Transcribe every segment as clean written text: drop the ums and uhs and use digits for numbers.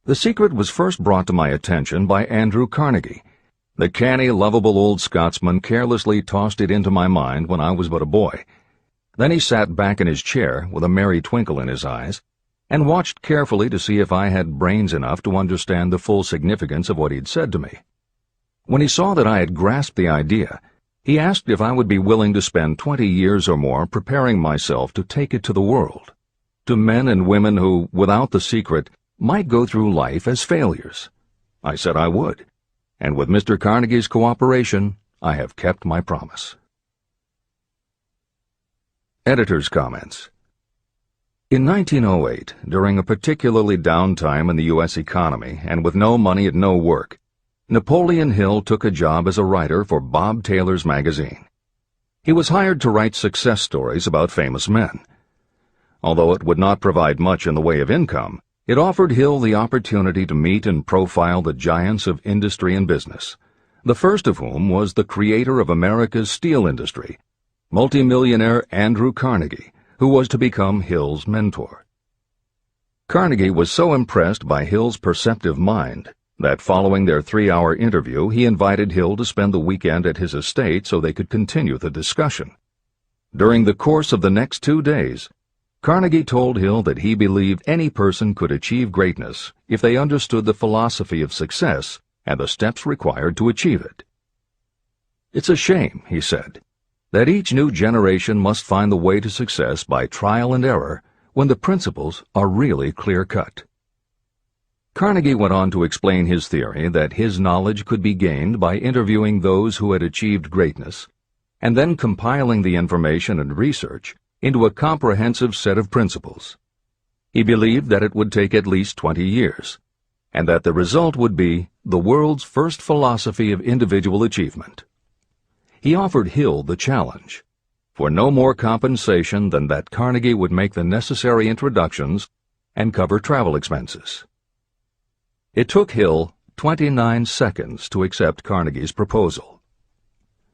The secret was first brought to my attention by Andrew Carnegie. The canny, lovable old Scotsman carelessly tossed it into my mind when I was but a boy. Then he sat back in his chair with a merry twinkle in his eyes and watched carefully to see if I had brains enough to understand the full significance of what he'd said to me. When he saw that I had grasped the idea, he asked if I would be willing to spend 20 years or more preparing myself to take it to the world, to men and women who, without the secret, might go through life as failures. I said I would, and with Mr. Carnegie's cooperation, I have kept my promise. Editor's comments. In 1908, during a particularly down time in the U.S. economy and with no money and no work, Napoleon Hill took a job as a writer for Bob Taylor's magazine. He was hired to write success stories about famous men. Although it would not provide much in the way of income, it offered Hill the opportunity to meet and profile the giants of industry and business, the first of whom was the creator of America's steel industry, multimillionaire Andrew Carnegie, who was to become Hill's mentor. Carnegie was so impressed by Hill's perceptive mind that following their 3-hour interview, he invited Hill to spend the weekend at his estate so they could continue the discussion. During the course of the next 2 days, Carnegie told Hill that he believed any person could achieve greatness if they understood the philosophy of success and the steps required to achieve it. "It's a shame," he said, "that each new generation must find the way to success by trial and error when the principles are really clear-cut." Carnegie went on to explain his theory that his knowledge could be gained by interviewing those who had achieved greatness, and then compiling the information and research into a comprehensive set of principles. He believed that it would take at least 20 years, and that the result would be the world's first philosophy of individual achievement. He offered Hill the challenge, for no more compensation than that Carnegie would make the necessary introductions and cover travel expenses. It took Hill 29 seconds to accept Carnegie's proposal.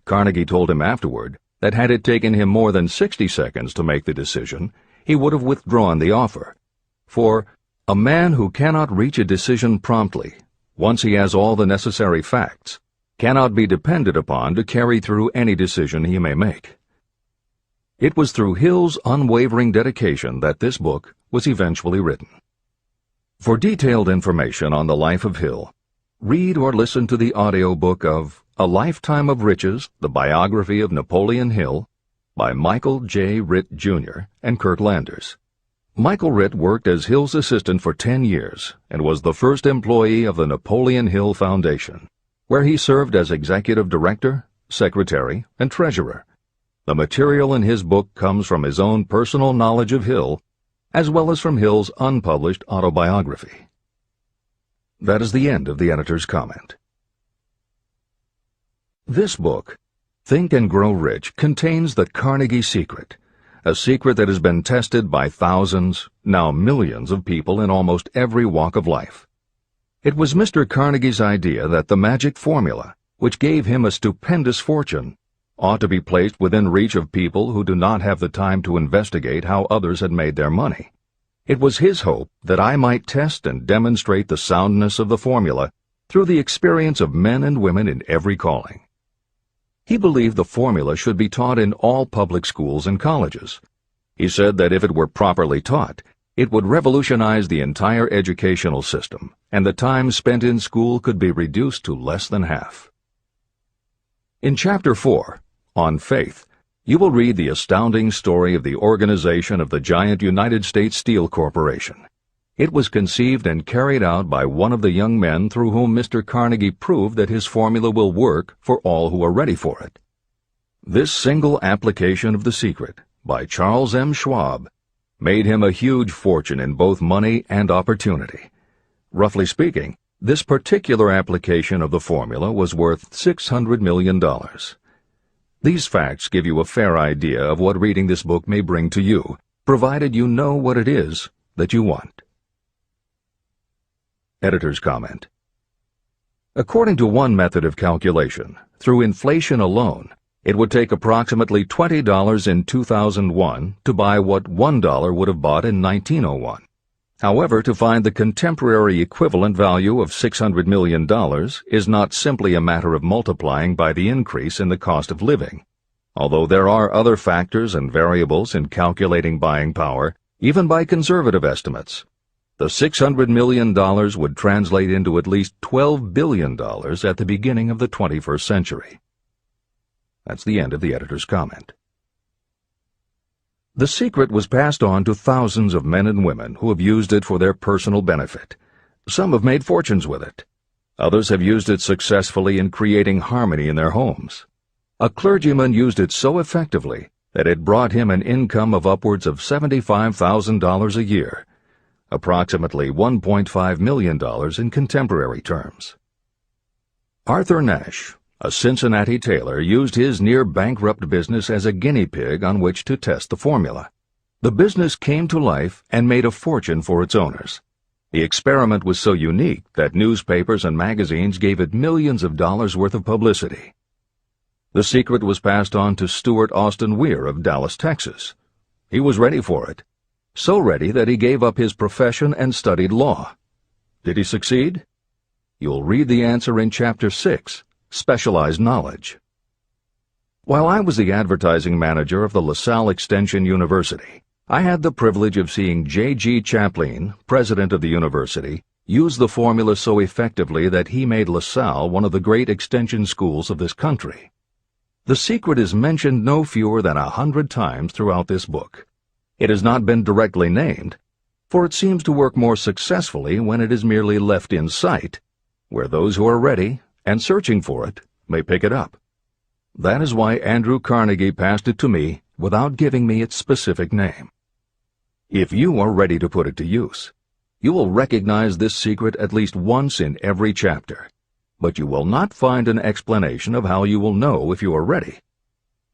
Carnegie told him afterward that had it taken him more than 60 seconds to make the decision, he would have withdrawn the offer. For a man who cannot reach a decision promptly, once he has all the necessary facts, cannot be depended upon to carry through any decision he may make. It was through Hill's unwavering dedication that this book was eventually written. For detailed information on the life of Hill, read or listen to the audiobook of A Lifetime of Riches, the Biography of Napoleon Hill, by Michael J. Ritt, Jr. and Kurt Landers. Michael Ritt worked as Hill's assistant for 10 years and was the first employee of the Napoleon Hill Foundation, where he served as executive director, secretary, and treasurer. The material in his book comes from his own personal knowledge of Hill, as well as from Hill's unpublished autobiography. That is the end of the editor's comment. This book, Think and Grow Rich, contains the Carnegie secret, a secret that has been tested by thousands, now millions of people in almost every walk of life. It was Mr. Carnegie's idea that the magic formula, which gave him a stupendous fortune, ought to be placed within reach of people who do not have the time to investigate how others had made their money. It was his hope that I might test and demonstrate the soundness of the formula through the experience of men and women in every calling. He believed the formula should be taught in all public schools and colleges. He said that if it were properly taught, it would revolutionize the entire educational system, and the time spent in school could be reduced to less than half. In Chapter 4, On Faith, you will read the astounding story of the organization of the giant United States Steel Corporation. It was conceived and carried out by one of the young men through whom Mr. Carnegie proved that his formula will work for all who are ready for it. This single application of the secret, by Charles M. Schwab, made him a huge fortune in both money and opportunity. Roughly speaking, this particular application of the formula was worth $600 million. These facts give you a fair idea of what reading this book may bring to you, provided you know what it is that you want. Editor's comment. According to one method of calculation, through inflation alone, it would take approximately $20 in 2001 to buy what $1 would have bought in 1901. However, to find the contemporary equivalent value of $600 million is not simply a matter of multiplying by the increase in the cost of living. Although there are other factors and variables in calculating buying power, even by conservative estimates, the $600 million would translate into at least $12 billion at the beginning of the 21st century. That's the end of the editor's comment. The secret was passed on to thousands of men and women who have used it for their personal benefit. Some have made fortunes with it. Others have used it successfully in creating harmony in their homes. A clergyman used it so effectively that it brought him an income of upwards of $75,000 a year, approximately $1.5 million in contemporary terms. Arthur Nash, a Cincinnati tailor, used his near-bankrupt business as a guinea pig on which to test the formula. The business came to life and made a fortune for its owners. The experiment was so unique that newspapers and magazines gave it millions of dollars worth of publicity. The secret was passed on to Stuart Austin Weir of Dallas, Texas. He was ready for it, so ready that he gave up his profession and studied law. Did he succeed? You'll read the answer in Chapter 6, Specialized Knowledge. While I was the advertising manager of the LaSalle Extension University, I had the privilege of seeing J.G. Chaplin, president of the university, use the formula so effectively that he made LaSalle one of the great extension schools of this country. The secret is mentioned no fewer than 100 times throughout this book. It has not been directly named, for it seems to work more successfully when it is merely left in sight, where those who are ready and searching for it may pick it up. That is why Andrew Carnegie passed it to me without giving me its specific name. If you are ready to put it to use, you will recognize this secret at least once in every chapter, but you will not find an explanation of how you will know if you are ready.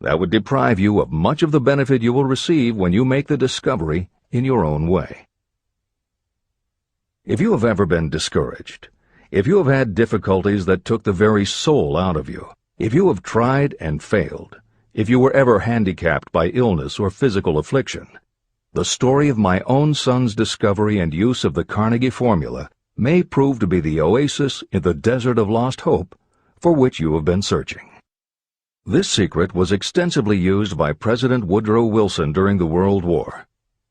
That would deprive you of much of the benefit you will receive when you make the discovery in your own way. If you have ever been discouraged, if you have had difficulties that took the very soul out of you, if you have tried and failed, if you were ever handicapped by illness or physical affliction, the story of my own son's discovery and use of the Carnegie formula may prove to be the oasis in the desert of lost hope for which you have been searching. This secret was extensively used by President Woodrow Wilson during the World War,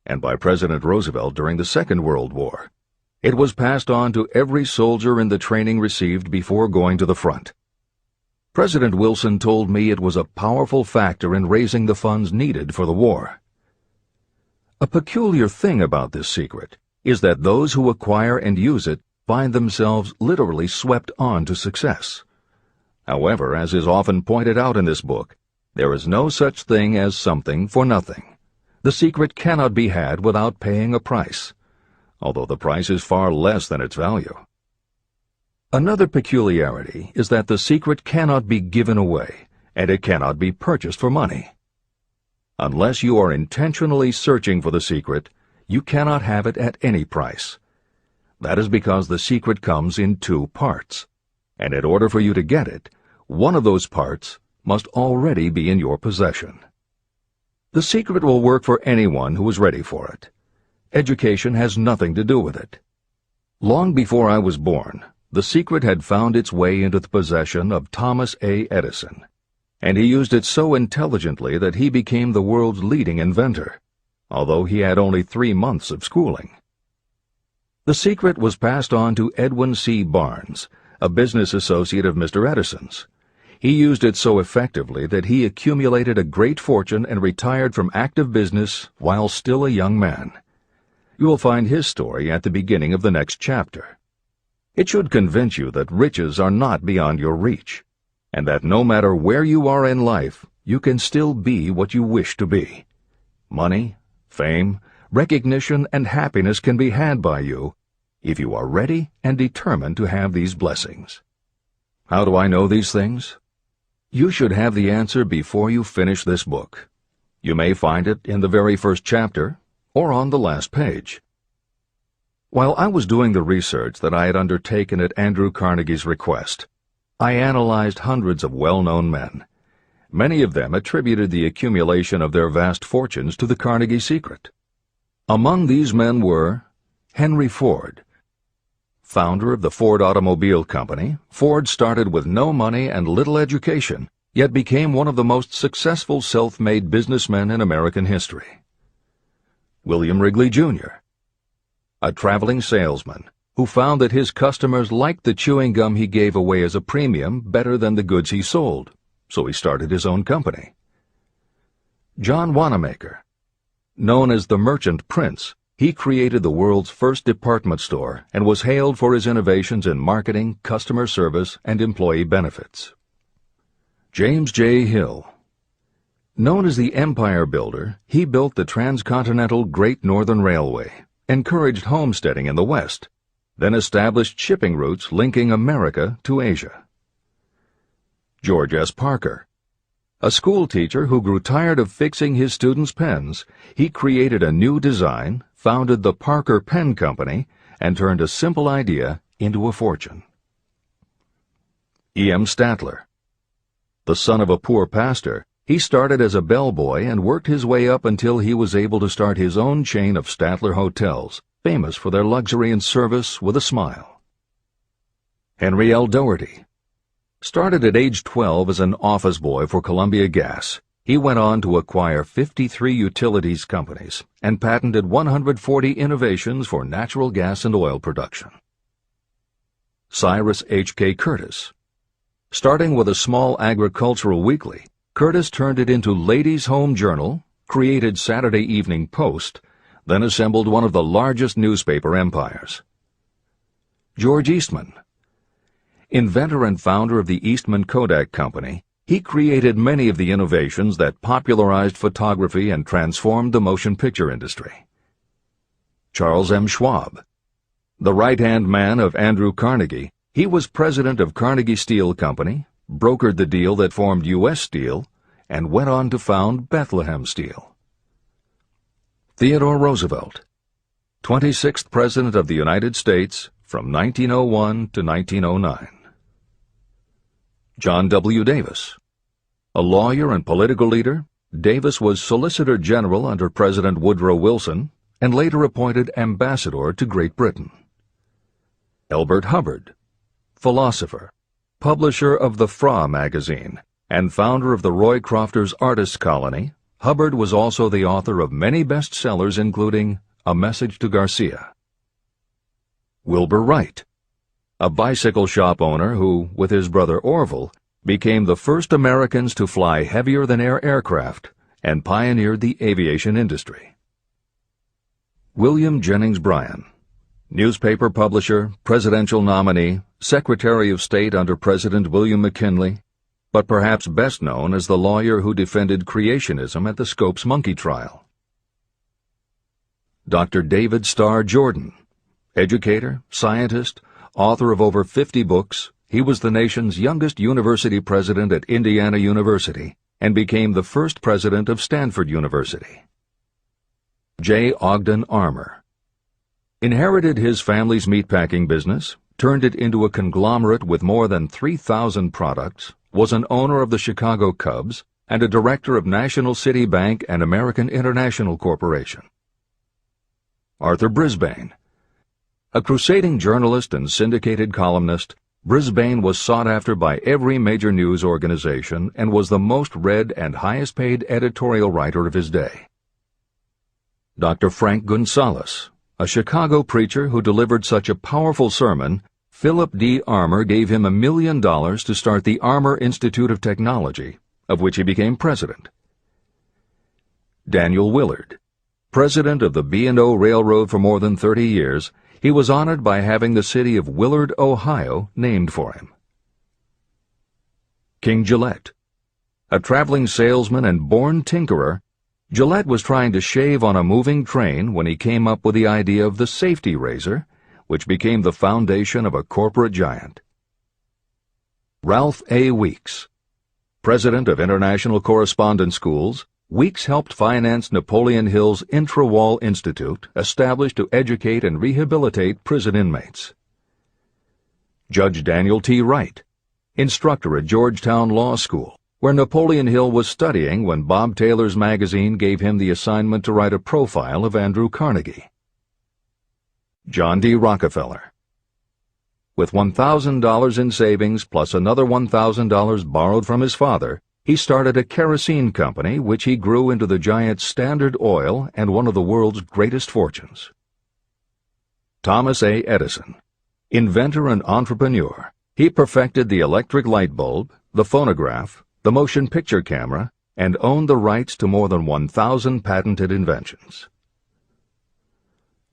and by President Roosevelt during the Second World War. It was passed on to every soldier in the training received before going to the front. President Wilson told me it was a powerful factor in raising the funds needed for the war. A peculiar thing about this secret is that those who acquire and use it find themselves literally swept on to success. However, as is often pointed out in this book, there is no such thing as something for nothing. The secret cannot be had without paying a price, although the price is far less than its value. Another peculiarity is that the secret cannot be given away, and it cannot be purchased for money. Unless you are intentionally searching for the secret, you cannot have it at any price. That is because the secret comes in two parts, and in order for you to get it, one of those parts must already be in your possession. The secret will work for anyone who is ready for it. Education has nothing to do with it. Long before I was born, the secret had found its way into the possession of Thomas A. Edison, and he used it so intelligently that he became the world's leading inventor, although he had only 3 months of schooling. The secret was passed on to Edwin C. Barnes, a business associate of Mr. Edison's. He used it so effectively that he accumulated a great fortune and retired from active business while still a young man. You will find his story at the beginning of the next chapter. It should convince you that riches are not beyond your reach, and that no matter where you are in life, you can still be what you wish to be. Money, fame, recognition, and happiness can be had by you if you are ready and determined to have these blessings. How do I know these things? You should have the answer before you finish this book. You may find it in the very first chapter or on the last page. While I was doing the research that I had undertaken at Andrew Carnegie's request, I analyzed hundreds of well-known men. Many of them attributed the accumulation of their vast fortunes to the Carnegie secret. Among these men were Henry Ford. Founder of the Ford Automobile Company, Ford started with no money and little education, yet became one of the most successful self-made businessmen in American history. William Wrigley, Jr., a traveling salesman who found that his customers liked the chewing gum he gave away as a premium better than the goods he sold, so he started his own company. John Wanamaker. Known as the Merchant Prince, he created the world's first department store and was hailed for his innovations in marketing, customer service, and employee benefits. James J. Hill. Known as the Empire Builder, he built the transcontinental Great Northern Railway, encouraged homesteading in the West, then established shipping routes linking America to Asia. George S. Parker. A school teacher who grew tired of fixing his students' pens, he created a new design, founded the Parker Pen Company, and turned a simple idea into a fortune. E. M. Statler. The son of a poor pastor, he started as a bellboy and worked his way up until he was able to start his own chain of Statler hotels, famous for their luxury and service with a smile. Henry L. Doherty. Started at age 12 as an office boy for Columbia Gas, he went on to acquire 53 utilities companies and patented 140 innovations for natural gas and oil production. Cyrus H.K. Curtis. Starting with a small agricultural weekly, Curtis turned it into Ladies' Home Journal, created Saturday Evening Post, then assembled one of the largest newspaper empires. George Eastman. Inventor and founder of the Eastman Kodak Company, he created many of the innovations that popularized photography and transformed the motion picture industry. Charles M. Schwab. The right-hand man of Andrew Carnegie, he was president of Carnegie Steel Company, brokered the deal that formed U.S. Steel, and went on to found Bethlehem Steel. Theodore Roosevelt. 26th President of the United States from 1901 to 1909. John W. Davis. A lawyer and political leader, Davis was Solicitor General under President Woodrow Wilson and later appointed Ambassador to Great Britain. Elbert Hubbard. Philosopher, publisher of the Fra magazine, and founder of the Roy Crofters Artists Colony, Hubbard was also the author of many bestsellers including A Message to Garcia. Wilbur Wright. A bicycle shop owner who, with his brother Orville, became the first Americans to fly heavier-than-air aircraft and pioneered the aviation industry. William Jennings Bryan. Newspaper publisher, presidential nominee, Secretary of State under President William McKinley, but perhaps best known as the lawyer who defended creationism at the Scopes monkey trial. Dr. David Starr Jordan. Educator, scientist, author of over 50 books, he was the nation's youngest university president at Indiana University and became the first president of Stanford University. J. Ogden Armour. Inherited his family's meatpacking business, turned it into a conglomerate with more than 3,000 products, was an owner of the Chicago Cubs, and a director of National City Bank and American International Corporation. Arthur Brisbane. A crusading journalist and syndicated columnist, Brisbane was sought after by every major news organization and was the most read and highest-paid editorial writer of his day. Dr. Frank Gonzalez. A Chicago preacher who delivered such a powerful sermon, Philip D. Armour gave him $1 million to start the Armour Institute of Technology, of which he became president. Daniel Willard. President of the B&O Railroad for more than 30 years, he was honored by having the city of Willard, Ohio, named for him. King Gillette. A traveling salesman and born tinkerer, Gillette was trying to shave on a moving train when he came up with the idea of the safety razor, which became the foundation of a corporate giant. Ralph A. Weeks. President of International Correspondence Schools, Weeks helped finance Napoleon Hill's Intra-Wall Institute, established to educate and rehabilitate prison inmates. Judge Daniel T. Wright. Instructor at Georgetown Law School, where Napoleon Hill was studying when Bob Taylor's magazine gave him the assignment to write a profile of Andrew Carnegie. John D. Rockefeller. With $1,000 in savings plus another $1,000 borrowed from his father, he started a kerosene company which he grew into the giant Standard Oil and one of the world's greatest fortunes. Thomas A. Edison. Inventor and entrepreneur, he perfected the electric light bulb, the phonograph, the motion picture camera, and owned the rights to more than 1,000 patented inventions.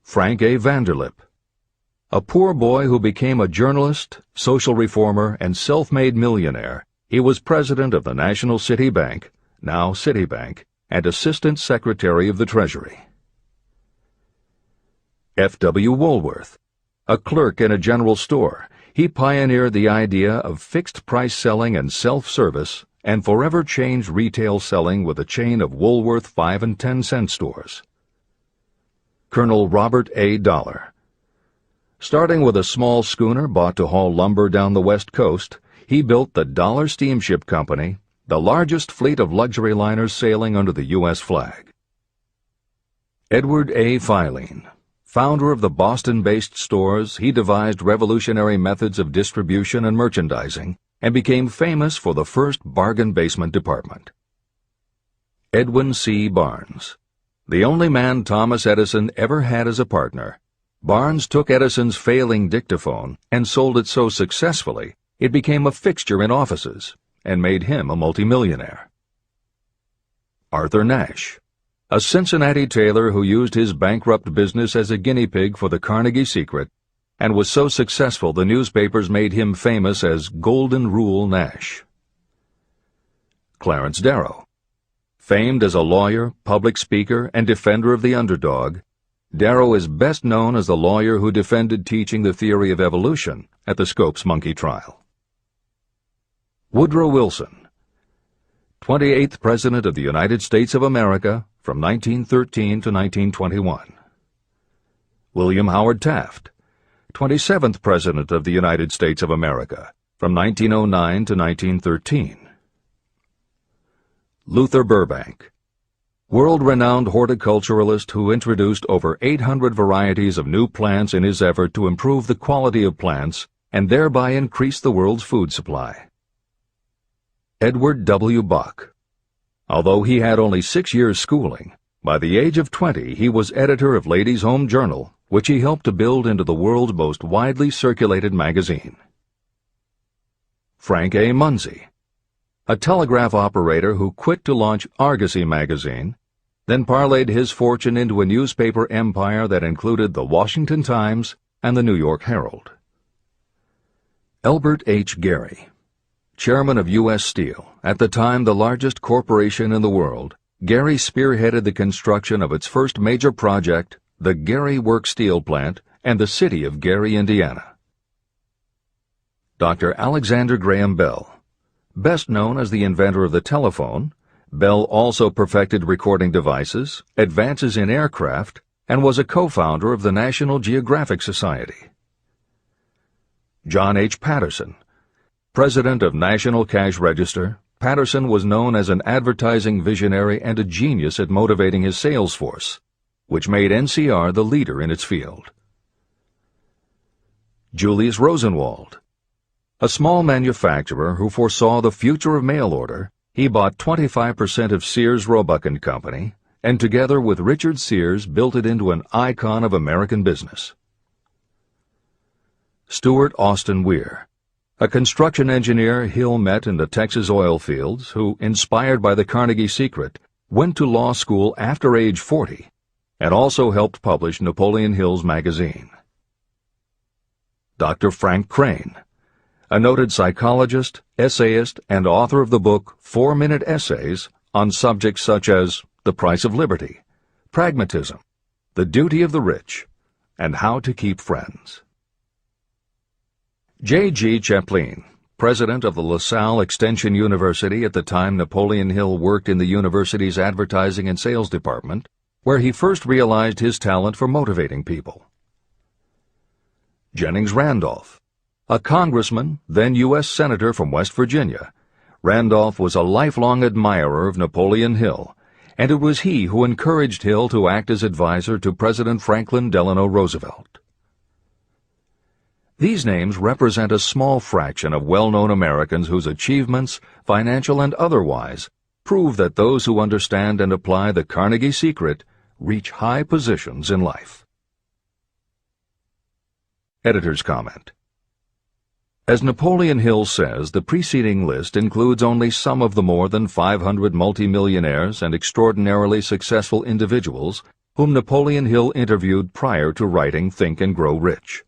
Frank A. Vanderlip. A poor boy who became a journalist, social reformer, and self-made millionaire, he was president of the National City Bank, now Citibank, and Assistant Secretary of the Treasury. F. W. Woolworth. A clerk in a general store, he pioneered the idea of fixed-price selling and self-service and forever changed retail selling with a chain of Woolworth 5 and 10 cent stores. Colonel Robert A. Dollar. Starting with a small schooner bought to haul lumber down the West Coast, he built the Dollar Steamship Company, the largest fleet of luxury liners sailing under the U.S. flag. Edward A. Filene. Founder of the Boston-based stores, he devised revolutionary methods of distribution and merchandising and became famous for the first bargain basement department. Edwin C. Barnes. The only man Thomas Edison ever had as a partner, Barnes took Edison's failing dictaphone and sold it so successfully it became a fixture in offices and made him a multimillionaire. Arthur Nash. A Cincinnati tailor who used his bankrupt business as a guinea pig for the Carnegie Secret and was so successful the newspapers made him famous as Golden Rule Nash. Clarence Darrow. Famed as a lawyer, public speaker, and defender of the underdog, Darrow is best known as the lawyer who defended teaching the theory of evolution at the Scopes monkey trial. Woodrow Wilson. 28th President of the United States of America from 1913 to 1921. William Howard Taft. 27th President of the United States of America from 1909 to 1913. Luther Burbank. World-renowned horticulturalist who introduced over 800 varieties of new plants in his effort to improve the quality of plants and thereby increase the world's food supply. Edward W. Bok. Although he had only 6 years' schooling, by the age of 20 he was editor of Ladies' Home Journal, which he helped to build into the world's most widely circulated magazine. Frank A. Munsey. A telegraph operator who quit to launch Argosy magazine, then parlayed his fortune into a newspaper empire that included the Washington Times and the New York Herald. Elbert H. Gary. Chairman of U.S. Steel, at the time the largest corporation in the world, Gary spearheaded the construction of its first major project, the Gary Works Steel Plant, and the city of Gary, Indiana. Dr. Alexander Graham Bell. Best known as the inventor of the telephone, Bell also perfected recording devices, advances in aircraft, and was a co-founder of the National Geographic Society. John H. Patterson. President of National Cash Register, Patterson was known as an advertising visionary and a genius at motivating his sales force, which made NCR the leader in its field. Julius Rosenwald. A small manufacturer who foresaw the future of mail order, he bought 25% of Sears Roebuck & Company, and together with Richard Sears built it into an icon of American business. Stuart Austin Weir. A construction engineer Hill met in the Texas oil fields who, inspired by the Carnegie Secret, went to law school after age 40 and also helped publish Napoleon Hill's magazine. Dr. Frank Crane. A noted psychologist, essayist, and author of the book 4-Minute Essays on subjects such as the price of liberty, pragmatism, the duty of the rich, and how to keep friends. J. G. Chaplin, president of the LaSalle Extension University at the time Napoleon Hill worked in the university's advertising and sales department, where he first realized his talent for motivating people. Jennings Randolph. A congressman, then U.S. Senator from West Virginia, Randolph was a lifelong admirer of Napoleon Hill, and it was he who encouraged Hill to act as advisor to President Franklin Delano Roosevelt. These names represent a small fraction of well-known Americans whose achievements, financial and otherwise, prove that those who understand and apply the Carnegie Secret reach high positions in life. Editor's comment. As Napoleon Hill says, the preceding list includes only some of the more than 500 multimillionaires and extraordinarily successful individuals whom Napoleon Hill interviewed prior to writing Think and Grow Rich.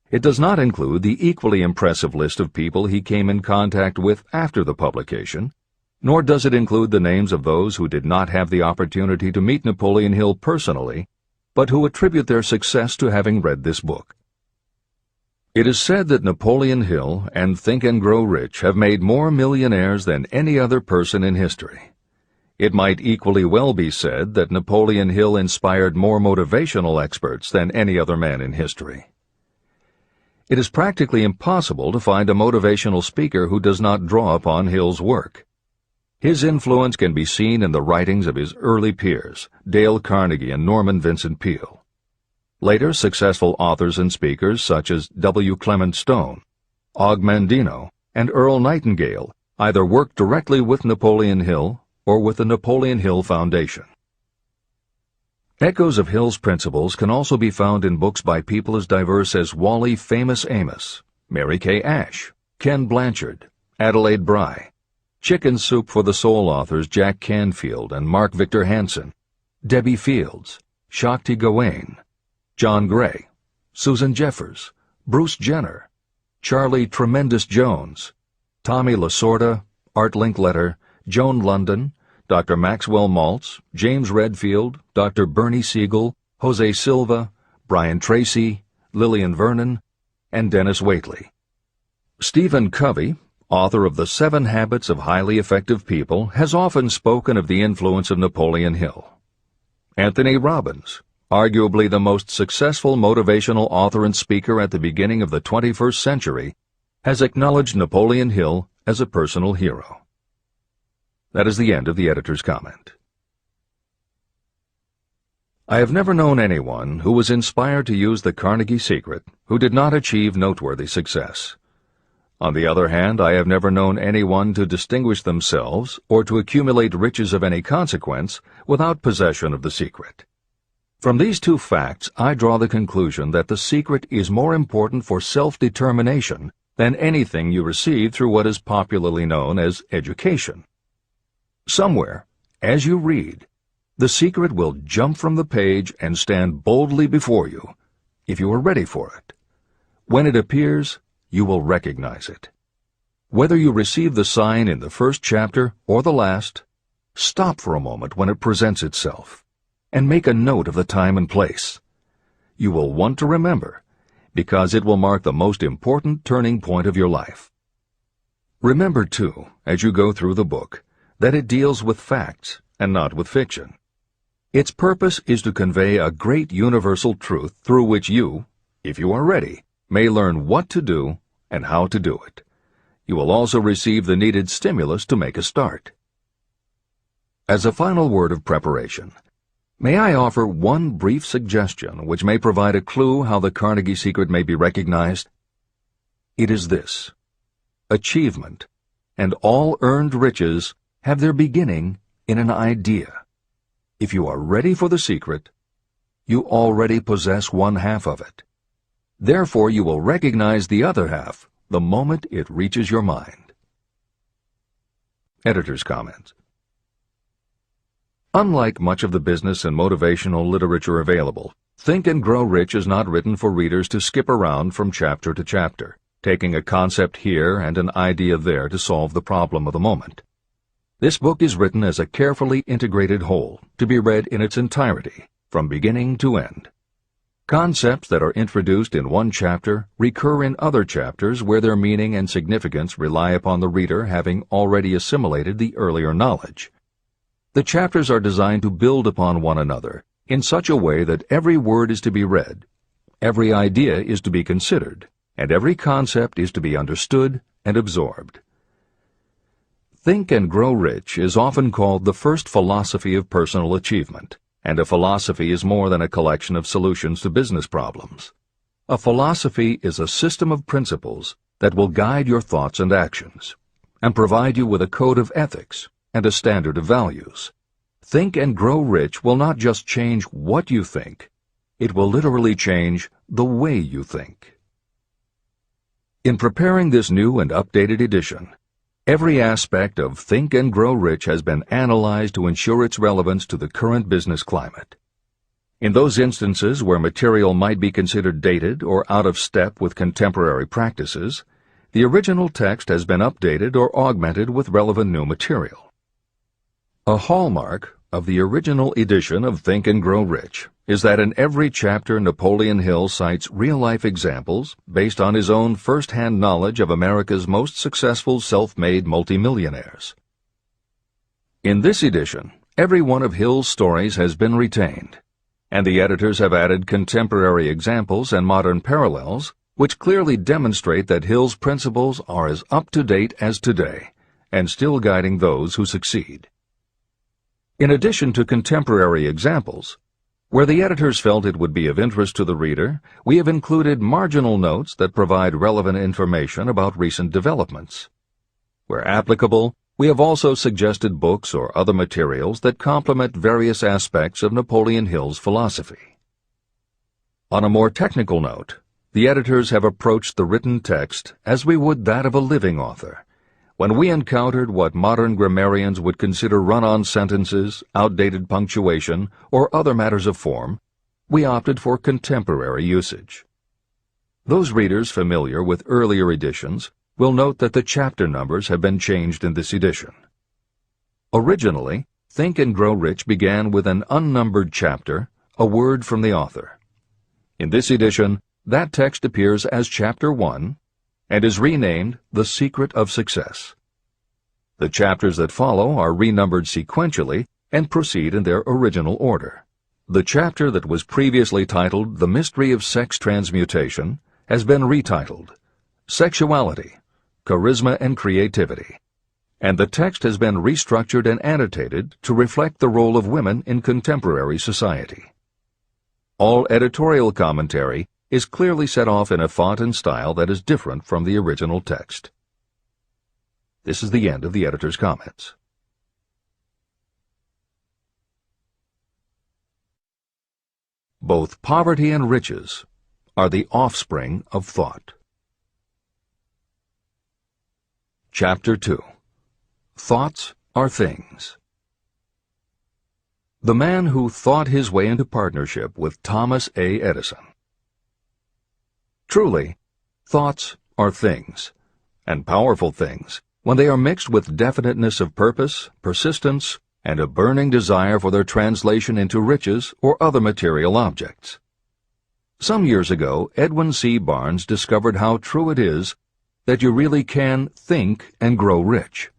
It does not include the equally impressive list of people he came in contact with after the publication, nor does it include the names of those who did not have the opportunity to meet Napoleon Hill personally, but who attribute their success to having read this book. It is said that Napoleon Hill and Think and Grow Rich have made more millionaires than any other person in history. It might equally well be said that Napoleon Hill inspired more motivational experts than any other man in history. It is practically impossible to find a motivational speaker who does not draw upon Hill's work. His influence can be seen in the writings of his early peers, Dale Carnegie and Norman Vincent Peale. Later, successful authors and speakers such as W. Clement Stone, Og Mandino, and Earl Nightingale either worked directly with Napoleon Hill or with the Napoleon Hill Foundation. Echoes of Hill's principles can also be found in books by people as diverse as Wally Famous Amos, Mary Kay Ash, Ken Blanchard, Adelaide Bry, Chicken Soup for the Soul authors Jack Canfield and Mark Victor Hansen, Debbie Fields, Shakti Gawain, John Gray, Susan Jeffers, Bruce Jenner, Charlie Tremendous Jones, Tommy Lasorda, Art Linkletter, Joan London, Dr. Maxwell Maltz, James Redfield, Dr. Bernie Siegel, Jose Silva, Brian Tracy, Lillian Vernon, and Dennis Waitley. Stephen Covey, author of The 7 Habits of Highly Effective People, has often spoken of the influence of Napoleon Hill. Anthony Robbins, arguably the most successful motivational author and speaker at the beginning of the 21st century, has acknowledged Napoleon Hill as a personal hero. That is the end of the editor's comment. I have never known anyone who was inspired to use the Carnegie Secret who did not achieve noteworthy success. On the other hand, I have never known anyone to distinguish themselves or to accumulate riches of any consequence without possession of the secret. From these two facts, I draw the conclusion that the secret is more important for self-determination than anything you receive through what is popularly known as education. Somewhere, as you read, the secret will jump from the page and stand boldly before you, if you are ready for it. When it appears, you will recognize it. Whether you receive the sign in the first chapter or the last, stop for a moment when it presents itself, and make a note of the time and place. You will want to remember, because it will mark the most important turning point of your life. Remember, too, as you go through the book, that it deals with facts and not with fiction. Its purpose is to convey a great universal truth through which you, if you are ready, may learn what to do and how to do it. You will also receive the needed stimulus to make a start. As a final word of preparation, may I offer one brief suggestion which may provide a clue how the Carnegie Secret may be recognized? It is this: achievement and all earned riches have their beginning in an idea. If you are ready for the secret, you already possess one half of it. Therefore, you will recognize the other half the moment it reaches your mind. Editor's comment. Unlike much of the business and motivational literature available, Think and Grow Rich is not written for readers to skip around from chapter to chapter, taking a concept here and an idea there to solve the problem of the moment. This book is written as a carefully integrated whole, to be read in its entirety, from beginning to end. Concepts that are introduced in one chapter recur in other chapters where their meaning and significance rely upon the reader having already assimilated the earlier knowledge. The chapters are designed to build upon one another in such a way that every word is to be read, every idea is to be considered, and every concept is to be understood and absorbed. Think and Grow Rich is often called the first philosophy of personal achievement, and a philosophy is more than a collection of solutions to business problems. A philosophy is a system of principles that will guide your thoughts and actions, and provide you with a code of ethics and a standard of values. Think and Grow Rich will not just change what you think, it will literally change the way you think. In preparing this new and updated edition, every aspect of Think and Grow Rich has been analyzed to ensure its relevance to the current business climate. In those instances where material might be considered dated or out of step with contemporary practices, the original text has been updated or augmented with relevant new material. A hallmark of the original edition of Think and Grow Rich is that in every chapter Napoleon Hill cites real-life examples based on his own first-hand knowledge of America's most successful self-made multimillionaires. In this edition, every one of Hill's stories has been retained, and the editors have added contemporary examples and modern parallels which clearly demonstrate that Hill's principles are as up-to-date as today and still guiding those who succeed. In addition to contemporary examples, where the editors felt it would be of interest to the reader, we have included marginal notes that provide relevant information about recent developments. Where applicable, we have also suggested books or other materials that complement various aspects of Napoleon Hill's philosophy. On a more technical note, the editors have approached the written text as we would that of a living author. When we encountered what modern grammarians would consider run-on sentences, outdated punctuation, or other matters of form, we opted for contemporary usage. Those readers familiar with earlier editions will note that the chapter numbers have been changed in this edition. Originally, Think and Grow Rich began with an unnumbered chapter, a word from the author. In this edition, that text appears as Chapter 1, and is renamed The Secret of Success. The chapters that follow are renumbered sequentially and proceed in their original order. The chapter that was previously titled The Mystery of Sex Transmutation has been retitled Sexuality, Charisma and Creativity, and the text has been restructured and annotated to reflect the role of women in contemporary society. All editorial commentary is clearly set off in a font and style that is different from the original text. This is the end of the editor's comments. Both poverty and riches are the offspring of thought. Chapter 2. Thoughts are things. The man who thought his way into partnership with Thomas A. Edison. Truly, thoughts are things, and powerful things, when they are mixed with definiteness of purpose, persistence, and a burning desire for their translation into riches or other material objects. Some years ago, Edwin C. Barnes discovered how true it is that you really can think and grow rich.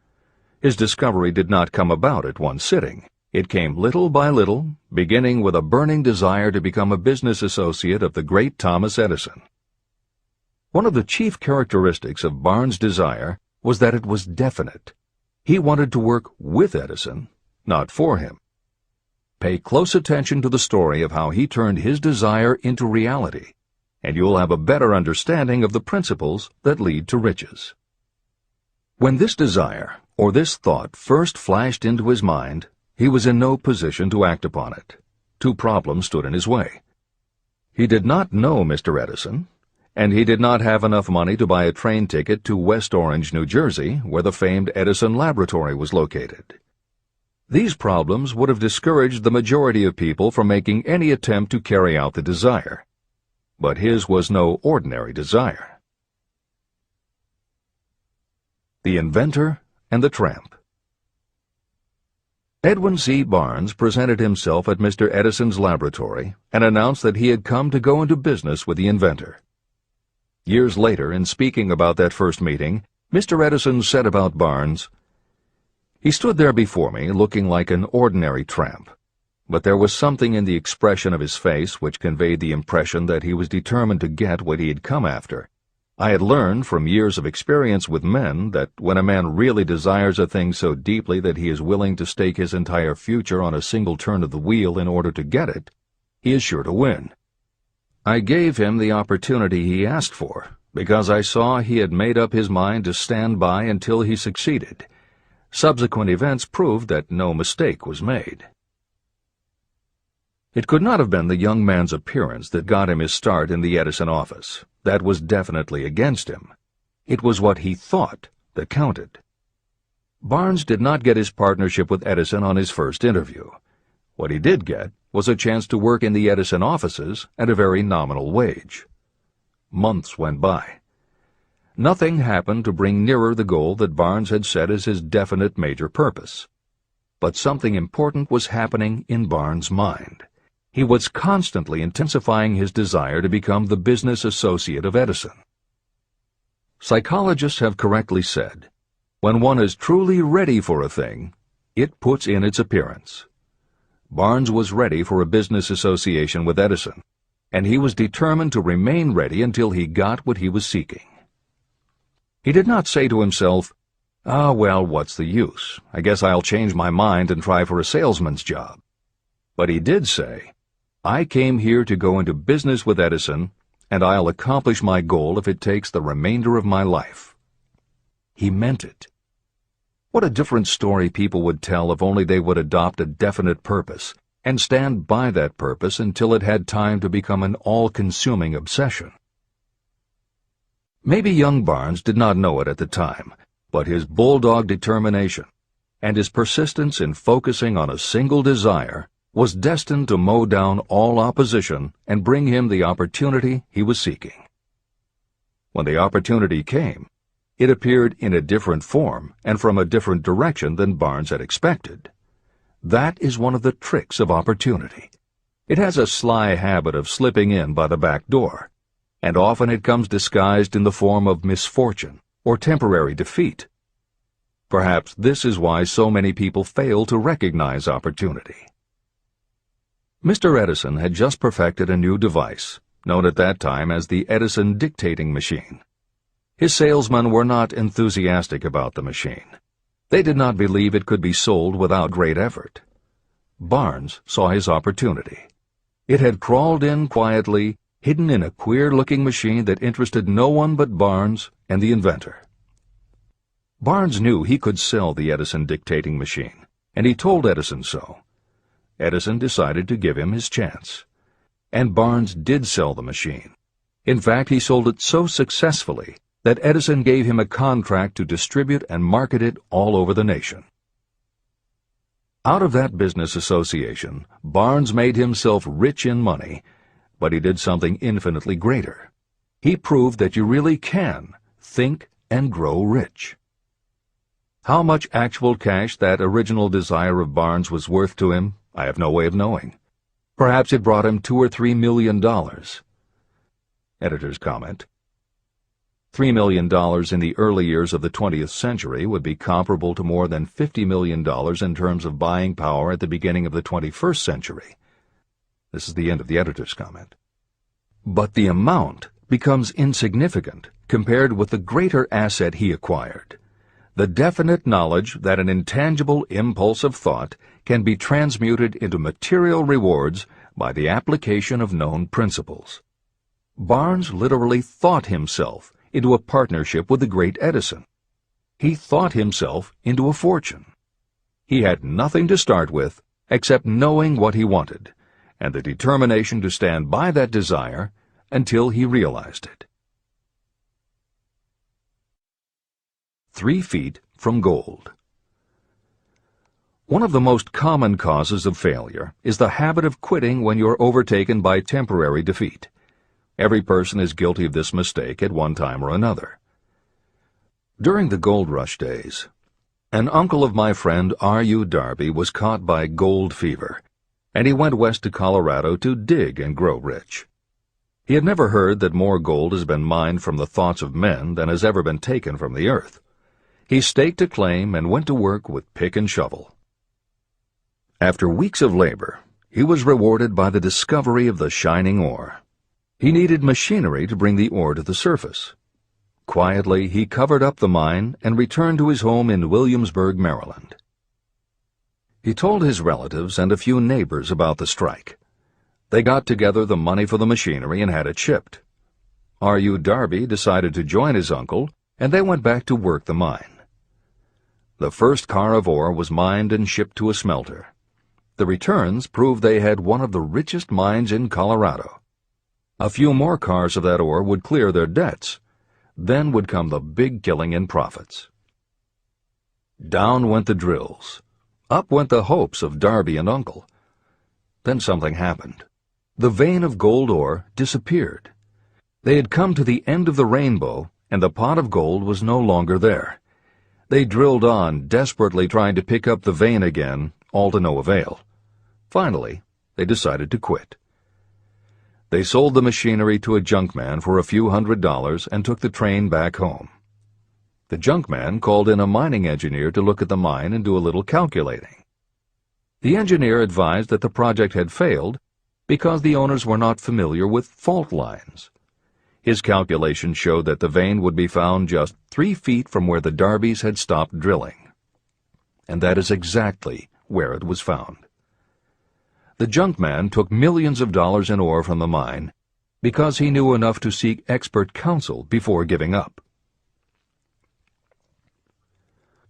His discovery did not come about at one sitting. It came little by little, beginning with a burning desire to become a business associate of the great Thomas Edison. One of the chief characteristics of Barnes' desire was that it was definite. He wanted to work with Edison, not for him. Pay close attention to the story of how he turned his desire into reality, and you will have a better understanding of the principles that lead to riches. When this desire, or this thought, first flashed into his mind, he was in no position to act upon it. Two problems stood in his way. He did not know Mr. Edison, and he did not have enough money to buy a train ticket to West Orange, New Jersey, where the famed Edison Laboratory was located. These problems would have discouraged the majority of people from making any attempt to carry out the desire. But his was no ordinary desire. The Inventor and the Tramp. Edwin C. Barnes presented himself at Mr. Edison's laboratory and announced that he had come to go into business with the inventor. Years later, in speaking about that first meeting, Mr. Edison said about Barnes, "He stood there before me looking like an ordinary tramp, but there was something in the expression of his face which conveyed the impression that he was determined to get what he had come after. I had learned from years of experience with men that when a man really desires a thing so deeply that he is willing to stake his entire future on a single turn of the wheel in order to get it, he is sure to win. I gave him the opportunity he asked for, because I saw he had made up his mind to stand by until he succeeded. Subsequent events proved that no mistake was made. It could not have been the young man's appearance that got him his start in the Edison office. That was definitely against him. It was what he thought that counted. Barnes did not get his partnership with Edison on his first interview. What he did get was a chance to work in the Edison offices at a very nominal wage. Months went by. Nothing happened to bring nearer the goal that Barnes had set as his definite major purpose. But something important was happening in Barnes' mind. He was constantly intensifying his desire to become the business associate of Edison. Psychologists have correctly said, when one is truly ready for a thing, it puts in its appearance. Barnes was ready for a business association with Edison, and he was determined to remain ready until he got what he was seeking. He did not say to himself, "Ah, well, what's the use? I guess I'll change my mind and try for a salesman's job." But he did say, "I came here to go into business with Edison, and I'll accomplish my goal if it takes the remainder of my life." He meant it. What a different story people would tell if only they would adopt a definite purpose and stand by that purpose until it had time to become an all-consuming obsession. Maybe young Barnes did not know it at the time, but his bulldog determination and his persistence in focusing on a single desire was destined to mow down all opposition and bring him the opportunity he was seeking. When the opportunity came, it appeared in a different form and from a different direction than Barnes had expected. That is one of the tricks of opportunity. It has a sly habit of slipping in by the back door, and often it comes disguised in the form of misfortune or temporary defeat. Perhaps this is why so many people fail to recognize opportunity. Mr. Edison had just perfected a new device, known at that time as the Edison dictating machine. His salesmen were not enthusiastic about the machine. They did not believe it could be sold without great effort. Barnes saw his opportunity. It had crawled in quietly, hidden in a queer-looking machine that interested no one but Barnes and the inventor. Barnes knew he could sell the Edison dictating machine, and he told Edison so. Edison decided to give him his chance. And Barnes did sell the machine. In fact, he sold it so successfully that Edison gave him a contract to distribute and market it all over the nation. Out of that business association, Barnes made himself rich in money, but he did something infinitely greater. He proved that you really can think and grow rich. How much actual cash that original desire of Barnes was worth to him, I have no way of knowing. Perhaps it brought him $2 or $3 million. Editor's comment: $3 million in the early years of the 20th century would be comparable to more than $50 million in terms of buying power at the beginning of the 21st century. This is the end of the editor's comment. But the amount becomes insignificant compared with the greater asset he acquired: the definite knowledge that an intangible impulse of thought can be transmuted into material rewards by the application of known principles. Barnes literally thought himself into a partnership with the great Edison. He thought himself into a fortune. He had nothing to start with except knowing what he wanted, and the determination to stand by that desire until he realized it. 3 feet from gold. One of the most common causes of failure is the habit of quitting when you're overtaken by temporary defeat. Every person is guilty of this mistake at one time or another. During the gold rush days, an uncle of my friend R.U. Darby was caught by gold fever, and he went west to Colorado to dig and grow rich. He had never heard that more gold has been mined from the thoughts of men than has ever been taken from the earth. He staked a claim and went to work with pick and shovel. After weeks of labor, he was rewarded by the discovery of the shining ore. He needed machinery to bring the ore to the surface. Quietly, he covered up the mine and returned to his home in Williamsburg, Maryland. He told his relatives and a few neighbors about the strike. They got together the money for the machinery and had it shipped. R.U. Darby decided to join his uncle, and they went back to work the mine. The first car of ore was mined and shipped to a smelter. The returns proved they had one of the richest mines in Colorado. A few more cars of that ore would clear their debts. Then would come the big killing in profits. Down went the drills. Up went the hopes of Darby and Uncle. Then something happened. The vein of gold ore disappeared. They had come to the end of the rainbow, and the pot of gold was no longer there. They drilled on, desperately trying to pick up the vein again, all to no avail. Finally, they decided to quit. They sold the machinery to a junkman for a few $100s and took the train back home. The junkman called in a mining engineer to look at the mine and do a little calculating. The engineer advised that the project had failed because the owners were not familiar with fault lines. His calculations showed that the vein would be found just 3 feet from where the Darbys had stopped drilling. And that is exactly where it was found. The junkman took millions of dollars in ore from the mine because he knew enough to seek expert counsel before giving up.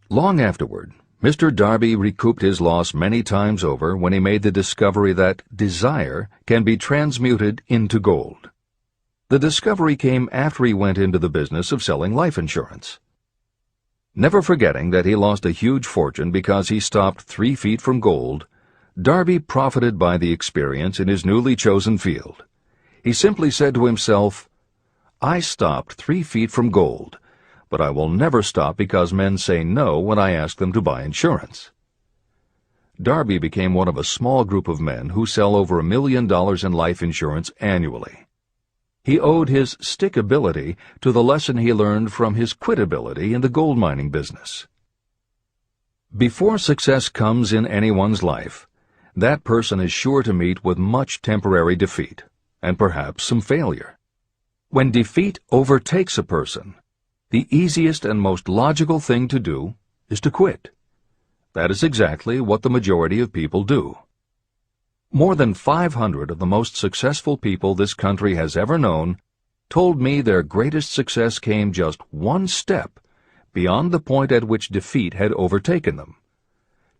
Long afterward, Mr. Darby recouped his loss many times over when he made the discovery that desire can be transmuted into gold. The discovery came after he went into the business of selling life insurance. Never forgetting that he lost a huge fortune because he stopped 3 feet from gold, Darby profited by the experience in his newly chosen field. He simply said to himself, "I stopped 3 feet from gold, but I will never stop because men say no when I ask them to buy insurance." Darby became one of a small group of men who sell over $1 million in life insurance annually. He owed his stickability to the lesson he learned from his quitability in the gold mining business. Before success comes in anyone's life, that person is sure to meet with much temporary defeat, and perhaps some failure. When defeat overtakes a person, the easiest and most logical thing to do is to quit. That is exactly what the majority of people do. More than 500 of the most successful people this country has ever known told me their greatest success came just one step beyond the point at which defeat had overtaken them.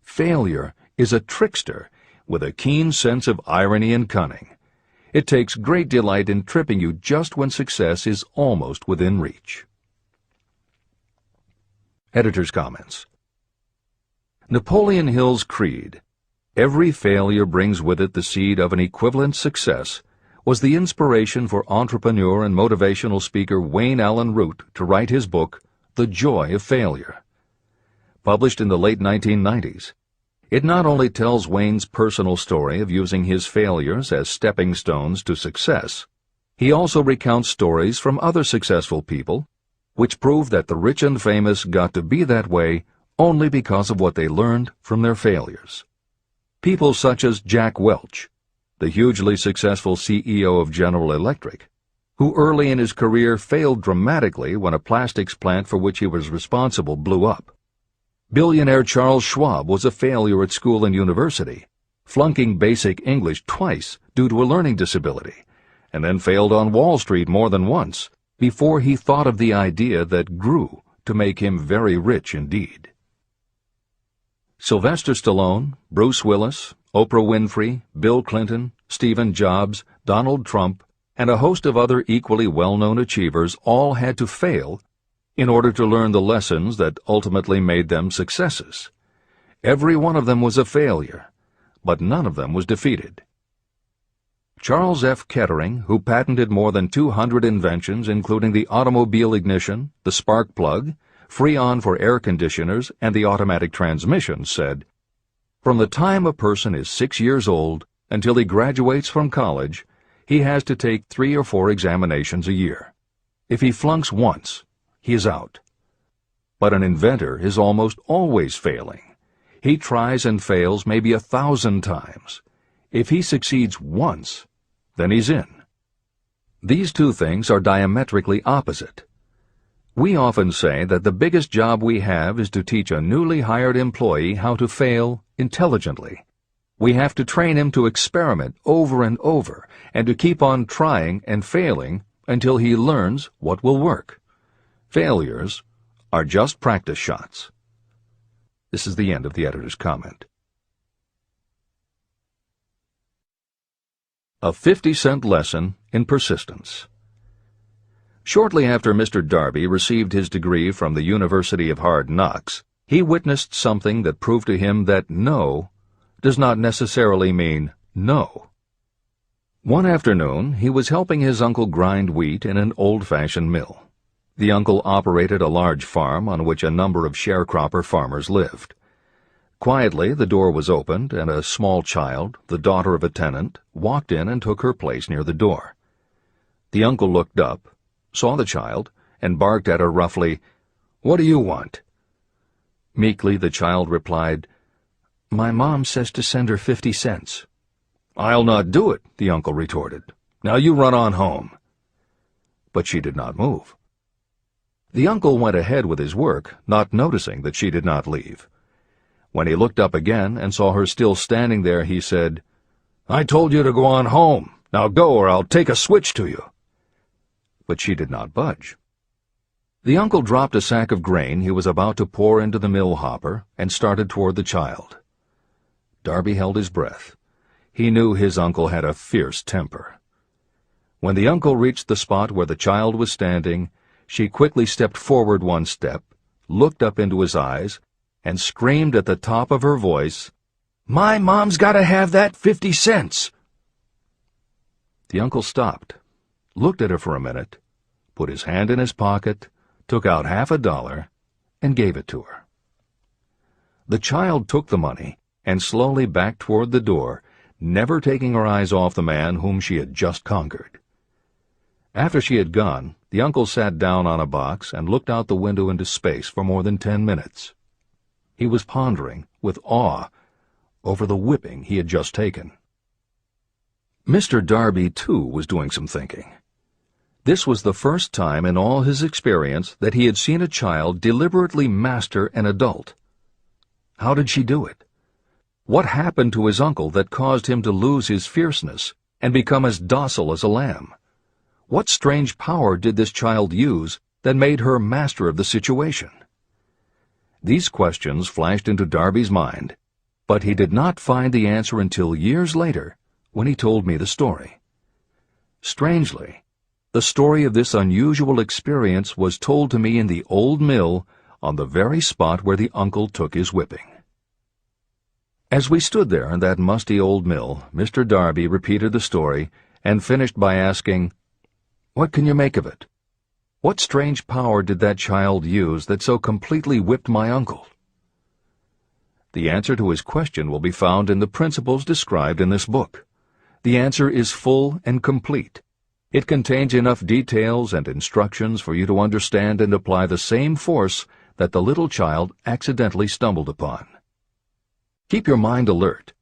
Failure is a trickster with a keen sense of irony and cunning. It takes great delight in tripping you just when success is almost within reach. Editor's comments. Napoleon Hill's creed, "Every failure brings with it the seed of an equivalent success," was the inspiration for entrepreneur and motivational speaker Wayne Allen Root to write his book, The Joy of Failure. Published in the late 1990s, it not only tells Wayne's personal story of using his failures as stepping stones to success, he also recounts stories from other successful people, which prove that the rich and famous got to be that way only because of what they learned from their failures. People such as Jack Welch, the hugely successful CEO of General Electric, who early in his career failed dramatically when a plastics plant for which he was responsible blew up. Billionaire Charles Schwab was a failure at school and university, flunking basic English twice due to a learning disability, and then failed on Wall Street more than once before he thought of the idea that grew to make him very rich indeed. Sylvester Stallone, Bruce Willis, Oprah Winfrey, Bill Clinton, Stephen Jobs, Donald Trump, and a host of other equally well-known achievers all had to fail in order to learn the lessons that ultimately made them successes. Every one of them was a failure, but none of them was defeated. Charles F. Kettering, who patented more than 200 inventions including the automobile ignition, the spark plug, Freon for air conditioners, and the automatic transmission, said, "From the time a person is 6 years old until he graduates from college, he has to take 3 or 4 examinations a year. If he flunks once, he is out. But an inventor is almost always failing. He tries and fails maybe 1,000 times. If he succeeds once, then he's in." These two things are diametrically opposite. We often say that the biggest job we have is to teach a newly hired employee how to fail intelligently. We have to train him to experiment over and over, and to keep on trying and failing until he learns what will work. Failures are just practice shots. This is the end of the editor's comment. A 50-cent lesson in persistence. Shortly after Mr. Darby received his degree from the University of Hard Knocks, he witnessed something that proved to him that no does not necessarily mean no. One afternoon, he was helping his uncle grind wheat in an old-fashioned mill. The uncle operated a large farm on which a number of sharecropper farmers lived. Quietly, the door was opened, and a small child, the daughter of a tenant, walked in and took her place near the door. The uncle looked up, saw the child, and barked at her roughly, "What do you want?" Meekly, the child replied, "My mom says to send her 50 cents. "I'll not do it," the uncle retorted. "Now you run on home." But she did not move. The uncle went ahead with his work, not noticing that she did not leave. When he looked up again and saw her still standing there, he said, "I told you to go on home. Now go, or I'll take a switch to you." But she did not budge. The uncle dropped a sack of grain he was about to pour into the mill hopper and started toward the child. Darby held his breath. He knew his uncle had a fierce temper. When the uncle reached the spot where the child was standing, she quickly stepped forward one step, looked up into his eyes, and screamed at the top of her voice, "My mom's got to have that 50 cents!" The uncle stopped, looked at her for a minute, put his hand in his pocket, took out $50, and gave it to her. The child took the money and slowly backed toward the door, never taking her eyes off the man whom she had just conquered. After she had gone, the uncle sat down on a box and looked out the window into space for more than 10 minutes. He was pondering, with awe, over the whipping he had just taken. Mr. Darby, too, was doing some thinking. This was the first time in all his experience that he had seen a child deliberately master an adult. How did she do it? What happened to his uncle that caused him to lose his fierceness and become as docile as a lamb? What strange power did this child use that made her master of the situation? These questions flashed into Darby's mind, but he did not find the answer until years later, when he told me the story. Strangely, the story of this unusual experience was told to me in the old mill on the very spot where the uncle took his whipping. As we stood there in that musty old mill, Mr. Darby repeated the story and finished by asking, "What can you make of it? What strange power did that child use that so completely whipped my uncle?" The answer to his question will be found in the principles described in this book. The answer is full and complete. It contains enough details and instructions for you to understand and apply the same force that the little child accidentally stumbled upon. Keep your mind alert,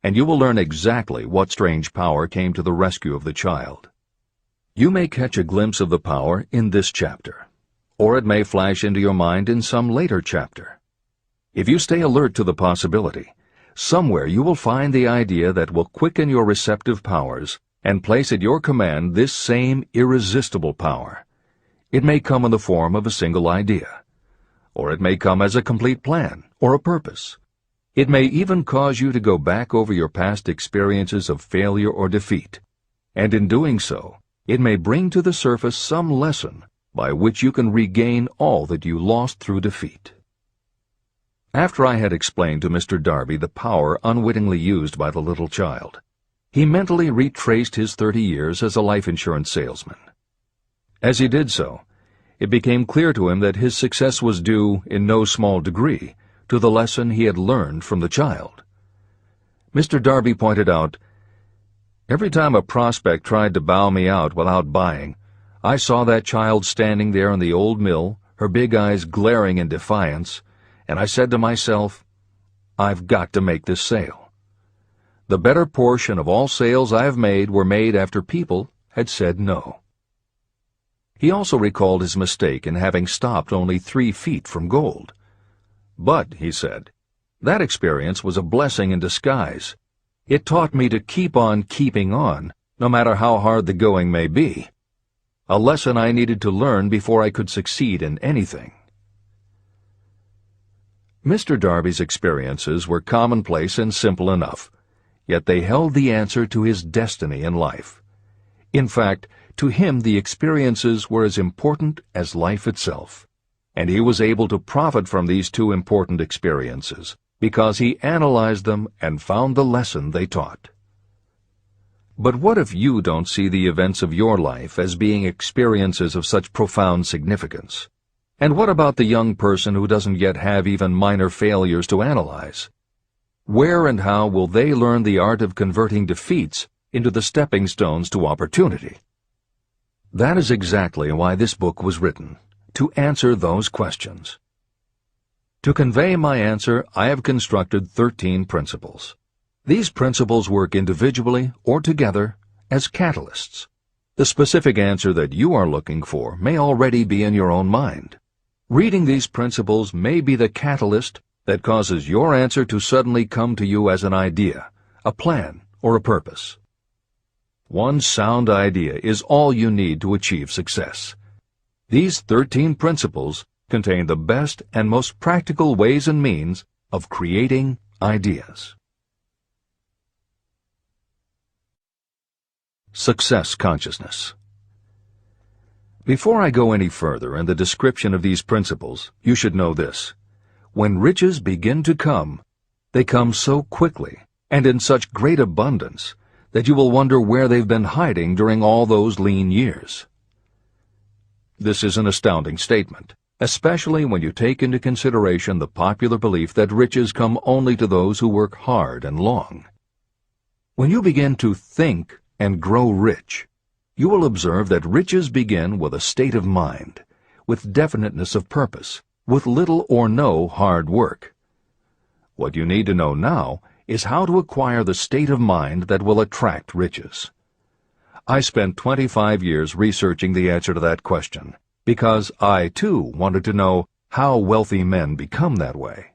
and you will learn exactly what strange power came to the rescue of the child. You may catch a glimpse of the power in this chapter, or it may flash into your mind in some later chapter. If you stay alert to the possibility, somewhere you will find the idea that will quicken your receptive powers and place at your command this same irresistible power. It may come in the form of a single idea, or it may come as a complete plan or a purpose. It may even cause you to go back over your past experiences of failure or defeat, and in doing so, it may bring to the surface some lesson by which you can regain all that you lost through defeat. After I had explained to Mr. Darby the power unwittingly used by the little child, he mentally retraced his 30 years as a life insurance salesman. As he did so, it became clear to him that his success was due, in no small degree, to the lesson he had learned from the child. Mr. Darby pointed out, "Every time a prospect tried to bow me out without buying, I saw that child standing there in the old mill, her big eyes glaring in defiance, and I said to myself, I've got to make this sale. The better portion of all sales I have made were made after people had said no." He also recalled his mistake in having stopped only 3 feet from gold. "But," he said, "that experience was a blessing in disguise. It taught me to keep on keeping on, no matter how hard the going may be. A lesson I needed to learn before I could succeed in anything. Mr. Darby's experiences were commonplace and simple enough, yet they held the answer to his destiny in life. In fact, to him the experiences were as important as life itself, and he was able to profit from these two important experiences because he analyzed them and found the lesson they taught. But what if you don't see the events of your life as being experiences of such profound significance? And what about the young person who doesn't yet have even minor failures to analyze? Where and how will they learn the art of converting defeats into the stepping stones to opportunity? That is exactly why this book was written, to answer those questions. To convey my answer, I have constructed 13 principles. These principles work individually or together as catalysts. The specific answer that you are looking for may already be in your own mind. Reading these principles may be the catalyst that causes your answer to suddenly come to you as an idea, a plan, or a purpose. One sound idea is all you need to achieve success. These 13 principles contain the best and most practical ways and means of creating ideas. Success consciousness. Before I go any further in the description of these principles, you should know this. When riches begin to come, they come so quickly and in such great abundance that you will wonder where they've been hiding during all those lean years. This is an astounding statement, especially when you take into consideration the popular belief that riches come only to those who work hard and long. When you begin to think and grow rich, you will observe that riches begin with a state of mind, with definiteness of purpose, with little or no hard work. What you need to know now is how to acquire the state of mind that will attract riches. I spent 25 years researching the answer to that question, because I, too, wanted to know how wealthy men become that way.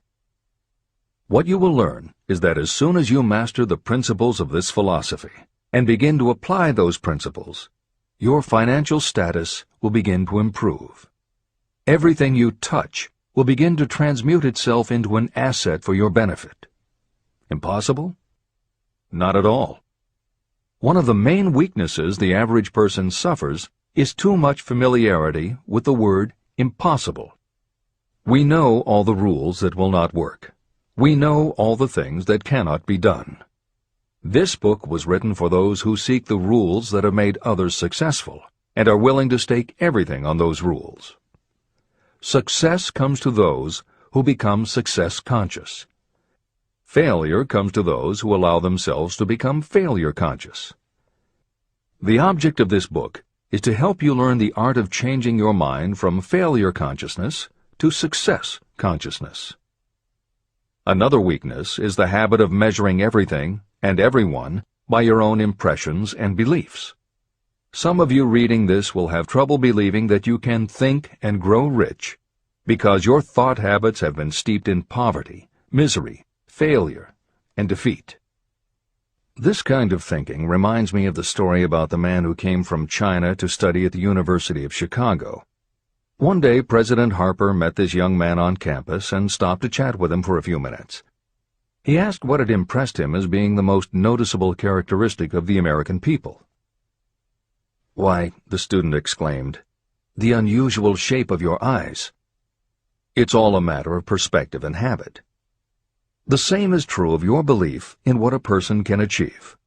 What you will learn is that as soon as you master the principles of this philosophy, and begin to apply those principles, your financial status will begin to improve. Everything you touch will begin to transmute itself into an asset for your benefit. Impossible? Not at all. One of the main weaknesses the average person suffers is too much familiarity with the word impossible. We know all the rules that will not work. We know all the things that cannot be done. This book was written for those who seek the rules that have made others successful and are willing to stake everything on those rules. Success comes to those who become success conscious. Failure comes to those who allow themselves to become failure conscious. The object of this book is to help you learn the art of changing your mind from failure consciousness to success consciousness. Another weakness is the habit of measuring everything and everyone by your own impressions and beliefs. Some of you reading this will have trouble believing that you can think and grow rich because your thought habits have been steeped in poverty, misery, failure, and defeat. This kind of thinking reminds me of the story about the man who came from China to study at the University of Chicago. One day, President Harper met this young man on campus and stopped to chat with him for a few minutes. He asked what had impressed him as being the most noticeable characteristic of the American people. "Why," the student exclaimed, "the unusual shape of your eyes." It's all a matter of perspective and habit. The same is true of your belief in what a person can achieve.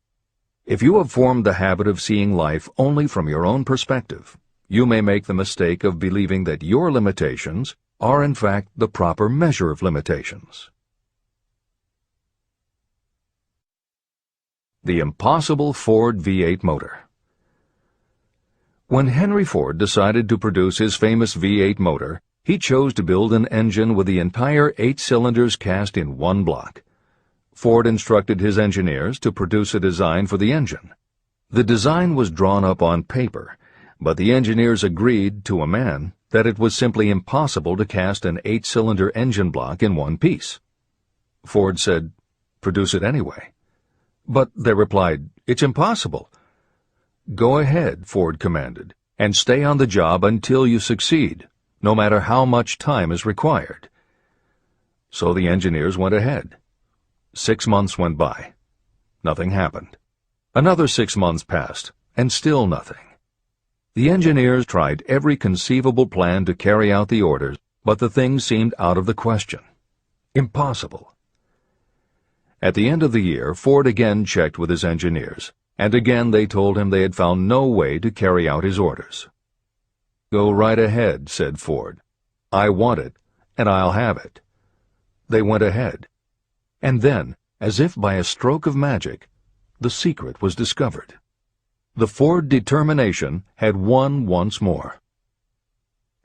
If you have formed the habit of seeing life only from your own perspective, you may make the mistake of believing that your limitations are in fact the proper measure of limitations. The impossible Ford V8 motor. When Henry Ford decided to produce his famous V8 motor, he chose to build an engine with the entire 8 cylinders cast in one block. Ford instructed his engineers to produce a design for the engine. The design was drawn up on paper, but the engineers agreed to a man that it was simply impossible to cast an 8-cylinder engine block in one piece. Ford said, "Produce it anyway." But they replied, "It's impossible." "Go ahead," Ford commanded, "and stay on the job until you succeed, no matter how much time is required." So the engineers went ahead. 6 months went by. Nothing happened. Another 6 months passed, and still nothing. The engineers tried every conceivable plan to carry out the orders, but the thing seemed out of the question. Impossible. At the end of the year, Ford again checked with his engineers, and again they told him they had found no way to carry out his orders. "Go right ahead," said Ford. "I want it, and I'll have it." They went ahead. And then, as if by a stroke of magic, the secret was discovered. The Ford determination had won once more.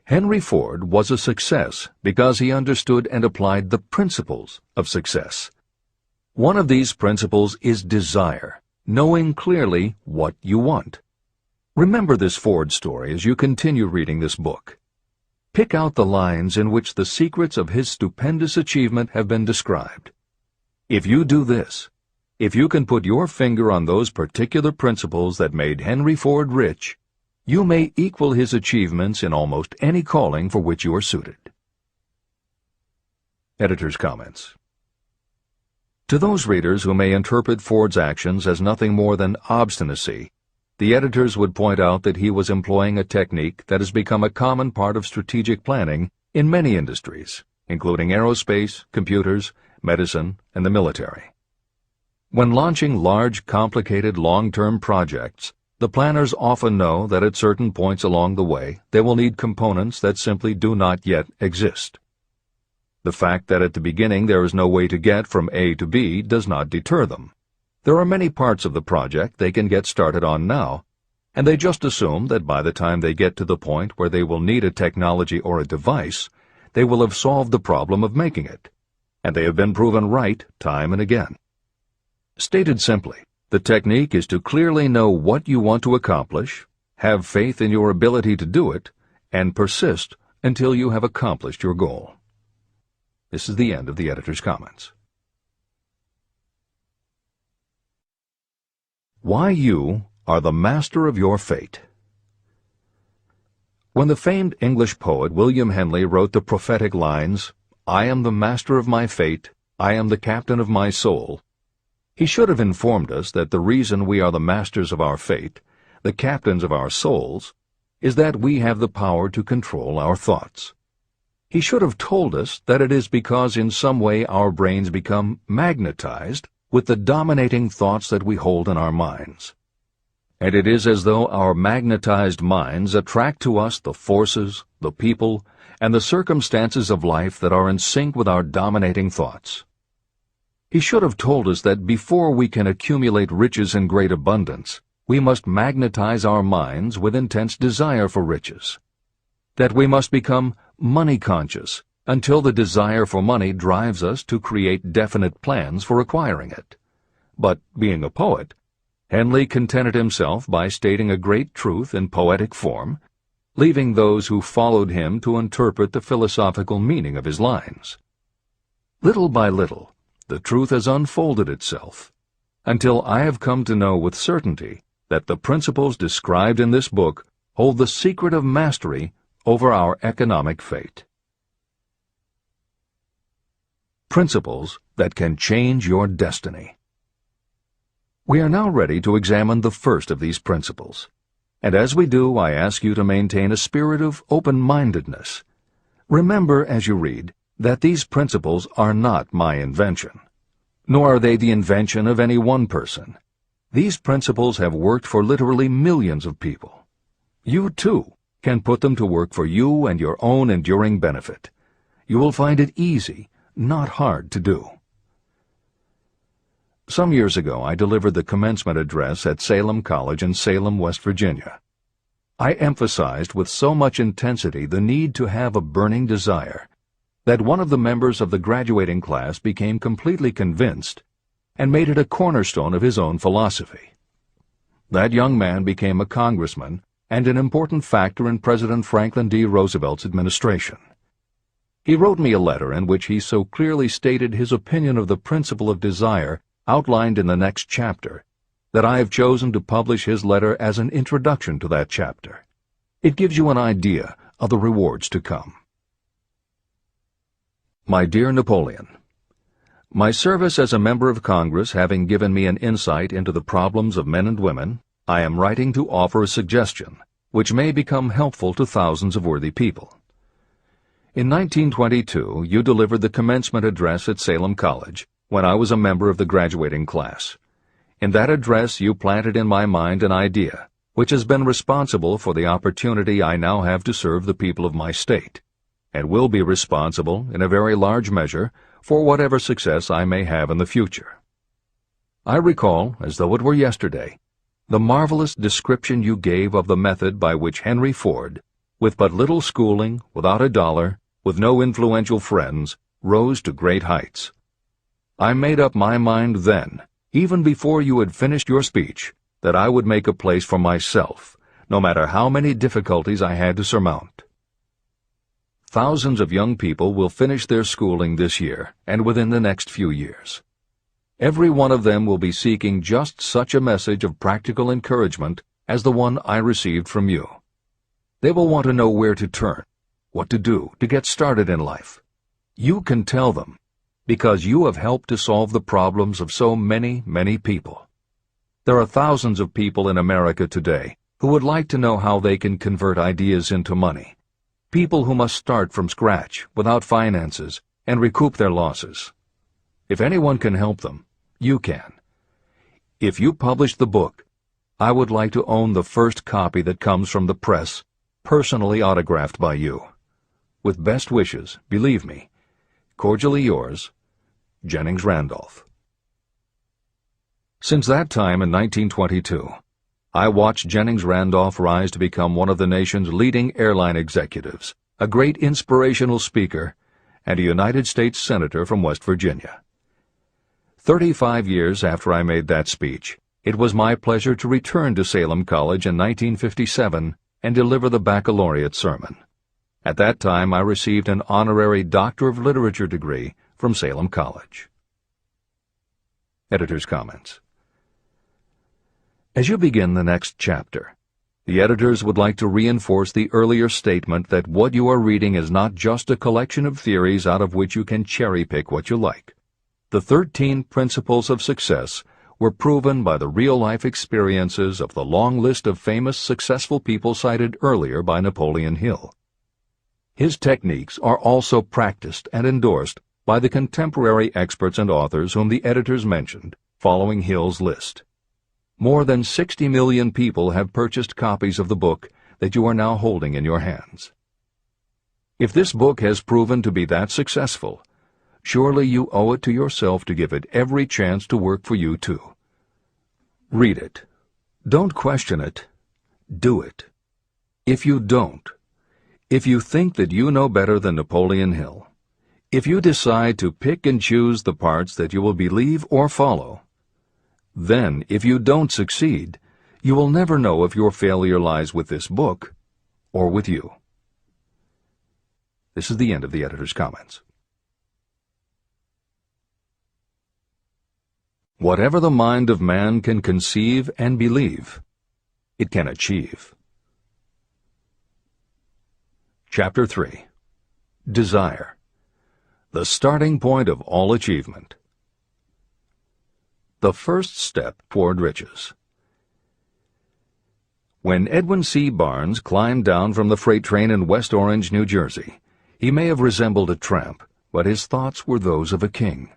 Henry Ford was a success because he understood and applied the principles of success. One of these principles is desire, knowing clearly what you want. Remember this Ford story as you continue reading this book. Pick out the lines in which the secrets of his stupendous achievement have been described. If you do this, if you can put your finger on those particular principles that made Henry Ford rich, you may equal his achievements in almost any calling for which you are suited. Editor's comments. To those readers who may interpret Ford's actions as nothing more than obstinacy, the editors would point out that he was employing a technique that has become a common part of strategic planning in many industries, including aerospace, computers, medicine, and the military. When launching large, complicated, long-term projects, the planners often know that at certain points along the way they will need components that simply do not yet exist. The fact that at the beginning there is no way to get from A to B does not deter them. There are many parts of the project they can get started on now, and they just assume that by the time they get to the point where they will need a technology or a device, they will have solved the problem of making it, and they have been proven right time and again. Stated simply, the technique is to clearly know what you want to accomplish, have faith in your ability to do it, and persist until you have accomplished your goal. This is the end of the editor's comments. Why you are the master of your fate. When the famed English poet William Henley wrote the prophetic lines, "I am the master of my fate, I am the captain of my soul," he should have informed us that the reason we are the masters of our fate, the captains of our souls, is that we have the power to control our thoughts. He should have told us that it is because in some way our brains become magnetized with the dominating thoughts that we hold in our minds. And it is as though our magnetized minds attract to us the forces, the people, and the circumstances of life that are in sync with our dominating thoughts. He should have told us that before we can accumulate riches in great abundance, we must magnetize our minds with intense desire for riches. That we must become money-conscious until the desire for money drives us to create definite plans for acquiring it. But, being a poet, Henley contented himself by stating a great truth in poetic form, leaving those who followed him to interpret the philosophical meaning of his lines. Little by little, the truth has unfolded itself, until I have come to know with certainty that the principles described in this book hold the secret of mastery over our economic fate. Principles that can change your destiny. We are now ready to examine the first of these principles, and as we do, I ask you to maintain a spirit of open-mindedness. Remember as you read that these principles are not my invention, nor are they the invention of any one person. These principles have worked for literally millions of people. You, too, can put them to work for you and your own enduring benefit. You will find it easy, not hard to do. Some years ago, I delivered the commencement address at Salem College in Salem, West Virginia. I emphasized with so much intensity the need to have a burning desire that one of the members of the graduating class became completely convinced and made it a cornerstone of his own philosophy. That young man became a congressman and an important factor in President Franklin D. Roosevelt's administration. He wrote me a letter in which he so clearly stated his opinion of the principle of desire, outlined in the next chapter, that I have chosen to publish his letter as an introduction to that chapter. It gives you an idea of the rewards to come. My dear Napoleon, my service as a member of Congress having given me an insight into the problems of men and women, I am writing to offer a suggestion which may become helpful to thousands of worthy people. In 1922, you delivered the commencement address at Salem College when I was a member of the graduating class. In that address, you planted in my mind an idea which has been responsible for the opportunity I now have to serve the people of my state, and will be responsible, in a very large measure, for whatever success I may have in the future. I recall, as though it were yesterday, the marvelous description you gave of the method by which Henry Ford, with but little schooling, without a dollar, with no influential friends, rose to great heights. I made up my mind then, even before you had finished your speech, that I would make a place for myself, no matter how many difficulties I had to surmount. Thousands of young people will finish their schooling this year and within the next few years. Every one of them will be seeking just such a message of practical encouragement as the one I received from you. They will want to know where to turn, what to do to get started in life. You can tell them, because you have helped to solve the problems of so many, many people. There are thousands of people in America today who would like to know how they can convert ideas into money. People who must start from scratch, without finances, and recoup their losses. If anyone can help them, you can. If you publish the book, I would like to own the first copy that comes from the press, personally autographed by you. With best wishes, believe me, cordially yours, Jennings Randolph. Since that time in 1922, I watched Jennings Randolph rise to become one of the nation's leading airline executives, a great inspirational speaker, and a United States Senator from West Virginia. 35 years after I made that speech, it was my pleasure to return to Salem College in 1957 and deliver the baccalaureate sermon. At that time, I received an honorary Doctor of Literature degree from Salem College. Editor's comments. As you begin the next chapter, the editors would like to reinforce the earlier statement that what you are reading is not just a collection of theories out of which you can cherry-pick what you like. The 13 principles of success were proven by the real-life experiences of the long list of famous successful people cited earlier by Napoleon Hill. His techniques are also practiced and endorsed by the contemporary experts and authors whom the editors mentioned, following Hill's list. More than 60 million people have purchased copies of the book that you are now holding in your hands. If this book has proven to be that successful, surely you owe it to yourself to give it every chance to work for you too. Read it. Don't question it. Do it. If you don't, if you think that you know better than Napoleon Hill, if you decide to pick and choose the parts that you will believe or follow, then, if you don't succeed, you will never know if your failure lies with this book or with you. This is the end of the editor's comments. Whatever the mind of man can conceive and believe, it can achieve. Chapter 3. Desire. The starting point of all achievement. The first step toward riches. When Edwin C. Barnes climbed down from the freight train in West Orange, New Jersey, he may have resembled a tramp, but his thoughts were those of a king.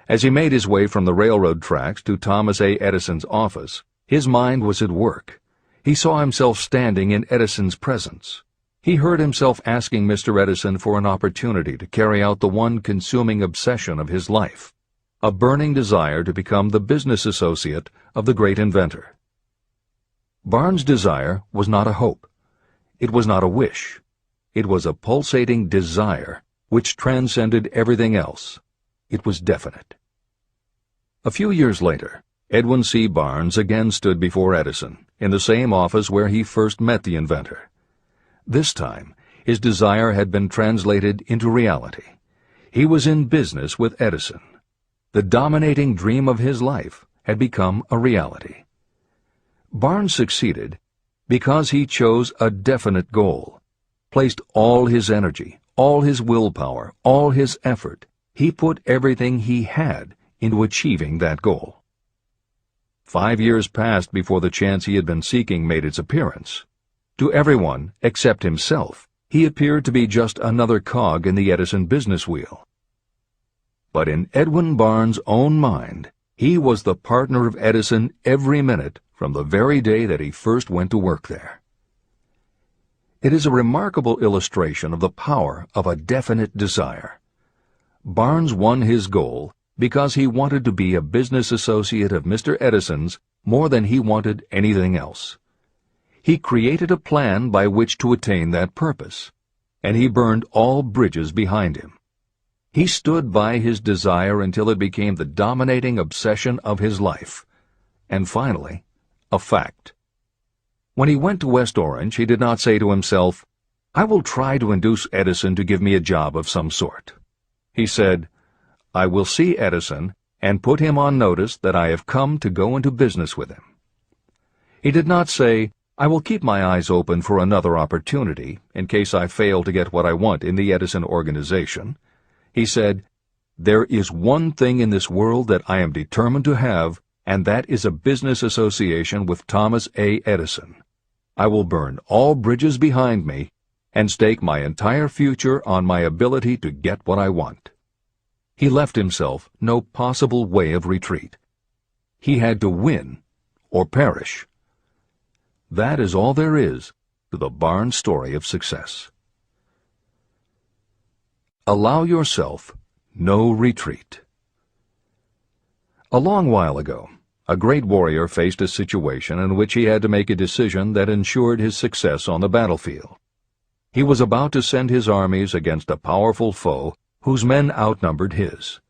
As he made his way from the railroad tracks to Thomas A. Edison's office, his mind was at work. He saw himself standing in Edison's presence. He heard himself asking Mr. Edison for an opportunity to carry out the one consuming obsession of his life, a burning desire to become the business associate of the great inventor. Barnes' desire was not a hope. It was not a wish. It was a pulsating desire which transcended everything else. It was definite. A few years later, Edwin C. Barnes again stood before Edison, in the same office where he first met the inventor. This time, his desire had been translated into reality. He was in business with Edison. The dominating dream of his life had become a reality. Barnes succeeded because he chose a definite goal, placed all his energy, all his willpower, all his effort. He put everything he had into achieving that goal. 5 years passed before the chance he had been seeking made its appearance. To everyone except himself, he appeared to be just another cog in the Edison business wheel. But in Edwin Barnes' own mind, he was the partner of Edison every minute from the very day that he first went to work there. It is a remarkable illustration of the power of a definite desire. Barnes won his goal because he wanted to be a business associate of Mr. Edison's more than he wanted anything else. He created a plan by which to attain that purpose, and he burned all bridges behind him. He stood by his desire until it became the dominating obsession of his life, and finally, a fact. When he went to West Orange, he did not say to himself, "I will try to induce Edison to give me a job of some sort." He said, "I will see Edison and put him on notice that I have come to go into business with him." He did not say, "I will keep my eyes open for another opportunity in case I fail to get what I want in the Edison organization." He said, "There is one thing in this world that I am determined to have, and that is a business association with Thomas A. Edison. I will burn all bridges behind me and stake my entire future on my ability to get what I want." He left himself no possible way of retreat. He had to win or perish. That is all there is to the Barnes story of success. Allow yourself no retreat. A long while ago, a great warrior faced a situation in which he had to make a decision that ensured his success on the battlefield. He was about to send his armies against a powerful foe whose men outnumbered his.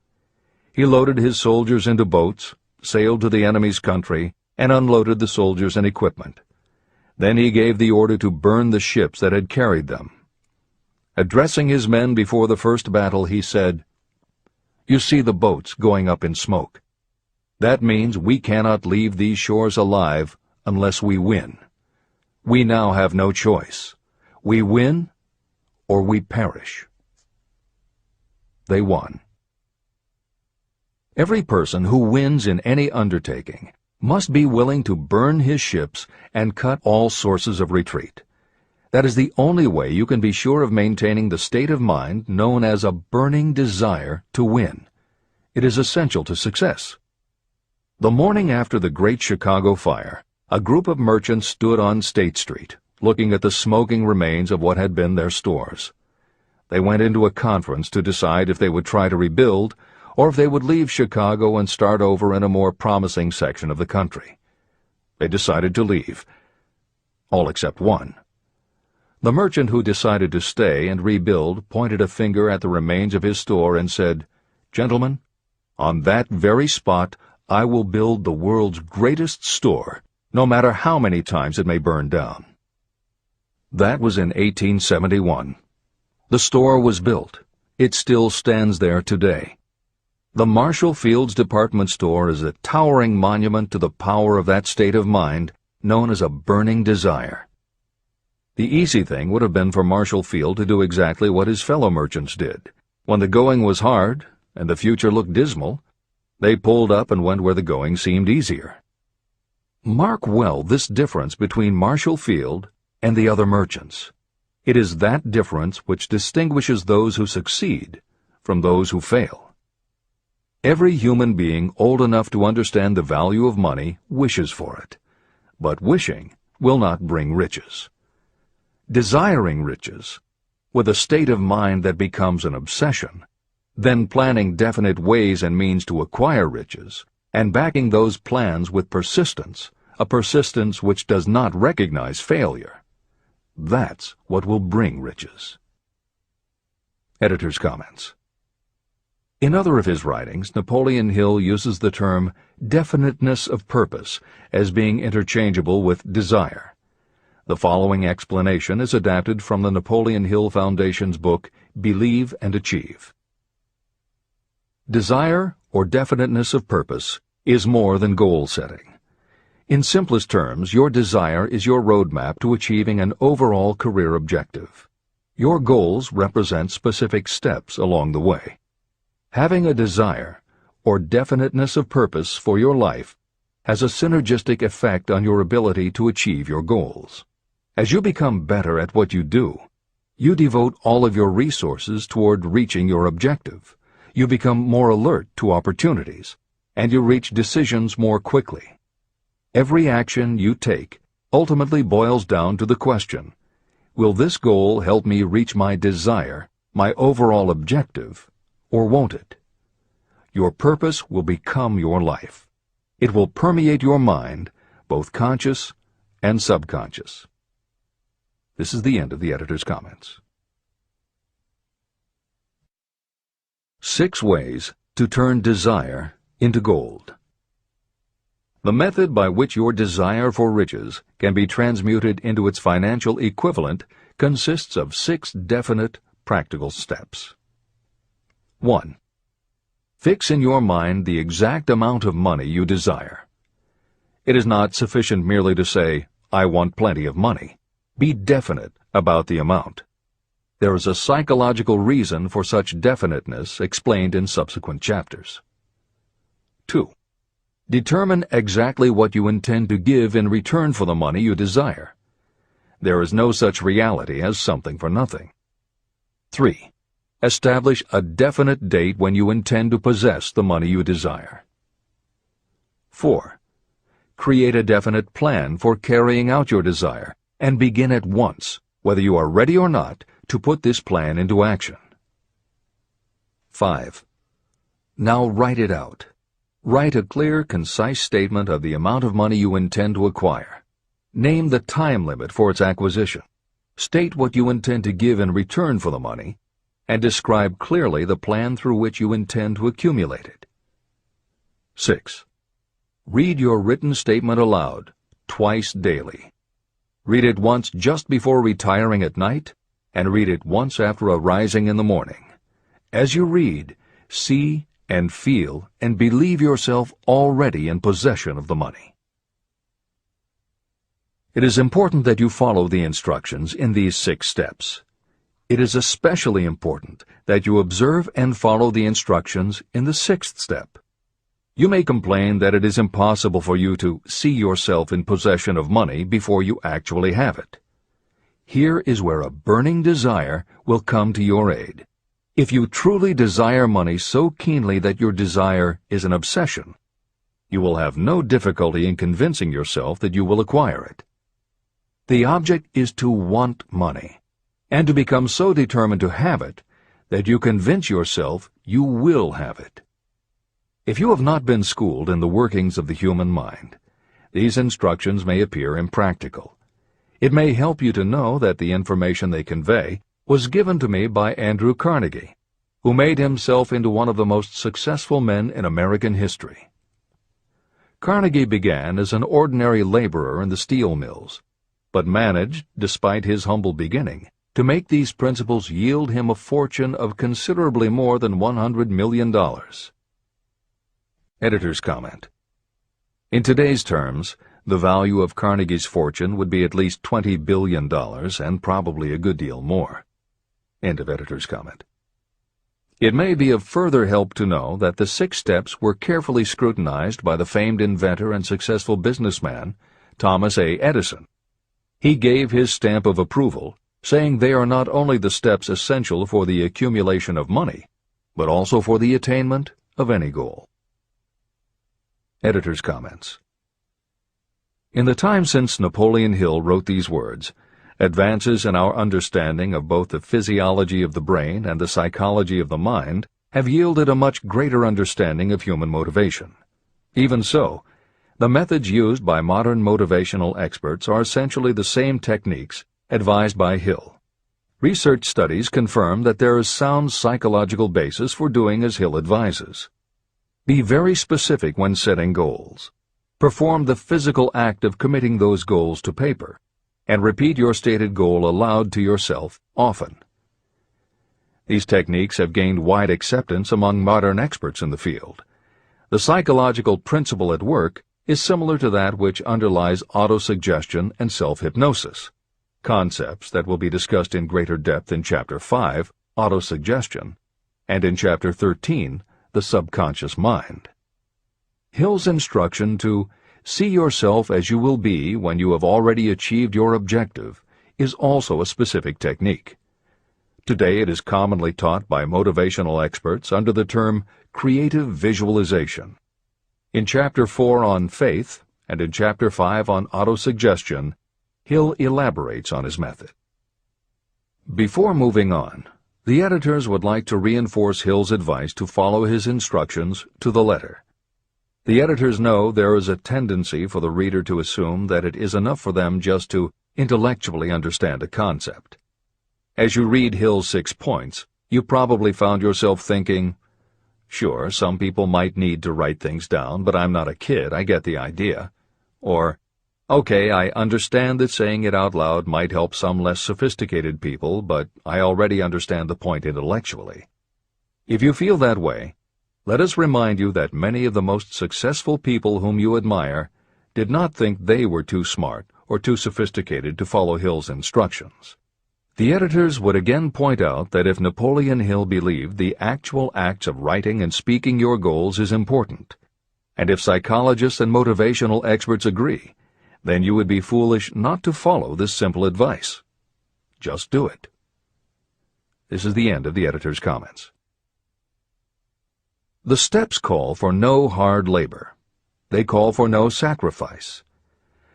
He loaded his soldiers into boats, sailed to the enemy's country, and unloaded the soldiers and equipment. Then he gave the order to burn the ships that had carried them. Addressing his men before the first battle, he said, "You see the boats going up in smoke. That means we cannot leave these shores alive unless we win. We now have no choice. We win or we perish." They won. Every person who wins in any undertaking must be willing to burn his ships and cut all sources of retreat. That is the only way you can be sure of maintaining the state of mind known as a burning desire to win. It is essential to success. The morning after the Great Chicago Fire, a group of merchants stood on State Street, looking at the smoking remains of what had been their stores. They went into a conference to decide if they would try to rebuild or if they would leave Chicago and start over in a more promising section of the country. They decided to leave. All except one. The merchant who decided to stay and rebuild pointed a finger at the remains of his store and said, "Gentlemen, on that very spot I will build the world's greatest store, no matter how many times it may burn down." That was in 1871. The store was built. It still stands there today. The Marshall Field's department store is a towering monument to the power of that state of mind known as a burning desire. The easy thing would have been for Marshall Field to do exactly what his fellow merchants did. When the going was hard and the future looked dismal, they pulled up and went where the going seemed easier. Mark well this difference between Marshall Field and the other merchants. It is that difference which distinguishes those who succeed from those who fail. Every human being old enough to understand the value of money wishes for it, but wishing will not bring riches. Desiring riches, with a state of mind that becomes an obsession, then planning definite ways and means to acquire riches, and backing those plans with persistence, a persistence which does not recognize failure. That's what will bring riches. Editor's comments. In other of his writings, Napoleon Hill uses the term definiteness of purpose as being interchangeable with desire. The following explanation is adapted from the Napoleon Hill Foundation's book, Believe and Achieve. Desire or definiteness of purpose is more than goal setting. In simplest terms, your desire is your roadmap to achieving an overall career objective. Your goals represent specific steps along the way. Having a desire, or definiteness of purpose for your life, has a synergistic effect on your ability to achieve your goals. As you become better at what you do, you devote all of your resources toward reaching your objective. You become more alert to opportunities, and you reach decisions more quickly. Every action you take ultimately boils down to the question, will this goal help me reach my desire, my overall objective, or won't it? Your purpose will become your life. It will permeate your mind, both conscious and subconscious. This is the end of the editor's comments. 6 ways to turn desire into gold. The method by which your desire for riches can be transmuted into its financial equivalent consists of 6 definite, practical steps. 1. Fix in your mind the exact amount of money you desire. It is not sufficient merely to say, "I want plenty of money." Be definite about the amount. There is a psychological reason for such definiteness explained in subsequent chapters. 2. Determine exactly what you intend to give in return for the money you desire. There is no such reality as something for nothing. 3. Establish a definite date when you intend to possess the money you desire. 4. Create a definite plan for carrying out your desire, and begin at once, whether you are ready or not, to put this plan into action. 5. Now write it out. Write a clear, concise statement of the amount of money you intend to acquire. Name the time limit for its acquisition. State what you intend to give in return for the money, and describe clearly the plan through which you intend to accumulate it. 6. Read your written statement aloud, twice daily. Read it once just before retiring at night, and read it once after arising in the morning. As you read, see and feel and believe yourself already in possession of the money. It is important that you follow the instructions in these 6 steps. It is especially important that you observe and follow the instructions in the 6th step. You may complain that it is impossible for you to see yourself in possession of money before you actually have it. Here is where a burning desire will come to your aid. If you truly desire money so keenly that your desire is an obsession, you will have no difficulty in convincing yourself that you will acquire it. The object is to want money, and to become so determined to have it that you convince yourself you will have it. If you have not been schooled in the workings of the human mind, these instructions may appear impractical. It may help you to know that the information they convey was given to me by Andrew Carnegie, who made himself into one of the most successful men in American history. Carnegie began as an ordinary laborer in the steel mills, but managed, despite his humble beginning, to make these principles yield him a fortune of considerably more than $100 million. Editor's comment. In today's terms, the value of Carnegie's fortune would be at least $20 billion and probably a good deal more. End of editor's comment. It may be of further help to know that the 6 steps were carefully scrutinized by the famed inventor and successful businessman, Thomas A. Edison. He gave his stamp of approval, saying they are not only the steps essential for the accumulation of money, but also for the attainment of any goal. Editor's comments. In the time since Napoleon Hill wrote these words, advances in our understanding of both the physiology of the brain and the psychology of the mind have yielded a much greater understanding of human motivation. Even so, the methods used by modern motivational experts are essentially the same techniques advised by Hill. Research studies confirm that there is sound psychological basis for doing as Hill advises. Be very specific when setting goals. Perform the physical act of committing those goals to paper, and repeat your stated goal aloud to yourself often. These techniques have gained wide acceptance among modern experts in the field, The psychological principle at work is similar to that which underlies autosuggestion and self-hypnosis, concepts that will be discussed in greater depth in Chapter 5, Autosuggestion, and in Chapter 13, The Subconscious Mind. Hill's instruction to see yourself as you will be when you have already achieved your objective is also a specific technique. Today it is commonly taught by motivational experts under the term creative visualization. In Chapter 4 on faith and in Chapter 5 on autosuggestion, Hill elaborates on his method. Before moving on, the editors would like to reinforce Hill's advice to follow his instructions to the letter. The editors know there is a tendency for the reader to assume that it is enough for them just to intellectually understand a concept. As you read Hill's 6 points, you probably found yourself thinking, "Sure, some people might need to write things down, but I'm not a kid, I get the idea." Or, "Okay, I understand that saying it out loud might help some less sophisticated people, but I already understand the point intellectually." If you feel that way, let us remind you that many of the most successful people whom you admire did not think they were too smart or too sophisticated to follow Hill's instructions. The editors would again point out that if Napoleon Hill believed the actual acts of writing and speaking your goals is important, and if psychologists and motivational experts agree, then you would be foolish not to follow this simple advice. Just do it. This is the end of the editor's comments. The steps call for no hard labor. They call for no sacrifice.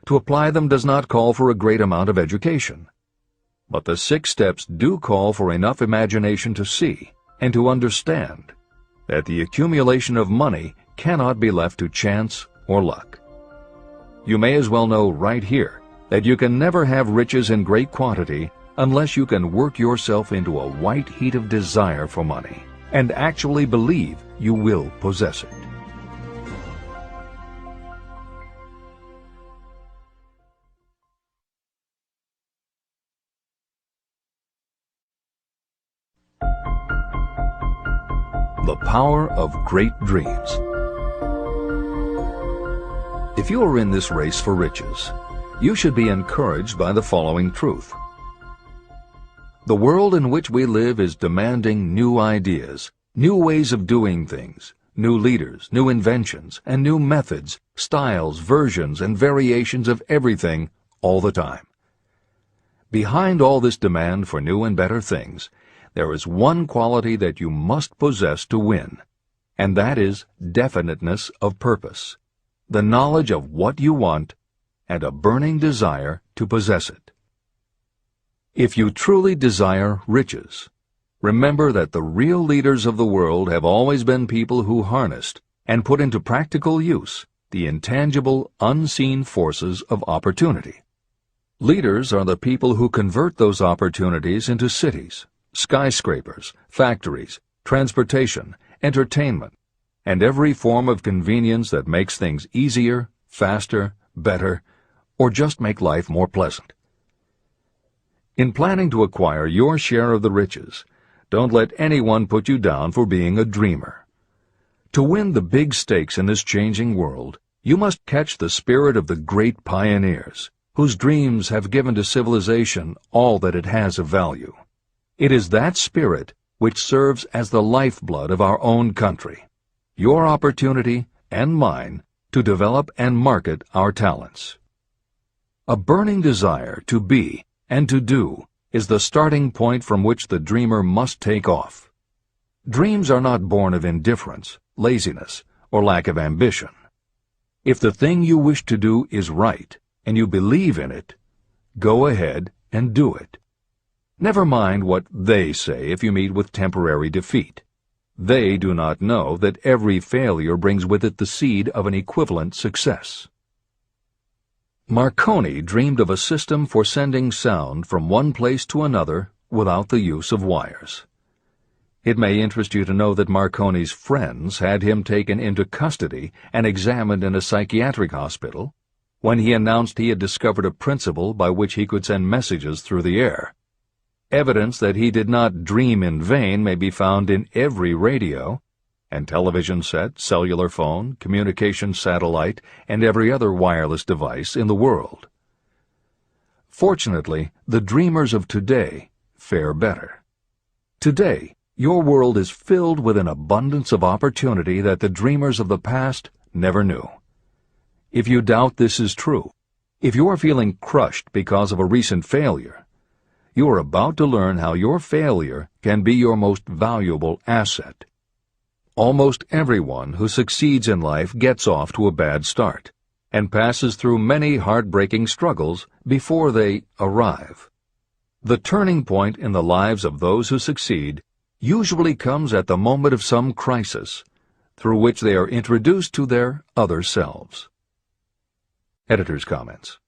To apply them does not call for a great amount of education. But the 6 steps do call for enough imagination to see and to understand that the accumulation of money cannot be left to chance or luck. You may as well know right here that you can never have riches in great quantity unless you can work yourself into a white heat of desire for money and actually believe you will possess it. The power of great dreams. If you are in this race for riches, you should be encouraged by the following truth. The world in which we live is demanding new ideas, new ways of doing things, new leaders, new inventions, and new methods, styles, versions, and variations of everything all the time. Behind all this demand for new and better things, there is one quality that you must possess to win, and that is definiteness of purpose, the knowledge of what you want, and a burning desire to possess it. If you truly desire riches, remember that the real leaders of the world have always been people who harnessed and put into practical use the intangible, unseen forces of opportunity. Leaders are the people who convert those opportunities into cities, skyscrapers, factories, transportation, entertainment, and every form of convenience that makes things easier, faster, better, or just make life more pleasant. In planning to acquire your share of the riches, don't let anyone put you down for being a dreamer. To win the big stakes in this changing world, you must catch the spirit of the great pioneers, whose dreams have given to civilization all that it has of value. It is that spirit which serves as the lifeblood of our own country, your opportunity and mine to develop and market our talents. A burning desire to be and to do is the starting point from which the dreamer must take off. Dreams are not born of indifference, laziness, or lack of ambition. If the thing you wish to do is right and you believe in it, go ahead and do it. Never mind what they say if you meet with temporary defeat. They do not know that every failure brings with it the seed of an equivalent success. Marconi dreamed of a system for sending sound from one place to another without the use of wires. It may interest you to know that Marconi's friends had him taken into custody and examined in a psychiatric hospital when he announced he had discovered a principle by which he could send messages through the air. Evidence that he did not dream in vain may be found in every radio, and television set, cellular phone, communication satellite, and every other wireless device in the world. Fortunately, the dreamers of today fare better. Today, your world is filled with an abundance of opportunity that the dreamers of the past never knew. If you doubt this is true, if you are feeling crushed because of a recent failure, you are about to learn how your failure can be your most valuable asset. Almost everyone who succeeds in life gets off to a bad start and passes through many heartbreaking struggles before they arrive. The turning point in the lives of those who succeed usually comes at the moment of some crisis, through which they are introduced to their other selves. Editor's comments.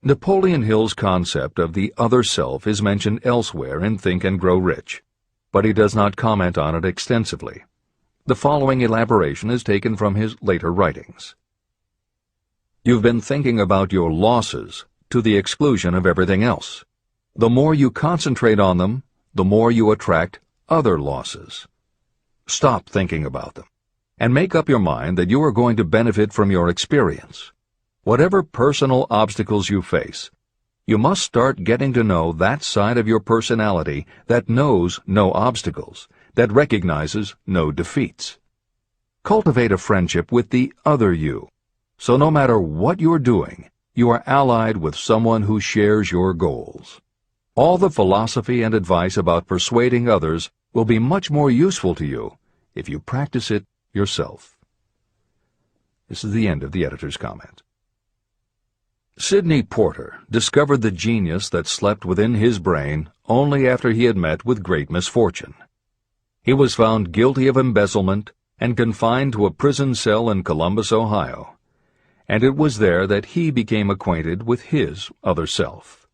Napoleon Hill's concept of the other self is mentioned elsewhere in Think and Grow Rich, but he does not comment on it extensively. The following elaboration is taken from his later writings. You've been thinking about your losses to the exclusion of everything else. The more you concentrate on them, the more you attract other losses. Stop thinking about them, and make up your mind that you are going to benefit from your experience. Whatever personal obstacles you face, you must start getting to know that side of your personality that knows no obstacles, that recognizes no defeats. Cultivate a friendship with the other you, so no matter what you're doing, you are allied with someone who shares your goals. All the philosophy and advice about persuading others will be much more useful to you if you practice it yourself. This is the end of the editor's comment. Sidney Porter discovered the genius that slept within his brain only after he had met with great misfortune. He was found guilty of embezzlement and confined to a prison cell in Columbus, Ohio, and it was there that he became acquainted with his other self.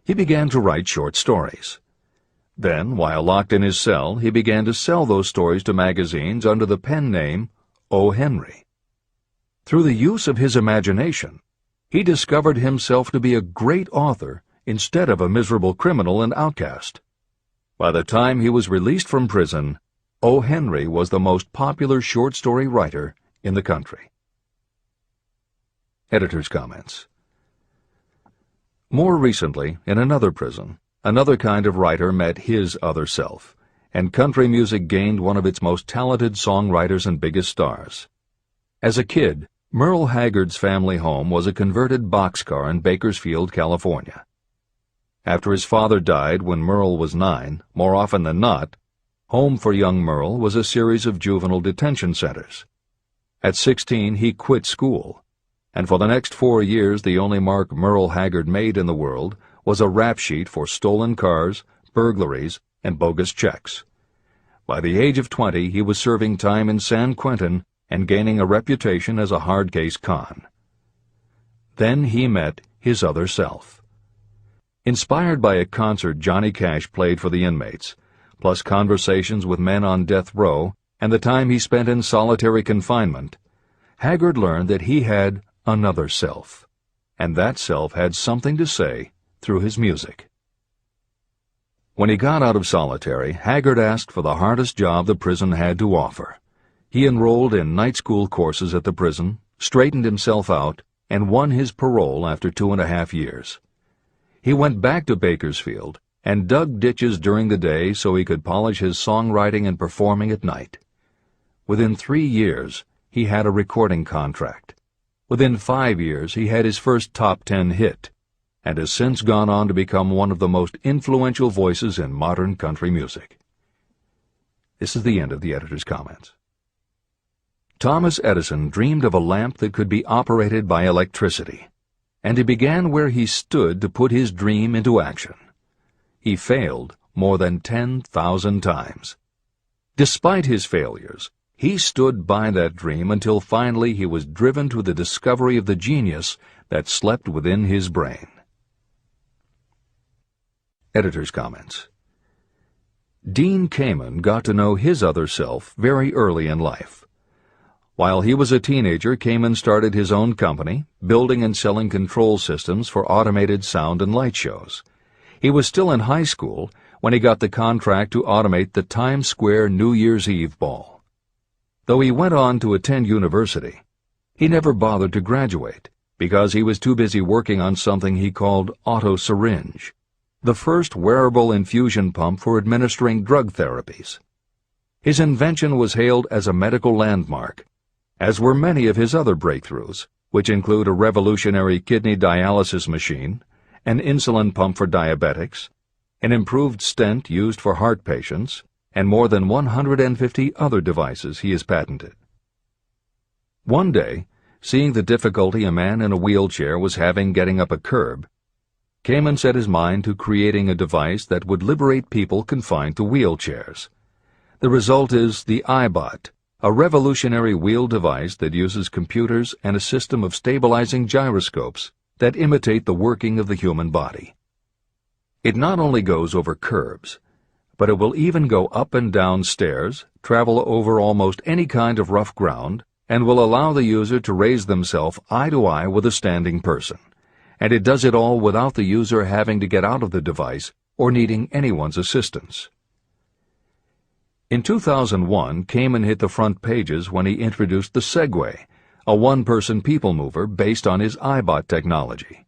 He began to write short stories. Then, while locked in his cell, he began to sell those stories to magazines under the pen name O. Henry. Through the use of his imagination, he discovered himself to be a great author instead of a miserable criminal and outcast. By the time he was released from prison, O. Henry was the most popular short story writer in the country. Editor's comments. More recently, in another prison, another kind of writer met his other self, and country music gained one of its most talented songwriters and biggest stars. As a kid, Merle Haggard's family home was a converted boxcar in Bakersfield, California. After his father died when Merle was 9, more often than not, home for young Merle was a series of juvenile detention centers. At 16, he quit school, and for the next 4 years the only mark Merle Haggard made in the world was a rap sheet for stolen cars, burglaries, and bogus checks. By the age of 20, he was serving time in San Quentin and gaining a reputation as a hard-case con. Then he met his other self. Inspired by a concert Johnny Cash played for the inmates, plus conversations with men on death row and the time he spent in solitary confinement, Haggard learned that he had another self, and that self had something to say through his music. When he got out of solitary, Haggard asked for the hardest job the prison had to offer. He enrolled in night school courses at the prison, straightened himself out, and won his parole after 2.5 years. He went back to Bakersfield and dug ditches during the day so he could polish his songwriting and performing at night. Within 3 years, he had a recording contract. Within 5 years, he had his first top 10 hit, and has since gone on to become one of the most influential voices in modern country music. This is the end of the editor's comments. Thomas Edison dreamed of a lamp that could be operated by electricity, and he began where he stood to put his dream into action. He failed more than 10,000 times. Despite his failures, he stood by that dream until finally he was driven to the discovery of the genius that slept within his brain. Editor's comments. Dean Kamen got to know his other self very early in life. While he was a teenager, Kamen started his own company, building and selling control systems for automated sound and light shows. He was still in high school when he got the contract to automate the Times Square New Year's Eve ball. Though he went on to attend university, he never bothered to graduate because he was too busy working on something he called auto-syringe, the first wearable infusion pump for administering drug therapies. His invention was hailed as a medical landmark, as were many of his other breakthroughs, which include a revolutionary kidney dialysis machine, an insulin pump for diabetics, an improved stent used for heart patients, and more than 150 other devices he has patented. One day, seeing the difficulty a man in a wheelchair was having getting up a curb, Kamen set his mind to creating a device that would liberate people confined to wheelchairs. The result is the iBot, a revolutionary wheel device that uses computers and a system of stabilizing gyroscopes that imitate the working of the human body. It not only goes over curbs, but it will even go up and down stairs, travel over almost any kind of rough ground, and will allow the user to raise themselves eye to eye with a standing person. And it does it all without the user having to get out of the device or needing anyone's assistance. In 2001, Kamen hit the front pages when he introduced the Segway, a one-person people mover based on his iBot technology.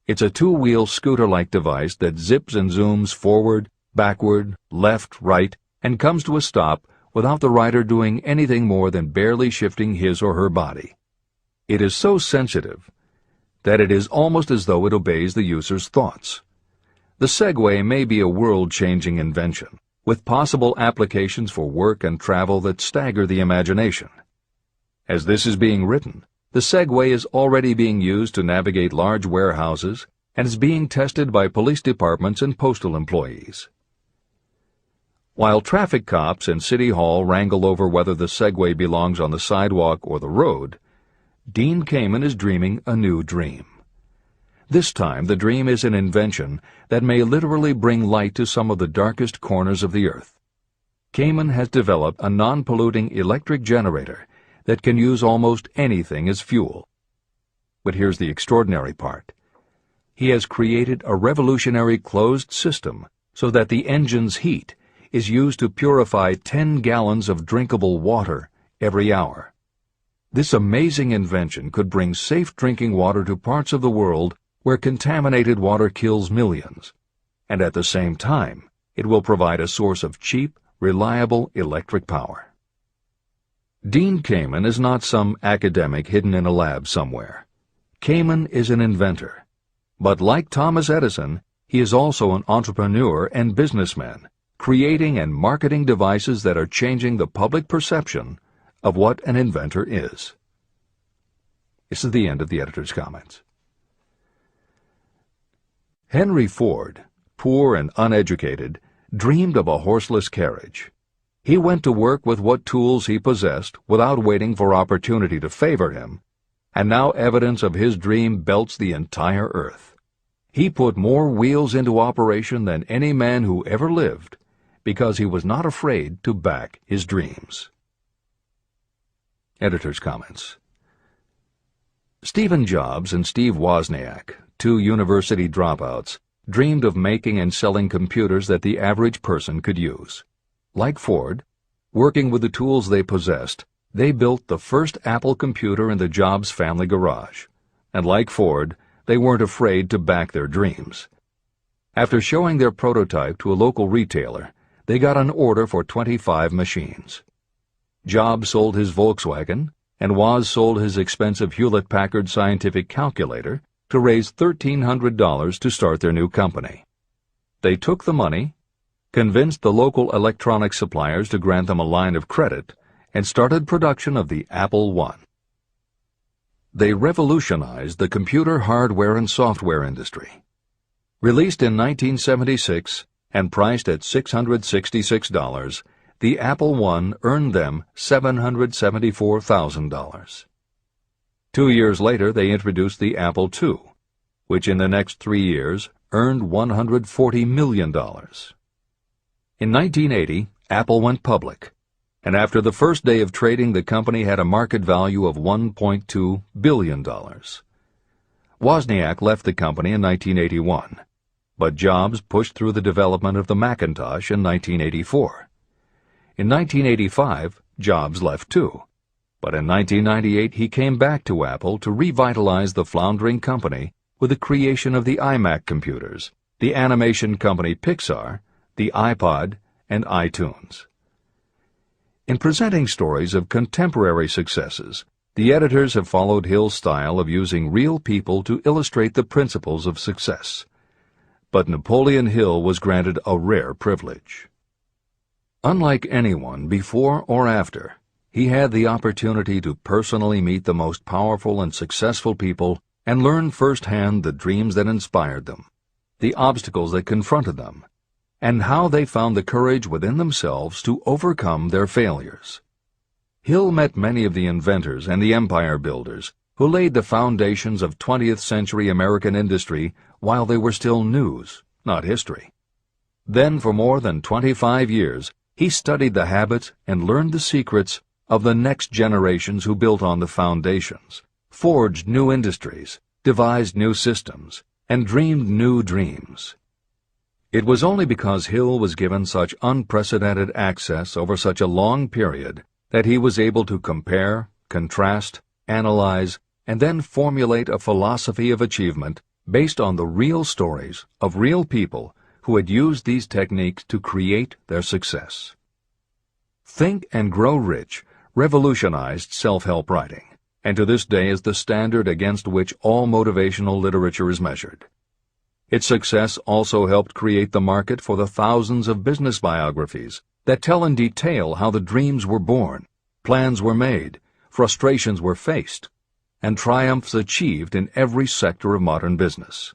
It's a two-wheel scooter-like device that zips and zooms forward, backward, left, right, and comes to a stop without the rider doing anything more than barely shifting his or her body. It is so sensitive that it is almost as though it obeys the user's thoughts. The Segway may be a world-changing invention, with possible applications for work and travel that stagger the imagination. As this is being written, the Segway is already being used to navigate large warehouses and is being tested by police departments and postal employees. While traffic cops and City Hall wrangle over whether the Segway belongs on the sidewalk or the road, Dean Kamen is dreaming a new dream. This time, the dream is an invention that may literally bring light to some of the darkest corners of the earth. Kamen has developed a non-polluting electric generator that can use almost anything as fuel. But here's the extraordinary part. He has created a revolutionary closed system so that the engine's heat is used to purify 10 gallons of drinkable water every hour. This amazing invention could bring safe drinking water to parts of the world where contaminated water kills millions, and at the same time, it will provide a source of cheap, reliable electric power. Dean Kamen is not some academic hidden in a lab somewhere. Kamen is an inventor. But like Thomas Edison, he is also an entrepreneur and businessman, creating and marketing devices that are changing the public perception of what an inventor is. This is the end of the editor's comments. Henry Ford, poor and uneducated, dreamed of a horseless carriage. He went to work with what tools he possessed without waiting for opportunity to favor him, and now evidence of his dream belts the entire earth. He put more wheels into operation than any man who ever lived, because he was not afraid to back his dreams. Editor's comments. Stephen Jobs and Steve Wozniak, two university dropouts, dreamed of making and selling computers that the average person could use. Like Ford, working with the tools they possessed, they built the first Apple computer in the Jobs family garage. And like Ford, they weren't afraid to back their dreams. After showing their prototype to a local retailer, they got an order for 25 machines. Jobs sold his Volkswagen, and Woz sold his expensive Hewlett-Packard scientific calculator to raise $1,300 to start their new company. They took the money, convinced the local electronics suppliers to grant them a line of credit, and started production of the Apple I. They revolutionized the computer hardware and software industry. Released in 1976 and priced at $666, the Apple I earned them $774,000. 2 years later, they introduced the Apple II, which in the next 3 years earned $140 million. In 1980, Apple went public, and after the first day of trading, the company had a market value of $1.2 billion. Wozniak left the company in 1981, but Jobs pushed through the development of the Macintosh in 1984. In 1985, Jobs left too, but in 1998 he came back to Apple to revitalize the floundering company with the creation of the iMac computers, the animation company Pixar, the iPod, and iTunes. In presenting stories of contemporary successes, the editors have followed Hill's style of using real people to illustrate the principles of success. But Napoleon Hill was granted a rare privilege. Unlike anyone before or after, he had the opportunity to personally meet the most powerful and successful people and learn firsthand the dreams that inspired them, the obstacles that confronted them, and how they found the courage within themselves to overcome their failures. Hill met many of the inventors and the empire builders who laid the foundations of 20th century American industry while they were still news, not history. Then for more than 25 years, he studied the habits and learned the secrets of the next generations who built on the foundations, forged new industries, devised new systems, and dreamed new dreams. It was only because Hill was given such unprecedented access over such a long period that he was able to compare, contrast, analyze, and then formulate a philosophy of achievement based on the real stories of real people who had used these techniques to create their success. Think and Grow Rich revolutionized self-help writing, and to this day is the standard against which all motivational literature is measured. Its success also helped create the market for the thousands of business biographies that tell in detail how the dreams were born, plans were made, frustrations were faced, and triumphs achieved in every sector of modern business.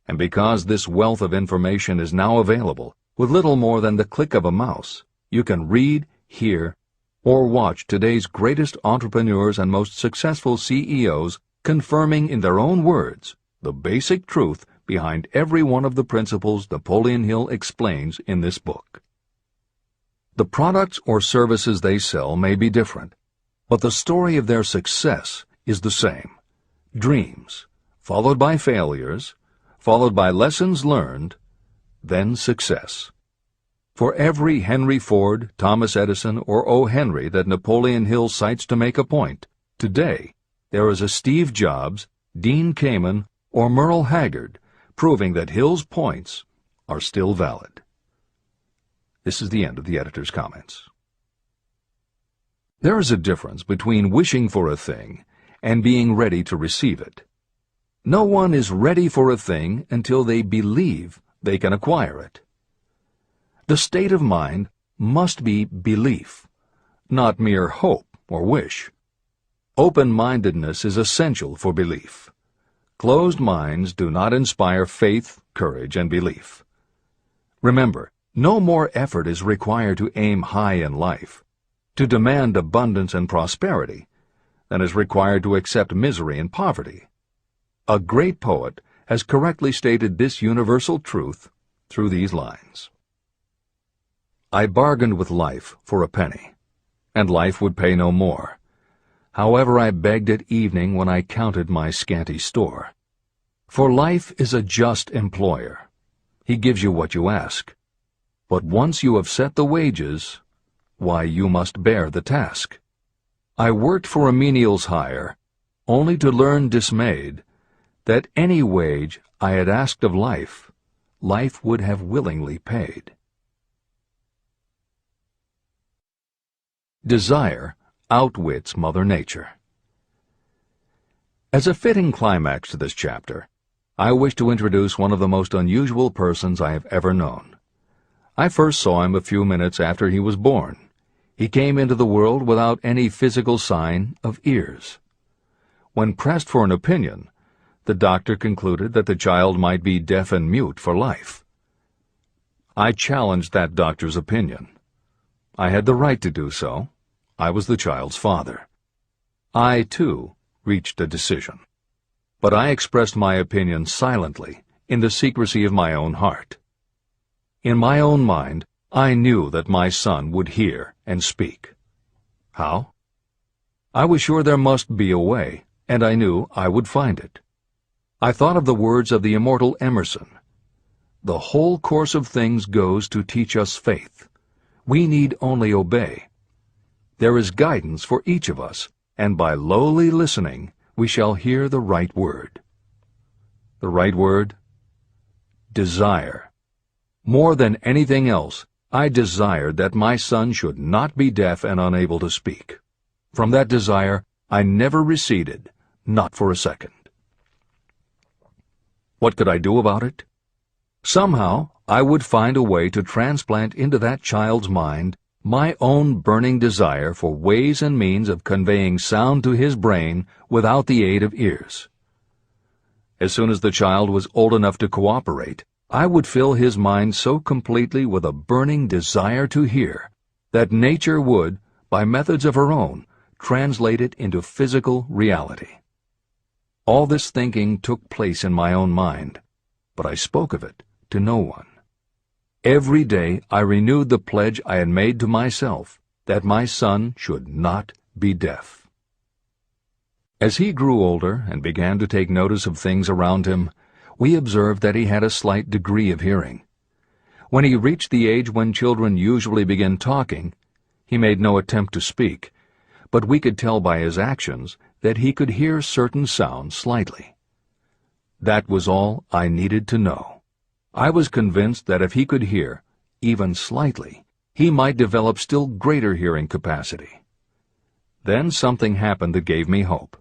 And because this wealth of information is now available, with little more than the click of a mouse, you can read, hear, or watch today's greatest entrepreneurs and most successful CEOs confirming in their own words the basic truth behind every one of the principles Napoleon Hill explains in this book. The products or services they sell may be different, but the story of their success is the same. Dreams, followed by failures, followed by lessons learned, then success. For every Henry Ford, Thomas Edison, or O. Henry that Napoleon Hill cites to make a point, today there is a Steve Jobs, Dean Kamen, or Merle Haggard, proving that Hill's points are still valid. This is the end of the editor's comments. There is a difference between wishing for a thing and being ready to receive it. No one is ready for a thing until they believe they can acquire it. The state of mind must be belief, not mere hope or wish. Open-mindedness is essential for belief. Closed minds do not inspire faith, courage, and belief. Remember, no more effort is required to aim high in life, to demand abundance and prosperity, than is required to accept misery and poverty. A great poet has correctly stated this universal truth through these lines. I bargained with life for a penny, and life would pay no more. However, I begged at evening when I counted my scanty store. For life is a just employer. He gives you what you ask. But once you have set the wages, why, you must bear the task. I worked for a menial's hire, only to learn dismayed that any wage I had asked of life, life would have willingly paid. Desire outwits Mother Nature. As a fitting climax to this chapter, I wish to introduce one of the most unusual persons I have ever known. I first saw him a few minutes after he was born. He came into the world without any physical sign of ears. When pressed for an opinion, the doctor concluded that the child might be deaf and mute for life. I challenged that doctor's opinion. I had the right to do so. I was the child's father. I, too, reached a decision. But I expressed my opinion silently, in the secrecy of my own heart. In my own mind, I knew that my son would hear and speak. How? I was sure there must be a way, and I knew I would find it. I thought of the words of the immortal Emerson. the whole course of things goes to teach us faith. We need only obey. There is guidance for each of us, and by lowly listening, we shall hear the right word. The right word? Desire. More than anything else, I desired that my son should not be deaf and unable to speak. From that desire, I never receded, not for a second. What could I do about it? Somehow, I would find a way to transplant into that child's mind my own burning desire for ways and means of conveying sound to his brain without the aid of ears. As soon as the child was old enough to cooperate, I would fill his mind so completely with a burning desire to hear that nature would, by methods of her own, translate it into physical reality. All this thinking took place in my own mind, but I spoke of it to no one. Every day I renewed the pledge I had made to myself that my son should not be deaf. As he grew older and began to take notice of things around him, we observed that he had a slight degree of hearing. When he reached the age when children usually begin talking, he made no attempt to speak, but we could tell by his actions that he could hear certain sounds slightly. That was all I needed to know. I was convinced that if he could hear, even slightly, he might develop still greater hearing capacity. Then something happened that gave me hope.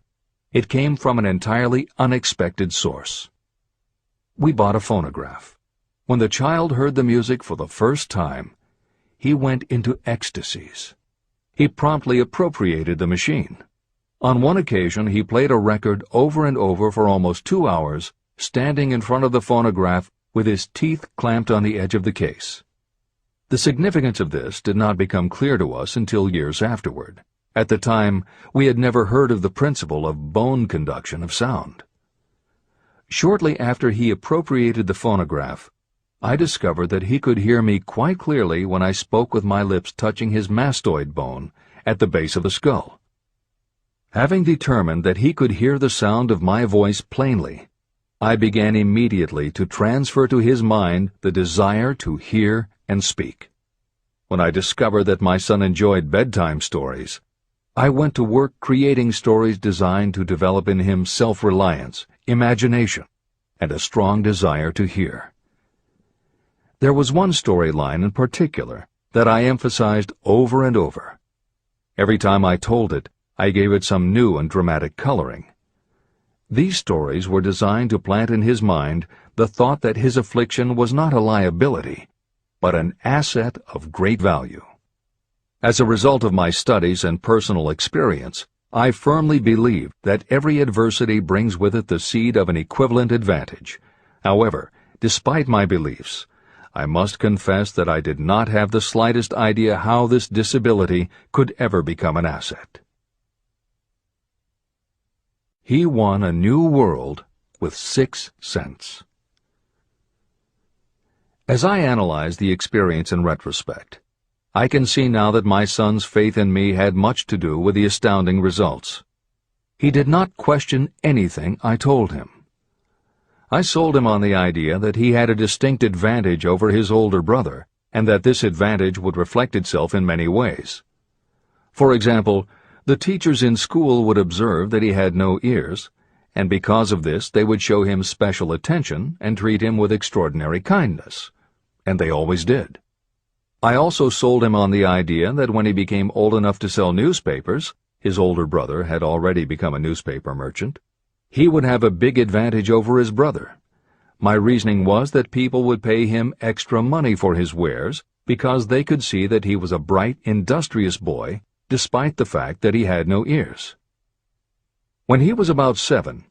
It came from an entirely unexpected source. We bought a phonograph. When the child heard the music for the first time, he went into ecstasies. He promptly appropriated the machine. On one occasion, he played a record over and over for almost 2 hours, standing in front of the phonograph with his teeth clamped on the edge of the case. The significance of this did not become clear to us until years afterward. At the time, we had never heard of the principle of bone conduction of sound. Shortly after he appropriated the phonograph, I discovered that he could hear me quite clearly when I spoke with my lips touching his mastoid bone at the base of the skull. Having determined that he could hear the sound of my voice plainly, I began immediately to transfer to his mind the desire to hear and speak. When I discovered that my son enjoyed bedtime stories, I went to work creating stories designed to develop in him self-reliance, imagination, and a strong desire to hear. There was one storyline in particular that I emphasized over and over. Every time I told it, I gave it some new and dramatic coloring. These stories were designed to plant in his mind the thought that his affliction was not a liability, but an asset of great value. As a result of my studies and personal experience, I firmly believe that every adversity brings with it the seed of an equivalent advantage. However, despite my beliefs, I must confess that I did not have the slightest idea how this disability could ever become an asset. He won a new world with 6 cents. As I analyze the experience in retrospect, I can see now that my son's faith in me had much to do with the astounding results. He did not question anything I told him. I sold him on the idea that he had a distinct advantage over his older brother, and that this advantage would reflect itself in many ways. For example, the teachers in school would observe that he had no ears, and because of this they would show him special attention and treat him with extraordinary kindness. And they always did. I also sold him on the idea that when he became old enough to sell newspapers, his older brother had already become a newspaper merchant, he would have a big advantage over his brother. My reasoning was that people would pay him extra money for his wares because they could see that he was a bright, industrious boy, despite the fact that he had no ears. When he was about 7,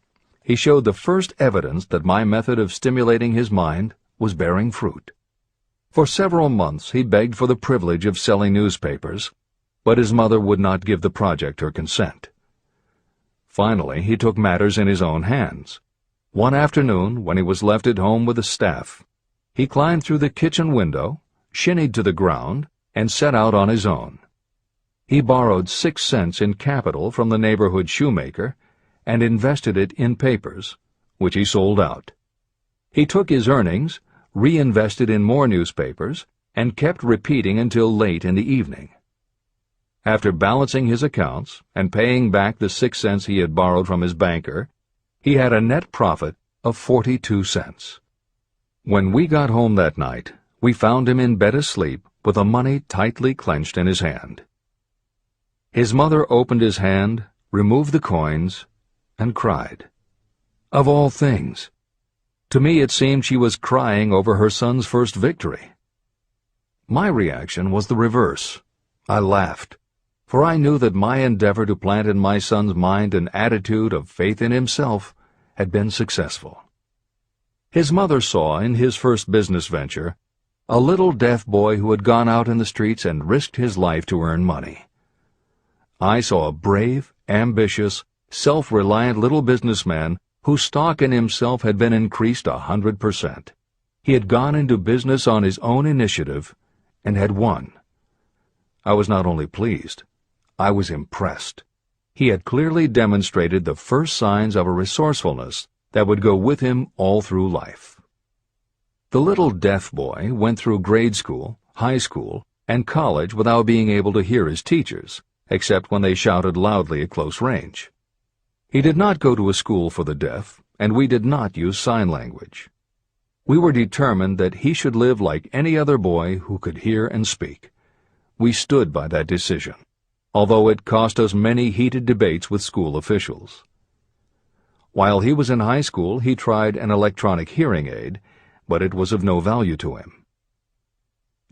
he showed the first evidence that my method of stimulating his mind was bearing fruit. For several months he begged for the privilege of selling newspapers, but his mother would not give the project her consent. Finally, he took matters in his own hands. One afternoon, when he was left at home with the staff, he climbed through the kitchen window, shinnied to the ground, and set out on his own. He borrowed 6 cents in capital from the neighborhood shoemaker and invested it in papers, which he sold out. He took his earnings, reinvested in more newspapers, and kept repeating until late in the evening. After balancing his accounts and paying back the 6 cents he had borrowed from his banker, he had a net profit of 42 cents. When we got home that night, we found him in bed asleep with the money tightly clenched in his hand. His mother opened his hand, removed the coins, and cried. Of all things, to me it seemed she was crying over her son's first victory. My reaction was the reverse. I laughed, for I knew that my endeavor to plant in my son's mind an attitude of faith in himself had been successful. His mother saw in his first business venture a little deaf boy who had gone out in the streets and risked his life to earn money. I saw a brave, ambitious, self-reliant little businessman whose stock in himself had been increased 100%. He had gone into business on his own initiative and had won. I was not only pleased, I was impressed. He had clearly demonstrated the first signs of a resourcefulness that would go with him all through life. The little deaf boy went through grade school, high school, and college without being able to hear his teachers, except when they shouted loudly at close range. He did not go to a school for the deaf, and we did not use sign language. We were determined that he should live like any other boy who could hear and speak. We stood by that decision, although it cost us many heated debates with school officials. While he was in high school, he tried an electronic hearing aid, but it was of no value to him.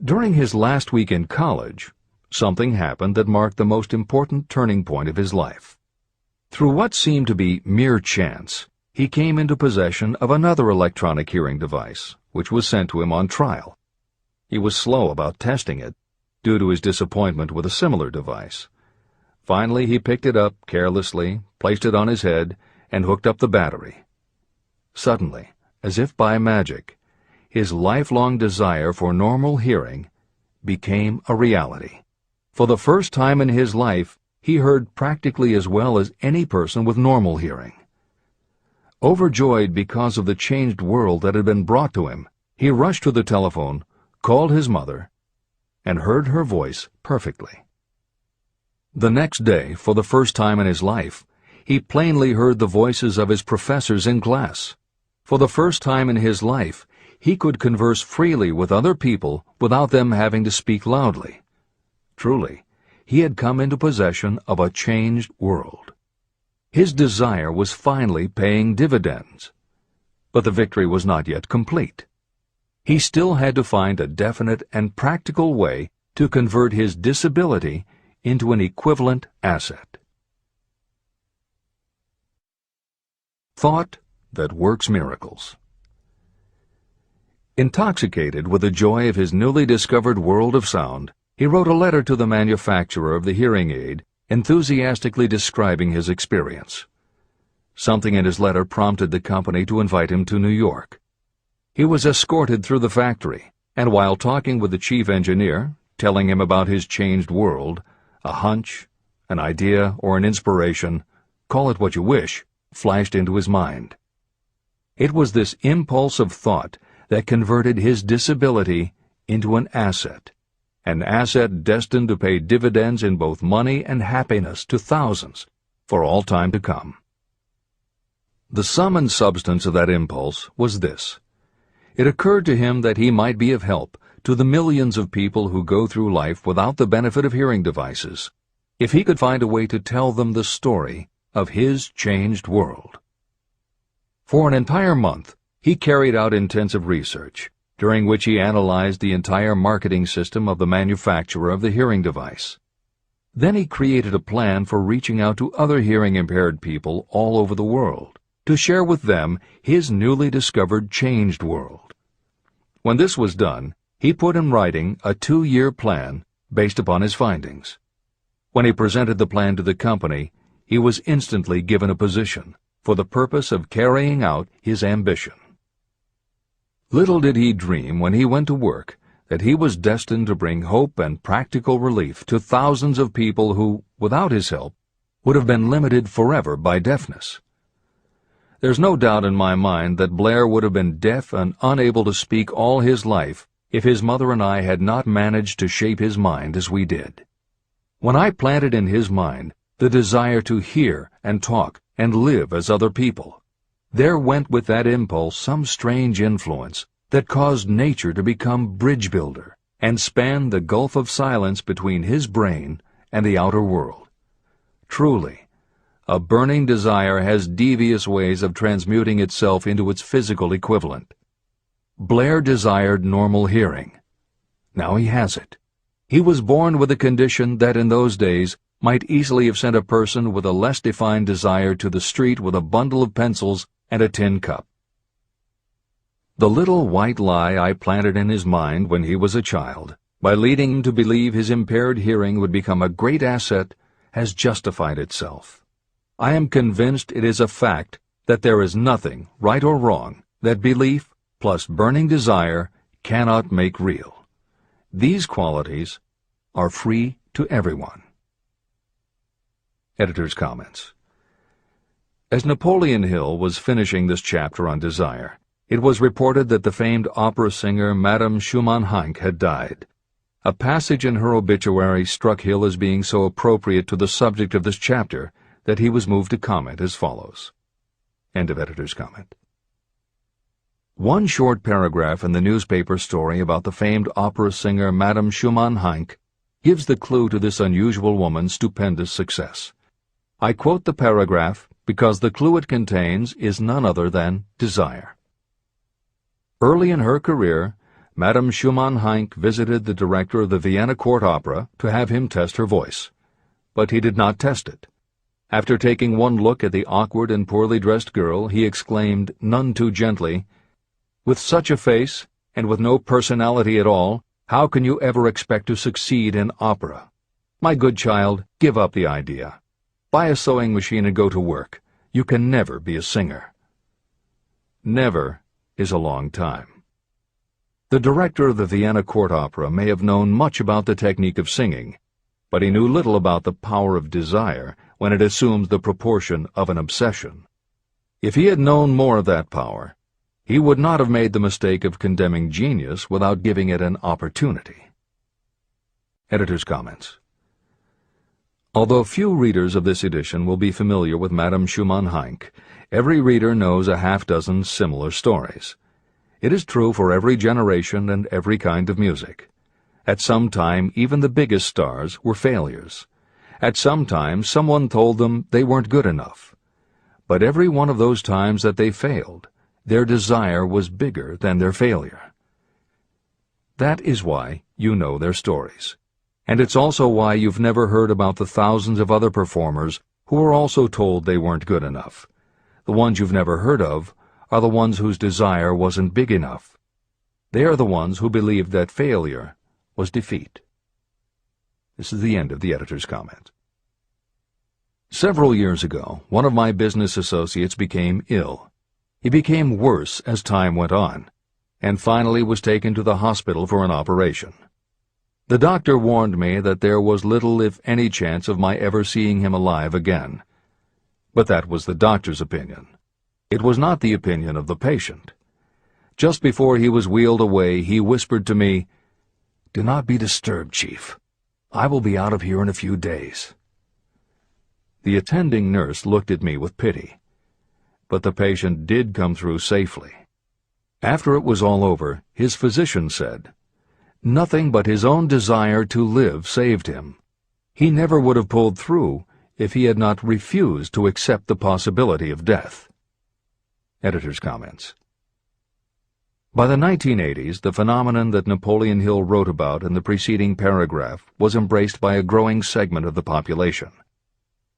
During his last week in college, something happened that marked the most important turning point of his life. Through what seemed to be mere chance, he came into possession of another electronic hearing device, which was sent to him on trial. He was slow about testing it, due to his disappointment with a similar device. Finally, he picked it up carelessly, placed it on his head, and hooked up the battery. Suddenly, as if by magic, his lifelong desire for normal hearing became a reality. For the first time in his life, he heard practically as well as any person with normal hearing. Overjoyed because of the changed world that had been brought to him, he rushed to the telephone, called his mother, and heard her voice perfectly. The next day, for the first time in his life, he plainly heard the voices of his professors in class. For the first time in his life, he could converse freely with other people without them having to speak loudly. Truly, he had come into possession of a changed world. His desire was finally paying dividends. But the victory was not yet complete. He still had to find a definite and practical way to convert his disability into an equivalent asset. Thought that works miracles. Intoxicated with the joy of his newly discovered world of sound, he wrote a letter to the manufacturer of the hearing aid, enthusiastically describing his experience. Something in his letter prompted the company to invite him to New York. He was escorted through the factory, and while talking with the chief engineer, telling him about his changed world, a hunch, an idea, or an inspiration, call it what you wish, flashed into his mind. It was this impulse of thought that converted his disability into an asset destined to pay dividends in both money and happiness to thousands for all time to come. The sum and substance of that impulse was this. It occurred to him that he might be of help to the millions of people who go through life without the benefit of hearing devices, if he could find a way to tell them the story of his changed world. For an entire month, he carried out intensive research, during which he analyzed the entire marketing system of the manufacturer of the hearing device. Then he created a plan for reaching out to other hearing-impaired people all over the world, to share with them his newly discovered changed world. When this was done, he put in writing a 2-year plan based upon his findings. When he presented the plan to the company, he was instantly given a position for the purpose of carrying out his ambition. Little did he dream when he went to work that he was destined to bring hope and practical relief to thousands of people who, without his help, would have been limited forever by deafness. There's no doubt in my mind that Blair would have been deaf and unable to speak all his life if his mother and I had not managed to shape his mind as we did. When I planted in his mind the desire to hear and talk and live as other people, there went with that impulse some strange influence that caused nature to become bridge builder and span the gulf of silence between his brain and the outer world. Truly, a burning desire has devious ways of transmuting itself into its physical equivalent. Blair desired normal hearing. Now he has it. He was born with a condition that in those days might easily have sent a person with a less defined desire to the street with a bundle of pencils and a tin cup. The little white lie I planted in his mind when he was a child, by leading him to believe his impaired hearing would become a great asset, has justified itself. I am convinced it is a fact that there is nothing, right or wrong, that belief plus burning desire cannot make real. These qualities are free to everyone. Editor's comments. As Napoleon Hill was finishing this chapter on desire, it was reported that the famed opera singer Madame Schumann-Heink had died. A passage in her obituary struck Hill as being so appropriate to the subject of this chapter that he was moved to comment as follows. End of editor's comment. One short paragraph in the newspaper story about the famed opera singer Madame Schumann-Heink gives the clue to this unusual woman's stupendous success. I quote the paragraph because the clue it contains is none other than desire. Early in her career, Madame Schumann-Heink visited the director of the Vienna Court Opera to have him test her voice. But he did not test it. After taking one look at the awkward and poorly dressed girl, he exclaimed, none too gently, "With such a face, and with no personality at all, how can you ever expect to succeed in opera? My good child, give up the idea. Buy a sewing machine and go to work. You can never be a singer." Never is a long time. The director of the Vienna Court Opera may have known much about the technique of singing, but he knew little about the power of desire when it assumes the proportion of an obsession. If he had known more of that power, he would not have made the mistake of condemning genius without giving it an opportunity. Editor's comments. Although few readers of this edition will be familiar with Madame Schumann-Heink, every reader knows a half-dozen similar stories. It is true for every generation and every kind of music. At some time, even the biggest stars were failures. At some time, someone told them they weren't good enough. But every one of those times that they failed, their desire was bigger than their failure. That is why you know their stories. And it's also why you've never heard about the thousands of other performers who were also told they weren't good enough. The ones you've never heard of are the ones whose desire wasn't big enough. They are the ones who believed that failure was defeat. This is the end of the editor's comment. Several years ago, one of my business associates became ill. He became worse as time went on, and finally was taken to the hospital for an operation. The doctor warned me that there was little, if any, chance of my ever seeing him alive again. But that was the doctor's opinion. It was not the opinion of the patient. Just before he was wheeled away, he whispered to me, "Do not be disturbed, Chief. I will be out of here in a few days." The attending nurse looked at me with pity. But the patient did come through safely. After it was all over, his physician said, "Nothing but his own desire to live saved him. He never would have pulled through if he had not refused to accept the possibility of death." Editor's comments. By the 1980s, the phenomenon that Napoleon Hill wrote about in the preceding paragraph was embraced by a growing segment of the population.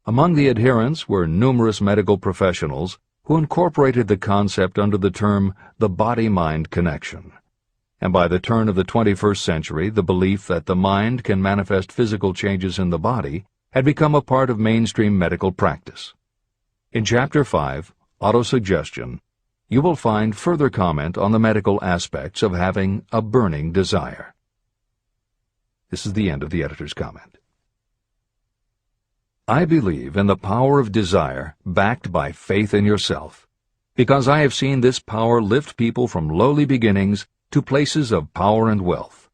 Among the adherents were numerous medical professionals who incorporated the concept under the term the body-mind connection. And by the turn of the 21st century, the belief that the mind can manifest physical changes in the body had become a part of mainstream medical practice. In Chapter 5, Autosuggestion, you will find further comment on the medical aspects of having a burning desire. This is the end of the editor's comment. I believe in the power of desire backed by faith in yourself. because I have seen this power lift people from lowly beginnings to places of power and wealth.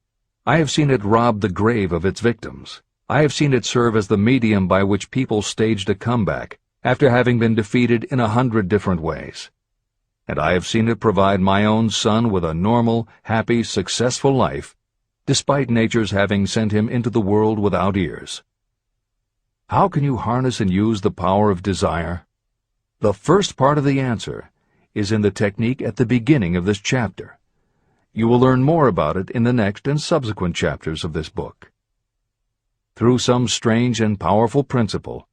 I have seen it rob the grave of its victims. I have seen it serve as the medium by which people staged a comeback after having been defeated in 100 different ways. And I have seen it provide my own son with a normal, happy, successful life, despite nature's having sent him into the world without ears. How can you harness and use the power of desire? The first part of the answer is in the technique at the beginning of this chapter. You will learn more about it in the next and subsequent chapters of this book. Through some strange and powerful principle,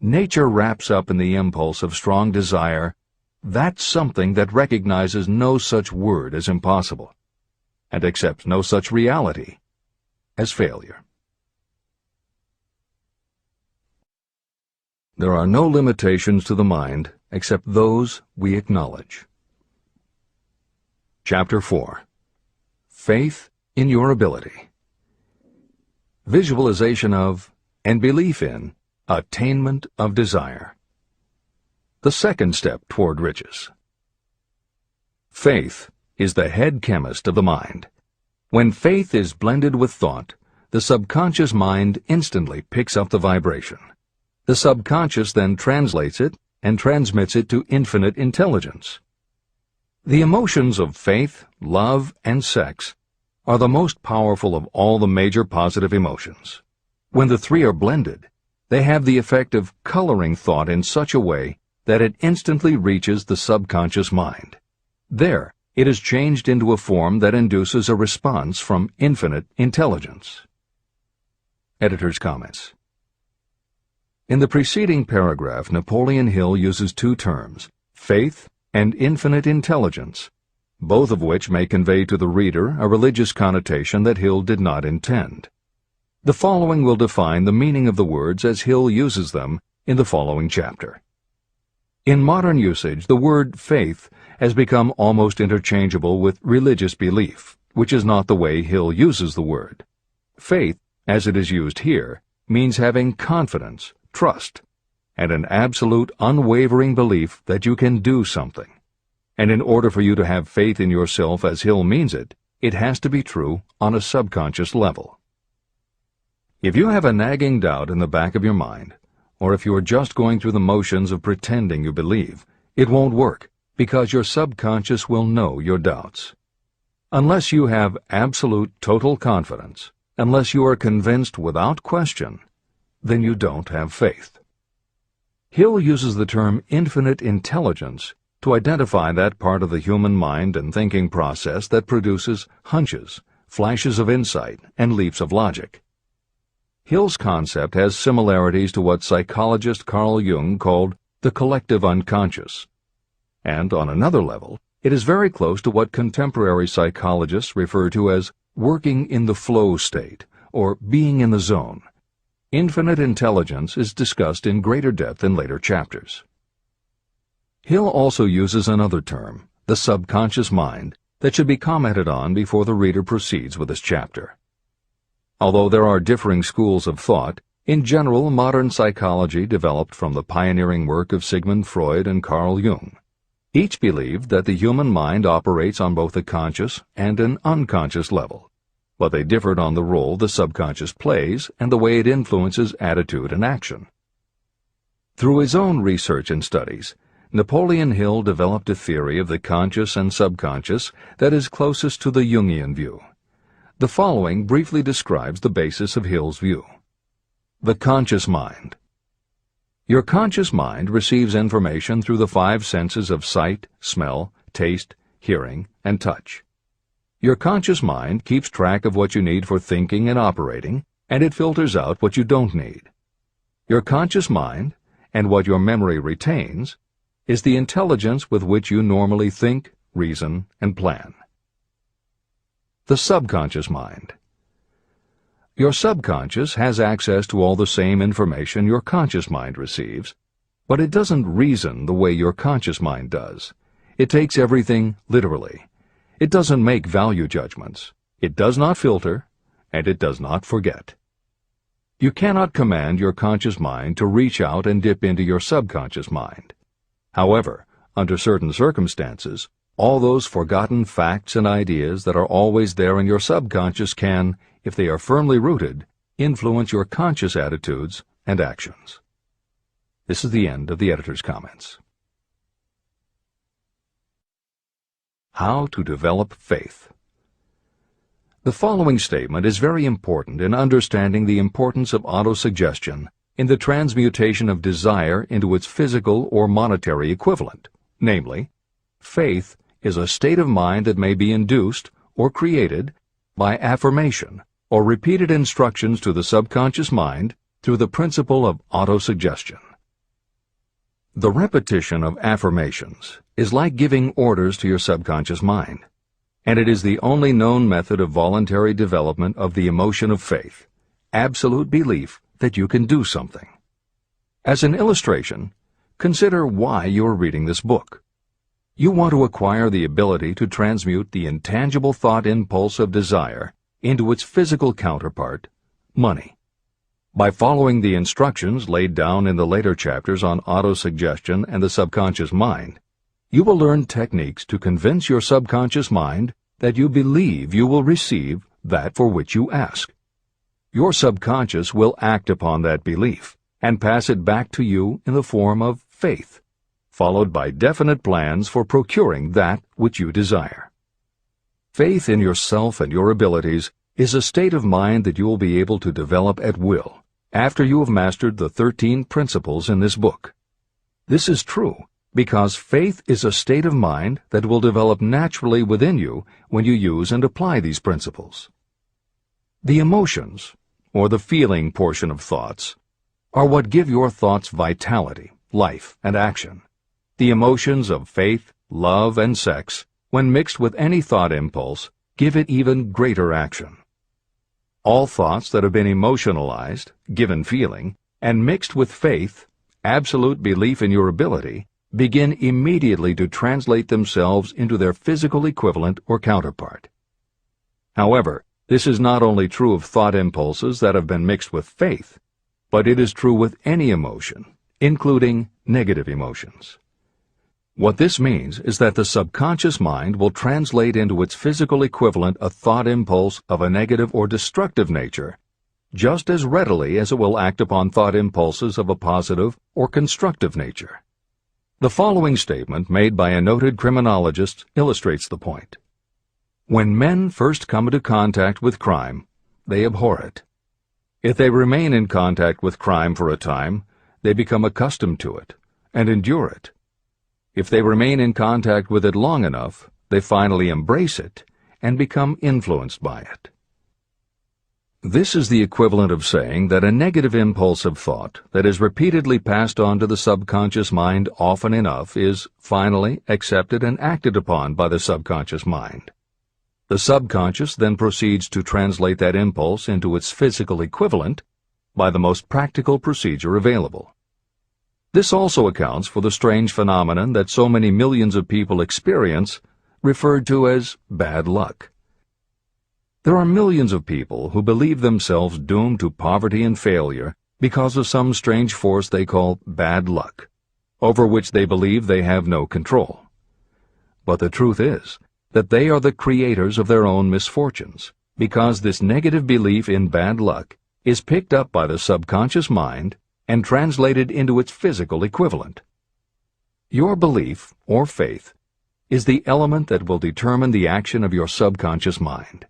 nature wraps up in the impulse of strong desire that something that recognizes no such word as impossible, and accepts no such reality as failure. There are no limitations to the mind except those we acknowledge. Chapter 4. Faith in your ability. Visualization of and belief in attainment of desire. The second step toward riches. Faith is the head chemist of the mind. When faith is blended with thought, the subconscious mind instantly picks up the vibration. The subconscious then translates it and transmits it to infinite intelligence. The emotions of faith, love, and sex are the most powerful of all the major positive emotions. When the three are blended, they have the effect of coloring thought in such a way that it instantly reaches the subconscious mind. There, it is changed into a form that induces a response from infinite intelligence. Editor's comments. In the preceding paragraph, Napoleon Hill uses two terms, faith and infinite intelligence, both of which may convey to the reader a religious connotation that Hill did not intend. The following will define the meaning of the words as Hill uses them in the following chapter. In modern usage, the word faith has become almost interchangeable with religious belief, which is not the way Hill uses the word. Faith, as it is used here, means having confidence, trust, and an absolute unwavering belief that you can do something. And in order for you to have faith in yourself as Hill means it, it has to be true on a subconscious level. If you have a nagging doubt in the back of your mind, or if you are just going through the motions of pretending you believe, it won't work, because your subconscious will know your doubts. Unless you have absolute total confidence, unless you are convinced without question, then you don't have faith. Hill uses the term infinite intelligence to identify that part of the human mind and thinking process that produces hunches, flashes of insight, and leaps of logic. Hill's concept has similarities to what psychologist Carl Jung called the collective unconscious. And on another level, it is very close to what contemporary psychologists refer to as working in the flow state, or being in the zone. Infinite intelligence is discussed in greater depth in later chapters. Hill also uses another term, the subconscious mind, that should be commented on before the reader proceeds with this chapter. Although there are differing schools of thought, in general modern psychology developed from the pioneering work of Sigmund Freud and Carl Jung. Each believed that the human mind operates on both a conscious and an unconscious level, but they differed on the role the subconscious plays and the way it influences attitude and action. Through his own research and studies, Napoleon Hill developed a theory of the conscious and subconscious that is closest to the Jungian view. The following briefly describes the basis of Hill's view. The conscious mind. Your conscious mind receives information through the five senses of sight, smell, taste, hearing, and touch. Your conscious mind keeps track of what you need for thinking and operating, and it filters out what you don't need. Your conscious mind, and what your memory retains, is the intelligence with which you normally think, reason, and plan. The subconscious mind. Your subconscious has access to all the same information your conscious mind receives, but it doesn't reason the way your conscious mind does. It takes everything literally. It doesn't make value judgments. It does not filter, and it does not forget. You cannot command your conscious mind to reach out and dip into your subconscious mind. However, under certain circumstances, all those forgotten facts and ideas that are always there in your subconscious can, if they are firmly rooted, influence your conscious attitudes and actions. This is the end of the editor's comments. How to develop faith. The following statement is very important in understanding the importance of autosuggestion in the transmutation of desire into its physical or monetary equivalent, namely, faith is a state of mind that may be induced or created by affirmation or repeated instructions to the subconscious mind through the principle of autosuggestion. The repetition of affirmations is like giving orders to your subconscious mind, and it is the only known method of voluntary development of the emotion of faith, absolute belief that you can do something. As an illustration, consider why you are reading this book. You want to acquire the ability to transmute the intangible thought impulse of desire into its physical counterpart, money. By following the instructions laid down in the later chapters on autosuggestion and the subconscious mind, you will learn techniques to convince your subconscious mind that you believe you will receive that for which you ask. Your subconscious will act upon that belief and pass it back to you in the form of faith, followed by definite plans for procuring that which you desire. Faith in yourself and your abilities is a state of mind that you will be able to develop at will after you have mastered the 13 principles in this book. This is true because faith is a state of mind that will develop naturally within you when you use and apply these principles. The emotions, or the feeling portion of thoughts, are what give your thoughts vitality, life, and action. The emotions of faith, love, and sex, when mixed with any thought impulse, give it even greater action. All thoughts that have been emotionalized, given feeling, and mixed with faith, absolute belief in your ability, begin immediately to translate themselves into their physical equivalent or counterpart. However, this is not only true of thought impulses that have been mixed with faith, but it is true with any emotion, including negative emotions. What this means is that the subconscious mind will translate into its physical equivalent a thought impulse of a negative or destructive nature just as readily as it will act upon thought impulses of a positive or constructive nature. The following statement made by a noted criminologist illustrates the point. When men first come into contact with crime, they abhor it. If they remain in contact with crime for a time, they become accustomed to it and endure it. If they remain in contact with it long enough, they finally embrace it and become influenced by it. This is the equivalent of saying that a negative impulse of thought that is repeatedly passed on to the subconscious mind often enough is finally accepted and acted upon by the subconscious mind. The subconscious then proceeds to translate that impulse into its physical equivalent by the most practical procedure available. This also accounts for the strange phenomenon that so many millions of people experience, referred to as bad luck. There are millions of people who believe themselves doomed to poverty and failure because of some strange force they call bad luck, over which they believe they have no control. But the truth is that they are the creators of their own misfortunes, because this negative belief in bad luck is picked up by the subconscious mind and translated into its physical equivalent. Your belief, or faith, is the element that will determine the action of your subconscious mind.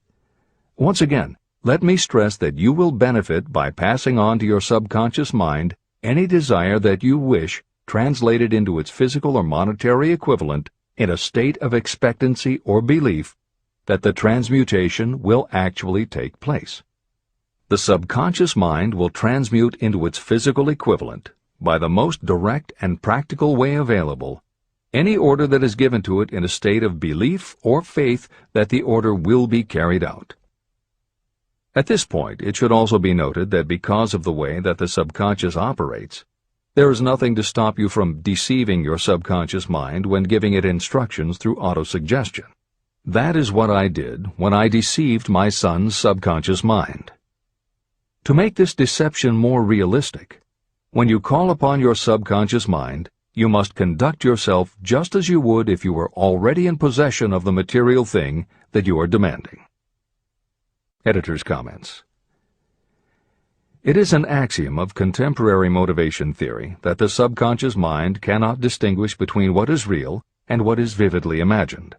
Once again, let me stress that you will benefit by passing on to your subconscious mind any desire that you wish translated into its physical or monetary equivalent in a state of expectancy or belief that the transmutation will actually take place. The subconscious mind will transmute into its physical equivalent, by the most direct and practical way available, any order that is given to it in a state of belief or faith that the order will be carried out. At this point, it should also be noted that because of the way that the subconscious operates, there is nothing to stop you from deceiving your subconscious mind when giving it instructions through autosuggestion. That is what I did when I deceived my son's subconscious mind. To make this deception more realistic, when you call upon your subconscious mind, You must conduct yourself just as you would if you were already in possession of the material thing that you are demanding. Editor's comments. It is an axiom of contemporary motivation theory that the subconscious mind cannot distinguish between what is real and what is vividly imagined.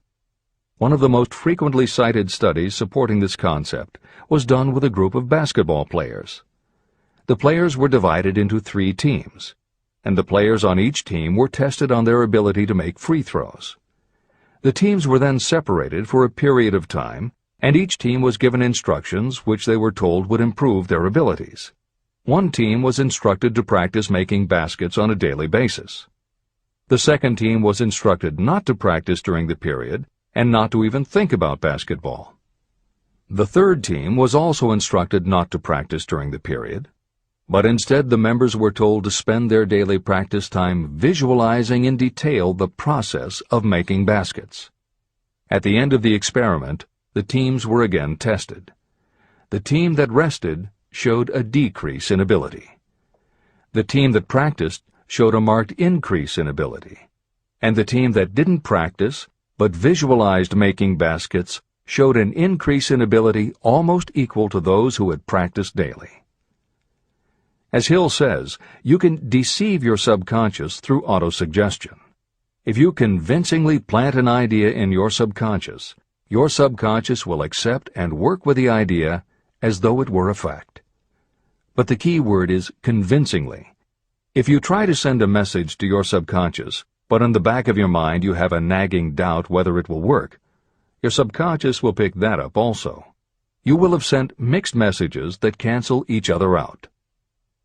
One of the most frequently cited studies supporting this concept was done with a group of basketball players. The players were divided into 3 teams, and the players on each team were tested on their ability to make free throws. The teams were then separated for a period of time, and each team was given instructions which they were told would improve their abilities. One team was instructed to practice making baskets on a daily basis. The second team was instructed not to practice during the period and not to even think about basketball. The third team was also instructed not to practice during the period, but instead the members were told to spend their daily practice time visualizing in detail the process of making baskets. At the end of the experiment, the teams were again tested. The team that rested showed a decrease in ability. The team that practiced showed a marked increase in ability. And the team that didn't practice but visualized making baskets showed an increase in ability almost equal to those who had practiced daily. As Hill says, you can deceive your subconscious through autosuggestion. If you convincingly plant an idea in your subconscious will accept and work with the idea as though it were a fact. But the key word is convincingly. If you try to send a message to your subconscious, but in the back of your mind you have a nagging doubt whether it will work, your subconscious will pick that up also. You will have sent mixed messages that cancel each other out.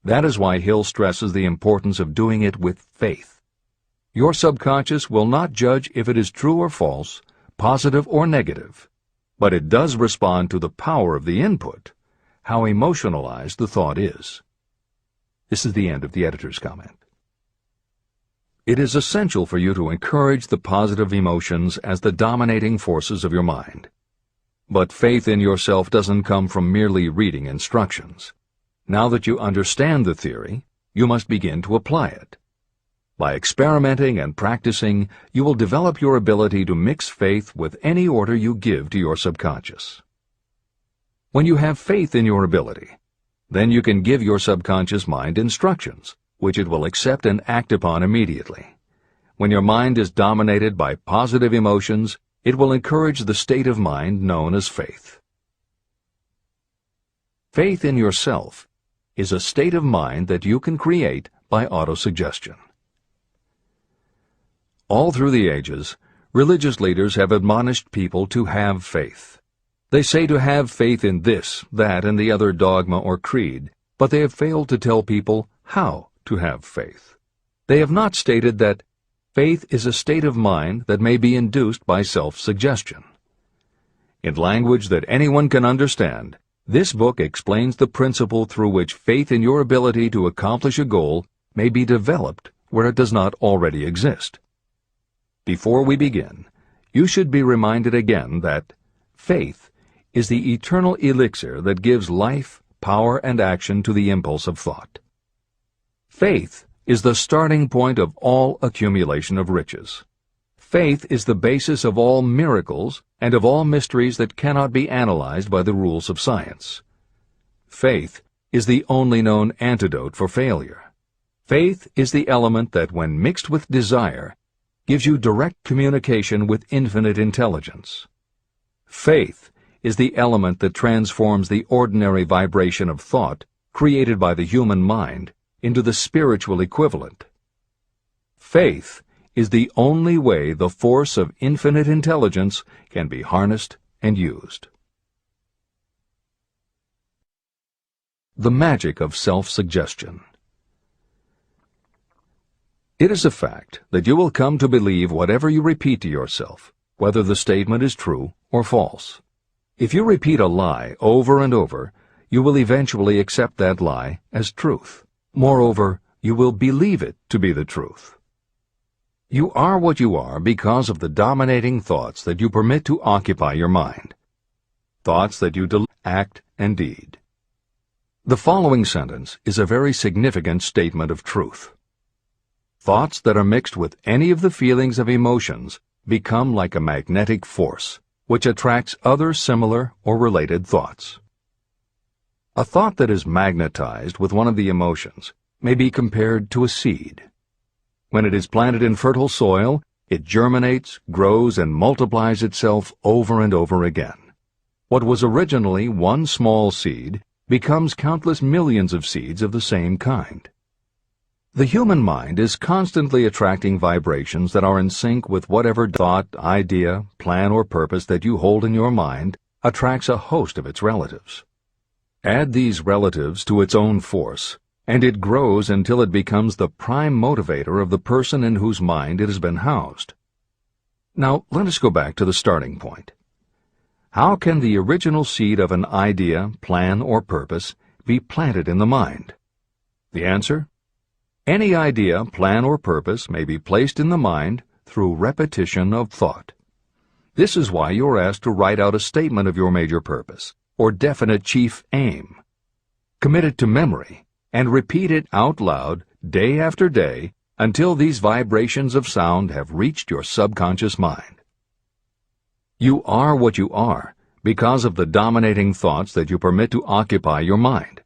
That is why Hill stresses the importance of doing it with faith. Your subconscious will not judge if it is true or false, positive or negative, but it does respond to the power of the input, how emotionalized the thought is. This is the end of the editor's comment. It is essential for you to encourage the positive emotions as the dominating forces of your mind. But faith in yourself doesn't come from merely reading instructions. Now that you understand the theory, you must begin to apply it. By experimenting and practicing, you will develop your ability to mix faith with any order you give to your subconscious. When you have faith in your ability, then you can give your subconscious mind instructions, which it will accept and act upon immediately. When your mind is dominated by positive emotions, it will encourage the state of mind known as faith. Faith in yourself is a state of mind that you can create by autosuggestion. All through the ages, religious leaders have admonished people to have faith. They say to have faith in this, that, and the other dogma or creed, but they have failed to tell people how to have faith. They have not stated that faith is a state of mind that may be induced by self-suggestion. In language that anyone can understand, this book explains the principle through which faith in your ability to accomplish a goal may be developed where it does not already exist. Before we begin, you should be reminded again that faith is the eternal elixir that gives life, power, and action to the impulse of thought. Faith is the starting point of all accumulation of riches. Faith is the basis of all miracles and of all mysteries that cannot be analyzed by the rules of science. Faith is the only known antidote for failure. Faith is the element that, when mixed with desire, gives you direct communication with infinite intelligence. Faith is the element that transforms the ordinary vibration of thought created by the human mind into the spiritual equivalent. Faith is the only way the force of infinite intelligence can be harnessed and used. The magic of self-suggestion. It is a fact that you will come to believe whatever you repeat to yourself, whether the statement is true or false. If you repeat a lie over and over, you will eventually accept that lie as truth. Moreover, you will believe it to be the truth. You are what you are because of the dominating thoughts that you permit to occupy your mind. Thoughts that you act and deed. The following sentence is a very significant statement of truth. Thoughts that are mixed with any of the feelings of emotions become like a magnetic force, which attracts other similar or related thoughts. A thought that is magnetized with one of the emotions may be compared to a seed. When it is planted in fertile soil, it germinates, grows, and multiplies itself over and over again. What was originally one small seed becomes countless millions of seeds of the same kind. The human mind is constantly attracting vibrations that are in sync with whatever thought, idea, plan, or purpose that you hold in your mind attracts a host of its relatives. Add these relatives to its own force, and it grows until it becomes the prime motivator of the person in whose mind it has been housed. Now, let us go back to the starting point. How can the original seed of an idea, plan, or purpose be planted in the mind? The answer? Any idea, plan, or purpose may be placed in the mind through repetition of thought. This is why you are asked to write out a statement of your major purpose, or definite chief aim. Commit it to memory, and repeat it out loud day after day until these vibrations of sound have reached your subconscious mind. You are what you are because of the dominating thoughts that you permit to occupy your mind.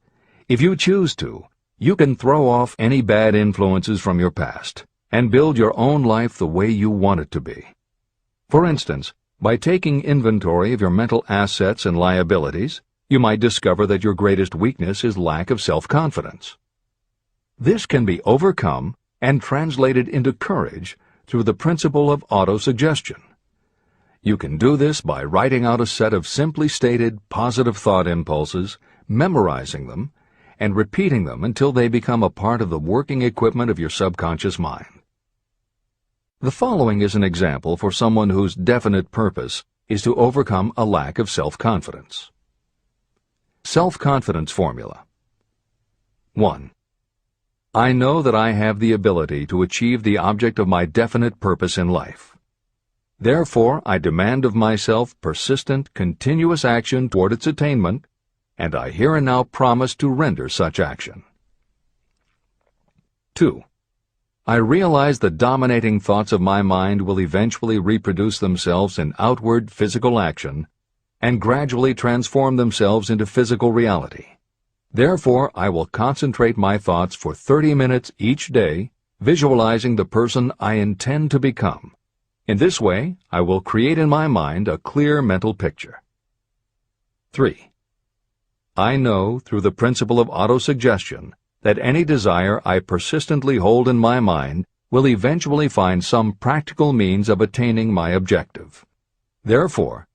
If you choose to, you can throw off any bad influences from your past and build your own life the way you want it to be. For instance, by taking inventory of your mental assets and liabilities, you might discover that your greatest weakness is lack of self-confidence. This can be overcome and translated into courage through the principle of autosuggestion. You can do this by writing out a set of simply stated positive thought impulses, memorizing them, and repeating them until they become a part of the working equipment of your subconscious mind. The following is an example for someone whose definite purpose is to overcome a lack of self-confidence. Self-confidence formula. 1. I know that I have the ability to achieve the object of my definite purpose in life. Therefore, I demand of myself persistent, continuous action toward its attainment, and I here and now promise to render such action. 2. I realize the dominating thoughts of my mind will eventually reproduce themselves in outward physical action and gradually transform themselves into physical reality. Therefore, I will concentrate my thoughts for 30 minutes each day, visualizing the person I intend to become. In this way, I will create in my mind a clear mental picture. 3. I know, through the principle of autosuggestion, that any desire I persistently hold in my mind will eventually find some practical means of attaining my objective. Therefore,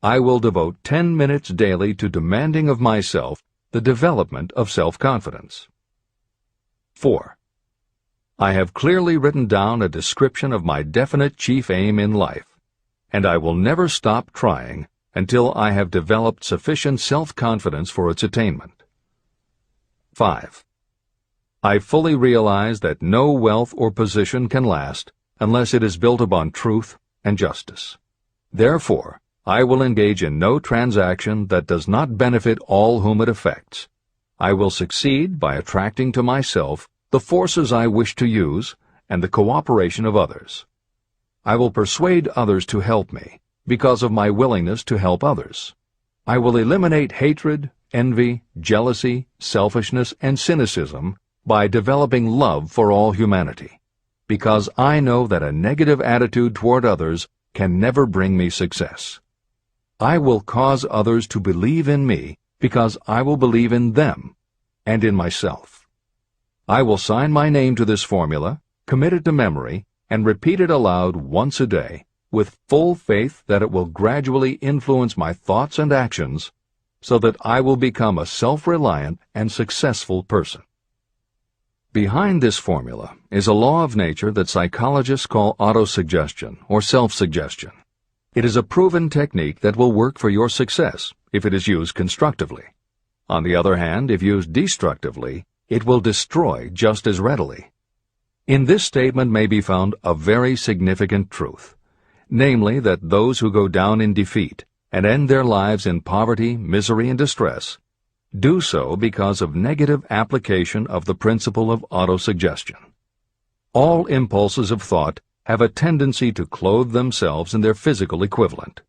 I will devote 10 minutes daily to demanding of myself the development of self-confidence. 4. I have clearly written down a description of my definite chief aim in life, and I will never stop trying until I have developed sufficient self-confidence for its attainment. 5. I fully realize that no wealth or position can last unless it is built upon truth and justice. Therefore, I will engage in no transaction that does not benefit all whom it affects. I will succeed by attracting to myself the forces I wish to use and the cooperation of others. I will persuade others to help me because of my willingness to help others. I will eliminate hatred, envy, jealousy, selfishness, and cynicism by developing love for all humanity, because I know that a negative attitude toward others can never bring me success. I will cause others to believe in me because I will believe in them and in myself. I will sign my name to this formula, commit it to memory, and repeat it aloud once a day, with full faith that it will gradually influence my thoughts and actions so that I will become a self-reliant and successful person. Behind this formula is a law of nature that psychologists call autosuggestion or self-suggestion. It is a proven technique that will work for your success if it is used constructively. On the other hand, if used destructively, it will destroy just as readily. In this statement may be found a very significant truth, namely that those who go down in defeat and end their lives in poverty, misery, and distress do so because of negative application of the principle of autosuggestion. All impulses of thought have a tendency to clothe themselves in their physical equivalent.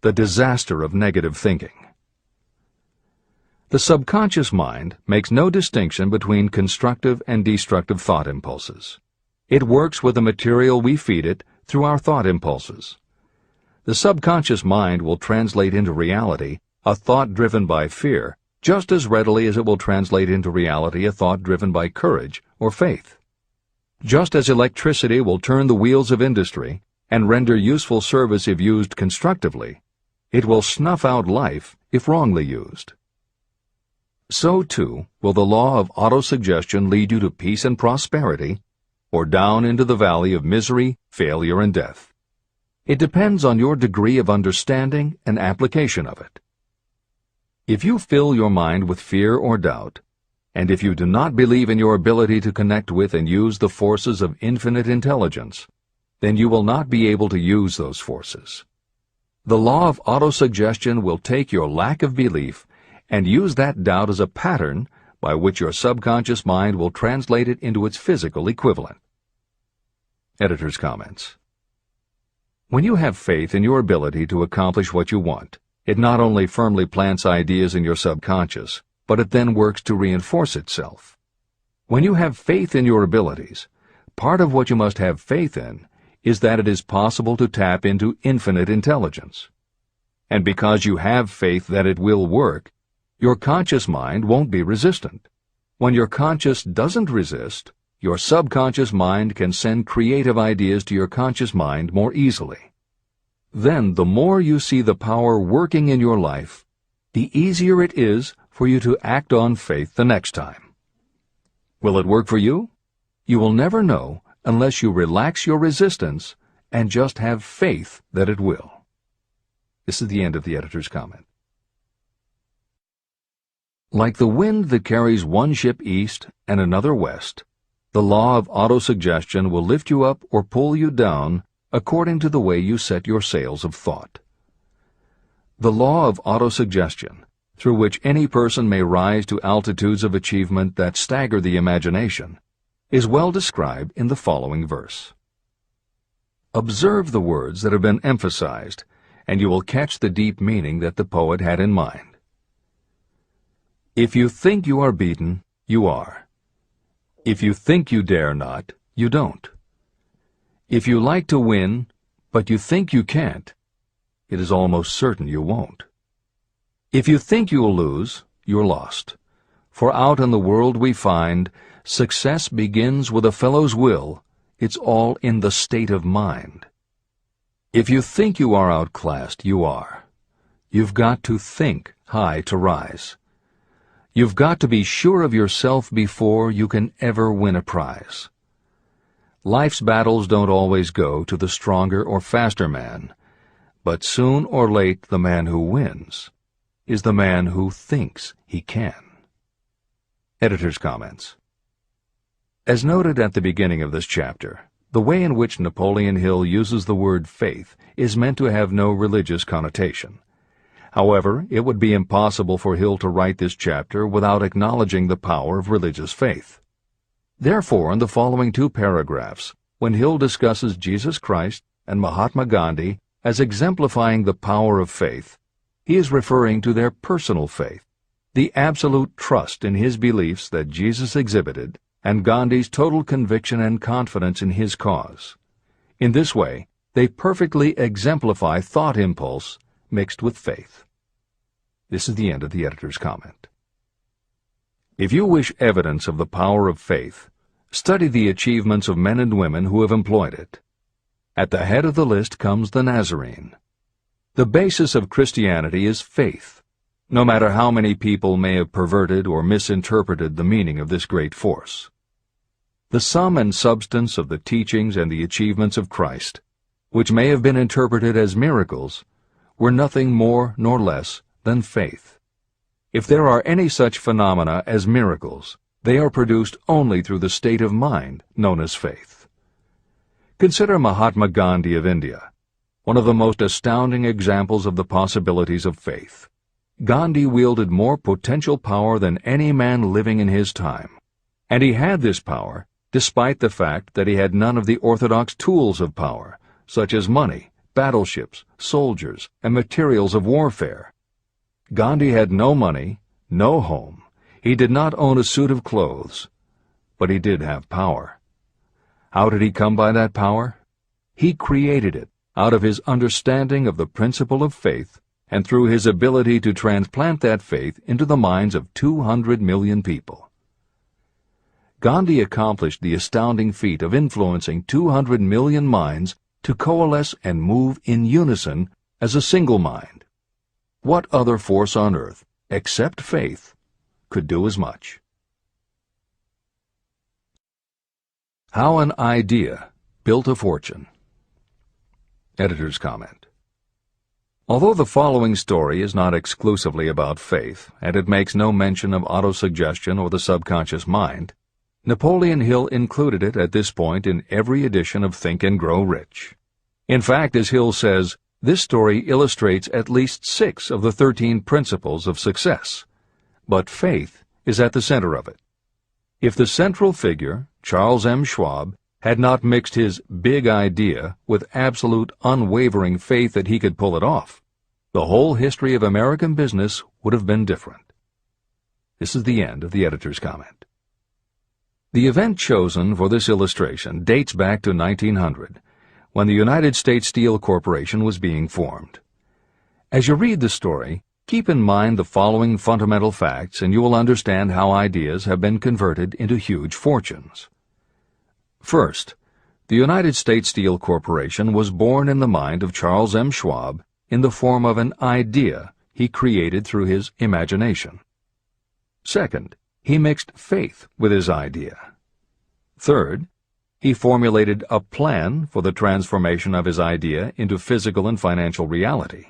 The disaster of negative thinking. The subconscious mind makes no distinction between constructive and destructive thought impulses. It works with the material we feed it through our thought impulses. The subconscious mind will translate into reality a thought driven by fear just as readily as it will translate into reality a thought driven by courage or faith. Just as electricity will turn the wheels of industry and render useful service if used constructively, it will snuff out life if wrongly used. So, too, will the law of autosuggestion lead you to peace and prosperity, or down into the valley of misery, failure, and death. It depends on your degree of understanding and application of it. If you fill your mind with fear or doubt, and if you do not believe in your ability to connect with and use the forces of infinite intelligence, then you will not be able to use those forces. The law of autosuggestion will take your lack of belief and use that doubt as a pattern by which your subconscious mind will translate it into its physical equivalent. Editor's comments. When you have faith in your ability to accomplish what you want, it not only firmly plants ideas in your subconscious, but it then works to reinforce itself. When you have faith in your abilities, part of what you must have faith in is that it is possible to tap into infinite intelligence. And because you have faith that it will work, your conscious mind won't be resistant. When your conscious doesn't resist, your subconscious mind can send creative ideas to your conscious mind more easily. Then the more you see the power working in your life, the easier it is for you to act on faith the next time. Will it work for you? You will never know unless you relax your resistance and just have faith that it will. This is the end of the editor's comment. Like the wind that carries one ship east and another west, the law of autosuggestion will lift you up or pull you down according to the way you set your sails of thought. The law of autosuggestion, through which any person may rise to altitudes of achievement that stagger the imagination, is well described in the following verse. Observe the words that have been emphasized, and you will catch the deep meaning that the poet had in mind. If you think you are beaten, you are. If you think you dare not, you don't. If you like to win, but you think you can't, it is almost certain you won't. If you think you'll lose, you're lost. For out in the world we find, success begins with a fellow's will. It's all in the state of mind. If you think you are outclassed, you are. You've got to think high to rise. You've got to be sure of yourself before you can ever win a prize. Life's battles don't always go to the stronger or faster man, but soon or late the man who wins is the man who thinks he can. Editor's comments. As noted at the beginning of this chapter, the way in which Napoleon Hill uses the word faith is meant to have no religious connotation. However, it would be impossible for Hill to write this chapter without acknowledging the power of religious faith. Therefore, in the following two paragraphs, when Hill discusses Jesus Christ and Mahatma Gandhi as exemplifying the power of faith, he is referring to their personal faith, the absolute trust in his beliefs that Jesus exhibited, and Gandhi's total conviction and confidence in his cause. In this way, they perfectly exemplify thought impulse mixed with faith. This is the end of the editor's comment. If you wish evidence of the power of faith, study the achievements of men and women who have employed it. At the head of the list comes the Nazarene. The basis of Christianity is faith, no matter how many people may have perverted or misinterpreted the meaning of this great force. The sum and substance of the teachings and the achievements of Christ, which may have been interpreted as miracles, were nothing more nor less than faith. If there are any such phenomena as miracles, they are produced only through the state of mind known as faith. Consider Mahatma Gandhi of India, one of the most astounding examples of the possibilities of faith. Gandhi wielded more potential power than any man living in his time. And he had this power despite the fact that he had none of the orthodox tools of power, such as money, battleships, soldiers, and materials of warfare. Gandhi had no money, no home. He did not own a suit of clothes, but he did have power. How did he come by that power? He created it out of his understanding of the principle of faith and through his ability to transplant that faith into the minds of 200 million people. Gandhi accomplished the astounding feat of influencing 200 million minds to coalesce and move in unison as a single mind. What other force on earth, except faith, could do as much? How an idea built a fortune. Editor's comment. Although the following story is not exclusively about faith, and it makes no mention of autosuggestion or the subconscious mind, Napoleon Hill included it at this point in every edition of Think and Grow Rich. In fact, as Hill says, this story illustrates at least 6 of the 13 principles of success. But faith is at the center of it. If the central figure, Charles M. Schwab, had not mixed his big idea with absolute unwavering faith that he could pull it off, the whole history of American business would have been different. This is the end of the editor's comment. The event chosen for this illustration dates back to 1900, when the United States Steel Corporation was being formed. As you read the story, keep in mind the following fundamental facts and you will understand how ideas have been converted into huge fortunes. First, the United States Steel Corporation was born in the mind of Charles M. Schwab in the form of an idea he created through his imagination. Second, he mixed faith with his idea. Third, he formulated a plan for the transformation of his idea into physical and financial reality.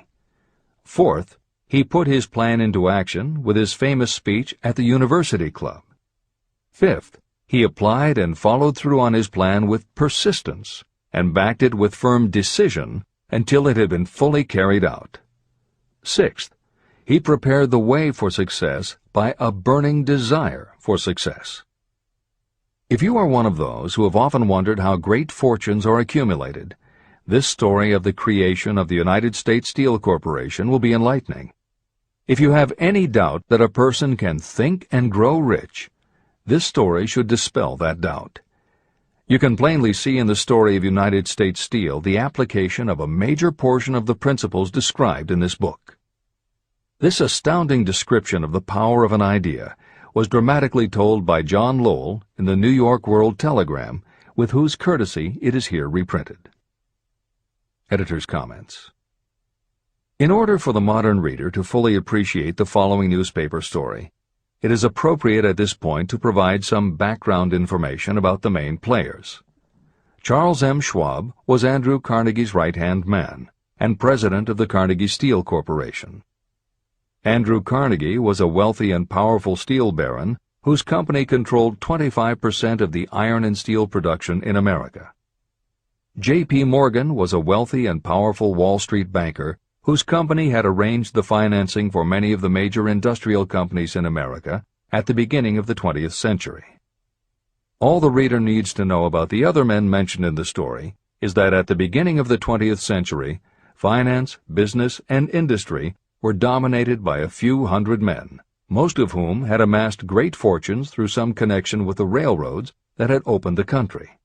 Fourth, he put his plan into action with his famous speech at the University Club. Fifth, he applied and followed through on his plan with persistence and backed it with firm decision until it had been fully carried out. Sixth, he prepared the way for success by a burning desire for success. If you are one of those who have often wondered how great fortunes are accumulated, this story of the creation of the United States Steel Corporation will be enlightening. If you have any doubt that a person can think and grow rich, this story should dispel that doubt. You can plainly see in the story of United States Steel the application of a major portion of the principles described in this book. This astounding description of the power of an idea was dramatically told by John Lowell in the New York World Telegram, with whose courtesy it is here reprinted. Editor's comments. In order for the modern reader to fully appreciate the following newspaper story, it is appropriate at this point to provide some background information about the main players. Charles M. Schwab was Andrew Carnegie's right-hand man and president of the Carnegie Steel Corporation. Andrew Carnegie was a wealthy and powerful steel baron whose company controlled 25% of the iron and steel production in America. J.P. Morgan was a wealthy and powerful Wall Street banker whose company had arranged the financing for many of the major industrial companies in America at the beginning of the 20th century. All the reader needs to know about the other men mentioned in the story is that at the beginning of the 20th century, finance, business, and industry were dominated by a few hundred men, most of whom had amassed great fortunes through some connection with the railroads that had opened the country.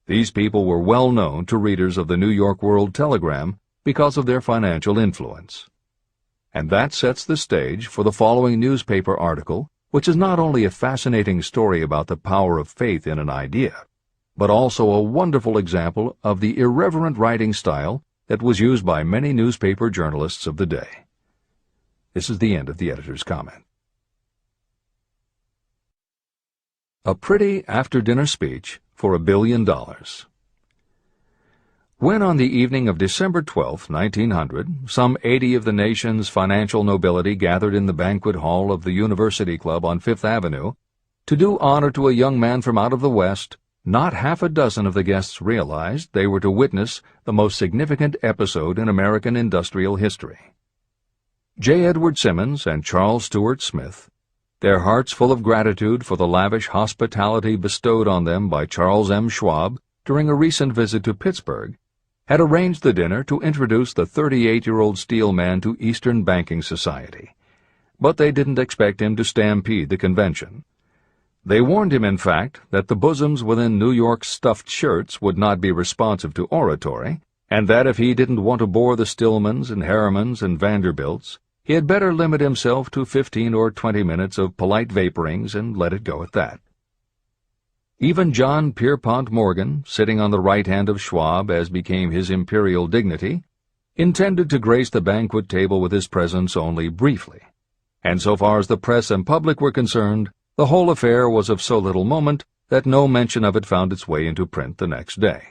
These people were well known to readers of the New York World Telegram because of their financial influence. And that sets the stage for the following newspaper article, which is not only a fascinating story about the power of faith in an idea, but also a wonderful example of the irreverent writing style that was used by many newspaper journalists of the day. This is the end of the editor's comment. A pretty after-dinner speech for $1 billion. When on the evening of December 12, 1900, some 80 of the nation's financial nobility gathered in the banquet hall of the University Club on Fifth Avenue to do honor to a young man from out of the West, not half a dozen of the guests realized they were to witness the most significant episode in American industrial history. J. Edward Simmons and Charles Stewart Smith, their hearts full of gratitude for the lavish hospitality bestowed on them by Charles M. Schwab during a recent visit to Pittsburgh, had arranged the dinner to introduce the 38-year-old steel man to Eastern banking society. But they didn't expect him to stampede the convention. They warned him, in fact, that the bosoms within New York's stuffed shirts would not be responsive to oratory, and that if he didn't want to bore the Stillmans and Harrimans and Vanderbilts, he had better limit himself to 15 or 20 minutes of polite vaporings and let it go at that. Even John Pierpont Morgan, sitting on the right hand of Schwab as became his imperial dignity, intended to grace the banquet table with his presence only briefly, and so far as the press and public were concerned, the whole affair was of so little moment that no mention of it found its way into print the next day.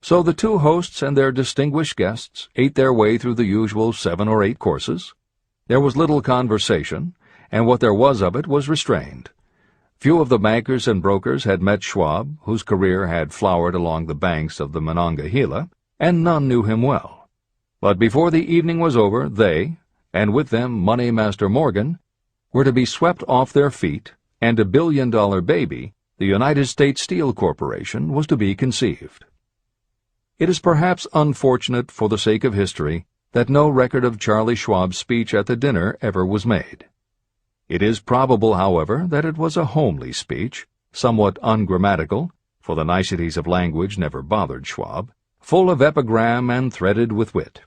So the two hosts and their distinguished guests ate their way through the usual 7 or 8 courses. There was little conversation, and what there was of it was restrained. Few of the bankers and brokers had met Schwab, whose career had flowered along the banks of the Monongahela, and none knew him well. But before the evening was over, they, and with them Money Master Morgan, were to be swept off their feet, and a billion-dollar baby, the United States Steel Corporation, was to be conceived. It is perhaps unfortunate for the sake of history that no record of Charlie Schwab's speech at the dinner ever was made. It is probable, however, that it was a homely speech, somewhat ungrammatical, for the niceties of language never bothered Schwab, full of epigram and threaded with wit.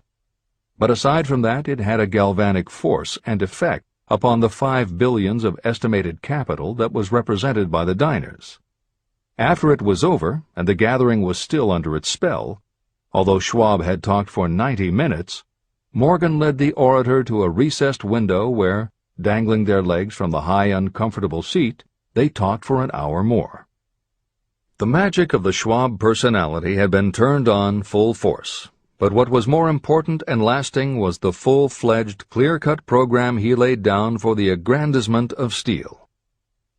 But aside from that, it had a galvanic force and effect upon the 5 billions of estimated capital that was represented by the diners. After it was over, and the gathering was still under its spell, although Schwab had talked for 90 minutes, Morgan led the orator to a recessed window where, dangling their legs from the high, uncomfortable seat, they talked for an hour more. The magic of the Schwab personality had been turned on full force, but what was more important and lasting was the full-fledged, clear-cut program he laid down for the aggrandizement of steel.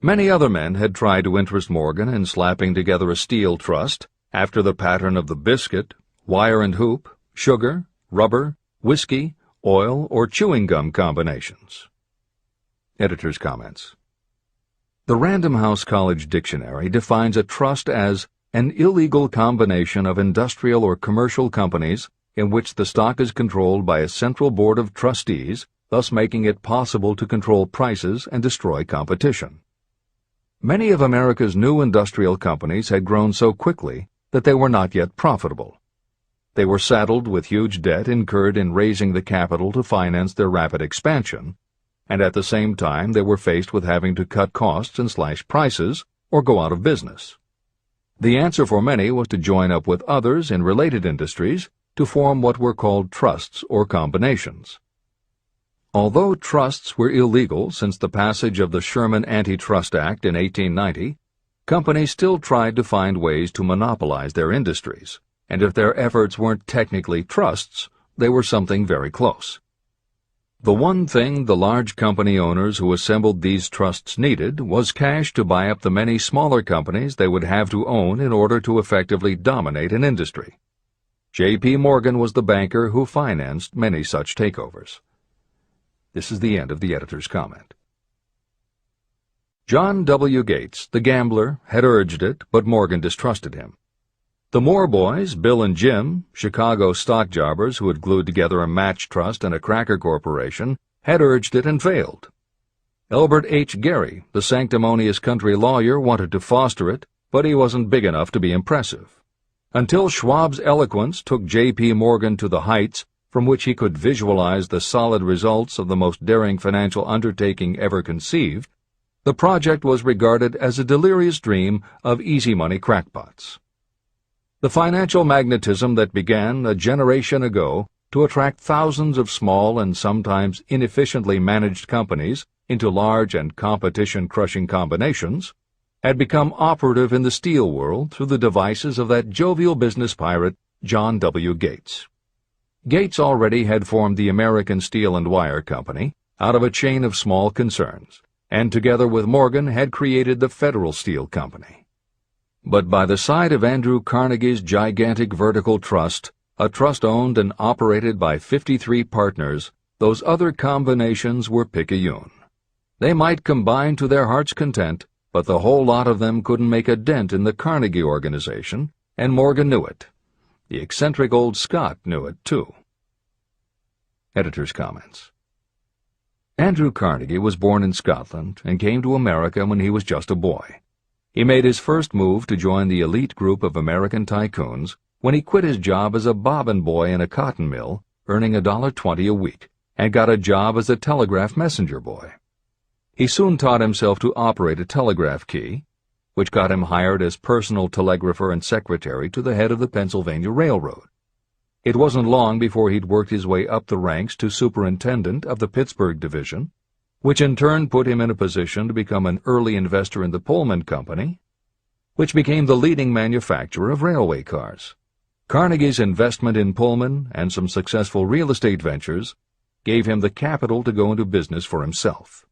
Many other men had tried to interest Morgan in slapping together a steel trust after the pattern of the biscuit, wire and hoop, sugar, rubber, whiskey, oil, or chewing gum combinations. Editor's comments. The Random House College Dictionary defines a trust as an illegal combination of industrial or commercial companies in which the stock is controlled by a central board of trustees, thus making it possible to control prices and destroy competition. Many of America's new industrial companies had grown so quickly that they were not yet profitable. They were saddled with huge debt incurred in raising the capital to finance their rapid expansion, and at the same time they were faced with having to cut costs and slash prices or go out of business. The answer for many was to join up with others in related industries to form what were called trusts or combinations. Although trusts were illegal since the passage of the Sherman Antitrust Act in 1890, companies still tried to find ways to monopolize their industries, and if their efforts weren't technically trusts, they were something very close. The one thing the large company owners who assembled these trusts needed was cash to buy up the many smaller companies they would have to own in order to effectively dominate an industry. J.P. Morgan was the banker who financed many such takeovers. This is the end of the editor's comment. John W. Gates, the gambler, had urged it, but Morgan distrusted him. The Moore boys, Bill and Jim, Chicago stock jobbers who had glued together a match trust and a cracker corporation, had urged it and failed. Elbert H. Gary, the sanctimonious country lawyer, wanted to foster it, but he wasn't big enough to be impressive. Until Schwab's eloquence took J.P. Morgan to the heights from which he could visualize the solid results of the most daring financial undertaking ever conceived, the project was regarded as a delirious dream of easy-money crackpots. The financial magnetism that began a generation ago to attract thousands of small and sometimes inefficiently managed companies into large and competition-crushing combinations had become operative in the steel world through the devices of that jovial business pirate, John W. Gates. Gates already had formed the American Steel and Wire Company out of a chain of small concerns, and together with Morgan had created the Federal Steel Company. But by the side of Andrew Carnegie's gigantic vertical trust, a trust owned and operated by 53 partners, those other combinations were picayune. They might combine to their heart's content, but the whole lot of them couldn't make a dent in the Carnegie organization, and Morgan knew it. The eccentric old Scot knew it, too. Editor's comments. Andrew Carnegie was born in Scotland and came to America when he was just a boy. He made his first move to join the elite group of American tycoons when he quit his job as a bobbin boy in a cotton mill, earning $1.20 a week, and got a job as a telegraph messenger boy. He soon taught himself to operate a telegraph key, which got him hired as personal telegrapher and secretary to the head of the Pennsylvania Railroad. It wasn't long before he'd worked his way up the ranks to superintendent of the Pittsburgh division, which in turn put him in a position to become an early investor in the Pullman Company, which became the leading manufacturer of railway cars. Carnegie's investment in Pullman and some successful real estate ventures gave him the capital to go into business for himself.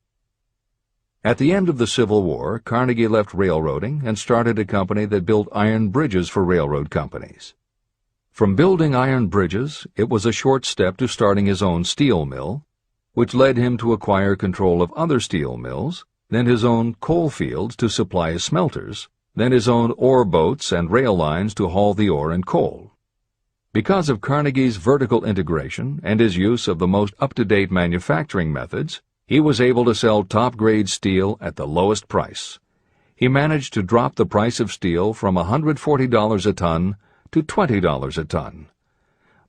At the end of the Civil War, Carnegie left railroading and started a company that built iron bridges for railroad companies. From building iron bridges, it was a short step to starting his own steel mill, which led him to acquire control of other steel mills, then his own coal fields to supply his smelters, then his own ore boats and rail lines to haul the ore and coal. Because of Carnegie's vertical integration and his use of the most up-to-date manufacturing methods, he was able to sell top-grade steel at the lowest price. He managed to drop the price of steel from $140 a ton to $20 a ton.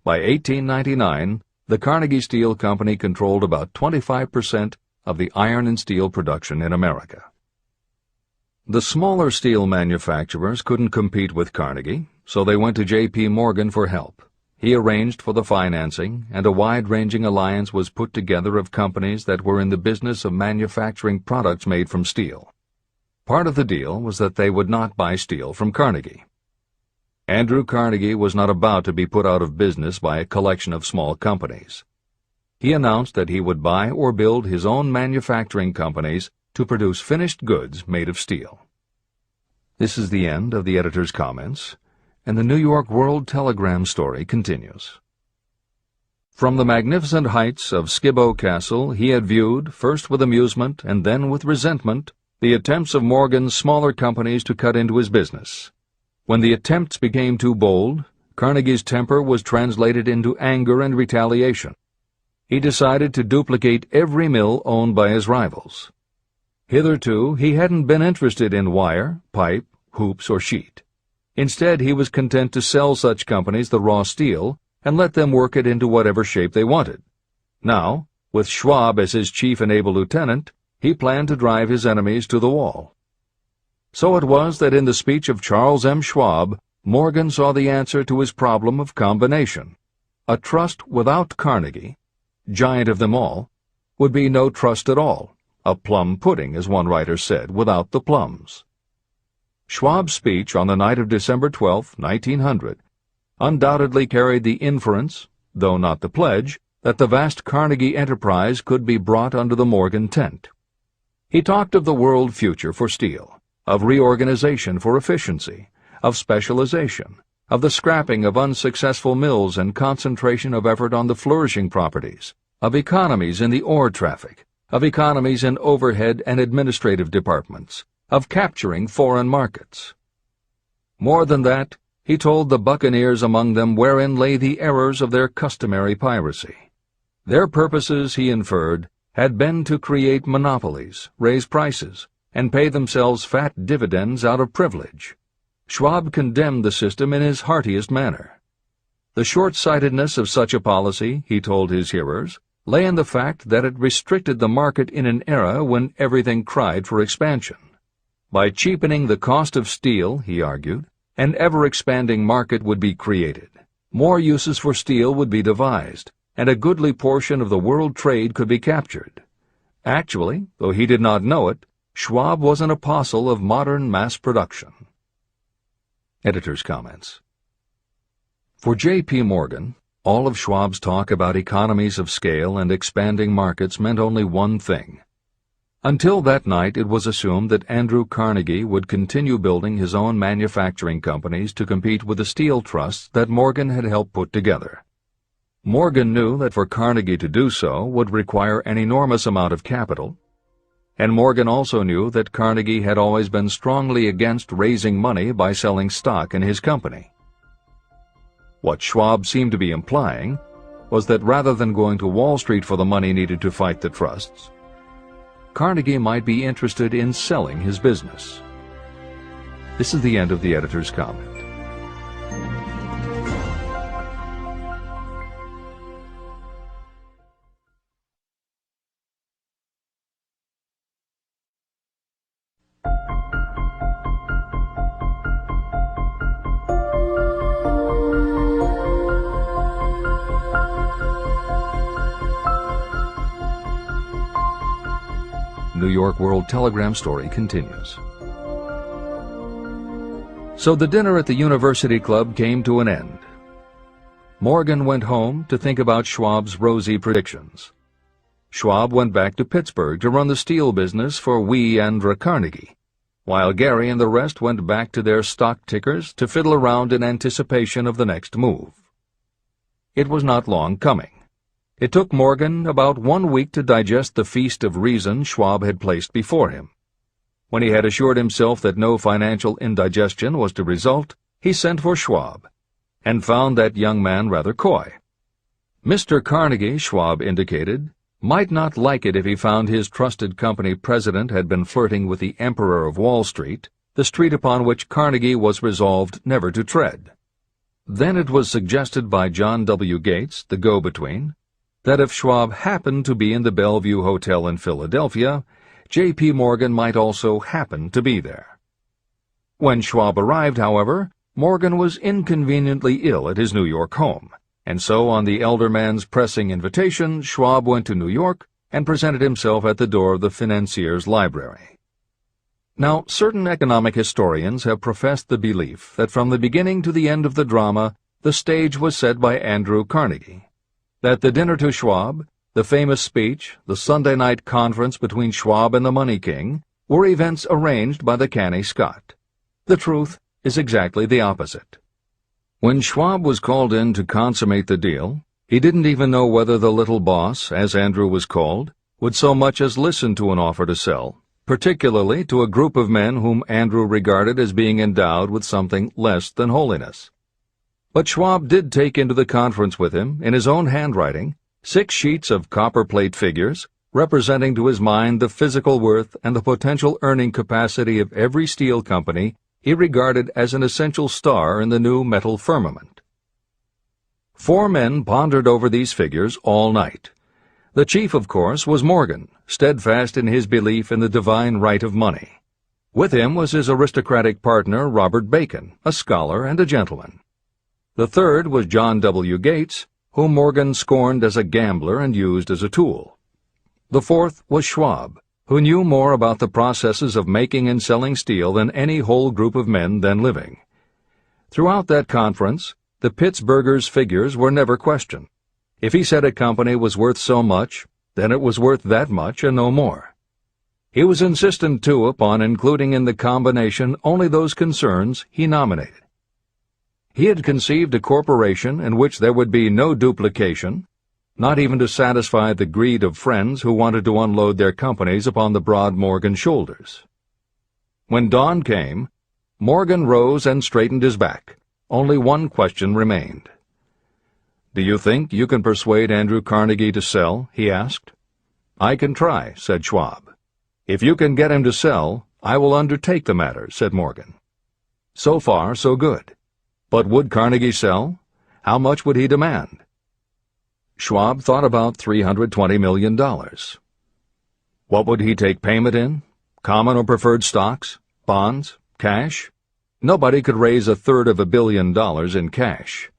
By 1899, the Carnegie Steel Company controlled about 25% of the iron and steel production in America. The smaller steel manufacturers couldn't compete with Carnegie, so they went to J.P. Morgan for help. He arranged for the financing, and a wide-ranging alliance was put together of companies that were in the business of manufacturing products made from steel. Part of the deal was that they would not buy steel from Carnegie. Andrew Carnegie was not about to be put out of business by a collection of small companies. He announced that he would buy or build his own manufacturing companies to produce finished goods made of steel. This is the end of the editor's comments, and the New York World Telegram story continues. From the magnificent heights of Skibo Castle he had viewed, first with amusement and then with resentment, the attempts of Morgan's smaller companies to cut into his business. When the attempts became too bold, Carnegie's temper was translated into anger and retaliation. He decided to duplicate every mill owned by his rivals. Hitherto, he hadn't been interested in wire, pipe, hoops, or sheet. Instead, he was content to sell such companies the raw steel and let them work it into whatever shape they wanted. Now, with Schwab as his chief and able lieutenant, he planned to drive his enemies to the wall. So it was that in the speech of Charles M. Schwab, Morgan saw the answer to his problem of combination. A trust without Carnegie, giant of them all, would be no trust at all, a plum pudding, as one writer said, without the plums. Schwab's speech on the night of December 12, 1900, undoubtedly carried the inference, though not the pledge, that the vast Carnegie enterprise could be brought under the Morgan tent. He talked of the world future for steel, of reorganization for efficiency, of specialization, of the scrapping of unsuccessful mills and concentration of effort on the flourishing properties, of economies in the ore traffic, of economies in overhead and administrative departments, of capturing foreign markets. More than that, he told the buccaneers among them wherein lay the errors of their customary piracy. Their purposes, he inferred, had been to create monopolies, raise prices, and pay themselves fat dividends out of privilege. Schwab condemned the system in his heartiest manner. The short-sightedness of such a policy, he told his hearers, lay in the fact that it restricted the market in an era when everything cried for expansion. By cheapening the cost of steel, he argued, an ever-expanding market would be created. More uses for steel would be devised, and a goodly portion of the world trade could be captured. Actually, though he did not know it, Schwab was an apostle of modern mass production. Editor's comments. For J.P. Morgan, all of Schwab's talk about economies of scale and expanding markets meant only one thing. Until that night, it was assumed that Andrew Carnegie would continue building his own manufacturing companies to compete with the steel trusts that Morgan had helped put together. Morgan knew that for Carnegie to do so would require an enormous amount of capital, and Morgan also knew that Carnegie had always been strongly against raising money by selling stock in his company. What Schwab seemed to be implying was that rather than going to Wall Street for the money needed to fight the trusts, Carnegie might be interested in selling his business. This is the end of the editor's comment. New York World Telegram story continues. So the dinner at the University Club came to an end. Morgan went home to think about Schwab's rosy predictions. Schwab went back to Pittsburgh to run the steel business for Andra Carnegie, while Gary and the rest went back to their stock tickers to fiddle around in anticipation of the next move. It was not long coming. It took Morgan about 1 week to digest the feast of reason Schwab had placed before him. When he had assured himself that no financial indigestion was to result, he sent for Schwab, and found that young man rather coy. Mr. Carnegie, Schwab indicated, might not like it if he found his trusted company president had been flirting with the Emperor of Wall Street, the street upon which Carnegie was resolved never to tread. Then it was suggested by John W. Gates, the go-between, that if Schwab happened to be in the Bellevue Hotel in Philadelphia, J.P. Morgan might also happen to be there. When Schwab arrived, however, Morgan was inconveniently ill at his New York home, and so on the elder man's pressing invitation, Schwab went to New York and presented himself at the door of the financier's library. Now, certain economic historians have professed the belief that from the beginning to the end of the drama, the stage was set by Andrew Carnegie, that the dinner to Schwab, the famous speech, the Sunday night conference between Schwab and the Money King, were events arranged by the canny Scot. The truth is exactly the opposite. When Schwab was called in to consummate the deal, he didn't even know whether the little boss, as Andrew was called, would so much as listen to an offer to sell, particularly to a group of men whom Andrew regarded as being endowed with something less than holiness. But Schwab did take into the conference with him, in his own handwriting, 6 sheets of copperplate figures, representing to his mind the physical worth and the potential earning capacity of every steel company he regarded as an essential star in the new metal firmament. 4 men pondered over these figures all night. The chief, of course, was Morgan, steadfast in his belief in the divine right of money. With him was his aristocratic partner, Robert Bacon, a scholar and a gentleman. The third was John W. Gates, whom Morgan scorned as a gambler and used as a tool. The fourth was Schwab, who knew more about the processes of making and selling steel than any whole group of men then living. Throughout that conference, the Pittsburgher's figures were never questioned. If he said a company was worth so much, then it was worth that much and no more. He was insistent, too, upon including in the combination only those concerns he nominated. He had conceived a corporation in which there would be no duplication, not even to satisfy the greed of friends who wanted to unload their companies upon the broad Morgan shoulders. When dawn came, Morgan rose and straightened his back. Only one question remained. "Do you think you can persuade Andrew Carnegie to sell?" he asked. "I can try," said Schwab. "If you can get him to sell, I will undertake the matter," said Morgan. So far, so good. But would Carnegie sell? How much would he demand? Schwab thought about $320 million. What would he take payment in? Common or preferred stocks? Bonds? Cash? Nobody could raise $1/3 billion in cash.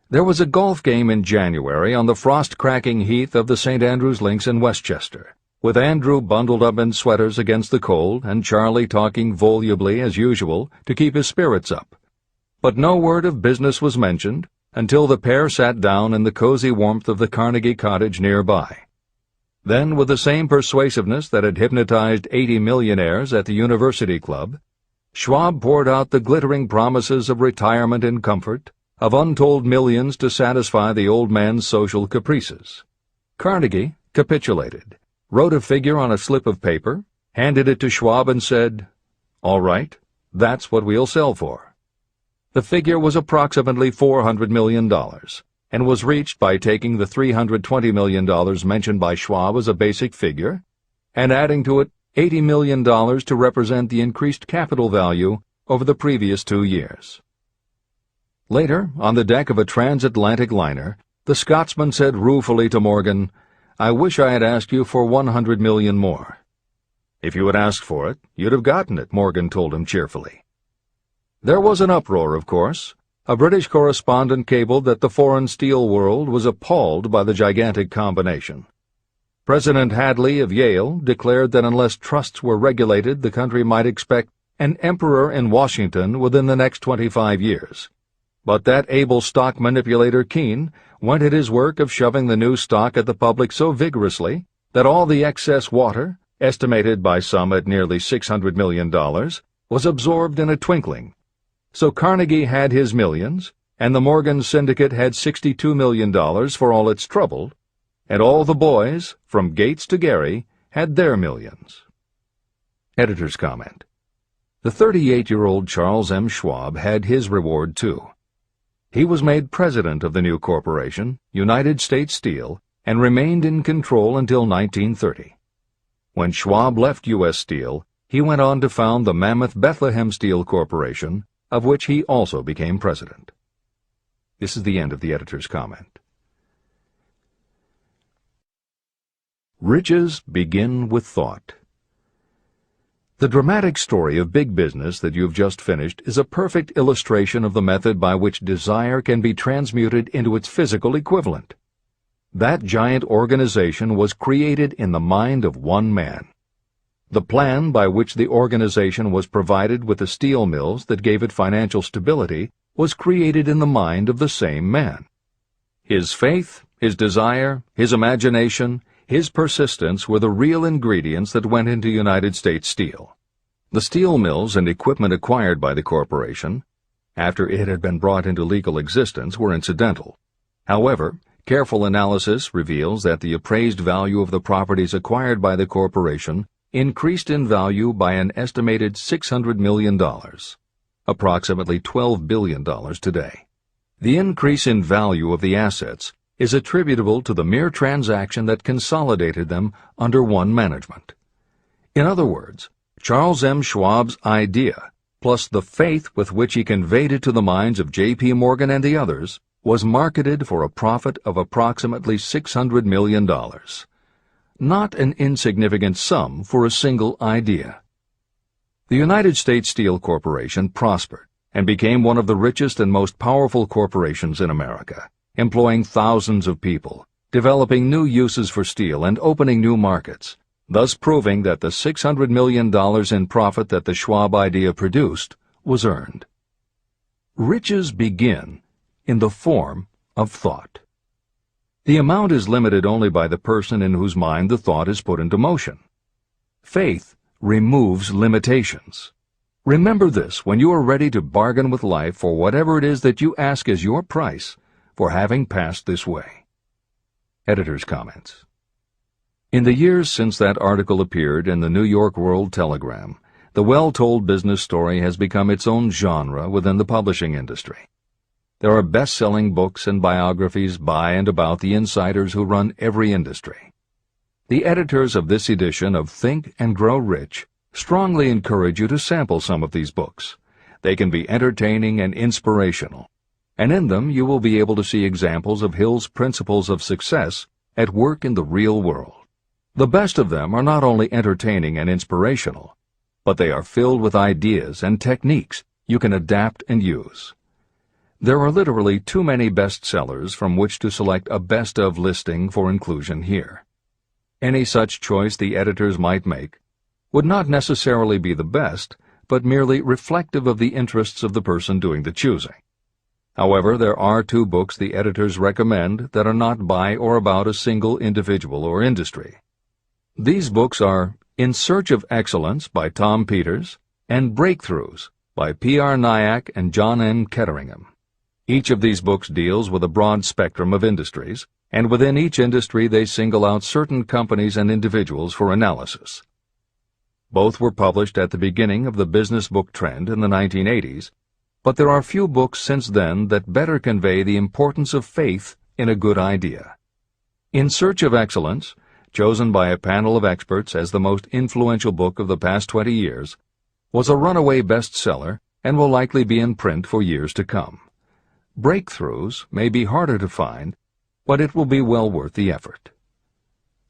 There was a golf game in January on the frost-cracking heath of the St. Andrew's Links in Westchester, with Andrew bundled up in sweaters against the cold and Charlie talking volubly as usual to keep his spirits up. But no word of business was mentioned until the pair sat down in the cozy warmth of the Carnegie cottage nearby. Then, with the same persuasiveness that had hypnotized 80 millionaires at the University Club, Schwab poured out the glittering promises of retirement and comfort, of untold millions to satisfy the old man's social caprices. Carnegie capitulated, wrote a figure on a slip of paper, handed it to Schwab and said, "All right, that's what we'll sell for." The figure was approximately $400 million, and was reached by taking the $320 million mentioned by Schwab as a basic figure, and adding to it $80 million to represent the increased capital value over the previous 2 years. Later, on the deck of a transatlantic liner, the Scotsman said ruefully to Morgan, "I wish I had asked you for $100 million more." "If you had asked for it, you'd have gotten it," Morgan told him cheerfully. There was an uproar, of course. A British correspondent cabled that the foreign steel world was appalled by the gigantic combination. President Hadley of Yale declared that unless trusts were regulated, the country might expect an emperor in Washington within the next 25 years. But that able stock manipulator Keene went at his work of shoving the new stock at the public so vigorously that all the excess water, estimated by some at nearly $600 million, was absorbed in a twinkling. So Carnegie had his millions, and the Morgan Syndicate had $62 million for all its trouble, and all the boys, from Gates to Gary, had their millions. Editor's comment. The 38-year-old Charles M. Schwab had his reward, too. He was made president of the new corporation, United States Steel, and remained in control until 1930. When Schwab left U.S. Steel, he went on to found the mammoth Bethlehem Steel Corporation, of which he also became president. This is the end of the editor's comment. Riches begin with thought. The dramatic story of big business that you've just finished is a perfect illustration of the method by which desire can be transmuted into its physical equivalent. That giant organization was created in the mind of one man. The plan by which the organization was provided with the steel mills that gave it financial stability was created in the mind of the same man. His faith, his desire, his imagination, his persistence were the real ingredients that went into United States Steel. The steel mills and equipment acquired by the corporation, after it had been brought into legal existence, were incidental. However, careful analysis reveals that the appraised value of the properties acquired by the corporation increased in value by an estimated $600 million, approximately $12 billion today. The increase in value of the assets is attributable to the mere transaction that consolidated them under one management. In other words, Charles M. Schwab's idea, plus the faith with which he conveyed it to the minds of J.P. Morgan and the others, was marketed for a profit of approximately $600 million. Not an insignificant sum for a single idea. The United States Steel Corporation prospered and became one of the richest and most powerful corporations in America, employing thousands of people, developing new uses for steel and opening new markets, thus proving that the $600 million in profit that the Schwab idea produced was earned. Riches begin in the form of thought. The amount is limited only by the person in whose mind the thought is put into motion. Faith removes limitations. Remember this when you are ready to bargain with life for whatever it is that you ask as your price for having passed this way. Editor's comments. In the years since that article appeared in the New York World Telegram, the well-told business story has become its own genre within the publishing industry. There are best-selling books and biographies by and about the insiders who run every industry. The editors of this edition of Think and Grow Rich strongly encourage you to sample some of these books. They can be entertaining and inspirational, and in them you will be able to see examples of Hill's principles of success at work in the real world. The best of them are not only entertaining and inspirational, but they are filled with ideas and techniques you can adapt and use. There are literally too many bestsellers from which to select a best-of listing for inclusion here. Any such choice the editors might make would not necessarily be the best, but merely reflective of the interests of the person doing the choosing. However, there are 2 books the editors recommend that are not by or about a single individual or industry. These books are In Search of Excellence by Tom Peters and Breakthroughs by P.R. Nyack and John N. Ketteringham. Each of these books deals with a broad spectrum of industries, and within each industry they single out certain companies and individuals for analysis. Both were published at the beginning of the business book trend in the 1980s, but there are few books since then that better convey the importance of faith in a good idea. In Search of Excellence, chosen by a panel of experts as the most influential book of the past 20 years, was a runaway bestseller and will likely be in print for years to come. Breakthroughs may be harder to find, but it will be well worth the effort.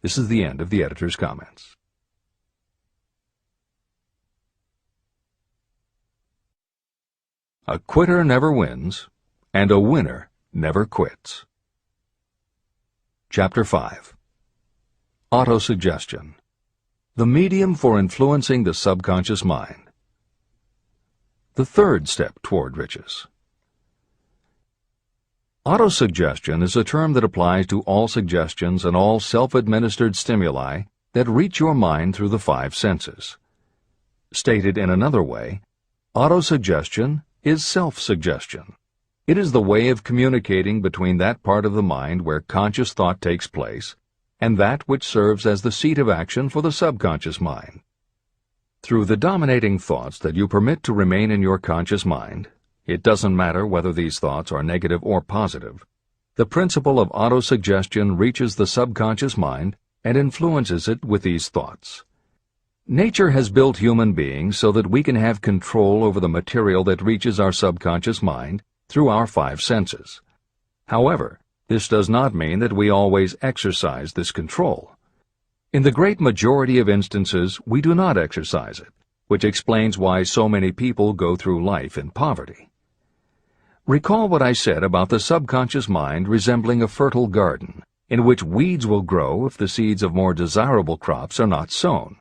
This is the end of the editor's comments. A quitter never wins, and a winner never quits. Chapter 5. Autosuggestion. The medium for influencing the subconscious mind. The third step toward riches. Autosuggestion is a term that applies to all suggestions and all self-administered stimuli that reach your mind through the five senses. Stated in another way, autosuggestion is self-suggestion. It is the way of communicating between that part of the mind where conscious thought takes place and that which serves as the seat of action for the subconscious mind. Through the dominating thoughts that you permit to remain in your conscious mind, it doesn't matter whether these thoughts are negative or positive, the principle of autosuggestion reaches the subconscious mind and influences it with these thoughts. Nature has built human beings so that we can have control over the material that reaches our subconscious mind through our five senses. However, this does not mean that we always exercise this control. In the great majority of instances, we do not exercise it, which explains why so many people go through life in poverty. Recall what I said about the subconscious mind resembling a fertile garden, in which weeds will grow if the seeds of more desirable crops are not sown.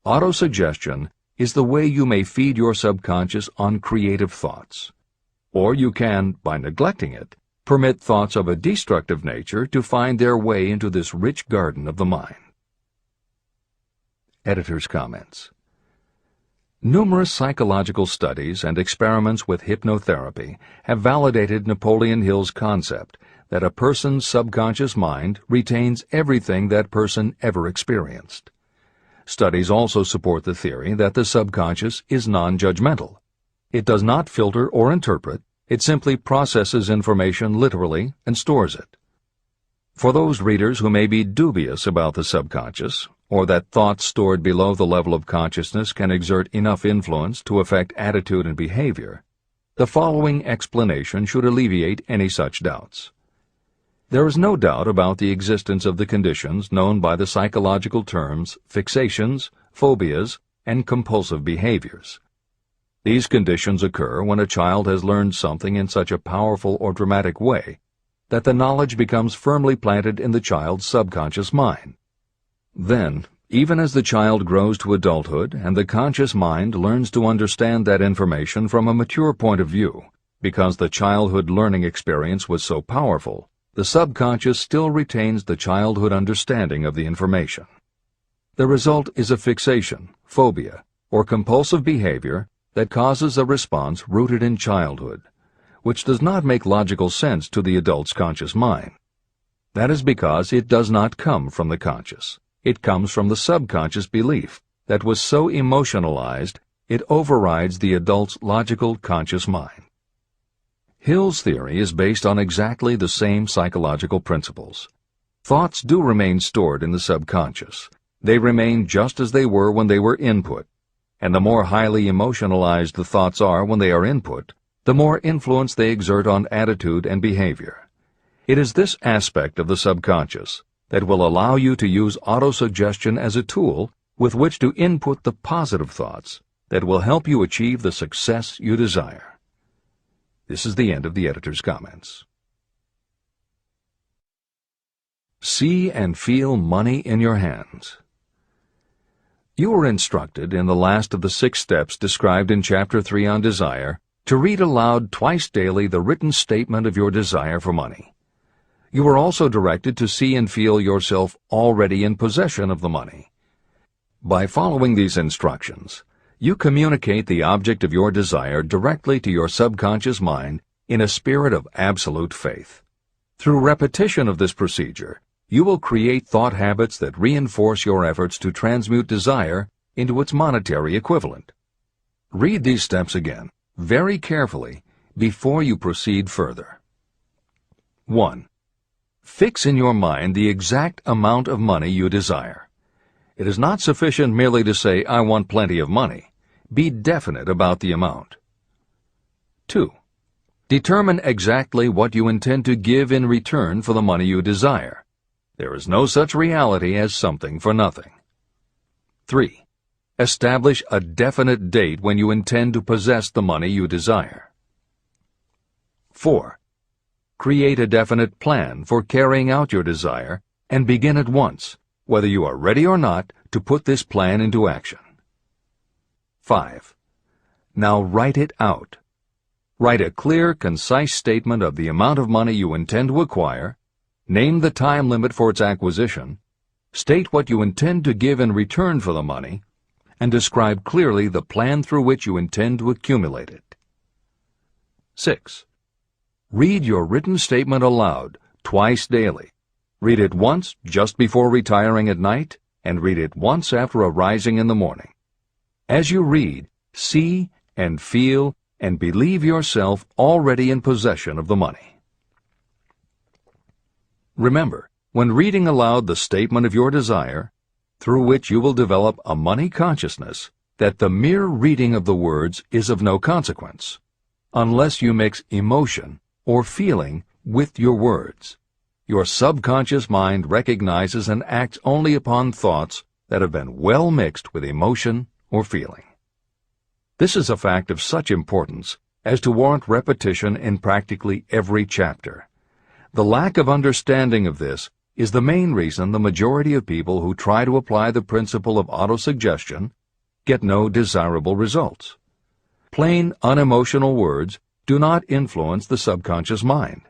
Autosuggestion is the way you may feed your subconscious on creative thoughts. Or you can, by neglecting it, permit thoughts of a destructive nature to find their way into this rich garden of the mind. Editor's comments. Numerous psychological studies and experiments with hypnotherapy have validated Napoleon Hill's concept that a person's subconscious mind retains everything that person ever experienced. Studies also support the theory that the subconscious is non-judgmental. It does not filter or interpret, it simply processes information literally and stores it. For those readers who may be dubious about the subconscious, or that thoughts stored below the level of consciousness can exert enough influence to affect attitude and behavior, the following explanation should alleviate any such doubts. There is no doubt about the existence of the conditions known by the psychological terms fixations, phobias, and compulsive behaviors. These conditions occur when a child has learned something in such a powerful or dramatic way that the knowledge becomes firmly planted in the child's subconscious mind. Then, even as the child grows to adulthood and the conscious mind learns to understand that information from a mature point of view, because the childhood learning experience was so powerful, the subconscious still retains the childhood understanding of the information. The result is a fixation, phobia, or compulsive behavior that causes a response rooted in childhood, which does not make logical sense to the adult's conscious mind. That is because it does not come from the conscious. It comes from the subconscious belief that was so emotionalized it overrides the adult's logical conscious mind. Hill's theory is based on exactly the same psychological principles. Thoughts do remain stored in the subconscious. They remain just as they were when they were input, and the more highly emotionalized the thoughts are when they are input, the more influence they exert on attitude and behavior. It is this aspect of the subconscious that will allow you to use autosuggestion as a tool with which to input the positive thoughts that will help you achieve the success you desire. This is the end of the editor's comments. See and feel money in your hands. You were instructed in the last of the 6 steps described in Chapter 3 on Desire to read aloud twice daily the written statement of your desire for money. You were also directed to see and feel yourself already in possession of the money. By following these instructions, you communicate the object of your desire directly to your subconscious mind in a spirit of absolute faith. Through repetition of this procedure, you will create thought habits that reinforce your efforts to transmute desire into its monetary equivalent. Read these steps again, very carefully, before you proceed further. 1. Fix in your mind the exact amount of money you desire. It is not sufficient merely to say, "I want plenty of money." Be definite about the amount. 2. Determine exactly what you intend to give in return for the money you desire. There is no such reality as something for nothing. 3. Establish a definite date when you intend to possess the money you desire. 4. Create a definite plan for carrying out your desire and begin at once, whether you are ready or not, to put this plan into action. 5. Now write it out. Write a clear, concise statement of the amount of money you intend to acquire, name the time limit for its acquisition, state what you intend to give in return for the money, and describe clearly the plan through which you intend to accumulate it. 6. Read your written statement aloud, twice daily. Read it once just before retiring at night, and read it once after arising in the morning. As you read, see and feel and believe yourself already in possession of the money. Remember, when reading aloud the statement of your desire, through which you will develop a money consciousness, that the mere reading of the words is of no consequence, unless you mix emotion or feeling with your words. Your subconscious mind recognizes and acts only upon thoughts that have been well mixed with emotion or feeling. This is a fact of such importance as to warrant repetition in practically every chapter. The lack of understanding of this is the main reason the majority of people who try to apply the principle of autosuggestion get no desirable results. Plain, unemotional words do not influence the subconscious mind.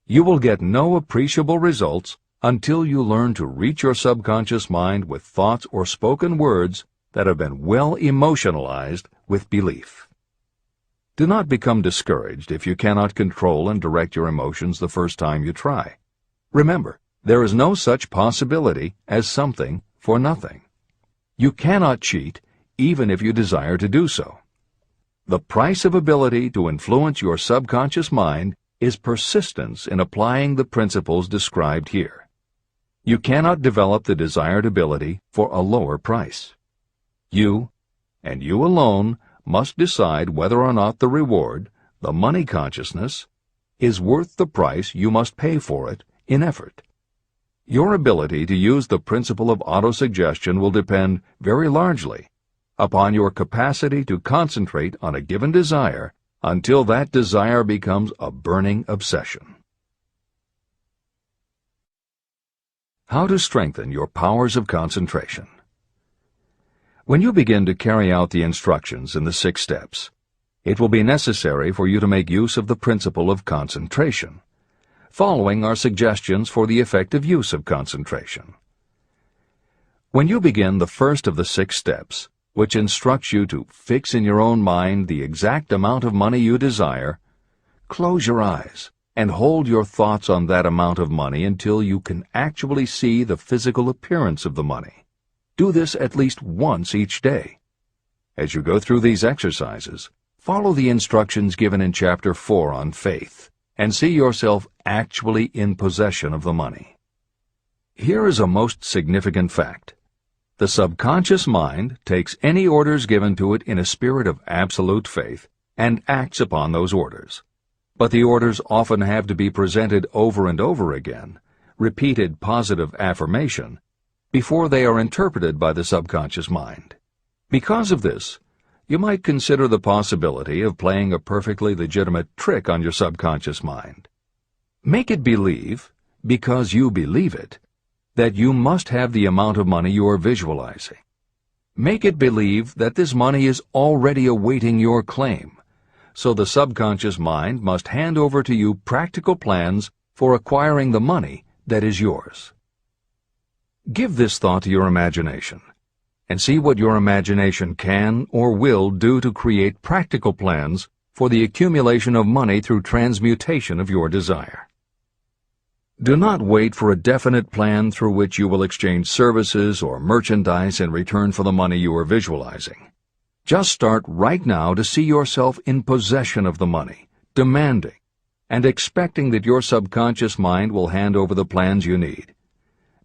You will get no appreciable results until you learn to reach your subconscious mind with thoughts or spoken words that have been well emotionalized with belief. Do not become discouraged if you cannot control and direct your emotions the first time you try. Remember, there is no such possibility as something for nothing. You cannot cheat even if you desire to do so. The price of ability to influence your subconscious mind is persistence in applying the principles described here. You cannot develop the desired ability for a lower price. You, and you alone, must decide whether or not the reward, the money consciousness, is worth the price you must pay for it in effort. Your ability to use the principle of autosuggestion will depend very largely upon your capacity to concentrate on a given desire until that desire becomes a burning obsession. How to strengthen your powers of concentration. When you begin to carry out the instructions in the 6 steps, it will be necessary for you to make use of the principle of concentration. Following are suggestions for the effective use of concentration. When you begin the first of the 6 steps, which instructs you to fix in your own mind the exact amount of money you desire, close your eyes and hold your thoughts on that amount of money until you can actually see the physical appearance of the money. Do this at least once each day. As you go through these exercises, follow the instructions given in Chapter 4 on faith, and see yourself actually in possession of the money. Here is a most significant fact. The subconscious mind takes any orders given to it in a spirit of absolute faith and acts upon those orders. But the orders often have to be presented over and over again, repeated positive affirmation, before they are interpreted by the subconscious mind. Because of this, you might consider the possibility of playing a perfectly legitimate trick on your subconscious mind. Make it believe, because you believe it, that you must have the amount of money you are visualizing. Make it believe that this money is already awaiting your claim, so the subconscious mind must hand over to you practical plans for acquiring the money that is yours. Give this thought to your imagination, and see what your imagination can or will do to create practical plans for the accumulation of money through transmutation of your desire. Do not wait for a definite plan through which you will exchange services or merchandise in return for the money you are visualizing. Just start right now to see yourself in possession of the money, demanding, and expecting that your subconscious mind will hand over the plans you need.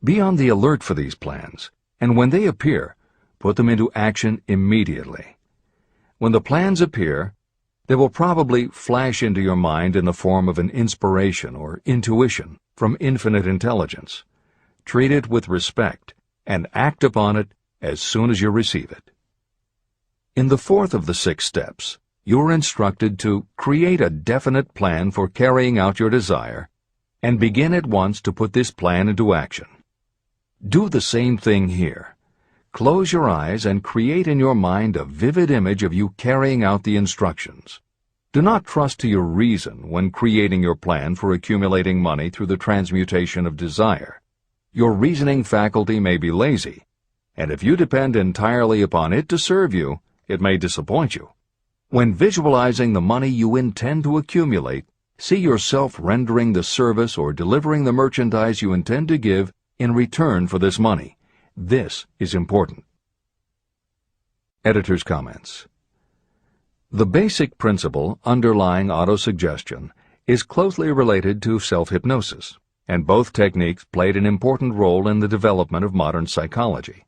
Be on the alert for these plans, and when they appear, put them into action immediately. When the plans appear, they will probably flash into your mind in the form of an inspiration or intuition from infinite intelligence. Treat it with respect and act upon it as soon as you receive it. In the fourth of the 6 steps, you are instructed to create a definite plan for carrying out your desire and begin at once to put this plan into action. Do the same thing here. Close your eyes and create in your mind a vivid image of you carrying out the instructions. Do not trust to your reason when creating your plan for accumulating money through the transmutation of desire. Your reasoning faculty may be lazy, and if you depend entirely upon it to serve you, it may disappoint you. When visualizing the money you intend to accumulate, see yourself rendering the service or delivering the merchandise you intend to give in return for this money. This is important. Editor's comments. The basic principle underlying autosuggestion is closely related to self-hypnosis, and both techniques played an important role in the development of modern psychology.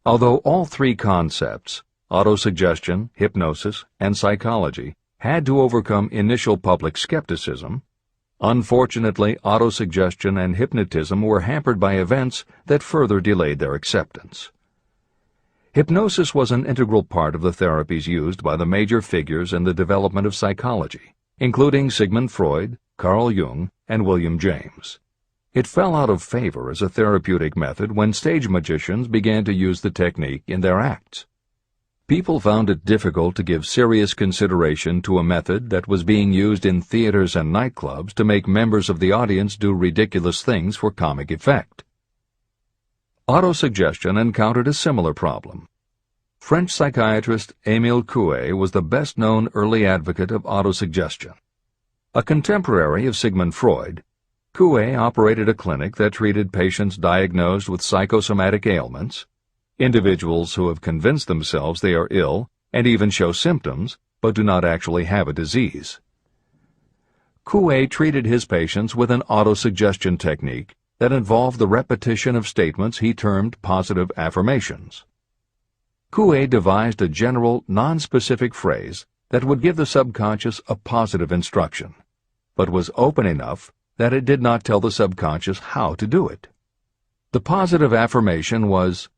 Although all 3 concepts, autosuggestion, hypnosis, and psychology, had to overcome initial public skepticism, unfortunately, autosuggestion and hypnotism were hampered by events that further delayed their acceptance. Hypnosis was an integral part of the therapies used by the major figures in the development of psychology, including Sigmund Freud, Carl Jung, and William James. It fell out of favor as a therapeutic method when stage magicians began to use the technique in their acts. People found it difficult to give serious consideration to a method that was being used in theaters and nightclubs to make members of the audience do ridiculous things for comic effect. Autosuggestion encountered a similar problem. French psychiatrist Émile Coué was the best-known early advocate of autosuggestion. A contemporary of Sigmund Freud, Coué operated a clinic that treated patients diagnosed with psychosomatic ailments, individuals who have convinced themselves they are ill and even show symptoms, but do not actually have a disease. Coué treated his patients with an autosuggestion technique that involved the repetition of statements he termed positive affirmations. Coué devised a general, non-specific phrase that would give the subconscious a positive instruction, but was open enough that it did not tell the subconscious how to do it. The positive affirmation was,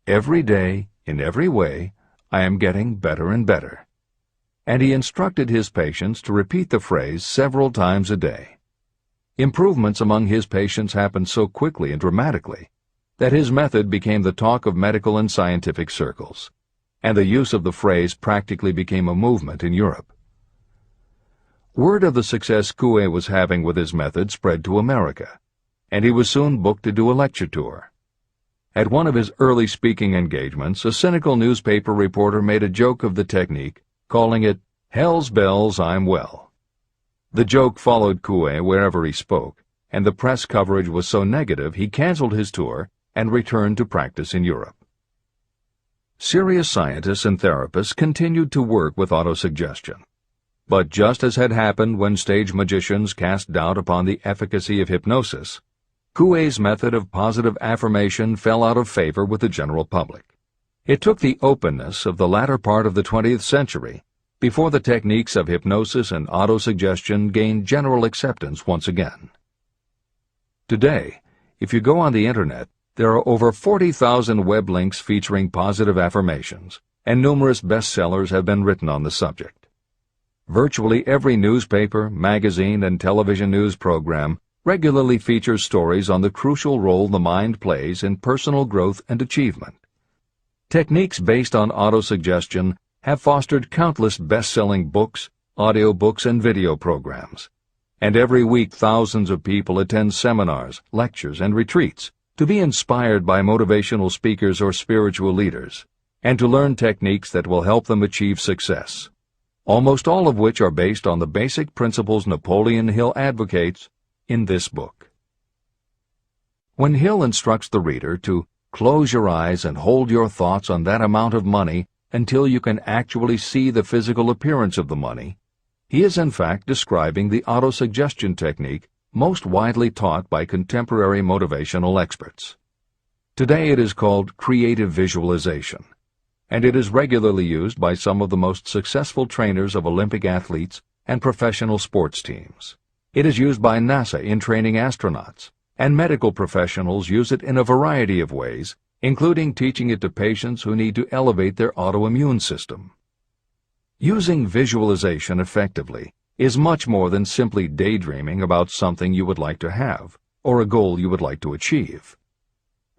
"Every day, in every way, I am getting better and better." And he instructed his patients to repeat the phrase several times a day. Improvements among his patients happened so quickly and dramatically that his method became the talk of medical and scientific circles, and the use of the phrase practically became a movement in Europe. Word of the success Coué was having with his method spread to America, and he was soon booked to do a lecture tour. At one of his early speaking engagements, a cynical newspaper reporter made a joke of the technique, calling it, "Hell's bells, I'm well." The joke followed Coué wherever he spoke, and the press coverage was so negative he canceled his tour and returned to practice in Europe. Serious scientists and therapists continued to work with autosuggestion. But just as had happened when stage magicians cast doubt upon the efficacy of hypnosis, Coué's method of positive affirmation fell out of favor with the general public. It took the openness of the latter part of the 20th century before the techniques of hypnosis and autosuggestion gained general acceptance once again. Today, if you go on the Internet, there are over 40,000 web links featuring positive affirmations, and numerous bestsellers have been written on the subject. Virtually every newspaper, magazine, and television news program regularly features stories on the crucial role the mind plays in personal growth and achievement. Techniques based on autosuggestion have fostered countless best-selling books, audiobooks, and video programs. And every week thousands of people attend seminars, lectures, and retreats to be inspired by motivational speakers or spiritual leaders, and to learn techniques that will help them achieve success, almost all of which are based on the basic principles Napoleon Hill advocates in this book. When Hill instructs the reader to close your eyes and hold your thoughts on that amount of money until you can actually see the physical appearance of the money, he is in fact describing the autosuggestion technique most widely taught by contemporary motivational experts. Today it is called creative visualization, and it is regularly used by some of the most successful trainers of Olympic athletes and professional sports teams. It is used by NASA in training astronauts, and medical professionals use it in a variety of ways, including teaching it to patients who need to elevate their autoimmune system. Using visualization effectively is much more than simply daydreaming about something you would like to have or a goal you would like to achieve.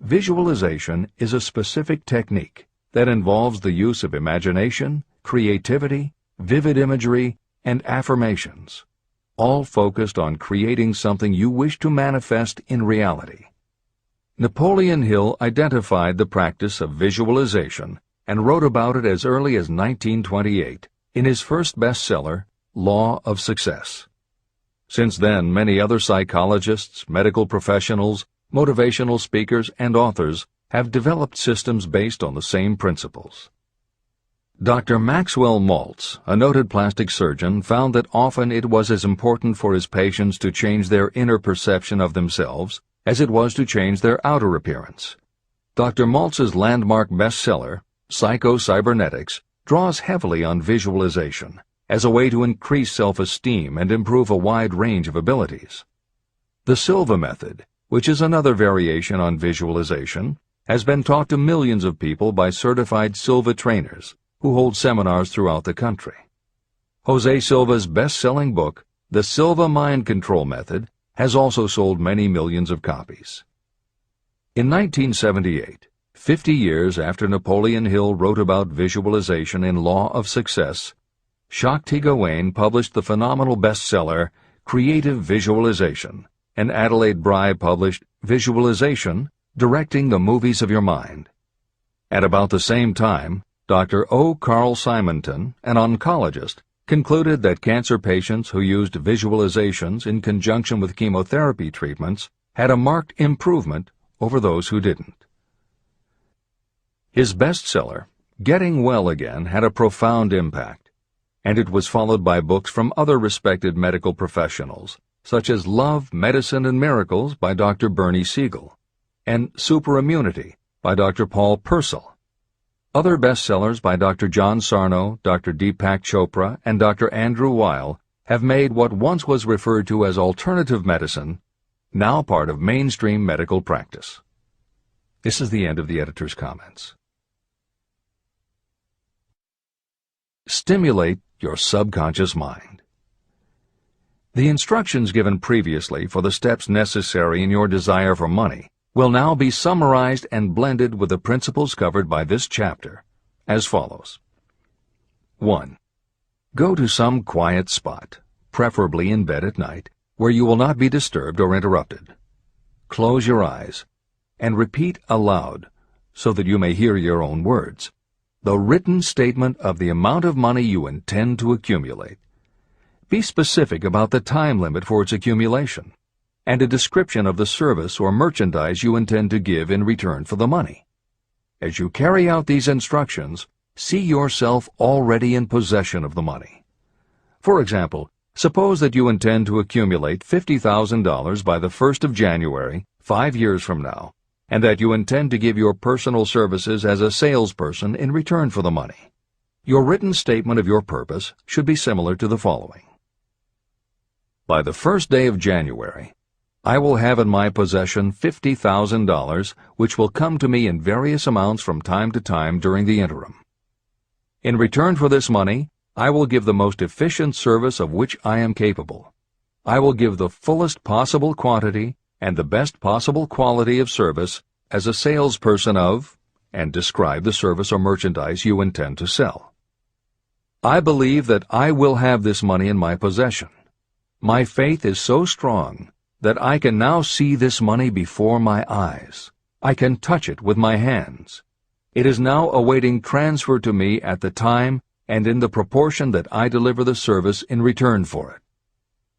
Visualization is a specific technique that involves the use of imagination, creativity, vivid imagery, and affirmations, all focused on creating something you wish to manifest in reality. Napoleon Hill identified the practice of visualization and wrote about it as early as 1928 in his first bestseller, Law of Success. Since then, many other psychologists, medical professionals, motivational speakers, and authors have developed systems based on the same principles. Dr. Maxwell Maltz, a noted plastic surgeon, found that often it was as important for his patients to change their inner perception of themselves as it was to change their outer appearance. Dr. Maltz's landmark bestseller, Psycho-Cybernetics, draws heavily on visualization as a way to increase self-esteem and improve a wide range of abilities. The Silva method, which is another variation on visualization, has been taught to millions of people by certified Silva trainers who hold seminars throughout the country. Jose Silva's best-selling book, The Silva Mind Control Method, has also sold many millions of copies. In 1978, 50 years after Napoleon Hill wrote about visualization in Law of Success, Shakti Gawain published the phenomenal bestseller Creative Visualization, and Adelaide Bry published Visualization, Directing the Movies of Your Mind. At about the same time, Dr. O. Carl Simonton, an oncologist, concluded that cancer patients who used visualizations in conjunction with chemotherapy treatments had a marked improvement over those who didn't. His bestseller, Getting Well Again, had a profound impact, and it was followed by books from other respected medical professionals, such as Love, Medicine, and Miracles by Dr. Bernie Siegel, and Superimmunity by Dr. Paul Purcell. Other bestsellers by Dr. John Sarno, Dr. Deepak Chopra, and Dr. Andrew Weil have made what once was referred to as alternative medicine now part of mainstream medical practice. This is the end of the editor's comments. Stimulate your subconscious mind. The instructions given previously for the steps necessary in your desire for money will now be summarized and blended with the principles covered by this chapter, as follows. 1. Go to some quiet spot, preferably in bed at night, where you will not be disturbed or interrupted. Close your eyes and repeat aloud, so that you may hear your own words, the written statement of the amount of money you intend to accumulate. Be specific about the time limit for its accumulation, and a description of the service or merchandise you intend to give in return for the money. As you carry out these instructions, see yourself already in possession of the money. For example, suppose that you intend to accumulate $50,000 by the 1st of January, 5 years from now, and that you intend to give your personal services as a salesperson in return for the money. Your written statement of your purpose should be similar to the following. By the 1st day of January, I will have in my possession $50,000, which will come to me in various amounts from time to time during the interim. In return for this money, I will give the most efficient service of which I am capable. I will give the fullest possible quantity and the best possible quality of service as a salesperson of, and describe the service or merchandise you intend to sell. I believe that I will have this money in my possession. My faith is so strong that I can now see this money before my eyes. I can touch it with my hands. It is now awaiting transfer to me at the time and in the proportion that I deliver the service in return for it.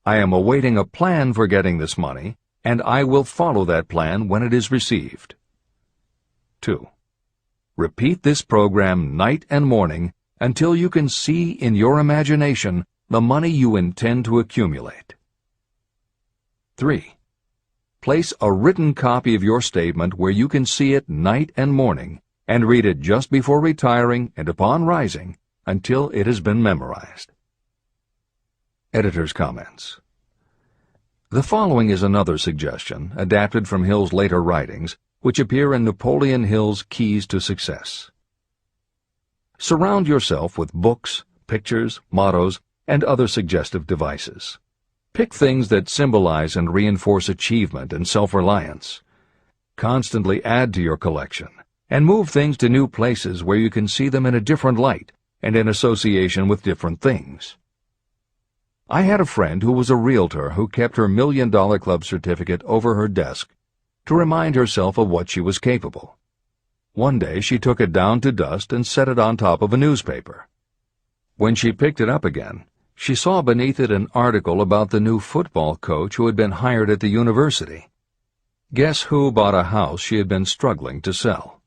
I am awaiting a plan for getting this money, and I will follow that plan when it is received. 2. Repeat this program night and morning until you can see in your imagination the money you intend to accumulate. 3. Place a written copy of your statement where you can see it night and morning, and read it just before retiring and upon rising until it has been memorized. Editor's comments. The following is another suggestion, adapted from Hill's later writings, which appear in Napoleon Hill's Keys to Success. Surround yourself with books, pictures, mottos, and other suggestive devices. Pick things that symbolize and reinforce achievement and self-reliance. Constantly add to your collection, and move things to new places where you can see them in a different light and in association with different things. I had a friend who was a realtor who kept her $1 Million Club certificate over her desk to remind herself of what she was capable. One day she took it down to dust and set it on top of a newspaper. When she picked it up again, she saw beneath it an article about the new football coach who had been hired at the university. Guess who bought a house she had been struggling to sell?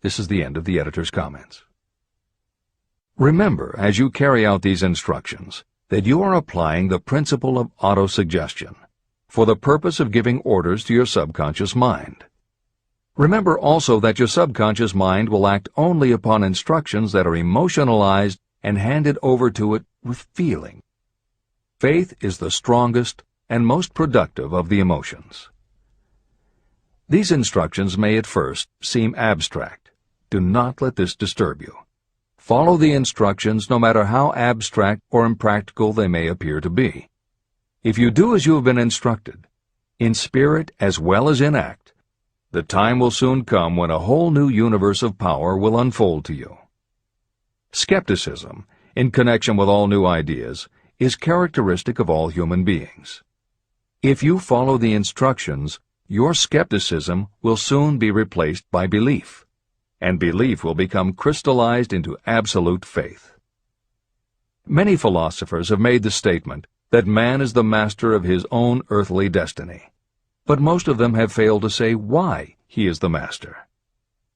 This is the end of the editor's comments. Remember, as you carry out these instructions, that you are applying the principle of autosuggestion for the purpose of giving orders to your subconscious mind. Remember also that your subconscious mind will act only upon instructions that are emotionalized and handed over to it with feeling. Faith is the strongest and most productive of the emotions. These instructions may at first seem abstract. Do not let this disturb you. Follow the instructions no matter how abstract or impractical they may appear to be. If you do as you have been instructed, in spirit as well as in act, the time will soon come when a whole new universe of power will unfold to you. Skepticism, in connection with all new ideas, is characteristic of all human beings. If you follow the instructions, your skepticism will soon be replaced by belief, and belief will become crystallized into absolute faith. Many philosophers have made the statement that man is the master of his own earthly destiny, but most of them have failed to say why he is the master.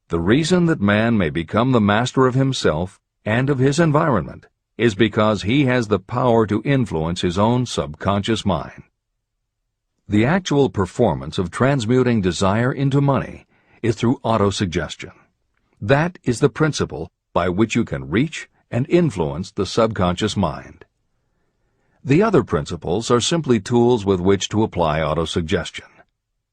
The reason that man may become the master of himself and of his environment is because he has the power to influence his own subconscious mind. The actual performance of transmuting desire into money is through autosuggestion. That is the principle by which you can reach and influence the subconscious mind. The other principles are simply tools with which to apply autosuggestion.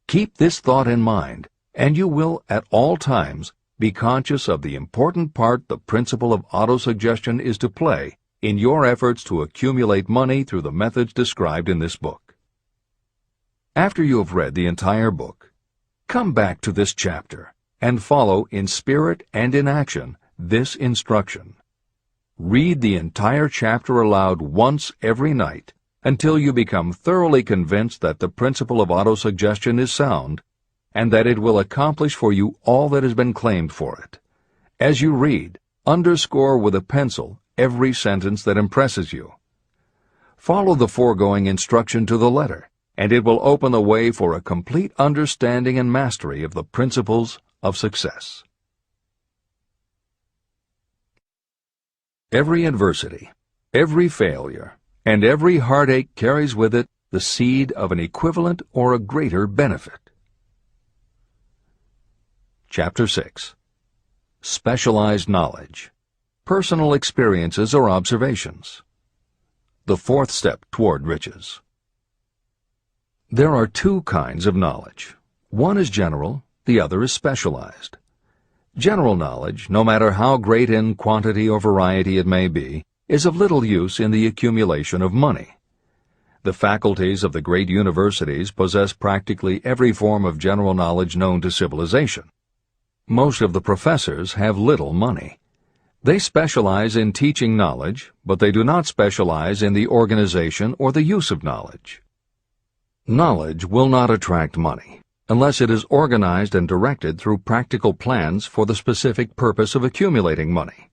Keep this thought in mind, and you will at all times be conscious of the important part the principle of autosuggestion is to play in your efforts to accumulate money through the methods described in this book. After you have read the entire book, come back to this chapter and follow in spirit and in action this instruction. Read the entire chapter aloud once every night until you become thoroughly convinced that the principle of autosuggestion is sound and that it will accomplish for you all that has been claimed for it. As you read, underscore with a pencil every sentence that impresses you. Follow the foregoing instruction to the letter, and it will open the way for a complete understanding and mastery of the principles of success. Every adversity, every failure, and every heartache carries with it the seed of an equivalent or a greater benefit. Chapter 6. Specialized Knowledge. Personal Experiences or Observations. The fourth step toward riches. There are two kinds of knowledge. One is general, the other is specialized. General knowledge, no matter how great in quantity or variety it may be, is of little use in the accumulation of money. The faculties of the great universities possess practically every form of general knowledge known to civilization. Most of the professors have little money. They specialize in teaching knowledge, but they do not specialize in the organization or the use of knowledge. Knowledge will not attract money unless it is organized and directed through practical plans for the specific purpose of accumulating money.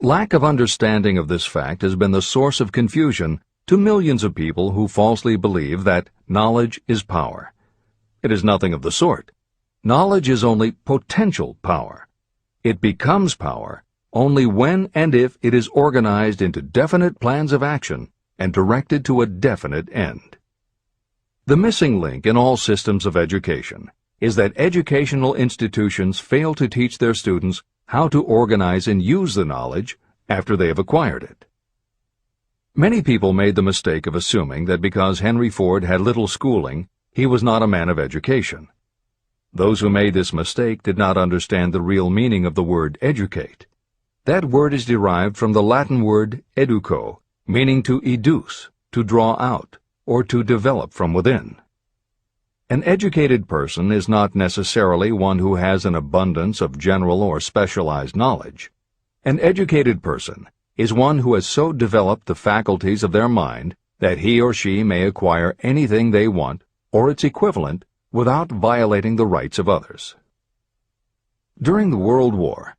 Lack of understanding of this fact has been the source of confusion to millions of people who falsely believe that knowledge is power. It is nothing of the sort. Knowledge is only potential power. It becomes power only when and if it is organized into definite plans of action and directed to a definite end. The missing link in all systems of education is that educational institutions fail to teach their students how to organize and use the knowledge after they have acquired it. Many people made the mistake of assuming that because Henry Ford had little schooling, he was not a man of education. Those who made this mistake did not understand the real meaning of the word educate. That word is derived from the Latin word educo, meaning to educe, to draw out, or to develop from within. An educated person is not necessarily one who has an abundance of general or specialized knowledge. An educated person is one who has so developed the faculties of their mind that he or she may acquire anything they want, or its equivalent, without violating the rights of others. During the World War,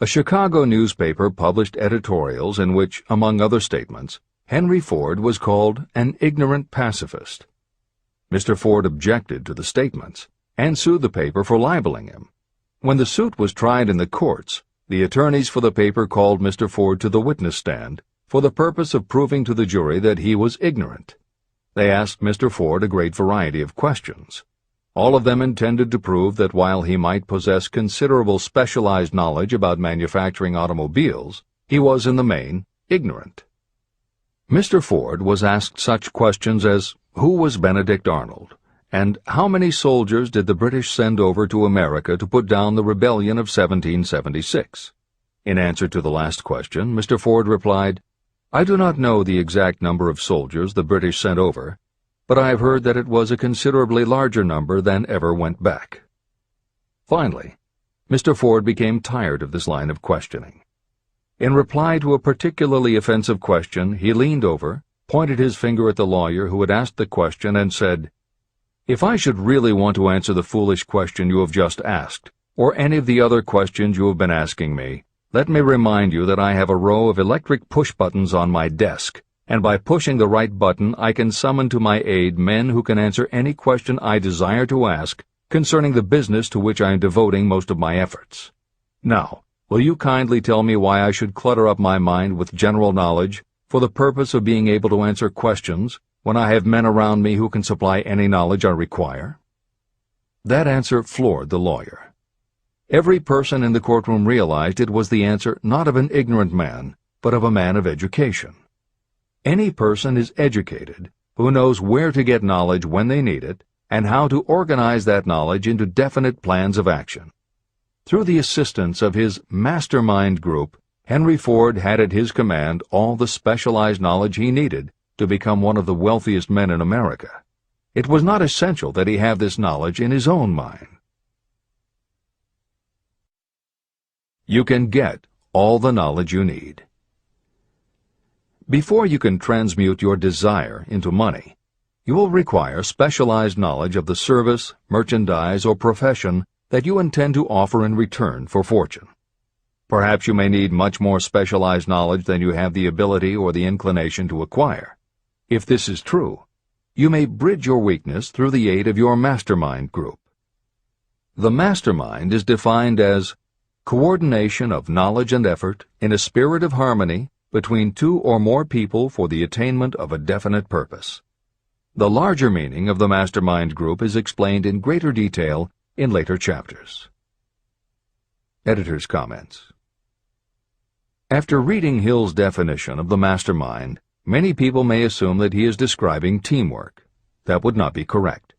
a Chicago newspaper published editorials in which, among other statements, Henry Ford was called an ignorant pacifist. Mr. Ford objected to the statements and sued the paper for libeling him. When the suit was tried in the courts, the attorneys for the paper called Mr. Ford to the witness stand for the purpose of proving to the jury that he was ignorant. They asked Mr. Ford a great variety of questions. All of them intended to prove that while he might possess considerable specialized knowledge about manufacturing automobiles, he was in the main ignorant. Mr. Ford was asked such questions as, who was Benedict Arnold, and how many soldiers did the British send over to America to put down the rebellion of 1776? In answer to the last question, Mr. Ford replied, I do not know the exact number of soldiers the British sent over, but I have heard that it was a considerably larger number than ever went back. Finally, Mr. Ford became tired of this line of questioning. In reply to a particularly offensive question, he leaned over, pointed his finger at the lawyer who had asked the question, and said, If I should really want to answer the foolish question you have just asked, or any of the other questions you have been asking me, let me remind you that I have a row of electric push buttons on my desk, and by pushing the right button I can summon to my aid men who can answer any question I desire to ask concerning the business to which I am devoting most of my efforts. Now, will you kindly tell me why I should clutter up my mind with general knowledge for the purpose of being able to answer questions when I have men around me who can supply any knowledge I require? That answer floored the lawyer. Every person in the courtroom realized it was the answer not of an ignorant man, but of a man of education. Any person is educated who knows where to get knowledge when they need it and how to organize that knowledge into definite plans of action. Through the assistance of his mastermind group, Henry Ford had at his command all the specialized knowledge he needed to become one of the wealthiest men in America. It was not essential that he have this knowledge in his own mind. You can get all the knowledge you need. Before you can transmute your desire into money, you will require specialized knowledge of the service, merchandise, or profession that you intend to offer in return for fortune. Perhaps you may need much more specialized knowledge than you have the ability or the inclination to acquire. If this is true, you may bridge your weakness through the aid of your mastermind group. The mastermind is defined as coordination of knowledge and effort in a spirit of harmony between two or more people for the attainment of a definite purpose. The larger meaning of the mastermind group is explained in greater detail in later chapters. Editor's comments. After reading Hill's definition of the mastermind, many people may assume that he is describing teamwork. That would not be correct.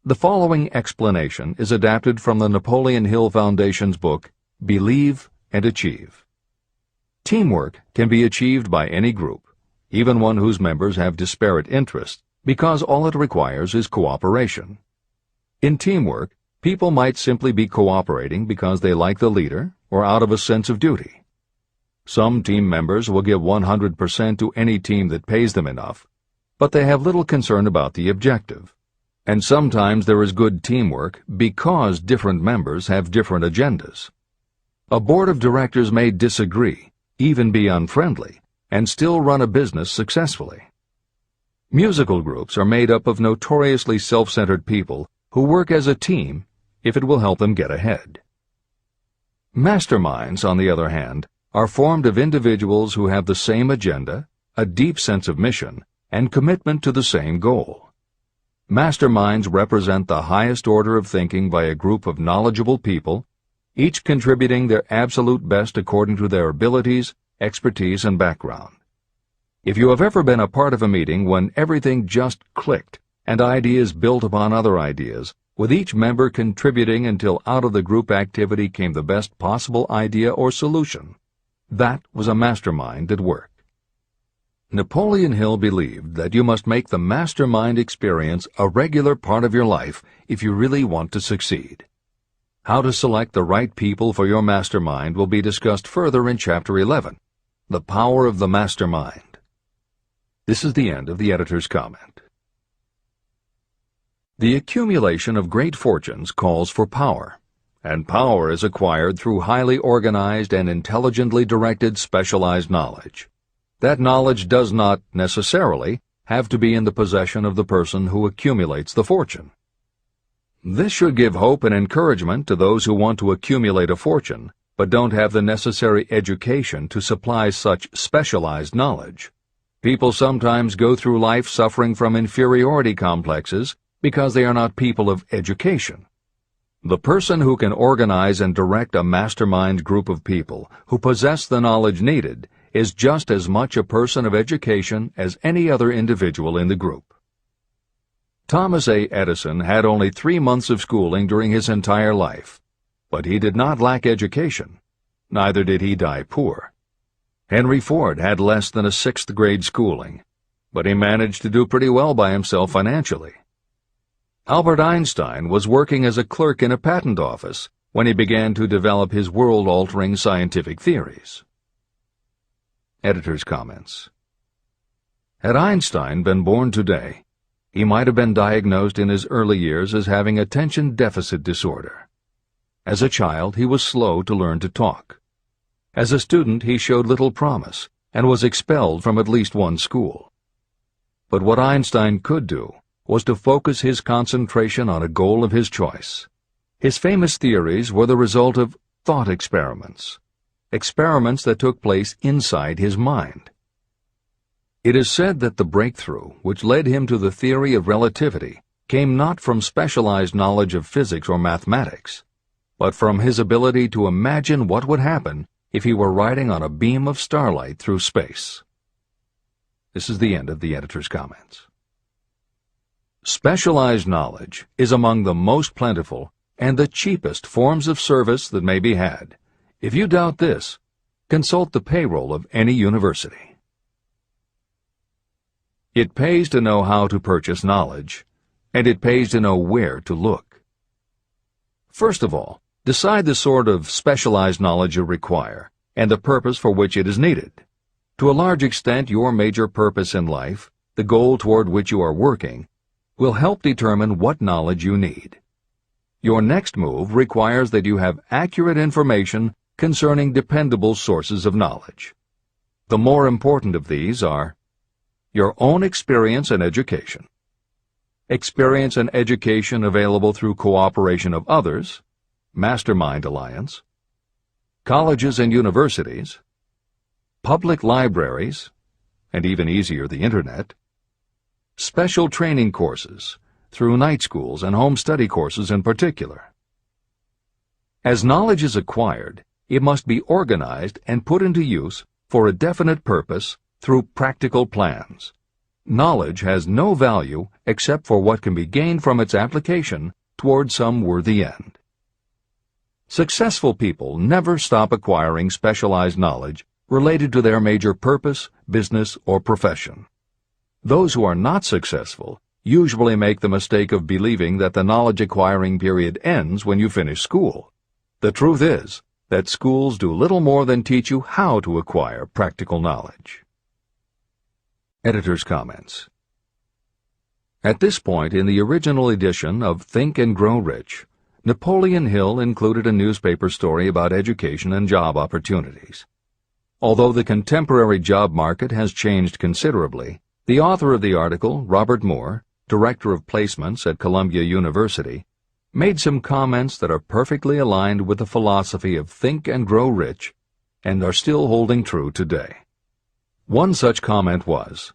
The following explanation is adapted from the Napoleon Hill Foundation's book, Believe and Achieve. Teamwork can be achieved by any group, even one whose members have disparate interests, because all it requires is cooperation. In teamwork, people might simply be cooperating because they like the leader or out of a sense of duty. Some team members will give 100% to any team that pays them enough, but they have little concern about the objective. And sometimes there is good teamwork because different members have different agendas. A board of directors may disagree, even be unfriendly, and still run a business successfully. Musical groups are made up of notoriously self-centered people who work as a team if it will help them get ahead. Masterminds, on the other hand, are formed of individuals who have the same agenda, a deep sense of mission, and commitment to the same goal. Masterminds represent the highest order of thinking by a group of knowledgeable people, each contributing their absolute best according to their abilities, expertise, and background. If you have ever been a part of a meeting when everything just clicked and ideas built upon other ideas, with each member contributing until out of the group activity came the best possible idea or solution, that was a mastermind at work. Napoleon Hill believed that you must make the mastermind experience a regular part of your life if you really want to succeed. How to select the right people for your mastermind will be discussed further in Chapter 11, The Power of the Mastermind. This is the end of the editor's comment. The accumulation of great fortunes calls for power, and power is acquired through highly organized and intelligently directed specialized knowledge. That knowledge does not, necessarily, have to be in the possession of the person who accumulates the fortune. This should give hope and encouragement to those who want to accumulate a fortune, but don't have the necessary education to supply such specialized knowledge. People sometimes go through life suffering from inferiority complexes because they are not people of education. The person who can organize and direct a mastermind group of people who possess the knowledge needed is just as much a person of education as any other individual in the group. Thomas A. Edison had only 3 months of schooling during his entire life, but he did not lack education. Neither did he die poor. Henry Ford had less than a 6th grade schooling, but he managed to do pretty well by himself financially. Albert Einstein was working as a clerk in a patent office when he began to develop his world-altering scientific theories. Editor's comments. Had Einstein been born today, he might have been diagnosed in his early years as having attention deficit disorder. As a child, he was slow to learn to talk. As a student, he showed little promise and was expelled from at least one school. But what Einstein could do was to focus his concentration on a goal of his choice. His famous theories were the result of thought experiments that took place inside his mind. It is said that the breakthrough which led him to the theory of relativity came not from specialized knowledge of physics or mathematics, but from his ability to imagine what would happen if he were riding on a beam of starlight through space. This is the end of the editor's comments. Specialized knowledge is among the most plentiful and the cheapest forms of service that may be had. If you doubt this, consult the payroll of any university. It pays to know how to purchase knowledge, and it pays to know where to look. First of all, decide the sort of specialized knowledge you require and the purpose for which it is needed. To a large extent, your major purpose in life, the goal toward which you are working, will help determine what knowledge you need. Your next move requires that you have accurate information concerning dependable sources of knowledge. The more important of these are your own experience and education, experience and education available through cooperation of others, Mastermind Alliance, colleges and universities, public libraries, and even easier, the Internet, special training courses, through night schools and home study courses in particular. As knowledge is acquired, it must be organized and put into use for a definite purpose through practical plans. Knowledge has no value except for what can be gained from its application toward some worthy end. Successful people never stop acquiring specialized knowledge related to their major purpose, business, or profession. Those who are not successful usually make the mistake of believing that the knowledge-acquiring period ends when you finish school. The truth is that schools do little more than teach you how to acquire practical knowledge. Editor's comments. At this point in the original edition of Think and Grow Rich, Napoleon Hill included a newspaper story about education and job opportunities. Although the contemporary job market has changed considerably, The author of the article, Robert Moore, Director of Placements at Columbia University, made some comments that are perfectly aligned with the philosophy of Think and Grow Rich and are still holding true today. One such comment was,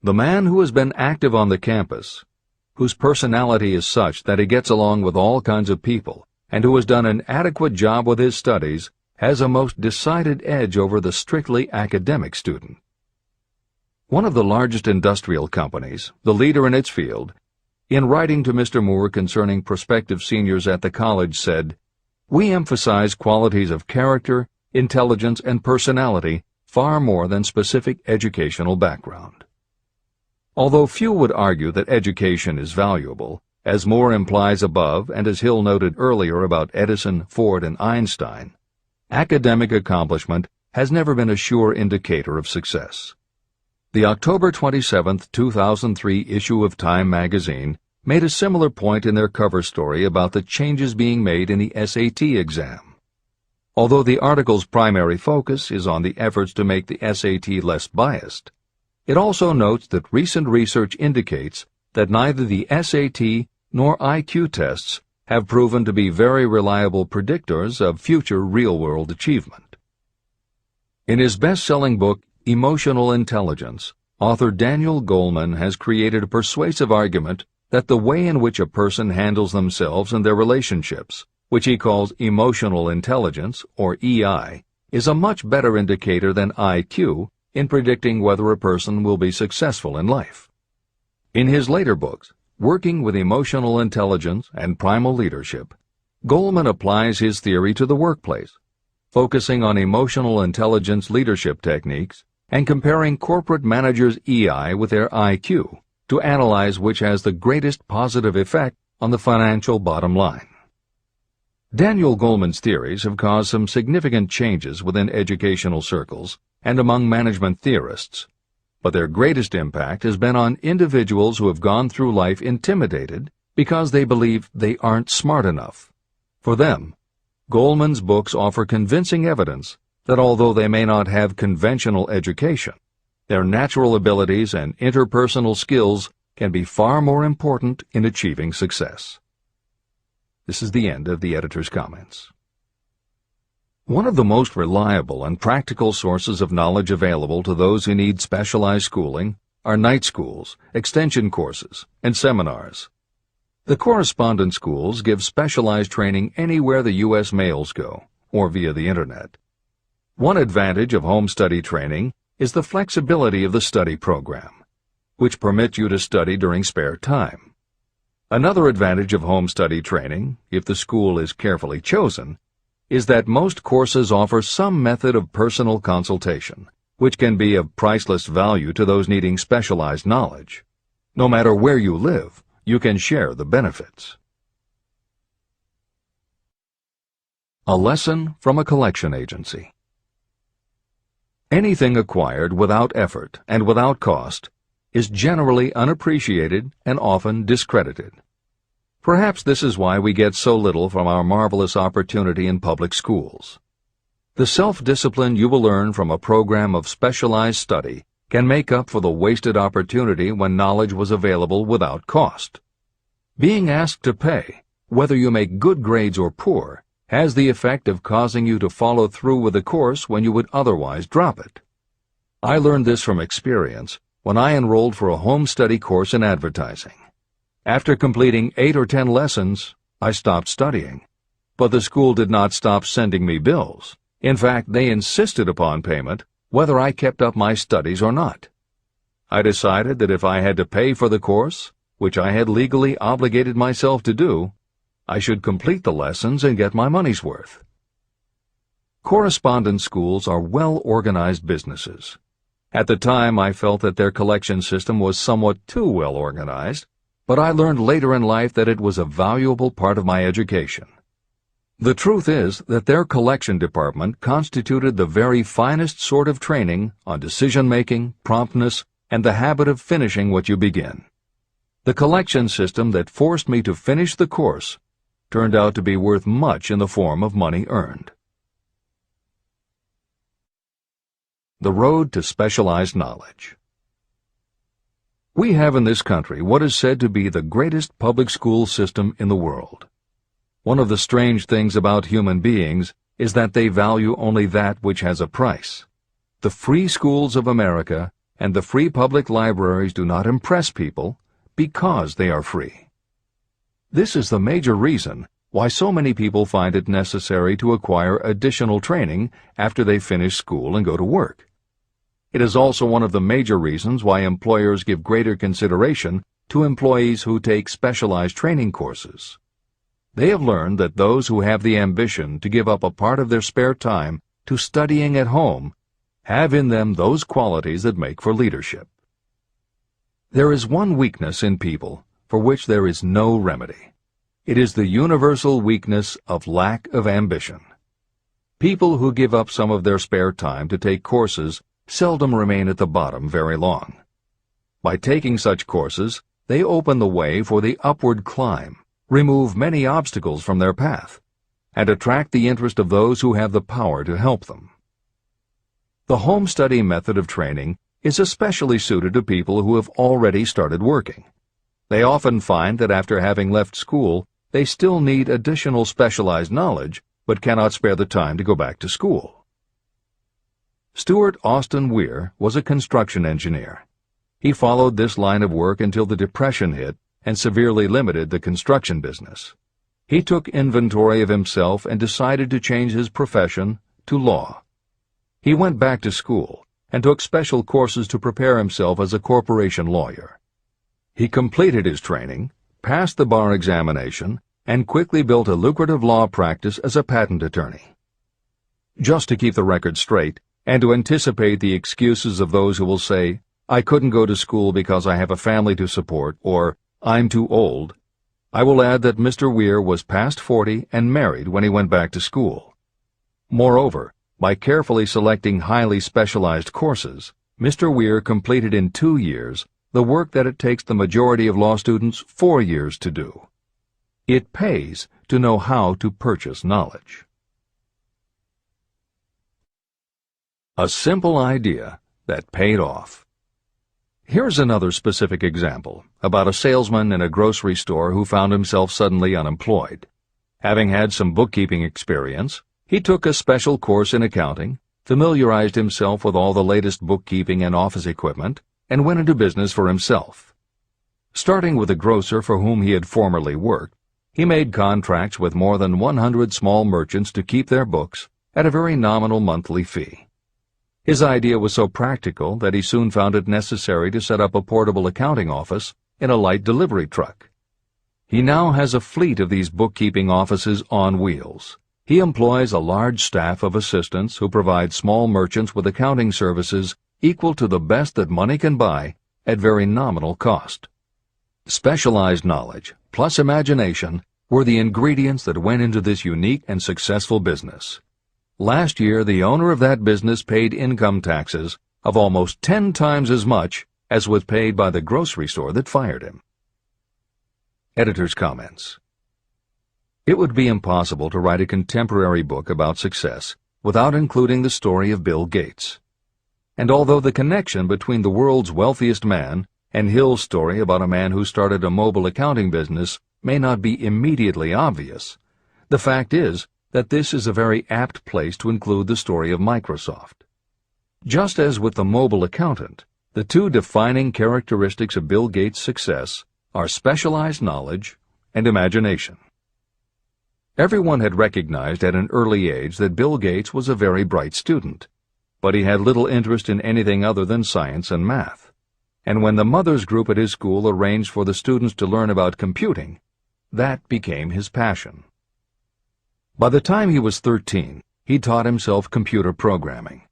"The man who has been active on the campus, whose personality is such that he gets along with all kinds of people, and who has done an adequate job with his studies, has a most decided edge over the strictly academic student." One of the largest industrial companies, the leader in its field, in writing to Mr. Moore concerning prospective seniors at the college said, "We emphasize qualities of character, intelligence, and personality far more than specific educational background." Although few would argue that education is valuable, as Moore implies above and as Hill noted earlier about Edison, Ford, and Einstein, academic accomplishment has never been a sure indicator of success. The October 27, 2003 issue of Time magazine made a similar point in their cover story about the changes being made in the SAT exam. Although the article's primary focus is on the efforts to make the SAT less biased, it also notes that recent research indicates that neither the SAT nor IQ tests have proven to be very reliable predictors of future real-world achievement. In his best-selling book, Emotional Intelligence, author Daniel Goleman has created a persuasive argument that the way in which a person handles themselves and their relationships, which he calls emotional intelligence, or EI, is a much better indicator than IQ in predicting whether a person will be successful in life. In his later books, Working with Emotional Intelligence and Primal Leadership, Goleman applies his theory to the workplace, focusing on emotional intelligence leadership techniques and comparing corporate managers' EI with their IQ to analyze which has the greatest positive effect on the financial bottom line. Daniel Goleman's theories have caused some significant changes within educational circles and among management theorists, but their greatest impact has been on individuals who have gone through life intimidated because they believe they aren't smart enough. For them, Goleman's books offer convincing evidence that although they may not have conventional education, their natural abilities and interpersonal skills can be far more important in achieving success. This is the end of the editor's comments. One of the most reliable and practical sources of knowledge available to those who need specialized schooling are night schools, extension courses, and seminars. The correspondence schools give specialized training anywhere the U.S. mails go, or via the Internet. One advantage of home study training is the flexibility of the study program, which permits you to study during spare time. Another advantage of home study training, if the school is carefully chosen, is that most courses offer some method of personal consultation, which can be of priceless value to those needing specialized knowledge. No matter where you live, you can share the benefits. A lesson from a collection agency. Anything acquired without effort and without cost is generally unappreciated and often discredited. Perhaps this is why we get so little from our marvelous opportunity in public schools. The self-discipline you will learn from a program of specialized study can make up for the wasted opportunity when knowledge was available without cost. Being asked to pay, whether you make good grades or poor, has the effect of causing you to follow through with the course when you would otherwise drop it. I learned this from experience when I enrolled for a home study course in advertising. After completing 8 or 10 lessons, I stopped studying, but the school did not stop sending me bills. In fact, they insisted upon payment whether I kept up my studies or not. I decided that if I had to pay for the course, which I had legally obligated myself to do, I should complete the lessons and get my money's worth. Correspondence schools are well-organized businesses. At the time, I felt that their collection system was somewhat too well organized, but I learned later in life that it was a valuable part of my education. The truth is that their collection department constituted the very finest sort of training on decision-making, promptness, and the habit of finishing what you begin. The collection system that forced me to finish the course turned out to be worth much in the form of money earned. The road to specialized knowledge. We have in this country what is said to be the greatest public school system in the world. One of the strange things about human beings is that they value only that which has a price. The free schools of America and the free public libraries do not impress people because they are free. This is the major reason why so many people find it necessary to acquire additional training after they finish school and go to work. It is also one of the major reasons why employers give greater consideration to employees who take specialized training courses. They have learned that those who have the ambition to give up a part of their spare time to studying at home have in them those qualities that make for leadership. There is one weakness in people for which there is no remedy. It is the universal weakness of lack of ambition. People who give up some of their spare time to take courses seldom remain at the bottom very long. By taking such courses, they open the way for the upward climb, remove many obstacles from their path, and attract the interest of those who have the power to help them. The home study method of training is especially suited to people who have already started working. They often find that after having left school, they still need additional specialized knowledge, but cannot spare the time to go back to school. Stuart Austin Weir was a construction engineer. He followed this line of work until the Depression hit and severely limited the construction business. He took inventory of himself and decided to change his profession to law. He went back to school and took special courses to prepare himself as a corporation lawyer. He completed his training, passed the bar examination, and quickly built a lucrative law practice as a patent attorney. Just to keep the record straight, and to anticipate the excuses of those who will say, "I couldn't go to school because I have a family to support," or "I'm too old," I will add that Mr. Weir was past 40 and married when he went back to school. Moreover, by carefully selecting highly specialized courses, Mr. Weir completed in 2 years the work that it takes the majority of law students 4 years to do. It pays to know how to purchase knowledge. A simple idea that paid off. Here's another specific example about a salesman in a grocery store who found himself suddenly unemployed. Having had some bookkeeping experience, he took a special course in accounting, familiarized himself with all the latest bookkeeping and office equipment, and went into business for himself. Starting with a grocer for whom he had formerly worked, he made contracts with more than 100 small merchants to keep their books at a very nominal monthly fee. His idea was so practical that he soon found it necessary to set up a portable accounting office in a light delivery truck. He now has a fleet of these bookkeeping offices on wheels. He employs a large staff of assistants who provide small merchants with accounting services equal to the best that money can buy at very nominal cost. Specialized knowledge plus imagination were the ingredients that went into this unique and successful business. Last year, the owner of that business paid income taxes of almost 10 times as much as was paid by the grocery store that fired him. Editor's comments. It would be impossible to write a contemporary book about success without including the story of Bill Gates. And although the connection between the world's wealthiest man and Hill's story about a man who started a mobile accounting business may not be immediately obvious, the fact is that this is a very apt place to include the story of Microsoft. Just as with the mobile accountant, the two defining characteristics of Bill Gates' success are specialized knowledge and imagination. Everyone had recognized at an early age that Bill Gates was a very bright student, but he had little interest in anything other than science and math. And when the mothers group at his school arranged for the students to learn about computing, that became his passion. By the time he was 13, he taught himself computer programming,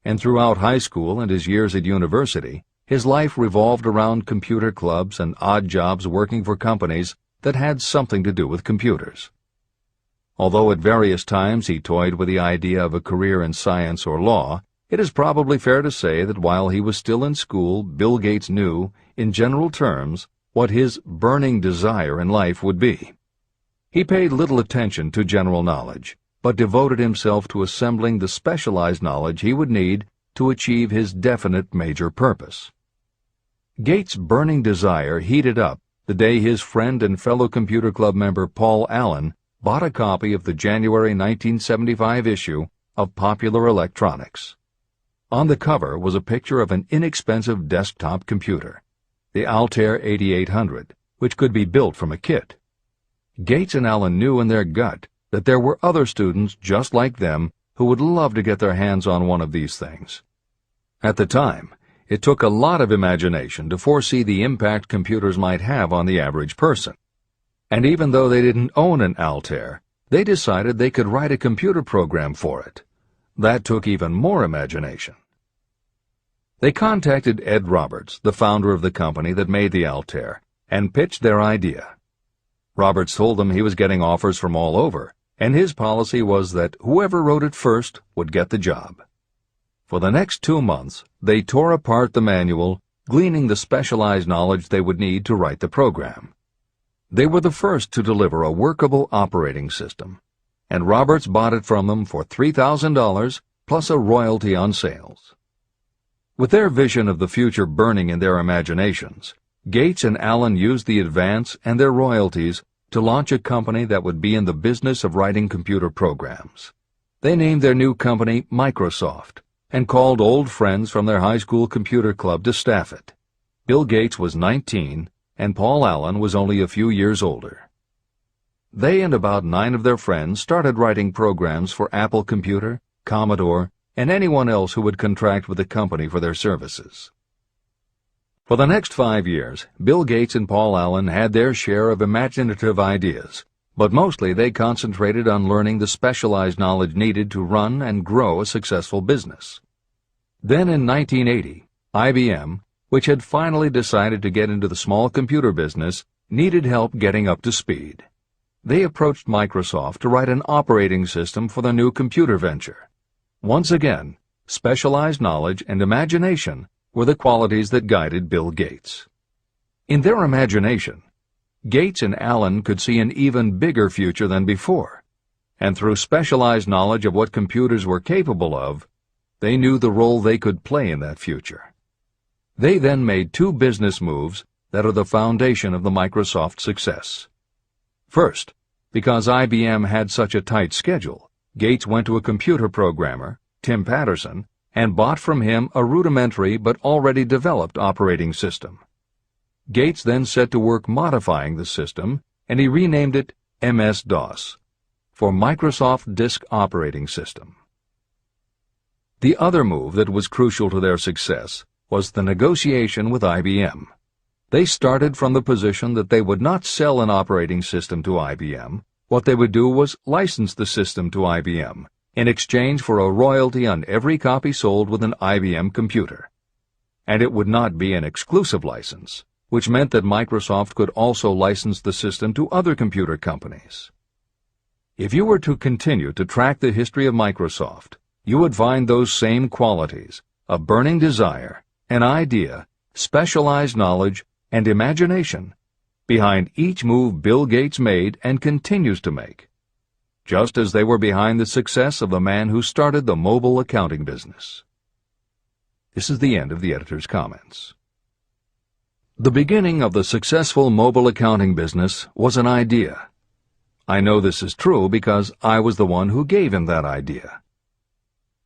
and throughout high school and his years at university, his life revolved around computer clubs and odd jobs working for companies that had something to do with computers. Although at various times he toyed with the idea of a career in science or law, it is probably fair to say that while he was still in school, Bill Gates knew, in general terms, what his burning desire in life would be. He paid little attention to general knowledge, but devoted himself to assembling the specialized knowledge he would need to achieve his definite major purpose. Gates' burning desire heated up the day his friend and fellow Computer Club member Paul Allen bought a copy of the January 1975 issue of Popular Electronics. On the cover was a picture of an inexpensive desktop computer, the Altair 8800, which could be built from a kit. Gates and Allen knew in their gut that there were other students just like them who would love to get their hands on one of these things. At the time, it took a lot of imagination to foresee the impact computers might have on the average person. And even though they didn't own an Altair, they decided they could write a computer program for it. That took even more imagination. They contacted Ed Roberts, the founder of the company that made the Altair, and pitched their idea. Roberts told them he was getting offers from all over, and his policy was that whoever wrote it first would get the job. For the next 2 months, they tore apart the manual, gleaning the specialized knowledge they would need to write the program. They were the first to deliver a workable operating system, and Roberts bought it from them for $3,000 plus a royalty on sales. With their vision of the future burning in their imaginations, Gates and Allen used the advance and their royalties to launch a company that would be in the business of writing computer programs. They named their new company Microsoft and called old friends from their high school computer club to staff it. Bill Gates was 19 and Paul Allen was only a few years older. They and about 9 of their friends started writing programs for Apple Computer, Commodore, and anyone else who would contract with the company for their services. For the next 5 years, Bill Gates and Paul Allen had their share of imaginative ideas, but mostly they concentrated on learning the specialized knowledge needed to run and grow a successful business. Then in 1980, IBM, which had finally decided to get into the small computer business, needed help getting up to speed. They approached Microsoft to write an operating system for the new computer venture. Once again, specialized knowledge and imagination were the qualities that guided Bill Gates. In their imagination, Gates and Allen could see an even bigger future than before, and through specialized knowledge of what computers were capable of, they knew the role they could play in that future. They then made 2 business moves that are the foundation of the Microsoft success. First, because IBM had such a tight schedule, Gates went to a computer programmer, Tim Patterson, and bought from him a rudimentary but already developed operating system. Gates then set to work modifying the system, and he renamed it MS-DOS, for Microsoft Disk Operating System. The other move that was crucial to their success was the negotiation with IBM. They started from the position that they would not sell an operating system to IBM. What they would do was license the system to IBM in exchange for a royalty on every copy sold with an IBM computer. And it would not be an exclusive license, which meant that Microsoft could also license the system to other computer companies. If you were to continue to track the history of Microsoft, you would find those same qualities: a burning desire, an idea, specialized knowledge, and imagination behind each move Bill Gates made and continues to make, just as they were behind the success of the man who started the mobile accounting business. This is the end of the editor's comments. The beginning of the successful mobile accounting business was an idea. I know this is true because I was the one who gave him that idea.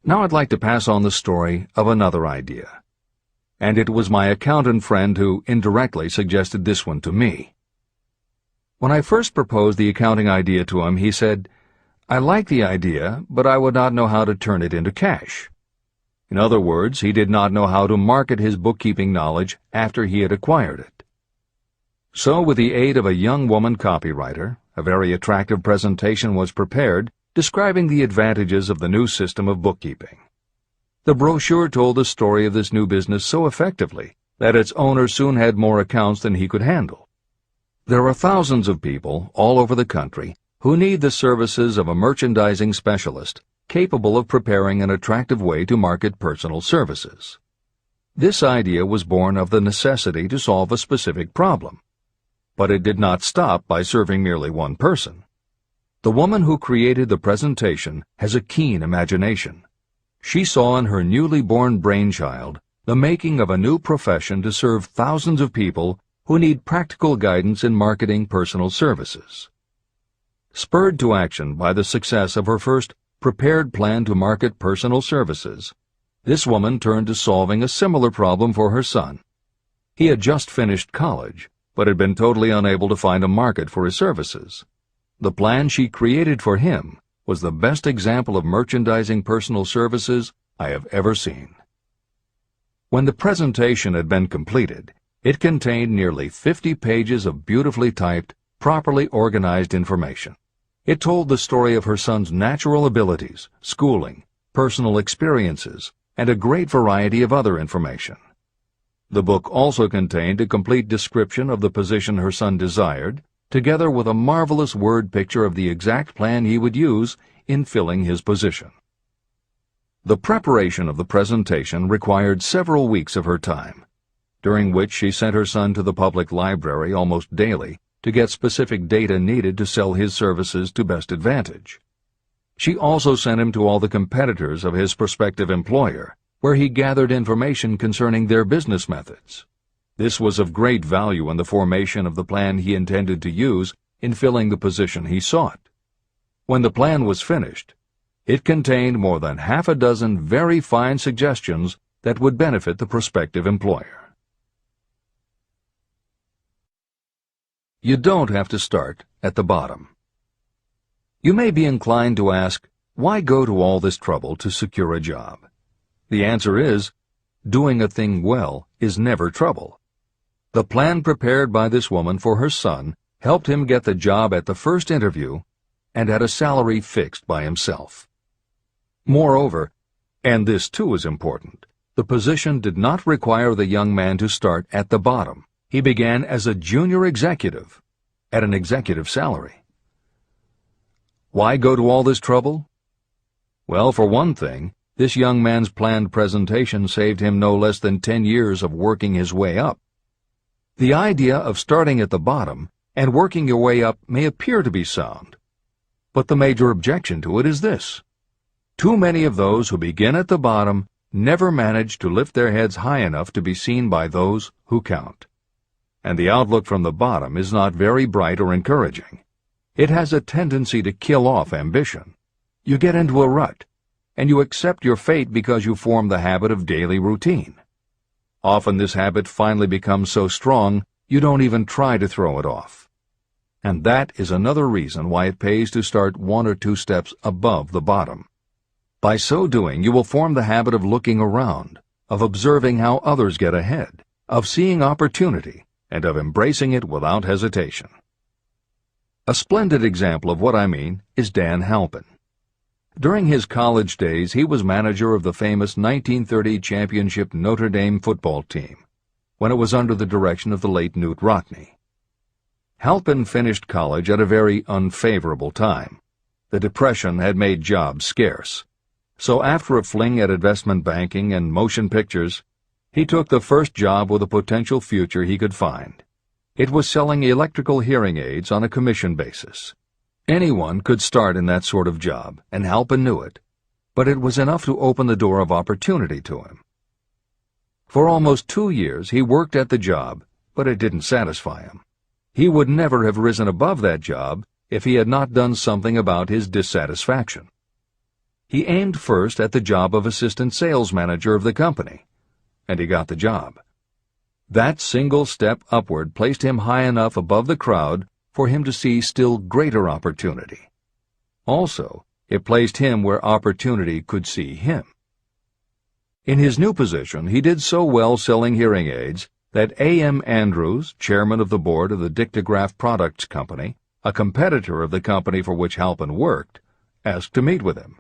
Now I'd like to pass on the story of another idea. And it was my accountant friend who indirectly suggested this one to me. When I first proposed the accounting idea to him, he said, "I like the idea, but I would not know how to turn it into cash." In other words, he did not know how to market his bookkeeping knowledge after he had acquired it. So, with the aid of a young woman copywriter, a very attractive presentation was prepared describing the advantages of the new system of bookkeeping. The brochure told the story of this new business so effectively that its owner soon had more accounts than he could handle. There are thousands of people all over the country who need the services of a merchandising specialist capable of preparing an attractive way to market personal services. This idea was born of the necessity to solve a specific problem. But it did not stop by serving merely one person. The woman who created the presentation has a keen imagination. She saw in her newly born brainchild the making of a new profession to serve thousands of people who need practical guidance in marketing personal services. Spurred to action by the success of her first prepared plan to market personal services, this woman turned to solving a similar problem for her son. He had just finished college, but had been totally unable to find a market for his services. The plan she created for him was the best example of merchandising personal services I have ever seen. When the presentation had been completed, it contained nearly 50 pages of beautifully typed, properly organized information. It told the story of her son's natural abilities, schooling, personal experiences, and a great variety of other information. The book also contained a complete description of the position her son desired, together with a marvelous word picture of the exact plan he would use in filling his position. The preparation of the presentation required several weeks of her time, during which she sent her son to the public library almost daily to get specific data needed to sell his services to best advantage. She also sent him to all the competitors of his prospective employer, where he gathered information concerning their business methods. This was of great value in the formation of the plan he intended to use in filling the position he sought. When the plan was finished, it contained more than half a dozen very fine suggestions that would benefit the prospective employer. You don't have to start at the bottom. You may be inclined to ask, why go to all this trouble to secure a job? The answer is, doing a thing well is never trouble. The plan prepared by this woman for her son helped him get the job at the first interview and at a salary fixed by himself. Moreover, and this too is important, the position did not require the young man to start at the bottom. He began as a junior executive at an executive salary. Why go to all this trouble? Well, for one thing, this young man's planned presentation saved him no less than 10 years of working his way up. The idea of starting at the bottom and working your way up may appear to be sound, but the major objection to it is this: too many of those who begin at the bottom never manage to lift their heads high enough to be seen by those who count. And the outlook from the bottom is not very bright or encouraging. It has a tendency to kill off ambition. You get into a rut, and you accept your fate because you form the habit of daily routine. Often this habit finally becomes so strong you don't even try to throw it off. And that is another reason why it pays to start 1 or 2 steps above the bottom. By so doing, you will form the habit of looking around, of observing how others get ahead, of seeing opportunity, and of embracing it without hesitation. A splendid example of what I mean is Dan Halpin. During his college days, he was manager of the famous 1930 championship Notre Dame football team, when it was under the direction of the late Knute Rockne. Halpin finished college at a very unfavorable time. The Depression had made jobs scarce. So after a fling at investment banking and motion pictures, he took the first job with a potential future he could find. It was selling electrical hearing aids on a commission basis. Anyone could start in that sort of job, and Halpin knew it, but it was enough to open the door of opportunity to him. For almost 2 years he worked at the job, but it didn't satisfy him. He would never have risen above that job if he had not done something about his dissatisfaction. He aimed first at the job of assistant sales manager of the company, and he got the job. That single step upward placed him high enough above the crowd for him to see still greater opportunity. Also, it placed him where opportunity could see him. In his new position, he did so well selling hearing aids that A.M. Andrews, chairman of the board of the Dictograph Products Company, a competitor of the company for which Halpin worked, asked to meet with him.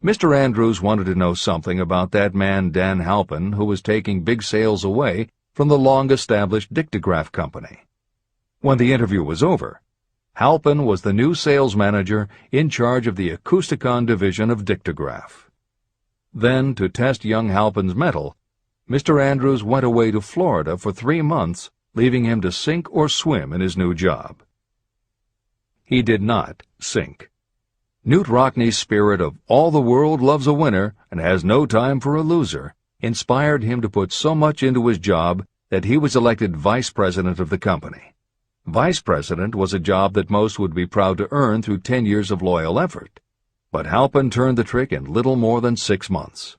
Mr. Andrews wanted to know something about that man Dan Halpin, who was taking big sales away from the long-established Dictograph Company. When the interview was over, Halpin was the new sales manager in charge of the Acousticon division of Dictograph. Then, to test young Halpin's mettle, Mr. Andrews went away to Florida for 3 months, leaving him to sink or swim in his new job. He did not sink. Knute Rockne's spirit of all the world loves a winner and has no time for a loser inspired him to put so much into his job that he was elected vice president of the company. Vice president was a job that most would be proud to earn through 10 years of loyal effort. But Halpin turned the trick in little more than 6 months.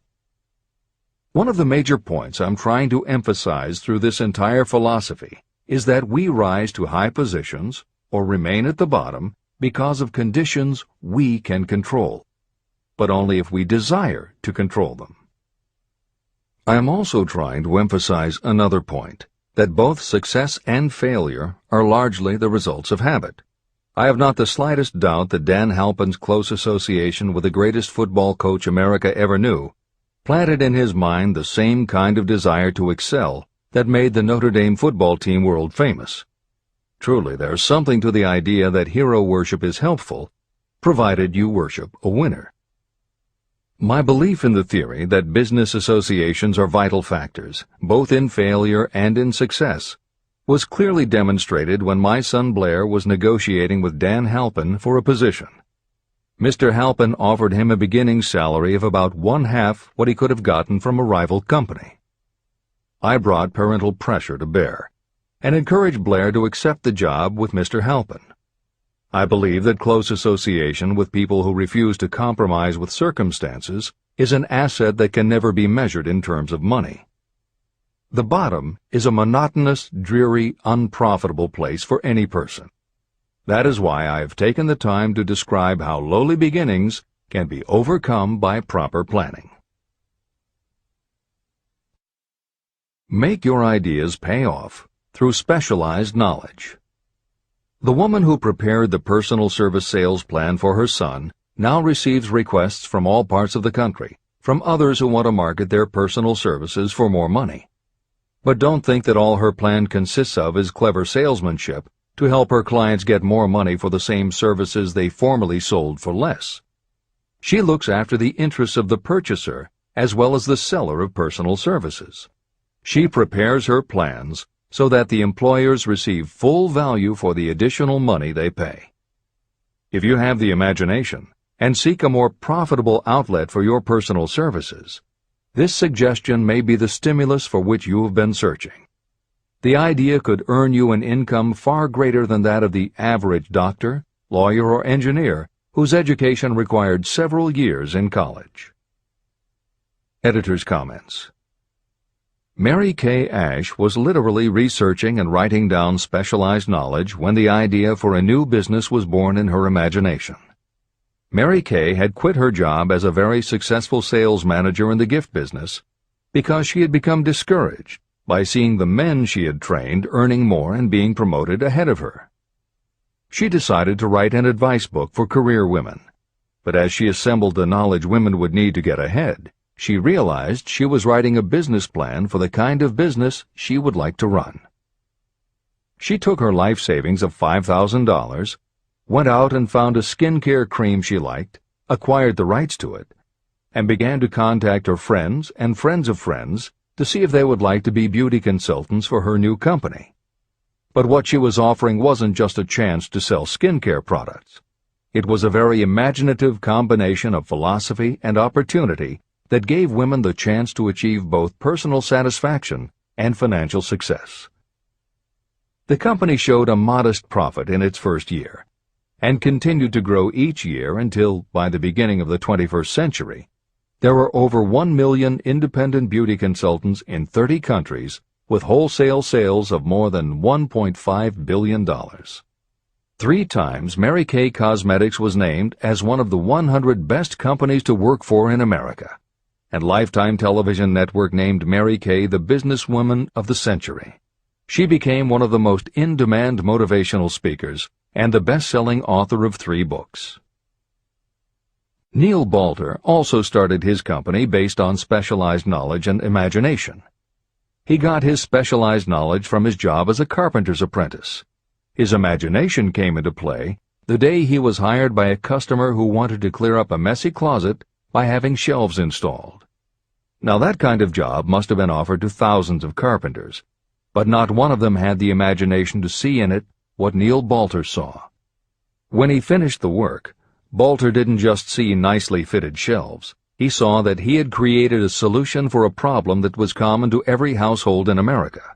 One of the major points I'm trying to emphasize through this entire philosophy is that we rise to high positions or remain at the bottom because of conditions we can control, but only if we desire to control them. I am also trying to emphasize another point, that both success and failure are largely the results of habit. I have not the slightest doubt that Dan Halpin's close association with the greatest football coach America ever knew planted in his mind the same kind of desire to excel that made the Notre Dame football team world famous. Truly, there's something to the idea that hero worship is helpful, provided you worship a winner. My belief in the theory that business associations are vital factors, both in failure and in success, was clearly demonstrated when my son Blair was negotiating with Dan Halpin for a position. Mr. Halpin offered him a beginning salary of about 1/2 what he could have gotten from a rival company. I brought parental pressure to bear, and encouraged Blair to accept the job with Mr. Halpin. I believe that close association with people who refuse to compromise with circumstances is an asset that can never be measured in terms of money. The bottom is a monotonous, dreary, unprofitable place for any person. That is why I have taken the time to describe how lowly beginnings can be overcome by proper planning. Make your ideas pay off through specialized knowledge. The woman who prepared the personal service sales plan for her son now receives requests from all parts of the country, from others who want to market their personal services for more money. But don't think that all her plan consists of is clever salesmanship to help her clients get more money for the same services they formerly sold for less. She looks after the interests of the purchaser as well as the seller of personal services. She prepares her plans so that the employers receive full value for the additional money they pay. If you have the imagination and seek a more profitable outlet for your personal services, this suggestion may be the stimulus for which you have been searching. The idea could earn you an income far greater than that of the average doctor, lawyer, or engineer whose education required several years in college. Editor's comments. Mary Kay Ash was literally researching and writing down specialized knowledge when the idea for a new business was born in her imagination. Mary Kay had quit her job as a very successful sales manager in the gift business because she had become discouraged by seeing the men she had trained earning more and being promoted ahead of her. She decided to write an advice book for career women, but as she assembled the knowledge women would need to get ahead, she realized she was writing a business plan for the kind of business she would like to run. She took her life savings of $5,000, went out and found a skincare cream she liked, acquired the rights to it, and began to contact her friends and friends of friends to see if they would like to be beauty consultants for her new company. But what she was offering wasn't just a chance to sell skincare products. It was a very imaginative combination of philosophy and opportunity that gave women the chance to achieve both personal satisfaction and financial success. The company showed a modest profit in its first year, and continued to grow each year until, by the beginning of the 21st century, there were over 1 million independent beauty consultants in 30 countries with wholesale sales of more than $1.5 billion. 3 times Mary Kay Cosmetics was named as one of the 100 best companies to work for in America, and Lifetime Television Network named Mary Kay the businesswoman of the century. She became one of the most in-demand motivational speakers and the best-selling author of 3 books. Neil Balter also started his company based on specialized knowledge and imagination. He got his specialized knowledge from his job as a carpenter's apprentice. His imagination came into play the day he was hired by a customer who wanted to clear up a messy closet by having shelves installed. Now that kind of job must have been offered to thousands of carpenters, but not one of them had the imagination to see in it what Neil Balter saw. When he finished the work, Balter didn't just see nicely fitted shelves. he saw that he had created a solution for a problem that was common to every household in America.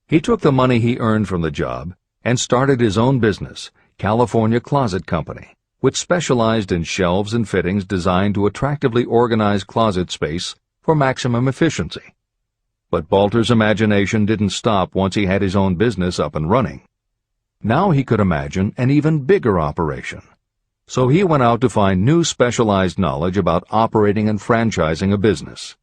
He took the money he earned from the job and started his own business, California Closet Company, which specialized in shelves and fittings designed to attractively organize closet space for maximum efficiency. But Balter's imagination didn't stop once he had his own business up and running. Now he could imagine an even bigger operation. So he went out to find new specialized knowledge about operating and franchising a business.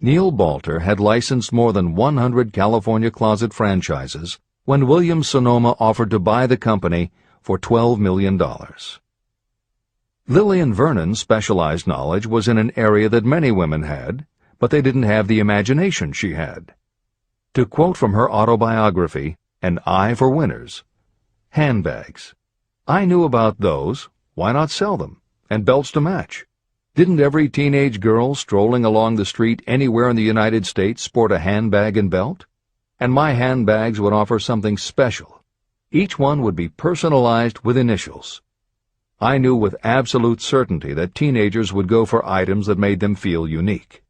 Neil Balter had licensed more than 100 California Closet franchises when Williams-Sonoma offered to buy the company for $12 million. Lillian Vernon's specialized knowledge was in an area that many women had, but they didn't have the imagination she had. To quote from her autobiography, An Eye for Winners, handbags. I knew about those, why not sell them? And belts to match. Didn't every teenage girl strolling along the street anywhere in the United States sport a handbag and belt? And my handbags would offer something special. Each one would be personalized with initials. I knew with absolute certainty that teenagers would go for items that made them feel unique.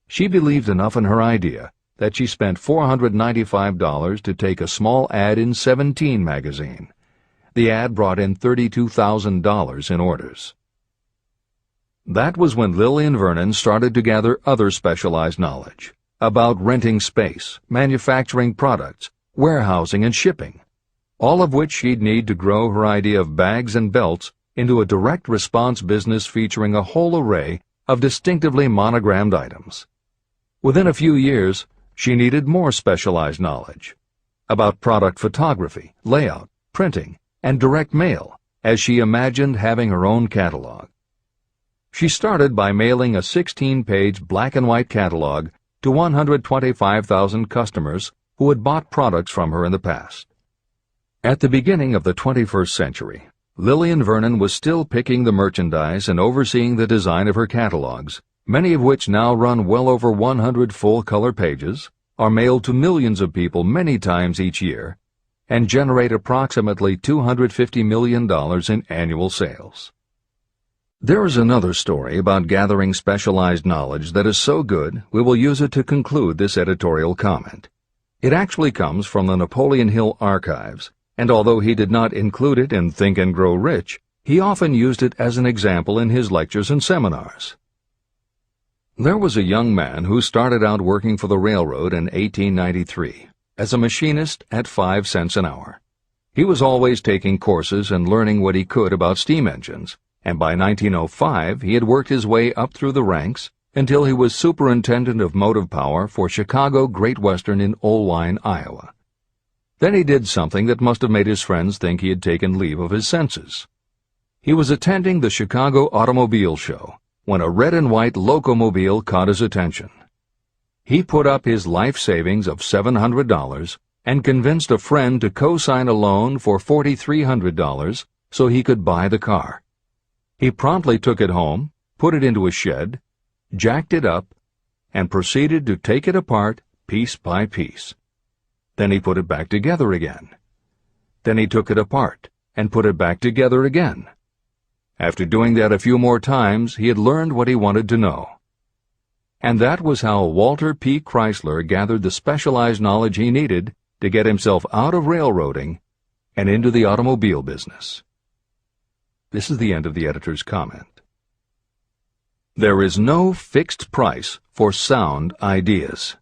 She believed enough in her idea that she spent $495 to take a small ad in 17 magazine. The ad brought in $32,000 in orders. That was when Lillian Vernon started to gather other specialized knowledge about renting space, manufacturing products, warehousing, and shipping, all of which she'd need to grow her idea of bags and belts into a direct response business featuring a whole array of distinctively monogrammed items. Within a few years, she needed more specialized knowledge about product photography, layout, printing, and direct mail, as she imagined having her own catalog. She started by mailing a 16-page black-and-white catalog to 125,000 customers who had bought products from her in the past. At the beginning of the 21st century, Lillian Vernon was still picking the merchandise and overseeing the design of her catalogs, many of which now run well over 100 full-color pages, are mailed to millions of people many times each year, and generate approximately $250 million in annual sales. There is another story about gathering specialized knowledge that is so good we will use it to conclude this editorial comment. It actually comes from the Napoleon Hill archives, and although he did not include it in Think and Grow Rich, he often used it as an example in his lectures and seminars. There was a young man who started out working for the railroad in 1893. As a machinist at 5 cents an hour. He was always taking courses and learning what he could about steam engines, and by 1905 he had worked his way up through the ranks until he was superintendent of motive power for Chicago Great Western in Olwine, Iowa. Then he did something that must have made his friends think he had taken leave of his senses. He was attending the Chicago Automobile Show when a red and white locomobile caught his attention. He put up his life savings of $700 and convinced a friend to co-sign a loan for $4,300 so he could buy the car. He promptly took it home, put it into a shed, jacked it up, and proceeded to take it apart piece by piece. Then he put it back together again. Then he took it apart and put it back together again. After doing that a few more times, he had learned what he wanted to know. And that was how Walter P. Chrysler gathered the specialized knowledge he needed to get himself out of railroading and into the automobile business. This is the end of the editor's comment. There is no fixed price for sound ideas.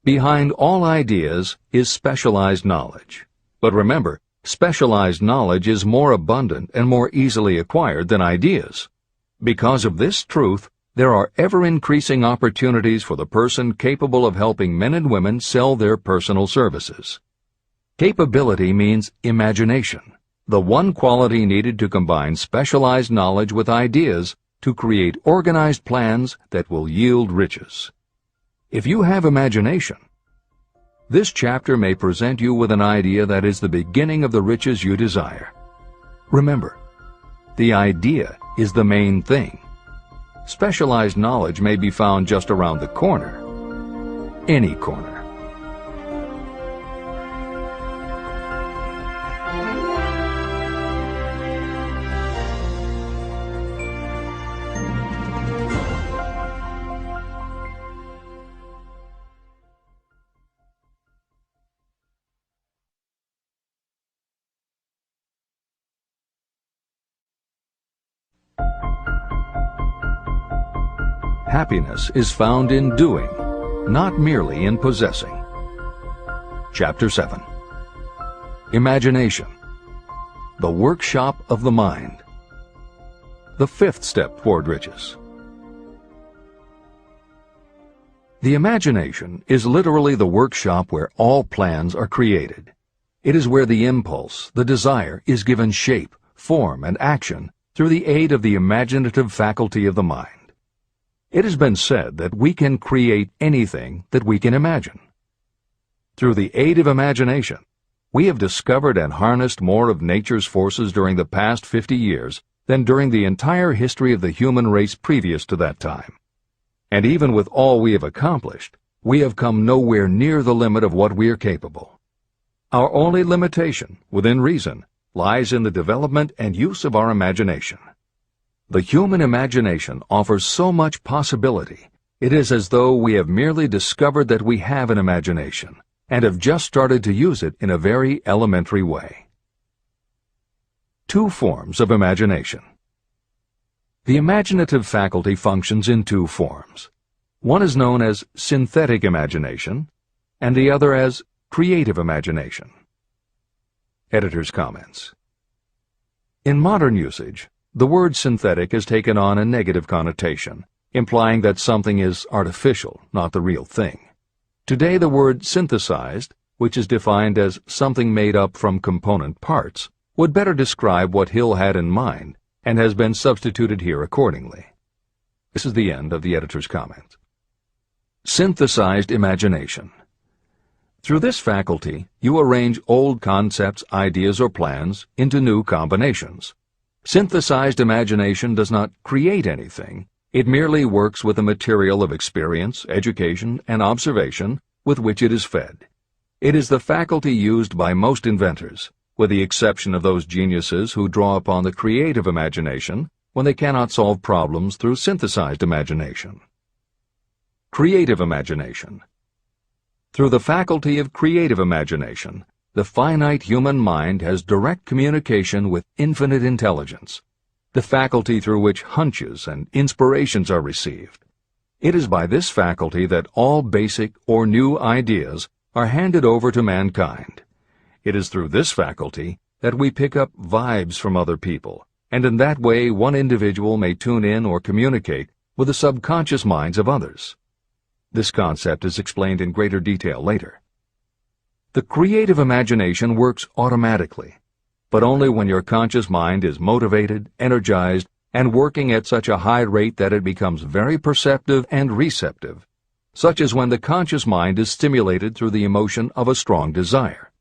Behind all ideas is specialized knowledge. But remember, specialized knowledge is more abundant and more easily acquired than ideas. Because of this truth, there are ever-increasing opportunities for the person capable of helping men and women sell their personal services. Capability means imagination, the one quality needed to combine specialized knowledge with ideas to create organized plans that will yield riches. If you have imagination, this chapter may present you with an idea that is the beginning of the riches you desire. Remember, the idea is the main thing. Specialized knowledge may be found just around the corner. Any corner. Happiness is found in doing, not merely in possessing. Chapter 7. Imagination, the workshop of the mind. The fifth step toward riches. The imagination is literally the workshop where all plans are created. It is where the impulse, the desire, is given shape, form, and action through the aid of the imaginative faculty of the mind. It has been said that we can create anything that we can imagine. Through the aid of imagination, we have discovered and harnessed more of nature's forces during the past 50 years than during the entire history of the human race previous to that time. And even with all we have accomplished, we have come nowhere near the limit of what we are capable. Our only limitation, within reason, lies in the development and use of our imagination. The human imagination offers so much possibility, it is as though we have merely discovered that we have an imagination, and have just started to use it in a very elementary way. Two forms of imagination. The imaginative faculty functions in two forms. One is known as synthetic imagination, and the other as creative imagination. Editor's comments. In modern usage, the word synthetic has taken on a negative connotation, implying that something is artificial, not the real thing. Today the word synthesized, which is defined as something made up from component parts, would better describe what Hill had in mind, and has been substituted here accordingly. This is the end of the editor's comment. Synthesized imagination. Through this faculty, you arrange old concepts, ideas, or plans into new combinations. Synthesized imagination does not create anything. It merely works with the material of experience, education, and observation with which it is fed. It is the faculty used by most inventors, with the exception of those geniuses who draw upon the creative imagination when they cannot solve problems through synthesized imagination. Creative imagination. Through the faculty of creative imagination, the finite human mind has direct communication with infinite intelligence, the faculty through which hunches and inspirations are received. It is by this faculty that all basic or new ideas are handed over to mankind. It is through this faculty that we pick up vibes from other people, and in that way one individual may tune in or communicate with the subconscious minds of others. This concept is explained in greater detail later. The creative imagination works automatically, but only when your conscious mind is motivated, energized, and working at such a high rate that it becomes very perceptive and receptive, such as when the conscious mind is stimulated through the emotion of a strong desire.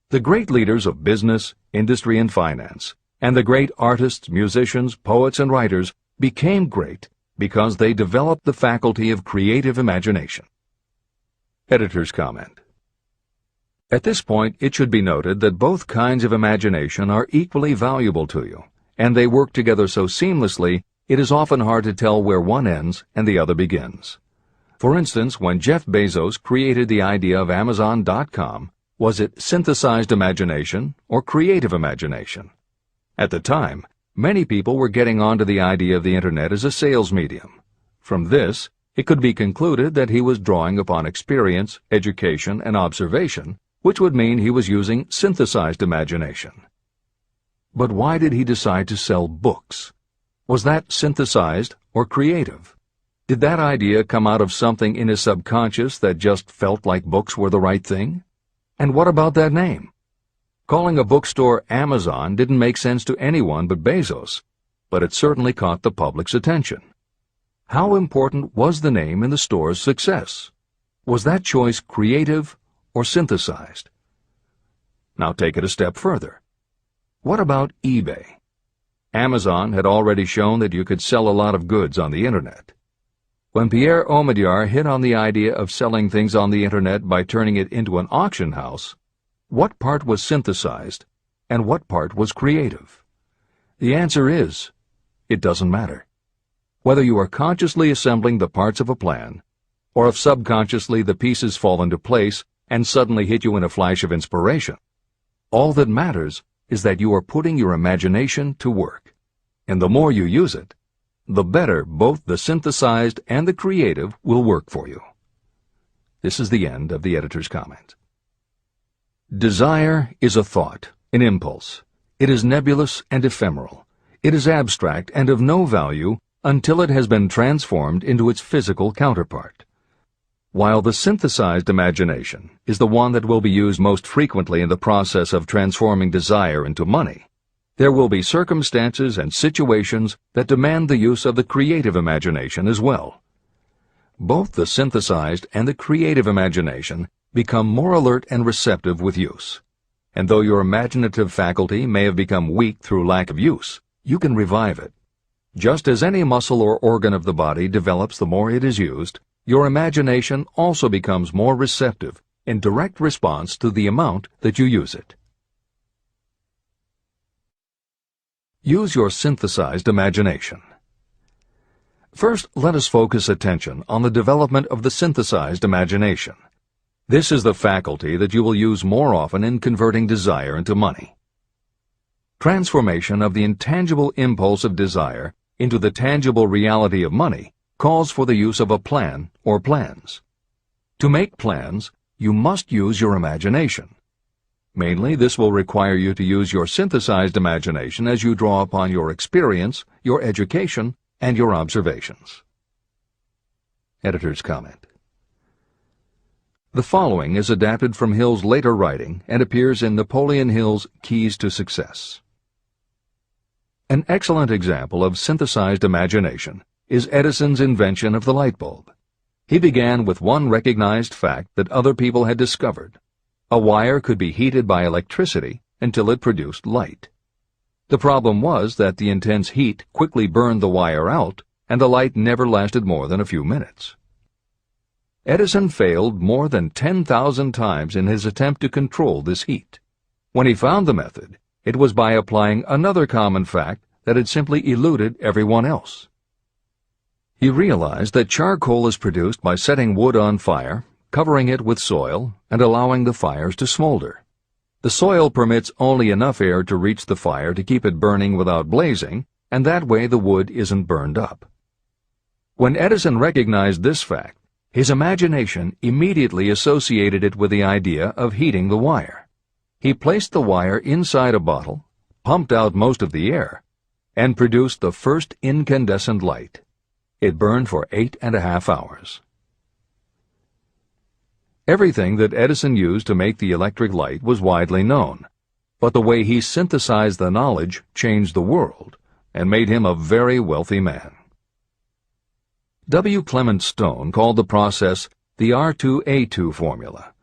The great leaders of business, industry, and finance, and the great artists, musicians, poets, and writers became great because they developed the faculty of creative imagination. Editor's comment. At this point, it should be noted that both kinds of imagination are equally valuable to you, and they work together so seamlessly it is often hard to tell where one ends and the other begins. For instance, when Jeff Bezos created the idea of Amazon.com, was it synthesized imagination or creative imagination? At the time, many people were getting onto the idea of the Internet as a sales medium. From this, it could be concluded that he was drawing upon experience, education, and observation, which would mean he was using synthesized imagination. But why did he decide to sell books? Was that synthesized or creative? Did that idea come out of something in his subconscious that just felt like books were the right thing? And what about that name? Calling a bookstore Amazon didn't make sense to anyone but Bezos, but it certainly caught the public's attention. How important was the name in the store's success? Was that choice creative or synthesized? Now take it a step further. What about eBay? Amazon had already shown that you could sell a lot of goods on the Internet. When Pierre Omidyar hit on the idea of selling things on the Internet by turning it into an auction house, what part was synthesized and what part was creative? The answer is, it doesn't matter. Whether you are consciously assembling the parts of a plan, or if subconsciously the pieces fall into place and suddenly hit you in a flash of inspiration, all that matters is that you are putting your imagination to work. And the more you use it, the better both the synthesized and the creative will work for you. This is the end of the editor's comment. Desire is a thought, an impulse. It is nebulous and ephemeral. It is abstract and of no value until it has been transformed into its physical counterpart. While the synthesized imagination is the one that will be used most frequently in the process of transforming desire into money, there will be circumstances and situations that demand the use of the creative imagination as well. Both the synthesized and the creative imagination become more alert and receptive with use. And though your imaginative faculty may have become weak through lack of use, you can revive it. Just as any muscle or organ of the body develops the more it is used, your imagination also becomes more receptive in direct response to the amount that you use it. Use your synthesized imagination. First, let us focus attention on the development of the synthesized imagination. This is the faculty that you will use more often in converting desire into money. Transformation of the intangible impulse of desire into the tangible reality of money calls for the use of a plan or plans. To make plans, you must use your imagination. Mainly, this will require you to use your synthesized imagination as you draw upon your experience, your education, and your observations. Editor's comment. The following is adapted from Hill's later writing and appears in Napoleon Hill's Keys to Success. An excellent example of synthesized imagination is Edison's invention of the light bulb. He began with one recognized fact that other people had discovered. A wire could be heated by electricity until it produced light. The problem was that the intense heat quickly burned the wire out, and the light never lasted more than a few minutes. Edison failed more than 10,000 times in his attempt to control this heat. When he found the method, it was by applying another common fact that had simply eluded everyone else. He realized that charcoal is produced by setting wood on fire, covering it with soil, and allowing the fires to smolder. The soil permits only enough air to reach the fire to keep it burning without blazing, and that way the wood isn't burned up. When Edison recognized this fact, his imagination immediately associated it with the idea of heating the wire. He placed the wire inside a bottle, pumped out most of the air, and produced the first incandescent light. It burned for 8.5 hours. Everything that Edison used to make the electric light was widely known, but the way he synthesized the knowledge changed the world and made him a very wealthy man. W. Clement Stone called the process the R2A2 formula: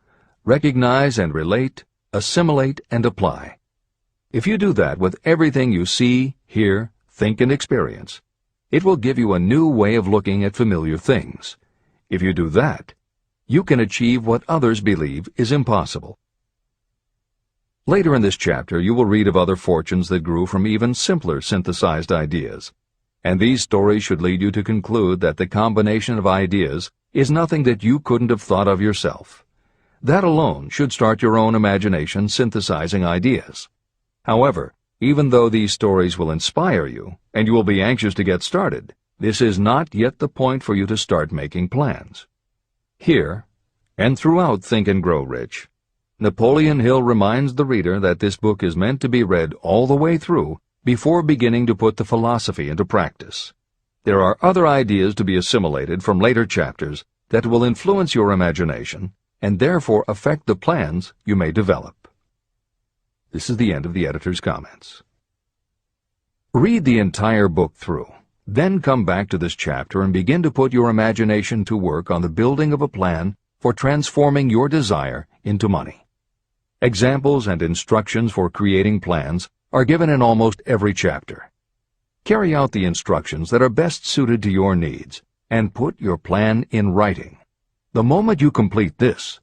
recognize and relate, assimilate and apply. If you do that with everything you see, hear, think, and experience, it will give you a new way of looking at familiar things. If you do that, you can achieve what others believe is impossible. Later in this chapter, you will read of other fortunes that grew from even simpler synthesized ideas. And these stories should lead you to conclude that the combination of ideas is nothing that you couldn't have thought of yourself. That alone should start your own imagination synthesizing ideas. However, even though these stories will inspire you, and you will be anxious to get started, this is not yet the point for you to start making plans. Here, and throughout Think and Grow Rich, Napoleon Hill reminds the reader that this book is meant to be read all the way through before beginning to put the philosophy into practice. There are other ideas to be assimilated from later chapters that will influence your imagination and therefore affect the plans you may develop. This is the end of the editor's comments. Read the entire book through. Then come back to this chapter and begin to put your imagination to work on the building of a plan for transforming your desire into money. Examples and instructions for creating plans are given in almost every chapter. Carry out the instructions that are best suited to your needs and put your plan in writing. The moment you complete this,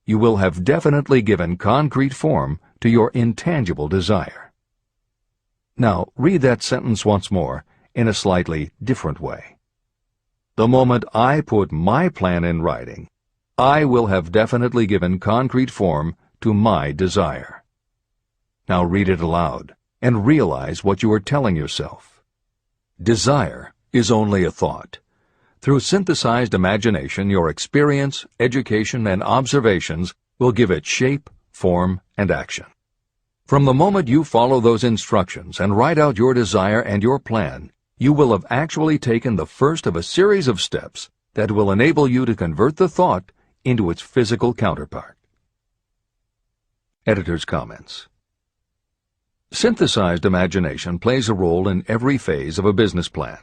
you will have definitely given concrete form to your intangible desire. Now, read that sentence once more in a slightly different way. The moment I put my plan in writing, I will have definitely given concrete form to my desire. Now read it aloud and realize what you are telling yourself. Desire is only a thought. Through synthesized imagination, your experience, education, and observations will give it shape, form, and action. From the moment you follow those instructions and write out your desire and your plan, you will have actually taken the first of a series of steps that will enable you to convert the thought into its physical counterpart. Editor's comments. Synthesized imagination plays a role in every phase of a business plan.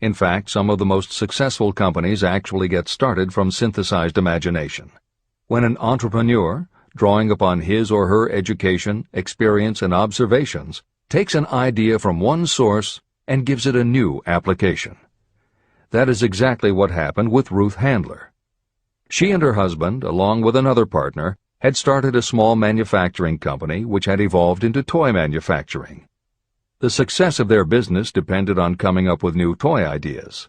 In fact, some of the most successful companies actually get started from synthesized imagination. When an entrepreneur, drawing upon his or her education, experience, and observations, takes an idea from one source and gives it a new application. That is exactly what happened with Ruth Handler. She and her husband, along with another partner, had started a small manufacturing company which had evolved into toy manufacturing. The success of their business depended on coming up with new toy ideas.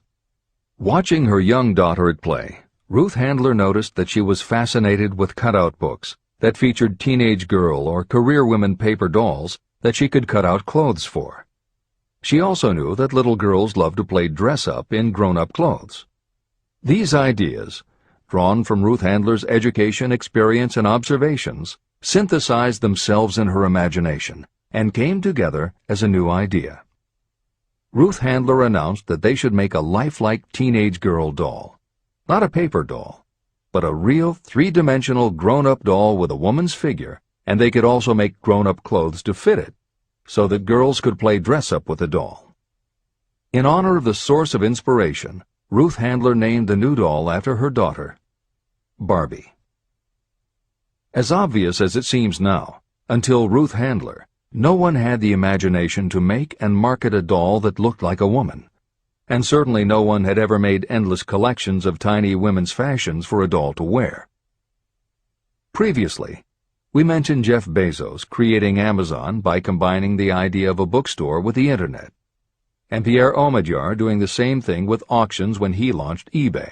Watching her young daughter at play, Ruth Handler noticed that she was fascinated with cutout books that featured teenage girl or career women paper dolls that she could cut out clothes for. She also knew that little girls loved to play dress-up in grown-up clothes. These ideas, drawn from Ruth Handler's education, experience, and observations, synthesized themselves in her imagination and came together as a new idea. Ruth Handler announced that they should make a lifelike teenage girl doll. Not a paper doll, but a real three-dimensional grown-up doll with a woman's figure, and they could also make grown-up clothes to fit it, so that girls could play dress-up with the doll. In honor of the source of inspiration, Ruth Handler named the new doll after her daughter, Barbie. As obvious as it seems now, until Ruth Handler, no one had the imagination to make and market a doll that looked like a woman, and certainly no one had ever made endless collections of tiny women's fashions for a doll to wear. Previously, we mentioned Jeff Bezos creating Amazon by combining the idea of a bookstore with the Internet, and Pierre Omidyar doing the same thing with auctions when he launched eBay.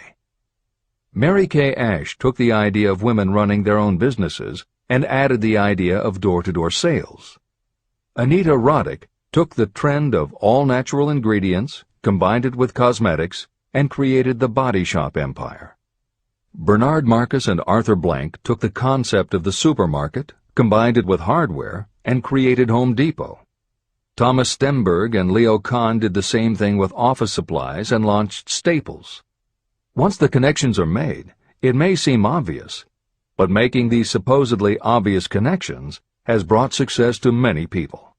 Mary Kay Ash took the idea of women running their own businesses and added the idea of door-to-door sales. Anita Roddick took the trend of all-natural ingredients, combined it with cosmetics, and created the body shop empire. Bernard Marcus and Arthur Blank took the concept of the supermarket, combined it with hardware, and created Home Depot. Thomas Stemberg and Leo Kahn did the same thing with office supplies and launched Staples. Once the connections are made, it may seem obvious, but making these supposedly obvious connections has brought success to many people.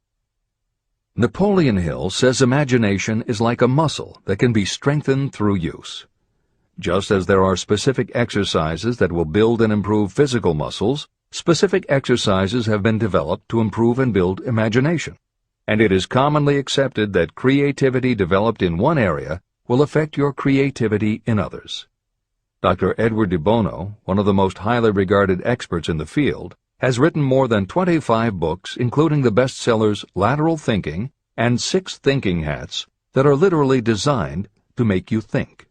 Napoleon Hill says imagination is like a muscle that can be strengthened through use. Just as there are specific exercises that will build and improve physical muscles, specific exercises have been developed to improve and build imagination, and it is commonly accepted that creativity developed in one area will affect your creativity in others. Dr. Edward de Bono, one of the most highly regarded experts in the field, has written more than 25 books, including the bestsellers Lateral Thinking and 6 Thinking Hats, that are literally designed to make you think.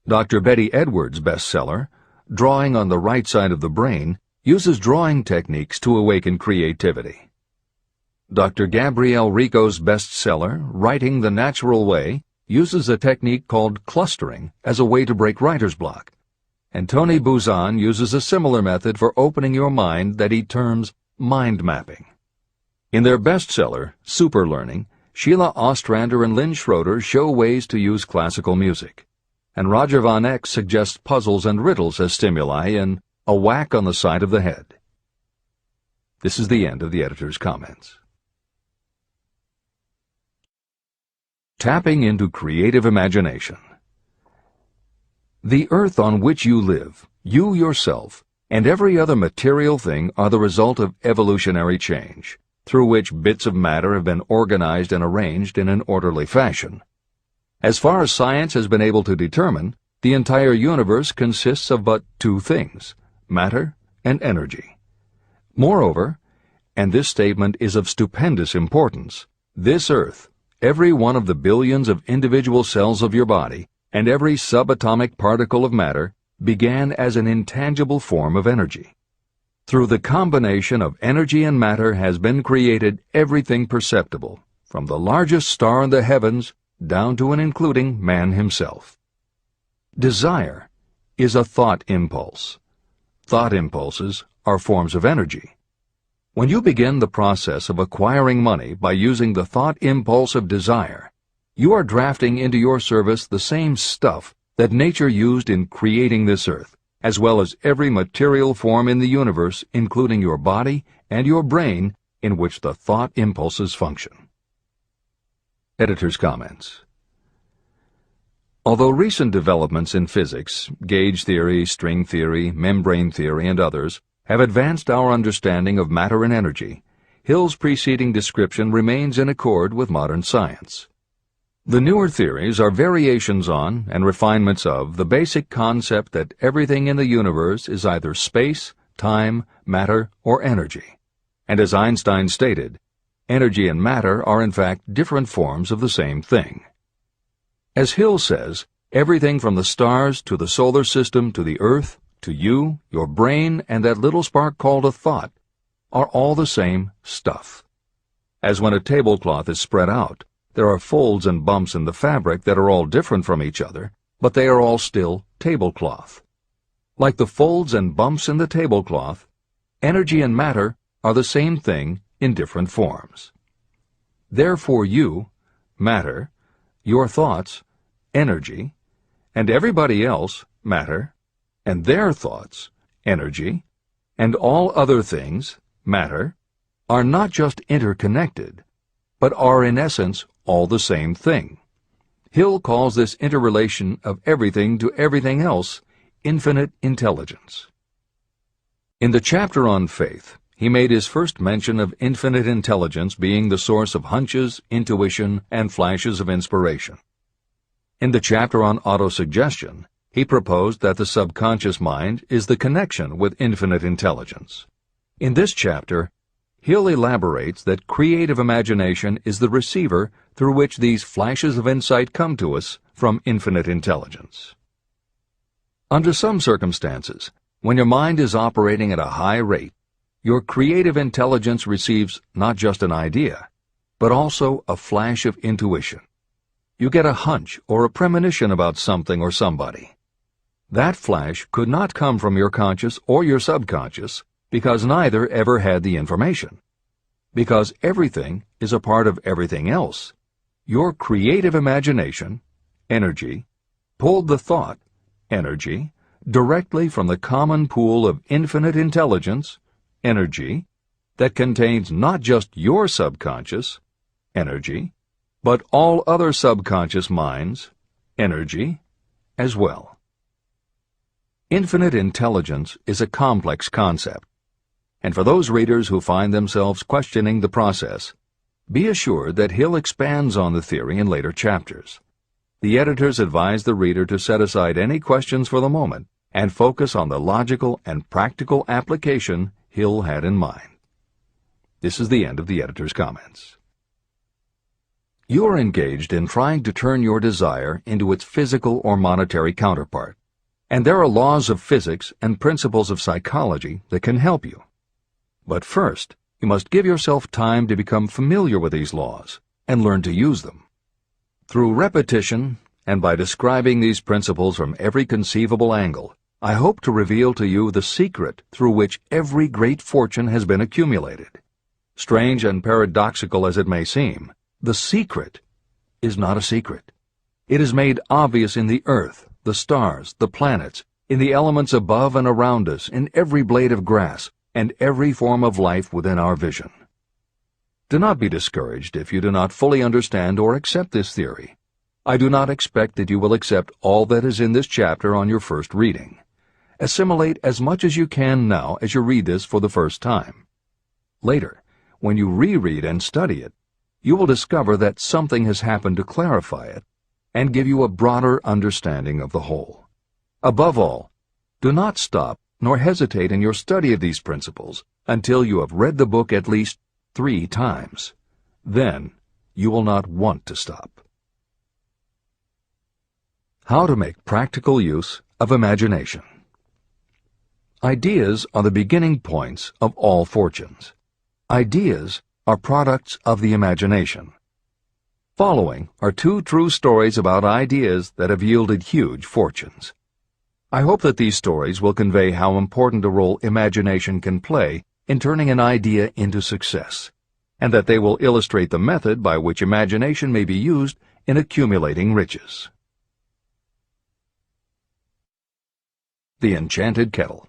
Dr. Betty Edwards' bestseller, Drawing on the Right Side of the Brain, uses drawing techniques to awaken creativity. Dr. Gabrielle Rico's bestseller, Writing the Natural Way, uses a technique called clustering as a way to break writer's block. And Tony Buzan uses a similar method for opening your mind that he terms mind mapping. In their bestseller, Super Learning, Sheila Ostrander and Lynn Schroeder show ways to use classical music, and Roger Von Eck suggests puzzles and riddles as stimuli in A Whack on the Side of the Head. This is the end of the editor's comments. Tapping into creative imagination. The earth on which you live, you yourself, and every other material thing are the result of evolutionary change, through which bits of matter have been organized and arranged in an orderly fashion. As far as science has been able to determine, the entire universe consists of but 2 things, matter and energy. Moreover, and this statement is of stupendous importance, this earth, every one of the billions of individual cells of your body, and every subatomic particle of matter began as an intangible form of energy. Through the combination of energy and matter has been created everything perceptible, from the largest star in the heavens down to and including man himself. Desire is a thought impulse. Thought impulses are forms of energy. When you begin the process of acquiring money by using the thought impulse of desire, you are drafting into your service the same stuff that nature used in creating this earth, as well as every material form in the universe, including your body and your brain, in which the thought impulses function. Editor's comments. Although recent developments in physics, gauge theory, string theory, membrane theory, and others, have advanced our understanding of matter and energy, Hill's preceding description remains in accord with modern science. The newer theories are variations on and refinements of the basic concept that everything in the universe is either space, time, matter, or energy. And as Einstein stated, energy and matter are in fact different forms of the same thing. As Hill says, everything from the stars to the solar system to the earth, to you, your brain, and that little spark called a thought, are all the same stuff. As when a tablecloth is spread out, there are folds and bumps in the fabric that are all different from each other, but they are all still tablecloth. Like the folds and bumps in the tablecloth, energy and matter are the same thing in different forms. Therefore you, matter, your thoughts, energy, and everybody else, matter, and their thoughts, energy, and all other things, matter, are not just interconnected, but are in essence all the same thing. Hill calls this interrelation of everything to everything else infinite intelligence. In the chapter on faith, he made his first mention of infinite intelligence being the source of hunches, intuition, and flashes of inspiration. In the chapter on autosuggestion, he proposed that the subconscious mind is the connection with infinite intelligence. In this chapter, Hill elaborates that creative imagination is the receiver through which these flashes of insight come to us from infinite intelligence. Under some circumstances, when your mind is operating at a high rate, your creative intelligence receives not just an idea, but also a flash of intuition. You get a hunch or a premonition about something or somebody. That flash could not come from your conscious or your subconscious, because neither ever had the information. Because everything is a part of everything else, your creative imagination, energy, pulled the thought, energy, directly from the common pool of infinite intelligence, energy, that contains not just your subconscious, energy, but all other subconscious minds, energy, as well. Infinite intelligence is a complex concept, and for those readers who find themselves questioning the process, be assured that Hill expands on the theory in later chapters. The editors advise the reader to set aside any questions for the moment and focus on the logical and practical application Hill had in mind. This is the end of the editor's comments. You are engaged in trying to turn your desire into its physical or monetary counterpart, and there are laws of physics and principles of psychology that can help you. But first, you must give yourself time to become familiar with these laws and learn to use them. Through repetition, and by describing these principles from every conceivable angle, I hope to reveal to you the secret through which every great fortune has been accumulated. Strange and paradoxical as it may seem, the secret is not a secret. It is made obvious in the earth, the stars, the planets, in the elements above and around us, in every blade of grass, and every form of life within our vision. Do not be discouraged if you do not fully understand or accept this theory. I do not expect that you will accept all that is in this chapter on your first reading. Assimilate as much as you can now as you read this for the first time. Later, when you reread and study it, you will discover that something has happened to clarify it and give you a broader understanding of the whole. Above all, do not stop nor hesitate in your study of these principles until you have read the book at least 3 times. Then you will not want to stop. How to make practical use of imagination. Ideas are the beginning points of all fortunes. Ideas are products of the imagination. Following are two true stories about ideas that have yielded huge fortunes. I hope that these stories will convey how important a role imagination can play in turning an idea into success, and that they will illustrate the method by which imagination may be used in accumulating riches. The Enchanted Kettle.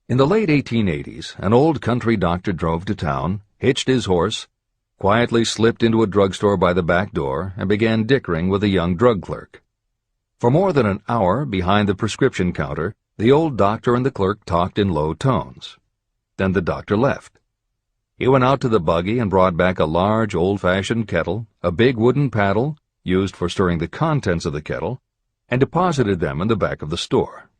In the late 1880s, an old country doctor drove to town, hitched his horse, quietly slipped into a drugstore by the back door, and began dickering with a young drug clerk. For more than an hour, behind the prescription counter, the old doctor and the clerk talked in low tones. Then the doctor left. He went out to the buggy and brought back a large, old-fashioned kettle, a big wooden paddle, used for stirring the contents of the kettle, and deposited them in the back of the store.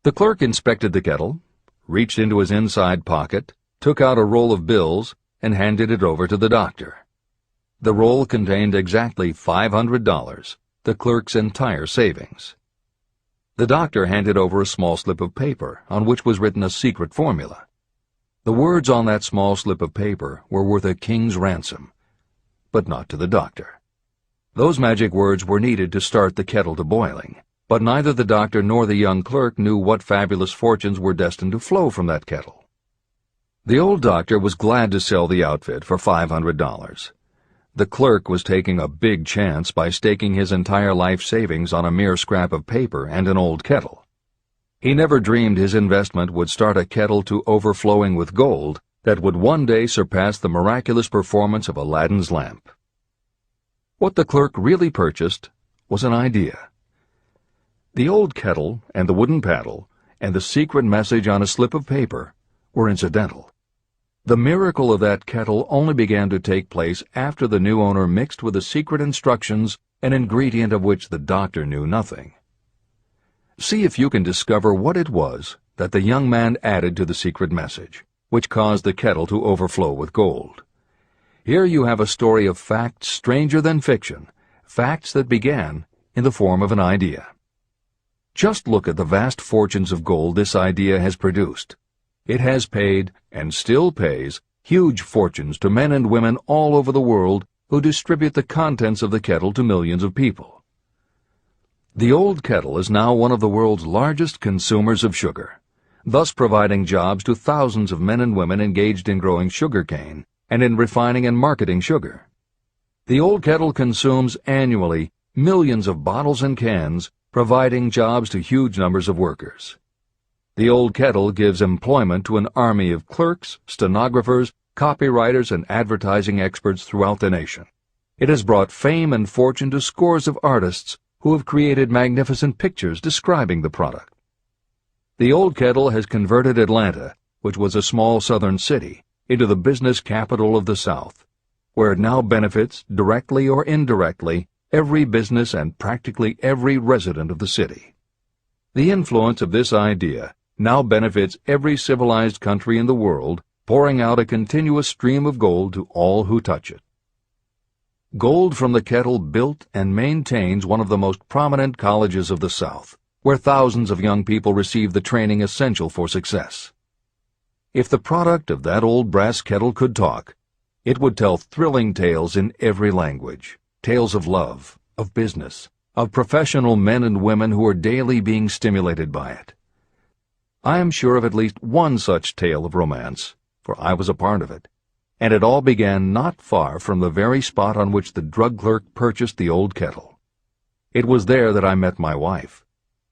The clerk inspected the kettle, reached into his inside pocket, took out a roll of bills, and handed it over to the doctor. The roll contained exactly $500, the clerk's entire savings. The doctor handed over a small slip of paper on which was written a secret formula. The words on that small slip of paper were worth a king's ransom, but not to the doctor. Those magic words were needed to start the kettle to boiling, but neither the doctor nor the young clerk knew what fabulous fortunes were destined to flow from that kettle. The old doctor was glad to sell the outfit for $500. The clerk was taking a big chance by staking his entire life savings on a mere scrap of paper and an old kettle. He never dreamed his investment would start a kettle to overflowing with gold that would one day surpass the miraculous performance of Aladdin's lamp. What the clerk really purchased was an idea. The old kettle and the wooden paddle and the secret message on a slip of paper were incidental. The miracle of that kettle only began to take place after the new owner mixed with the secret instructions an ingredient of which the doctor knew nothing. See if you can discover what it was that the young man added to the secret message, which caused the kettle to overflow with gold. Here you have a story of facts stranger than fiction, facts that began in the form of an idea. Just look at the vast fortunes of gold this idea has produced. It has paid, and still pays, huge fortunes to men and women all over the world who distribute the contents of the kettle to millions of people. The old kettle is now one of the world's largest consumers of sugar, thus providing jobs to thousands of men and women engaged in growing sugarcane and in refining and marketing sugar. The old kettle consumes annually millions of bottles and cans, providing jobs to huge numbers of workers. The old kettle gives employment to an army of clerks, stenographers, copywriters, and advertising experts throughout the nation. It has brought fame and fortune to scores of artists who have created magnificent pictures describing the product. The old kettle has converted Atlanta, which was a small southern city, into the business capital of the South, where it now benefits, directly or indirectly, every business and practically every resident of the city. The influence of this idea now benefits every civilized country in the world, pouring out a continuous stream of gold to all who touch it. Gold from the kettle built and maintains one of the most prominent colleges of the South, where thousands of young people receive the training essential for success. If the product of that old brass kettle could talk, it would tell thrilling tales in every language, tales of love, of business, of professional men and women who are daily being stimulated by it. I am sure of at least one such tale of romance, for I was a part of it, and it all began not far from the very spot on which the drug clerk purchased the old kettle. It was there that I met my wife,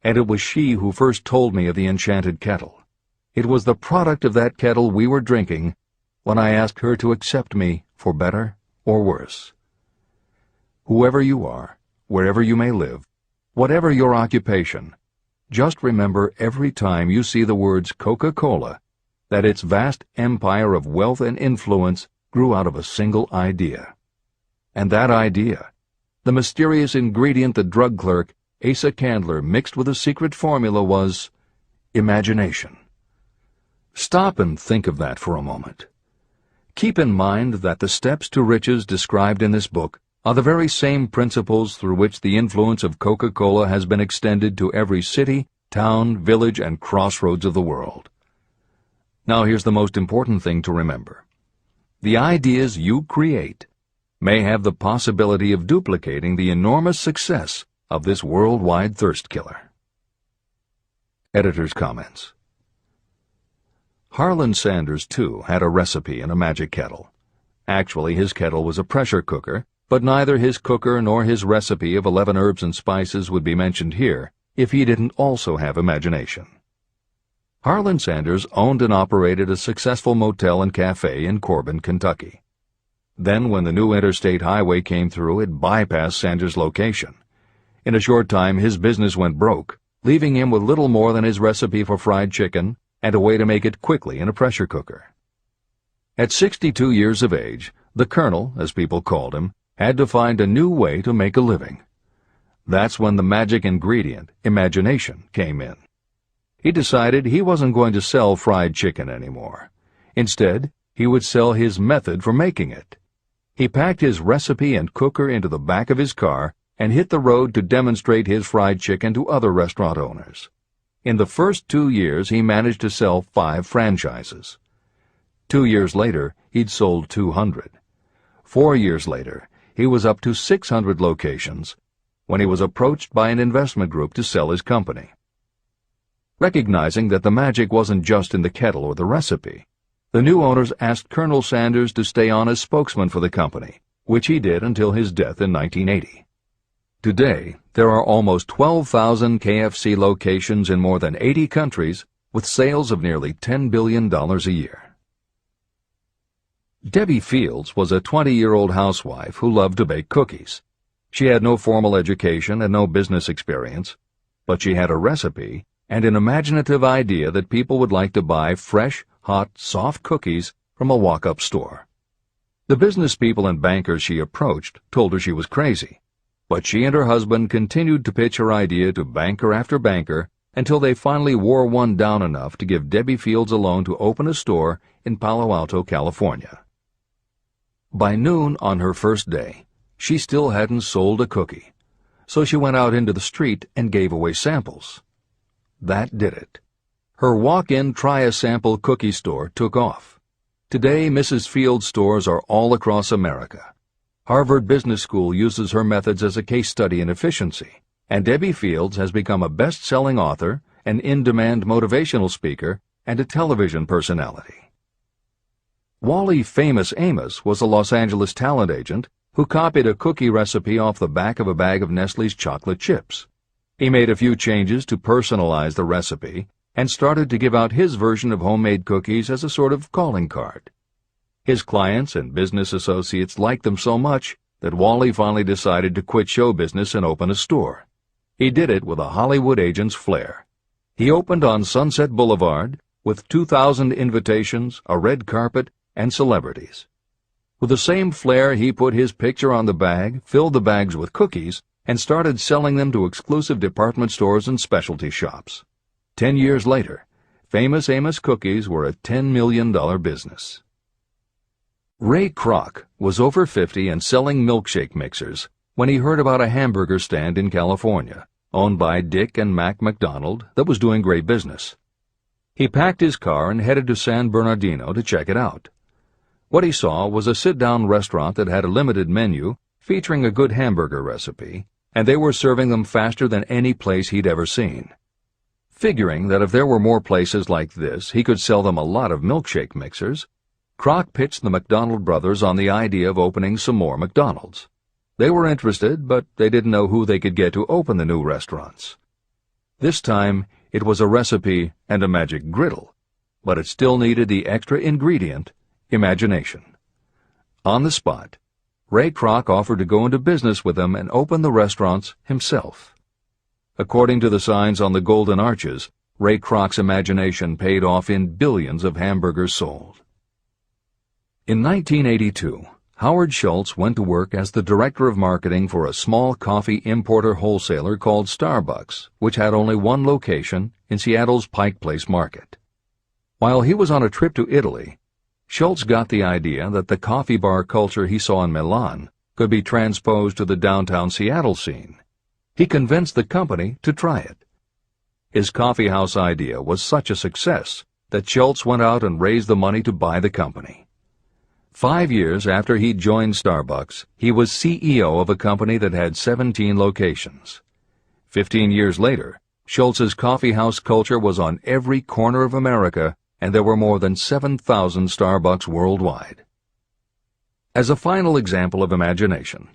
and it was she who first told me of the enchanted kettle. It was the product of that kettle we were drinking when I asked her to accept me for better or worse. Whoever you are, wherever you may live, whatever your occupation, just remember every time you see the words Coca-Cola that its vast empire of wealth and influence grew out of a single idea. And that idea, the mysterious ingredient the drug clerk, Asa Candler, mixed with a secret formula, was imagination. Stop and think of that for a moment. Keep in mind that the steps to riches described in this book are the very same principles through which the influence of Coca-Cola has been extended to every city, town, village, and crossroads of the world. Now here's the most important thing to remember. The ideas you create may have the possibility of duplicating the enormous success of this worldwide thirst killer. Editor's comments. Harlan Sanders, too, had a recipe in a magic kettle. Actually, his kettle was a pressure cooker, but neither his cooker nor his recipe of 11 herbs and spices would be mentioned here if he didn't also have imagination. Harlan Sanders owned and operated a successful motel and cafe in Corbin, Kentucky. Then, when the new interstate highway came through, it bypassed Sanders' location. In a short time, his business went broke, leaving him with little more than his recipe for fried chicken and a way to make it quickly in a pressure cooker. At 62 years of age, the Colonel, as people called him, had to find a new way to make a living. That's when the magic ingredient, imagination, came in. He decided he wasn't going to sell fried chicken anymore. Instead, he would sell his method for making it. He packed his recipe and cooker into the back of his car and hit the road to demonstrate his fried chicken to other restaurant owners. In the first 2 years, he managed to sell 5 franchises. 2 years later, he'd sold 200. 4 years later, he was up to 600 locations when he was approached by an investment group to sell his company. Recognizing that the magic wasn't just in the kettle or the recipe, the new owners asked Colonel Sanders to stay on as spokesman for the company, which he did until his death in 1980. Today, there are almost 12,000 KFC locations in more than 80 countries with sales of nearly $10 billion a year. Debbie Fields was a 20-year-old housewife who loved to bake cookies. She had no formal education and no business experience, but she had a recipe and an imaginative idea that people would like to buy fresh, hot, soft cookies from a walk-up store. The business people and bankers she approached told her she was crazy, but she and her husband continued to pitch her idea to banker after banker until they finally wore one down enough to give Debbie Fields a loan to open a store in Palo Alto, California. By noon on her first day, she still hadn't sold a cookie, so she went out into the street and gave away samples. That did it. Her walk-in try-a-sample cookie store took off. Today, Mrs. Fields' stores are all across America. Harvard Business School uses her methods as a case study in efficiency, and Debbie Fields has become a best-selling author, an in-demand motivational speaker, and a television personality. Wally Famous Amos was a Los Angeles talent agent who copied a cookie recipe off the back of a bag of Nestle's chocolate chips. He made a few changes to personalize the recipe and started to give out his version of homemade cookies as a sort of calling card. His clients and business associates liked them so much that Wally finally decided to quit show business and open a store. He did it with a Hollywood agent's flair. He opened on Sunset Boulevard with 2,000 invitations, a red carpet, and celebrities. With the same flair, he put his picture on the bag, filled the bags with cookies, and started selling them to exclusive department stores and specialty shops. 10 years later, Famous Amos cookies were a $10 million business. Ray Kroc was over 50 and selling milkshake mixers when he heard about a hamburger stand in California, owned by Dick and Mac McDonald, that was doing great business. He packed his car and headed to San Bernardino to check it out. What he saw was a sit-down restaurant that had a limited menu featuring a good hamburger recipe, and they were serving them faster than any place he'd ever seen. Figuring that if there were more places like this, he could sell them a lot of milkshake mixers, Kroc pitched the McDonald brothers on the idea of opening some more McDonald's. They were interested, but they didn't know who they could get to open the new restaurants. This time, it was a recipe and a magic griddle, but it still needed the extra ingredient, imagination. On the spot, Ray Kroc offered to go into business with them and open the restaurants himself. According to the signs on the golden arches, Ray Kroc's imagination paid off in billions of hamburgers sold. In 1982, Howard Schultz went to work as the director of marketing for a small coffee importer wholesaler called Starbucks, which had only one location in Seattle's Pike Place Market. While he was on a trip to Italy, Schultz got the idea that the coffee bar culture he saw in Milan could be transposed to the downtown Seattle scene. He convinced the company to try it. His coffeehouse idea was such a success that Schultz went out and raised the money to buy the company. 5 years after he'd joined Starbucks, he was CEO of a company that had 17 locations. 15 years later, Schultz's coffeehouse culture was on every corner of America, and there were more than 7,000 Starbucks worldwide. As a final example of imagination,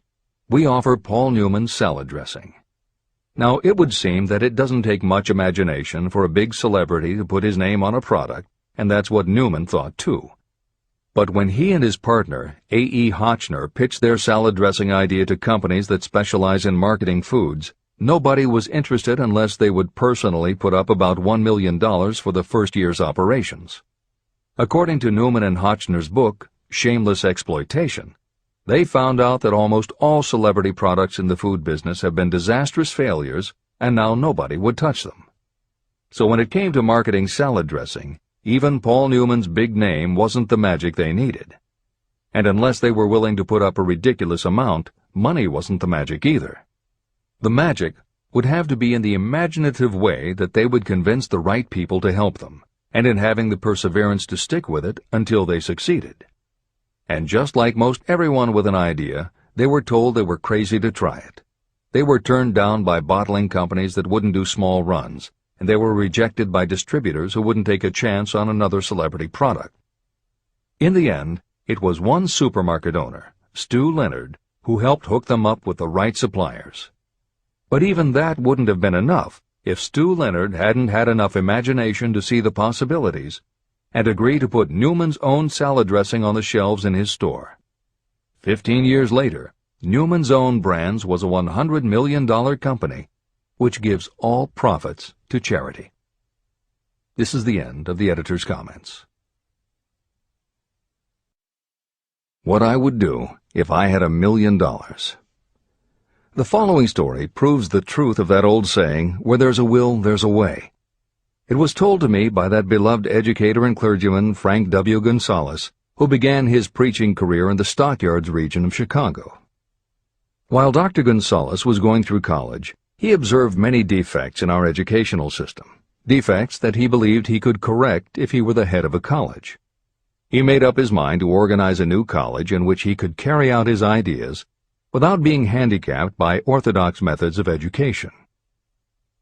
we offer Paul Newman's salad dressing. Now, it would seem that it doesn't take much imagination for a big celebrity to put his name on a product, and that's what Newman thought too. But when he and his partner, A.E. Hotchner, pitched their salad dressing idea to companies that specialize in marketing foods, nobody was interested unless they would personally put up about $1 million for the first year's operations. According to Newman and Hotchner's book, Shameless Exploitation, they found out that almost all celebrity products in the food business have been disastrous failures, and now nobody would touch them. So when it came to marketing salad dressing, even Paul Newman's big name wasn't the magic they needed. And unless they were willing to put up a ridiculous amount, money wasn't the magic either. The magic would have to be in the imaginative way that they would convince the right people to help them, and in having the perseverance to stick with it until they succeeded. And just like most everyone with an idea, they were told they were crazy to try it. They were turned down by bottling companies that wouldn't do small runs, and they were rejected by distributors who wouldn't take a chance on another celebrity product. In the end, it was one supermarket owner, Stu Leonard, who helped hook them up with the right suppliers. But even that wouldn't have been enough if Stu Leonard hadn't had enough imagination to see the possibilities and agree to put Newman's own salad dressing on the shelves in his store. 15 years later, Newman's Own Brands was a $100 million company, which gives all profits to charity. This is the end of the editor's comments. What I would do if I had $1 million. The following story proves the truth of that old saying, where there's a will, there's a way. It was told to me by that beloved educator and clergyman Frank W. Gonzalez, who began his preaching career in the Stockyards region of Chicago. While Dr. Gonzalez was going through college, he observed many defects in our educational system, defects that he believed he could correct if he were the head of a college. He made up his mind to organize a new college in which he could carry out his ideas without being handicapped by orthodox methods of education.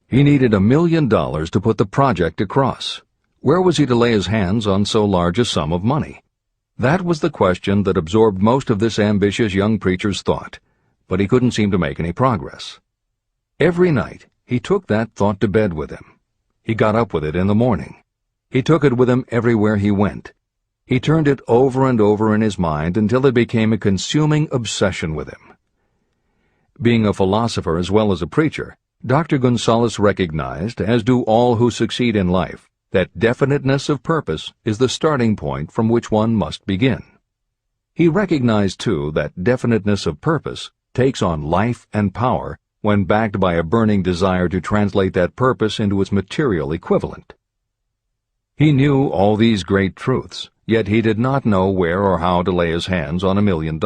He needed $1 million to put the project across. Where was he to lay his hands on so large a sum of money? That was the question that absorbed most of this ambitious young preacher's thought, but he couldn't seem to make any progress. Every night, he took that thought to bed with him. He got up with it in the morning. He took it with him everywhere he went. He turned it over and over in his mind until it became a consuming obsession with him. Being a philosopher as well as a preacher, Dr. Gonzalez recognized, as do all who succeed in life, that definiteness of purpose is the starting point from which one must begin. He recognized, too, that definiteness of purpose takes on life and power when backed by a burning desire to translate that purpose into its material equivalent. He knew all these great truths, yet he did not know where or how to lay his hands on $1 million.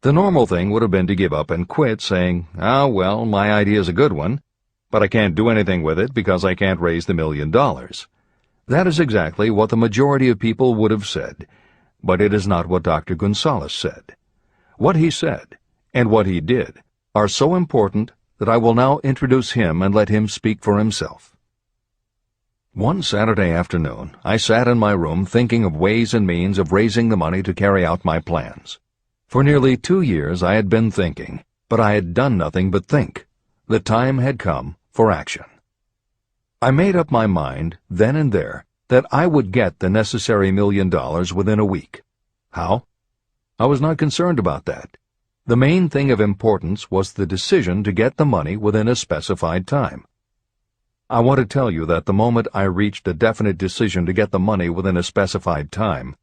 The normal thing would have been to give up and quit, saying, well, my idea's a good one, but I can't do anything with it because I can't raise the $1 million. That is exactly what the majority of people would have said, but it is not what Dr. Gonzalez said. What he said, and what he did, are so important that I will now introduce him and let him speak for himself. One Saturday afternoon, I sat in my room thinking of ways and means of raising the money to carry out my plans. For nearly 2 years I had been thinking, but I had done nothing but think. The time had come for action. I made up my mind, then and there, that I would get the necessary $1 million within a week. How? I was not concerned about that. The main thing of importance was the decision to get the money within a specified time. I want to tell you that the moment I reached a definite decision to get the money within a specified time,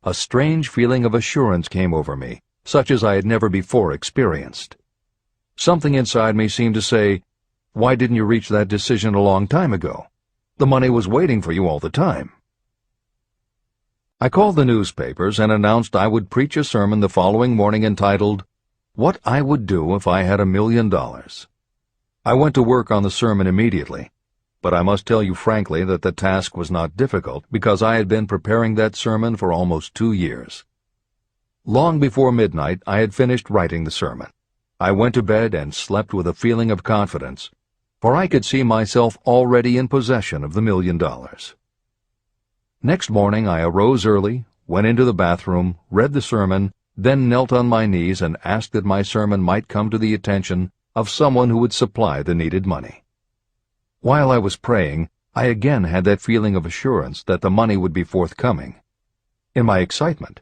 a strange feeling of assurance came over me, such as I had never before experienced. Something inside me seemed to say, "Why didn't you reach that decision a long time ago? The money was waiting for you all the time." I called the newspapers and announced I would preach a sermon the following morning entitled, "What I Would Do If I Had $1 Million." I went to work on the sermon immediately, but I must tell you frankly that the task was not difficult because I had been preparing that sermon for almost 2 years. Long before midnight, I had finished writing the sermon. I went to bed and slept with a feeling of confidence, for I could see myself already in possession of the $1 million. Next morning I arose early, went into the bathroom, read the sermon, then knelt on my knees and asked that my sermon might come to the attention of someone who would supply the needed money. While I was praying, I again had that feeling of assurance that the money would be forthcoming. In my excitement,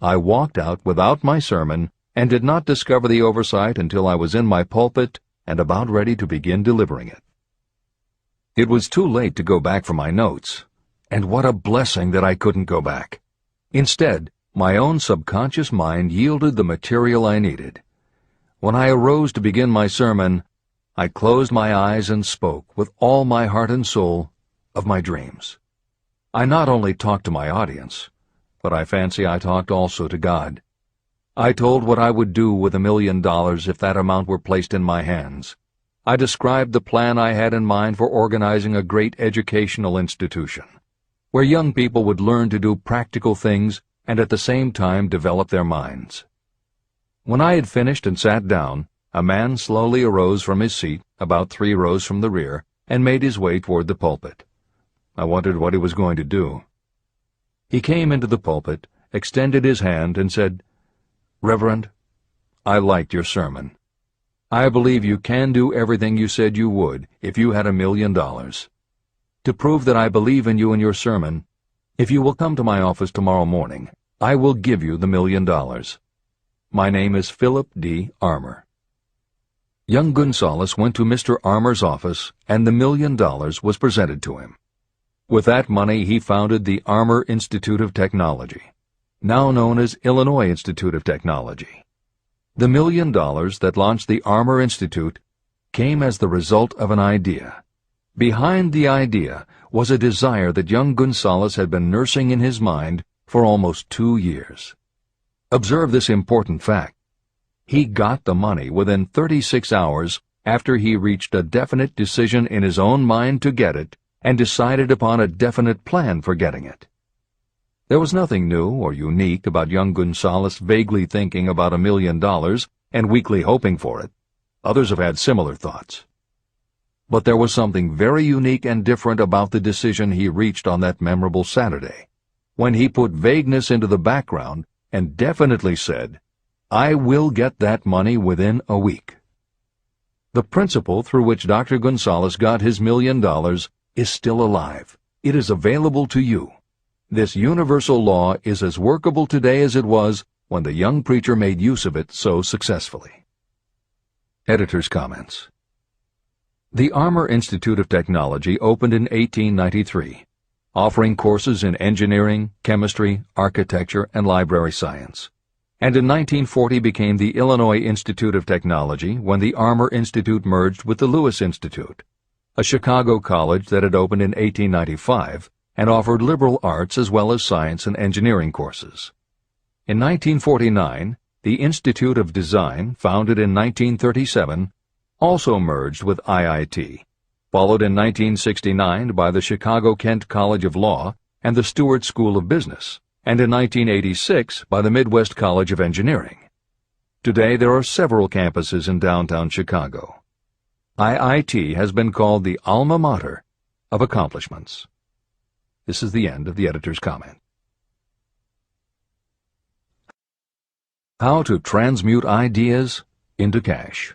I walked out without my sermon and did not discover the oversight until I was in my pulpit and about ready to begin delivering it. It was too late to go back for my notes, and what a blessing that I couldn't go back. Instead, my own subconscious mind yielded the material I needed. When I arose to begin my sermon, I closed my eyes and spoke with all my heart and soul of my dreams. I not only talked to my audience, but I fancy I talked also to God. I told what I would do with $1 million if that amount were placed in my hands. I described the plan I had in mind for organizing a great educational institution, where young people would learn to do practical things and at the same time develop their minds. When I had finished and sat down, a man slowly arose from his seat, about 3 rows from the rear, and made his way toward the pulpit. I wondered what he was going to do. He came into the pulpit, extended his hand, and said, "Reverend, I liked your sermon. I believe you can do everything you said you would if you had $1 million. To prove that I believe in you and your sermon, if you will come to my office tomorrow morning, I will give you the $1 million. My name is Philip D. Armour." Young Gonzales went to Mr. Armour's office, and the $1 million was presented to him. With that money, he founded the Armour Institute of Technology, now known as Illinois Institute of Technology. The $1 million that launched the Armour Institute came as the result of an idea. Behind the idea was a desire that young Gonzales had been nursing in his mind for almost 2 years. Observe this important fact. He got the money within 36 hours after he reached a definite decision in his own mind to get it and decided upon a definite plan for getting it. There was nothing new or unique about young Gonzales vaguely thinking about $1 million and weakly hoping for it. Others have had similar thoughts. But there was something very unique and different about the decision he reached on that memorable Saturday, when he put vagueness into the background and definitely said, "I will get that money within a week." The principle through which Dr. Gonzales got his $1 million is still alive. It is available to you. This universal law is as workable today as it was when the young preacher made use of it so successfully. Editor's comments. The Armour Institute of Technology opened in 1893, offering courses in engineering, chemistry, architecture, and library science, and in 1940 became the Illinois Institute of Technology when the Armour Institute merged with the Lewis Institute, a Chicago college that had opened in 1895 and offered liberal arts as well as science and engineering courses. In 1949, the Institute of Design, founded in 1937, also merged with IIT, followed in 1969 by the Chicago-Kent College of Law and the Stewart School of Business, and in 1986 by the Midwest College of Engineering. Today there are several campuses in downtown Chicago. IIT has been called the alma mater of accomplishments. This is the end of the editor's comment. How to transmute ideas into cash.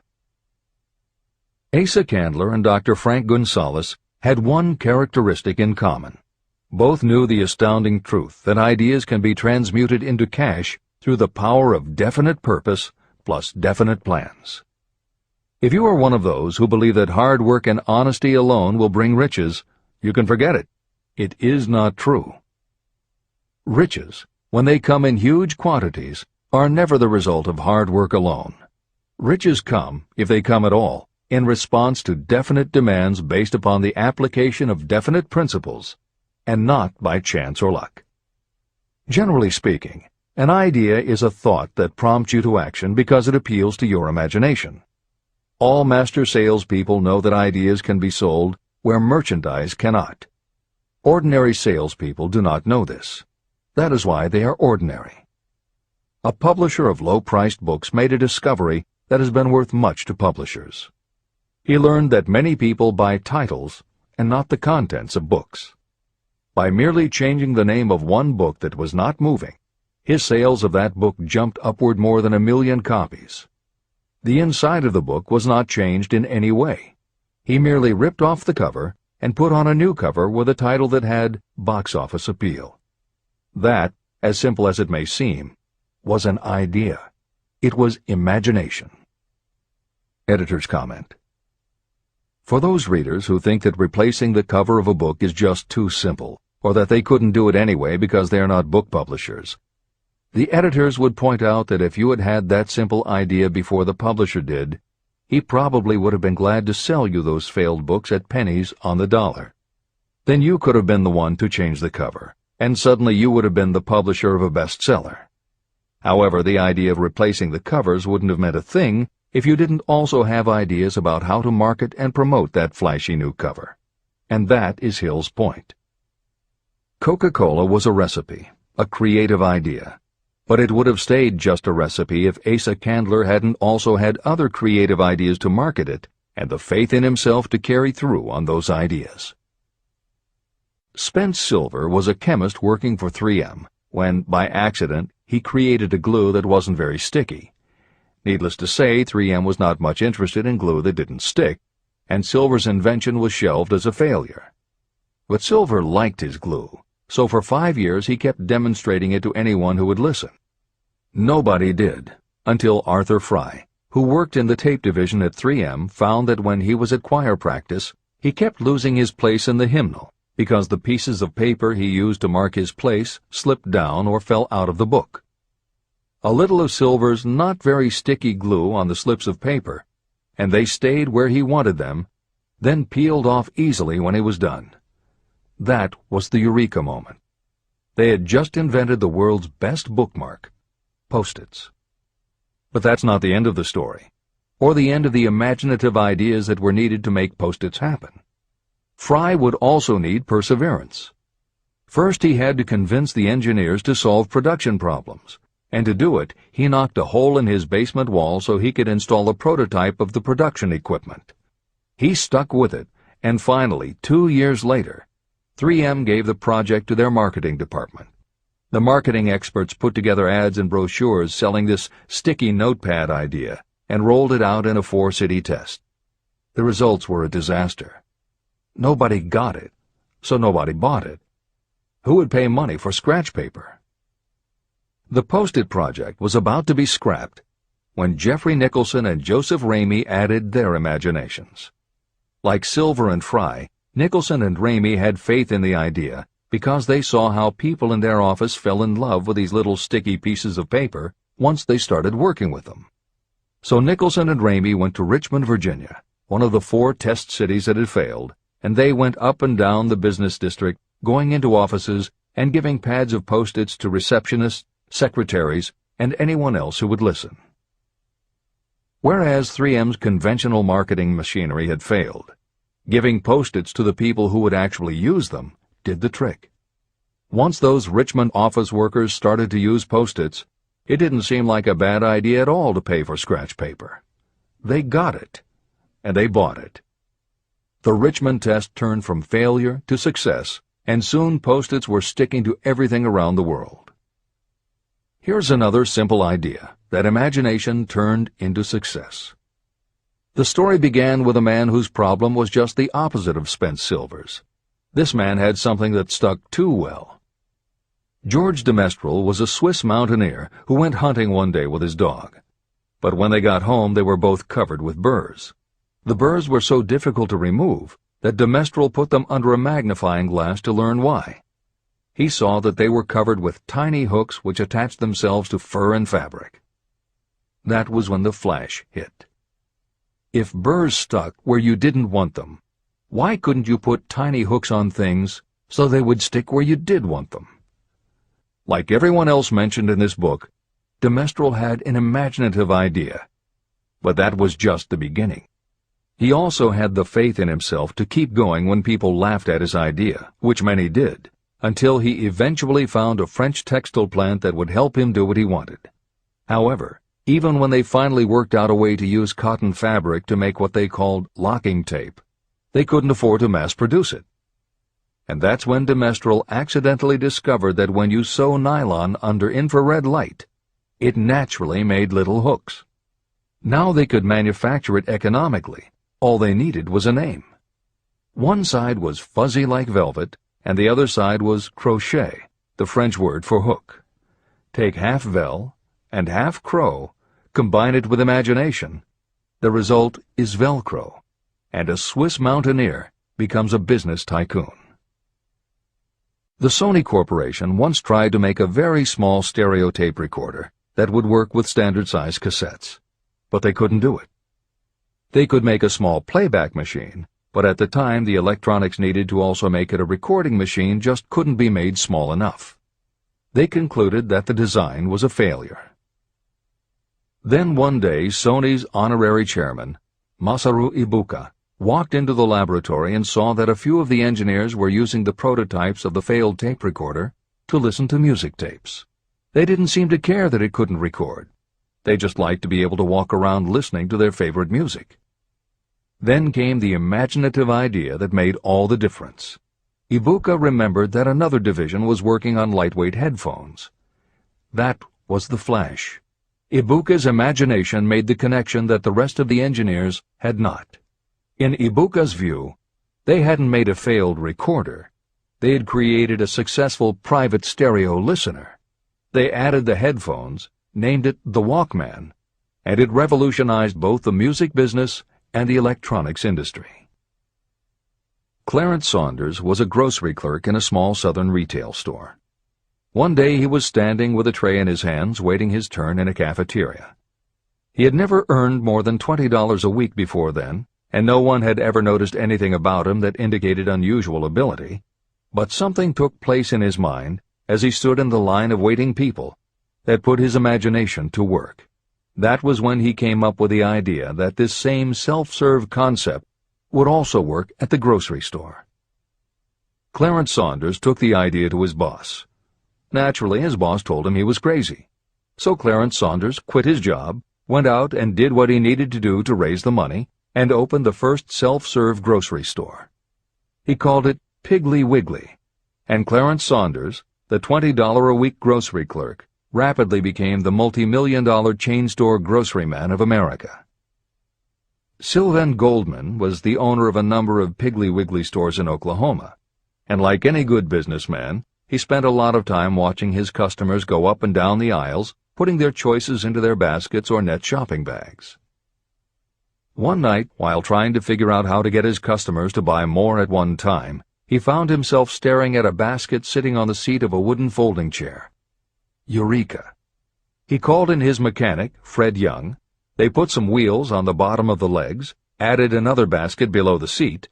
Asa Candler and Dr. Frank Gonzales had one characteristic in common. Both knew the astounding truth that ideas can be transmuted into cash through the power of definite purpose plus definite plans. If you are one of those who believe that hard work and honesty alone will bring riches, you can forget it. It is not true. Riches, when they come in huge quantities, are never the result of hard work alone. Riches come, if they come at all, in response to definite demands based upon the application of definite principles, and not by chance or luck. Generally speaking, an idea is a thought that prompts you to action because it appeals to your imagination. All master salespeople know that ideas can be sold where merchandise cannot. Ordinary salespeople do not know this. That is why they are ordinary. a publisher of low-priced books made a discovery that has been worth much to publishers. He learned that many people buy titles and not the contents of books. By merely changing the name of one book that was not moving, his sales of that book jumped upward more than 1 million copies. The inside of the book was not changed in any way. He merely ripped off the cover and put on a new cover with a title that had box office appeal. That, as simple as it may seem, was an idea. It was imagination. Editor's comment. For those readers who think that replacing the cover of a book is just too simple, or that they couldn't do it anyway because they are not book publishers, the editors would point out that if you had had that simple idea before the publisher did, he probably would have been glad to sell you those failed books at pennies on the dollar. Then you could have been the one to change the cover, and suddenly you would have been the publisher of a bestseller. However, the idea of replacing the covers wouldn't have meant a thing if you didn't also have ideas about how to market and promote that flashy new cover. And that is Hill's point. Coca-Cola was a recipe, a creative idea. But it would have stayed just a recipe if Asa Candler hadn't also had other creative ideas to market it and the faith in himself to carry through on those ideas. Spence Silver was a chemist working for 3M when, by accident, he created a glue that wasn't very sticky. Needless to say, 3M was not much interested in glue that didn't stick, and Silver's invention was shelved as a failure. But Silver liked his glue, so for 5 years he kept demonstrating it to anyone who would listen. Nobody did, until Arthur Fry, who worked in the tape division at 3M, found that when he was at choir practice, he kept losing his place in the hymnal because the pieces of paper he used to mark his place slipped down or fell out of the book. A little of Silver's not very sticky glue on the slips of paper, and they stayed where he wanted them, then peeled off easily when he was done. That was the eureka moment. They had just invented the world's best bookmark, Post-its. But that's not the end of the story, or the end of the imaginative ideas that were needed to make Post-its happen. Fry would also need perseverance. First, he had to convince the engineers to solve production problems, and to do it, he knocked a hole in his basement wall so he could install a prototype of the production equipment. He stuck with it, and finally, 2 years later, 3M gave the project to their marketing department. The marketing experts put together ads and brochures selling this sticky notepad idea and rolled it out in a 4-city test. The results were a disaster. Nobody got it, so nobody bought it. Who would pay money for scratch paper? The Post-it project was about to be scrapped when Jeffrey Nicholson and Joseph Ramey added their imaginations. Like Silver and Fry, Nicholson and Ramey had faith in the idea because they saw how people in their office fell in love with these little sticky pieces of paper once they started working with them. So Nicholson and Ramey went to Richmond, Virginia, one of the 4 test cities that had failed, and they went up and down the business district, going into offices and giving pads of Post-its to receptionists, secretaries, and anyone else who would listen. Whereas 3M's conventional marketing machinery had failed, giving Post-its to the people who would actually use them did the trick. Once those Richmond office workers started to use Post-its, it didn't seem like a bad idea at all to pay for scratch paper. They got it, and they bought it. The Richmond test turned from failure to success, and soon Post-its were sticking to everything around the world. Here's another simple idea that imagination turned into success. The story began with a man whose problem was just the opposite of Spence Silver's. This man had something that stuck too well. George de Mestral was a Swiss mountaineer who went hunting one day with his dog. But when they got home, they were both covered with burrs. The burrs were so difficult to remove that de Mestral put them under a magnifying glass to learn why. He saw that they were covered with tiny hooks which attached themselves to fur and fabric. That was when the flash hit. If burrs stuck where you didn't want them, why couldn't you put tiny hooks on things so they would stick where you did want them? Like everyone else mentioned in this book, de Mestral had an imaginative idea. But that was just the beginning. He also had the faith in himself to keep going when people laughed at his idea, which many did, until he eventually found a French textile plant that would help him do what he wanted. However, even when they finally worked out a way to use cotton fabric to make what they called locking tape, they couldn't afford to mass produce it. And that's when de Mestral accidentally discovered that when you sew nylon under infrared light, it naturally made little hooks. Now they could manufacture it economically. All they needed was a name. One side was fuzzy like velvet, and the other side was crochet, the French word for hook. Take half vel and half crow, combine it with imagination. The result is Velcro, and a Swiss mountaineer becomes a business tycoon. The Sony Corporation once tried to make a very small stereo tape recorder that would work with standard-size cassettes, but they couldn't do it. They could make a small playback machine, but at the time the electronics needed to also make it a recording machine just couldn't be made small enough. They concluded that the design was a failure. Then one day Sony's honorary chairman, Masaru Ibuka, walked into the laboratory and saw that a few of the engineers were using the prototypes of the failed tape recorder to listen to music tapes. They didn't seem to care that it couldn't record. They just liked to be able to walk around listening to their favorite music. Then came the imaginative idea that made all the difference. Ibuka remembered that another division was working on lightweight headphones. That was the flash. Ibuka's imagination made the connection that the rest of the engineers had not. In Ibuka's view, they hadn't made a failed recorder. They had created a successful private stereo listener. They added the headphones, named it the Walkman, and it revolutionized both the music business and the electronics industry. Clarence Saunders was a grocery clerk in a small southern retail store. One day he was standing with a tray in his hands waiting his turn in a cafeteria. He had never earned more than $20 a week before then, and no one had ever noticed anything about him that indicated unusual ability, but something took place in his mind as he stood in the line of waiting people that put his imagination to work. That was when he came up with the idea that this same self-serve concept would also work at the grocery store. Clarence Saunders took the idea to his boss. Naturally, his boss told him he was crazy. So Clarence Saunders quit his job, went out and did what he needed to do to raise the money, and opened the first self-serve grocery store. He called it Piggly Wiggly, and Clarence Saunders, the $20-a-week grocery clerk, rapidly became the multi-million-dollar chain store groceryman of America. Sylvan Goldman was the owner of a number of Piggly Wiggly stores in Oklahoma, and like any good businessman, he spent a lot of time watching his customers go up and down the aisles, putting their choices into their baskets or net shopping bags. One night, while trying to figure out how to get his customers to buy more at one time, he found himself staring at a basket sitting on the seat of a wooden folding chair. Eureka! He called in his mechanic, Fred Young. They put some wheels on the bottom of the legs, added another basket below the seat,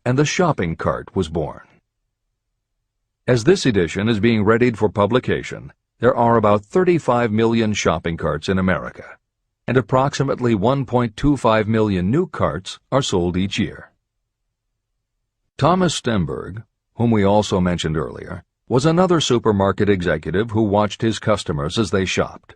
and the shopping cart was born. As this edition is being readied for publication, there are about 35 million shopping carts in America, and approximately 1.25 million new carts are sold each year. Thomas Stemberg, whom we also mentioned earlier, was another supermarket executive who watched his customers as they shopped.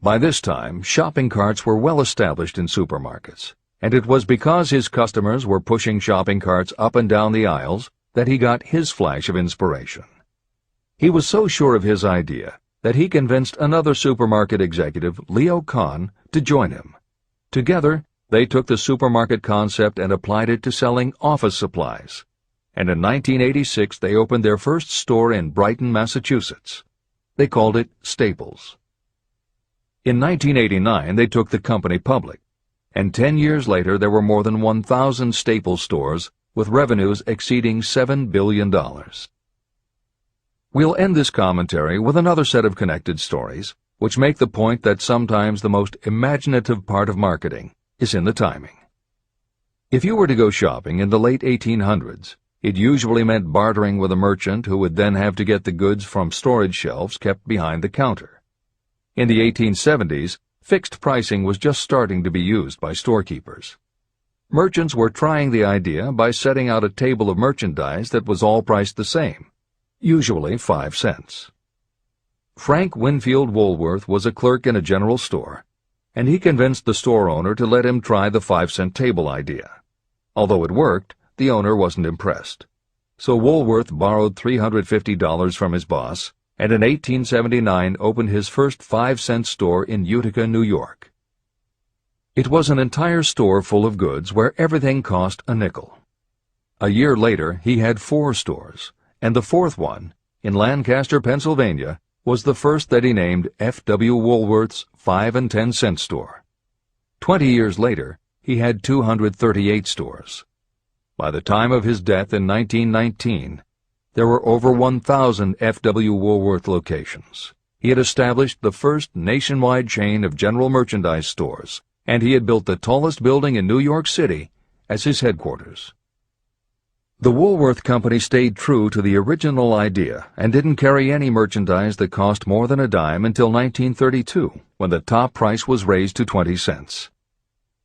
By this time, shopping carts were well established in supermarkets, and it was because his customers were pushing shopping carts up and down the aisles that he got his flash of inspiration. He was so sure of his idea that he convinced another supermarket executive, Leo Kahn, to join him. Together, they took the supermarket concept and applied it to selling office supplies. And in 1986 they opened their first store in Brighton, Massachusetts. They called it Staples. In 1989 they took the company public, and 10 years later there were more than 1,000 Staples stores with revenues exceeding $7 billion. We'll end this commentary with another set of connected stories, which make the point that sometimes the most imaginative part of marketing is in the timing. If you were to go shopping in the late 1800s, it usually meant bartering with a merchant who would then have to get the goods from storage shelves kept behind the counter. In the 1870s, fixed pricing was just starting to be used by storekeepers. Merchants were trying the idea by setting out a table of merchandise that was all priced the same, usually 5 cents. Frank Winfield Woolworth was a clerk in a general store, and he convinced the store owner to let him try the 5-cent table idea. Although it worked, the owner wasn't impressed. So Woolworth borrowed $350 from his boss, and in 1879 opened his first 5-cent store in Utica, New York. It was an entire store full of goods where everything cost a nickel. A year later, he had 4 stores, and the 4th one, in Lancaster, Pennsylvania, was the first that he named F.W. Woolworth's 5 and 10 cent store. 20 years later, he had 238 stores. By the time of his death in 1919, there were over 1,000 F.W. Woolworth locations. He had established the first nationwide chain of general merchandise stores, and he had built the tallest building in New York City as his headquarters. The Woolworth Company stayed true to the original idea and didn't carry any merchandise that cost more than a dime until 1932, when the top price was raised to 20 cents.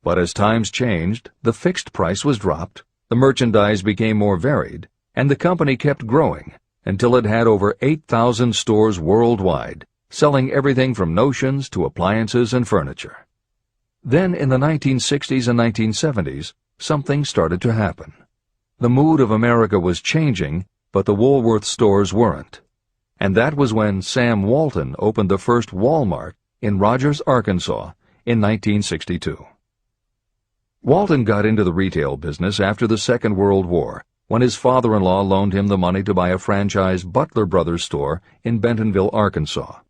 But as times changed, the fixed price was dropped, the merchandise became more varied, and the company kept growing until it had over 8,000 stores worldwide, selling everything from notions to appliances and furniture. Then in the 1960s and 1970s, something started to happen. The mood of America was changing, but the Woolworth stores weren't. And that was when Sam Walton opened the first Walmart in Rogers, Arkansas, in 1962. Walton got into the retail business after the Second World War, when his father-in-law loaned him the money to buy a franchise Butler Brothers store in Bentonville, Arkansas.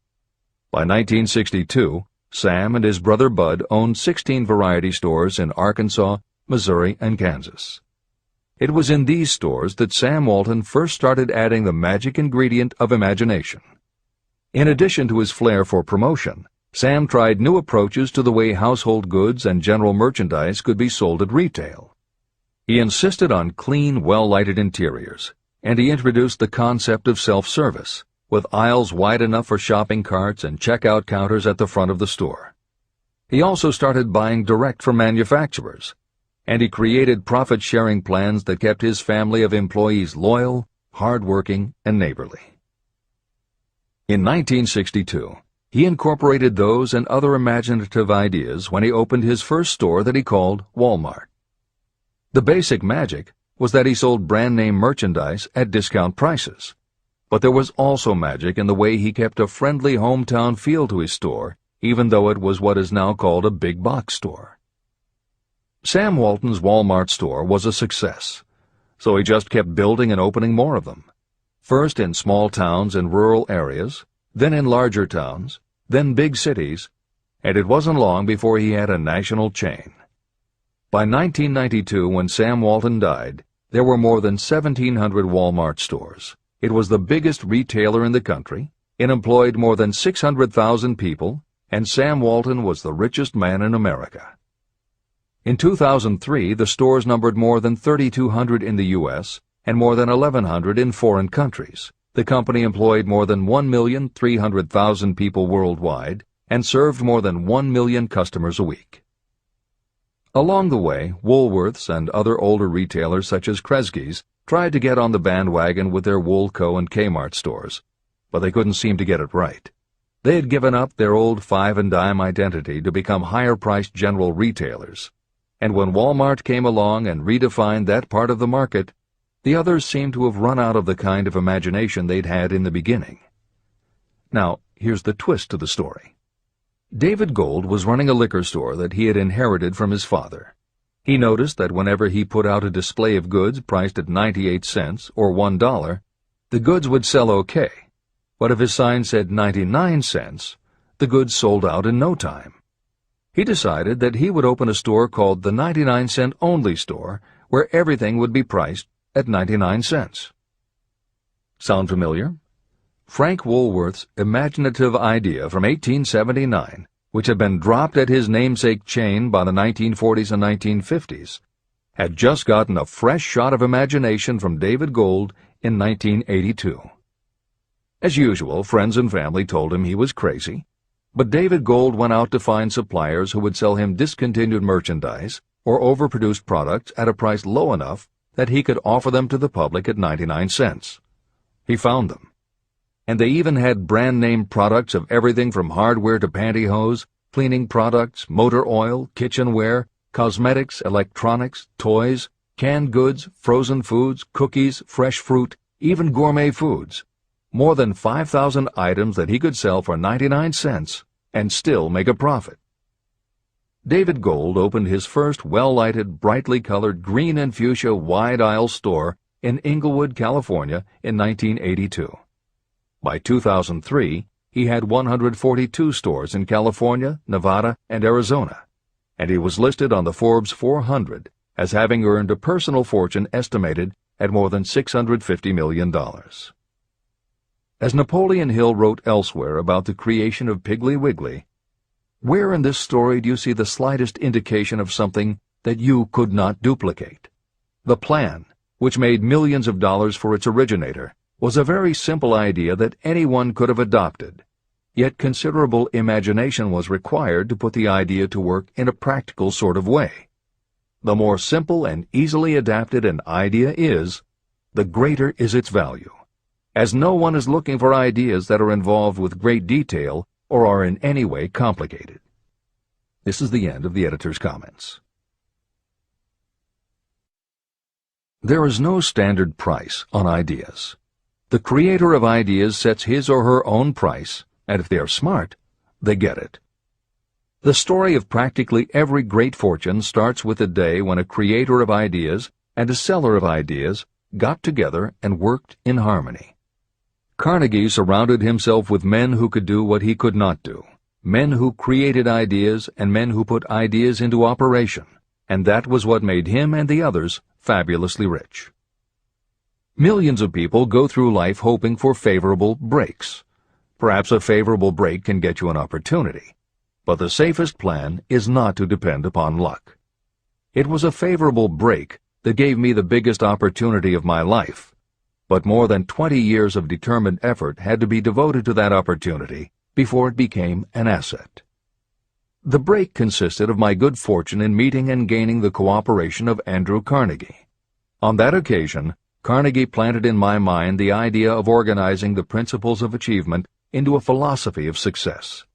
By 1962, Sam and his brother Bud owned 16 variety stores in Arkansas, Missouri, and Kansas. It was in these stores that Sam Walton first started adding the magic ingredient of imagination. In addition to his flair for promotion, Sam tried new approaches to the way household goods and general merchandise could be sold at retail. He insisted on clean, well-lighted interiors, and he introduced the concept of self-service, with aisles wide enough for shopping carts and checkout counters at the front of the store. He also started buying direct from manufacturers, and he created profit-sharing plans that kept his family of employees loyal, hard-working, and neighborly. In 1962, he incorporated those and other imaginative ideas when he opened his first store that he called Walmart. The basic magic was that he sold brand-name merchandise at discount prices, but there was also magic in the way he kept a friendly hometown feel to his store, even though it was what is now called a big box store. Sam Walton's Walmart store was a success, so he just kept building and opening more of them, first in small towns and rural areas, then in larger towns, then big cities, and it wasn't long before he had a national chain. By 1992, when Sam Walton died, there were more than 1,700 Walmart stores. It was the biggest retailer in the country, it employed more than 600,000 people, and Sam Walton was the richest man in America. In 2003, the stores numbered more than 3,200 in the U.S. and more than 1,100 in foreign countries. The company employed more than 1,300,000 people worldwide and served more than 1 million customers a week. Along the way, Woolworths and other older retailers such as Kresge's tried to get on the bandwagon with their Woolco and Kmart stores, but they couldn't seem to get it right. They had given up their old 5 and dime identity to become higher-priced general retailers. And when Walmart came along and redefined that part of the market, the others seemed to have run out of the kind of imagination they'd had in the beginning. Now, here's the twist to the story. David Gold was running a liquor store that he had inherited from his father. He noticed that whenever he put out a display of goods priced at 98 cents or $1, the goods would sell okay, but if his sign said 99 cents, the goods sold out in no time. He decided that he would open a store called the 99-cent only store, where everything would be priced at 99 cents. Sound familiar? Frank Woolworth's imaginative idea from 1879, which had been dropped at his namesake chain by the 1940s and 1950s, had just gotten a fresh shot of imagination from David Gold in 1982. As usual, friends and family told him he was crazy, but David Gold went out to find suppliers who would sell him discontinued merchandise or overproduced products at a price low enough that he could offer them to the public at 99 cents. He found them. and they even had brand-name products of everything from hardware to pantyhose, cleaning products, motor oil, kitchenware, cosmetics, electronics, toys, canned goods, frozen foods, cookies, fresh fruit, even gourmet foods. More than 5,000 items that he could sell for 99 cents and still make a profit. David Gold opened his first well-lighted, brightly colored green and fuchsia wide-aisle store in Inglewood, California in 1982. By 2003, he had 142 stores in California, Nevada, and Arizona, and he was listed on the Forbes 400 as having earned a personal fortune estimated at more than $650 million. As Napoleon Hill wrote elsewhere about the creation of Piggly Wiggly, where in this story do you see the slightest indication of something that you could not duplicate? The plan, which made millions of dollars for its originator, was a very simple idea that anyone could have adopted, yet considerable imagination was required to put the idea to work in a practical sort of way. The more simple and easily adapted an idea is, the greater is its value, as no one is looking for ideas that are involved with great detail or are in any way complicated. This is the end of the editor's comments. There is no standard price on ideas. The creator of ideas sets his or her own price, and if they are smart, they get it. The story of practically every great fortune starts with the day when a creator of ideas and a seller of ideas got together and worked in harmony. Carnegie surrounded himself with men who could do what he could not do, men who created ideas and men who put ideas into operation, and that was what made him and the others fabulously rich. Millions of people go through life hoping for favorable breaks. Perhaps a favorable break can get you an opportunity, but the safest plan is not to depend upon luck. It was a favorable break that gave me the biggest opportunity of my life, but more than 20 years of determined effort had to be devoted to that opportunity before it became an asset. The break consisted of my good fortune in meeting and gaining the cooperation of Andrew Carnegie. On that occasion, Carnegie planted in my mind the idea of organizing the principles of achievement into a philosophy of success.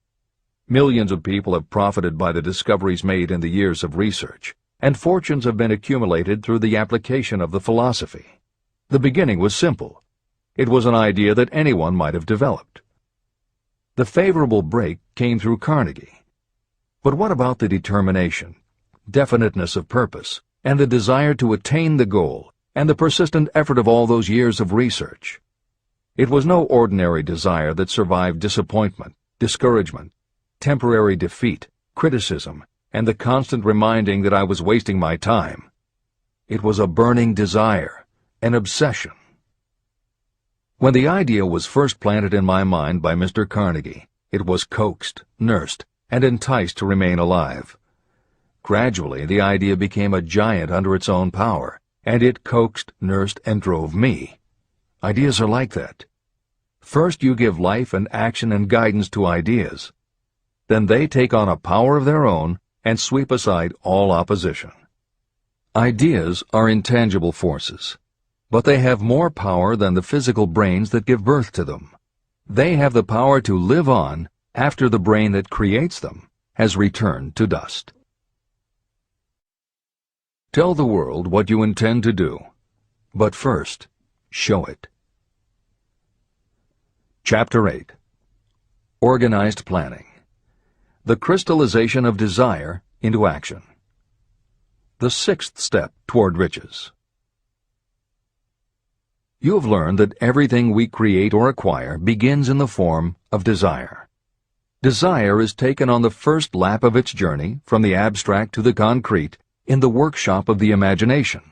Millions of people have profited by the discoveries made in the years of research, and fortunes have been accumulated through the application of the philosophy. The beginning was simple. It was an idea that anyone might have developed. The favorable break came through Carnegie. But what about the determination, definiteness of purpose, and the desire to attain the goal, and the persistent effort of all those years of research? It was no ordinary desire that survived disappointment, discouragement, temporary defeat, criticism, and the constant reminding that I was wasting my time. It was a burning desire, an obsession. When the idea was first planted in my mind by Mr. Carnegie, it was coaxed, nursed, and enticed to remain alive. Gradually, the idea became a giant under its own power, and it coaxed, nursed, and drove me. Ideas are like that. First you give life and action and guidance to ideas. Then they take on a power of their own and sweep aside all opposition. Ideas are intangible forces, but they have more power than the physical brains that give birth to them. They have the power to live on after the brain that creates them has returned to dust. Tell the world what you intend to do, but first, show it. Chapter 8. Organized Planning. The crystallization of desire into action. The sixth step toward riches. You have learned that everything we create or acquire begins in the form of desire. Desire is taken on the first lap of its journey from the abstract to the concrete in the workshop of the imagination,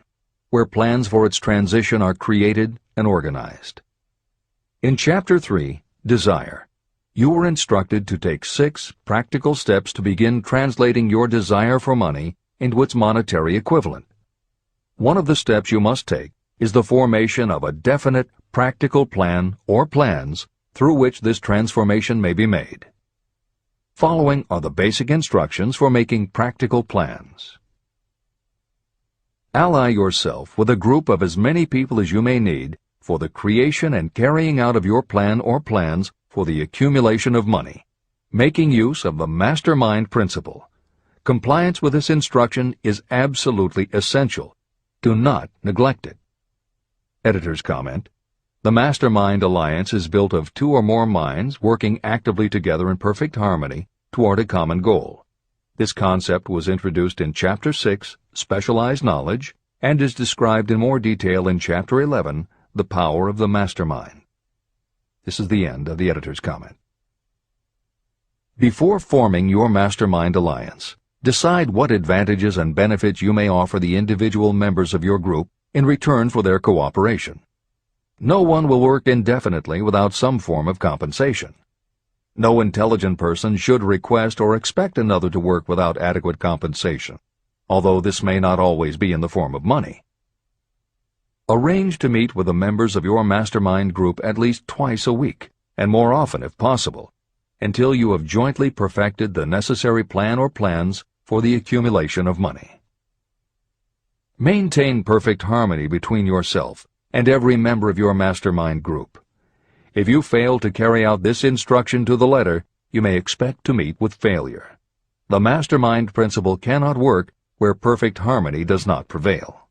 where plans for its transition are created and organized. In Chapter 3, Desire, you were instructed to take 6 practical steps to begin translating your desire for money into its monetary equivalent. One of the steps you must take is the formation of a definite, practical plan or plans through which this transformation may be made. Following are the basic instructions for making practical plans. Ally yourself with a group of as many people as you may need for the creation and carrying out of your plan or plans for the accumulation of money, making use of the mastermind principle. Compliance with this instruction is absolutely essential. Do not neglect it. Editor's comment: the Mastermind Alliance is built of two or more minds working actively together in perfect harmony toward a common goal. This concept was introduced in Chapter 6, Specialized Knowledge, and is described in more detail in Chapter 11, The Power of the Mastermind. This is the end of the editor's comment. Before forming your Mastermind Alliance, decide what advantages and benefits you may offer the individual members of your group in return for their cooperation. No one will work indefinitely without some form of compensation. No intelligent person should request or expect another to work without adequate compensation, although this may not always be in the form of money. Arrange to meet with the members of your mastermind group at least twice a week, and more often if possible, until you have jointly perfected the necessary plan or plans for the accumulation of money. Maintain perfect harmony between yourself and every member of your mastermind group. If you fail to carry out this instruction to the letter, you may expect to meet with failure. The mastermind principle cannot work where perfect harmony does not prevail.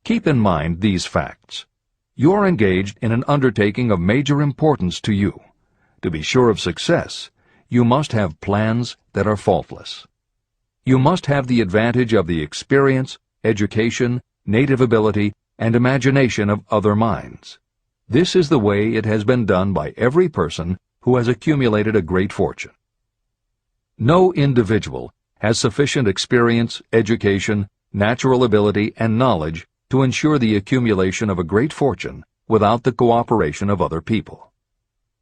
Keep in mind these facts. You are engaged in an undertaking of major importance to you. To be sure of success, you must have plans that are faultless. You must have the advantage of the experience, education, native ability, and imagination of other minds. This is the way it has been done by every person who has accumulated a great fortune. No individual has sufficient experience, education, natural ability, and knowledge to ensure the accumulation of a great fortune without the cooperation of other people.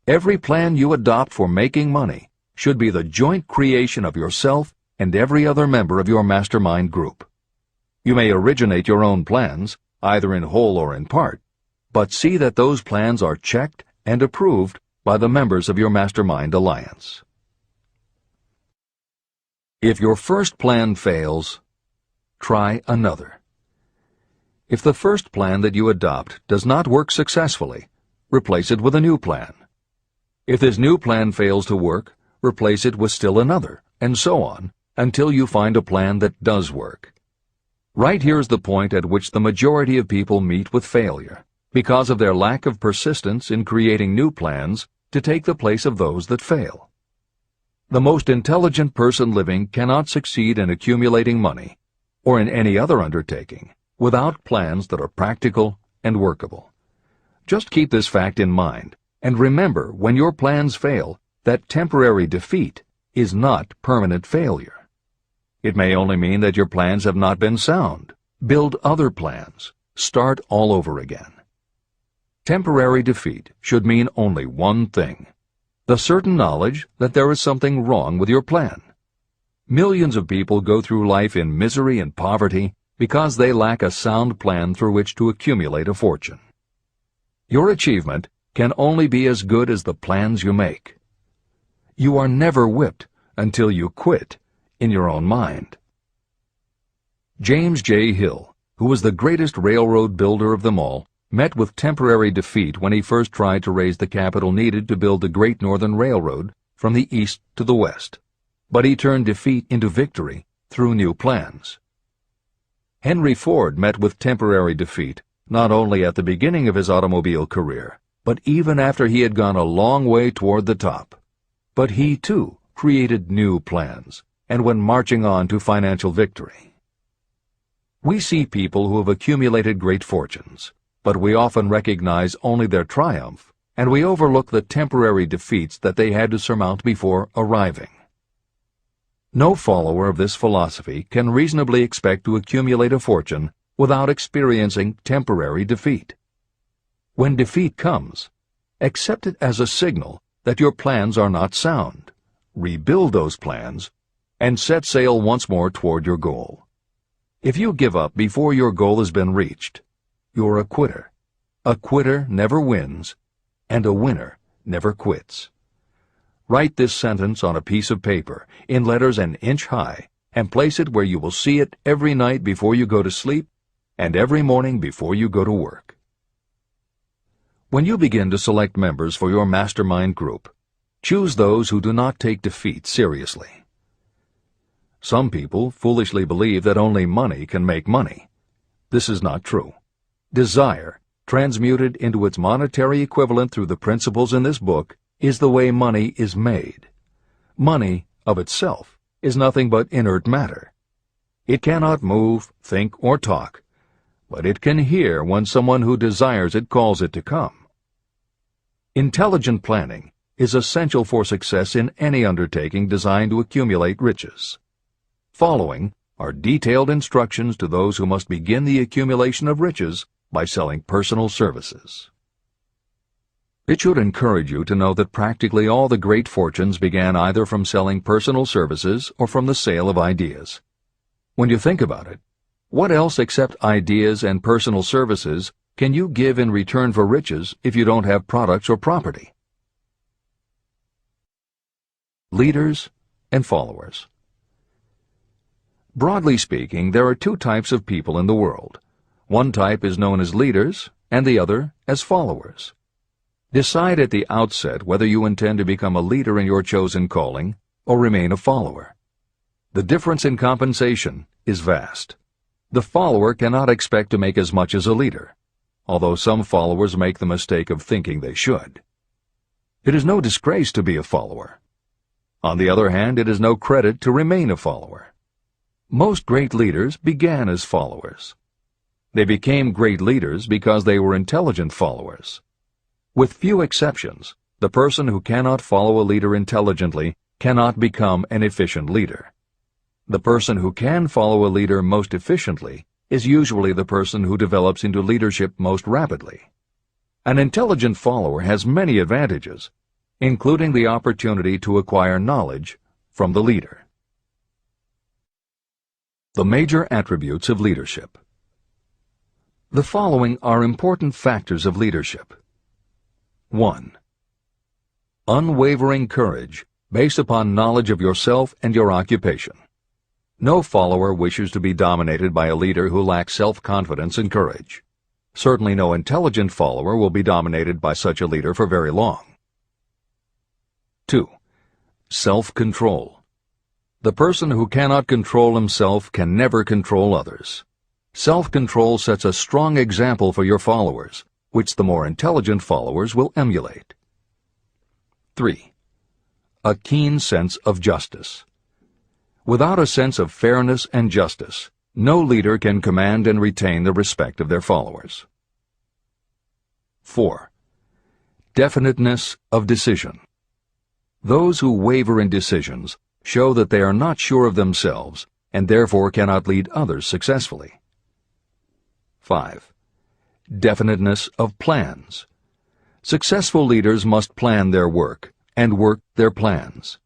Every plan you adopt for making money should be the joint creation of yourself and every other member of your mastermind group. You may originate your own plans, either in whole or in part, but see that those plans are checked and approved by the members of your mastermind alliance. If your first plan fails, try another. If the first plan that you adopt does not work successfully, replace it with a new plan. If this new plan fails to work, replace it with still another, and so on, until you find a plan that does work. Right here is the point at which the majority of people meet with failure, because of their lack of persistence in creating new plans to take the place of those that fail. The most intelligent person living cannot succeed in accumulating money, or in any other undertaking, without plans that are practical and workable. Just keep this fact in mind, and remember when your plans fail that temporary defeat is not permanent failure. It may only mean that your plans have not been sound. Build other plans. Start all over again. Temporary defeat should mean only one thing: the certain knowledge that there is something wrong with your plan. Millions of people go through life in misery and poverty because they lack a sound plan through which to accumulate a fortune. Your achievement can only be as good as the plans you make. You are never whipped until you quit in your own mind. James J. Hill, who was the greatest railroad builder of them all, met with temporary defeat when he first tried to raise the capital needed to build the Great Northern Railroad from the east to the west. But he turned defeat into victory through new plans. Henry Ford met with temporary defeat not only at the beginning of his automobile career, but even after he had gone a long way toward the top. But he, too, created new plans and went marching on to financial victory. We see people who have accumulated great fortunes, but we often recognize only their triumph, and we overlook the temporary defeats that they had to surmount before arriving. No follower of this philosophy can reasonably expect to accumulate a fortune without experiencing temporary defeat. When defeat comes, accept it as a signal that your plans are not sound. Rebuild those plans and set sail once more toward your goal. If you give up before your goal has been reached, you're a quitter. A quitter never wins, and a winner never quits. Write this sentence on a piece of paper in letters an inch high and place it where you will see it every night before you go to sleep and every morning before you go to work. When you begin to select members for your mastermind group, choose those who do not take defeat seriously. Some people foolishly believe that only money can make money. This is not true. Desire, transmuted into its monetary equivalent through the principles in this book, is the way money is made. Money, of itself, is nothing but inert matter. It cannot move, think, or talk, but it can hear when someone who desires it calls it to come. Intelligent planning is essential for success in any undertaking designed to accumulate riches. Following are detailed instructions to those who must begin the accumulation of riches by selling personal services. It should encourage you to know that practically all the great fortunes began either from selling personal services or from the sale of ideas. When you think about it, what else except ideas and personal services can you give in return for riches if you don't have products or property? Leaders and followers. Broadly speaking, there are two types of people in the world. One type is known as leaders, and the other as followers. Decide at the outset whether you intend to become a leader in your chosen calling or remain a follower. The difference in compensation is vast. The follower cannot expect to make as much as a leader, although some followers make the mistake of thinking they should. It is no disgrace to be a follower. On the other hand, it is no credit to remain a follower. Most great leaders began as followers. They became great leaders because they were intelligent followers. With few exceptions, the person who cannot follow a leader intelligently cannot become an efficient leader. The person who can follow a leader most efficiently is usually the person who develops into leadership most rapidly. An intelligent follower has many advantages, including the opportunity to acquire knowledge from the leader. The major attributes of leadership. The following are important factors of leadership. 1. Unwavering courage based upon knowledge of yourself and your occupation. No follower wishes to be dominated by a leader who lacks self-confidence and courage. Certainly no intelligent follower will be dominated by such a leader for very long. 2. Self-control. The person who cannot control himself can never control others. Self-control sets a strong example for your followers, which the more intelligent followers will emulate. 3. A keen sense of justice. Without a sense of fairness and justice, no leader can command and retain the respect of their followers. 4. Definiteness of decision. Those who waver in decisions show that they are not sure of themselves and therefore cannot lead others successfully. 5. Definiteness of plans. Successful leaders must plan their work and work their plans.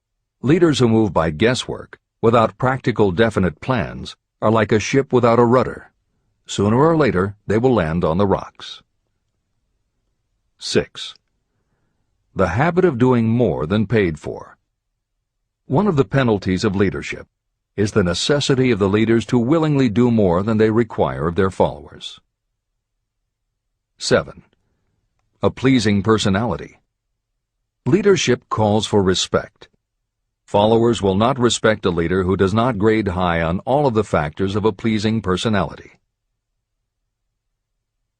Leaders who move by guesswork, without practical definite plans, are like a ship without a rudder. Sooner or later, they will land on the rocks. 6. The habit of doing more than paid for. One of the penalties of leadership is the necessity of the leaders to willingly do more than they require of their followers. 7. A pleasing personality. Leadership calls for respect. Followers will not respect a leader who does not grade high on all of the factors of a pleasing personality.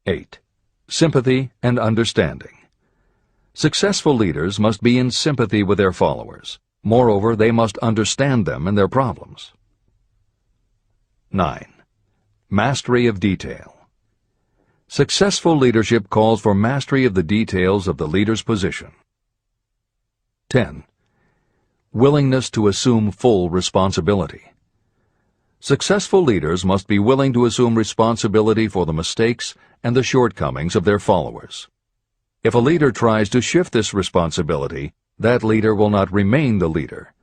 8. Sympathy and understanding. Successful leaders must be in sympathy with their followers. Moreover, they must understand them and their problems. 9. Mastery of detail. Successful leadership calls for mastery of the details of the leader's position. 10. Willingness to assume full responsibility. Successful leaders must be willing to assume responsibility for the mistakes and the shortcomings of their followers. If a leader tries to shift this responsibility, that leader will not remain the leader.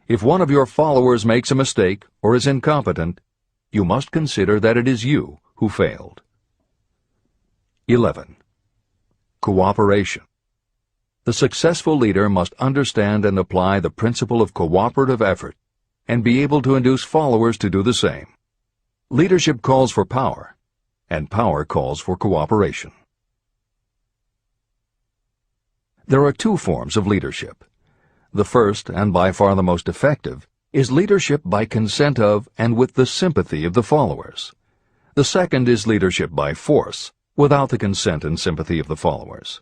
If one of your followers makes a mistake or is incompetent, you must consider that it is you who failed. 11. Cooperation. The successful leader must understand and apply the principle of cooperative effort and be able to induce followers to do the same. Leadership calls for power, and power calls for cooperation. There are two forms of leadership. The first, and by far the most effective, is leadership by consent of and with the sympathy of the followers. The second is leadership by force, without the consent and sympathy of the followers.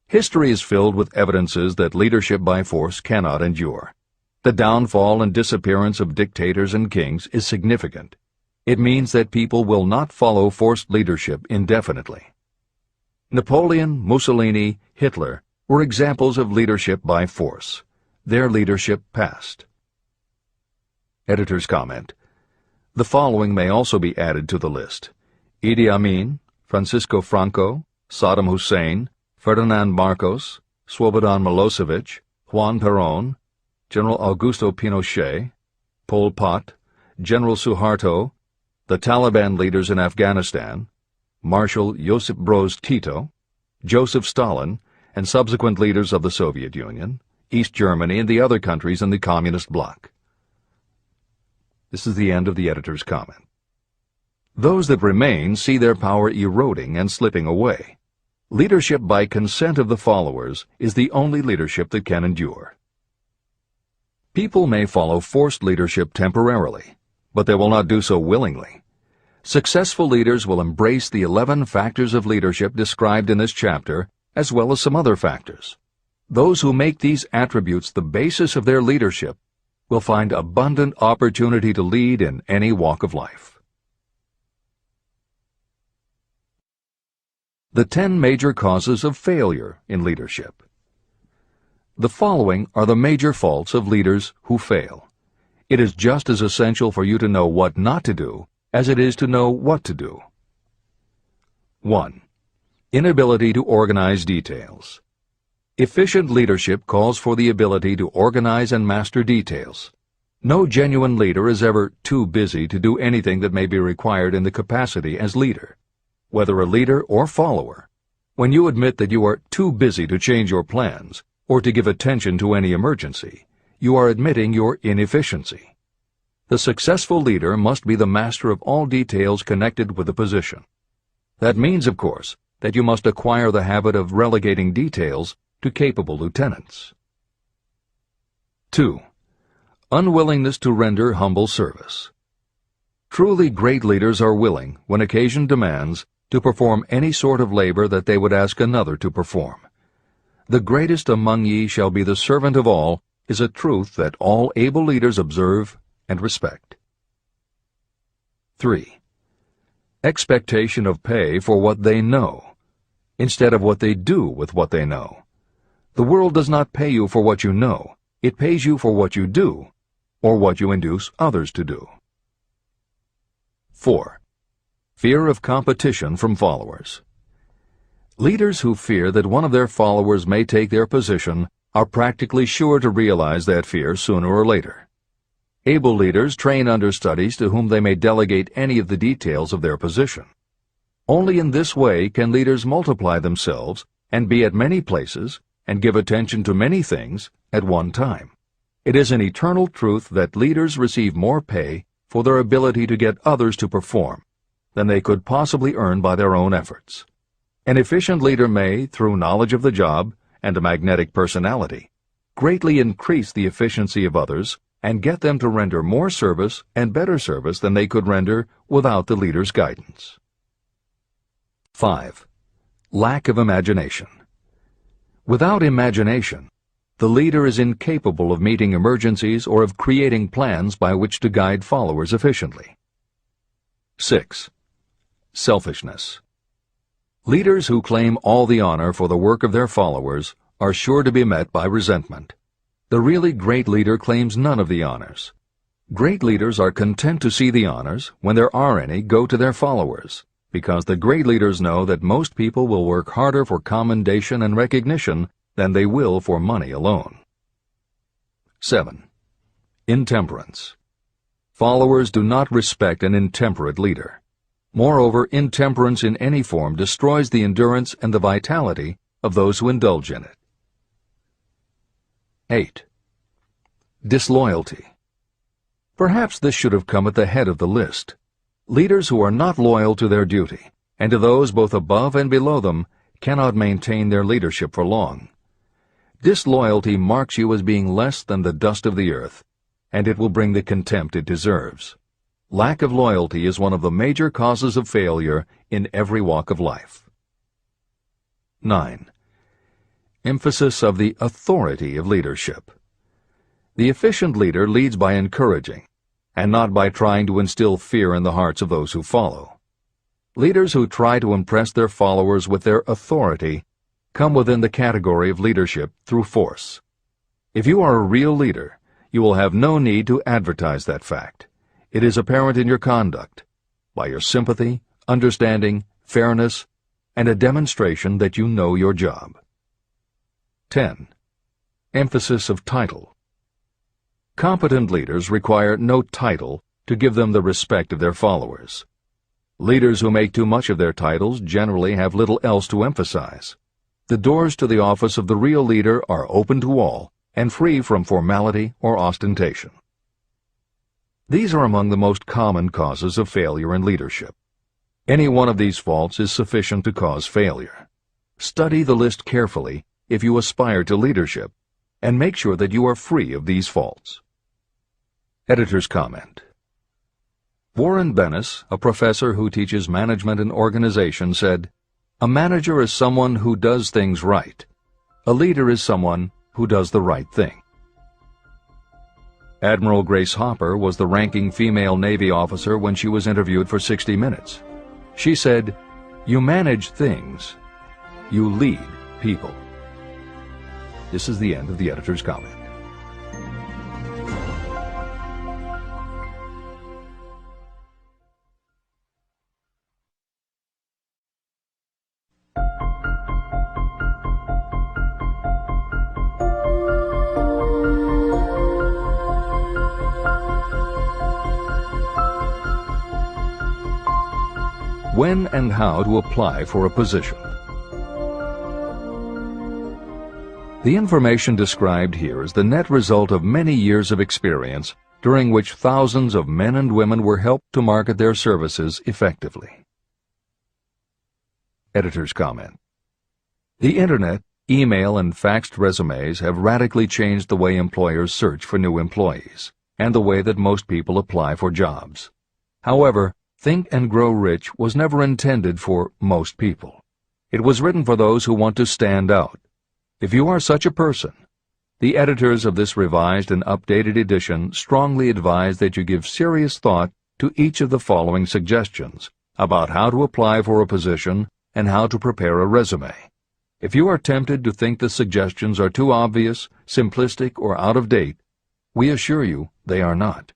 History is filled with evidences that leadership by force cannot endure. The downfall and disappearance of dictators and kings is significant. It means that people will not follow forced leadership indefinitely. Napoleon, Mussolini, Hitler were examples of leadership by force. Their leadership passed. Editor's comment. The following may also be added to the list: Idi Amin, Francisco Franco, Saddam Hussein, Ferdinand Marcos, Slobodan Milosevic, Juan Perón, General Augusto Pinochet, Pol Pot, General Suharto, the Taliban leaders in Afghanistan, Marshal Josip Broz Tito, Joseph Stalin, and subsequent leaders of the Soviet Union, East Germany, and the other countries in the Communist bloc. This is the end of the editor's comment. Those that remain see their power eroding and slipping away. Leadership by consent of the followers is the only leadership that can endure. People may follow forced leadership temporarily, but they will not do so willingly. Successful leaders will embrace the 11 factors of leadership described in this chapter, as well as some other factors. Those who make these attributes the basis of their leadership will find abundant opportunity to lead in any walk of life. The 10 major causes of failure in leadership. The following are the major faults of leaders who fail. It is just as essential for you to know what not to do as it is to know what to do. 1. Inability to organize details. Efficient leadership calls for the ability to organize and master details. No genuine leader is ever too busy to do anything that may be required in the capacity as leader. Whether a leader or follower, when you admit that you are too busy to change your plans or to give attention to any emergency, you are admitting your inefficiency. The successful leader must be the master of all details connected with the position. That means, of course, that you must acquire the habit of relegating details to capable lieutenants. 2. Unwillingness to render humble service. Truly great leaders are willing, when occasion demands, to perform any sort of labor that they would ask another to perform. The greatest among ye shall be the servant of all is a truth that all able leaders observe and respect. 3. Expectation of pay for what they know, instead of what they do with what they know. The world does not pay you for what you know, it pays you for what you do, or what you induce others to do. 4. Fear of competition from followers. Leaders who fear that one of their followers may take their position are practically sure to realize that fear sooner or later. Able leaders train understudies to whom they may delegate any of the details of their position. Only in this way can leaders multiply themselves and be at many places and give attention to many things at one time. It is an eternal truth that leaders receive more pay for their ability to get others to perform than they could possibly earn by their own efforts. An efficient leader may, through knowledge of the job and a magnetic personality, greatly increase the efficiency of others and get them to render more service and better service than they could render without the leader's guidance. 5. Lack of imagination. Without imagination, the leader is incapable of meeting emergencies or of creating plans by which to guide followers efficiently. 6. Selfishness. Leaders who claim all the honor for the work of their followers are sure to be met by resentment. The really great leader claims none of the honors. Great leaders are content to see the honors, when there are any, go to their followers, because the great leaders know that most people will work harder for commendation and recognition than they will for money alone. 7. Intemperance. Followers do not respect an intemperate leader. Moreover, intemperance in any form destroys the endurance and the vitality of those who indulge in it. 8. Disloyalty. Perhaps this should have come at the head of the list. Leaders who are not loyal to their duty, and to those both above and below them, cannot maintain their leadership for long. Disloyalty marks you as being less than the dust of the earth, and it will bring the contempt it deserves. Lack of loyalty is one of the major causes of failure in every walk of life. 9. Emphasis of the authority of leadership. The efficient leader leads by encouraging, and not by trying to instill fear in the hearts of those who follow. Leaders who try to impress their followers with their authority come within the category of leadership through force. If you are a real leader, you will have no need to advertise that fact. It is apparent in your conduct, by your sympathy, understanding, fairness, and a demonstration that you know your job. 10. Emphasis of title. Competent leaders require no title to give them the respect of their followers. Leaders who make too much of their titles generally have little else to emphasize. The doors to the office of the real leader are open to all and free from formality or ostentation. These are among the most common causes of failure in leadership. Any one of these faults is sufficient to cause failure. Study the list carefully if you aspire to leadership, and make sure that you are free of these faults. Editor's comment. Warren Bennis, a professor who teaches management and organization, said, "A manager is someone who does things right. A leader is someone who does the right thing." Admiral Grace Hopper was the ranking female Navy officer when she was interviewed for 60 Minutes. She said, "You manage things. You lead people." This is the end of the editor's comment. When and how to apply for a position. The information described here is the net result of many years of experience, during which thousands of men and women were helped to market their services effectively. Editor's comment. The Internet, email, and faxed resumes have radically changed the way employers search for new employees, and the way that most people apply for jobs. However, Think and Grow Rich was never intended for most people. It was written for those who want to stand out. If you are such a person, the editors of this revised and updated edition strongly advise that you give serious thought to each of the following suggestions about how to apply for a position and how to prepare a resume. If you are tempted to think the suggestions are too obvious, simplistic, or out of date, we assure you they are not.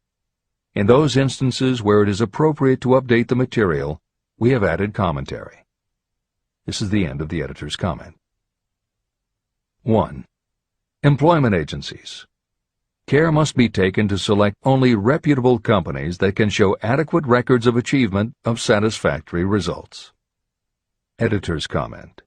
In those instances where it is appropriate to update the material, we have added commentary. This is the end of the editor's comment. 1. Employment agencies. Care must be taken to select only reputable companies that can show adequate records of achievement of satisfactory results. Editor's comment.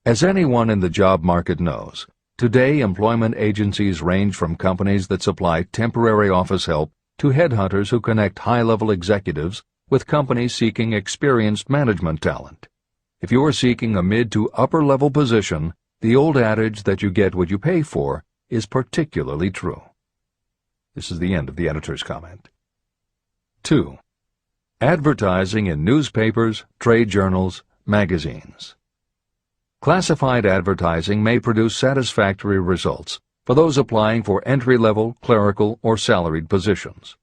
As anyone in the job market knows, today employment agencies range from companies that supply temporary office help to headhunters who connect high-level executives with companies seeking experienced management talent. If you are seeking a mid to upper-level position, the old adage that you get what you pay for is particularly true. This is the end of the editor's comment. 2. Advertising in newspapers, trade journals, magazines. Classified advertising may produce satisfactory results for those applying for entry-level, clerical, or salaried positions.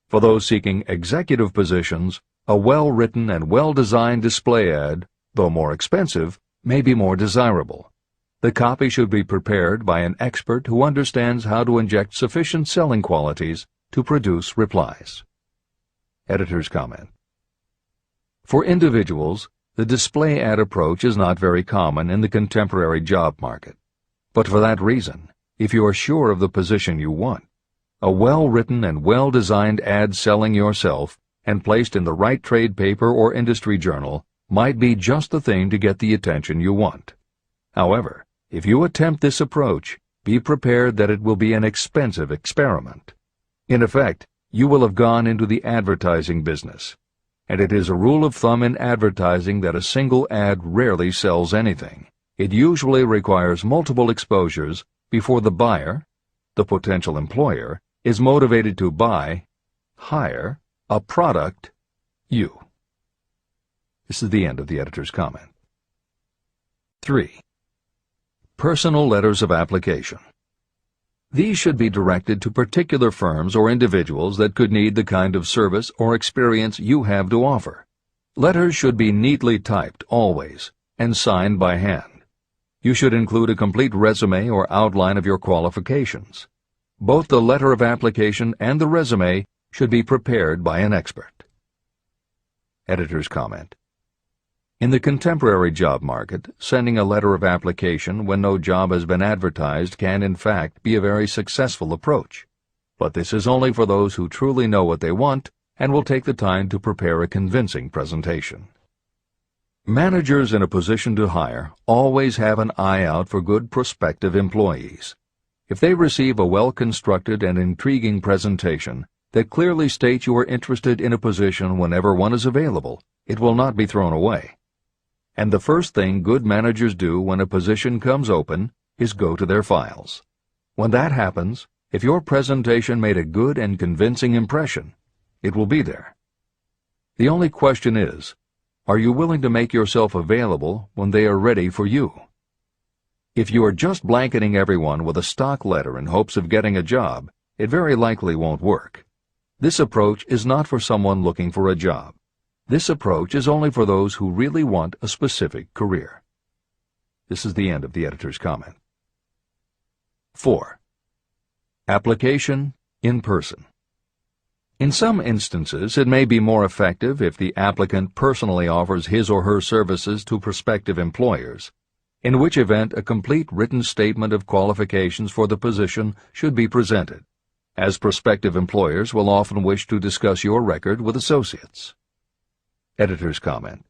For those seeking executive positions, a well-written and well-designed display ad, though more expensive, may be more desirable. The copy should be prepared by an expert who understands how to inject sufficient selling qualities to produce replies. Editor's comment. For individuals, the display ad approach is not very common in the contemporary job market. But for that reason, if you are sure of the position you want, a well-written and well-designed ad selling yourself and placed in the right trade paper or industry journal might be just the thing to get the attention you want. However, if you attempt this approach, be prepared that it will be an expensive experiment. In effect, you will have gone into the advertising business, and it is a rule of thumb in advertising that a single ad rarely sells anything. It usually requires multiple exposures before the buyer, the potential employer, is motivated to buy, hire, a product, you. This is the end of the editor's comment. 3. Personal letters of application. These should be directed to particular firms or individuals that could need the kind of service or experience you have to offer. Letters should be neatly typed always and signed by hand. You should include a complete resume or outline of your qualifications. Both the letter of application and the resume should be prepared by an expert. Editor's comment. In the contemporary job market, sending a letter of application when no job has been advertised can in fact be a very successful approach. But this is only for those who truly know what they want and will take the time to prepare a convincing presentation. Managers in a position to hire always have an eye out for good prospective employees. If they receive a well-constructed and intriguing presentation that clearly states you are interested in a position whenever one is available, it will not be thrown away. And the first thing good managers do when a position comes open is go to their files. When that happens, if your presentation made a good and convincing impression, it will be there. The only question is, are you willing to make yourself available when they are ready for you? If you are just blanketing everyone with a stock letter in hopes of getting a job, it very likely won't work. This approach is not for someone looking for a job. This approach is only for those who really want a specific career. This is the end of the editor's comment. 4. Application in person. In some instances, it may be more effective if the applicant personally offers his or her services to prospective employers, in which event a complete written statement of qualifications for the position should be presented, as prospective employers will often wish to discuss your record with associates. Editor's comment.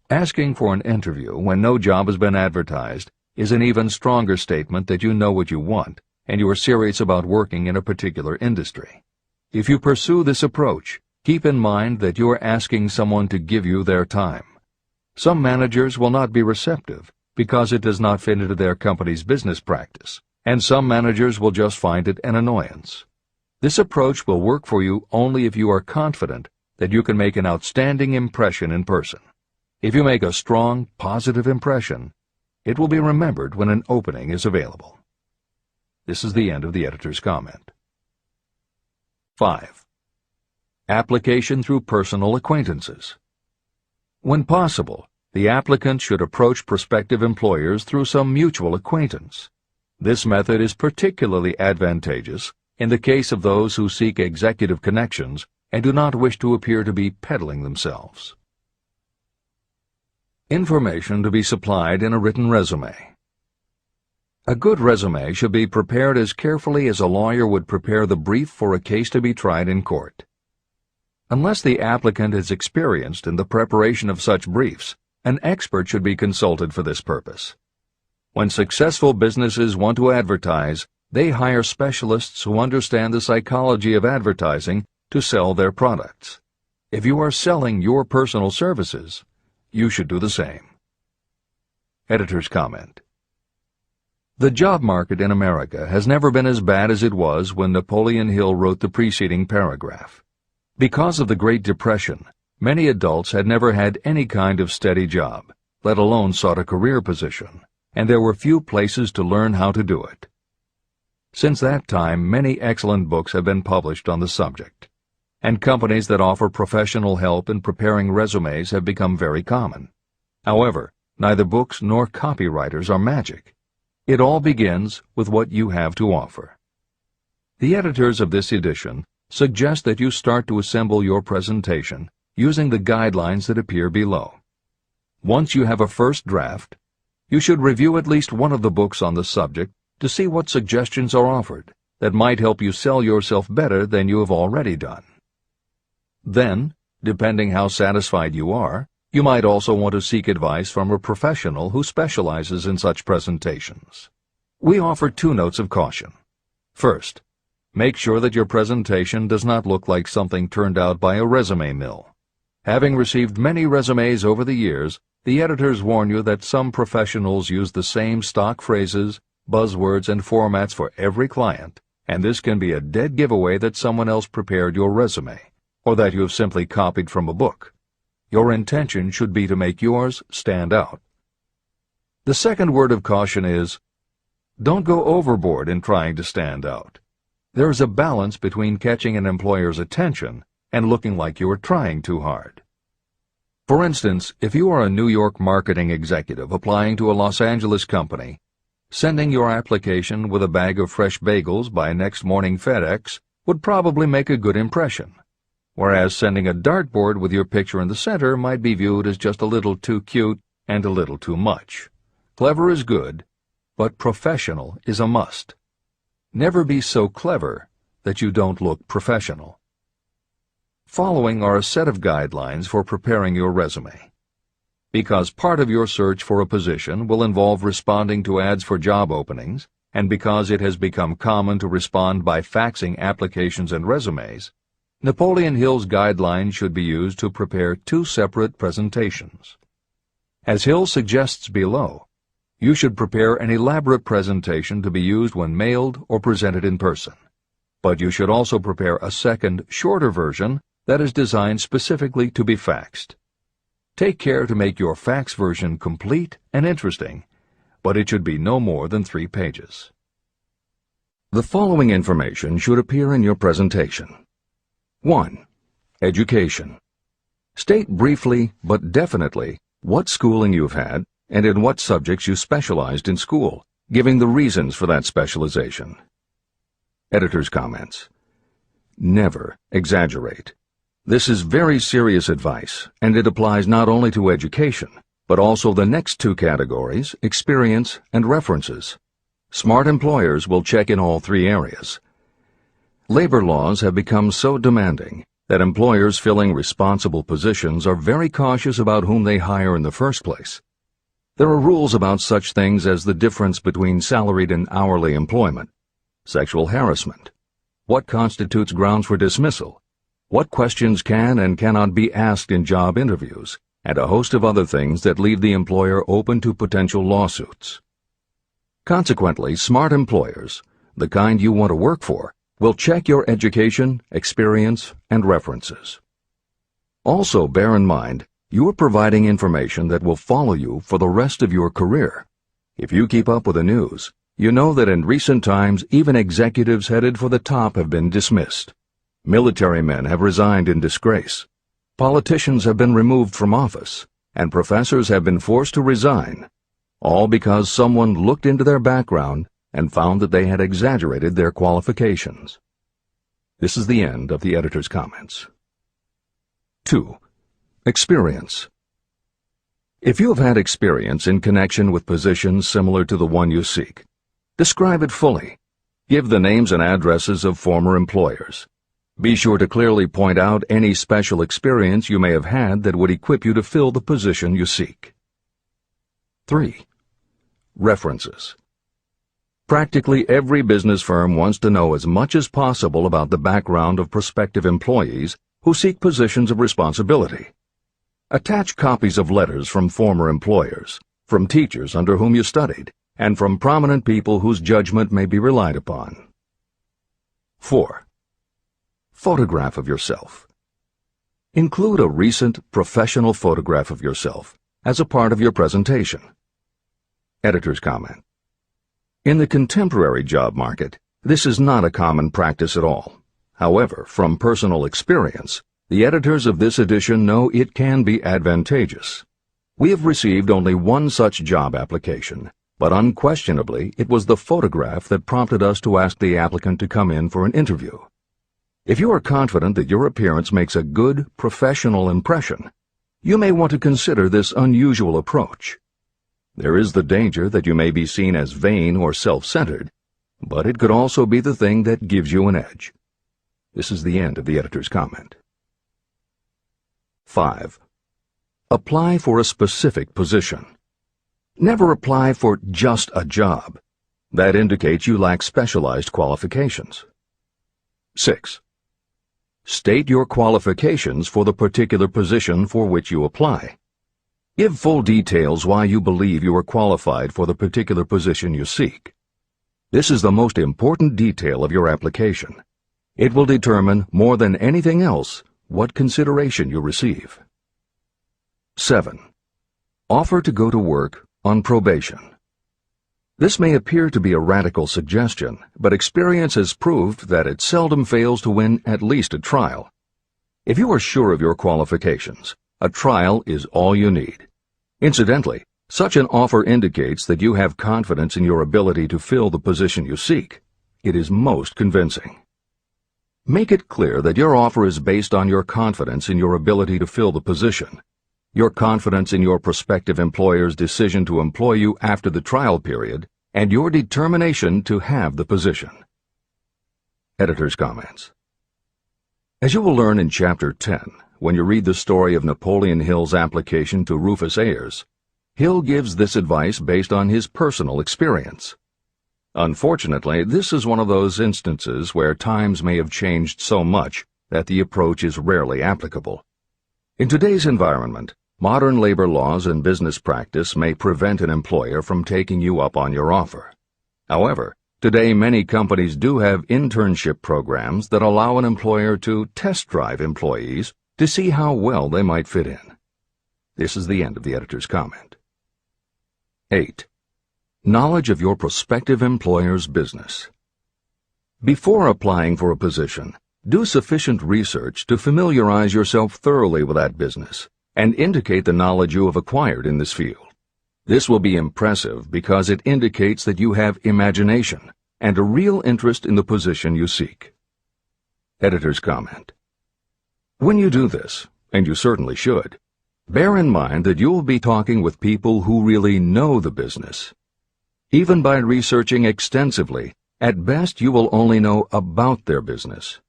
Asking for an interview when no job has been advertised is an even stronger statement that you know what you want and you are serious about working in a particular industry. If you pursue this approach, keep in mind that you are asking someone to give you their time. Some managers will not be receptive because it does not fit into their company's business practice, and some managers will just find it an annoyance. This approach will work for you only if you are confident that you can make an outstanding impression in person. If you make a strong, positive impression, it will be remembered when an opening is available. This is the end of the editor's comment. 5. Application through personal acquaintances. When possible, the applicant should approach prospective employers through some mutual acquaintance. This method is particularly advantageous in the case of those who seek executive connections and do not wish to appear to be peddling themselves. Information to be supplied in a written resume. A good resume should be prepared as carefully as a lawyer would prepare the brief for a case to be tried in court. Unless the applicant is experienced in the preparation of such briefs, an expert should be consulted for this purpose. When successful businesses want to advertise, they hire specialists who understand the psychology of advertising to sell their products. If you are selling your personal services, you should do the same. Editor's comment. The job market in America has never been as bad as it was when Napoleon Hill wrote the preceding paragraph. Because of the Great Depression, many adults had never had any kind of steady job, let alone sought a career position, and there were few places to learn how to do it. Since that time, many excellent books have been published on the subject, and companies that offer professional help in preparing resumes have become very common. However, neither books nor copywriters are magic. It all begins with what you have to offer. The editors of this edition suggest that you start to assemble your presentation using the guidelines that appear below. Once you have a first draft, you should review at least one of the books on the subject to see what suggestions are offered that might help you sell yourself better than you have already done. Then, depending how satisfied you are, you might also want to seek advice from a professional who specializes in such presentations. We offer 2 notes of caution. First, make sure that your presentation does not look like something turned out by a resume mill. Having received many resumes over the years, the editors warn you that some professionals use the same stock phrases, buzzwords, and formats for every client, and this can be a dead giveaway that someone else prepared your resume, or that you have simply copied from a book. Your intention should be to make yours stand out. The second word of caution is, don't go overboard in trying to stand out. There is a balance between catching an employer's attention and looking like you are trying too hard. For instance, if you are a New York marketing executive applying to a Los Angeles company, sending your application with a bag of fresh bagels by next morning FedEx would probably make a good impression, whereas sending a dartboard with your picture in the center might be viewed as just a little too cute and a little too much. Clever is good, but professional is a must. Never be so clever that you don't look professional. Following are a set of guidelines for preparing your resume. Because part of your search for a position will involve responding to ads for job openings, and because it has become common to respond by faxing applications and resumes, Napoleon Hill's guidelines should be used to prepare two separate presentations. As Hill suggests below, you should prepare an elaborate presentation to be used when mailed or presented in person, but you should also prepare a second, shorter version that is designed specifically to be faxed. Take care to make your fax version complete and interesting, but it should be no more than 3 pages. The following information should appear in your presentation. 1. Education. State briefly but definitely what schooling you've had and in what subjects you specialized in school, giving the reasons for that specialization. Editor's comments. Never exaggerate. This is very serious advice, and it applies not only to education, but also the next 2 categories, experience and references. Smart employers will check in all 3 areas. Labor laws have become so demanding that employers filling responsible positions are very cautious about whom they hire in the first place. There are rules about such things as the difference between salaried and hourly employment, sexual harassment, what constitutes grounds for dismissal, what questions can and cannot be asked in job interviews, and a host of other things that leave the employer open to potential lawsuits. Consequently, smart employers, the kind you want to work for, will check your education, experience, and references. Also, bear in mind, you are providing information that will follow you for the rest of your career. If you keep up with the news, you know that in recent times even executives headed for the top have been dismissed. Military men have resigned in disgrace. Politicians have been removed from office, and professors have been forced to resign, all because someone looked into their background and found that they had exaggerated their qualifications. This is the end of the editor's comments. 2. Experience. If you have had experience in connection with positions similar to the one you seek, describe it fully. Give the names and addresses of former employers. Be sure to clearly point out any special experience you may have had that would equip you to fill the position you seek. 3. References. Practically every business firm wants to know as much as possible about the background of prospective employees who seek positions of responsibility. Attach copies of letters from former employers, from teachers under whom you studied, and from prominent people whose judgment may be relied upon. 4. Photograph of yourself. Include a recent professional photograph of yourself as a part of your presentation. Editor's comment. In the contemporary job market, this is not a common practice at all. However, from personal experience, the editors of this edition know it can be advantageous. We have received only one such job application, but unquestionably it was the photograph that prompted us to ask the applicant to come in for an interview. If you are confident that your appearance makes a good, professional impression, you may want to consider this unusual approach. There is the danger that you may be seen as vain or self-centered, but it could also be the thing that gives you an edge. This is the end of the editor's comment. 5. Apply for a specific position. Never apply for just a job. That indicates you lack specialized qualifications. 6. State your qualifications for the particular position for which you apply. Give full details why you believe you are qualified for the particular position you seek. This is the most important detail of your application. It will determine, more than anything else, what consideration you receive. 7. Offer to go to work on probation. This may appear to be a radical suggestion, but experience has proved that it seldom fails to win at least a trial. If you are sure of your qualifications, a trial is all you need. Incidentally, such an offer indicates that you have confidence in your ability to fill the position you seek. It is most convincing. Make it clear that your offer is based on your confidence in your ability to fill the position, your confidence in your prospective employer's decision to employ you after the trial period, and your determination to have the position. Editor's comments. As you will learn in Chapter 10, when you read the story of Napoleon Hill's application to Rufus Ayers, Hill gives this advice based on his personal experience. Unfortunately, this is one of those instances where times may have changed so much that the approach is rarely applicable. In today's environment, modern labor laws and business practice may prevent an employer from taking you up on your offer. However, today many companies do have internship programs that allow an employer to test drive employees to see how well they might fit in. This is the end of the editor's comment. 8. Knowledge of your prospective employer's business. Before applying for a position, do sufficient research to familiarize yourself thoroughly with that business and indicate the knowledge you have acquired in this field. This will be impressive because it indicates that you have imagination and a real interest in the position you seek. Editor's comment. When you do this, and you certainly should, bear in mind that you will be talking with people who really know the business. Even by researching extensively, at best you will only know about their business.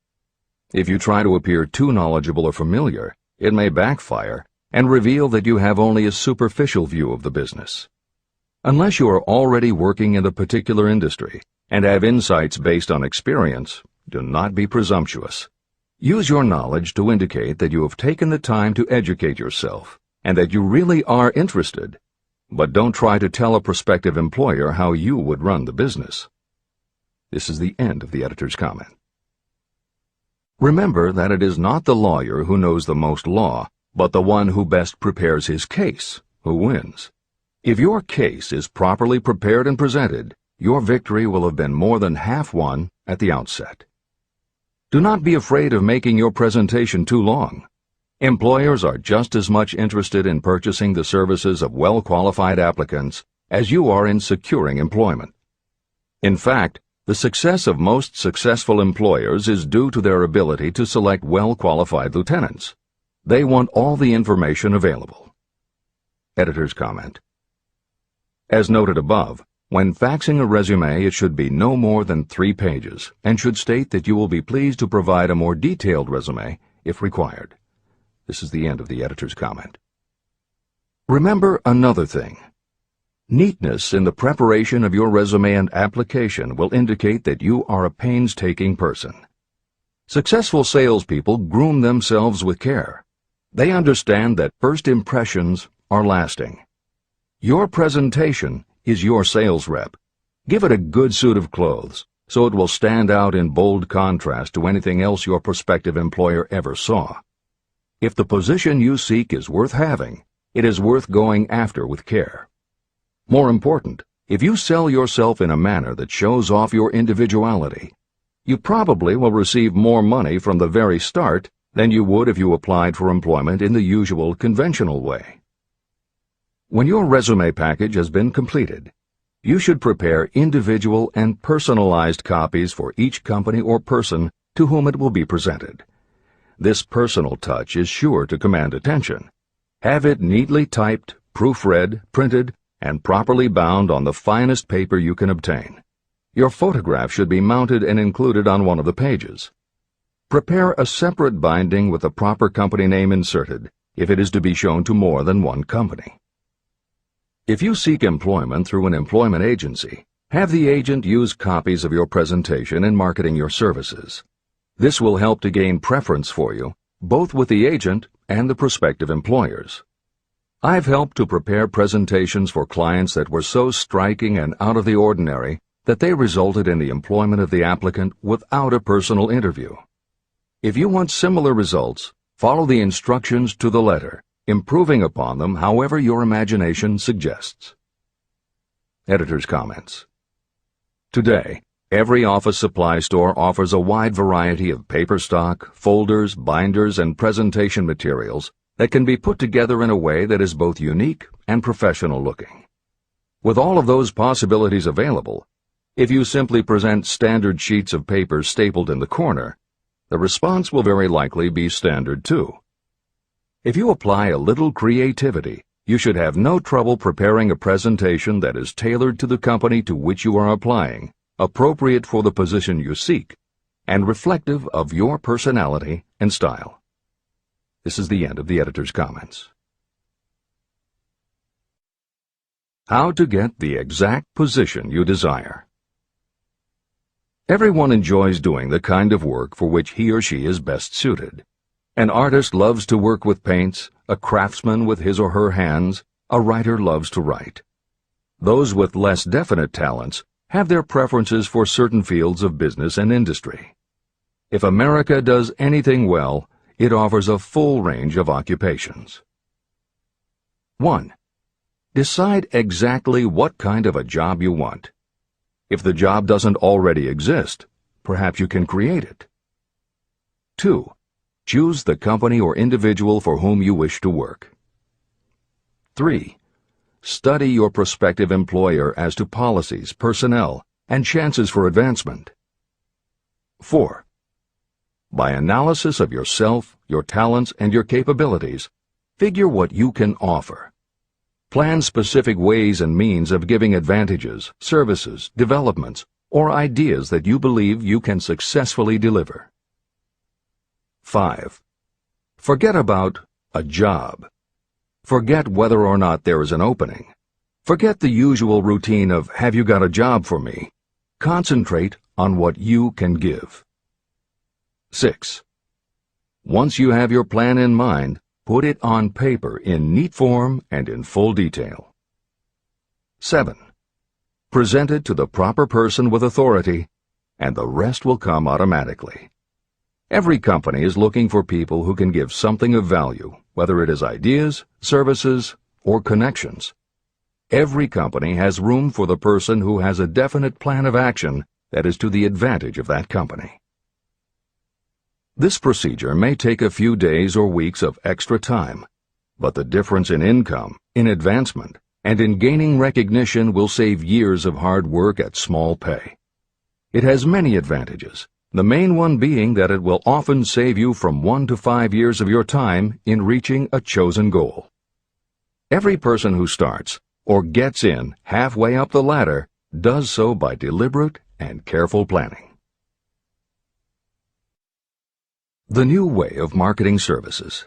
If you try to appear too knowledgeable or familiar, it may backfire and reveal that you have only a superficial view of the business. Unless you are already working in a particular industry and have insights based on experience, do not be presumptuous. Use your knowledge to indicate that you have taken the time to educate yourself and that you really are interested. But don't try to tell a prospective employer how you would run the business. This is the end of the editor's comment. Remember that it is not the lawyer who knows the most law, but the one who best prepares his case who wins. If your case is properly prepared and presented, your victory will have been more than half won at the outset. Do not be afraid of making your presentation too long. Employers are just as much interested in purchasing the services of well-qualified applicants as you are in securing employment. In fact, the success of most successful employers is due to their ability to select well-qualified lieutenants. They want all the information available. Editor's comment. As noted above, when faxing a resume, it should be no more than 3 pages and should state that you will be pleased to provide a more detailed resume if required. This is the end of the editor's comment. Remember another thing. Neatness in the preparation of your resume and application will indicate that you are a painstaking person. Successful salespeople groom themselves with care. They understand that first impressions are lasting. Your presentation is your sales rep. Give it a good suit of clothes so it will stand out in bold contrast to anything else your prospective employer ever saw. If the position you seek is worth having, it is worth going after with care. More important, if you sell yourself in a manner that shows off your individuality, you probably will receive more money from the very start than you would if you applied for employment in the usual conventional way. When your resume package has been completed, you should prepare individual and personalized copies for each company or person to whom it will be presented. This personal touch is sure to command attention. Have it neatly typed, proofread, printed, and properly bound on the finest paper you can obtain. Your photograph should be mounted and included on one of the pages. Prepare a separate binding with the proper company name inserted if it is to be shown to more than one company. If you seek employment through an employment agency, have the agent use copies of your presentation in marketing your services. This will help to gain preference for you, both with the agent and the prospective employers. I've helped to prepare presentations for clients that were so striking and out of the ordinary that they resulted in the employment of the applicant without a personal interview. If you want similar results, follow the instructions to the letter, improving upon them however your imagination suggests. Editor's comments. Today, every office supply store offers a wide variety of paper stock, folders, binders, and presentation materials that can be put together in a way that is both unique and professional looking. With all of those possibilities available, if you simply present standard sheets of paper stapled in the corner, the response will very likely be standard too. If you apply a little creativity, you should have no trouble preparing a presentation that is tailored to the company to which you are applying, appropriate for the position you seek, and reflective of your personality and style. This is the end of the editor's comments. How to get the exact position you desire. Everyone enjoys doing the kind of work for which he or she is best suited. An artist loves to work with paints, a craftsman with his or her hands, a writer loves to write. Those with less definite talents have their preferences for certain fields of business and industry. If America does anything well, it offers a full range of occupations. 1. Decide exactly what kind of a job you want. If the job doesn't already exist, perhaps you can create it. 2. Choose the company or individual for whom you wish to work. 3. Study your prospective employer as to policies, personnel, and chances for advancement. 4. By analysis of yourself, your talents, and your capabilities, figure what you can offer. Plan specific ways and means of giving advantages, services, developments, or ideas that you believe you can successfully deliver. 5. Forget about a job. Forget whether or not there is an opening. Forget the usual routine of, have you got a job for me? Concentrate on what you can give. 6. Once you have your plan in mind, put it on paper in neat form and in full detail. 7. Present it to the proper person with authority, and the rest will come automatically. Every company is looking for people who can give something of value, whether it is ideas, services, or connections. Every company has room for the person who has a definite plan of action that is to the advantage of that company. This procedure may take a few days or weeks of extra time, but the difference in income, in advancement, and in gaining recognition will save years of hard work at small pay. It has many advantages, the main one being that it will often save you from 1 to 5 years of your time in reaching a chosen goal. Every person who starts, or gets in halfway up the ladder, does so by deliberate and careful planning. The new way of marketing services.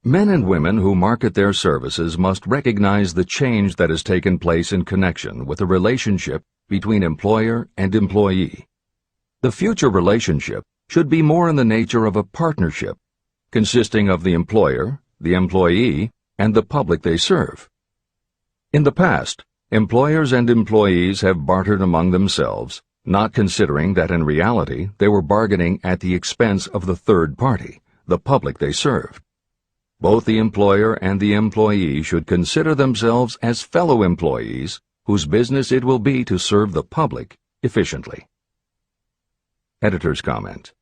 Men and women who market their services must recognize the change that has taken place in connection with the relationship between employer and employee. The future relationship should be more in the nature of a partnership, consisting of the employer, the employee, and the public they serve. In the past, employers and employees have bartered among themselves, not considering that in reality they were bargaining at the expense of the third party, the public they served. Both the employer and the employee should consider themselves as fellow employees whose business it will be to serve the public efficiently. Editor's comment.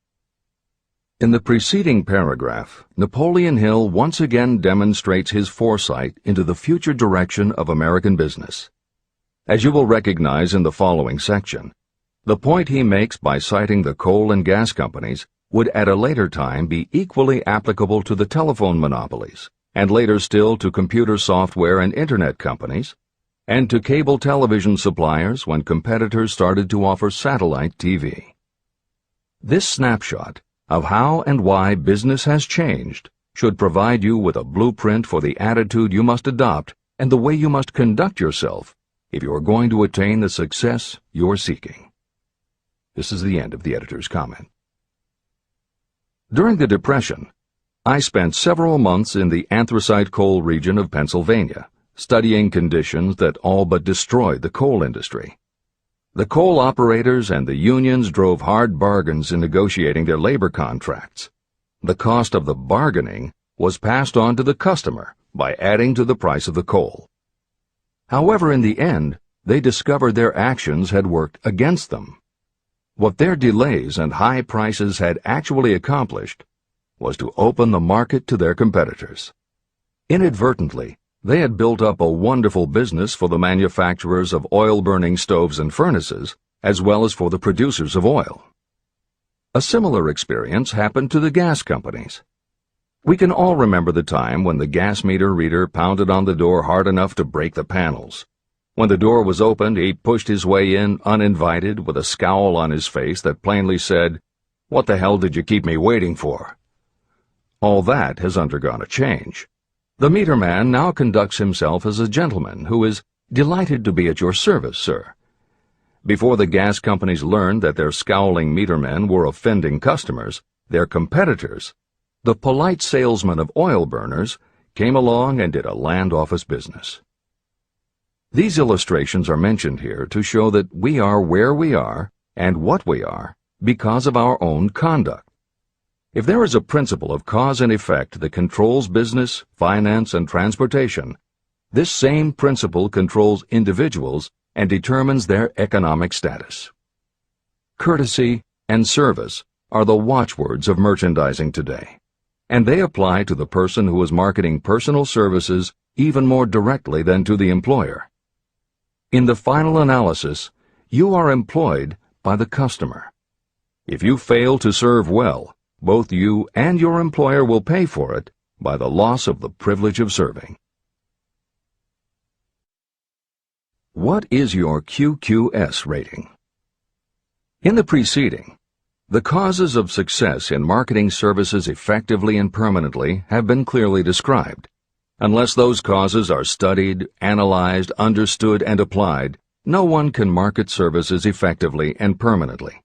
In the preceding paragraph, Napoleon Hill once again demonstrates his foresight into the future direction of American business. As you will recognize in the following section, the point he makes by citing the coal and gas companies would at a later time be equally applicable to the telephone monopolies, and later still to computer software and internet companies, and to cable television suppliers when competitors started to offer satellite TV. This snapshot of how and why business has changed should provide you with a blueprint for the attitude you must adopt and the way you must conduct yourself if you are going to attain the success you're seeking. This is the end of the editor's comment. During the Depression, I spent several months in the anthracite coal region of Pennsylvania, studying conditions that all but destroyed the coal industry. The coal operators and the unions drove hard bargains in negotiating their labor contracts. The cost of the bargaining was passed on to the customer by adding to the price of the coal. However, in the end, they discovered their actions had worked against them. What their delays and high prices had actually accomplished was to open the market to their competitors. Inadvertently, they had built up a wonderful business for the manufacturers of oil-burning stoves and furnaces, as well as for the producers of oil. A similar experience happened to the gas companies. We can all remember the time when the gas meter reader pounded on the door hard enough to break the panels. When the door was opened, he pushed his way in uninvited with a scowl on his face that plainly said, "What the hell did you keep me waiting for?" All that has undergone a change. The meter man now conducts himself as a gentleman who is delighted to be at your service, sir. Before the gas companies learned that their scowling metermen were offending customers, their competitors, the polite salesmen of oil burners, came along and did a land office business. These illustrations are mentioned here to show that we are where we are and what we are because of our own conduct. If there is a principle of cause and effect that controls business, finance, and transportation, this same principle controls individuals and determines their economic status. Courtesy and service are the watchwords of merchandising today, and they apply to the person who is marketing personal services even more directly than to the employer. In the final analysis, you are employed by the customer. If you fail to serve well, both you and your employer will pay for it by the loss of the privilege of serving. What is your QQS rating? In the preceding, the causes of success in marketing services effectively and permanently have been clearly described. Unless those causes are studied, analyzed, understood, and applied, no one can market services effectively and permanently.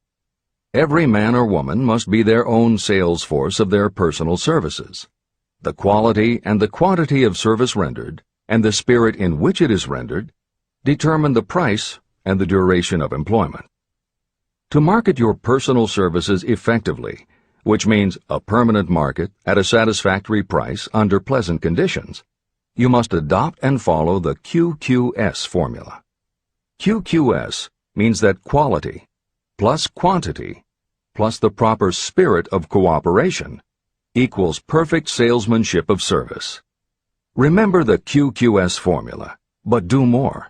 Every man or woman must be their own sales force of their personal services. The quality and the quantity of service rendered, and the spirit in which it is rendered, determine the price and the duration of employment. To market your personal services effectively, which means a permanent market at a satisfactory price under pleasant conditions, you must adopt and follow the QQS formula. QQS means that quality plus quantity plus the proper spirit of cooperation equals perfect salesmanship of service. Remember the QQS formula, but do more.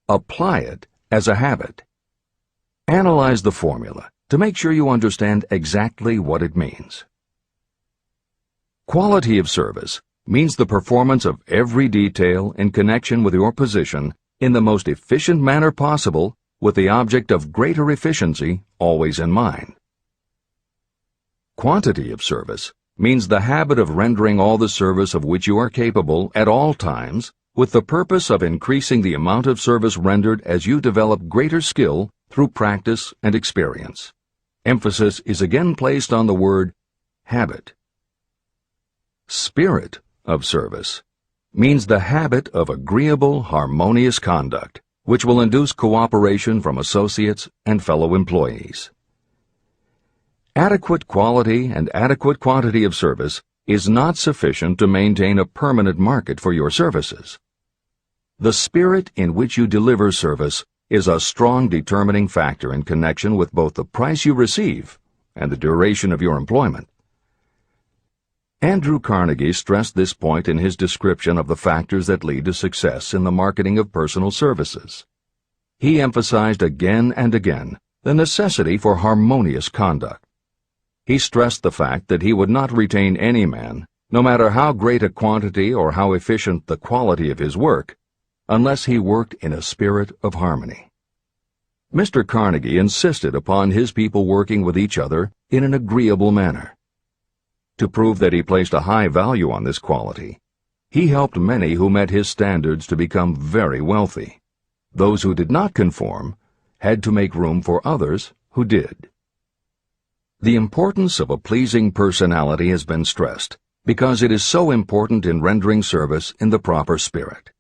Apply it as a habit. Analyze the formula to make sure you understand exactly what it means. Quality of service means the performance of every detail in connection with your position in the most efficient manner possible with the object of greater efficiency always in mind. Quantity of service means the habit of rendering all the service of which you are capable at all times with the purpose of increasing the amount of service rendered as you develop greater skill through practice and experience. Emphasis is again placed on the word habit. Spirit of service means the habit of agreeable, harmonious conduct, which will induce cooperation from associates and fellow employees. Adequate quality and adequate quantity of service is not sufficient to maintain a permanent market for your services. The spirit in which you deliver service is a strong determining factor in connection with both the price you receive and the duration of your employment. Andrew Carnegie stressed this point in his description of the factors that lead to success in the marketing of personal services. He emphasized again and again the necessity for harmonious conduct. He stressed the fact that he would not retain any man, no matter how great a quantity or how efficient the quality of his work, unless he worked in a spirit of harmony. Mr. Carnegie insisted upon his people working with each other in an agreeable manner. To prove that he placed a high value on this quality, he helped many who met his standards to become very wealthy. Those who did not conform had to make room for others who did. The importance of a pleasing personality has been stressed, because it is so important in rendering service in the proper spirit.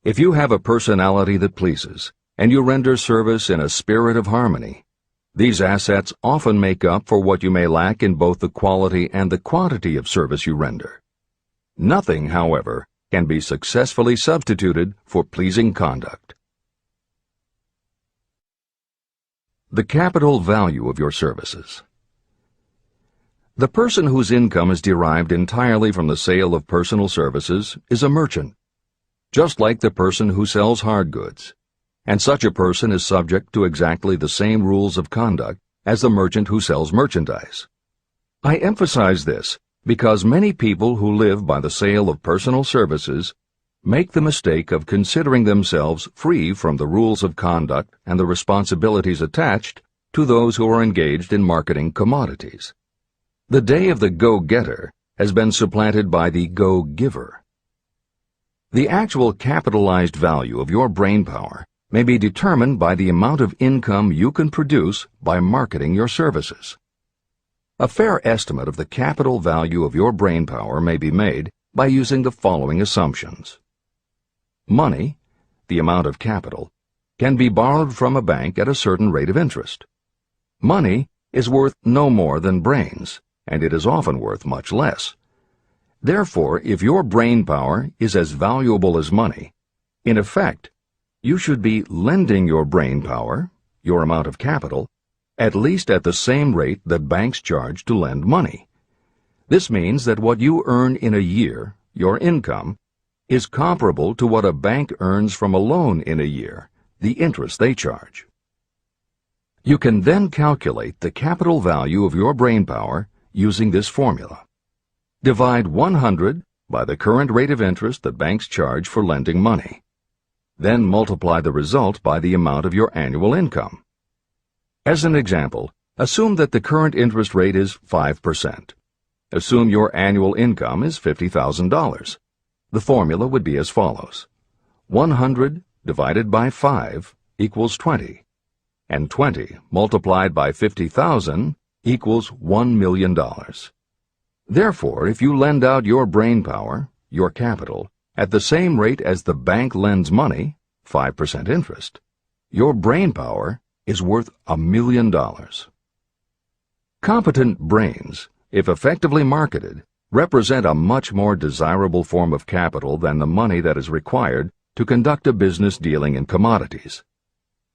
If you have a personality that pleases, and you render service in a spirit of harmony, these assets often make up for what you may lack in both the quality and the quantity of service you render. Nothing, however, can be successfully substituted for pleasing conduct. The capital value of your services. The person whose income is derived entirely from the sale of personal services is a merchant, just like the person who sells hard goods, and such a person is subject to exactly the same rules of conduct as the merchant who sells merchandise. I emphasize this because many people who live by the sale of personal services make the mistake of considering themselves free from the rules of conduct and the responsibilities attached to those who are engaged in marketing commodities. The day of the go-getter has been supplanted by the go-giver. The actual capitalized value of your brainpower may be determined by the amount of income you can produce by marketing your services. A fair estimate of the capital value of your brainpower may be made by using the following assumptions. Money, the amount of capital, can be borrowed from a bank at a certain rate of interest. Money is worth no more than brains, and it is often worth much less. Therefore, if your brainpower is as valuable as money, in effect, you should be lending your brainpower, your amount of capital, at least at the same rate that banks charge to lend money. This means that what you earn in a year, your income, is comparable to what a bank earns from a loan in a year, the interest they charge. You can then calculate the capital value of your brainpower using this formula. Divide 100 by the current rate of interest that banks charge for lending money. Then multiply the result by the amount of your annual income. As an example, assume that the current interest rate is 5%. Assume your annual income is $50,000. The formula would be as follows. 100 divided by 5 equals 20, and 20 multiplied by 50,000 equals $1 million. Therefore, if you lend out your brainpower, your capital, at the same rate as the bank lends money, 5% interest, your brainpower is worth $1 million. Competent brains, if effectively marketed, represent a much more desirable form of capital than the money that is required to conduct a business dealing in commodities.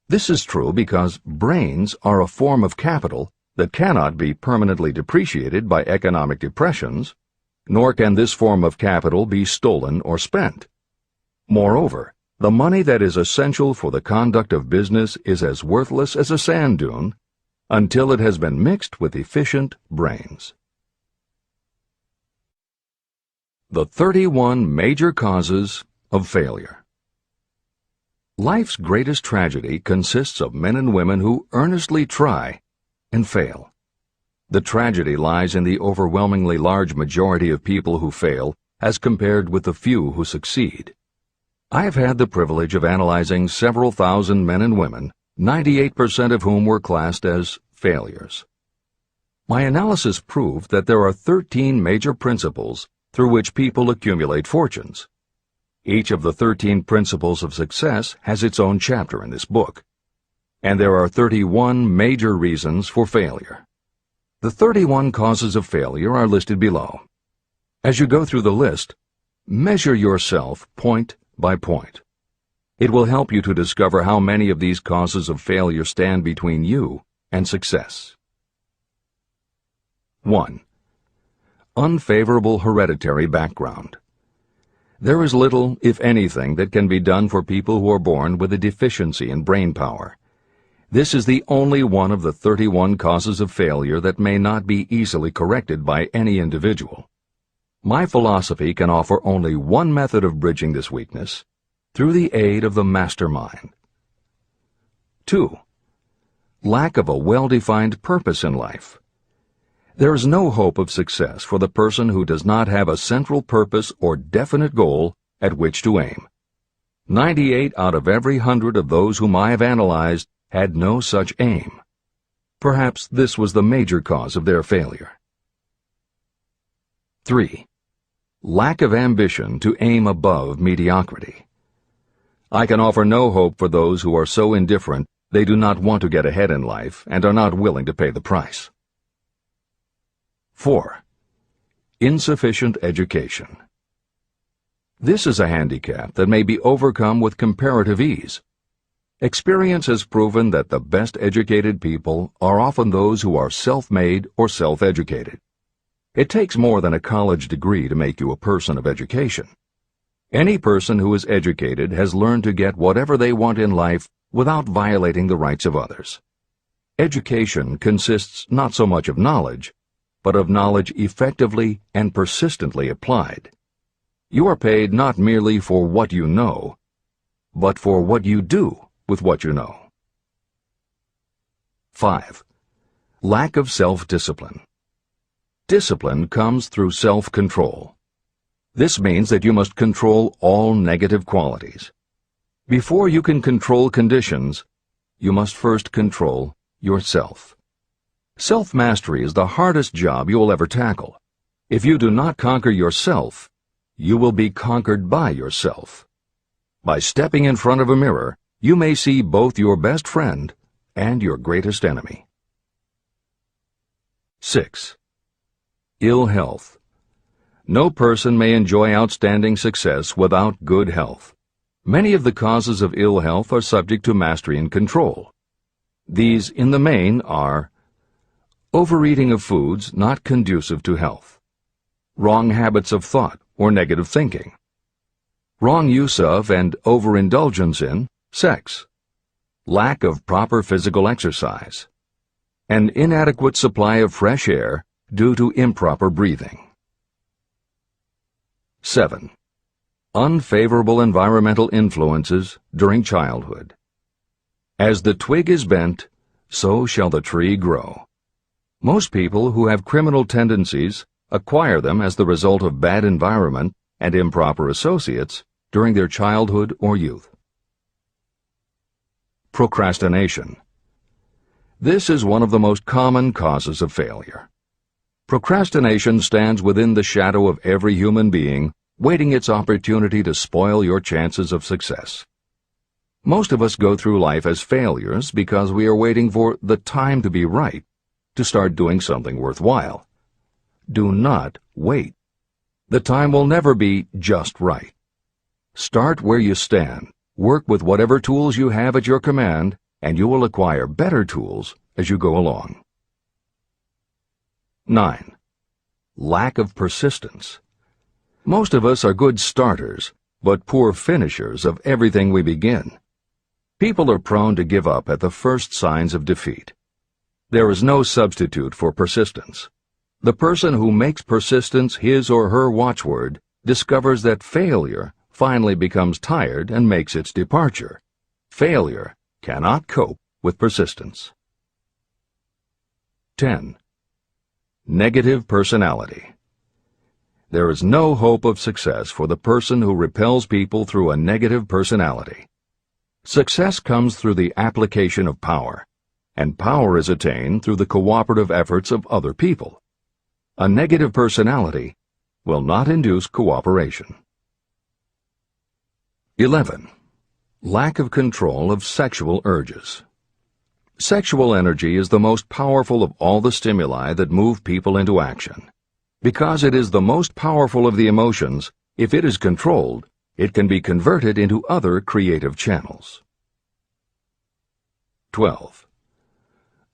This is true because brains are a form of capital that cannot be permanently depreciated by economic depressions, nor can this form of capital be stolen or spent. Moreover, the money that is essential for the conduct of business is as worthless as a sand dune until it has been mixed with efficient brains. The 31 major causes of failure. Life's greatest tragedy consists of men and women who earnestly try and fail. The tragedy lies in the overwhelmingly large majority of people who fail as compared with the few who succeed. I have had the privilege of analyzing several thousand men and women, 98% of whom were classed as failures. My analysis proved that there are 13 major principles through which people accumulate fortunes. Each of the 13 principles of success has its own chapter in this book, and there are 31 major reasons for failure. The 31 causes of failure are listed below. As you go through the list, measure yourself point by point. It will help you to discover how many of these causes of failure stand between you and success. 1. Unfavorable hereditary background. There is little, if anything, that can be done for people who are born with a deficiency in brain power. This is the only one of the 31 causes of failure that may not be easily corrected by any individual. My philosophy can offer only one method of bridging this weakness, through the aid of the mastermind. 2. Lack of a well-defined purpose in life. There is no hope of success for the person who does not have a central purpose or definite goal at which to aim. 98 out of every 100 of those whom I have analyzed had no such aim. Perhaps this was the major cause of their failure. 3. Lack of ambition to aim above mediocrity. I can offer no hope for those who are so indifferent they do not want to get ahead in life and are not willing to pay the price. 4. Insufficient education. This is a handicap that may be overcome with comparative ease. Experience has proven that the best educated people are often those who are self-made or self-educated. It takes more than a college degree to make you a person of education. Any person who is educated has learned to get whatever they want in life without violating the rights of others. Education consists not so much of knowledge, but of knowledge effectively and persistently applied. You are paid not merely for what you know, but for what you do with what you know. 5. Lack of self-discipline. Discipline comes through self-control. This means that you must control all negative qualities. Before you can control conditions, you must first control yourself. Self-mastery is the hardest job you will ever tackle. If you do not conquer yourself, you will be conquered by yourself. By stepping in front of a mirror, you may see both your best friend and your greatest enemy. 6. Ill health. No person may enjoy outstanding success without good health. Many of the causes of ill health are subject to mastery and control. These, in the main, are overeating of foods not conducive to health, wrong habits of thought or negative thinking, wrong use of and overindulgence in sex, lack of proper physical exercise, an inadequate supply of fresh air due to improper breathing. 7. Unfavorable environmental influences during childhood. As the twig is bent, so shall the tree grow. Most people who have criminal tendencies acquire them as the result of bad environment and improper associates during their childhood or youth. Procrastination. This is one of the most common causes of failure. Procrastination stands within the shadow of every human being, waiting its opportunity to spoil your chances of success. Most of us go through life as failures because we are waiting for the time to be right to start doing something worthwhile. Do not wait. The time will never be just right. Start where you stand, work with whatever tools you have at your command, and you will acquire better tools as you go along. 9. Lack of persistence. Most of us are good starters, but poor finishers of everything we begin. People are prone to give up at the first signs of defeat. There is no substitute for persistence. The person who makes persistence his or her watchword discovers that failure finally becomes tired and makes its departure. Failure cannot cope with persistence. 10. Negative personality. There is no hope of success for the person who repels people through a negative personality. Success comes through the application of power, and power is attained through the cooperative efforts of other people. A negative personality will not induce cooperation. 11. Lack of control of sexual urges. Sexual energy is the most powerful of all the stimuli that move people into action. Because it is the most powerful of the emotions, if it is controlled, it can be converted into other creative channels. 12.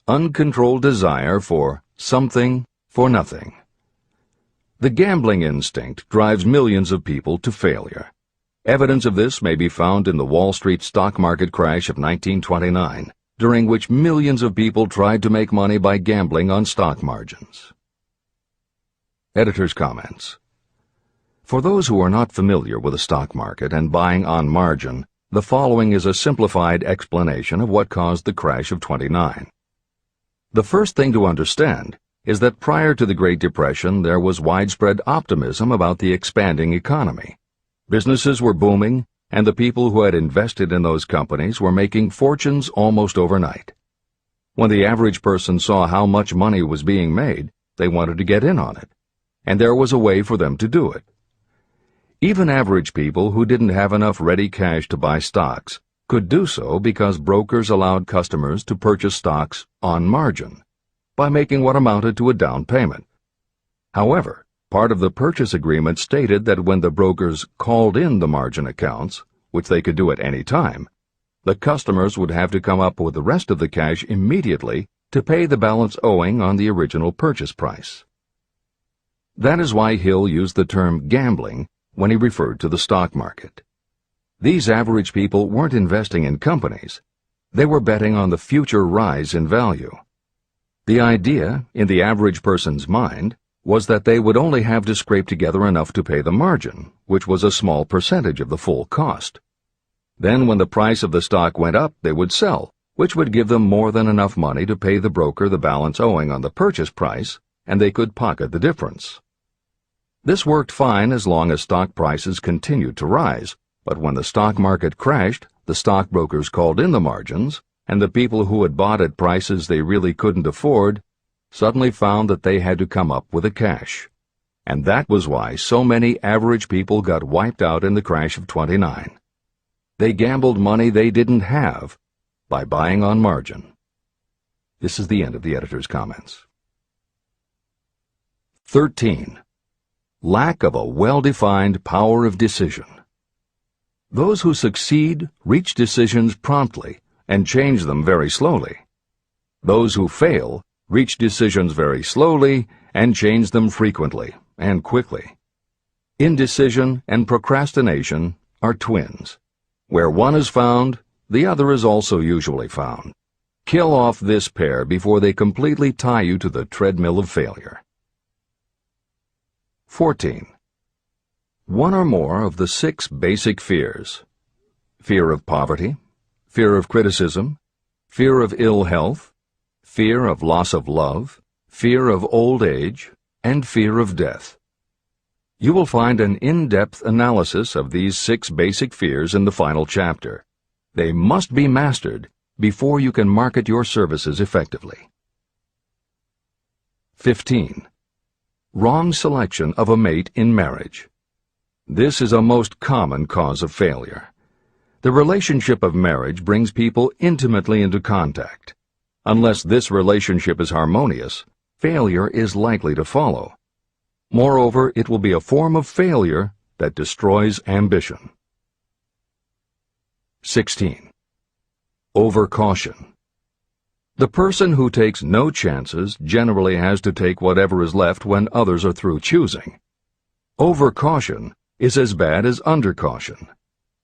Uncontrolled desire for something for nothing. The gambling instinct drives millions of people to failure. Evidence of this may be found in the Wall Street stock market crash of 1929, during which millions of people tried to make money by gambling on stock margins. Editor's comments. For those who are not familiar with the stock market and buying on margin, the following is a simplified explanation of what caused the crash of '29. The first thing to understand is that prior to the Great Depression there was widespread optimism about the expanding economy. Businesses were booming, and the people who had invested in those companies were making fortunes almost overnight. When the average person saw how much money was being made, they wanted to get in on it, and there was a way for them to do it. Even average people who didn't have enough ready cash to buy stocks could do so because brokers allowed customers to purchase stocks on margin by making what amounted to a down payment. However, part of the purchase agreement stated that when the brokers called in the margin accounts, which they could do at any time, the customers would have to come up with the rest of the cash immediately to pay the balance owing on the original purchase price. That is why Hill used the term gambling when he referred to the stock market. These average people weren't investing in companies. They were betting on the future rise in value. The idea, in the average person's mind, was that they would only have to scrape together enough to pay the margin, which was a small percentage of the full cost. Then when the price of the stock went up, they would sell, which would give them more than enough money to pay the broker the balance owing on the purchase price, and they could pocket the difference. This worked fine as long as stock prices continued to rise, but when the stock market crashed, the stockbrokers called in the margins, and the people who had bought at prices they really couldn't afford suddenly found that they had to come up with the cash. And that was why so many average people got wiped out in the crash of '29. They gambled money they didn't have by buying on margin. This is the end of the editor's comments. 13. Lack of a well-defined power of decision. Those who succeed reach decisions promptly and change them very slowly. Those who fail reach decisions very slowly and change them frequently and quickly. Indecision and procrastination are twins. Where one is found, the other is also usually found. Kill off this pair before they completely tie you to the treadmill of failure. 14. One or more of the 6 basic fears: fear of poverty, fear of criticism, fear of ill health, fear of loss of love, fear of old age, and fear of death. You will find an in-depth analysis of these 6 basic fears in the final chapter. They must be mastered before you can market your services effectively. 15. Wrong selection of a mate in marriage. This is a most common cause of failure. The relationship of marriage brings people intimately into contact. Unless this relationship is harmonious, failure is likely to follow. Moreover, it will be a form of failure that destroys ambition. 16. Overcaution. The person who takes no chances generally has to take whatever is left when others are through choosing. Overcaution is as bad as undercaution.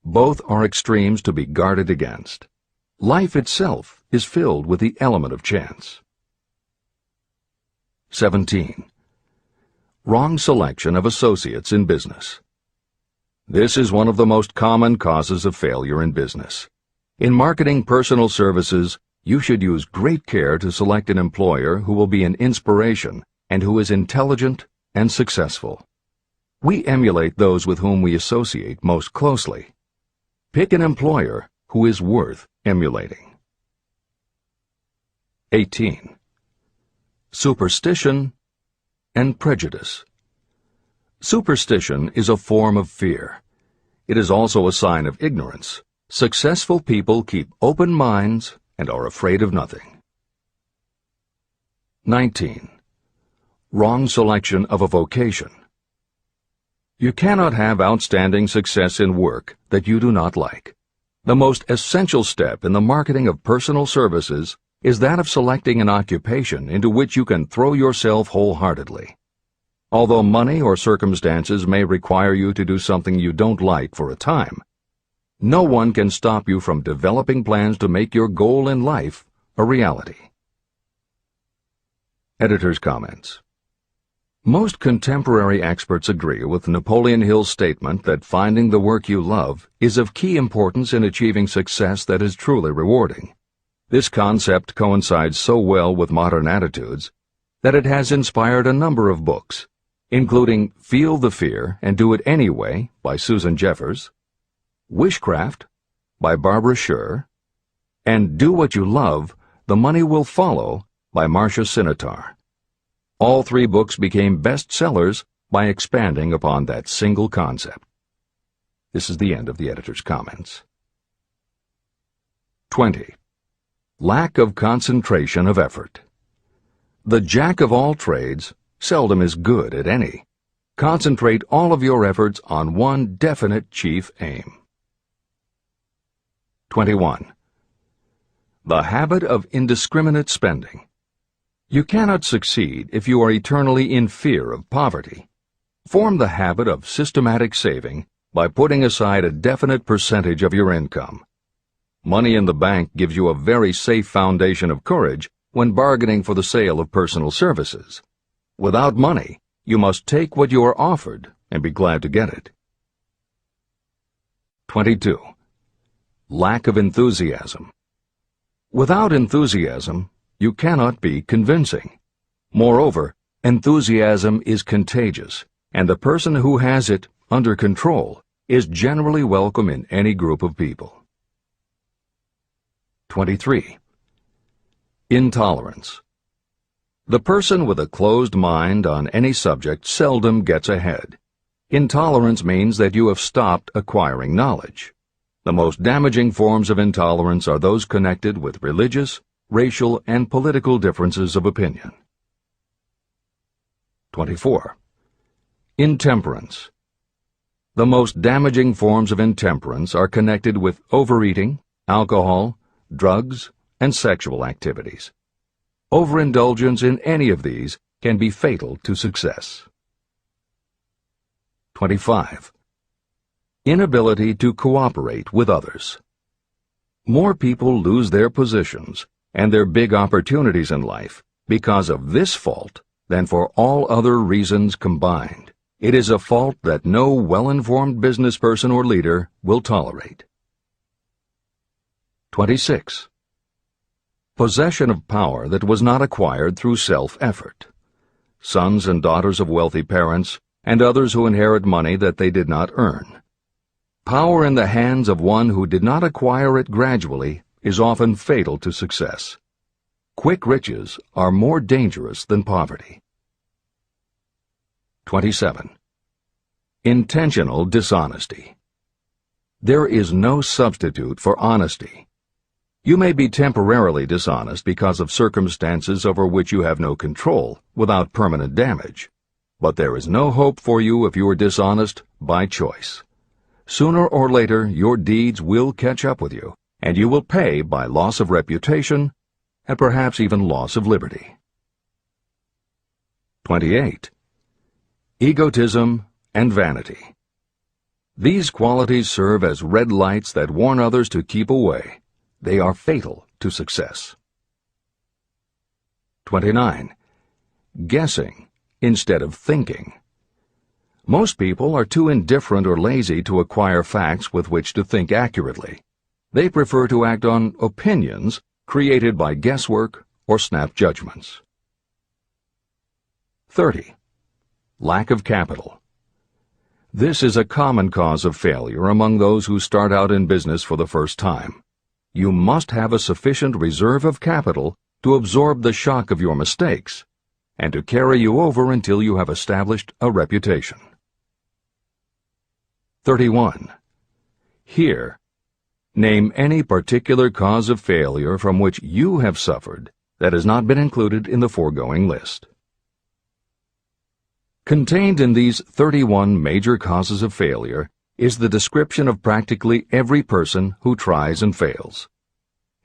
Both are extremes to be guarded against. Life itself is filled with the element of chance. 17. Wrong selection of associates in business. This is one of the most common causes of failure in business. In marketing personal services, you should use great care to select an employer who will be an inspiration and who is intelligent and successful. We emulate those with whom we associate most closely. Pick an employer who is worth emulating. 18. Superstition and prejudice. Superstition is a form of fear. It is also a sign of ignorance. Successful people keep open minds and are afraid of nothing. 19. Wrong selection of a vocation. You cannot have outstanding success in work that you do not like. The most essential step in the marketing of personal services is that of selecting an occupation into which you can throw yourself wholeheartedly. Although money or circumstances may require you to do something you don't like for a time, no one can stop you from developing plans to make your goal in life a reality. Editor's comments. Most contemporary experts agree with Napoleon Hill's statement that finding the work you love is of key importance in achieving success that is truly rewarding. This concept coincides so well with modern attitudes that it has inspired a number of books, including Feel the Fear and Do It Anyway by Susan Jeffers, Wishcraft by Barbara Sher, and Do What You Love, The Money Will Follow by Marcia Sinitar. All 3 books became bestsellers by expanding upon that single concept. This is the end of the editor's comments. 20. Lack of concentration of effort. The jack of all trades seldom is good at any. Concentrate all of your efforts on one definite chief aim. 21. The habit of indiscriminate spending. You cannot succeed if you are eternally in fear of poverty. Form the habit of systematic saving by putting aside a definite percentage of your income. Money in the bank gives you a very safe foundation of courage when bargaining for the sale of personal services. Without money, you must take what you are offered and be glad to get it. 22. Lack of enthusiasm. Without enthusiasm, you cannot be convincing. Moreover, enthusiasm is contagious, and the person who has it under control is generally welcome in any group of people. 23. Intolerance. The person with a closed mind on any subject seldom gets ahead. Intolerance means that you have stopped acquiring knowledge. The most damaging forms of intolerance are those connected with religious, racial, and political differences of opinion. 24. Intemperance. The most damaging forms of intemperance are connected with overeating, alcohol, drugs, and sexual activities. Overindulgence in any of these can be fatal to success. 25. Inability to cooperate with others. More people lose their positions and their big opportunities in life because of this fault than for all other reasons combined. It is a fault that no well-informed business person or leader will tolerate. 26. Possession of power that was not acquired through self-effort. Sons and daughters of wealthy parents, and others who inherit money that they did not earn. Power in the hands of one who did not acquire it gradually is often fatal to success. Quick riches are more dangerous than poverty. 27. Intentional dishonesty. There is no substitute for honesty. You may be temporarily dishonest because of circumstances over which you have no control without permanent damage. But there is no hope for you if you are dishonest by choice. Sooner or later, your deeds will catch up with you, and you will pay by loss of reputation and perhaps even loss of liberty. 28. Egotism and vanity. These qualities serve as red lights that warn others to keep away. They are fatal to success. 29. Guessing instead of thinking. Most people are too indifferent or lazy to acquire facts with which to think accurately. They prefer to act on opinions created by guesswork or snap judgments. 30. Lack of capital. This is a common cause of failure among those who start out in business for the first time. You must have a sufficient reserve of capital to absorb the shock of your mistakes and to carry you over until you have established a reputation. 31. Here, name any particular cause of failure from which you have suffered that has not been included in the foregoing list. Contained in these 31 major causes of failure is the description of practically every person who tries and fails.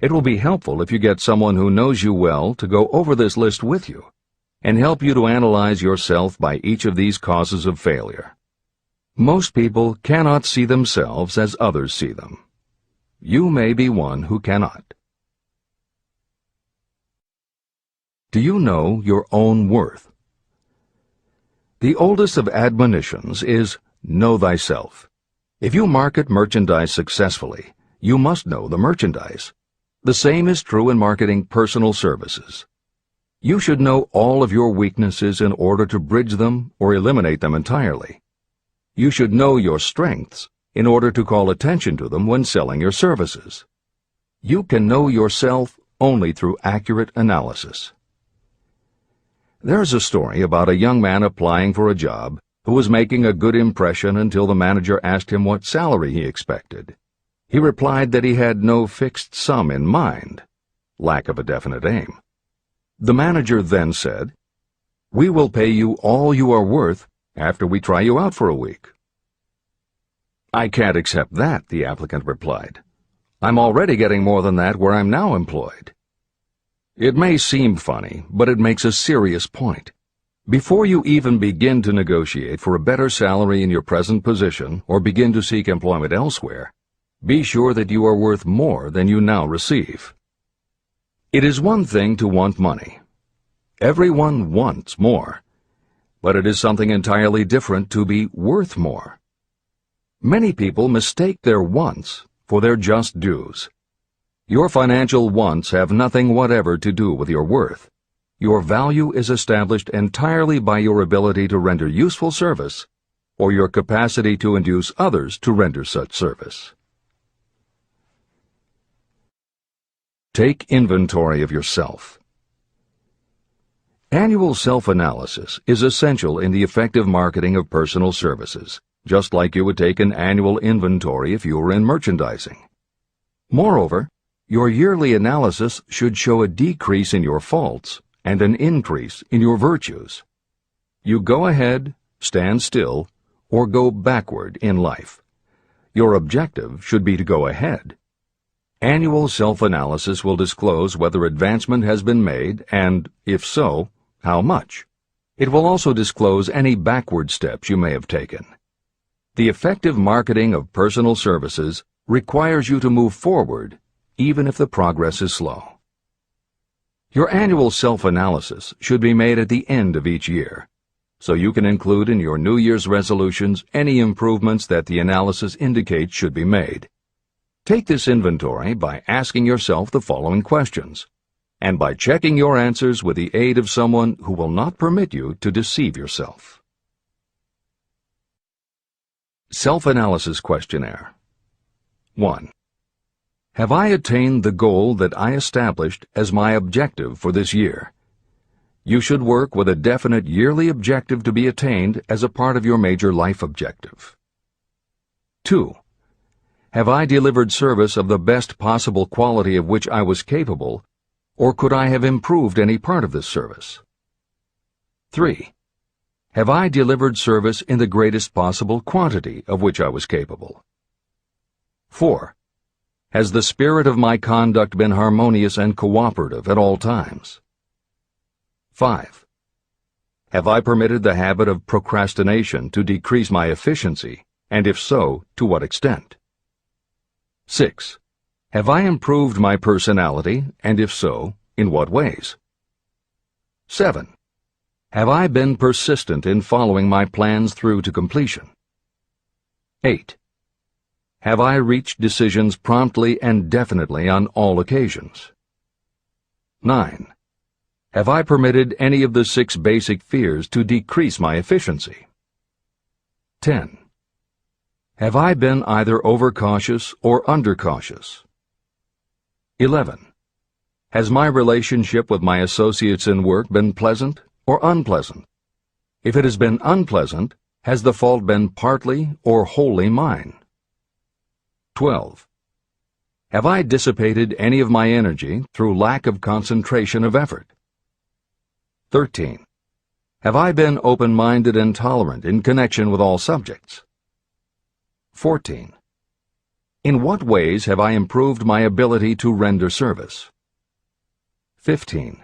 It will be helpful if you get someone who knows you well to go over this list with you and help you to analyze yourself by each of these causes of failure. Most people cannot see themselves as others see them. You may be one who cannot. Do you know your own worth? The oldest of admonitions is, know thyself. If you market merchandise successfully, you must know the merchandise. The same is true in marketing personal services. You should know all of your weaknesses in order to bridge them or eliminate them entirely. You should know your strengths in order to call attention to them when selling your services. You can know yourself only through accurate analysis. There is a story about a young man applying for a job who was making a good impression until the manager asked him what salary he expected. He replied that he had no fixed sum in mind, lack of a definite aim. The manager then said, "We will pay you all you are worth after we try you out for a week." "I can't accept that," the applicant replied. "I'm already getting more than that where I'm now employed." It may seem funny, but it makes a serious point. Before you even begin to negotiate for a better salary in your present position or begin to seek employment elsewhere, be sure that you are worth more than you now receive. It is one thing to want money. Everyone wants more. But it is something entirely different to be worth more. Many people mistake their wants for their just dues. Your financial wants have nothing whatever to do with your worth. Your value is established entirely by your ability to render useful service or your capacity to induce others to render such service. Take inventory of yourself. Annual self-analysis is essential in the effective marketing of personal services, just like you would take an annual inventory if you were in merchandising. Moreover, your yearly analysis should show a decrease in your faults and an increase in your virtues. You go ahead, stand still, or go backward in life. Your objective should be to go ahead. Annual self-analysis will disclose whether advancement has been made and, if so, how much. It will also disclose any backward steps you may have taken. The effective marketing of personal services requires you to move forward, even if the progress is slow. Your annual self-analysis should be made at the end of each year, so you can include in your New Year's resolutions any improvements that the analysis indicates should be made. Take this inventory by asking yourself the following questions, and by checking your answers with the aid of someone who will not permit you to deceive yourself. Self-analysis questionnaire. 1. Have I attained the goal that I established as my objective for this year? You should work with a definite yearly objective to be attained as a part of your major life objective. 2. Have I delivered service of the best possible quality of which I was capable, or could I have improved any part of this service? 3. Have I delivered service in the greatest possible quantity of which I was capable? 4. Has the spirit of my conduct been harmonious and cooperative at all times? 5. Have I permitted the habit of procrastination to decrease my efficiency, and if so, to what extent? 6. Have I improved my personality, and if so, in what ways? 7. Have I been persistent in following my plans through to completion? 8. Have I reached decisions promptly and definitely on all occasions? 9. Have I permitted any of the 6 basic fears to decrease my efficiency? 10. Have I been either overcautious or undercautious? 11. Has my relationship with my associates in work been pleasant or unpleasant? If it has been unpleasant, has the fault been partly or wholly mine? 12. Have I dissipated any of my energy through lack of concentration of effort? 13. Have I been open-minded and tolerant in connection with all subjects? 14. In what ways have I improved my ability to render service? 15.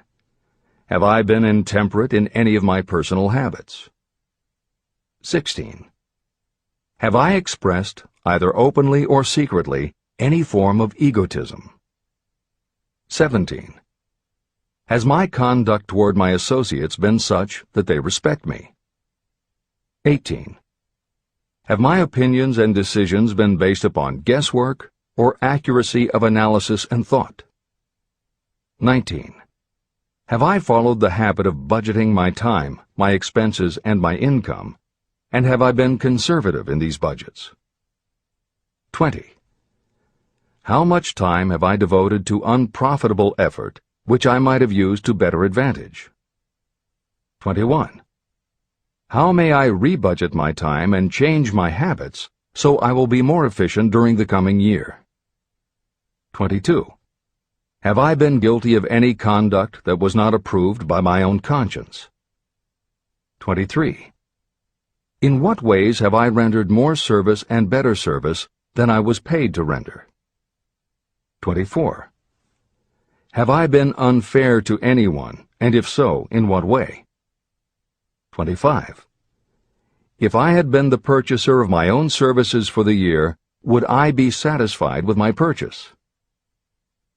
Have I been intemperate in any of my personal habits? 16. Have I expressed, either openly or secretly, any form of egotism? 17. Has my conduct toward my associates been such that they respect me? 18. Have my opinions and decisions been based upon guesswork or accuracy of analysis and thought? 19. Have I followed the habit of budgeting my time, my expenses, and my income, and have I been conservative in these budgets? 20. How much time have I devoted to unprofitable effort which I might have used to better advantage? 21. How may I rebudget my time and change my habits so I will be more efficient during the coming year? 22. Have I been guilty of any conduct that was not approved by my own conscience? 23. In what ways have I rendered more service and better service than I was paid to render? 24. Have I been unfair to anyone, and if so, in what way? 25. If I had been the purchaser of my own services for the year, would I be satisfied with my purchase?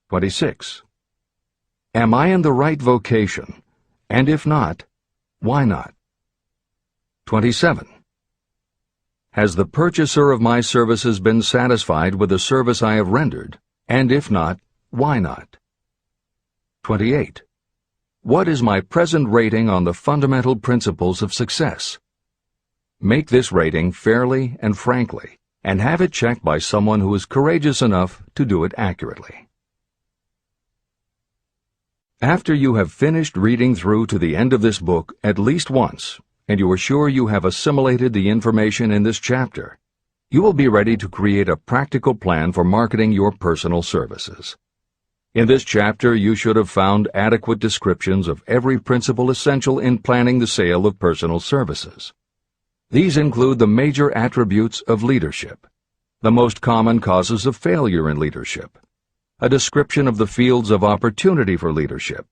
26. Am I in the right vocation, and if not, why not? 27. Has the purchaser of my services been satisfied with the service I have rendered, and if not, why not? 28. What is my present rating on the fundamental principles of success? Make this rating fairly and frankly, and have it checked by someone who is courageous enough to do it accurately. After you have finished reading through to the end of this book at least once, and you are sure you have assimilated the information in this chapter, you will be ready to create a practical plan for marketing your personal services. In this chapter, you should have found adequate descriptions of every principle essential in planning the sale of personal services. These include the major attributes of leadership, the most common causes of failure in leadership, a description of the fields of opportunity for leadership,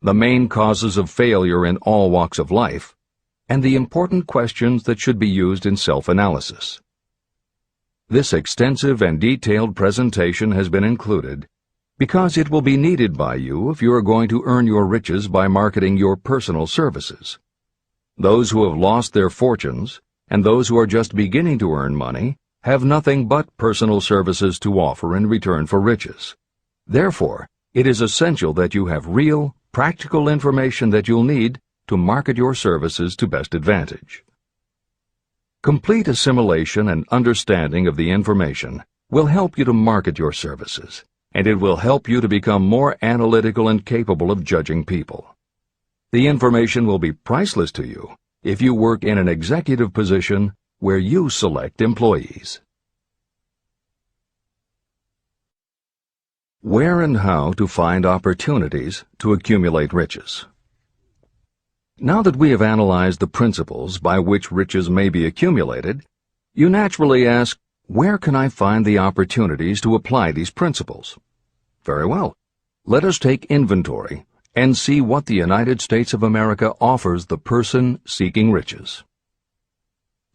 the main causes of failure in all walks of life, and the important questions that should be used in self-analysis. This extensive and detailed presentation has been included because it will be needed by you if you are going to earn your riches by marketing your personal services. Those who have lost their fortunes and those who are just beginning to earn money have nothing but personal services to offer in return for riches. Therefore, it is essential that you have real, practical information that you'll need to market your services to best advantage. Complete assimilation and understanding of the information will help you to market your services, and it will help you to become more analytical and capable of judging people. The information will be priceless to you if you work in an executive position where you select employees. Where and how to find opportunities to accumulate riches. Now that we have analyzed the principles by which riches may be accumulated, you naturally ask, where can I find the opportunities to apply these principles? Very well. Let us take inventory and see what the United States of America offers the person seeking riches.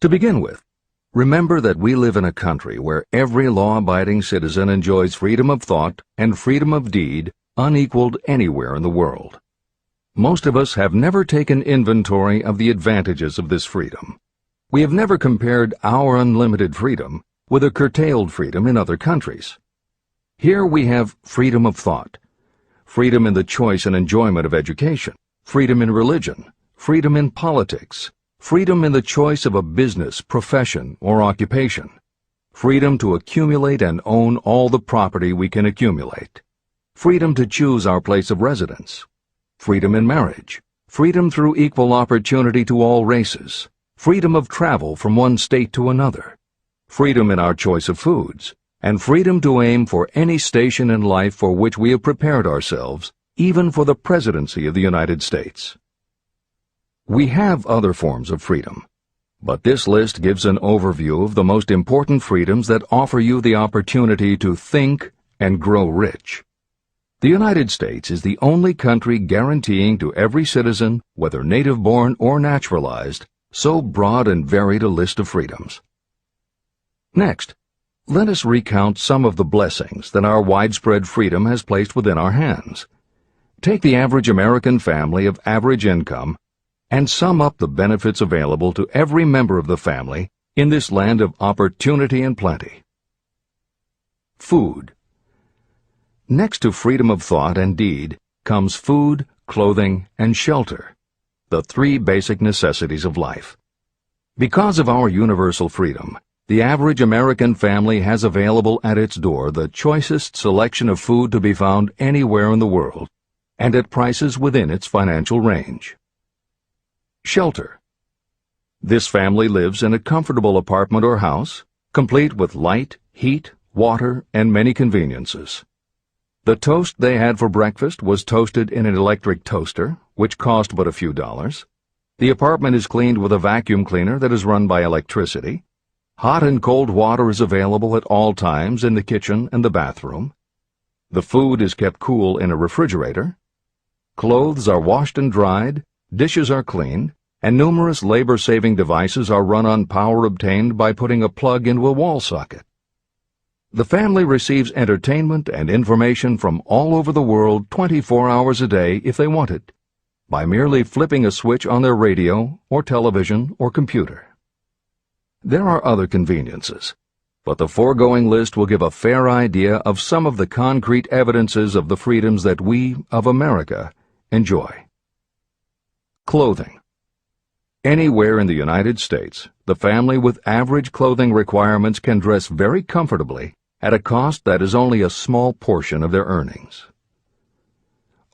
To begin with, remember that we live in a country where every law-abiding citizen enjoys freedom of thought and freedom of deed unequaled anywhere in the world. Most of us have never taken inventory of the advantages of this freedom. We have never compared our unlimited freedom with a curtailed freedom in other countries. Here we have freedom of thought, freedom in the choice and enjoyment of education, freedom in religion, freedom in politics, freedom in the choice of a business, profession, or occupation, freedom to accumulate and own all the property we can accumulate, freedom to choose our place of residence, freedom in marriage, freedom through equal opportunity to all races, freedom of travel from one state to another, freedom in our choice of foods, and freedom to aim for any station in life for which we have prepared ourselves, even for the presidency of the United States. We have other forms of freedom, but this list gives an overview of the most important freedoms that offer you the opportunity to think and grow rich. The United States is the only country guaranteeing to every citizen, whether native-born or naturalized, so broad and varied a list of freedoms. Next, let us recount some of the blessings that our widespread freedom has placed within our hands. Take the average American family of average income and sum up the benefits available to every member of the family in this land of opportunity and plenty. Food. Next to freedom of thought and deed comes food, clothing, and shelter, the three basic necessities of life. Because of our universal freedom, the average American family has available at its door the choicest selection of food to be found anywhere in the world, and at prices within its financial range. Shelter. This family lives in a comfortable apartment or house, complete with light, heat, water, and many conveniences. The toast they had for breakfast was toasted in an electric toaster, which cost but a few dollars. The apartment is cleaned with a vacuum cleaner that is run by electricity. Hot and cold water is available at all times in the kitchen and the bathroom. The food is kept cool in a refrigerator. Clothes are washed and dried, dishes are cleaned, and numerous labor-saving devices are run on power obtained by putting a plug into a wall socket. The family receives entertainment and information from all over the world 24 hours a day if they want it, by merely flipping a switch on their radio or television or computer. There are other conveniences, but the foregoing list will give a fair idea of some of the concrete evidences of the freedoms that we, of America, enjoy. Clothing. Anywhere in the United States, the family with average clothing requirements can dress very comfortably at a cost that is only a small portion of their earnings.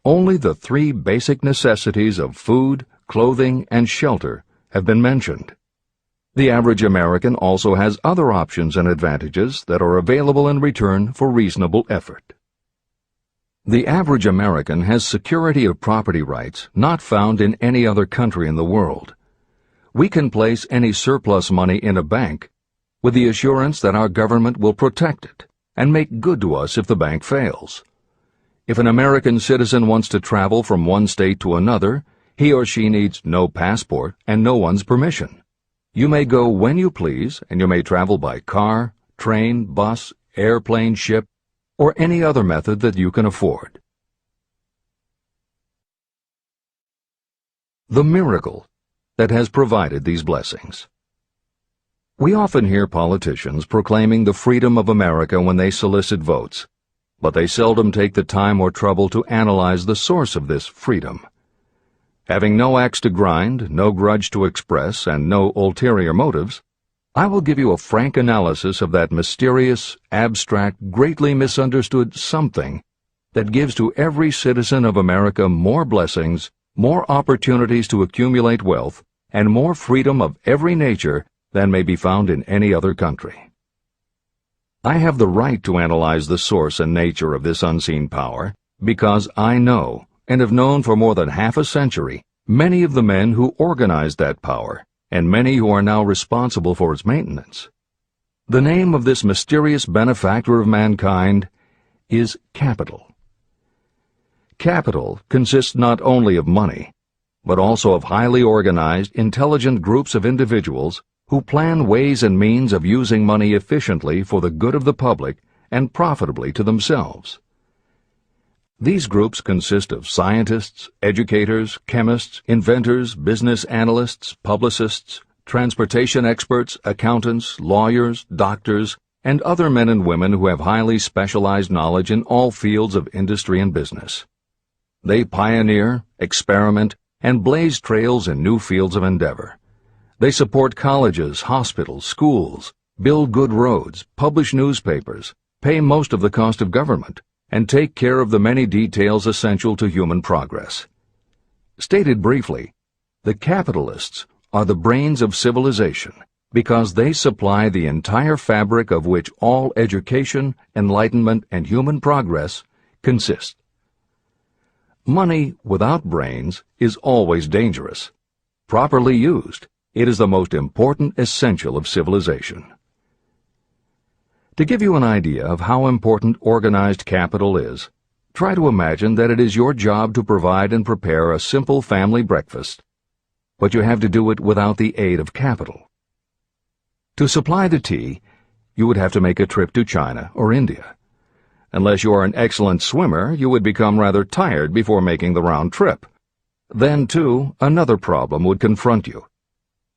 Only the three basic necessities of food, clothing, and shelter have been mentioned. The average American also has other options and advantages that are available in return for reasonable effort. The average American has security of property rights not found in any other country in the world. We can place any surplus money in a bank with the assurance that our government will protect it and make good to us if the bank fails. If an American citizen wants to travel from one state to another, he or she needs no passport and no one's permission. You may go when you please, and you may travel by car, train, bus, airplane, ship, or any other method that you can afford. The miracle that has provided these blessings. We often hear politicians proclaiming the freedom of America when they solicit votes, but they seldom take the time or trouble to analyze the source of this freedom. Having no axe to grind, no grudge to express, and no ulterior motives, I will give you a frank analysis of that mysterious, abstract, greatly misunderstood something that gives to every citizen of America more blessings, more opportunities to accumulate wealth, and more freedom of every nature than may be found in any other country. I have the right to analyze the source and nature of this unseen power because I know, and have known for more than half a century, many of the men who organized that power, and many who are now responsible for its maintenance. The name of this mysterious benefactor of mankind is capital. Capital consists not only of money, but also of highly organized, intelligent groups of individuals who plan ways and means of using money efficiently for the good of the public and profitably to themselves. These groups consist of scientists, educators, chemists, inventors, business analysts, publicists, transportation experts, accountants, lawyers, doctors, and other men and women who have highly specialized knowledge in all fields of industry and business. They pioneer, experiment, and blaze trails in new fields of endeavor. They support colleges, hospitals, schools, build good roads, publish newspapers, pay most of the cost of government, and take care of the many details essential to human progress. Stated briefly, the capitalists are the brains of civilization because they supply the entire fabric of which all education, enlightenment, and human progress consist. Money without brains is always dangerous. Properly used, it is the most important essential of civilization. To give you an idea of how important organized capital is, try to imagine that it is your job to provide and prepare a simple family breakfast, but you have to do it without the aid of capital. To supply the tea, you would have to make a trip to China or India. Unless you are an excellent swimmer, you would become rather tired before making the round trip. Then, too, another problem would confront you.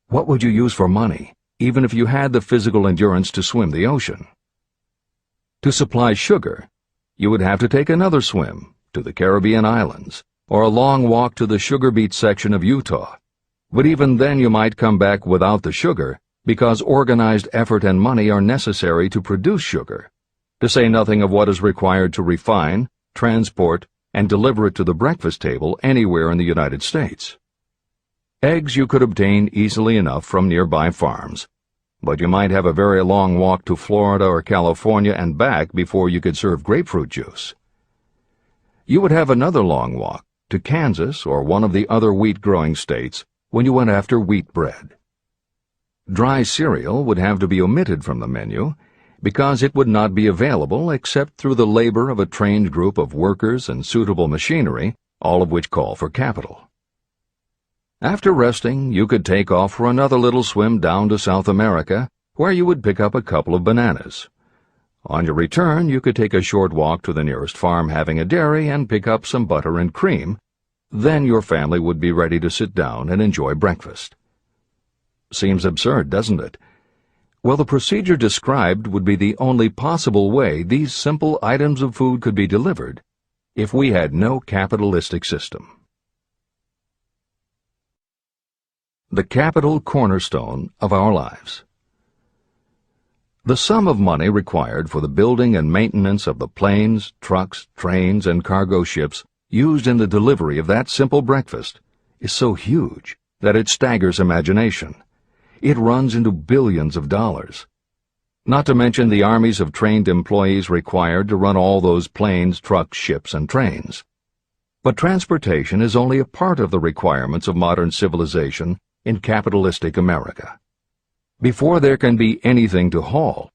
What would you use for money, even if you had the physical endurance to swim the ocean? To supply sugar, you would have to take another swim to the Caribbean islands, or a long walk to the sugar beet section of Utah. But even then you might come back without the sugar, because organized effort and money are necessary to produce sugar, to say nothing of what is required to refine, transport, and deliver it to the breakfast table anywhere in the United States. Eggs you could obtain easily enough from nearby farms, but you might have a very long walk to Florida or California and back before you could serve grapefruit juice. You would have another long walk to Kansas or one of the other wheat-growing states when you went after wheat bread. Dry cereal would have to be omitted from the menu because it would not be available except through the labor of a trained group of workers and suitable machinery, all of which call for capital. After resting, you could take off for another little swim down to South America, where you would pick up a couple of bananas. On your return, you could take a short walk to the nearest farm having a dairy and pick up some butter and cream. Then your family would be ready to sit down and enjoy breakfast. Seems absurd, doesn't it? Well, the procedure described would be the only possible way these simple items of food could be delivered if we had no capitalistic system. The capital cornerstone of our lives. The sum of money required for the building and maintenance of the planes, trucks, trains, and cargo ships used in the delivery of that simple breakfast is so huge that it staggers imagination. It runs into billions of dollars. Not to mention the armies of trained employees required to run all those planes, trucks, ships, and trains. But transportation is only a part of the requirements of modern civilization in capitalistic America. Before there can be anything to haul,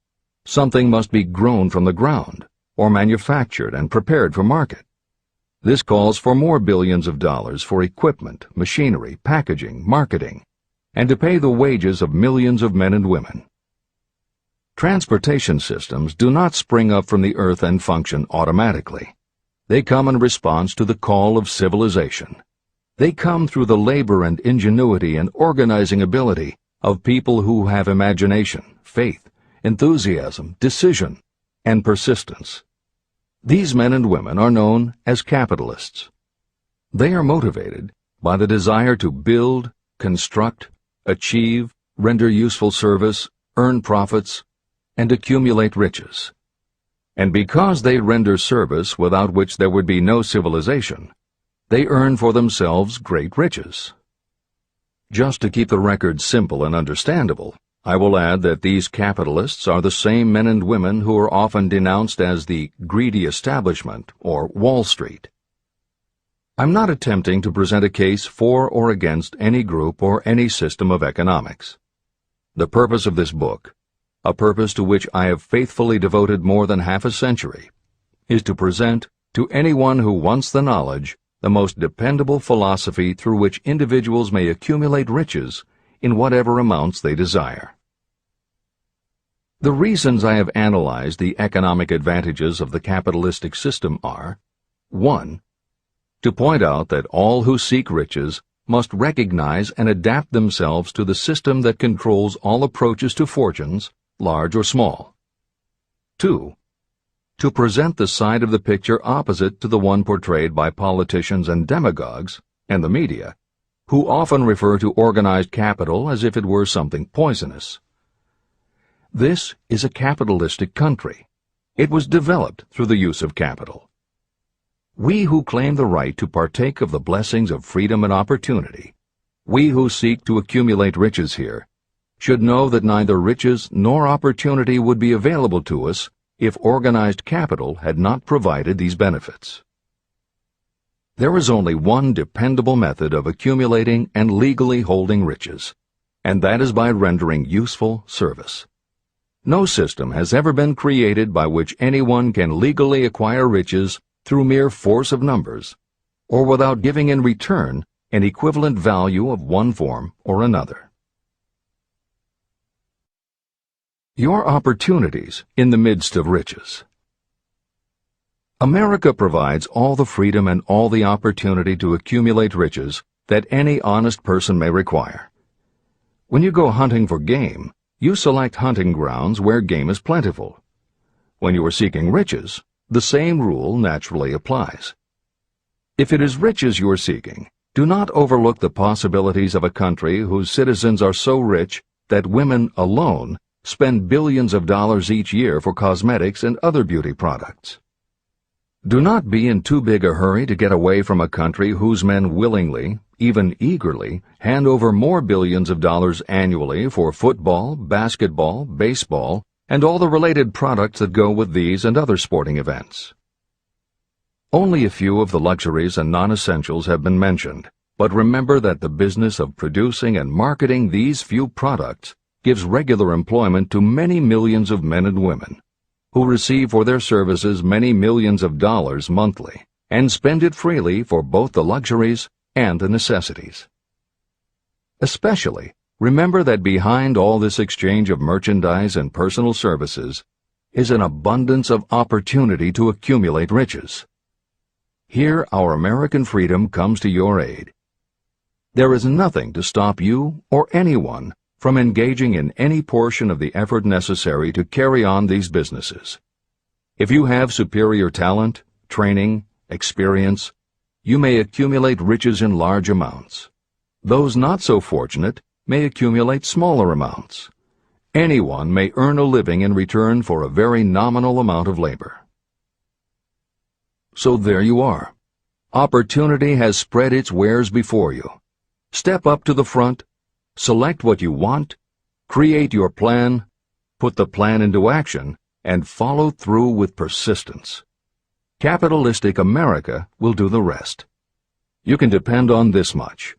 something must be grown from the ground, or manufactured and prepared for market. This calls for more billions of dollars for equipment, machinery, packaging, marketing, and to pay the wages of millions of men and women. Transportation systems do not spring up from the earth and function automatically. They come in response to the call of civilization. They come through the labor and ingenuity and organizing ability of people who have imagination, faith, enthusiasm, decision, and persistence. These men and women are known as capitalists. They are motivated by the desire to build, construct, achieve, render useful service, earn profits, and accumulate riches. And because they render service without which there would be no civilization, they earn for themselves great riches. Just to keep the record simple and understandable, I will add that these capitalists are the same men and women who are often denounced as the greedy establishment or Wall Street. I'm not attempting to present a case for or against any group or any system of economics. The purpose of this book, a purpose to which I have faithfully devoted more than half a century, is to present to anyone who wants the knowledge the most dependable philosophy through which individuals may accumulate riches in whatever amounts they desire. The reasons I have analyzed the economic advantages of the capitalistic system are: 1. To point out that all who seek riches must recognize and adapt themselves to the system that controls all approaches to fortunes, large or small. 2. To present the side of the picture opposite to the one portrayed by politicians and demagogues, and the media, who often refer to organized capital as if it were something poisonous. This is a capitalistic country. It was developed through the use of capital. We who claim the right to partake of the blessings of freedom and opportunity, we who seek to accumulate riches here, should know that neither riches nor opportunity would be available to us if organized capital had not provided these benefits. There is only one dependable method of accumulating and legally holding riches, and that is by rendering useful service. No system has ever been created by which anyone can legally acquire riches through mere force of numbers, or without giving in return an equivalent value of one form or another. Your opportunities in the midst of riches. America provides all the freedom and all the opportunity to accumulate riches that any honest person may require. When you go hunting for game, you select hunting grounds where game is plentiful. When you are seeking riches, the same rule naturally applies. If it is riches you are seeking, do not overlook the possibilities of a country whose citizens are so rich that women alone spend billions of dollars each year for cosmetics and other beauty products. Do not be in too big a hurry to get away from a country whose men willingly, even eagerly, hand over more billions of dollars annually for football, basketball, baseball, and all the related products that go with these and other sporting events. Only a few of the luxuries and non-essentials have been mentioned, but remember that the business of producing and marketing these few products gives regular employment to many millions of men and women, who receive for their services many millions of dollars monthly, and spend it freely for both the luxuries and the necessities. Especially, remember that behind all this exchange of merchandise and personal services is an abundance of opportunity to accumulate riches. Here our American freedom comes to your aid. There is nothing to stop you or anyone from engaging in any portion of the effort necessary to carry on these businesses. If you have superior talent, training, experience, you may accumulate riches in large amounts. Those not so fortunate may accumulate smaller amounts. Anyone may earn a living in return for a very nominal amount of labor. So there you are. Opportunity has spread its wares before you. Step up to the front, select what you want, create your plan, put the plan into action, and follow through with persistence. Capitalistic America will do the rest. You can depend on this much.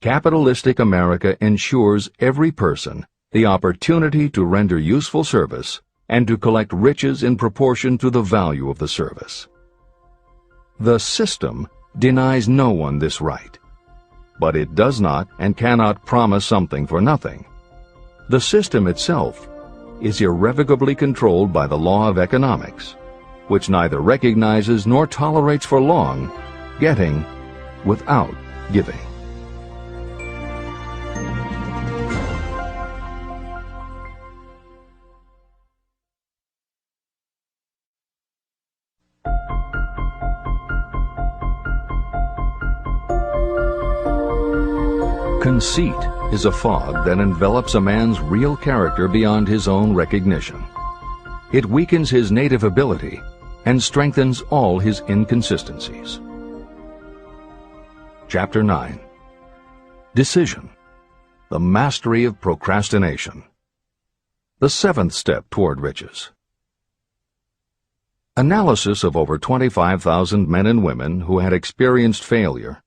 Capitalistic America ensures every person the opportunity to render useful service and to collect riches in proportion to the value of the service. The system denies no one this right, but it does not and cannot promise something for nothing. The system itself is irrevocably controlled by the law of economics, which neither recognizes nor tolerates for long getting without giving. Conceit is a fog that envelops a man's real character beyond his own recognition. It weakens his native ability and strengthens all his inconsistencies. Chapter 9. Decision. The mastery of procrastination. The seventh step toward riches. Analysis of over 25,000 men and women who had experienced failure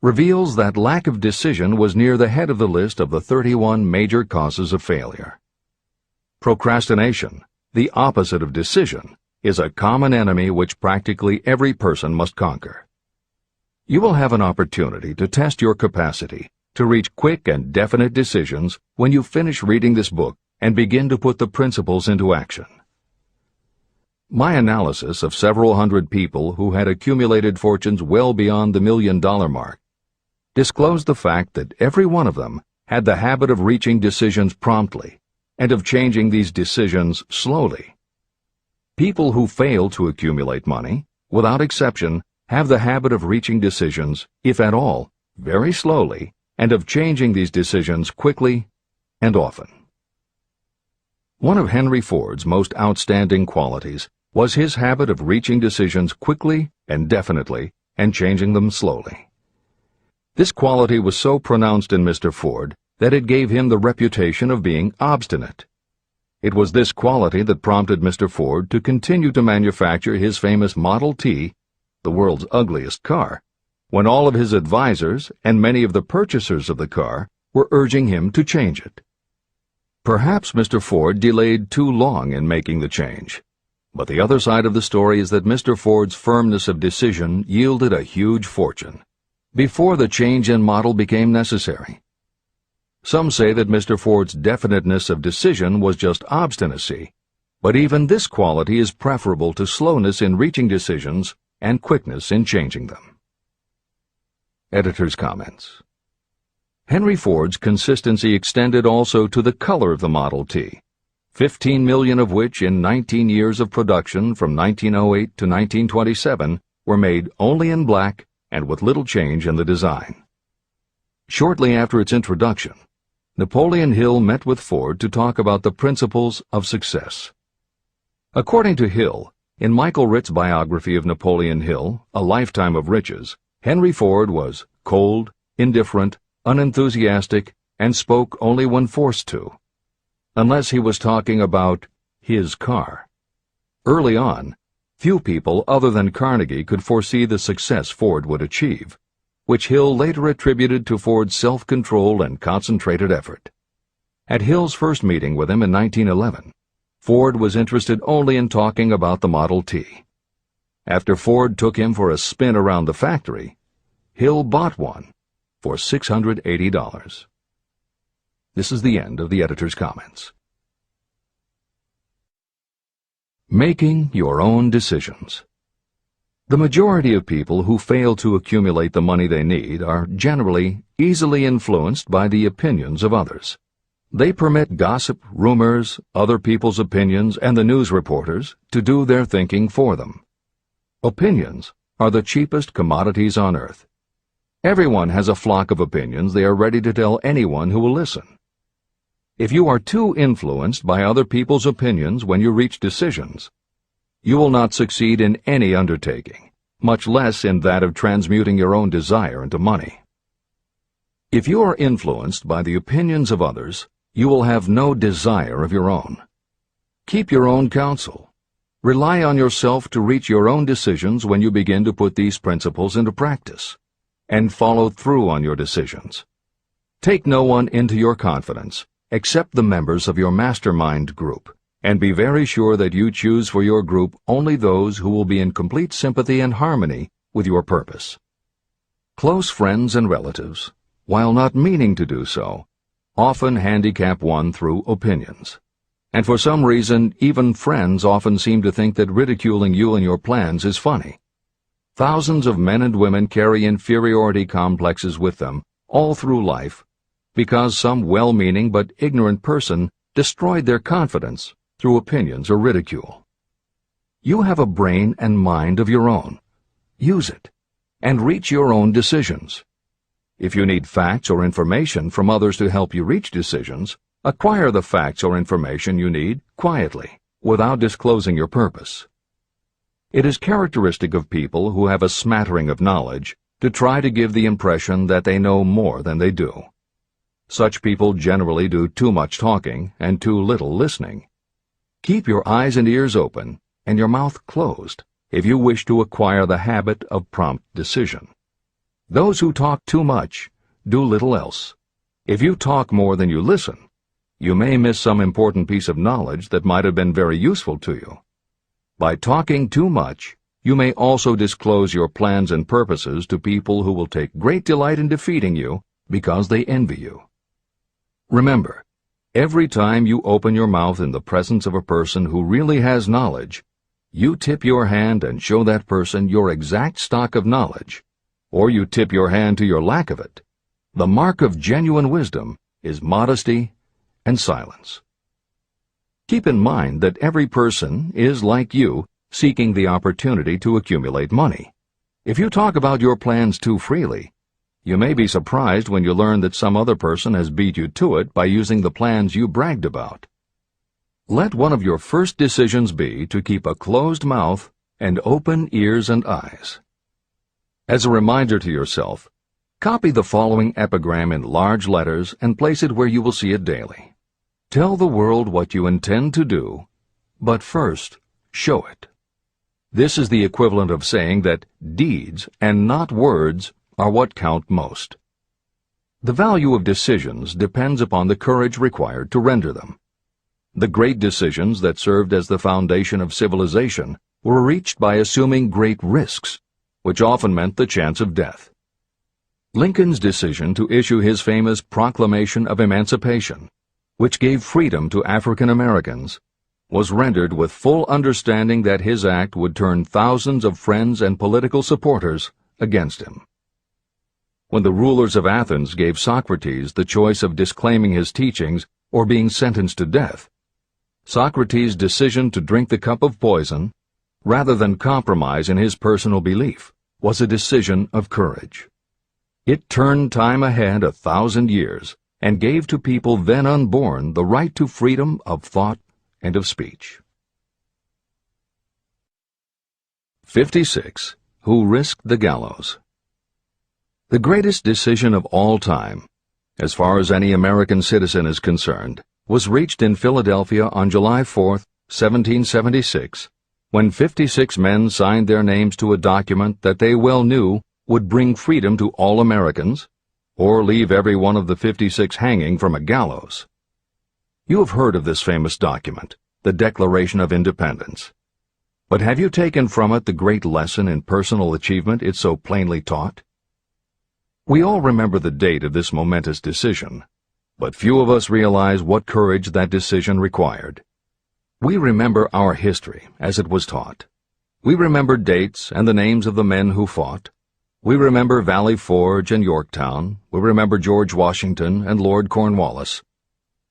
reveals that lack of decision was near the head of the list of the 31 major causes of failure. Procrastination, the opposite of decision, is a common enemy which practically every person must conquer. You will have an opportunity to test your capacity to reach quick and definite decisions when you finish reading this book and begin to put the principles into action. My analysis of several hundred people who had accumulated fortunes well beyond the $1 million mark disclosed the fact that every one of them had the habit of reaching decisions promptly and of changing these decisions slowly. People who fail to accumulate money, without exception, have the habit of reaching decisions, if at all, very slowly, and of changing these decisions quickly and often. One of Henry Ford's most outstanding qualities was his habit of reaching decisions quickly and definitely and changing them slowly. This quality was so pronounced in Mr. Ford that it gave him the reputation of being obstinate. It was this quality that prompted Mr. Ford to continue to manufacture his famous Model T, the world's ugliest car, when all of his advisors and many of the purchasers of the car were urging him to change it. Perhaps Mr. Ford delayed too long in making the change, but the other side of the story is that Mr. Ford's firmness of decision yielded a huge fortune before the change in model became necessary. Some say that Mr. Ford's definiteness of decision was just obstinacy, but even this quality is preferable to slowness in reaching decisions and quickness in changing them. Editor's comments. Henry Ford's consistency extended also to the color of the Model T, 15 million of which in 19 years of production from 1908 to 1927 were made only in black and with little change in the design. Shortly after its introduction, Napoleon Hill met with Ford to talk about the principles of success. According to Hill, In Michael Ritt's biography of Napoleon Hill, A Lifetime of Riches, Henry Ford was cold, indifferent, unenthusiastic, and spoke only when forced to, unless he was talking about his car. Early on, few people other than Carnegie could foresee the success Ford would achieve, which Hill later attributed to Ford's self-control and concentrated effort. At Hill's first meeting with him in 1911, Ford was interested only in talking about the Model T. After Ford took him for a spin around the factory, Hill bought one for $680. This is the end of the editor's comments. Making your own decisions. The majority of people who fail to accumulate the money they need are generally easily influenced by the opinions of others. They permit gossip, rumors, other people's opinions, and the news reporters to do their thinking for them. Opinions are the cheapest commodities on earth. Everyone has a flock of opinions they are ready to tell anyone who will listen. If you are too influenced by other people's opinions when you reach decisions, you will not succeed in any undertaking, much less in that of transmuting your own desire into money. If you are influenced by the opinions of others, you will have no desire of your own. Keep your own counsel. Rely on yourself to reach your own decisions when you begin to put these principles into practice, and follow through on your decisions. Take no one into your confidence except the members of your mastermind group, and be very sure that you choose for your group only those who will be in complete sympathy and harmony with your purpose. Close friends and relatives, while not meaning to do so, often handicap one through opinions. And for some reason, even friends often seem to think that ridiculing you and your plans is funny. Thousands of men and women carry inferiority complexes with them all through life because some well-meaning but ignorant person destroyed their confidence through opinions or ridicule. You have a brain and mind of your own. Use it, and reach your own decisions. If you need facts or information from others to help you reach decisions, acquire the facts or information you need quietly, without disclosing your purpose. It is characteristic of people who have a smattering of knowledge to try to give the impression that they know more than they do. Such people generally do too much talking and too little listening. Keep your eyes and ears open and your mouth closed if you wish to acquire the habit of prompt decision. Those who talk too much do little else. If you talk more than you listen, you may miss some important piece of knowledge that might have been very useful to you. By talking too much, you may also disclose your plans and purposes to people who will take great delight in defeating you because they envy you. Remember, every time you open your mouth in the presence of a person who really has knowledge, you tip your hand and show that person your exact stock of knowledge, or you tip your hand to your lack of it. The mark of genuine wisdom is modesty and silence. Keep in mind that every person is, like you, seeking the opportunity to accumulate money. If you talk about your plans too freely, you may be surprised when you learn that some other person has beat you to it by using the plans you bragged about. Let one of your first decisions be to keep a closed mouth and open ears and eyes. As a reminder to yourself, copy the following epigram in large letters and place it where you will see it daily. Tell the world what you intend to do, but first, show it. This is the equivalent of saying that deeds and not words are what count most. The value of decisions depends upon the courage required to render them. The great decisions that served as the foundation of civilization were reached by assuming great risks, which often meant the chance of death. Lincoln's decision to issue his famous Proclamation of Emancipation, which gave freedom to African Americans, was rendered with full understanding that his act would turn thousands of friends and political supporters against him. When the rulers of Athens gave Socrates the choice of disclaiming his teachings or being sentenced to death, Socrates' decision to drink the cup of poison, rather than compromise in his personal belief, was a decision of courage. It turned time ahead 1,000 years and gave to people then unborn the right to freedom of thought and of speech. 56. Who risked the gallows? The greatest decision of all time, as far as any American citizen is concerned, was reached in Philadelphia on July 4, 1776, when 56 men signed their names to a document that they well knew would bring freedom to all Americans, or leave every one of the 56 hanging from a gallows. You have heard of this famous document, the Declaration of Independence. But have you taken from it the great lesson in personal achievement it so plainly taught? We all remember the date of this momentous decision, but few of us realize what courage that decision required. We remember our history as it was taught. We remember dates and the names of the men who fought. We remember Valley Forge and Yorktown. We remember George Washington and Lord Cornwallis.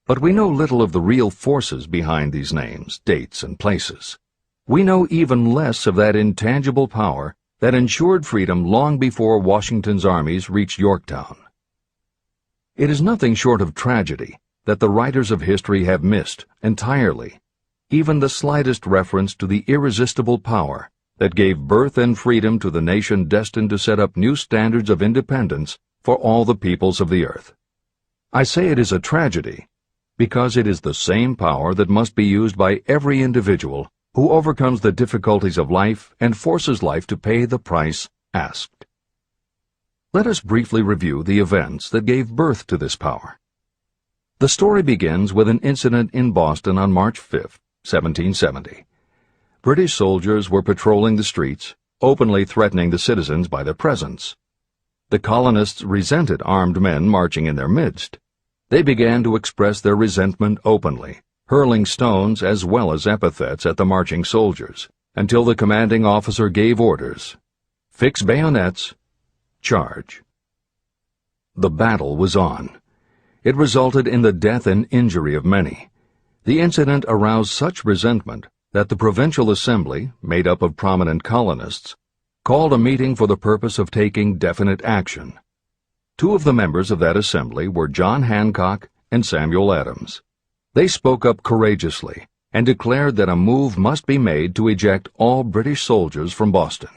But we know little of the real forces behind these names, dates, and places. We know even less of that intangible power that ensured freedom long before Washington's armies reached Yorktown. It is nothing short of tragedy that the writers of history have missed entirely even the slightest reference to the irresistible power that gave birth and freedom to the nation destined to set up new standards of independence for all the peoples of the earth. I say it is a tragedy because it is the same power that must be used by every individual who overcomes the difficulties of life and forces life to pay the price asked. Let us briefly review the events that gave birth to this power. The story begins with an incident in Boston on March 5, 1770. British soldiers were patrolling the streets, openly threatening the citizens by their presence. The colonists resented armed men marching in their midst. They began to express their resentment openly, hurling stones as well as epithets at the marching soldiers, until the commanding officer gave orders. Fix bayonets, charge. The battle was on. It resulted in the death and injury of many. The incident aroused such resentment that the Provincial Assembly, made up of prominent colonists, called a meeting for the purpose of taking definite action. Two of the members of that assembly were John Hancock and Samuel Adams. They spoke up courageously and declared that a move must be made to eject all British soldiers from Boston.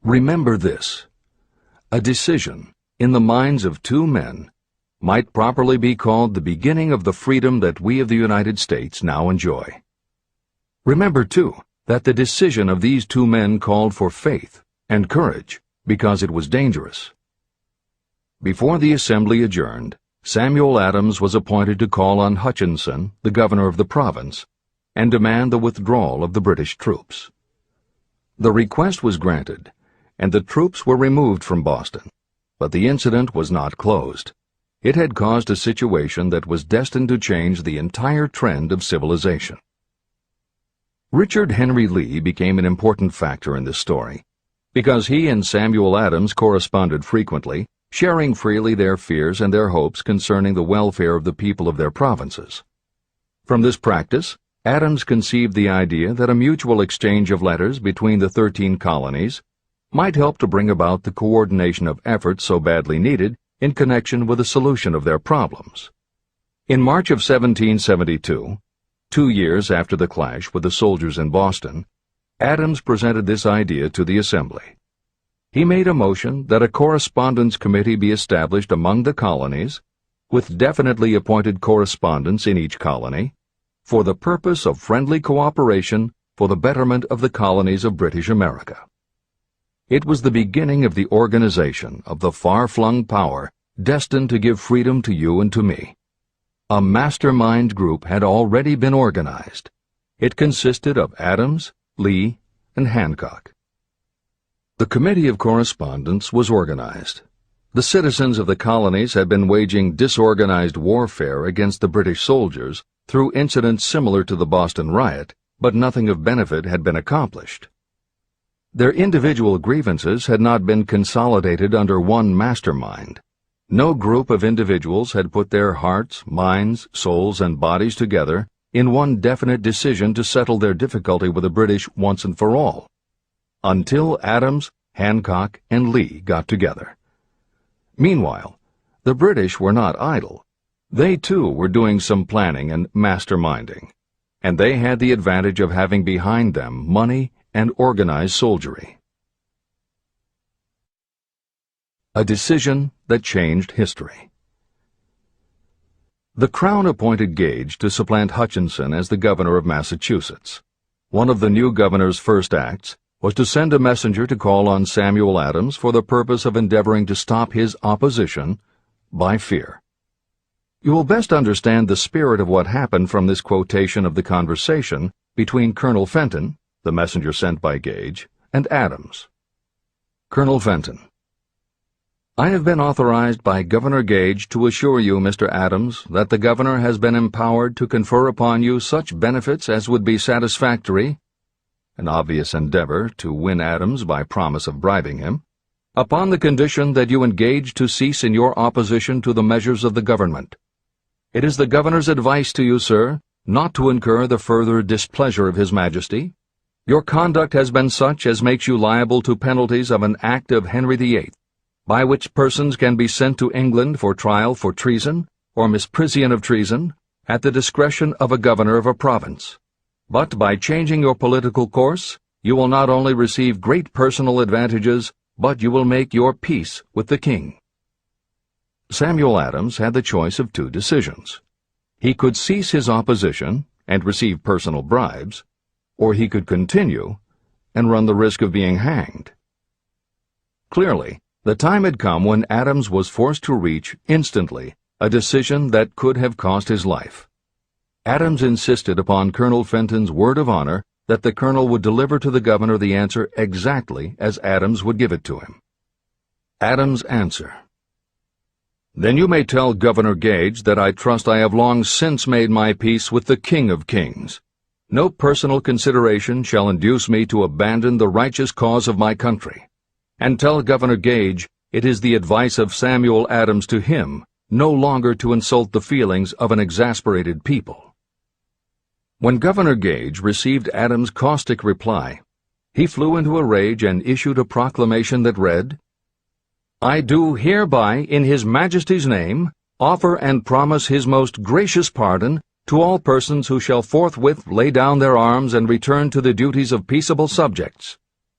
Remember this: a decision, in the minds of two men, might properly be called the beginning of the freedom that we of the United States now enjoy. Remember, too, that the decision of these two men called for faith and courage because it was dangerous. Before the assembly adjourned, Samuel Adams was appointed to call on Hutchinson, the governor of the province, and demand the withdrawal of the British troops. The request was granted, and the troops were removed from Boston, but the incident was not closed. It had caused a situation that was destined to change the entire trend of civilization. Richard Henry Lee became an important factor in this story, because he and Samuel Adams corresponded frequently, sharing freely their fears and their hopes concerning the welfare of the people of their provinces. From this practice, Adams conceived the idea that a mutual exchange of letters between the 13 colonies might help to bring about the coordination of efforts so badly needed in connection with the solution of their problems. In March of 1772, 2 years after the clash with the soldiers in Boston, Adams presented this idea to the Assembly. He made a motion that a correspondence committee be established among the colonies, with definitely appointed correspondents in each colony, for the purpose of friendly cooperation for the betterment of the colonies of British America. It was the beginning of the organization of the far-flung power destined to give freedom to you and to me. A mastermind group had already been organized. It consisted of Adams, Lee, and Hancock. The Committee of Correspondence was organized. The citizens of the colonies had been waging disorganized warfare against the British soldiers through incidents similar to the Boston riot, but nothing of benefit had been accomplished. Their individual grievances had not been consolidated under one mastermind. No group of individuals had put their hearts, minds, souls, and bodies together in one definite decision to settle their difficulty with the British once and for all, until Adams, Hancock, and Lee got together. Meanwhile, the British were not idle. They, too, were doing some planning and masterminding, and they had the advantage of having behind them money and organized soldiery. A decision that changed history. The Crown appointed Gage to supplant Hutchinson as the governor of Massachusetts. One of the new governor's first acts was to send a messenger to call on Samuel Adams for the purpose of endeavoring to stop his opposition by fear. You will best understand the spirit of what happened from this quotation of the conversation between Colonel Fenton, the messenger sent by Gage, and Adams. Colonel Fenton: I have been authorized by Governor Gage to assure you, Mr. Adams, that the governor has been empowered to confer upon you such benefits as would be satisfactory, an obvious endeavor to win Adams by promise of bribing him, upon the condition that you engage to cease in your opposition to the measures of the government. It is the governor's advice to you, sir, not to incur the further displeasure of His Majesty. Your conduct has been such as makes you liable to penalties of an act of Henry VIII, by which persons can be sent to England for trial for treason or misprision of treason, at the discretion of a governor of a province. But by changing your political course, you will not only receive great personal advantages, but you will make your peace with the king. Samuel Adams had the choice of two decisions. He could cease his opposition and receive personal bribes, or he could continue and run the risk of being hanged. Clearly, the time had come when Adams was forced to reach, instantly, a decision that could have cost his life. Adams insisted upon Colonel Fenton's word of honor that the colonel would deliver to the governor the answer exactly as Adams would give it to him. Adams' answer: Then you may tell Governor Gage that I trust I have long since made my peace with the King of Kings. No personal consideration shall induce me to abandon the righteous cause of my country. And tell Governor Gage it is the advice of Samuel Adams to him no longer to insult the feelings of an exasperated people. When Governor Gage received Adams' caustic reply, he flew into a rage and issued a proclamation that read, I do hereby, in His Majesty's name, offer and promise His most gracious pardon to all persons who shall forthwith lay down their arms and return to the duties of peaceable subjects,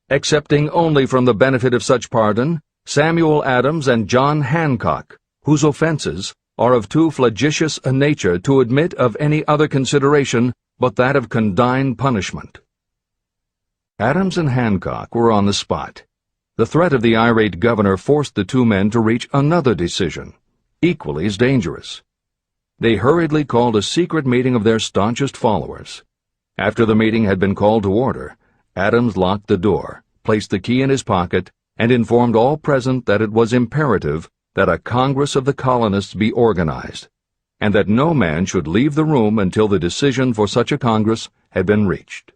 excepting only from the benefit of such pardon Samuel Adams and John Hancock, whose offenses are of too flagitious a nature to admit of any other consideration but that of condign punishment. Adams and Hancock were on the spot. The threat of the irate governor forced the two men to reach another decision, equally as dangerous. They hurriedly called a secret meeting of their staunchest followers. After the meeting had been called to order, Adams locked the door, placed the key in his pocket, and informed all present that it was imperative that a Congress of the colonists be organized, and that no man should leave the room until the decision for such a Congress had been reached.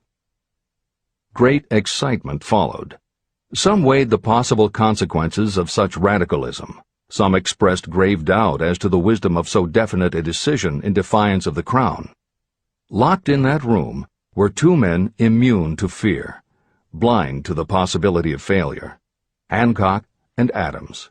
Great excitement followed. Some weighed the possible consequences of such radicalism. Some expressed grave doubt as to the wisdom of so definite a decision in defiance of the Crown. Locked in that room were two men immune to fear, blind to the possibility of failure, Hancock and Adams.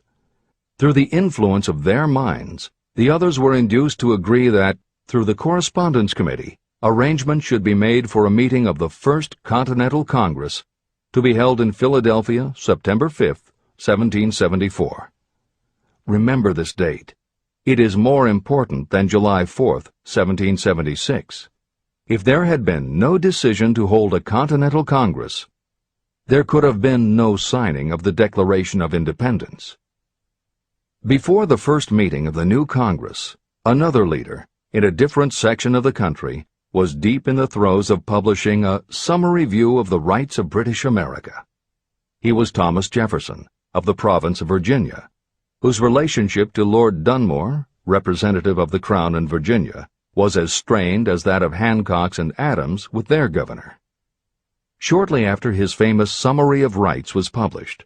Through the influence of their minds, the others were induced to agree that, through the Correspondence Committee, arrangement should be made for a meeting of the First Continental Congress to be held in Philadelphia, September 5, 1774. Remember this date. It is more important than July 4, 1776. If there had been no decision to hold a Continental Congress, there could have been no signing of the Declaration of Independence. Before the first meeting of the new Congress, another leader, in a different section of the country, was deep in the throes of publishing a summary view of the rights of British America. He was Thomas Jefferson, of the province of Virginia, whose relationship to Lord Dunmore, representative of the Crown in Virginia, was as strained as that of Hancock's and Adams with their governor. Shortly after his famous Summary of Rights was published,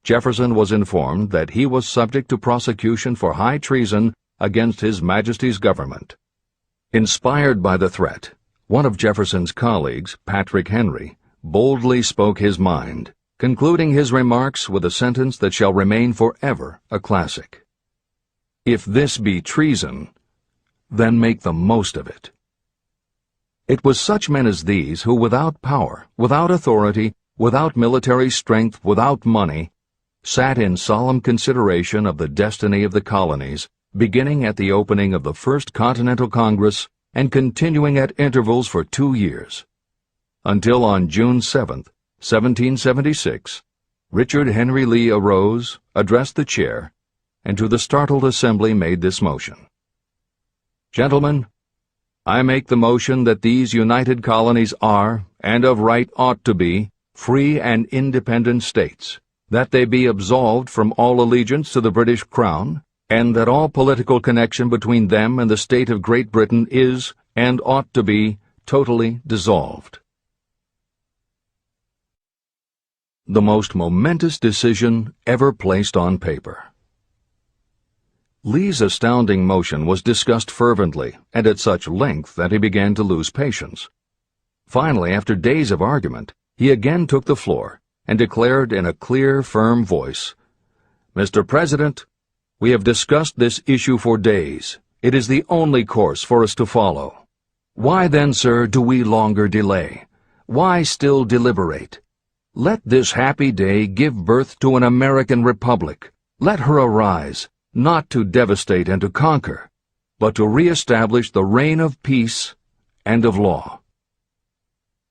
Jefferson was informed that he was subject to prosecution for high treason against His Majesty's government. Inspired by the threat, one of Jefferson's colleagues, Patrick Henry, boldly spoke his mind, concluding his remarks with a sentence that shall remain forever a classic. If this be treason, then make the most of it. It was such men as these who, without power, without authority, without military strength, without money, sat in solemn consideration of the destiny of the colonies, beginning at the opening of the First Continental Congress and continuing at intervals for 2 years, until on June 7, 1776, Richard Henry Lee arose, addressed the chair, and to the startled assembly made this motion. Gentlemen, I make the motion that these united colonies are, and of right ought to be, free and independent states, that they be absolved from all allegiance to the British Crown, and that all political connection between them and the state of Great Britain is, and ought to be, totally dissolved. The most momentous decision ever placed on paper. Lee's astounding motion was discussed fervently and at such length that he began to lose patience. Finally, after days of argument, he again took the floor and declared in a clear, firm voice, "Mr. President, we have discussed this issue for days. It is the only course for us to follow. Why then, sir, do we longer delay? Why still deliberate? Let this happy day give birth to an American republic. Let her arise, not to devastate and to conquer, but to re-establish the reign of peace and of law."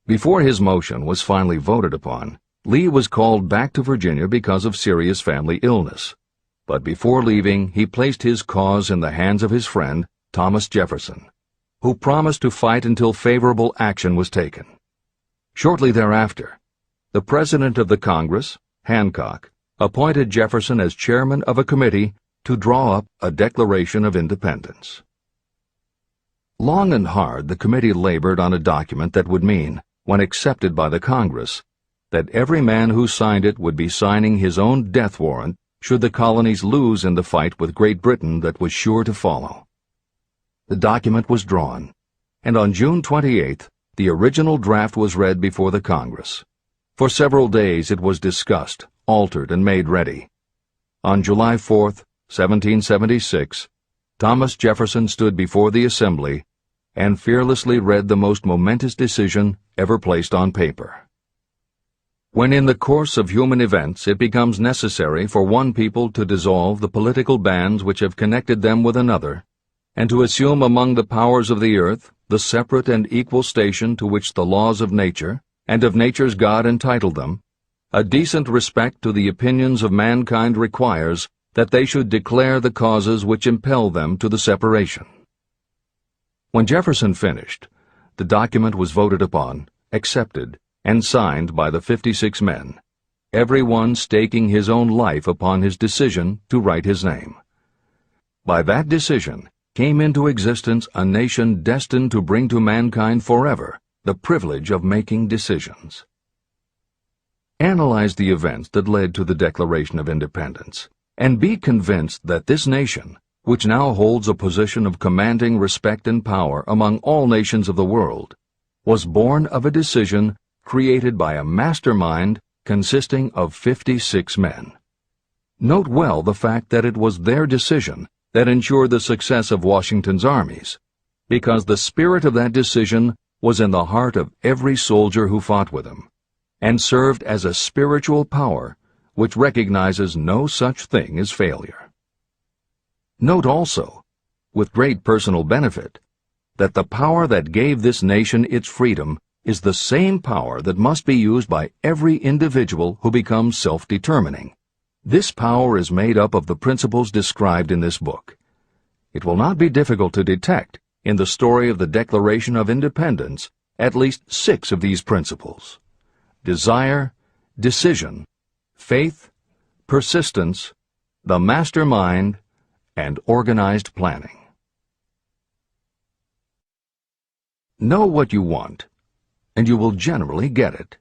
Before his motion was finally voted upon, Lee was called back to Virginia because of serious family illness. But before leaving, he placed his cause in the hands of his friend, Thomas Jefferson, who promised to fight until favorable action was taken. Shortly thereafter, the President of the Congress, Hancock, appointed Jefferson as chairman of a committee to draw up a Declaration of Independence. Long and hard the committee labored on a document that would mean, when accepted by the Congress, that every man who signed it would be signing his own death warrant should the colonies lose in the fight with Great Britain that was sure to follow. The document was drawn, and on June 28th, the original draft was read before the Congress. For several days it was discussed, altered, and made ready. On July 4th, 1776, Thomas Jefferson stood before the Assembly and fearlessly read the most momentous decision ever placed on paper. When in the course of human events it becomes necessary for one people to dissolve the political bands which have connected them with another, and to assume among the powers of the earth the separate and equal station to which the laws of nature and of nature's God entitled them, a decent respect to the opinions of mankind requires that they should declare the causes which impel them to the separation. When Jefferson finished, the document was voted upon, accepted, and signed by the 56 men, every one staking his own life upon his decision to write his name. By that decision came into existence a nation destined to bring to mankind forever the privilege of making decisions. Analyze the events that led to the Declaration of Independence, and be convinced that this nation, which now holds a position of commanding respect and power among all nations of the world, was born of a decision created by a mastermind consisting of 56 men. Note well the fact that it was their decision that ensured the success of Washington's armies, because the spirit of that decision was in the heart of every soldier who fought with him, and served as a spiritual power which recognizes no such thing as failure. Note also, with great personal benefit, that the power that gave this nation its freedom is the same power that must be used by every individual who becomes self-determining. This power is made up of the principles described in this book. It will not be difficult to detect, in the story of the Declaration of Independence, at least 6 of these principles: desire, decision, faith, persistence, the mastermind, and organized planning. Know what you want, and you will generally get it.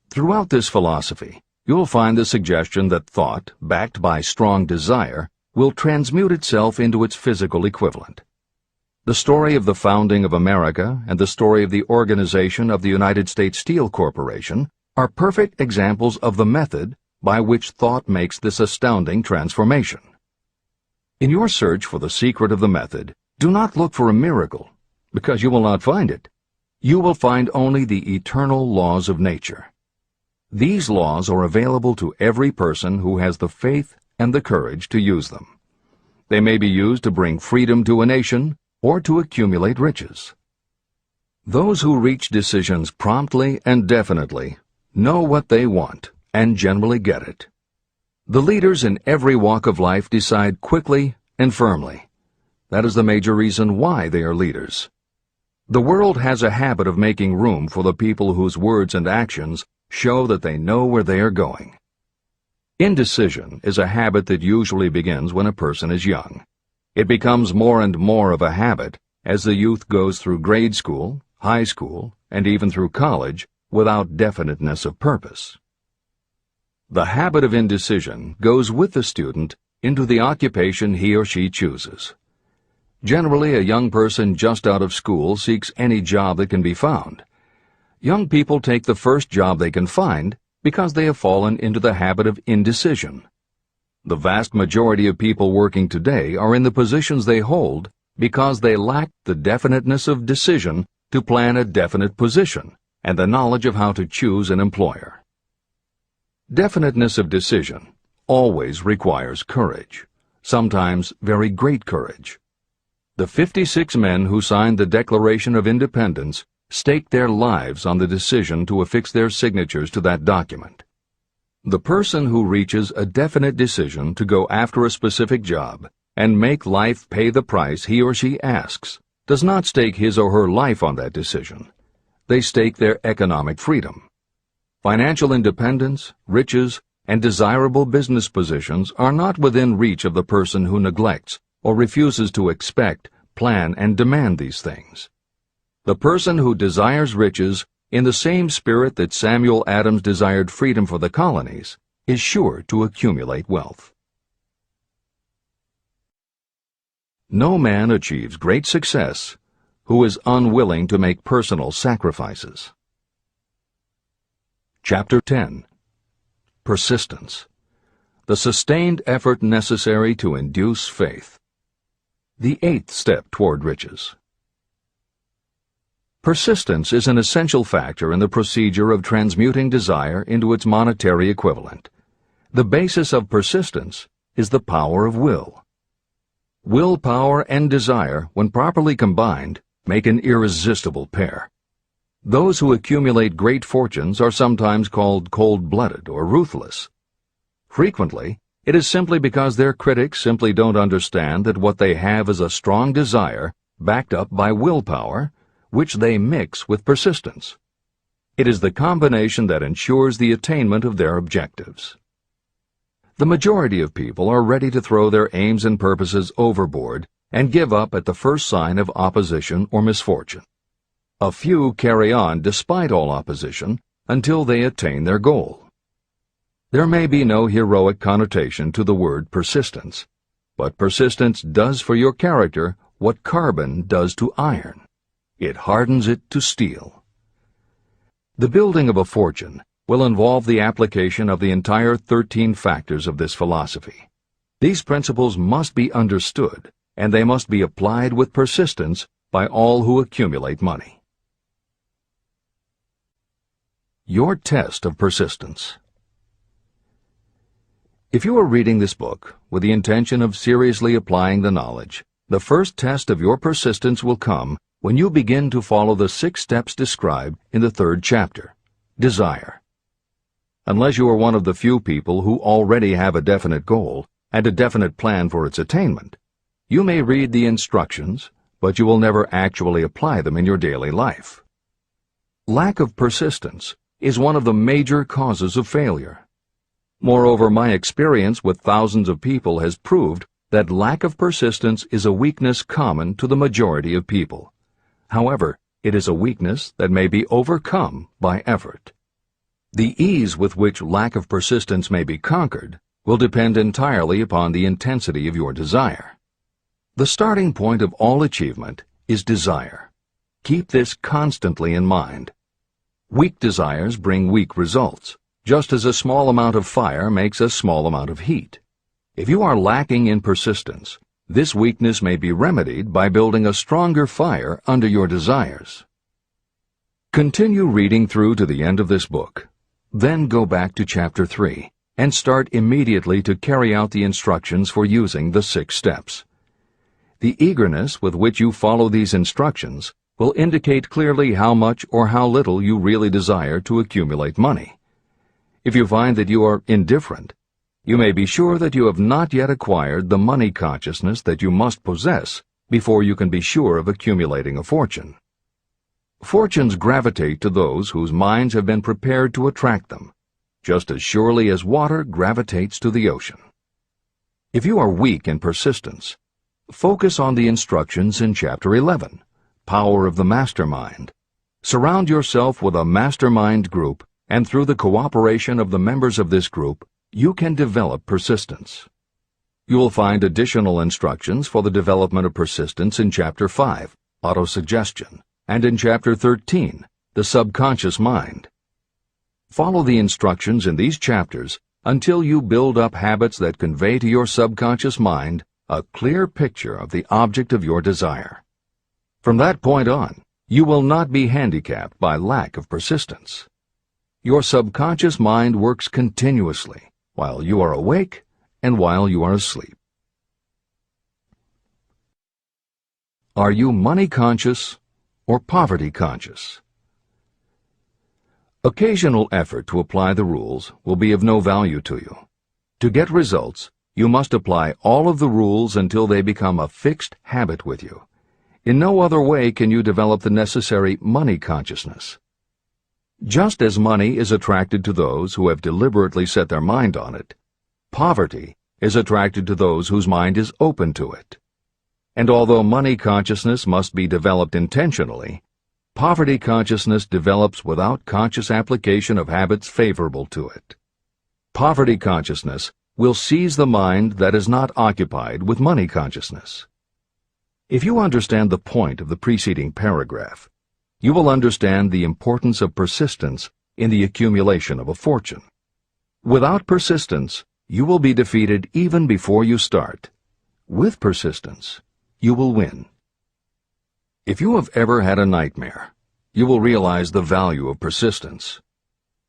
Throughout this philosophy, you will find the suggestion that thought, backed by strong desire, will transmute itself into its physical equivalent. The story of the founding of America and the story of the organization of the United States Steel Corporation are perfect examples of the method by which thought makes this astounding transformation. In your search for the secret of the method, do not look for a miracle, because you will not find it. you will find only the eternal laws of nature. These laws are available to every person who has the faith and the courage to use them. They may be used to bring freedom to a nation or to accumulate riches. Those who reach decisions promptly and definitely know what they want and generally get it. The leaders in every walk of life decide quickly and firmly. That is the major reason why they are leaders. The world has a habit of making room for the people whose words and actions show that they know where they are going. Indecision is a habit that usually begins when a person is young. It becomes more and more of a habit as the youth goes through grade school, high school, and even through college without definiteness of purpose. The habit of indecision goes with the student into the occupation he or she chooses. Generally, a young person just out of school seeks any job that can be found. Young people take the first job they can find because they have fallen into the habit of indecision. The vast majority of people working today are in the positions they hold because they lack the definiteness of decision to plan a definite position and the knowledge of how to choose an employer. Definiteness of decision always requires courage, sometimes very great courage. The 56 men who signed the Declaration of Independence staked their lives on the decision to affix their signatures to that document. The person who reaches a definite decision to go after a specific job and make life pay the price he or she asks does not stake his or her life on that decision. They stake their economic freedom. Financial independence, riches, and desirable business positions are not within reach of the person who neglects or refuses to expect, plan, and demand these things. The person who desires riches in the same spirit that Samuel Adams desired freedom for the colonies is sure to accumulate wealth. No man achieves great success who is unwilling to make personal sacrifices. Chapter 10. Persistence. The sustained effort necessary to induce faith. The 8th step toward riches. Persistence is an essential factor in the procedure of transmuting desire into its monetary equivalent. The basis of persistence is the power of will. Willpower and desire, when properly combined, make an irresistible pair. Those who accumulate great fortunes are sometimes called cold-blooded or ruthless. Frequently, it is simply because their critics simply don't understand that what they have is a strong desire backed up by willpower, which they mix with persistence. It is the combination that ensures the attainment of their objectives. The majority of people are ready to throw their aims and purposes overboard and give up at the first sign of opposition or misfortune. A few carry on despite all opposition until they attain their goal. There may be no heroic connotation to the word persistence, but persistence does for your character what carbon does to iron. It hardens it to steel. The building of a fortune will involve the application of the entire 13 factors of this philosophy. These principles must be understood, and they must be applied with persistence by all who accumulate money. Your test of persistence. If you are reading this book with the intention of seriously applying the knowledge, the first test of your persistence will come when you begin to follow the 6 steps described in the 3rd chapter, desire. Unless you are one of the few people who already have a definite goal and a definite plan for its attainment, you may read the instructions, but you will never actually apply them in your daily life. Lack of persistence is one of the major causes of failure. Moreover, my experience with thousands of people has proved that lack of persistence is a weakness common to the majority of people. However, it is a weakness that may be overcome by effort. The ease with which lack of persistence may be conquered will depend entirely upon the intensity of your desire. The starting point of all achievement is desire. Keep this constantly in mind. Weak desires bring weak results, just as a small amount of fire makes a small amount of heat. If you are lacking in persistence, this weakness may be remedied by building a stronger fire under your desires. Continue reading through to the end of this book. Then go back to Chapter 3 and start immediately to carry out the instructions for using the 6 steps. The eagerness with which you follow these instructions will indicate clearly how much or how little you really desire to accumulate money. If you find that you are indifferent, you may be sure that you have not yet acquired the money consciousness that you must possess before you can be sure of accumulating a fortune. Fortunes gravitate to those whose minds have been prepared to attract them, just as surely as water gravitates to the ocean. If you are weak in persistence, focus on the instructions in Chapter 11, Power of the Mastermind. Surround yourself with a mastermind group, and through the cooperation of the members of this group, you can develop persistence. You will find additional instructions for the development of persistence in Chapter 5, Autosuggestion, and in Chapter 13, The Subconscious Mind. Follow the instructions in these chapters until you build up habits that convey to your subconscious mind a clear picture of the object of your desire. From that point on, you will not be handicapped by lack of persistence. Your subconscious mind works continuously while you are awake and while you are asleep. Are you money conscious or poverty conscious? Occasional effort to apply the rules will be of no value to you. To get results, you must apply all of the rules until they become a fixed habit with you. In no other way can you develop the necessary money consciousness. Just as money is attracted to those who have deliberately set their mind on it, poverty is attracted to those whose mind is open to it. And although money consciousness must be developed intentionally, poverty consciousness develops without conscious application of habits favorable to it. Poverty consciousness will seize the mind that is not occupied with money consciousness. If you understand the point of the preceding paragraph, you will understand the importance of persistence in the accumulation of a fortune. Without persistence, you will be defeated even before you start. With persistence, you will win. If you have ever had a nightmare, you will realize the value of persistence.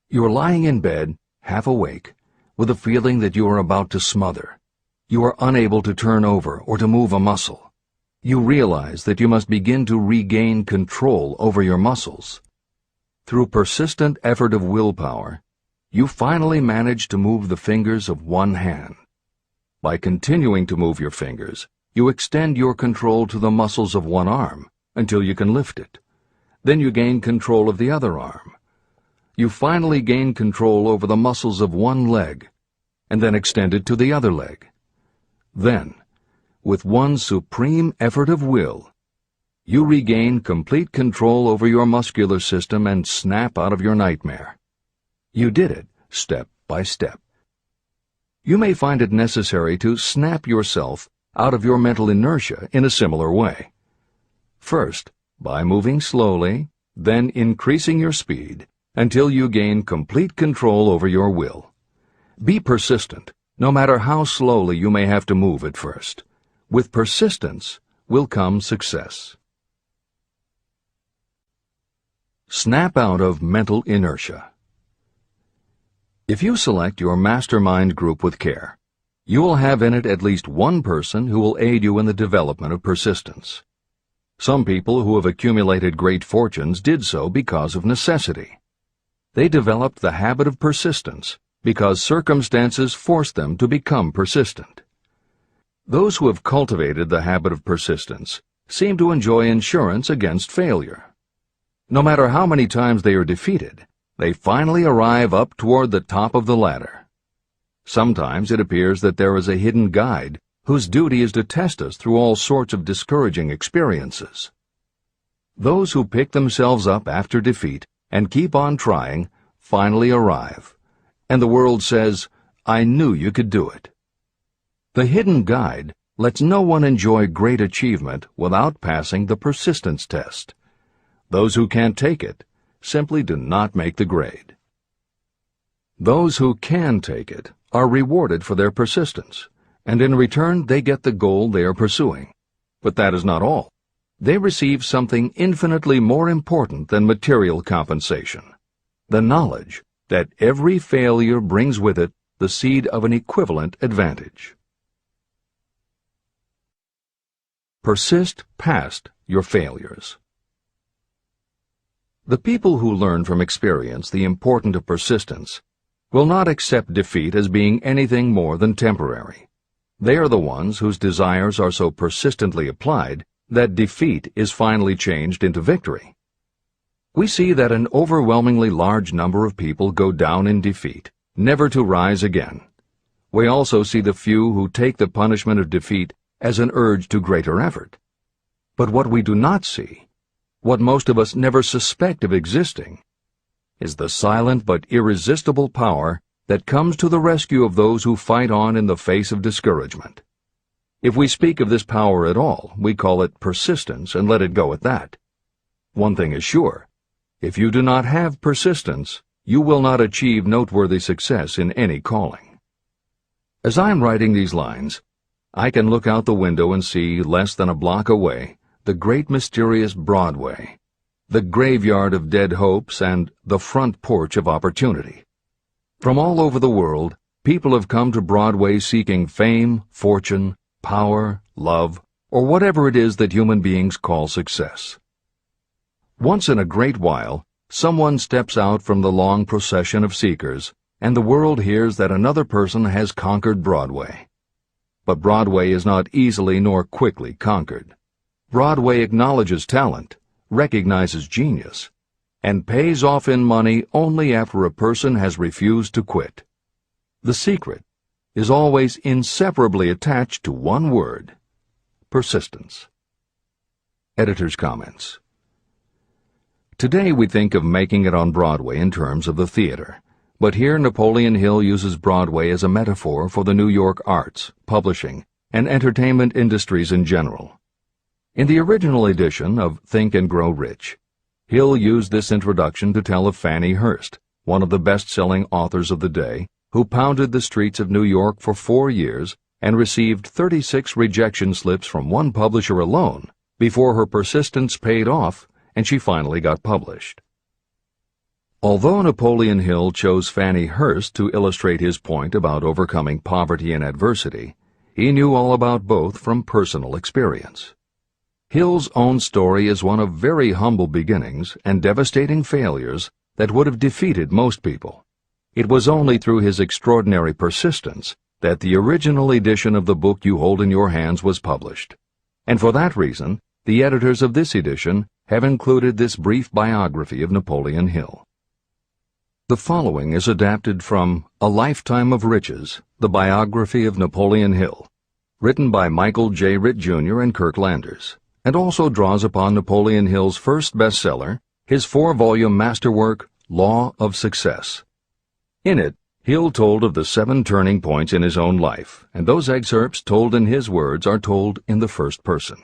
You are lying in bed, half awake, with a feeling that you are about to smother. You are unable to turn over or to move a muscle. You realize that you must begin to regain control over your muscles. Through persistent effort of willpower, you finally manage to move the fingers of one hand. By continuing to move your fingers, you extend your control to the muscles of one arm until you can lift it. Then you gain control of the other arm. You finally gain control over the muscles of one leg, and then extend it to the other leg. Then, with one supreme effort of will, you regain complete control over your muscular system and snap out of your nightmare. You did it step by step. You may find it necessary to snap yourself out of your mental inertia in a similar way. First, by moving slowly, then increasing your speed until you gain complete control over your will. Be persistent, no matter how slowly you may have to move at first. With persistence will come success. Snap out of mental inertia. If you select your mastermind group with care, you will have in it at least one person who will aid you in the development of persistence. Some people who have accumulated great fortunes did so because of necessity. They developed the habit of persistence because circumstances forced them to become persistent. Those who have cultivated the habit of persistence seem to enjoy insurance against failure. No matter how many times they are defeated, they finally arrive up toward the top of the ladder. Sometimes it appears that there is a hidden guide whose duty is to test us through all sorts of discouraging experiences. Those who pick themselves up after defeat and keep on trying finally arrive, and the world says, "I knew you could do it." The hidden guide lets no one enjoy great achievement without passing the persistence test. Those who can't take it simply do not make the grade. Those who can take it are rewarded for their persistence, and in return they get the goal they are pursuing. But that is not all. they receive something infinitely more important than material compensation: the knowledge that every failure brings with it the seed of an equivalent advantage. Persist past your failures. The people who learn from experience the importance of persistence will not accept defeat as being anything more than temporary. They are the ones whose desires are so persistently applied that defeat is finally changed into victory. We see that an overwhelmingly large number of people go down in defeat, never to rise again. We also see the few who take the punishment of defeat as an urge to greater effort. But what we do not see, what most of us never suspect of existing, is the silent but irresistible power that comes to the rescue of those who fight on in the face of discouragement. If we speak of this power at all, we call it persistence and let it go at that. One thing is sure: if you do not have persistence, you will not achieve noteworthy success in any calling. As I am writing these lines, I can look out the window and see, less than a block away, the great mysterious Broadway, the graveyard of dead hopes and the front porch of opportunity. From all over the world, people have come to Broadway seeking fame, fortune, power, love, or whatever it is that human beings call success. Once in a great while, someone steps out from the long procession of seekers, and the world hears that another person has conquered Broadway. But Broadway is not easily nor quickly conquered. Broadway acknowledges talent, recognizes genius, and pays off in money only after a person has refused to quit. The secret is always inseparably attached to one word: persistence. Editor's comments. Today we think of making it on Broadway in terms of the theater, but here Napoleon Hill uses Broadway as a metaphor for the New York arts, publishing, and entertainment industries in general. In the original edition of Think and Grow Rich, Hill used this introduction to tell of Fannie Hurst, one of the best-selling authors of the day, who pounded the streets of New York for 4 years and received 36 rejection slips from one publisher alone before her persistence paid off and she finally got published. Although Napoleon Hill chose Fannie Hurst to illustrate his point about overcoming poverty and adversity, he knew all about both from personal experience. Hill's own story is one of very humble beginnings and devastating failures that would have defeated most people. It was only through his extraordinary persistence that the original edition of the book you hold in your hands was published. And for that reason, the editors of this edition have included this brief biography of Napoleon Hill. The following is adapted from A Lifetime of Riches, the biography of Napoleon Hill, written by Michael J. Ritt, Jr. and Kirk Landers, and also draws upon Napoleon Hill's first bestseller, his 4-volume masterwork, Law of Success. In it, Hill told of the 7 turning points in his own life, and those excerpts told in his words are told in the first person.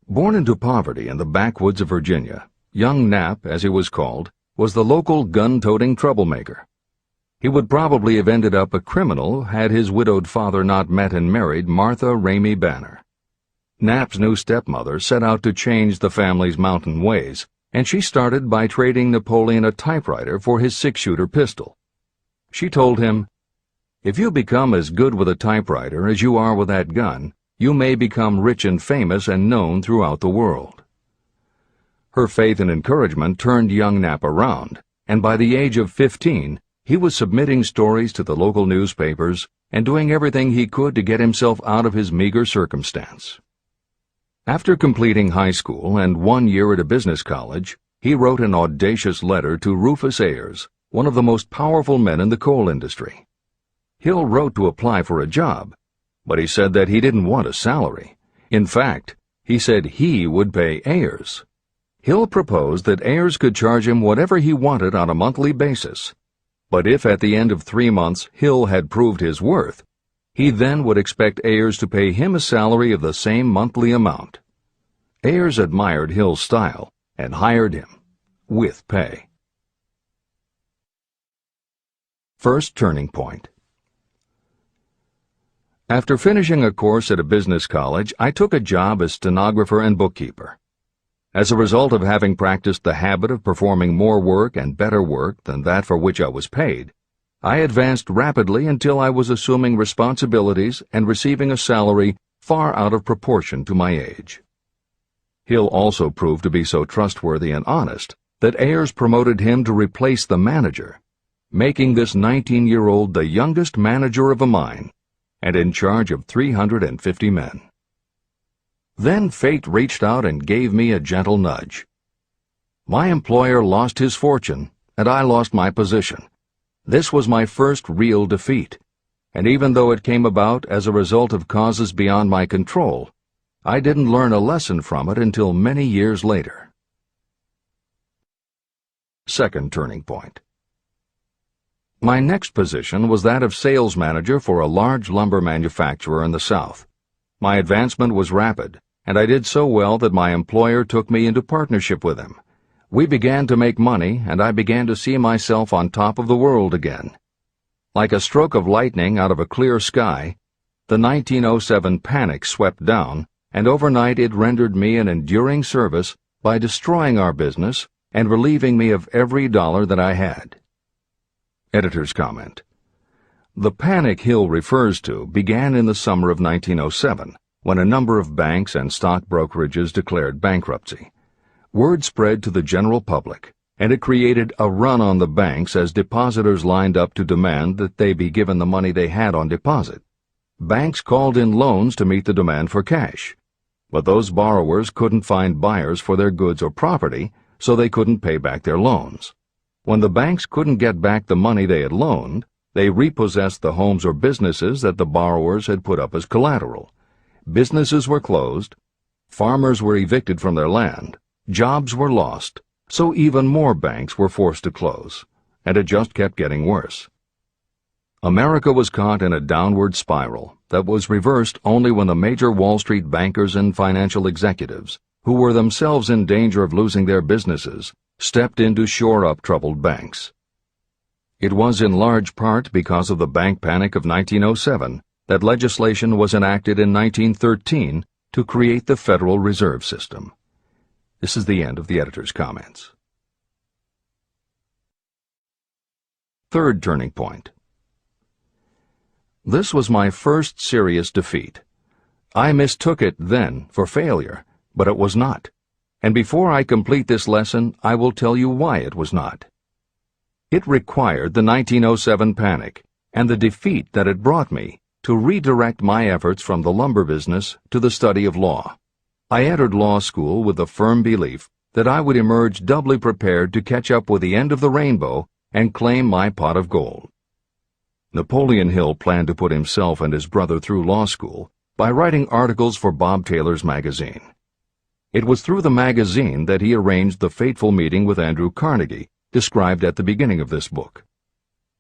Born into poverty in the backwoods of Virginia, young Knapp, as he was called, was the local gun-toting troublemaker. He would probably have ended up a criminal had his widowed father not met and married Martha Ramey Banner. Knapp's new stepmother set out to change the family's mountain ways, and she started by trading Napoleon a typewriter for his 6-shooter pistol. She told him, "If you become as good with a typewriter as you are with that gun, you may become rich and famous and known throughout the world." Her faith and encouragement turned young Knapp around, and by the age of 15, he was submitting stories to the local newspapers and doing everything he could to get himself out of his meager circumstance. After completing high school and 1 year at a business college, he wrote an audacious letter to Rufus Ayers, one of the most powerful men in the coal industry. Hill wrote to apply for a job, but he said that he didn't want a salary. In fact, he said he would pay Ayers. Hill proposed that Ayers could charge him whatever he wanted on a monthly basis, but if at the end of 3 months Hill had proved his worth, he then would expect Ayers to pay him a salary of the same monthly amount. Ayers admired Hill's style and hired him, with pay. First turning point. After finishing a course at a business college, I took a job as stenographer and bookkeeper. As a result of having practiced the habit of performing more work and better work than that for which I was paid, I advanced rapidly until I was assuming responsibilities and receiving a salary far out of proportion to my age. Hill also proved to be so trustworthy and honest that Ayers promoted him to replace the manager, making this 19-year-old the youngest manager of a mine and in charge of 350 men. Then fate reached out and gave me a gentle nudge. My employer lost his fortune, and I lost my position. This was my first real defeat, and even though it came about as a result of causes beyond my control, I didn't learn a lesson from it until many years later. Second turning point. My next position was that of sales manager for a large lumber manufacturer in the South. My advancement was rapid, and I did so well that my employer took me into partnership with him. We began to make money, and I began to see myself on top of the world again. Like a stroke of lightning out of a clear sky, the 1907 panic swept down, and overnight it rendered me an enduring service by destroying our business and relieving me of every dollar that I had. Editor's comment. The panic Hill refers to began in the summer of 1907, when a number of banks and stock brokerages declared bankruptcy. Word spread to the general public, and it created a run on the banks as depositors lined up to demand that they be given the money they had on deposit. Banks called in loans to meet the demand for cash, but those borrowers couldn't find buyers for their goods or property, so they couldn't pay back their loans. When the banks couldn't get back the money they had loaned, they repossessed the homes or businesses that the borrowers had put up as collateral. Businesses were closed, farmers were evicted from their land, jobs were lost, so even more banks were forced to close, and it just kept getting worse. America was caught in a downward spiral that was reversed only when the major Wall Street bankers and financial executives, who were themselves in danger of losing their businesses, stepped in to shore up troubled banks. It was in large part because of the bank panic of 1907 that legislation was enacted in 1913 to create the Federal Reserve System. This is the end of the editor's comments. Third turning point. This was my first serious defeat. I mistook it then for failure, but it was not. And before I complete this lesson, I will tell you why it was not. It required the 1907 panic and the defeat that it brought me to redirect my efforts from the lumber business to the study of law. I entered law school with the firm belief that I would emerge doubly prepared to catch up with the end of the rainbow and claim my pot of gold. Napoleon Hill planned to put himself and his brother through law school by writing articles for Bob Taylor's magazine. It was through the magazine that he arranged the fateful meeting with Andrew Carnegie, described at the beginning of this book.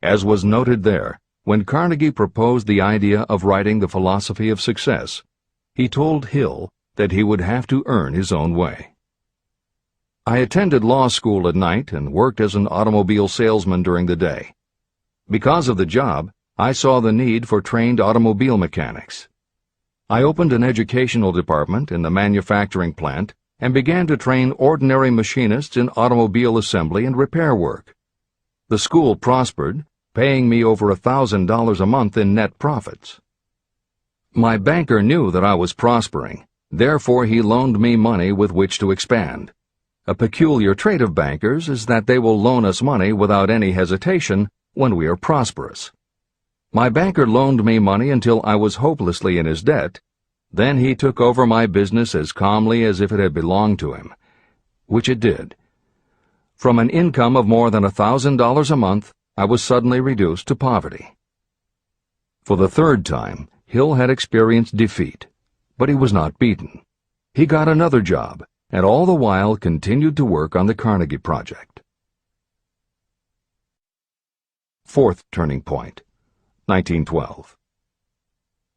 As was noted there, when Carnegie proposed the idea of writing The Philosophy of Success, he told Hill that he would have to earn his own way. I attended law school at night and worked as an automobile salesman during the day. Because of the job, I saw the need for trained automobile mechanics. I opened an educational department in the manufacturing plant and began to train ordinary machinists in automobile assembly and repair work. The school prospered, paying me over $1,000 a month in net profits. My banker knew that I was prospering, therefore he loaned me money with which to expand. A peculiar trait of bankers is that they will loan us money without any hesitation when we are prosperous. My banker loaned me money until I was hopelessly in his debt. Then he took over my business as calmly as if it had belonged to him, which it did. From an income of more than $1,000 a month, I was suddenly reduced to poverty. For the third time, Hill had experienced defeat, but he was not beaten. He got another job, and all the while continued to work on the Carnegie Project. Fourth turning point. 1912.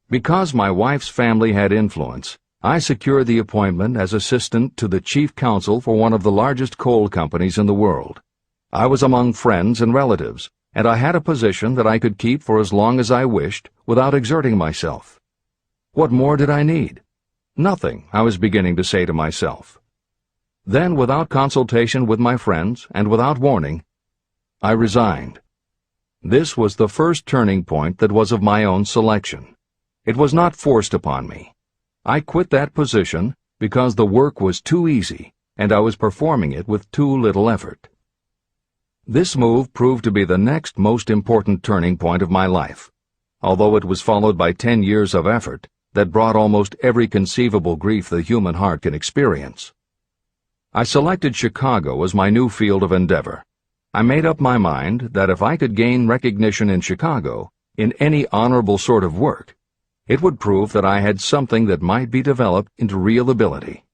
Because my wife's family had influence, I secured the appointment as assistant to the chief counsel for one of the largest coal companies in the world. I was among friends and relatives, and I had a position that I could keep for as long as I wished without exerting myself. What more did I need? Nothing, I was beginning to say to myself. Then, without consultation with my friends and without warning, I resigned. This was the first turning point that was of my own selection. It was not forced upon me. I quit that position because the work was too easy and I was performing it with too little effort. This move proved to be the next most important turning point of my life, although it was followed by 10 years of effort that brought almost every conceivable grief the human heart can experience. I selected Chicago as my new field of endeavor. I made up my mind that if I could gain recognition in Chicago, in any honorable sort of work, it would prove that I had something that might be developed into real ability.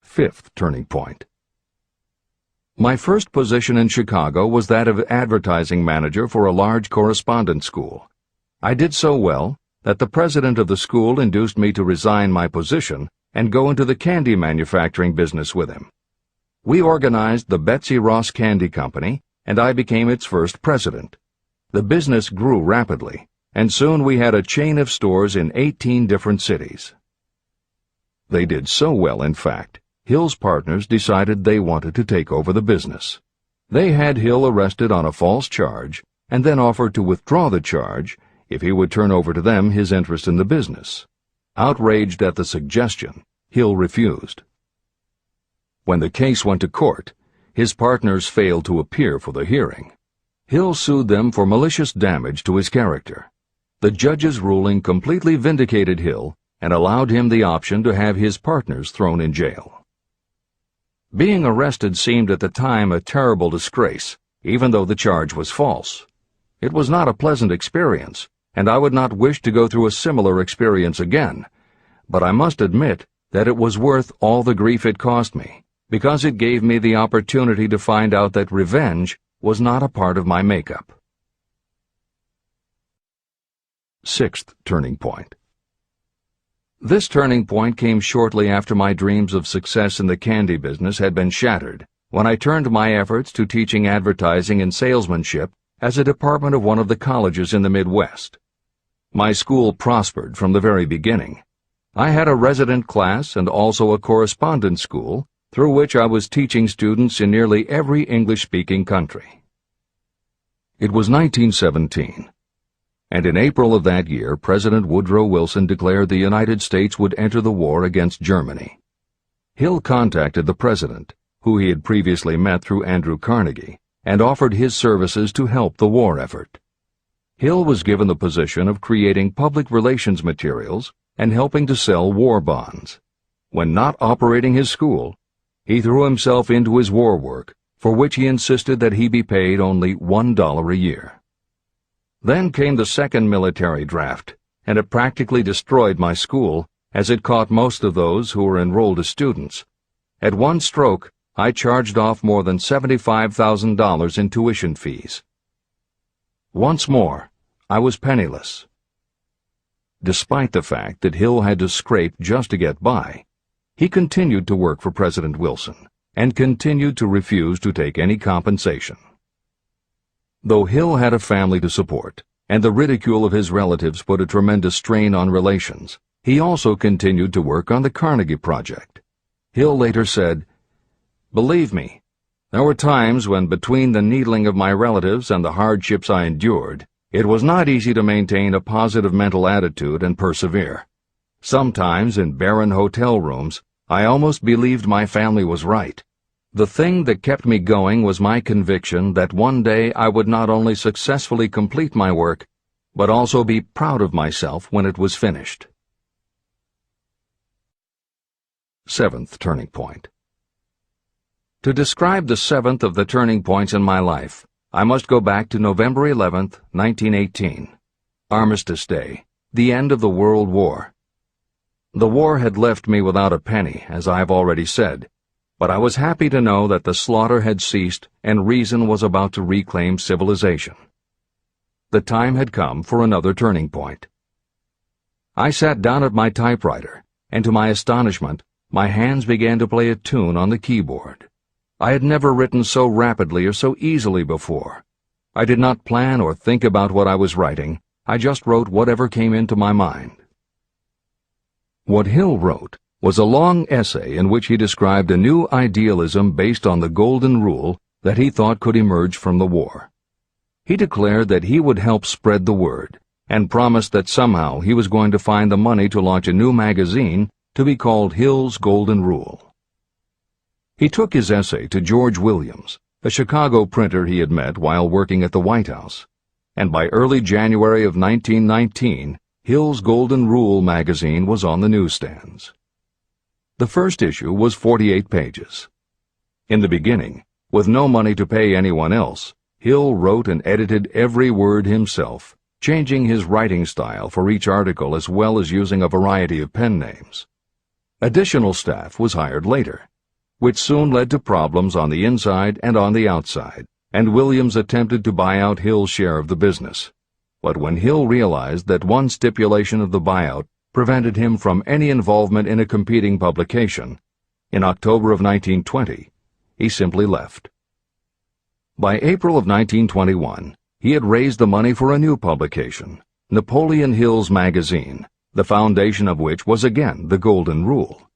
Fifth turning point. My first position in Chicago was that of advertising manager for a large correspondence school. I did so well that the president of the school induced me to resign my position and go into the candy manufacturing business with him. We organized the Betsy Ross Candy Company, and I became its first president. The business grew rapidly, and soon we had a chain of stores in 18 different cities. They did so well, in fact, Hill's partners decided they wanted to take over the business. They had Hill arrested on a false charge and then offered to withdraw the charge if he would turn over to them his interest in the business. Outraged at the suggestion, Hill refused. When the case went to court, his partners failed to appear for the hearing. Hill sued them for malicious damage to his character. The judge's ruling completely vindicated Hill and allowed him the option to have his partners thrown in jail. Being arrested seemed at the time a terrible disgrace, even though the charge was false. It was not a pleasant experience, and I would not wish to go through a similar experience again, but I must admit that it was worth all the grief it cost me, because it gave me the opportunity to find out that revenge was not a part of my makeup. Sixth turning point. This turning point came shortly after my dreams of success in the candy business had been shattered, when I turned my efforts to teaching advertising and salesmanship as a department of one of the colleges in the Midwest. My school prospered from the very beginning. I had a resident class and also a correspondence school through which I was teaching students in nearly every English-speaking country. It was 1917. And in April of that year, President Woodrow Wilson declared the United States would enter the war against Germany. Hill contacted the president, who he had previously met through Andrew Carnegie, and offered his services to help the war effort. Hill was given the position of creating public relations materials and helping to sell war bonds. When not operating his school, he threw himself into his war work, for which he insisted that he be paid only $1 a year. Then came the second military draft, and it practically destroyed my school, as it caught most of those who were enrolled as students. At one stroke, I charged off more than $75,000 in tuition fees. Once more, I was penniless. Despite the fact that Hill had to scrape just to get by, he continued to work for President Wilson, and continued to refuse to take any compensation. Though Hill had a family to support, and the ridicule of his relatives put a tremendous strain on relations, he also continued to work on the Carnegie Project. Hill later said, "Believe me, there were times when between the needling of my relatives and the hardships I endured, it was not easy to maintain a positive mental attitude and persevere. Sometimes in barren hotel rooms, I almost believed my family was right. The thing that kept me going was my conviction that one day I would not only successfully complete my work, but also be proud of myself when it was finished." Seventh turning point. To describe the seventh of the turning points in my life, I must go back to November 11th, 1918, Armistice Day, the end of the World War. The war had left me without a penny, as I have already said, but I was happy to know that the slaughter had ceased and reason was about to reclaim civilization. The time had come for another turning point. I sat down at my typewriter, and to my astonishment, my hands began to play a tune on the keyboard. I had never written so rapidly or so easily before. I did not plan or think about what I was writing. I just wrote whatever came into my mind." What Hill wrote was a long essay in which he described a new idealism based on the Golden Rule that he thought could emerge from the war. He declared that he would help spread the word, and promised that somehow he was going to find the money to launch a new magazine to be called Hill's Golden Rule. He took his essay to George Williams, a Chicago printer he had met while working at the White House, and by early January of 1919, Hill's Golden Rule magazine was on the newsstands. The first issue was 48 pages. In the beginning, with no money to pay anyone else, Hill wrote and edited every word himself, changing his writing style for each article as well as using a variety of pen names. Additional staff was hired later, which soon led to problems on the inside and on the outside, and Williams attempted to buy out Hill's share of the business. But when Hill realized that one stipulation of the buyout prevented him from any involvement in a competing publication, in October of 1920, he simply left. By April of 1921, he had raised the money for a new publication, Napoleon Hill's magazine, the foundation of which was again the Golden Rule,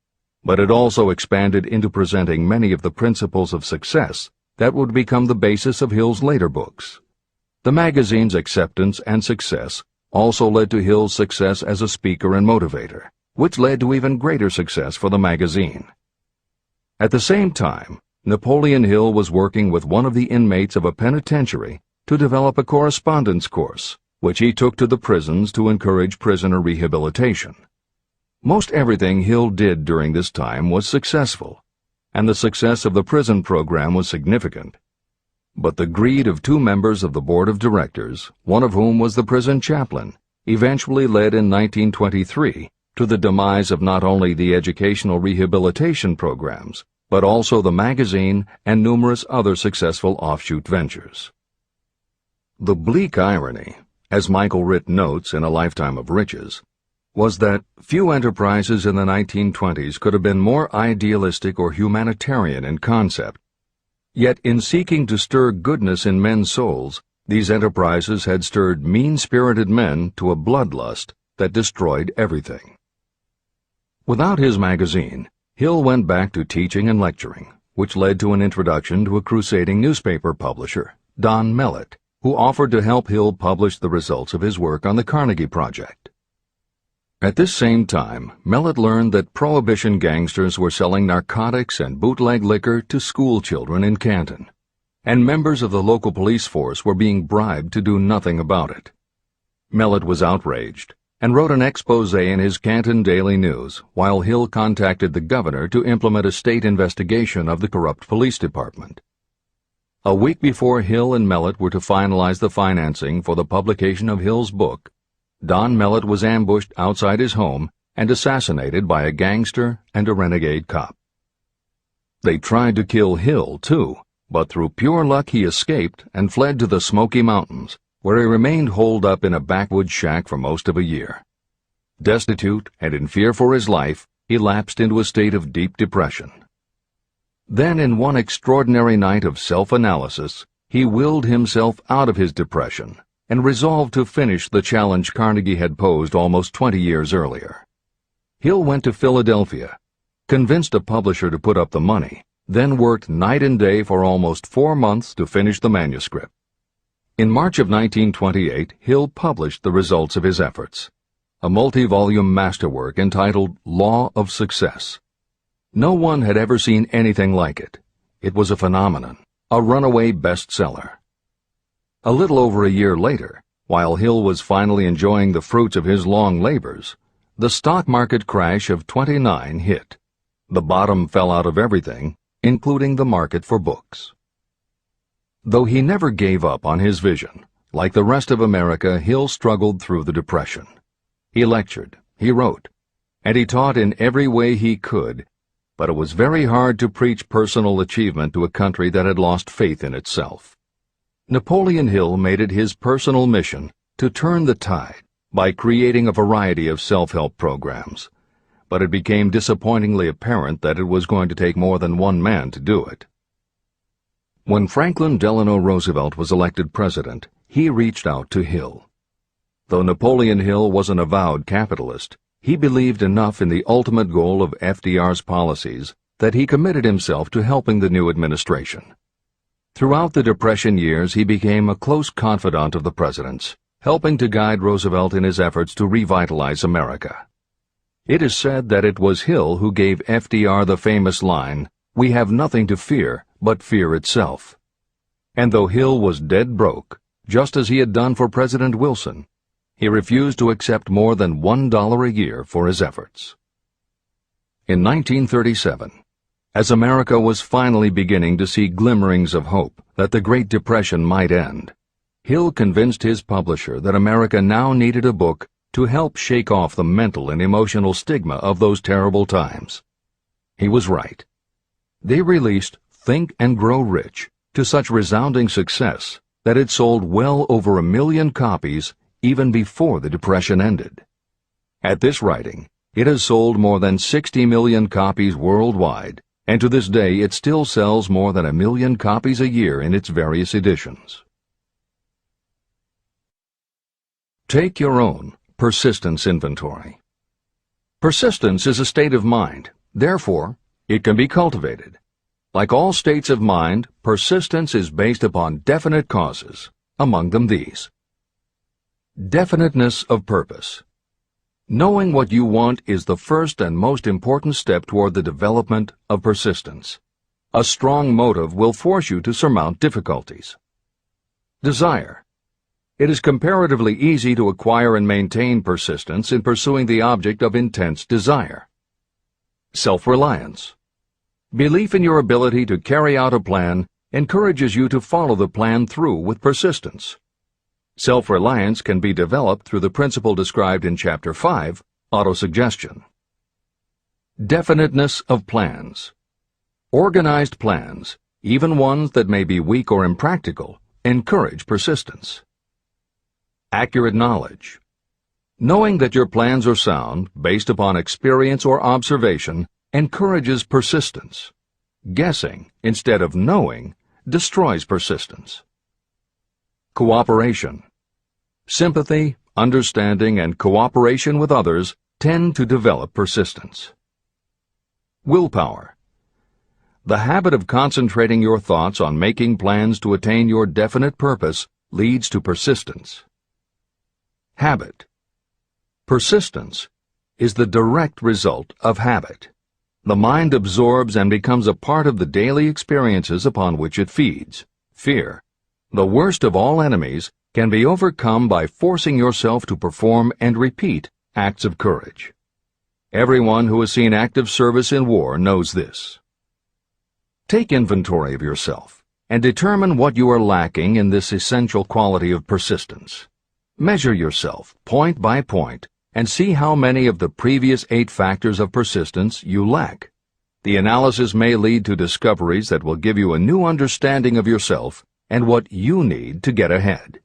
but it also expanded into presenting many of the principles of success that would become the basis of Hill's later books. The magazine's acceptance and success also led to Hill's success as a speaker and motivator, which led to even greater success for the magazine. At the same time, Napoleon Hill was working with one of the inmates of a penitentiary to develop a correspondence course, which he took to the prisons to encourage prisoner rehabilitation. Most everything Hill did during this time was successful, and the success of the prison program was significant. But the greed of two members of the board of directors, one of whom was the prison chaplain, eventually led in 1923 to the demise of not only the educational rehabilitation programs, but also the magazine and numerous other successful offshoot ventures. The bleak irony, as Michael Ritt notes in A Lifetime of Riches, was that few enterprises in the 1920s could have been more idealistic or humanitarian in concept. Yet in seeking to stir goodness in men's souls, these enterprises had stirred mean-spirited men to a bloodlust that destroyed everything. Without his magazine, Hill went back to teaching and lecturing, which led to an introduction to a crusading newspaper publisher, Don Mellett, who offered to help Hill publish the results of his work on the Carnegie Project. At this same time, Mellett learned that Prohibition gangsters were selling narcotics and bootleg liquor to school children in Canton, and members of the local police force were being bribed to do nothing about it. Mellett was outraged and wrote an expose in his Canton Daily News while Hill contacted the governor to implement a state investigation of the corrupt police department. A week before Hill and Mellett were to finalize the financing for the publication of Hill's book, Don Mellett was ambushed outside his home and assassinated by a gangster and a renegade cop. They tried to kill Hill, too, but through pure luck he escaped and fled to the Smoky Mountains, where he remained holed up in a backwoods shack for most of a year. Destitute and in fear for his life, he lapsed into a state of deep depression. Then, in one extraordinary night of self-analysis, he willed himself out of his depression and resolved to finish the challenge Carnegie had posed almost 20 years earlier. Hill went to Philadelphia, convinced a publisher to put up the money, then worked night and day for almost 4 months to finish the manuscript. In March of 1928, Hill published the results of his efforts, a multi-volume masterwork entitled Law of Success. No one had ever seen anything like it. It was a phenomenon, a runaway bestseller. A little over a year later, while Hill was finally enjoying the fruits of his long labors, the stock market crash of '29 hit. The bottom fell out of everything, including the market for books. Though he never gave up on his vision, like the rest of America, Hill struggled through the Depression. He lectured, he wrote, and he taught in every way he could, but it was very hard to preach personal achievement to a country that had lost faith in itself. Napoleon Hill made it his personal mission to turn the tide by creating a variety of self-help programs, but it became disappointingly apparent that it was going to take more than one man to do it. When Franklin Delano Roosevelt was elected president, he reached out to Hill. Though Napoleon Hill was an avowed capitalist, he believed enough in the ultimate goal of FDR's policies that he committed himself to helping the new administration. Throughout the Depression years, he became a close confidant of the president's, helping to guide Roosevelt in his efforts to revitalize America. It is said that it was Hill who gave FDR the famous line, "We have nothing to fear but fear itself." And though Hill was dead broke, just as he had done for President Wilson, he refused to accept more than $1 a year for his efforts. In 1937, as America was finally beginning to see glimmerings of hope that the Great Depression might end, Hill convinced his publisher that America now needed a book to help shake off the mental and emotional stigma of those terrible times. He was right. They released Think and Grow Rich to such resounding success that it sold well over 1 million copies even before the Depression ended. At this writing, it has sold more than 60 million copies worldwide, and to this day it still sells more than 1 million copies a year in its various editions. Take your own persistence inventory. Persistence is a state of mind. Therefore, it can be cultivated. Like all states of mind, persistence is based upon definite causes, among them these. Definiteness of purpose. Knowing what you want is the first and most important step toward the development of persistence. A strong motive will force you to surmount difficulties. Desire. It is comparatively easy to acquire and maintain persistence in pursuing the object of intense desire. Self-reliance. Belief in your ability to carry out a plan encourages you to follow the plan through with persistence. Self-reliance can be developed through the principle described in Chapter 5, Autosuggestion. Definiteness of plans. Organized plans, even ones that may be weak or impractical, encourage persistence. Accurate knowledge. Knowing that your plans are sound, based upon experience or observation, encourages persistence. Guessing, instead of knowing, destroys persistence. Cooperation. Sympathy, understanding, and cooperation with others tend to develop persistence. Willpower. The habit of concentrating your thoughts on making plans to attain your definite purpose leads to persistence. Habit. Persistence is the direct result of habit. The mind absorbs and becomes a part of the daily experiences upon which it feeds. Fear, the worst of all enemies, can be overcome by forcing yourself to perform and repeat acts of courage. Everyone who has seen active service in war knows this. Take inventory of yourself and determine what you are lacking in this essential quality of persistence. Measure yourself point by point and see how many of the previous 8 factors of persistence you lack. The analysis may lead to discoveries that will give you a new understanding of yourself and what you need to get ahead.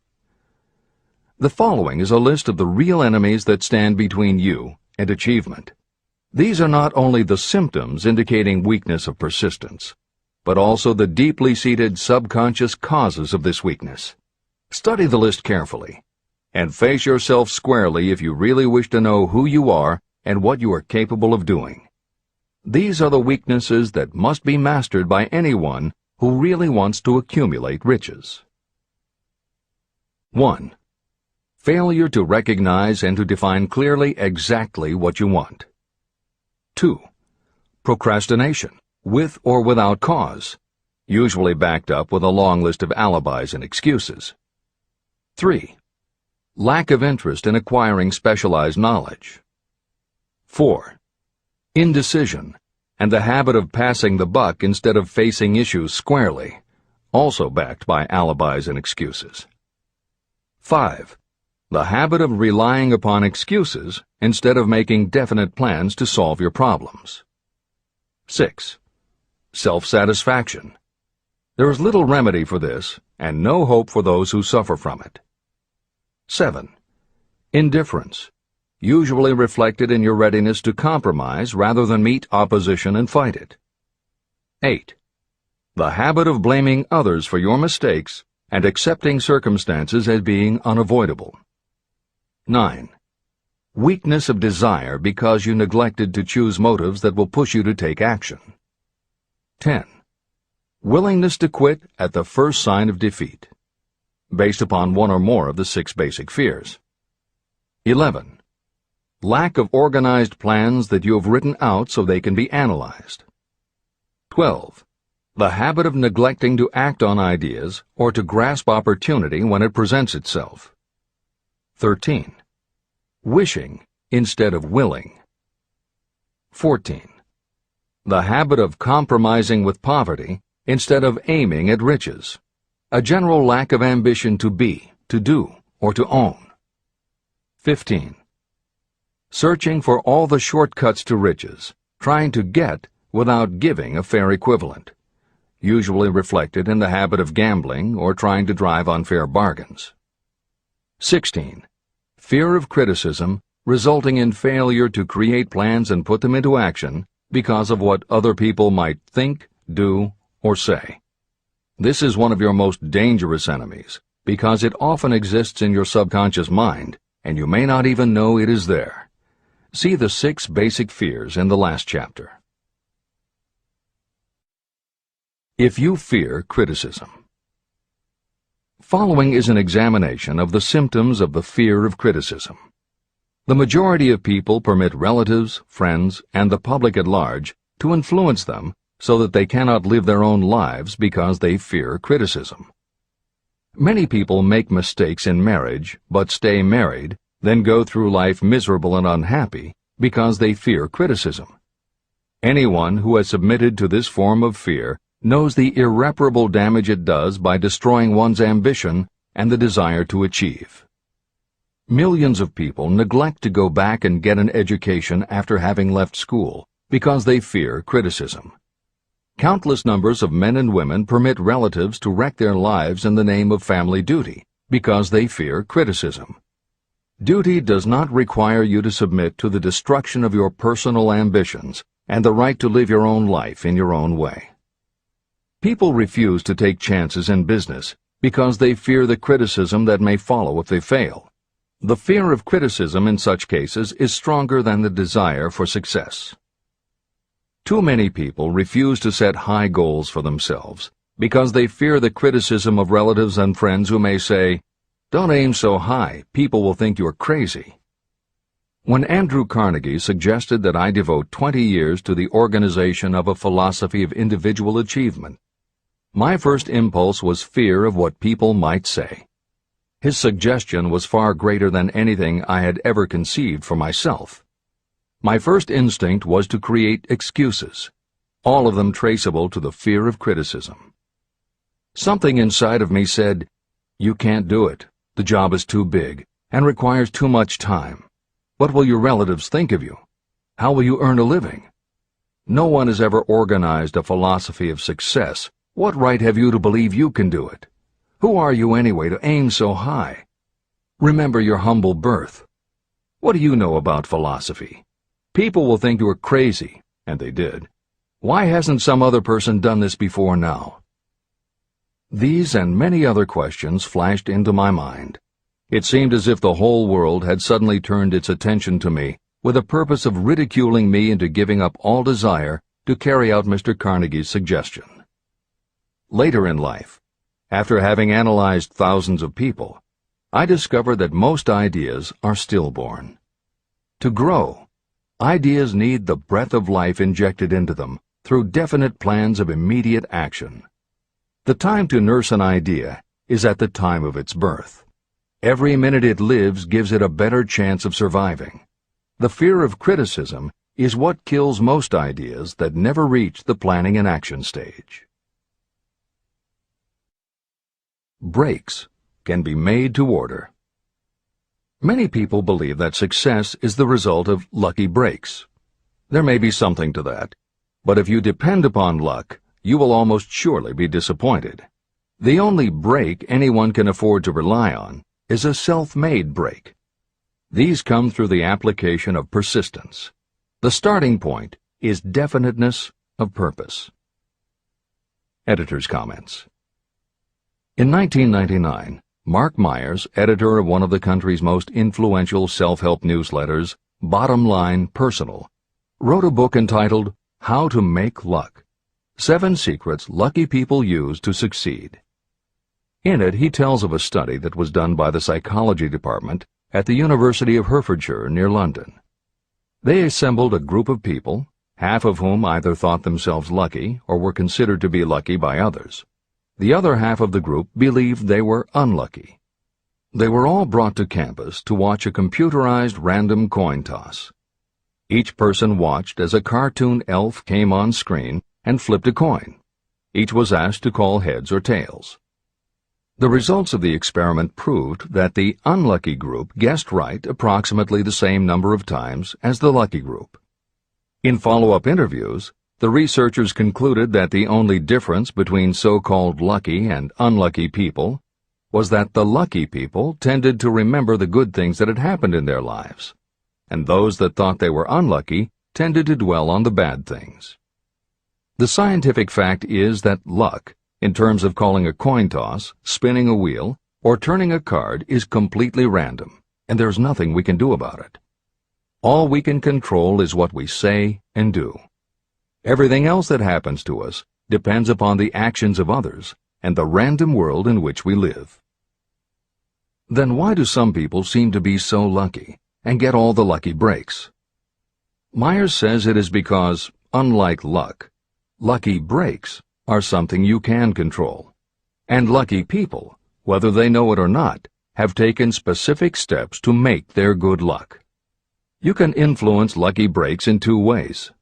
The following is a list of the real enemies that stand between you and achievement. These are not only the symptoms indicating weakness of persistence, but also the deeply seated subconscious causes of this weakness. Study the list carefully and face yourself squarely if you really wish to know who you are and what you are capable of doing. These are the weaknesses that must be mastered by anyone who really wants to accumulate riches. 1. Failure to recognize and to define clearly exactly what you want. 2. Procrastination, with or without cause, usually backed up with a long list of alibis and excuses. 3. Lack of interest in acquiring specialized knowledge. 4. Indecision, and the habit of passing the buck instead of facing issues squarely, also backed by alibis and excuses. 5. The habit of relying upon excuses instead of making definite plans to solve your problems. 6. Self-satisfaction. There is little remedy for this, and no hope for those who suffer from it. 7. Indifference, usually reflected in your readiness to compromise rather than meet opposition and fight it. 8. The habit of blaming others for your mistakes and accepting circumstances as being unavoidable. 9. Weakness of desire because you neglected to choose motives that will push you to take action. 10. Willingness to quit at the first sign of defeat, based upon one or more of the 6 basic fears. 11. Lack of organized plans that you have written out so they can be analyzed. 12. The habit of neglecting to act on ideas or to grasp opportunity when it presents itself. 13. Wishing instead of willing. 14. The habit of compromising with poverty instead of aiming at riches. A general lack of ambition to be, to do, or to own. 15. Searching for all the shortcuts to riches, trying to get without giving a fair equivalent, usually reflected in the habit of gambling or trying to drive unfair bargains. 16. Fear of criticism, resulting in failure to create plans and put them into action because of what other people might think, do, or say. This is one of your most dangerous enemies because it often exists in your subconscious mind and you may not even know it is there. See the 6 basic fears in the last chapter. If you fear criticism. Following is an examination of the symptoms of the fear of criticism. The majority of people permit relatives, friends, and the public at large to influence them so that they cannot live their own lives because they fear criticism. Many people make mistakes in marriage but stay married, then go through life miserable and unhappy because they fear criticism. Anyone who has submitted to this form of fear knows the irreparable damage it does by destroying one's ambition and the desire to achieve. Millions of people neglect to go back and get an education after having left school because they fear criticism. Countless numbers of men and women permit relatives to wreck their lives in the name of family duty because they fear criticism. Duty does not require you to submit to the destruction of your personal ambitions and the right to live your own life in your own way. People refuse to take chances in business because they fear the criticism that may follow if they fail. The fear of criticism in such cases is stronger than the desire for success. Too many people refuse to set high goals for themselves because they fear the criticism of relatives and friends who may say, "Don't aim so high, people will think you're crazy." When Andrew Carnegie suggested that I devote 20 years to the organization of a philosophy of individual achievement, my first impulse was fear of what people might say. His suggestion was far greater than anything I had ever conceived for myself. My first instinct was to create excuses, all of them traceable to the fear of criticism. Something inside of me said, "You can't do it. The job is too big and requires too much time. What will your relatives think of you? How will you earn a living? No one has ever organized a philosophy of success. What right have you to believe you can do it? Who are you anyway to aim so high? Remember your humble birth. What do you know about philosophy? People will think you are crazy," and they did. "Why hasn't some other person done this before now?" These and many other questions flashed into my mind. It seemed as if the whole world had suddenly turned its attention to me with the purpose of ridiculing me into giving up all desire to carry out Mr. Carnegie's suggestion. Later in life, after having analyzed thousands of people, I discovered that most ideas are stillborn. To grow, ideas need the breath of life injected into them through definite plans of immediate action. The time to nurse an idea is at the time of its birth. Every minute it lives gives it a better chance of surviving. The fear of criticism is what kills most ideas that never reach the planning and action stage. Breaks can be made to order. Many people believe that success is the result of lucky breaks. There may be something to that, but if you depend upon luck, you will almost surely be disappointed. The only break anyone can afford to rely on is a self-made break. These come through the application of persistence. The starting point is definiteness of purpose. Editor's comments. In 1999, Mark Myers, editor of one of the country's most influential self-help newsletters, Bottom Line Personal, wrote a book entitled How to Make Luck: 7 Secrets Lucky People Use to Succeed. In it, he tells of a study that was done by the psychology department at the University of Hertfordshire near London. They assembled a group of people, half of whom either thought themselves lucky or were considered to be lucky by others. The other half of the group believed they were unlucky. They were all brought to campus to watch a computerized random coin toss. Each person watched as a cartoon elf came on screen and flipped a coin. Each was asked to call heads or tails. The results of the experiment proved that the unlucky group guessed right approximately the same number of times as the lucky group. In follow-up interviews, the researchers concluded that the only difference between so-called lucky and unlucky people was that the lucky people tended to remember the good things that had happened in their lives, and those that thought they were unlucky tended to dwell on the bad things. The scientific fact is that luck, in terms of calling a coin toss, spinning a wheel, or turning a card, is completely random, and there's nothing we can do about it. All we can control is what we say and do. Everything else that happens to us depends upon the actions of others and the random world in which we live. Then why do some people seem to be so lucky and get all the lucky breaks? Myers says it is because, unlike luck, lucky breaks are something you can control, and lucky people, whether they know it or not, have taken specific steps to make their good luck. You can influence lucky breaks in 2 ways.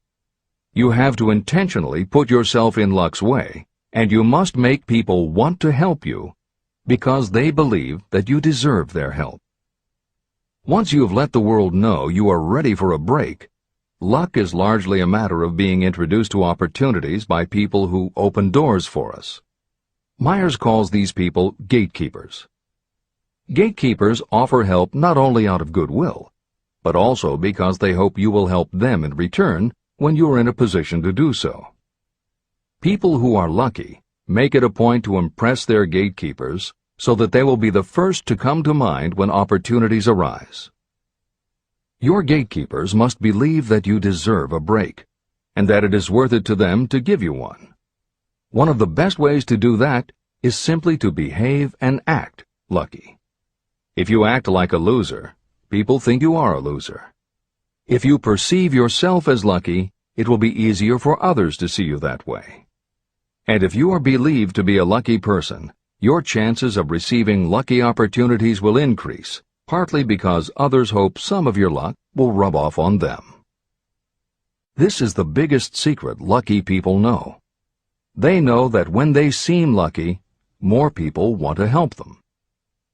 You have to intentionally put yourself in luck's way, and you must make people want to help you because they believe that you deserve their help. Once you have let the world know you are ready for a break, luck is largely a matter of being introduced to opportunities by people who open doors for us. Myers calls these people gatekeepers. Gatekeepers offer help not only out of goodwill, but also because they hope you will help them in return when you are in a position to do so. People who are lucky make it a point to impress their gatekeepers so that they will be the first to come to mind when opportunities arise. Your gatekeepers must believe that you deserve a break, and that it is worth it to them to give you one. One of the best ways to do that is simply to behave and act lucky. If you act like a loser, people think you are a loser. If you perceive yourself as lucky, it will be easier for others to see you that way. And if you are believed to be a lucky person, your chances of receiving lucky opportunities will increase, partly because others hope some of your luck will rub off on them. This is the biggest secret lucky people know. They know that when they seem lucky, more people want to help them.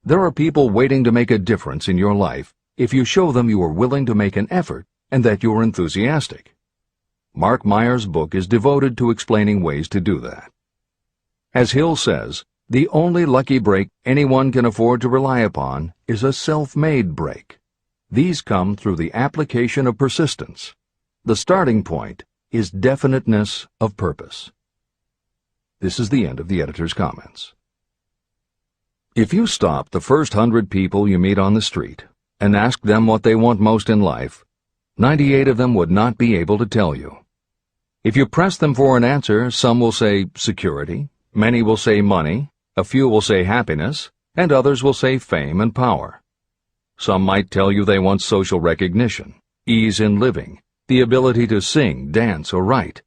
There are people waiting to make a difference in your life if you show them you are willing to make an effort and that you are enthusiastic. Mark Myers' book is devoted to explaining ways to do that. As Hill says, the only lucky break anyone can afford to rely upon is a self-made break. These come through the application of persistence. The starting point is definiteness of purpose. This is the end of the editor's comments. If you stop the first 100 people you meet on the street and ask them what they want most in life, 98 of them would not be able to tell you. If you press them for an answer, some will say security, many will say money, a few will say happiness, and others will say fame and power. Some might tell you they want social recognition, ease in living, the ability to sing, dance, or write.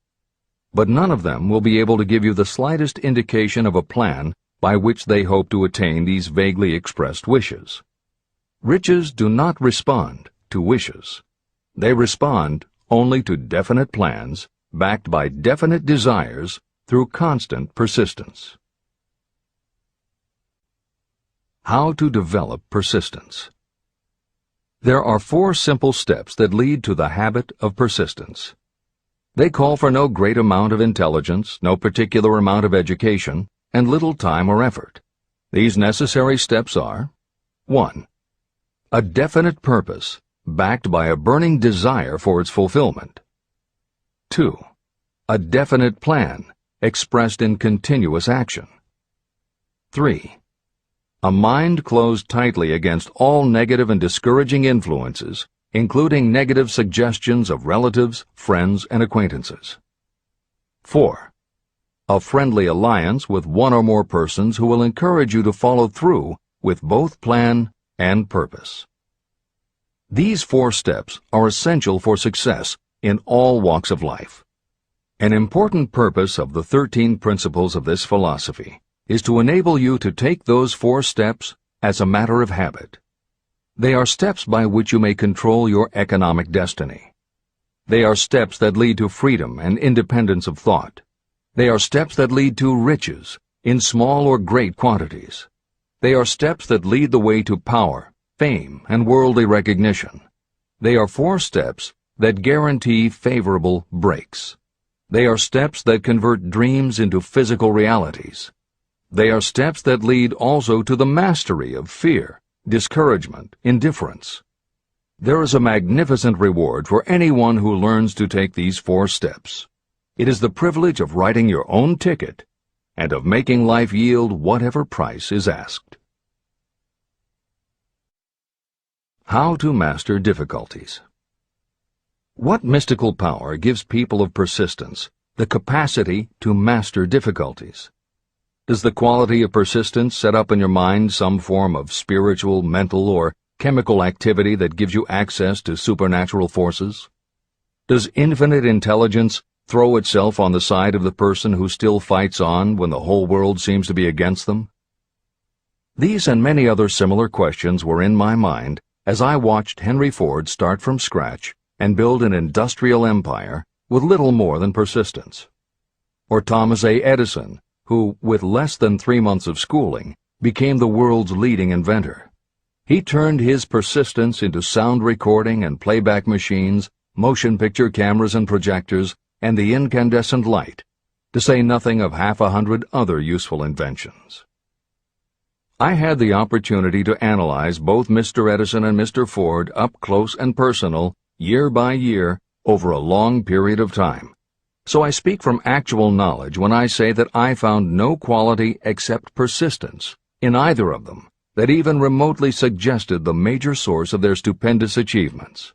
But none of them will be able to give you the slightest indication of a plan by which they hope to attain these vaguely expressed wishes. Riches do not respond to wishes. They respond only to definite plans, backed by definite desires through constant persistence. How to develop persistence. There are 4 simple steps that lead to the habit of persistence. They call for no great amount of intelligence, no particular amount of education, and little time or effort. These necessary steps are: 1. A definite purpose, backed by a burning desire for its fulfillment. 2. A definite plan, expressed in continuous action. 3. A mind closed tightly against all negative and discouraging influences, including negative suggestions of relatives, friends, and acquaintances. 4. A friendly alliance with one or more persons who will encourage you to follow through with both plan and purpose. These 4 steps are essential for success in all walks of life. An important purpose of the 13 principles of this philosophy is to enable you to take those 4 steps as a matter of habit. They are steps by which you may control your economic destiny. They are steps that lead to freedom and independence of thought. They are steps that lead to riches, in small or great quantities. They are steps that lead the way to power, fame, and worldly recognition. They are 4 steps that guarantee favorable breaks. They are steps that convert dreams into physical realities. They are steps that lead also to the mastery of fear, discouragement, indifference. There is a magnificent reward for anyone who learns to take these 4 steps. It is the privilege of writing your own ticket and of making life yield whatever price is asked. How to master difficulties. What mystical power gives people of persistence the capacity to master difficulties? Does the quality of persistence set up in your mind some form of spiritual, mental, or chemical activity that gives you access to supernatural forces? Does infinite intelligence throw itself on the side of the person who still fights on when the whole world seems to be against them? These and many other similar questions were in my mind as I watched Henry Ford start from scratch and build an industrial empire with little more than persistence. Or Thomas A. Edison, who, with less than 3 months of schooling, became the world's leading inventor. He turned his persistence into sound recording and playback machines, motion picture cameras and projectors, and the incandescent light, to say nothing of 100 other useful inventions. I had the opportunity to analyze both Mr. Edison and Mr. Ford up close and personal, year by year, over a long period of time. So I speak from actual knowledge when I say that I found no quality except persistence in either of them that even remotely suggested the major source of their stupendous achievements.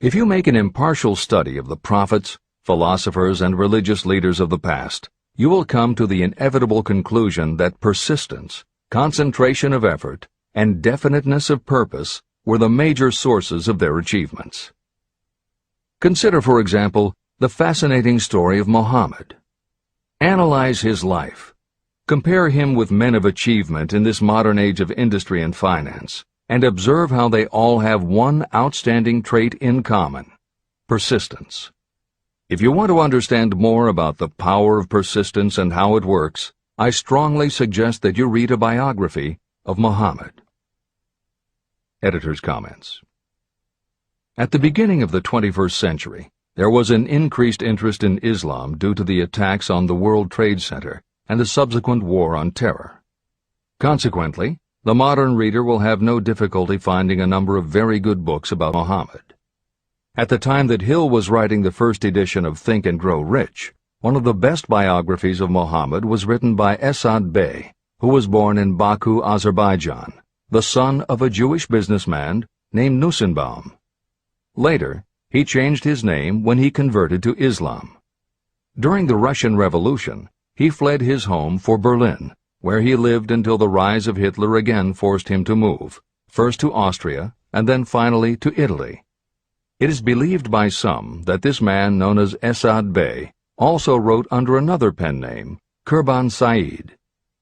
If you make an impartial study of the prophets, philosophers, and religious leaders of the past, you will come to the inevitable conclusion that persistence, concentration of effort, and definiteness of purpose were the major sources of their achievements. Consider, for example, the fascinating story of Muhammad. Analyze his life. Compare him with men of achievement in this modern age of industry and finance, and observe how they all have one outstanding trait in common: persistence. If you want to understand more about the power of persistence and how it works, I strongly suggest that you read a biography of Muhammad. Editor's comments. At the beginning of the 21st century, there was an increased interest in Islam due to the attacks on the World Trade Center and the subsequent war on terror. Consequently, the modern reader will have no difficulty finding a number of very good books about Muhammad. At the time that Hill was writing the first edition of Think and Grow Rich, one of the best biographies of Muhammad was written by Esad Bey, who was born in Baku, Azerbaijan, the son of a Jewish businessman named Nusenbaum. Later, he changed his name when he converted to Islam. During the Russian Revolution, he fled his home for Berlin, where he lived until the rise of Hitler again forced him to move, first to Austria and then finally to Italy. It is believed by some that this man, known as Esad Bey, also wrote under another pen name, Kurban Said,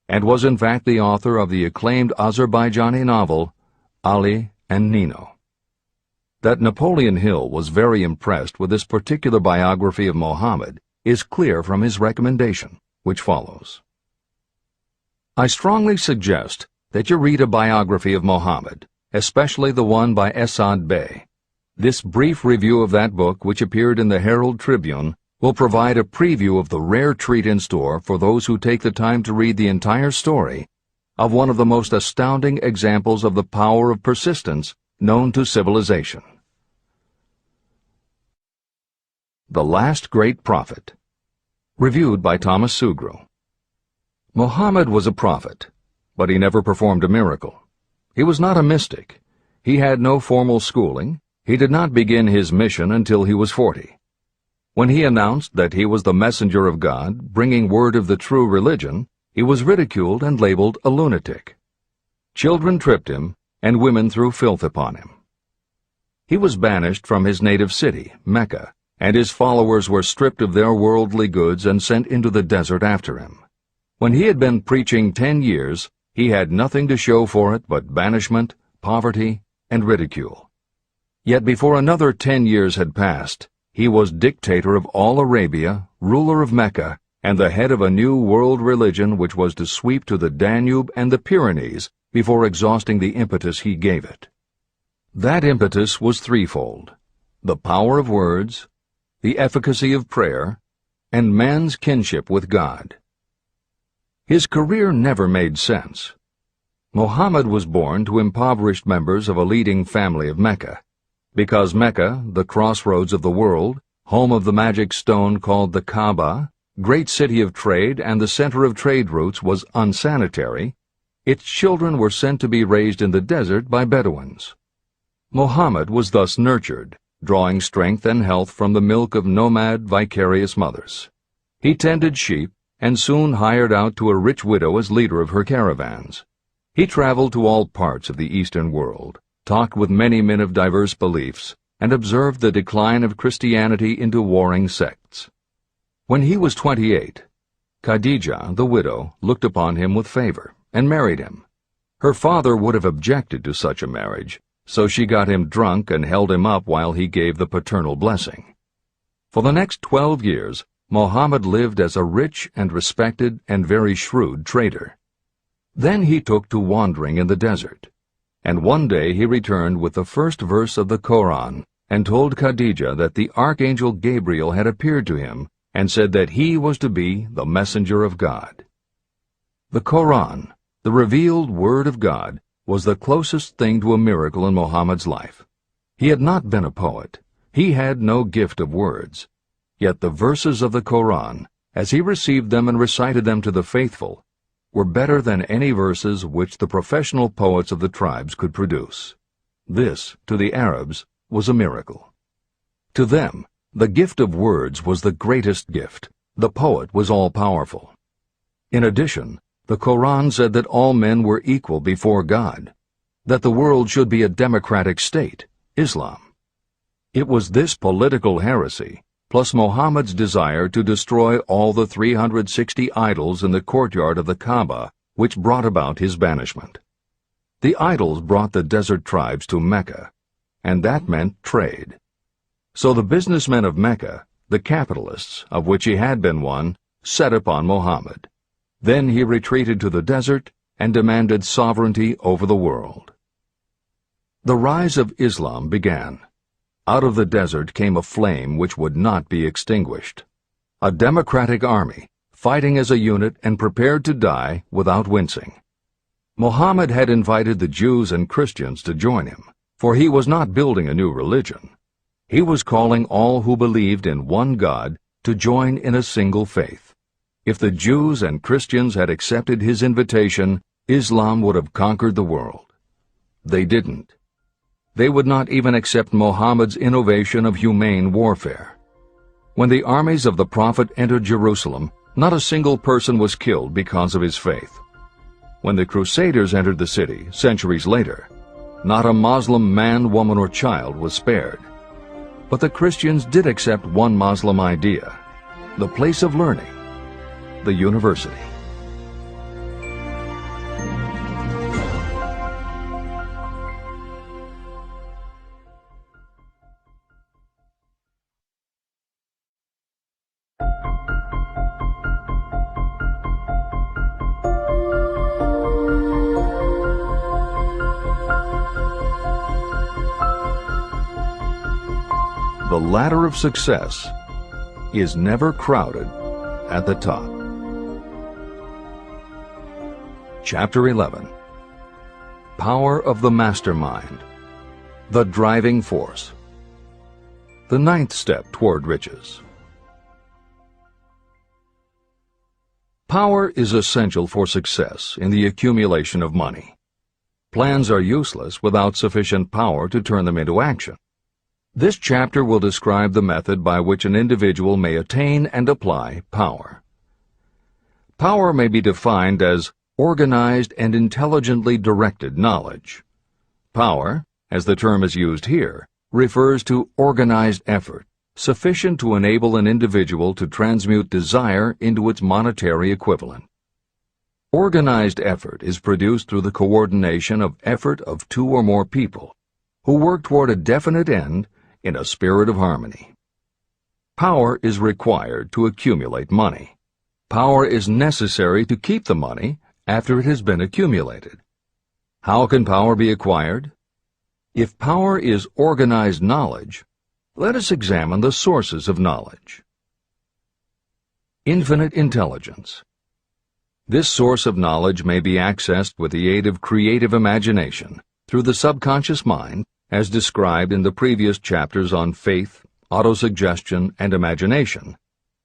and was in fact the author of the acclaimed Azerbaijani novel, Ali and Nino. That Napoleon Hill was very impressed with this particular biography of Muhammad is clear from his recommendation, which follows. I strongly suggest that you read a biography of Muhammad, especially the one by Esad Bey. This brief review of that book, which appeared in the Herald Tribune, will provide a preview of the rare treat in store for those who take the time to read the entire story of one of the most astounding examples of the power of persistence known to civilization. The Last Great Prophet. Reviewed by Thomas Sugru. Muhammad was a prophet. but he never performed a miracle. He was not a mystic. He had no formal schooling. He did not begin his mission until he was 40. When he announced that he was the messenger of God, bringing word of the true religion, he was ridiculed and labeled a lunatic. Children tripped him, and women threw filth upon him. He was banished from his native city, Mecca, and his followers were stripped of their worldly goods and sent into the desert after him. When he had been preaching 10 years, he had nothing to show for it but banishment, poverty, and ridicule. Yet before another 10 years had passed, he was dictator of all Arabia, ruler of Mecca, and the head of a new world religion which was to sweep to the Danube and the Pyrenees before exhausting the impetus he gave it. That impetus was threefold: the power of words, the efficacy of prayer, and man's kinship with God. His career never made sense. Muhammad was born to impoverished members of a leading family of Mecca. Because Mecca, the crossroads of the world, home of the magic stone called the Kaaba, great city of trade and the center of trade routes, was unsanitary, its children were sent to be raised in the desert by Bedouins. Muhammad was thus nurtured, drawing strength and health from the milk of nomad, vicarious mothers. He tended sheep and soon hired out to a rich widow as leader of her caravans. He traveled to all parts of the Eastern world, talked with many men of diverse beliefs, and observed the decline of Christianity into warring sects. When he was 28, Khadijah, the widow, looked upon him with favor and married him. Her father would have objected to such a marriage, so she got him drunk and held him up while he gave the paternal blessing. For the next 12 years, Muhammad lived as a rich and respected and very shrewd trader. Then he took to wandering in the desert, and one day he returned with the first verse of the Koran and told Khadijah that the archangel Gabriel had appeared to him and said that he was to be the messenger of God. The Koran, the revealed word of God, was the closest thing to a miracle in Muhammad's life. He had not been a poet. He had no gift of words. Yet the verses of the Koran, as he received them and recited them to the faithful, were better than any verses which the professional poets of the tribes could produce. This, to the Arabs, was a miracle. To them, the gift of words was the greatest gift. The poet was all-powerful. In addition, the Koran said that all men were equal before God, that the world should be a democratic state, Islam. It was this political heresy, plus Muhammad's desire to destroy all the 360 idols in the courtyard of the Kaaba, which brought about his banishment. The idols brought the desert tribes to Mecca, and that meant trade. So the businessmen of Mecca, the capitalists, of which he had been one, set upon Muhammad. Then he retreated to the desert and demanded sovereignty over the world. The rise of Islam began. Out of the desert came a flame which would not be extinguished. A democratic army, fighting as a unit and prepared to die without wincing. Muhammad had invited the Jews and Christians to join him, for he was not building a new religion. He was calling all who believed in one God to join in a single faith. If the Jews and Christians had accepted his invitation, Islam would have conquered the world. They didn't. They would not even accept Muhammad's innovation of humane warfare. When the armies of the Prophet entered Jerusalem, not a single person was killed because of his faith. When the Crusaders entered the city, centuries later, not a Muslim man, woman, or child was spared. But the Christians did accept one Muslim idea, the place of learning, the university. The ladder of success is never crowded at the top. Chapter 11. Power of the Mastermind, the Driving Force. The ninth step toward riches. Power is essential for success in the accumulation of money. Plans are useless without sufficient power to turn them into action. This chapter will describe the method by which an individual may attain and apply power. Power may be defined as organized and intelligently directed knowledge. Power, as the term is used here, refers to organized effort, sufficient to enable an individual to transmute desire into its monetary equivalent. Organized effort is produced through the coordination of effort of two or more people who work toward a definite end in a spirit of harmony. Power is required to accumulate money. Power is necessary to keep the money after it has been accumulated. How can power be acquired? If power is organized knowledge, let us examine the sources of knowledge. Infinite intelligence. This source of knowledge may be accessed with the aid of creative imagination through the subconscious mind, as described in the previous chapters on faith, autosuggestion, and imagination,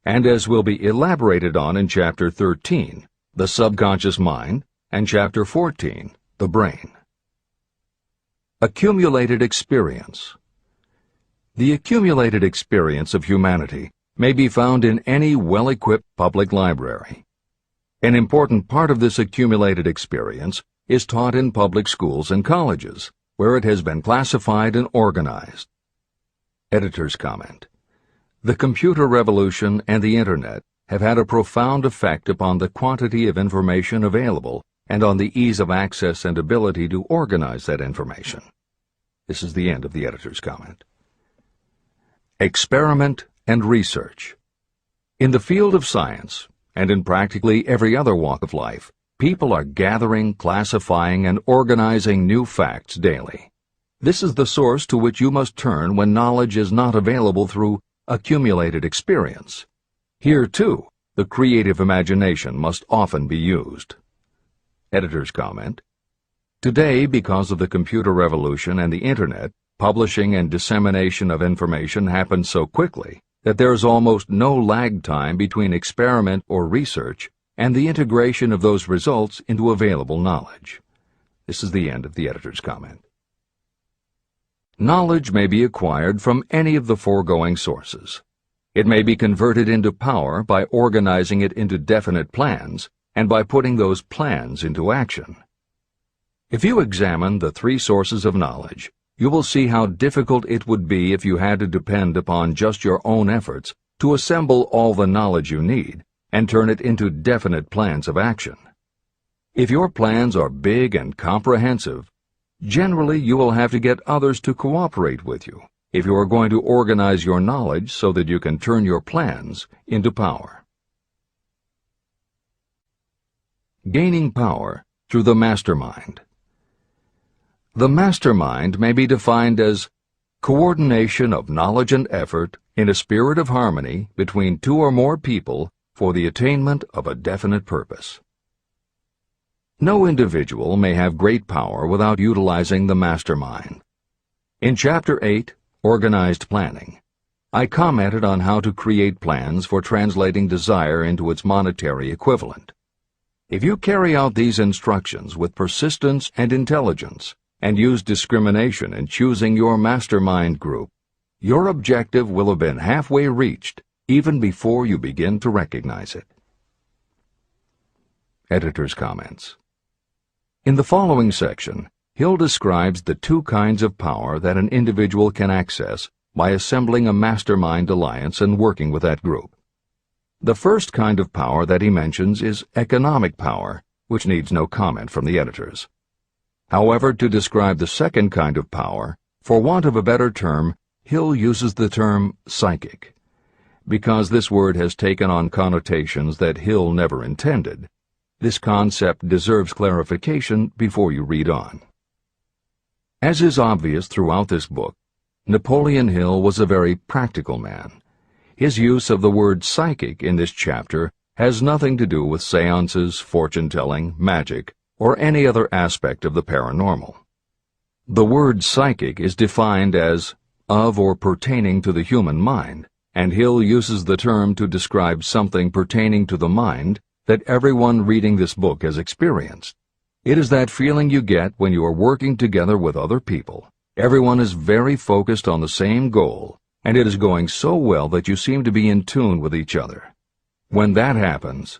and as will be elaborated on in Chapter 13, the subconscious mind, and Chapter 14, the brain. Accumulated experience. The accumulated experience of humanity may be found in any well-equipped public library. An important part of this accumulated experience is taught in public schools and colleges, where it has been classified and organized. Editor's comment. The computer revolution and the Internet have had a profound effect upon the quantity of information available and on the ease of access and ability to organize that information. This is the end of the editor's comment. Experiment and research. In the field of science, and in practically every other walk of life, people are gathering, classifying, and organizing new facts daily. This is the source to which you must turn when knowledge is not available through accumulated experience. Here, too, the creative imagination must often be used. Editor's comment. Today, because of the computer revolution and the Internet, publishing and dissemination of information happens so quickly that there is almost no lag time between experiment or research and the integration of those results into available knowledge. This is the end of the editor's comment. Knowledge may be acquired from any of the foregoing sources. It may be converted into power by organizing it into definite plans and by putting those plans into action. If you examine the three sources of knowledge, you will see how difficult it would be if you had to depend upon just your own efforts to assemble all the knowledge you need and turn it into definite plans of action. If your plans are big and comprehensive, generally you will have to get others to cooperate with you if you are going to organize your knowledge so that you can turn your plans into power. Gaining power through the mastermind. The mastermind may be defined as coordination of knowledge and effort in a spirit of harmony between two or more people for the attainment of a definite purpose. No individual may have great power without utilizing the mastermind. In Chapter 8, Organized Planning, I commented on how to create plans for translating desire into its monetary equivalent. If you carry out these instructions with persistence and intelligence, and use discrimination in choosing your mastermind group, your objective will have been halfway reached even before you begin to recognize it. Editor's comments. In the following section, Hill describes the two kinds of power that an individual can access by assembling a mastermind alliance and working with that group. The first kind of power that he mentions is economic power, which needs no comment from the editors. However, to describe the second kind of power, for want of a better term, Hill uses the term psychic. Because this word has taken on connotations that Hill never intended, this concept deserves clarification before you read on. As is obvious throughout this book, Napoleon Hill was a very practical man. His use of the word psychic in this chapter has nothing to do with seances, fortune-telling, magic, or any other aspect of the paranormal. The word psychic is defined as of or pertaining to the human mind, and Hill uses the term to describe something pertaining to the mind that everyone reading this book has experienced. It is that feeling you get when you are working together with other people. Everyone is very focused on the same goal, and it is going so well that you seem to be in tune with each other. When that happens,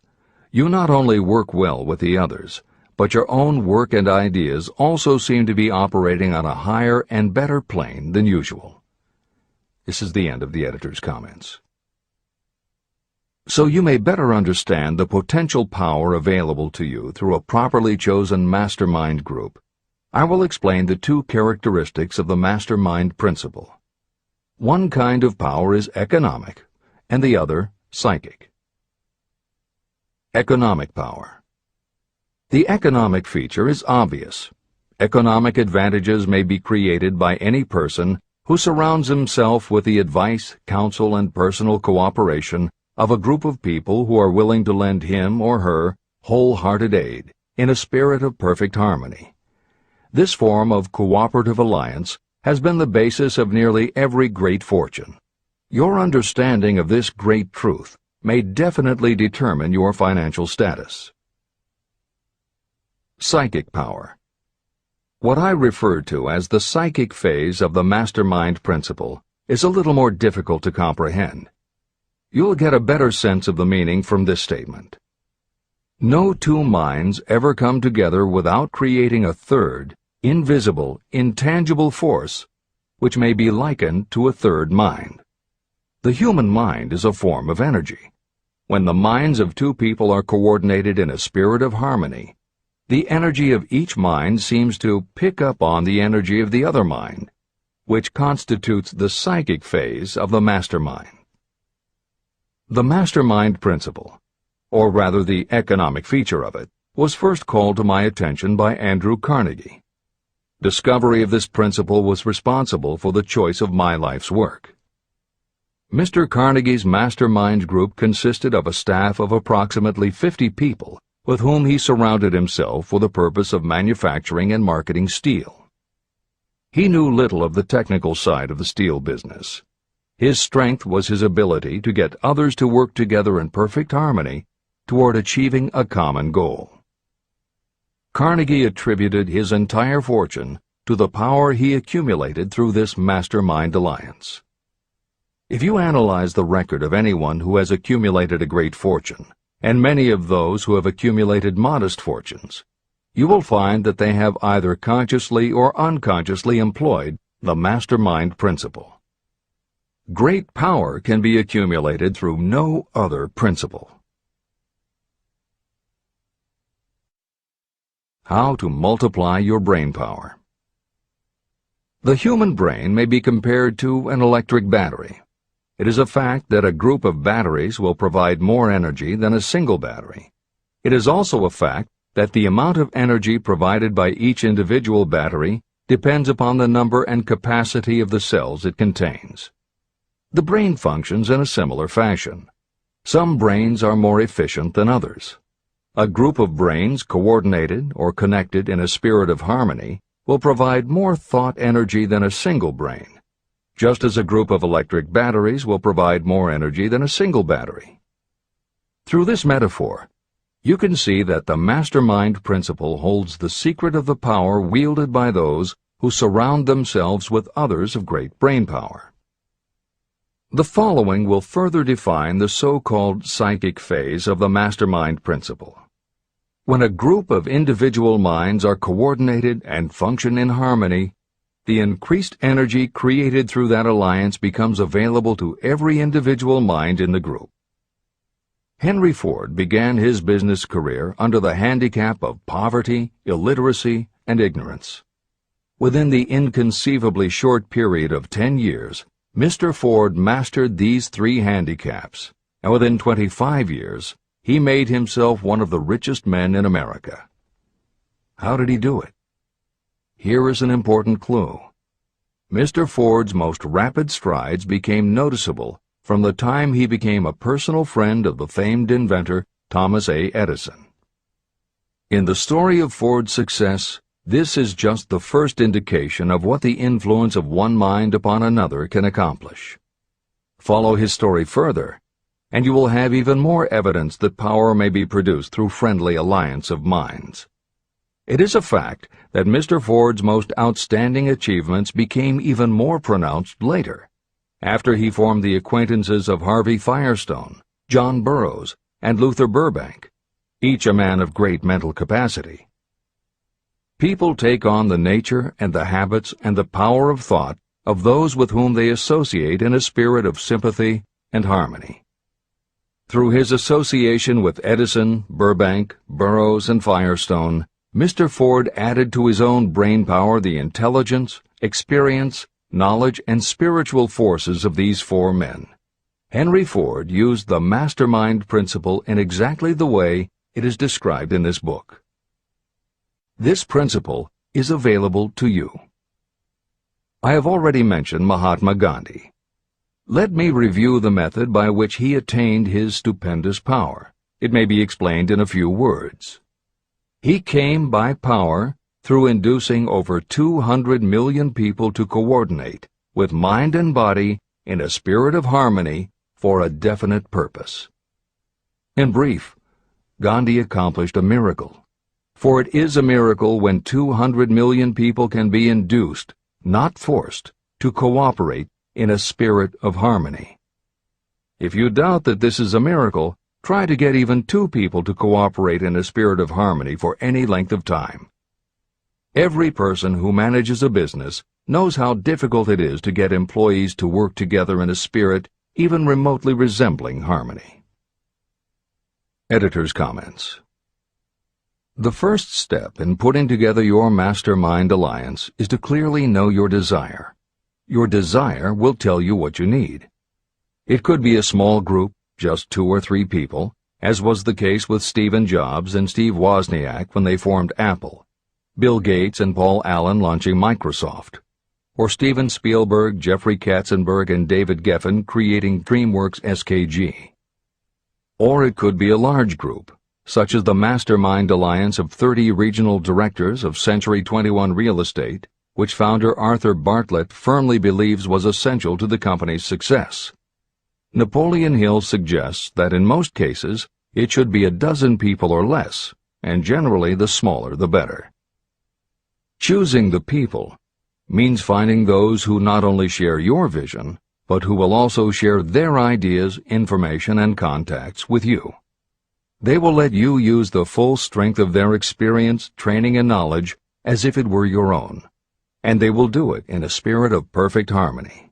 you not only work well with the others, but your own work and ideas also seem to be operating on a higher and better plane than usual. This is the end of the editor's comments. So you may better understand the potential power available to you through a properly chosen mastermind group, I will explain the two characteristics of the mastermind principle. One kind of power is economic, and the other psychic. Economic power. The economic feature is obvious. Economic advantages may be created by any person who surrounds himself with the advice, counsel, and personal cooperation of a group of people who are willing to lend him or her wholehearted aid in a spirit of perfect harmony. This form of cooperative alliance has been the basis of nearly every great fortune. Your understanding of this great truth may definitely determine your financial status. Psychic power. What I refer to as the psychic phase of the mastermind principle is a little more difficult to comprehend. You'll get a better sense of the meaning from this statement. No two minds ever come together without creating a third, invisible, intangible force, which may be likened to a third mind. The human mind is a form of energy. When the minds of two people are coordinated in a spirit of harmony, the energy of each mind seems to pick up on the energy of the other mind, which constitutes the psychic phase of the mastermind. The mastermind principle, or rather the economic feature of it, was first called to my attention by Andrew Carnegie. Discovery of this principle was responsible for the choice of my life's work. Mr. Carnegie's mastermind group consisted of a staff of approximately 50 people with whom he surrounded himself for the purpose of manufacturing and marketing steel. He knew little of the technical side of the steel business. His strength was his ability to get others to work together in perfect harmony toward achieving a common goal. Carnegie attributed his entire fortune to the power he accumulated through this mastermind alliance. If you analyze the record of anyone who has accumulated a great fortune, and many of those who have accumulated modest fortunes, you will find that they have either consciously or unconsciously employed the mastermind principle. Great power can be accumulated through no other principle. How to multiply your brain power. The human brain may be compared to an electric battery. It is a fact that a group of batteries will provide more energy than a single battery. It is also a fact that the amount of energy provided by each individual battery depends upon the number and capacity of the cells it contains. The brain functions in a similar fashion. Some brains are more efficient than others. A group of brains coordinated or connected in a spirit of harmony will provide more thought energy than a single brain, just as a group of electric batteries will provide more energy than a single battery. Through this metaphor, you can see that the mastermind principle holds the secret of the power wielded by those who surround themselves with others of great brain power. The following will further define the so-called psychic phase of the mastermind principle. When a group of individual minds are coordinated and function in harmony, the increased energy created through that alliance becomes available to every individual mind in the group. Henry Ford began his business career under the handicap of poverty, illiteracy, and ignorance. Within the inconceivably short period of 10 years, Mr. Ford mastered these three handicaps, and within 25 years, he made himself one of the richest men in America. How did he do it? Here is an important clue. Mr. Ford's most rapid strides became noticeable from the time he became a personal friend of the famed inventor Thomas A. Edison. In the story of Ford's success, this is just the first indication of what the influence of one mind upon another can accomplish. Follow his story further, and you will have even more evidence that power may be produced through friendly alliance of minds. It is a fact that Mr. Ford's most outstanding achievements became even more pronounced later, after he formed the acquaintances of Harvey Firestone, John Burroughs, and Luther Burbank, each a man of great mental capacity. People take on the nature and the habits and the power of thought of those with whom they associate in a spirit of sympathy and harmony. Through his association with Edison, Burbank, Burroughs, and Firestone, Mr. Ford added to his own brain power the intelligence, experience, knowledge, and spiritual forces of these four men. Henry Ford used the mastermind principle in exactly the way it is described in this book. This principle is available to you. I have already mentioned Mahatma Gandhi. Let me review the method by which he attained his stupendous power. It may be explained in a few words. He came by power through inducing over 200 million people to coordinate with mind and body in a spirit of harmony for a definite purpose. In brief, Gandhi accomplished a miracle, for it is a miracle when 200 million people can be induced, not forced, to cooperate in a spirit of harmony. If you doubt that this is a miracle, try to get even 2 people to cooperate in a spirit of harmony for any length of time. Every person who manages a business knows how difficult it is to get employees to work together in a spirit even remotely resembling harmony. Editor's comments. The first step in putting together your mastermind alliance is to clearly know your desire. Your desire will tell you what you need. It could be a small group, just 2 or 3 people, as was the case with Stephen Jobs and Steve Wozniak when they formed Apple, Bill Gates and Paul Allen launching Microsoft, or Steven Spielberg, Jeffrey Katzenberg, and David Geffen creating DreamWorks SKG. Or it could be a large group, such as the Mastermind Alliance of 30 regional directors of Century 21 Real Estate, which founder Arthur Bartlett firmly believes was essential to the company's success. Napoleon Hill suggests that in most cases it should be a dozen people or less, and generally the smaller the better. Choosing the people means finding those who not only share your vision, but who will also share their ideas, information, and contacts with you. They will let you use the full strength of their experience, training, and knowledge as if it were your own, and they will do it in a spirit of perfect harmony.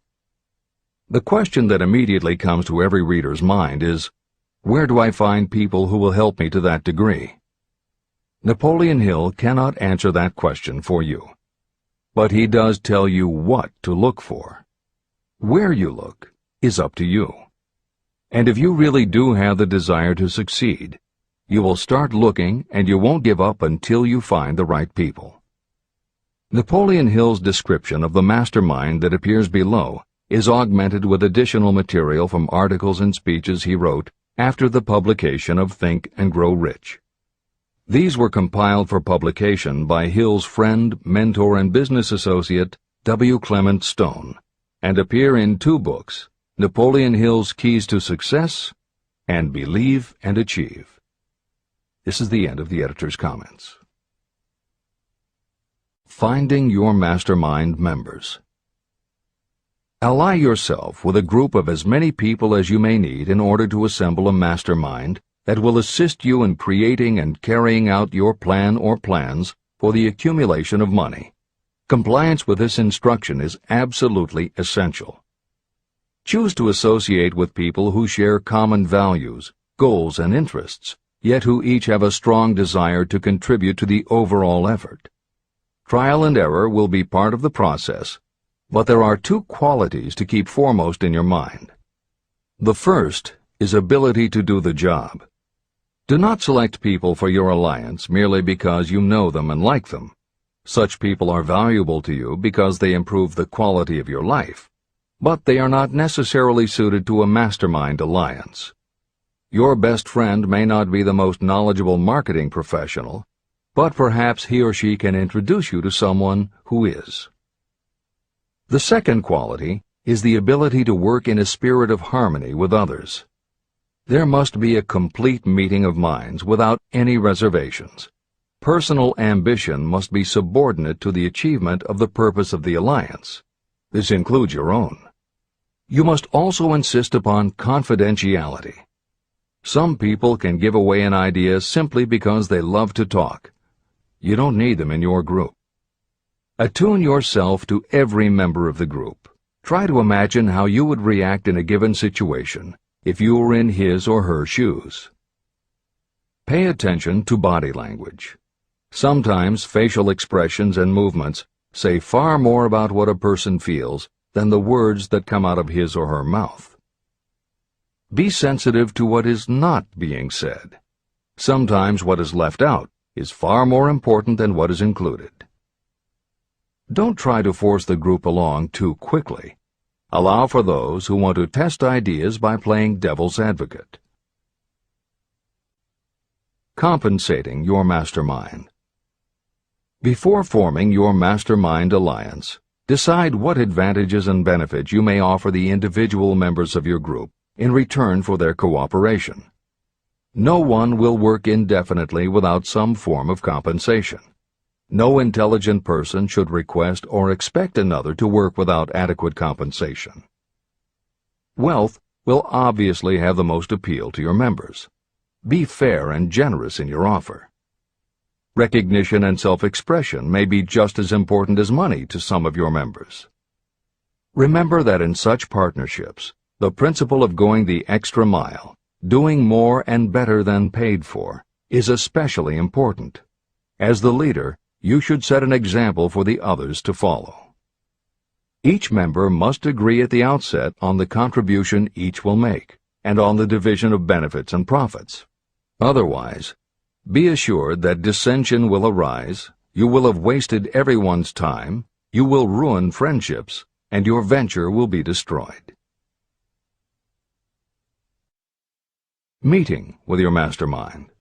The question that immediately comes to every reader's mind is, where do I find people who will help me to that degree? Napoleon Hill cannot answer that question for you, but he does tell you what to look for. Where you look is up to you. And if you really do have the desire to succeed, you will start looking and you won't give up until you find the right people. Napoleon Hill's description of the mastermind that appears below is augmented with additional material from articles and speeches he wrote after the publication of Think and Grow Rich. These were compiled for publication by Hill's friend, mentor, and business associate, W. Clement Stone, and appear in 2 books, Napoleon Hill's Keys to Success and Believe and Achieve. This is the end of the editor's comments. Finding your mastermind members. Ally yourself with a group of as many people as you may need in order to assemble a mastermind that will assist you in creating and carrying out your plan or plans for the accumulation of money. Compliance with this instruction is absolutely essential. Choose to associate with people who share common values, goals, and interests, yet who each have a strong desire to contribute to the overall effort. Trial and error will be part of the process, but there are 2 qualities to keep foremost in your mind. The first is ability to do the job. Do not select people for your alliance merely because you know them and like them. Such people are valuable to you because they improve the quality of your life, but they are not necessarily suited to a mastermind alliance. Your best friend may not be the most knowledgeable marketing professional, but perhaps he or she can introduce you to someone who is. The second quality is the ability to work in a spirit of harmony with others. There must be a complete meeting of minds without any reservations. Personal ambition must be subordinate to the achievement of the purpose of the alliance. This includes your own. You must also insist upon confidentiality. Some people can give away an idea simply because they love to talk. You don't need them in your group. Attune yourself to every member of the group. Try to imagine how you would react in a given situation if you were in his or her shoes. Pay attention to body language. Sometimes facial expressions and movements say far more about what a person feels than the words that come out of his or her mouth. Be sensitive to what is not being said. Sometimes what is left out is far more important than what is included. Don't try to force the group along too quickly. Allow for those who want to test ideas by playing devil's advocate. Compensating your mastermind. Before forming your mastermind alliance, decide what advantages and benefits you may offer the individual members of your group in return for their cooperation. No one will work indefinitely without some form of compensation. No intelligent person should request or expect another to work without adequate compensation. Wealth will obviously have the most appeal to your members. Be fair and generous in your offer. Recognition and self-expression may be just as important as money to some of your members. Remember that in such partnerships, the principle of going the extra mile, doing more and better than paid for, is especially important. As the leader, you should set an example for the others to follow. Each member must agree at the outset on the contribution each will make, and on the division of benefits and profits. Otherwise, be assured that dissension will arise, you will have wasted everyone's time, you will ruin friendships, and your venture will be destroyed. Meeting with your mastermind.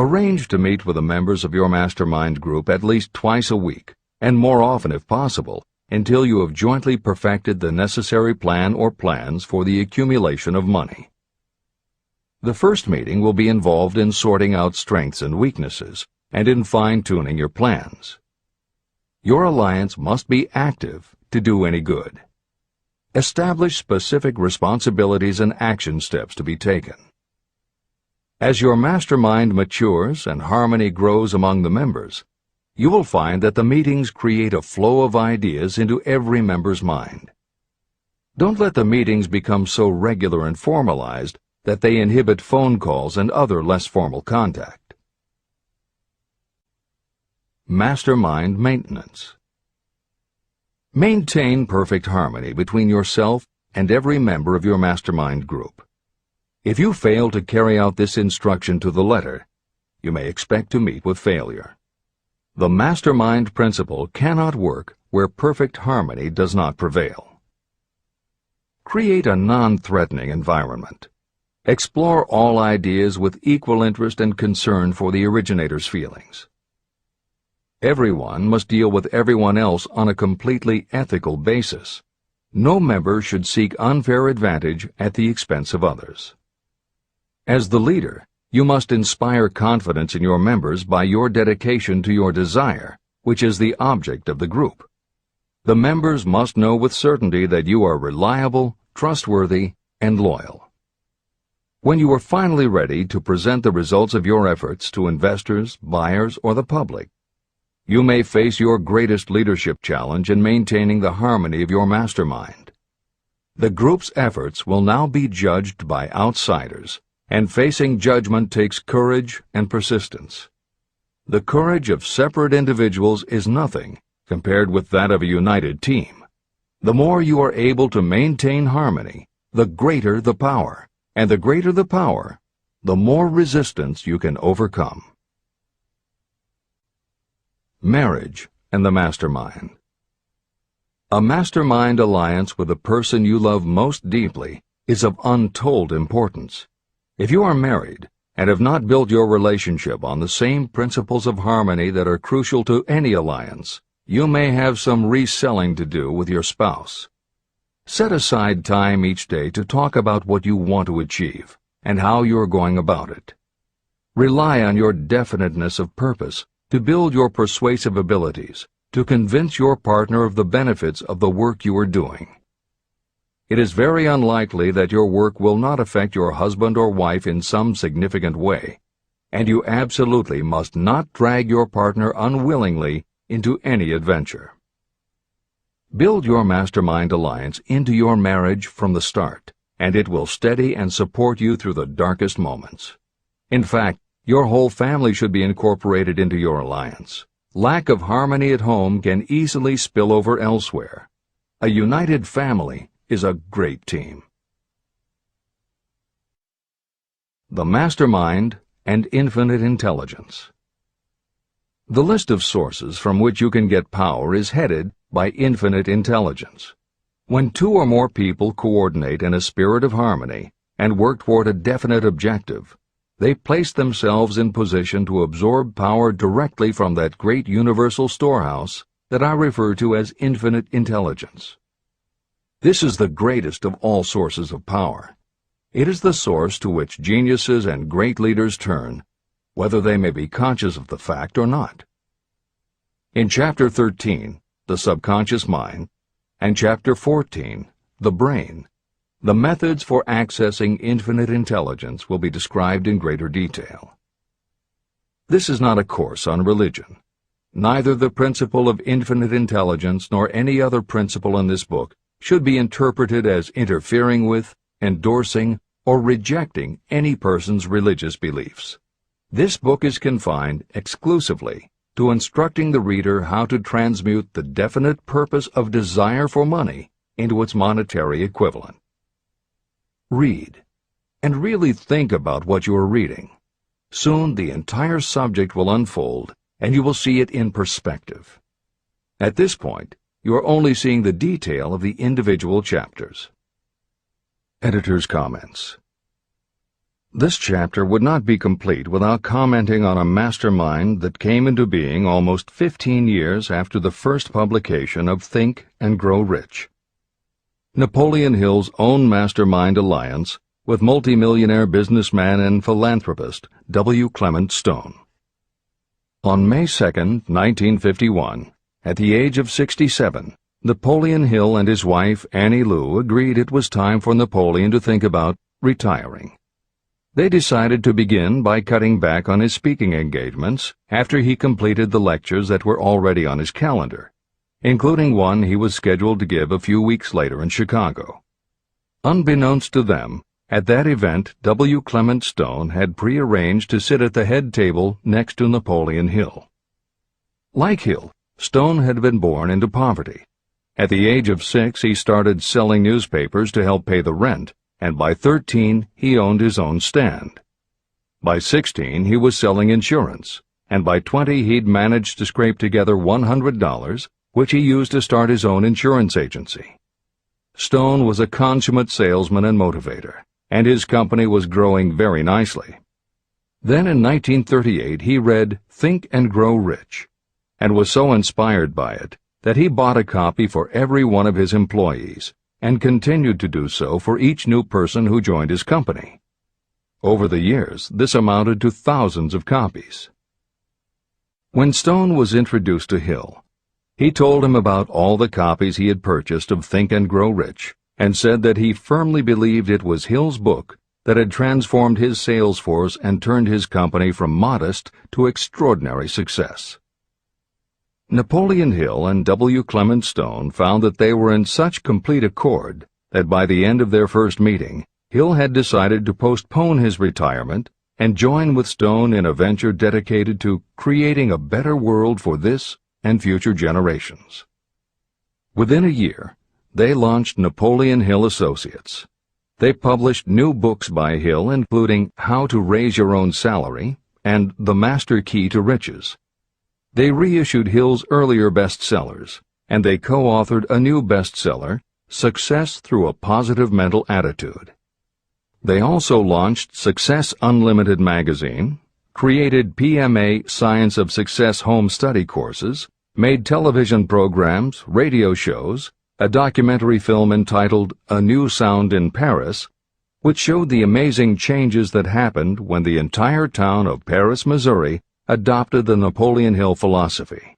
Arrange to meet with the members of your mastermind group at least twice a week, and more often if possible, until you have jointly perfected the necessary plan or plans for the accumulation of money. The first meeting will be involved in sorting out strengths and weaknesses, and in fine-tuning your plans. Your alliance must be active to do any good. Establish specific responsibilities and action steps to be taken. As your mastermind matures and harmony grows among the members, you will find that the meetings create a flow of ideas into every member's mind. Don't let the meetings become so regular and formalized that they inhibit phone calls and other less formal contact. Mastermind maintenance. Maintain perfect harmony between yourself and every member of your mastermind group. If you fail to carry out this instruction to the letter, you may expect to meet with failure. The mastermind principle cannot work where perfect harmony does not prevail. Create a non-threatening environment. Explore all ideas with equal interest and concern for the originator's feelings. Everyone must deal with everyone else on a completely ethical basis. No member should seek unfair advantage at the expense of others. As the leader, you must inspire confidence in your members by your dedication to your desire, which is the object of the group. The members must know with certainty that you are reliable, trustworthy, and loyal. When you are finally ready to present the results of your efforts to investors, buyers, or the public, you may face your greatest leadership challenge in maintaining the harmony of your mastermind. The group's efforts will now be judged by outsiders, and facing judgment takes courage and persistence. The courage of separate individuals is nothing compared with that of a united team. The more you are able to maintain harmony, the greater the power. And the greater the power, the more resistance you can overcome. Marriage and the mastermind. A mastermind alliance with the person you love most deeply is of untold importance. If you are married and have not built your relationship on the same principles of harmony that are crucial to any alliance, you may have some reselling to do with your spouse. Set aside time each day to talk about what you want to achieve and how you are going about it. Rely on your definiteness of purpose to build your persuasive abilities, to convince your partner of the benefits of the work you are doing. It is very unlikely that your work will not affect your husband or wife in some significant way, and you absolutely must not drag your partner unwillingly into any adventure. Build your mastermind alliance into your marriage from the start, and it will steady and support you through the darkest moments. In fact, your whole family should be incorporated into your alliance. Lack of harmony at home can easily spill over elsewhere. A united family is a great team. The Mastermind and Infinite Intelligence. The list of sources from which you can get power is headed by infinite intelligence. When two or more people coordinate in a spirit of harmony and work toward a definite objective, they place themselves in position to absorb power directly from that great universal storehouse that I refer to as infinite intelligence. This is the greatest of all sources of power. It is the source to which geniuses and great leaders turn, whether they may be conscious of the fact or not. In Chapter 13, The Subconscious Mind, and Chapter 14, The Brain, the methods for accessing infinite intelligence will be described in greater detail. This is not a course on religion. Neither the principle of infinite intelligence nor any other principle in this book should be interpreted as interfering with, endorsing, or rejecting any person's religious beliefs. This book is confined exclusively to instructing the reader how to transmute the definite purpose of desire for money into its monetary equivalent. Read, and really think about what you are reading. Soon the entire subject will unfold, and you will see it in perspective. At this point, you are only seeing the detail of the individual chapters. Editor's comments. This chapter would not be complete without commenting on a mastermind that came into being almost 15 years after the first publication of Think and Grow Rich. Napoleon Hill's own mastermind alliance with multimillionaire businessman and philanthropist W. Clement Stone. On May 2, 1951, at the age of 67, Napoleon Hill and his wife Annie Lou agreed it was time for Napoleon to think about retiring. They decided to begin by cutting back on his speaking engagements after he completed the lectures that were already on his calendar, including one he was scheduled to give a few weeks later in Chicago. Unbeknownst to them, at that event W. Clement Stone had prearranged to sit at the head table next to Napoleon Hill. Like Hill, Stone had been born into poverty. At the age of 6, he started selling newspapers to help pay the rent, and by 13, he owned his own stand. By 16, he was selling insurance, and by 20, he'd managed to scrape together $100, which he used to start his own insurance agency. Stone was a consummate salesman and motivator, and his company was growing very nicely. Then in 1938, he read Think and Grow Rich, and was so inspired by it that he bought a copy for every one of his employees, and continued to do so for each new person who joined his company. Over the years, this amounted to thousands of copies. When Stone was introduced to Hill, he told him about all the copies he had purchased of Think and Grow Rich, and said that he firmly believed it was Hill's book that had transformed his sales force and turned his company from modest to extraordinary success. Napoleon Hill and W. Clement Stone found that they were in such complete accord that by the end of their first meeting, Hill had decided to postpone his retirement and join with Stone in a venture dedicated to creating a better world for this and future generations. Within a year, they launched Napoleon Hill Associates. They published new books by Hill, including How to Raise Your Own Salary and The Master Key to Riches. They reissued Hill's earlier bestsellers, and they co-authored a new bestseller, Success Through a Positive Mental Attitude. They also launched Success Unlimited magazine, created PMA Science of Success home study courses, made television programs, radio shows, a documentary film entitled A New Sound in Paris, which showed the amazing changes that happened when the entire town of Paris, Missouri, adopted the Napoleon Hill philosophy.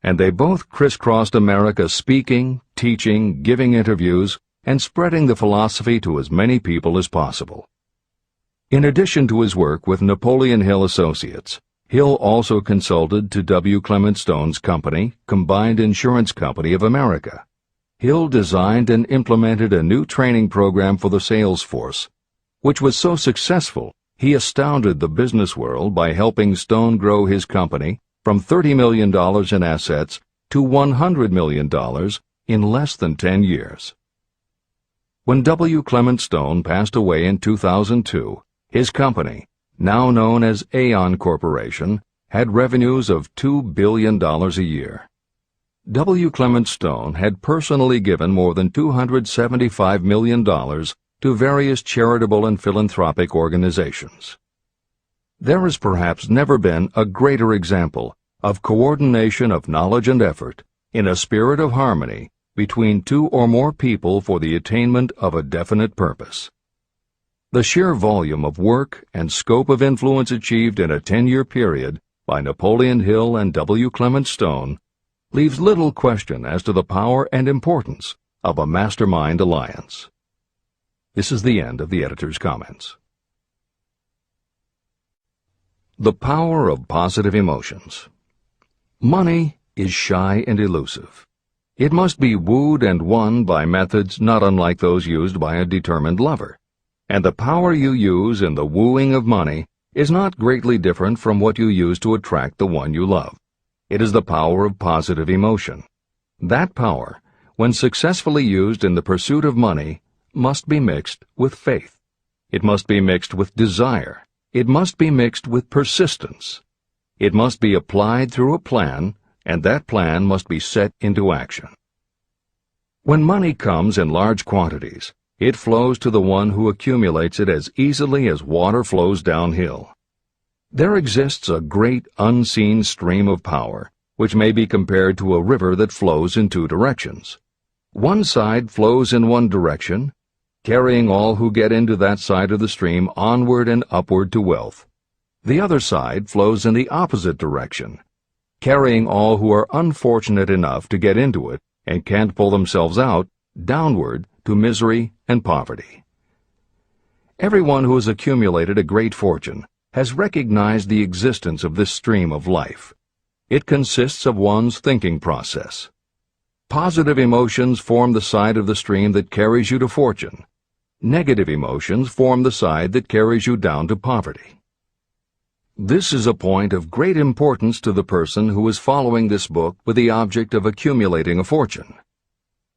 And they both crisscrossed America speaking, teaching, giving interviews, and spreading the philosophy to as many people as possible. In addition to his work with Napoleon Hill Associates, Hill also consulted to W. Clement Stone's company, Combined Insurance Company of America. Hill designed and implemented a new training program for the sales force, which was so successful he astounded the business world by helping Stone grow his company from $30 million in assets to $100 million in less than 10 years. When W. Clement Stone passed away in 2002, his company, now known as Aon Corporation, had revenues of $2 billion a year. W. Clement Stone had personally given more than $275 million to various charitable and philanthropic organizations. There has perhaps never been a greater example of coordination of knowledge and effort in a spirit of harmony between two or more people for the attainment of a definite purpose. The sheer volume of work and scope of influence achieved in a 10-year period by Napoleon Hill and W. Clement Stone leaves little question as to the power and importance of a mastermind alliance. This is the end of the editor's comments. The power of positive emotions. Money is shy and elusive. It must be wooed and won by methods not unlike those used by a determined lover. And the power you use in the wooing of money is not greatly different from what you use to attract the one you love. It is the power of positive emotion. That power, when successfully used in the pursuit of money, must be mixed with faith. It must be mixed with desire. It must be mixed with persistence. It must be applied through a plan, and that plan must be set into action. When money comes in large quantities, it flows to the one who accumulates it as easily as water flows downhill. There exists a great unseen stream of power, which may be compared to a river that flows in two directions. One side flows in one direction, carrying all who get into that side of the stream onward and upward to wealth. The other side flows in the opposite direction, carrying all who are unfortunate enough to get into it and can't pull themselves out downward to misery and poverty. Everyone who has accumulated a great fortune has recognized the existence of this stream of life. It consists of one's thinking process. Positive emotions form the side of the stream that carries you to fortune. Negative emotions form the side that carries you down to poverty. This is a point of great importance to the person who is following this book with the object of accumulating a fortune.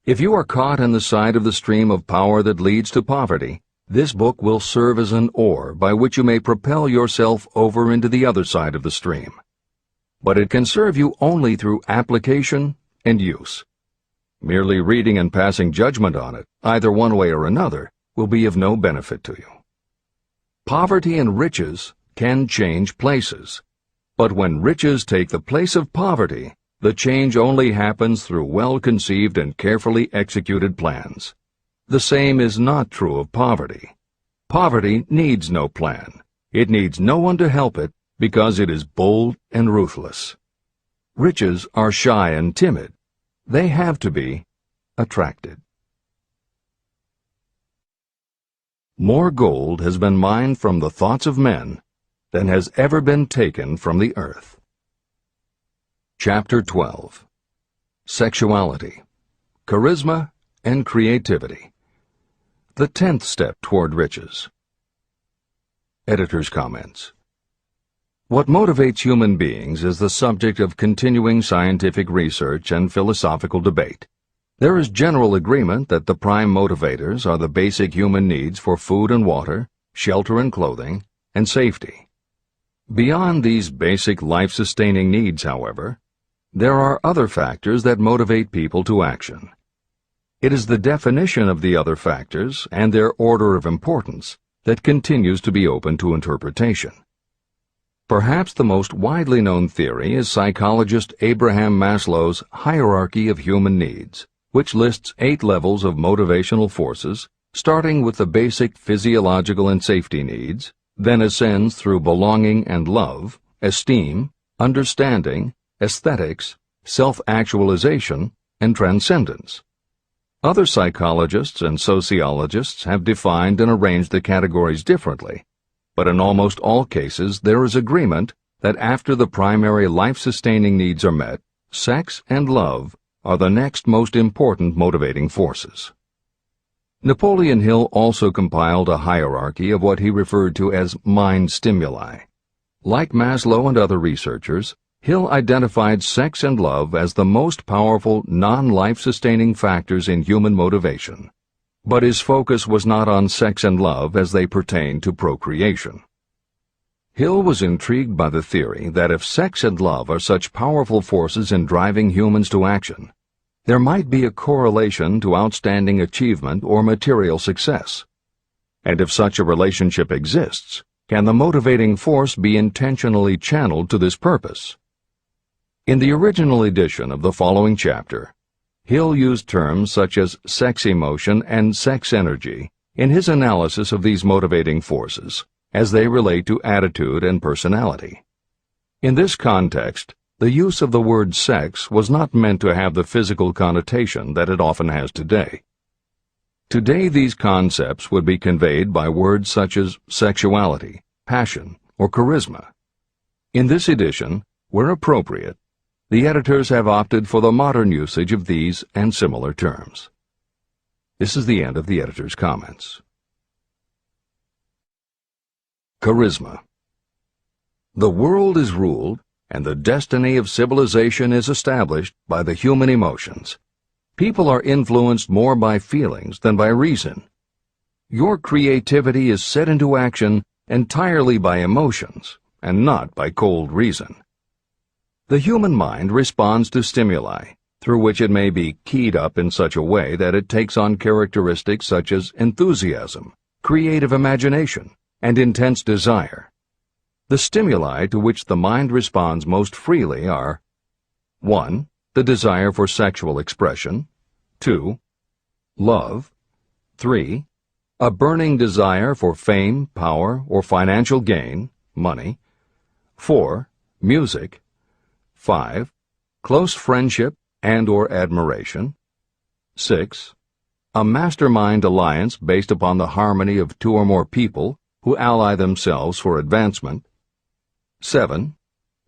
If you are caught in the side of the stream of power that leads to poverty, this book will serve as an oar by which you may propel yourself over into the other side of the stream. But it can serve you only through application and use. Merely reading and passing judgment on it, either one way or another, will be of no benefit to you. Poverty and riches can change places. But when riches take the place of poverty, the change only happens through well-conceived and carefully executed plans. The same is not true of poverty. Poverty needs no plan. It needs no one to help it because it is bold and ruthless. Riches are shy and timid. They have to be attracted. More gold has been mined from the thoughts of men than has ever been taken from the earth. Chapter 12. Sexuality, Charisma, and Creativity. The 10th step toward riches. Editor's comments. What motivates human beings is the subject of continuing scientific research and philosophical debate. There is general agreement that the prime motivators are the basic human needs for food and water, shelter and clothing, and safety. Beyond these basic life-sustaining needs, however, there are other factors that motivate people to action. It is the definition of the other factors and their order of importance that continues to be open to interpretation. Perhaps the most widely known theory is psychologist Abraham Maslow's hierarchy of human needs, which lists 8 levels of motivational forces, starting with the basic physiological and safety needs, then ascends through belonging and love, esteem, understanding, aesthetics, self-actualization, and transcendence. Other psychologists and sociologists have defined and arranged the categories differently, but in almost all cases there is agreement that after the primary life-sustaining needs are met, sex and love are the next most important motivating forces. Napoleon Hill also compiled a hierarchy of what he referred to as mind stimuli. Like Maslow and other researchers, Hill identified sex and love as the most powerful non-life-sustaining factors in human motivation, but his focus was not on sex and love as they pertain to procreation. Hill was intrigued by the theory that if sex and love are such powerful forces in driving humans to action, there might be a correlation to outstanding achievement or material success. And if such a relationship exists, can the motivating force be intentionally channeled to this purpose? In the original edition of the following chapter, Hill used terms such as sex emotion and sex energy in his analysis of these motivating forces as they relate to attitude and personality. In this context, the use of the word sex was not meant to have the physical connotation that it often has today. Today, these concepts would be conveyed by words such as sexuality, passion, or charisma. In this edition, where appropriate, the editors have opted for the modern usage of these and similar terms. This is the end of the editor's comments. Charisma. The world is ruled, and the destiny of civilization is established by the human emotions. People are influenced more by feelings than by reason. Your creativity is set into action entirely by emotions, and not by cold reason. The human mind responds to stimuli, through which it may be keyed up in such a way that it takes on characteristics such as enthusiasm, creative imagination, and intense desire. The stimuli to which the mind responds most freely are 1. The desire for sexual expression, 2. Love, 3. A burning desire for fame, power, or financial gain, money, 4. Music, 5. Close friendship and or admiration, 6. A mastermind alliance based upon the harmony of 2 or more people who ally themselves for advancement, 7.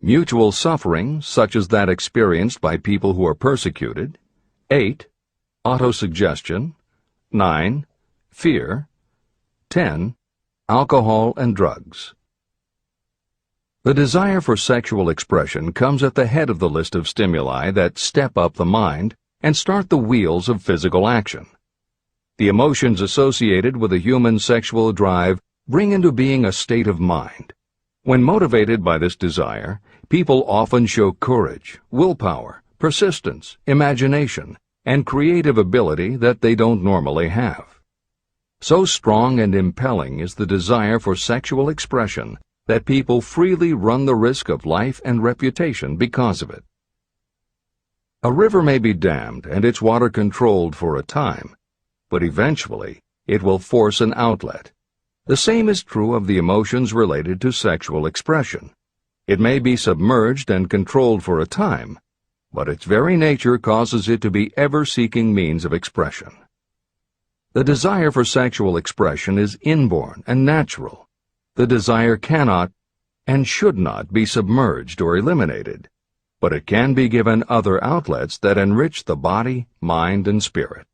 Mutual suffering, such as that experienced by people who are persecuted, 8. Autosuggestion, 9. Fear, 10. Alcohol and drugs. The desire for sexual expression comes at the head of the list of stimuli that step up the mind and start the wheels of physical action. The emotions associated with a human sexual drive bring into being a state of mind. When motivated by this desire, people often show courage, willpower, persistence, imagination, and creative ability that they don't normally have. So strong and impelling is the desire for sexual expression that people freely run the risk of life and reputation because of it. A river may be dammed and its water controlled for a time, but eventually it will force an outlet. The same is true of the emotions related to sexual expression. It may be submerged and controlled for a time, but its very nature causes it to be ever-seeking means of expression. The desire for sexual expression is inborn and natural. The desire cannot and should not be submerged or eliminated, but it can be given other outlets that enrich the body, mind, and spirit.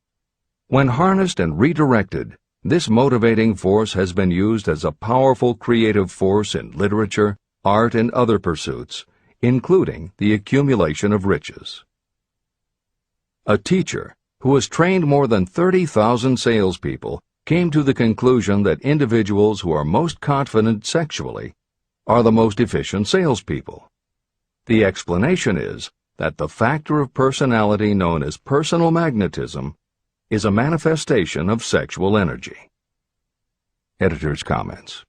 When harnessed and redirected, this motivating force has been used as a powerful creative force in literature, art, and other pursuits, including the accumulation of riches. A teacher who has trained more than 30,000 salespeople came to the conclusion that individuals who are most confident sexually are the most efficient salespeople. The explanation is that the factor of personality known as personal magnetism is a manifestation of sexual energy. Editor's comments.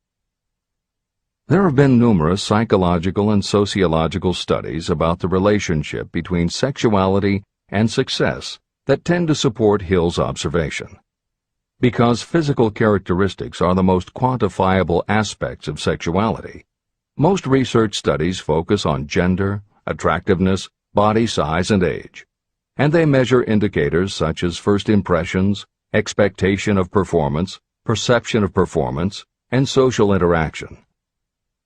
There have been numerous psychological and sociological studies about the relationship between sexuality and success that tend to support Hill's observation. Because physical characteristics are the most quantifiable aspects of sexuality, most research studies focus on gender, attractiveness, body size, and age, and they measure indicators such as first impressions, expectation of performance, perception of performance, and social interaction.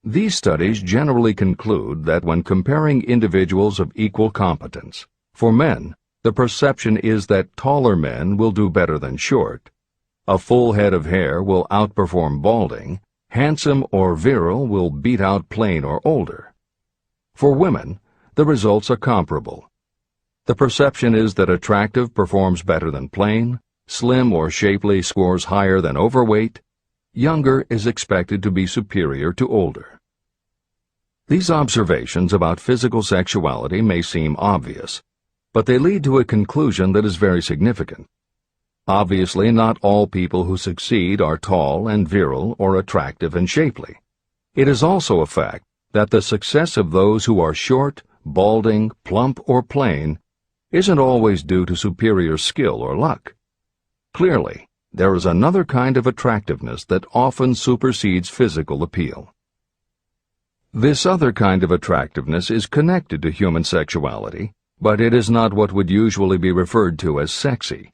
These studies generally conclude that when comparing individuals of equal competence, for men, the perception is that taller men will do better than short, a full head of hair will outperform balding, handsome or virile will beat out plain or older. For women, the results are comparable. The perception is that attractive performs better than plain, slim or shapely scores higher than overweight, younger is expected to be superior to older. These observations about physical sexuality may seem obvious, but they lead to a conclusion that is very significant. Obviously, not all people who succeed are tall and virile or attractive and shapely. It is also a fact that the success of those who are short, balding, plump, or plain isn't always due to superior skill or luck. Clearly, there is another kind of attractiveness that often supersedes physical appeal. This other kind of attractiveness is connected to human sexuality, but it is not what would usually be referred to as sexy.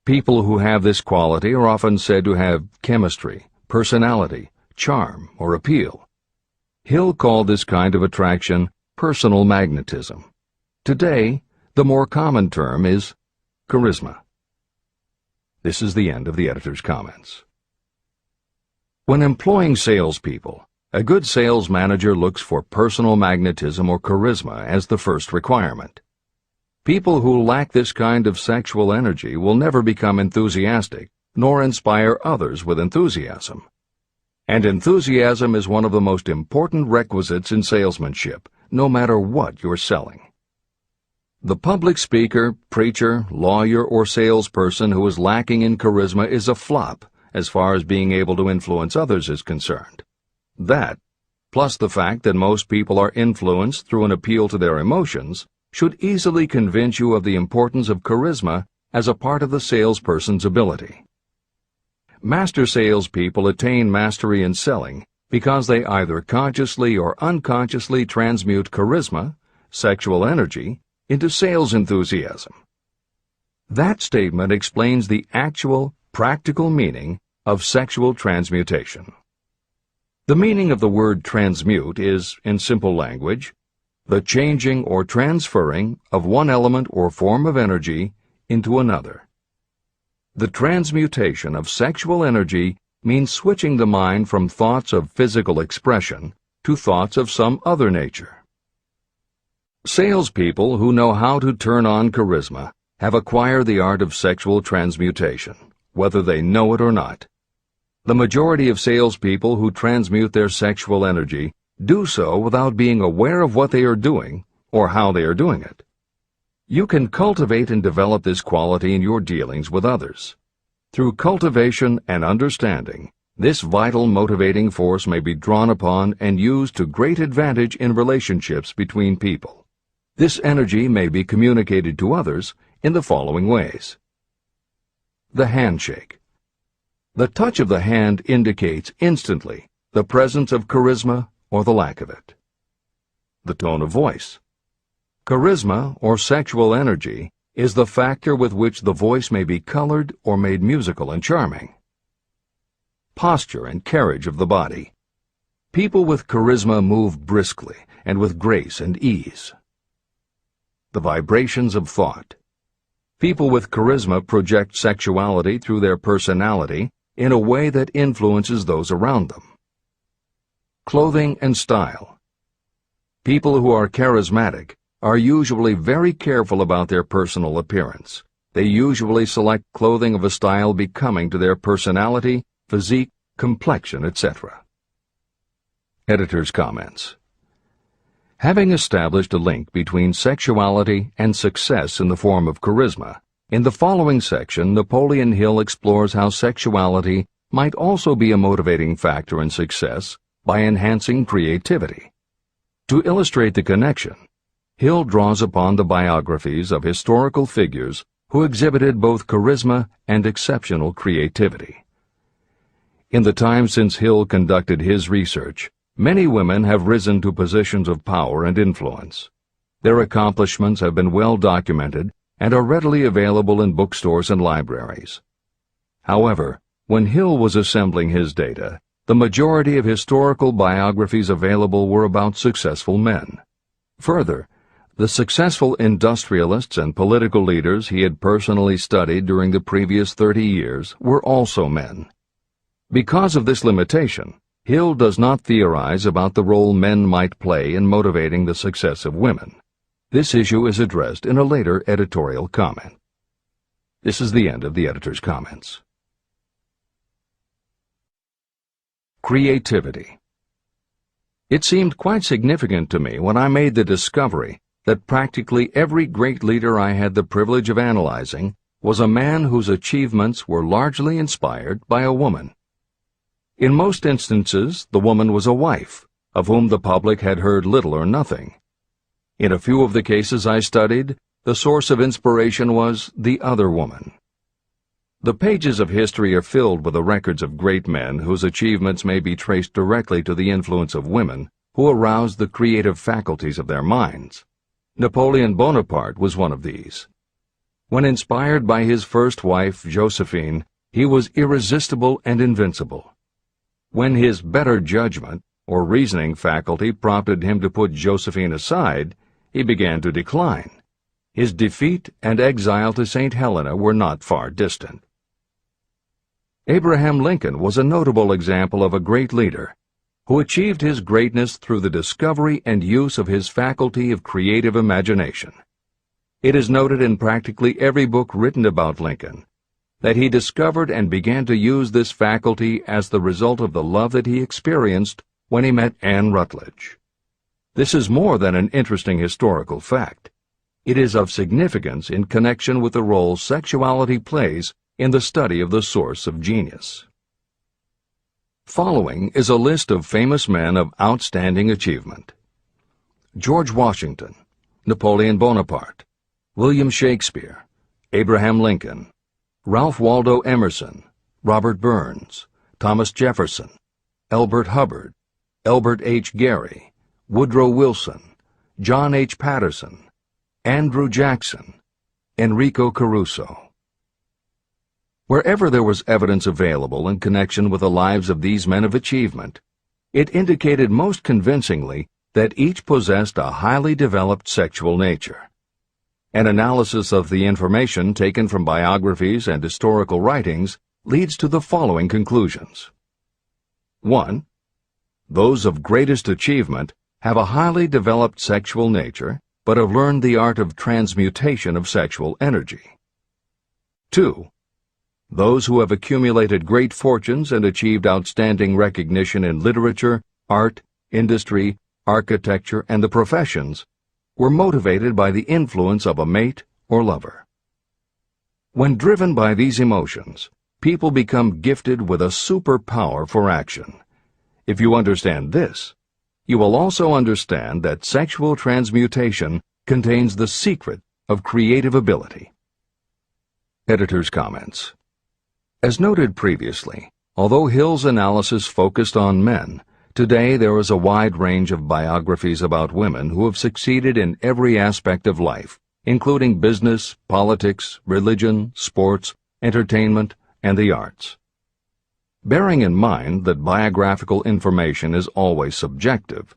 People who have this quality are often said to have chemistry, personality, charm, or appeal. Hill called this kind of attraction personal magnetism. Today, the more common term is charisma. This is the end of the editor's comments. When employing salespeople, a good sales manager looks for personal magnetism or charisma as the first requirement. People who lack this kind of sexual energy will never become enthusiastic, nor inspire others with enthusiasm. And enthusiasm is one of the most important requisites in salesmanship, no matter what you're selling. The public speaker, preacher, lawyer, or salesperson who is lacking in charisma is a flop as far as being able to influence others is concerned. That, plus the fact that most people are influenced through an appeal to their emotions, should easily convince you of the importance of charisma as a part of the salesperson's ability. Master salespeople attain mastery in selling because they either consciously or unconsciously transmute charisma, sexual energy, into sales enthusiasm. That statement explains the actual, practical meaning of sexual transmutation. The meaning of the word transmute is, in simple language, the changing or transferring of one element or form of energy into another. The transmutation of sexual energy means switching the mind from thoughts of physical expression to thoughts of some other nature. Salespeople who know how to turn on charisma have acquired the art of sexual transmutation, whether they know it or not. The majority of salespeople who transmute their sexual energy do so without being aware of what they are doing or how they are doing it. You can cultivate and develop this quality in your dealings with others. Through cultivation and understanding, this vital motivating force may be drawn upon and used to great advantage in relationships between people. This energy may be communicated to others in the following ways. The handshake. The touch of the hand indicates instantly the presence of charisma or the lack of it. The tone of voice. Charisma, or sexual energy, is the factor with which the voice may be colored or made musical and charming. Posture and carriage of the body. People with charisma move briskly and with grace and ease. The vibrations of thought. People with charisma project sexuality through their personality in a way that influences those around them. Clothing and style. People who are charismatic are usually very careful about their personal appearance. They usually select clothing of a style becoming to their personality, physique, complexion, etc. Editor's comments. Having established a link between sexuality and success in the form of charisma, in the following section, Napoleon Hill explores how sexuality might also be a motivating factor in success by enhancing creativity. To illustrate the connection, Hill draws upon the biographies of historical figures who exhibited both charisma and exceptional creativity. In the time since Hill conducted his research, many women have risen to positions of power and influence. Their accomplishments have been well documented and are readily available in bookstores and libraries. However, when Hill was assembling his data, the majority of historical biographies available were about successful men. Further, the successful industrialists and political leaders he had personally studied during the previous 30 years were also men. Because of this limitation, Hill does not theorize about the role men might play in motivating the success of women. This issue is addressed in a later editorial comment. This is the end of the editor's comments. Creativity. It seemed quite significant to me when I made the discovery that practically every great leader I had the privilege of analyzing was a man whose achievements were largely inspired by a woman. In most instances, the woman was a wife, of whom the public had heard little or nothing. In a few of the cases I studied, the source of inspiration was the other woman. The pages of history are filled with the records of great men whose achievements may be traced directly to the influence of women who aroused the creative faculties of their minds. Napoleon Bonaparte was one of these. When inspired by his first wife, Josephine, he was irresistible and invincible. When his better judgment or reasoning faculty prompted him to put Josephine aside, he began to decline. His defeat and exile to St. Helena were not far distant. Abraham Lincoln was a notable example of a great leader who achieved his greatness through the discovery and use of his faculty of creative imagination. It is noted in practically every book written about Lincoln that he discovered and began to use this faculty as the result of the love that he experienced when he met Anne Rutledge. This is more than an interesting historical fact. It is of significance in connection with the role sexuality plays in the study of the source of genius. Following is a list of famous men of outstanding achievement: George Washington, Napoleon Bonaparte, William Shakespeare, Abraham Lincoln, Ralph Waldo Emerson, Robert Burns, Thomas Jefferson, Elbert Hubbard, Elbert H. Gary, Woodrow Wilson, John H. Patterson, Andrew Jackson, Enrico Caruso. Wherever there was evidence available in connection with the lives of these men of achievement, it indicated most convincingly that each possessed a highly developed sexual nature. An analysis of the information taken from biographies and historical writings leads to the following conclusions. 1. Those of greatest achievement have a highly developed sexual nature, but have learned the art of transmutation of sexual energy. 2. Those who have accumulated great fortunes and achieved outstanding recognition in literature, art, industry, architecture, and the professions were motivated by the influence of a mate or lover. When driven by these emotions, people become gifted with a superpower for action. If you understand this, you will also understand that sexual transmutation contains the secret of creative ability. Editor's comments. As noted previously, although Hill's analysis focused on men, today there is a wide range of biographies about women who have succeeded in every aspect of life, including business, politics, religion, sports, entertainment, and the arts. Bearing in mind that biographical information is always subjective,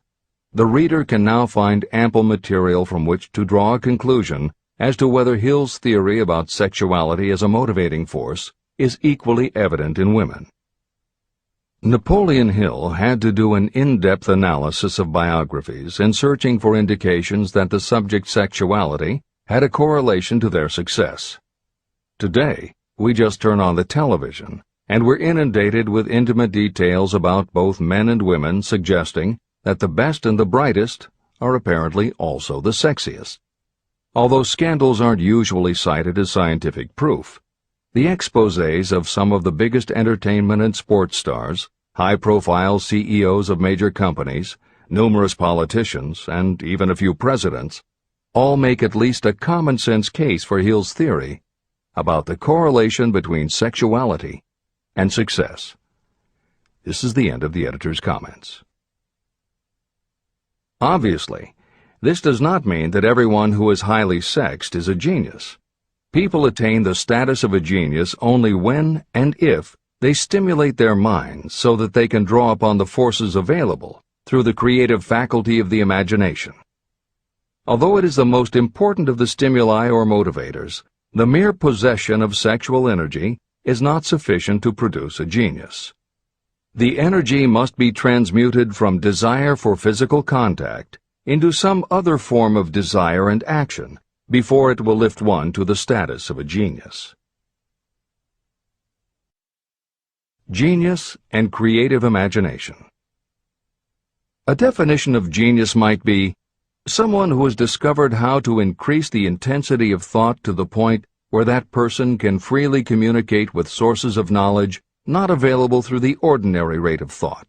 the reader can now find ample material from which to draw a conclusion as to whether Hill's theory about sexuality as a motivating force is equally evident in women. Napoleon Hill had to do an in-depth analysis of biographies in searching for indications that the subject sexuality had a correlation to their success. Today, we just turn on the television, and we're inundated with intimate details about both men and women suggesting that the best and the brightest are apparently also the sexiest. Although scandals aren't usually cited as scientific proof, the exposés of some of the biggest entertainment and sports stars, high-profile CEOs of major companies, numerous politicians, and even a few presidents, all make at least a common-sense case for Hill's theory about the correlation between sexuality and success. This is the end of the editor's comments. Obviously, this does not mean that everyone who is highly sexed is a genius. People attain the status of a genius only when and if they stimulate their minds so that they can draw upon the forces available through the creative faculty of the imagination. Although it is the most important of the stimuli or motivators, the mere possession of sexual energy is not sufficient to produce a genius. The energy must be transmuted from desire for physical contact into some other form of desire and action before it will lift one to the status of a genius. Genius and creative imagination. A definition of genius might be someone who has discovered how to increase the intensity of thought to the point where that person can freely communicate with sources of knowledge not available through the ordinary rate of thought.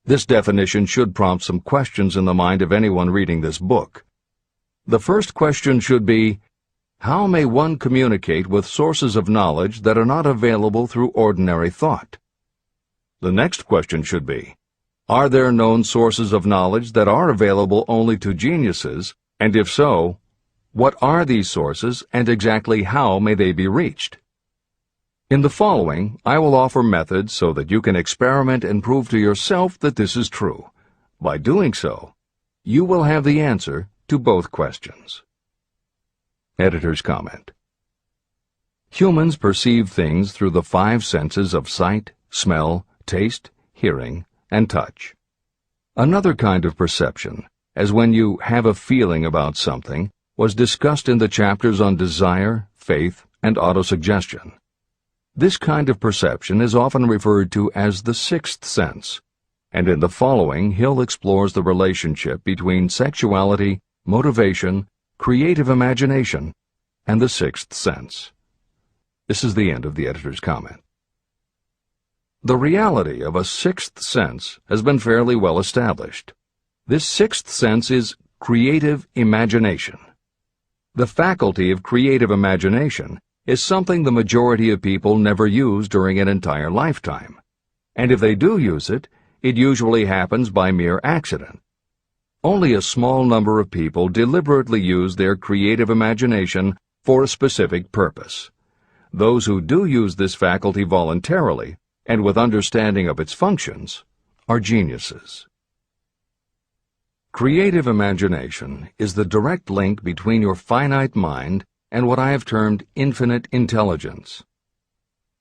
This definition should prompt some questions in the mind of anyone reading this book. The first question should be, how may one communicate with sources of knowledge that are not available through ordinary thought? The next question should be, are there known sources of knowledge that are available only to geniuses, and if so, what are these sources and exactly how may they be reached? In the following, I will offer methods so that you can experiment and prove to yourself that this is true. By doing so, you will have the answer to both questions. Editor's comment. Humans perceive things through the 5 senses of sight, smell, taste, hearing, and touch. Another kind of perception, as when you have a feeling about something, was discussed in the chapters on desire, faith, and autosuggestion. This kind of perception is often referred to as the 6th sense, and in the following Hill explores the relationship between sexuality, motivation, creative imagination, and the 6th sense. This is the end of the editor's comment. The reality of a 6th sense has been fairly well established. This 6th sense is creative imagination. The faculty of creative imagination is something the majority of people never use during an entire lifetime, and if they do use it, it usually happens by mere accident. Only a small number of people deliberately use their creative imagination for a specific purpose. Those who do use this faculty voluntarily and with understanding of its functions are geniuses. Creative imagination is the direct link between your finite mind and what I have termed infinite intelligence.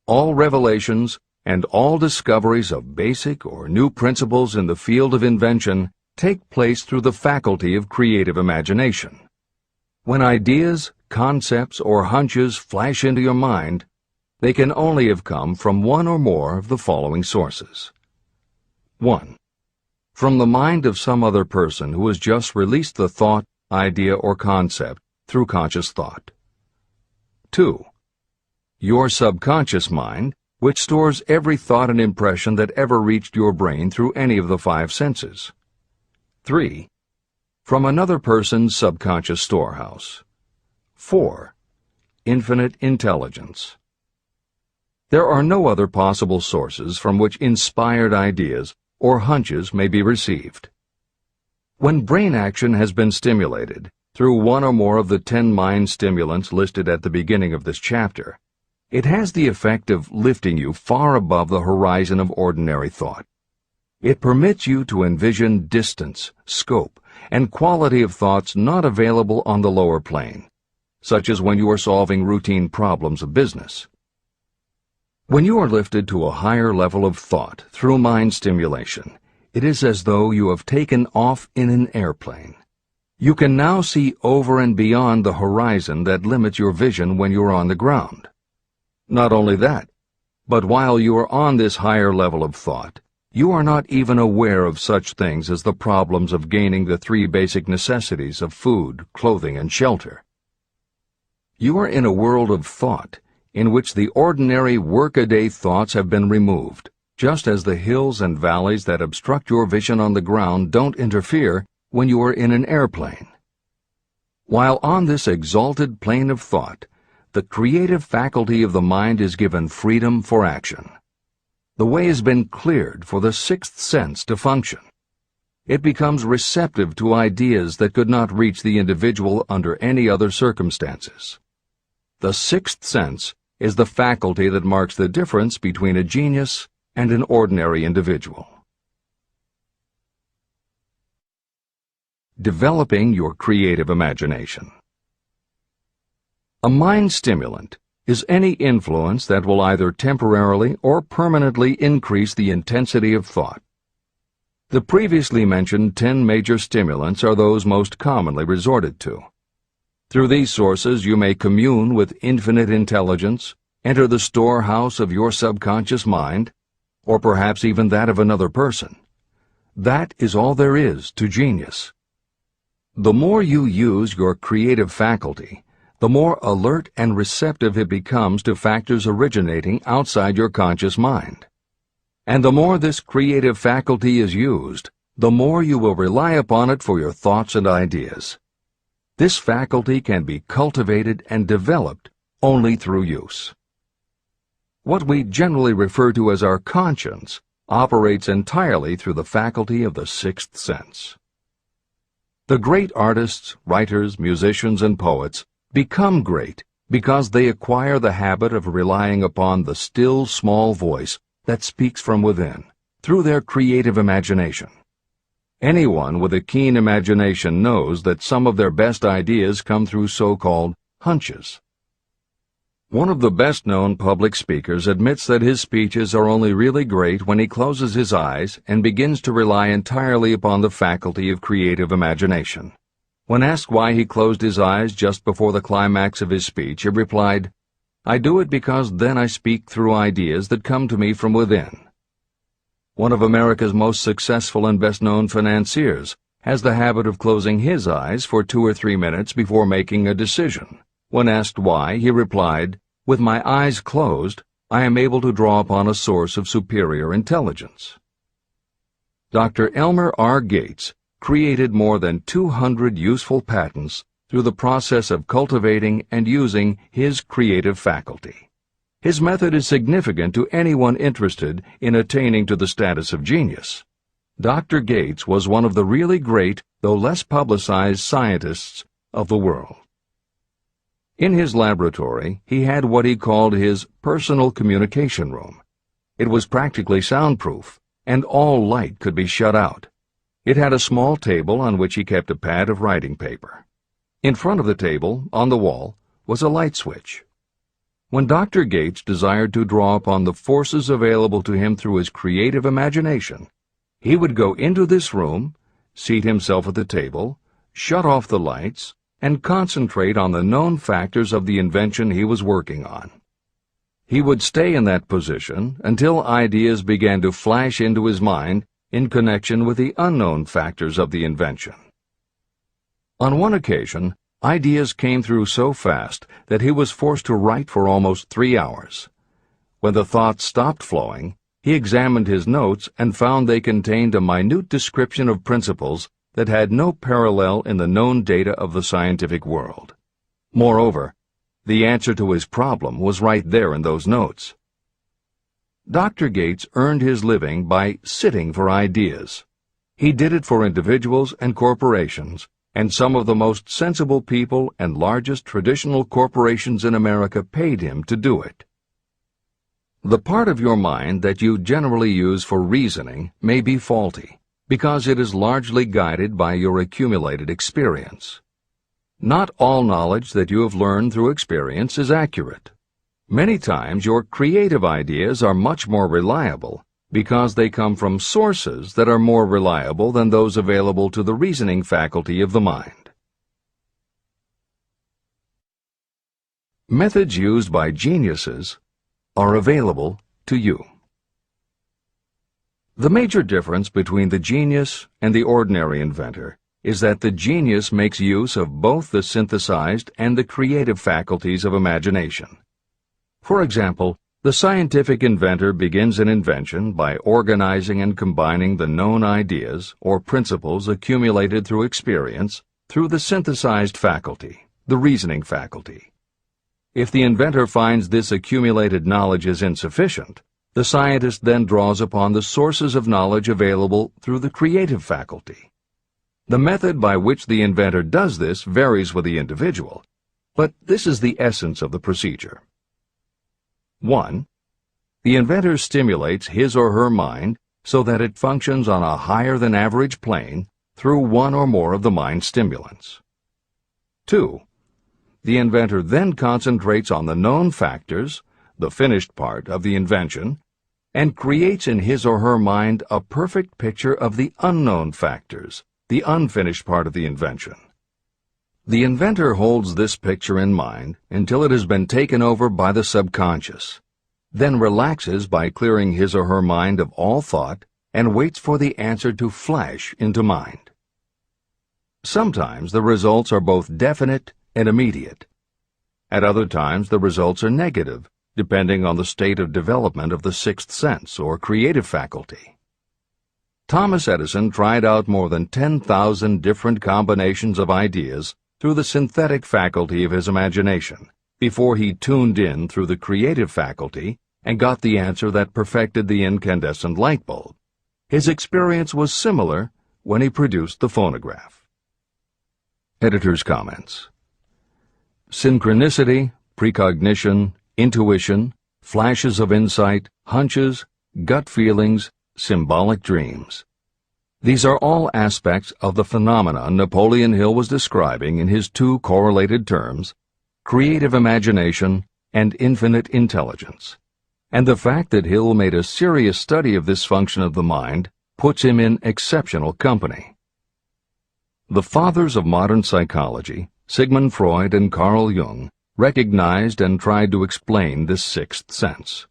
All revelations and all discoveries of basic or new principles in the field of invention take place through the faculty of creative imagination. When ideas, concepts, or hunches flash into your mind, they can only have come from one or more of the following sources. 1. From the mind of some other person who has just released the thought, idea, or concept through conscious thought. 2. Your subconscious mind, which stores every thought and impression that ever reached your brain through any of the 5 senses. 3. From another person's subconscious storehouse. 4. Infinite intelligence. There are no other possible sources from which inspired ideas or hunches may be received. When brain action has been stimulated through one or more of the 10 mind stimulants listed at the beginning of this chapter, it has the effect of lifting you far above the horizon of ordinary thought. It permits you to envision distance, scope, and quality of thoughts not available on the lower plane, such as when you are solving routine problems of business. When you are lifted to a higher level of thought through mind stimulation, it is as though you have taken off in an airplane. You can now see over and beyond the horizon that limits your vision when you are on the ground. Not only that, but while you are on this higher level of thought, you are not even aware of such things as the problems of gaining the 3 basic necessities of food, clothing, and shelter. You are in a world of thought in which the ordinary workaday thoughts have been removed, just as the hills and valleys that obstruct your vision on the ground don't interfere when you are in an airplane. While on this exalted plane of thought, the creative faculty of the mind is given freedom for action. The way has been cleared for the sixth sense to function. It becomes receptive to ideas that could not reach the individual under any other circumstances. The sixth sense is the faculty that marks the difference between a genius and an ordinary individual. Developing your creative imagination. A mind stimulant is any influence that will either temporarily or permanently increase the intensity of thought. The previously mentioned 10 major stimulants are those most commonly resorted to. Through these sources you may commune with infinite intelligence, enter the storehouse of your subconscious mind, or perhaps even that of another person. That is all there is to genius. The more you use your creative faculty, the more alert and receptive it becomes to factors originating outside your conscious mind. And the more this creative faculty is used, the more you will rely upon it for your thoughts and ideas. This faculty can be cultivated and developed only through use. What we generally refer to as our conscience operates entirely through the faculty of the sixth sense. The great artists, writers, musicians, and poets become great because they acquire the habit of relying upon the still small voice that speaks from within, through their creative imagination. Anyone with a keen imagination knows that some of their best ideas come through so-called hunches. One of the best-known public speakers admits that his speeches are only really great when he closes his eyes and begins to rely entirely upon the faculty of creative imagination. When asked why he closed his eyes just before the climax of his speech, he replied, "I do it because then I speak through ideas that come to me from within." One of America's most successful and best-known financiers has the habit of closing his eyes for 2 or 3 minutes before making a decision. When asked why, he replied, "With my eyes closed, I am able to draw upon a source of superior intelligence." Dr. Elmer R. Gates created more than 200 useful patents through the process of cultivating and using his creative faculty. His method is significant to anyone interested in attaining to the status of genius. Dr. Gates was one of the really great, though less publicized, scientists of the world. In his laboratory, he had what he called his personal communication room. It was practically soundproof, and all light could be shut out. It had a small table on which he kept a pad of writing paper. In front of the table, on the wall, was a light switch. When Dr. Gates desired to draw upon the forces available to him through his creative imagination, he would go into this room, seat himself at the table, shut off the lights, and concentrate on the known factors of the invention he was working on. He would stay in that position until ideas began to flash into his mind in connection with the unknown factors of the invention. On one occasion, ideas came through so fast that he was forced to write for almost 3 hours. When the thoughts stopped flowing, he examined his notes and found they contained a minute description of principles that had no parallel in the known data of the scientific world. Moreover, the answer to his problem was right there in those notes. Dr. Gates earned his living by sitting for ideas. He did it for individuals and corporations, and some of the most sensible people and largest traditional corporations in America paid him to do it. The part of your mind that you generally use for reasoning may be faulty, because it is largely guided by your accumulated experience. Not all knowledge that you have learned through experience is accurate. Many times your creative ideas are much more reliable because they come from sources that are more reliable than those available to the reasoning faculty of the mind. Methods used by geniuses are available to you. The major difference between the genius and the ordinary inventor is that the genius makes use of both the synthesized and the creative faculties of imagination. For example, the scientific inventor begins an invention by organizing and combining the known ideas or principles accumulated through experience through the synthesized faculty, the reasoning faculty. If the inventor finds this accumulated knowledge is insufficient, the scientist then draws upon the sources of knowledge available through the creative faculty. The method by which the inventor does this varies with the individual, but this is the essence of the procedure. 1. The inventor stimulates his or her mind so that it functions on a higher-than-average plane through one or more of the mind stimulants. 2. The inventor then concentrates on the known factors, the finished part of the invention, and creates in his or her mind a perfect picture of the unknown factors, the unfinished part of the invention. The inventor holds this picture in mind until it has been taken over by the subconscious, then relaxes by clearing his or her mind of all thought and waits for the answer to flash into mind. Sometimes the results are both definite and immediate. At other times the results are negative, depending on the state of development of the sixth sense or creative faculty. Thomas Edison tried out more than 10,000 different combinations of ideas through the synthetic faculty of his imagination, before he tuned in through the creative faculty and got the answer that perfected the incandescent light bulb. His experience was similar when he produced the phonograph. Editor's comments. Synchronicity, precognition, intuition, flashes of insight, hunches, gut feelings, symbolic dreams. These are all aspects of the phenomena Napoleon Hill was describing in his two correlated terms, creative imagination and infinite intelligence. And the fact that Hill made a serious study of this function of the mind puts him in exceptional company. The fathers of modern psychology, Sigmund Freud and Carl Jung, recognized and tried to explain this sixth sense.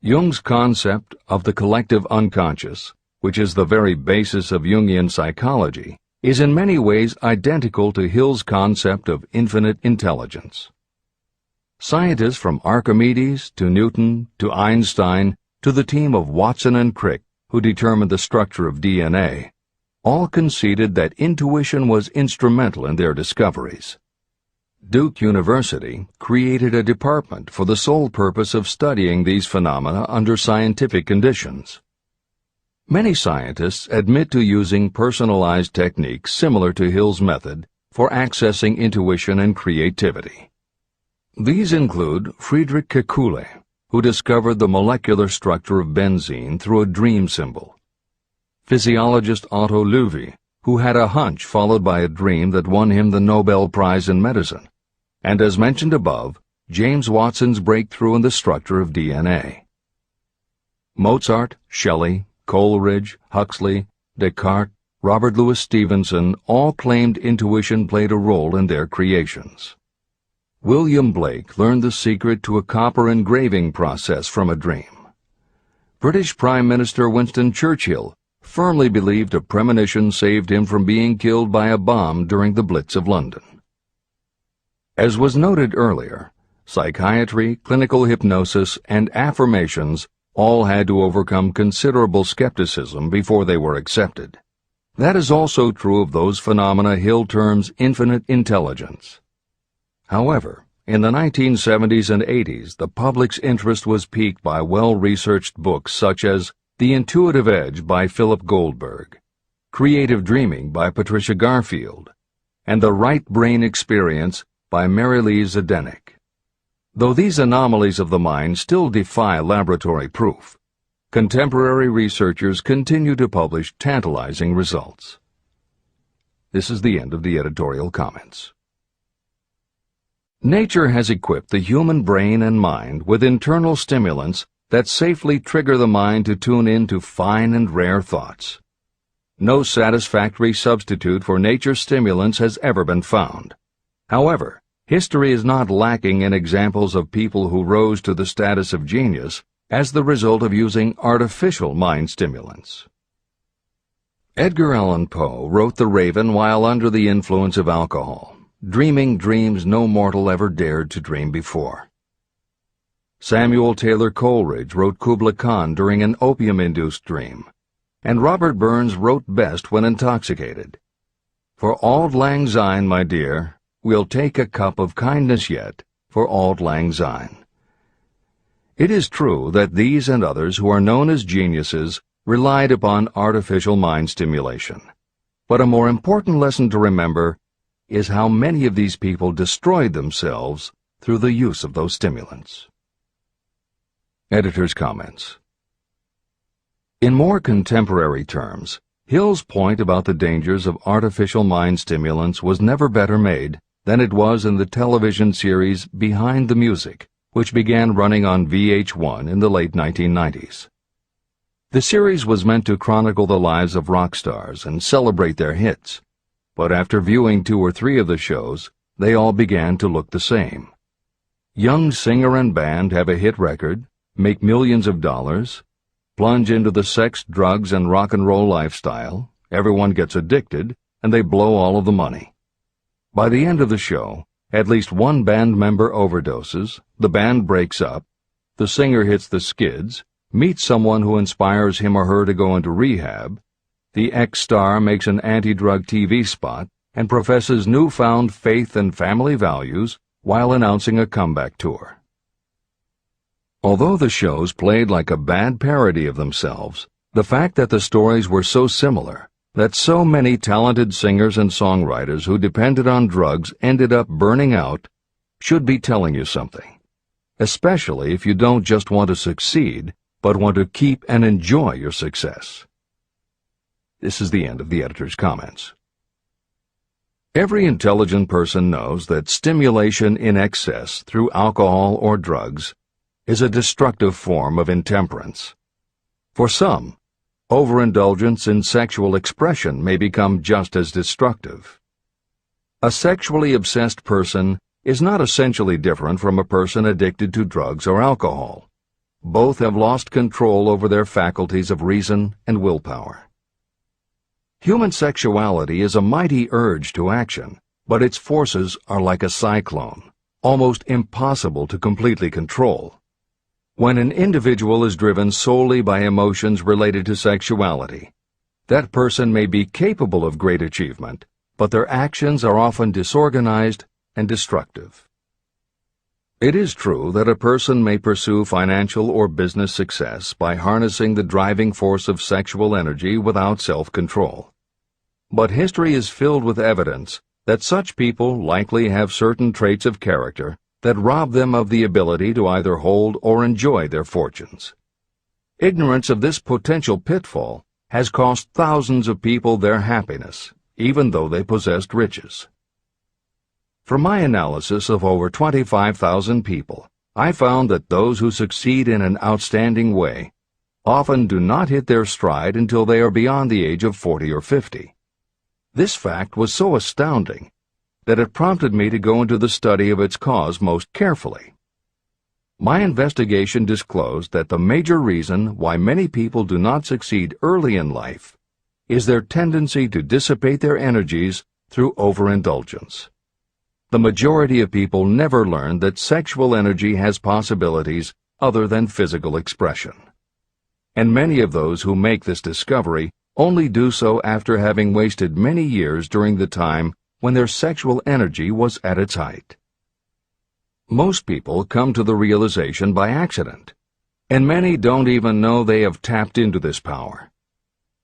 Jung's concept of the collective unconscious, which is the very basis of Jungian psychology, is in many ways identical to Hill's concept of infinite intelligence. Scientists from Archimedes to Newton to Einstein to the team of Watson and Crick, who determined the structure of DNA, all conceded that intuition was instrumental in their discoveries. Duke University created a department for the sole purpose of studying these phenomena under scientific conditions. Many scientists admit to using personalized techniques similar to Hill's method for accessing intuition and creativity. These include Friedrich Kekule, who discovered the molecular structure of benzene through a dream symbol; physiologist Otto Loewi, who had a hunch followed by a dream that won him the Nobel Prize in Medicine; and as mentioned above, James Watson's breakthrough in the structure of DNA. Mozart, Shelley, Coleridge, Huxley, Descartes, Robert Louis Stevenson all claimed intuition played a role in their creations. William Blake learned the secret to a copper engraving process from a dream. British Prime Minister Winston Churchill firmly believed a premonition saved him from being killed by a bomb during the Blitz of London. As was noted earlier, psychiatry, clinical hypnosis, and affirmations all had to overcome considerable skepticism before they were accepted. That is also true of those phenomena Hill terms infinite intelligence. However, in the 1970s and 80s, the public's interest was piqued by well-researched books such as The Intuitive Edge by Philip Goldberg, Creative Dreaming by Patricia Garfield, and The Right Brain Experience by Mary Lee Zdenek. Though these anomalies of the mind still defy laboratory proof, contemporary researchers continue to publish tantalizing results. This is the end of the editorial comments. Nature has equipped the human brain and mind with internal stimulants that safely trigger the mind to tune in to fine and rare thoughts. No satisfactory substitute for nature's stimulants has ever been found. However, history is not lacking in examples of people who rose to the status of genius as the result of using artificial mind stimulants. Edgar Allan Poe wrote The Raven while under the influence of alcohol, dreaming dreams no mortal ever dared to dream before. Samuel Taylor Coleridge wrote Kubla Khan during an opium-induced dream, and Robert Burns wrote best when intoxicated. For auld lang syne, my dear, we'll take a cup of kindness yet, for for Auld Lang Syne. It is true that these and others who are known as geniuses relied upon artificial mind stimulation. But a more important lesson to remember is how many of these people destroyed themselves through the use of those stimulants. Editor's comments. In more contemporary terms, Hill's point about the dangers of artificial mind stimulants was never better made than it was in the television series Behind the Music, which began running on VH1 in the late 1990s. The series was meant to chronicle the lives of rock stars and celebrate their hits, but after viewing 2 or 3 of the shows, they all began to look the same. Young singer and band have a hit record, make millions of dollars, plunge into the sex, drugs, and rock and roll lifestyle, everyone gets addicted, and they blow all of the money. By the end of the show, at least one band member overdoses, the band breaks up, the singer hits the skids, meets someone who inspires him or her to go into rehab, the ex-star makes an anti-drug TV spot and professes newfound faith and family values while announcing a comeback tour. Although the shows played like a bad parody of themselves, the fact that the stories were so similar, that so many talented singers and songwriters who depended on drugs ended up burning out, should be telling you something, especially if you don't just want to succeed, but want to keep and enjoy your success. This is the end of the editor's comments. Every intelligent person knows that stimulation in excess through alcohol or drugs is a destructive form of intemperance. For some, overindulgence in sexual expression may become just as destructive. A sexually obsessed person is not essentially different from a person addicted to drugs or alcohol. Both have lost control over their faculties of reason and willpower. Human sexuality is a mighty urge to action, but its forces are like a cyclone, almost impossible to completely control. When an individual is driven solely by emotions related to sexuality, that person may be capable of great achievement, but their actions are often disorganized and destructive. It is true that a person may pursue financial or business success by harnessing the driving force of sexual energy without self-control. But history is filled with evidence that such people likely have certain traits of character that rob them of the ability to either hold or enjoy their fortunes. Ignorance of this potential pitfall has cost thousands of people their happiness, even though they possessed riches. From my analysis of over 25,000 people, I found that those who succeed in an outstanding way often do not hit their stride until they are beyond the age of 40 or 50. This fact was so astounding that it prompted me to go into the study of its cause most carefully. My investigation disclosed that the major reason why many people do not succeed early in life is their tendency to dissipate their energies through overindulgence. The majority of people never learn that sexual energy has possibilities other than physical expression. And many of those who make this discovery only do so after having wasted many years during the time when their sexual energy was at its height. Most people come to the realization by accident, and many don't even know they have tapped into this power.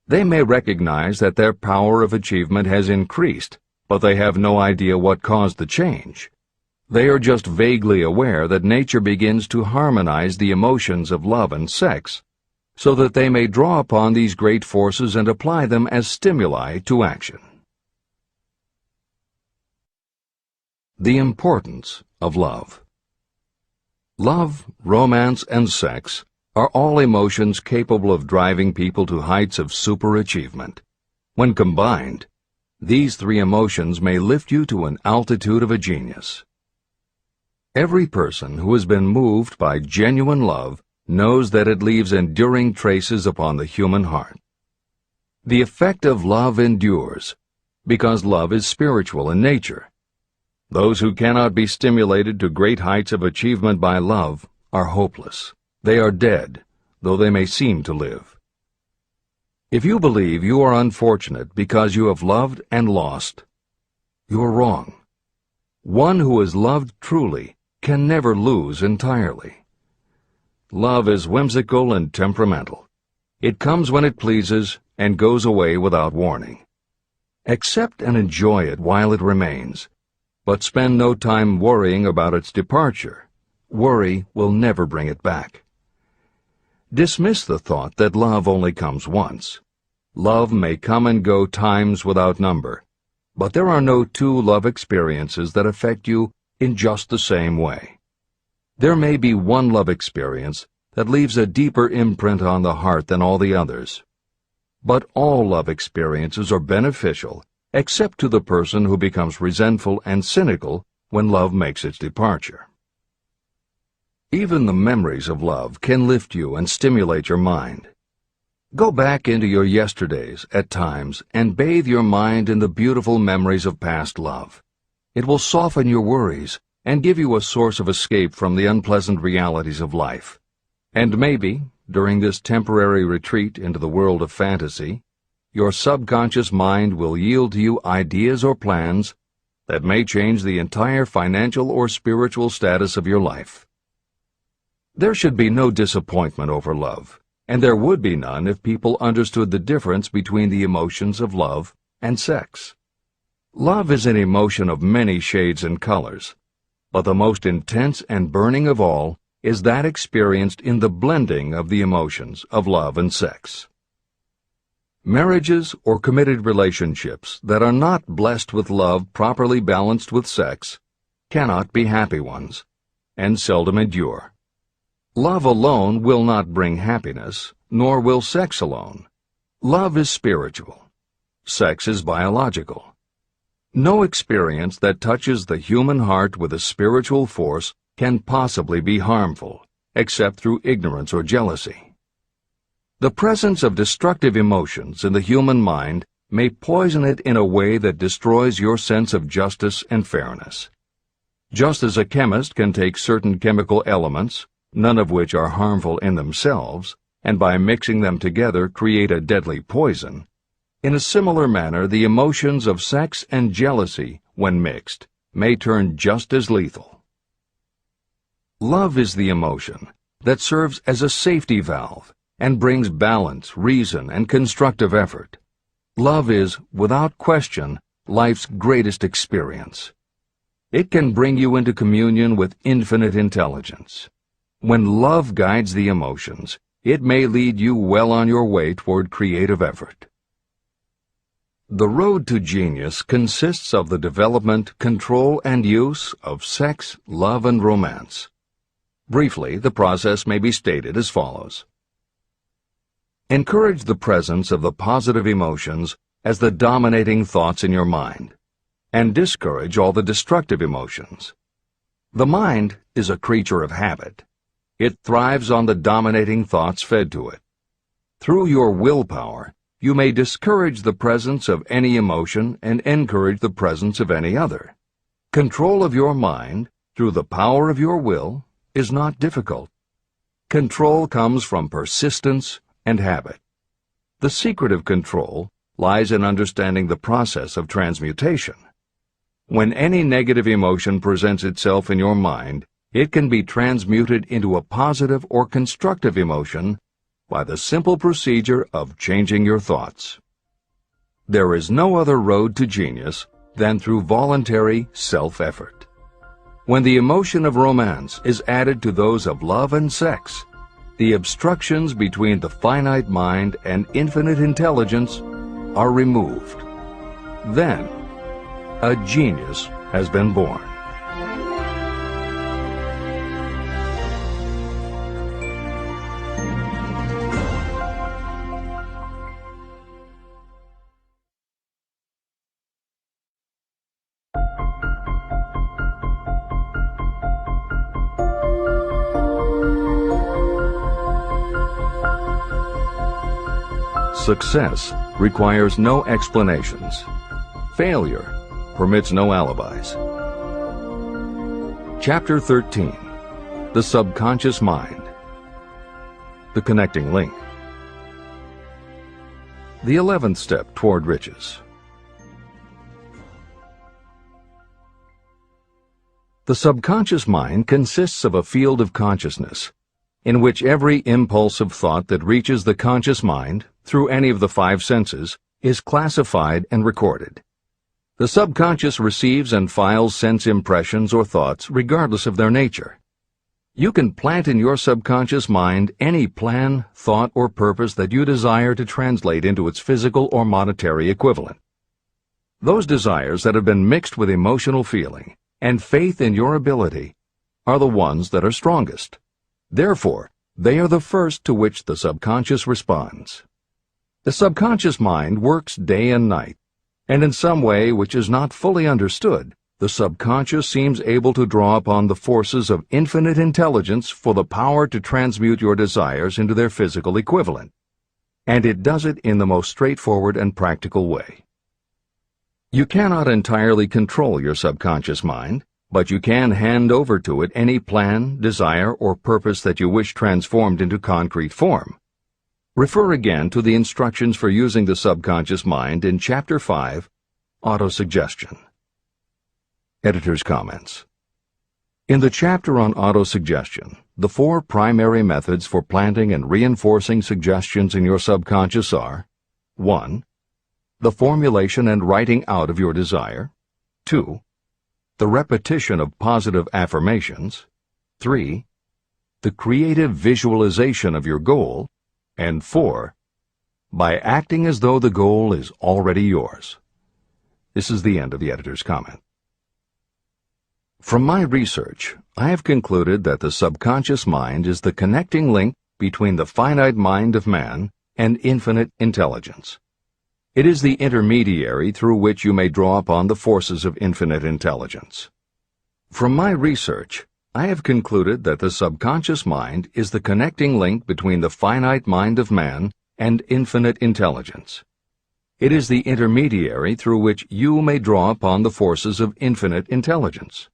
They may recognize that their power of achievement has increased, but they have no idea what caused the change. They are just vaguely aware that nature begins to harmonize the emotions of love and sex, so that they may draw upon these great forces and apply them as stimuli to action. The importance of love. Love, romance, and sex are all emotions capable of driving people to heights of superachievement. When combined, these 3 emotions may lift you to an altitude of a genius. Every person who has been moved by genuine love knows that it leaves enduring traces upon the human heart. The effect of love endures, because love is spiritual in nature. Those who cannot be stimulated to great heights of achievement by love are hopeless. They are dead, though they may seem to live. If you believe you are unfortunate because you have loved and lost, you are wrong. One who has loved truly can never lose entirely. Love is whimsical and temperamental. It comes when it pleases and goes away without warning. Accept and enjoy it while it remains, but spend no time worrying about its departure. Worry will never bring it back. Dismiss the thought that love only comes once. Love may come and go times without number, but there are no two love experiences that affect you in just the same way. There may be one love experience that leaves a deeper imprint on the heart than all the others. But all love experiences are beneficial, except to the person who becomes resentful and cynical when love makes its departure. Even the memories of love can lift you and stimulate your mind. Go back into your yesterdays at times and bathe your mind in the beautiful memories of past love. It will soften your worries and give you a source of escape from the unpleasant realities of life. And maybe, during this temporary retreat into the world of fantasy, your subconscious mind will yield to you ideas or plans that may change the entire financial or spiritual status of your life. There should be no disappointment over love, and there would be none if people understood the difference between the emotions of love and sex. Love is an emotion of many shades and colors, but the most intense and burning of all is that experienced in the blending of the emotions of love and sex. Marriages or committed relationships that are not blessed with love properly balanced with sex cannot be happy ones, and seldom endure. Love alone will not bring happiness, nor will sex alone. Love is spiritual. Sex is biological. No experience that touches the human heart with a spiritual force can possibly be harmful, except through ignorance or jealousy. The presence of destructive emotions in the human mind may poison it in a way that destroys your sense of justice and fairness. Just as a chemist can take certain chemical elements, none of which are harmful in themselves, and by mixing them together create a deadly poison, in a similar manner the emotions of sex and jealousy, when mixed, may turn just as lethal. Love is the emotion that serves as a safety valve and brings balance, reason, and constructive effort. Love is, without question, life's greatest experience. It can bring you into communion with infinite intelligence. When love guides the emotions, it may lead you well on your way toward creative effort. The road to genius consists of the development, control, and use of sex, love, and romance. Briefly, the process may be stated as follows. Encourage the presence of the positive emotions as the dominating thoughts in your mind, and discourage all the destructive emotions. The mind is a creature of habit. It thrives on the dominating thoughts fed to it. Through your willpower, you may discourage the presence of any emotion and encourage the presence of any other. Control of your mind, through the power of your will, is not difficult. Control comes from persistence and habit. The secret of control lies in understanding the process of transmutation. When any negative emotion presents itself in your mind, it can be transmuted into a positive or constructive emotion by the simple procedure of changing your thoughts. There is no other road to genius than through voluntary self-effort. When the emotion of romance is added to those of love and sex, the obstructions between the finite mind and infinite intelligence are removed. Then, a genius has been born. Success requires no explanations. Failure permits no alibis. Chapter 13. The Subconscious Mind. The Connecting Link. The 11th Step Toward Riches. The subconscious mind consists of a field of consciousness, in which every impulse of thought that reaches the conscious mind, through any of the five senses, is classified and recorded. The subconscious receives and files sense impressions or thoughts regardless of their nature. You can plant in your subconscious mind any plan, thought, or purpose that you desire to translate into its physical or monetary equivalent. Those desires that have been mixed with emotional feeling and faith in your ability are the ones that are strongest. Therefore, they are the first to which the subconscious responds. The subconscious mind works day and night, and in some way which is not fully understood, the subconscious seems able to draw upon the forces of infinite intelligence for the power to transmute your desires into their physical equivalent. And it does it in the most straightforward and practical way. You cannot entirely control your subconscious mind, but you can hand over to it any plan, desire, or purpose that you wish transformed into concrete form. Refer again to the instructions for using the subconscious mind in Chapter 5, Autosuggestion. Editor's comments. In the chapter on autosuggestion, the four primary methods for planting and reinforcing suggestions in your subconscious are: 1. The formulation and writing out of your desire. 2. The repetition of positive affirmations. 3. The creative visualization of your goal. And 4. By acting as though the goal is already yours. This is the end of the editor's comment. From my research, I have concluded that the subconscious mind is the connecting link between the finite mind of man and infinite intelligence. It is the intermediary through which you may draw upon the forces of infinite intelligence. From my research, I have concluded that the subconscious mind is the connecting link between the finite mind of man and infinite intelligence. It is the intermediary through which you may draw upon the forces of infinite intelligence.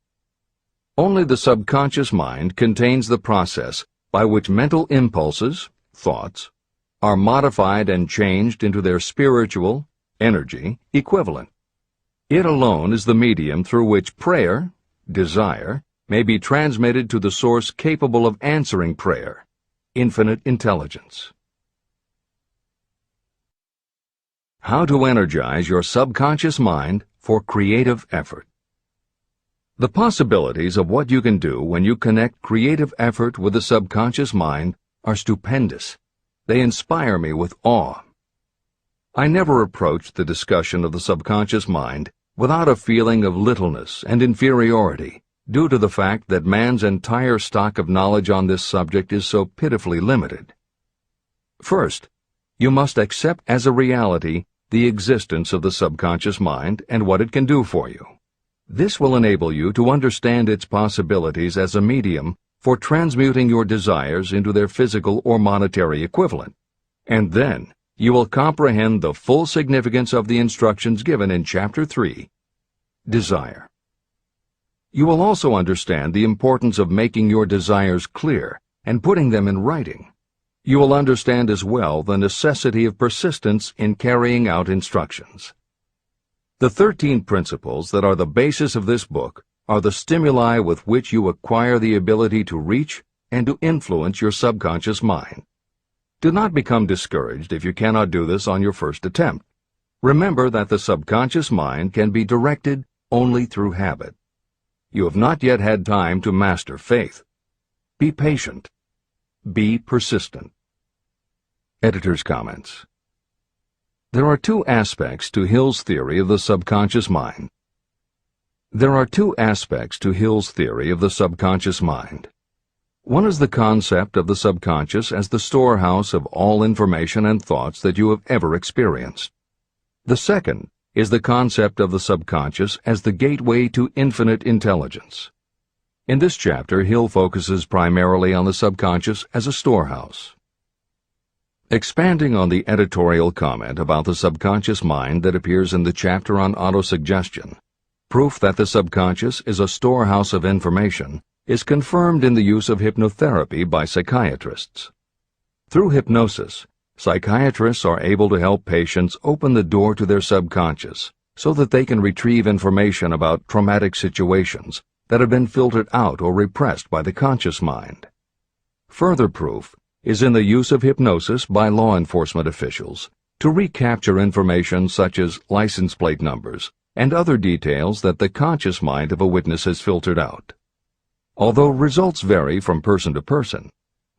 Only the subconscious mind contains the process by which mental impulses, thoughts, are modified and changed into their spiritual, energy, equivalent. It alone is the medium through which prayer, desire, may be transmitted to the source capable of answering prayer, infinite intelligence. How to energize your subconscious mind for creative effort. The possibilities of what you can do when you connect creative effort with the subconscious mind are stupendous. They inspire me with awe. I never approach the discussion of the subconscious mind without a feeling of littleness and inferiority, due to the fact that man's entire stock of knowledge on this subject is so pitifully limited. First, you must accept as a reality the existence of the subconscious mind and what it can do for you. This will enable you to understand its possibilities as a medium for transmuting your desires into their physical or monetary equivalent, and then you will comprehend the full significance of the instructions given in Chapter 3, Desire. You will also understand the importance of making your desires clear and putting them in writing. You will understand as well the necessity of persistence in carrying out instructions. The 13 principles that are the basis of this book are the stimuli with which you acquire the ability to reach and to influence your subconscious mind. Do not become discouraged if you cannot do this on your first attempt. Remember that the subconscious mind can be directed only through habit. You have not yet had time to master faith. Be patient. Be persistent. Editor's comments. There are two aspects to Hill's theory of the subconscious mind. There are two aspects to Hill's theory of the subconscious mind. One is the concept of the subconscious as the storehouse of all information and thoughts that you have ever experienced. The second is the concept of the subconscious as the gateway to infinite intelligence. In this chapter, Hill focuses primarily on the subconscious as a storehouse. Expanding on the editorial comment about the subconscious mind that appears in the chapter on autosuggestion, proof that the subconscious is a storehouse of information is confirmed in the use of hypnotherapy by psychiatrists. Through hypnosis, psychiatrists are able to help patients open the door to their subconscious so that they can retrieve information about traumatic situations that have been filtered out or repressed by the conscious mind. Further proof is in the use of hypnosis by law enforcement officials to recapture information such as license plate numbers and other details that the conscious mind of a witness has filtered out. Although results vary from person to person,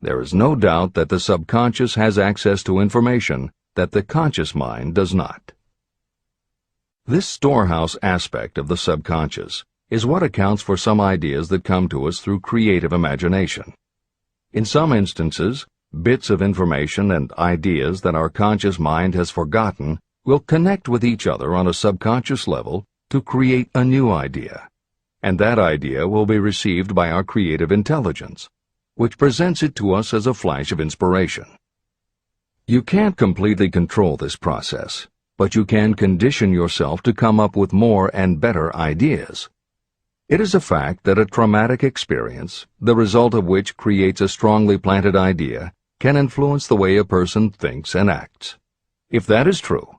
there is no doubt that the subconscious has access to information that the conscious mind does not. This storehouse aspect of the subconscious is what accounts for some ideas that come to us through creative imagination. In some instances, bits of information and ideas that our conscious mind has forgotten will connect with each other on a subconscious level to create a new idea, and that idea will be received by our creative intelligence, which presents it to us as a flash of inspiration. You can't completely control this process, but you can condition yourself to come up with more and better ideas. It is a fact that a traumatic experience, the result of which creates a strongly planted idea, can influence the way a person thinks and acts. If that is true,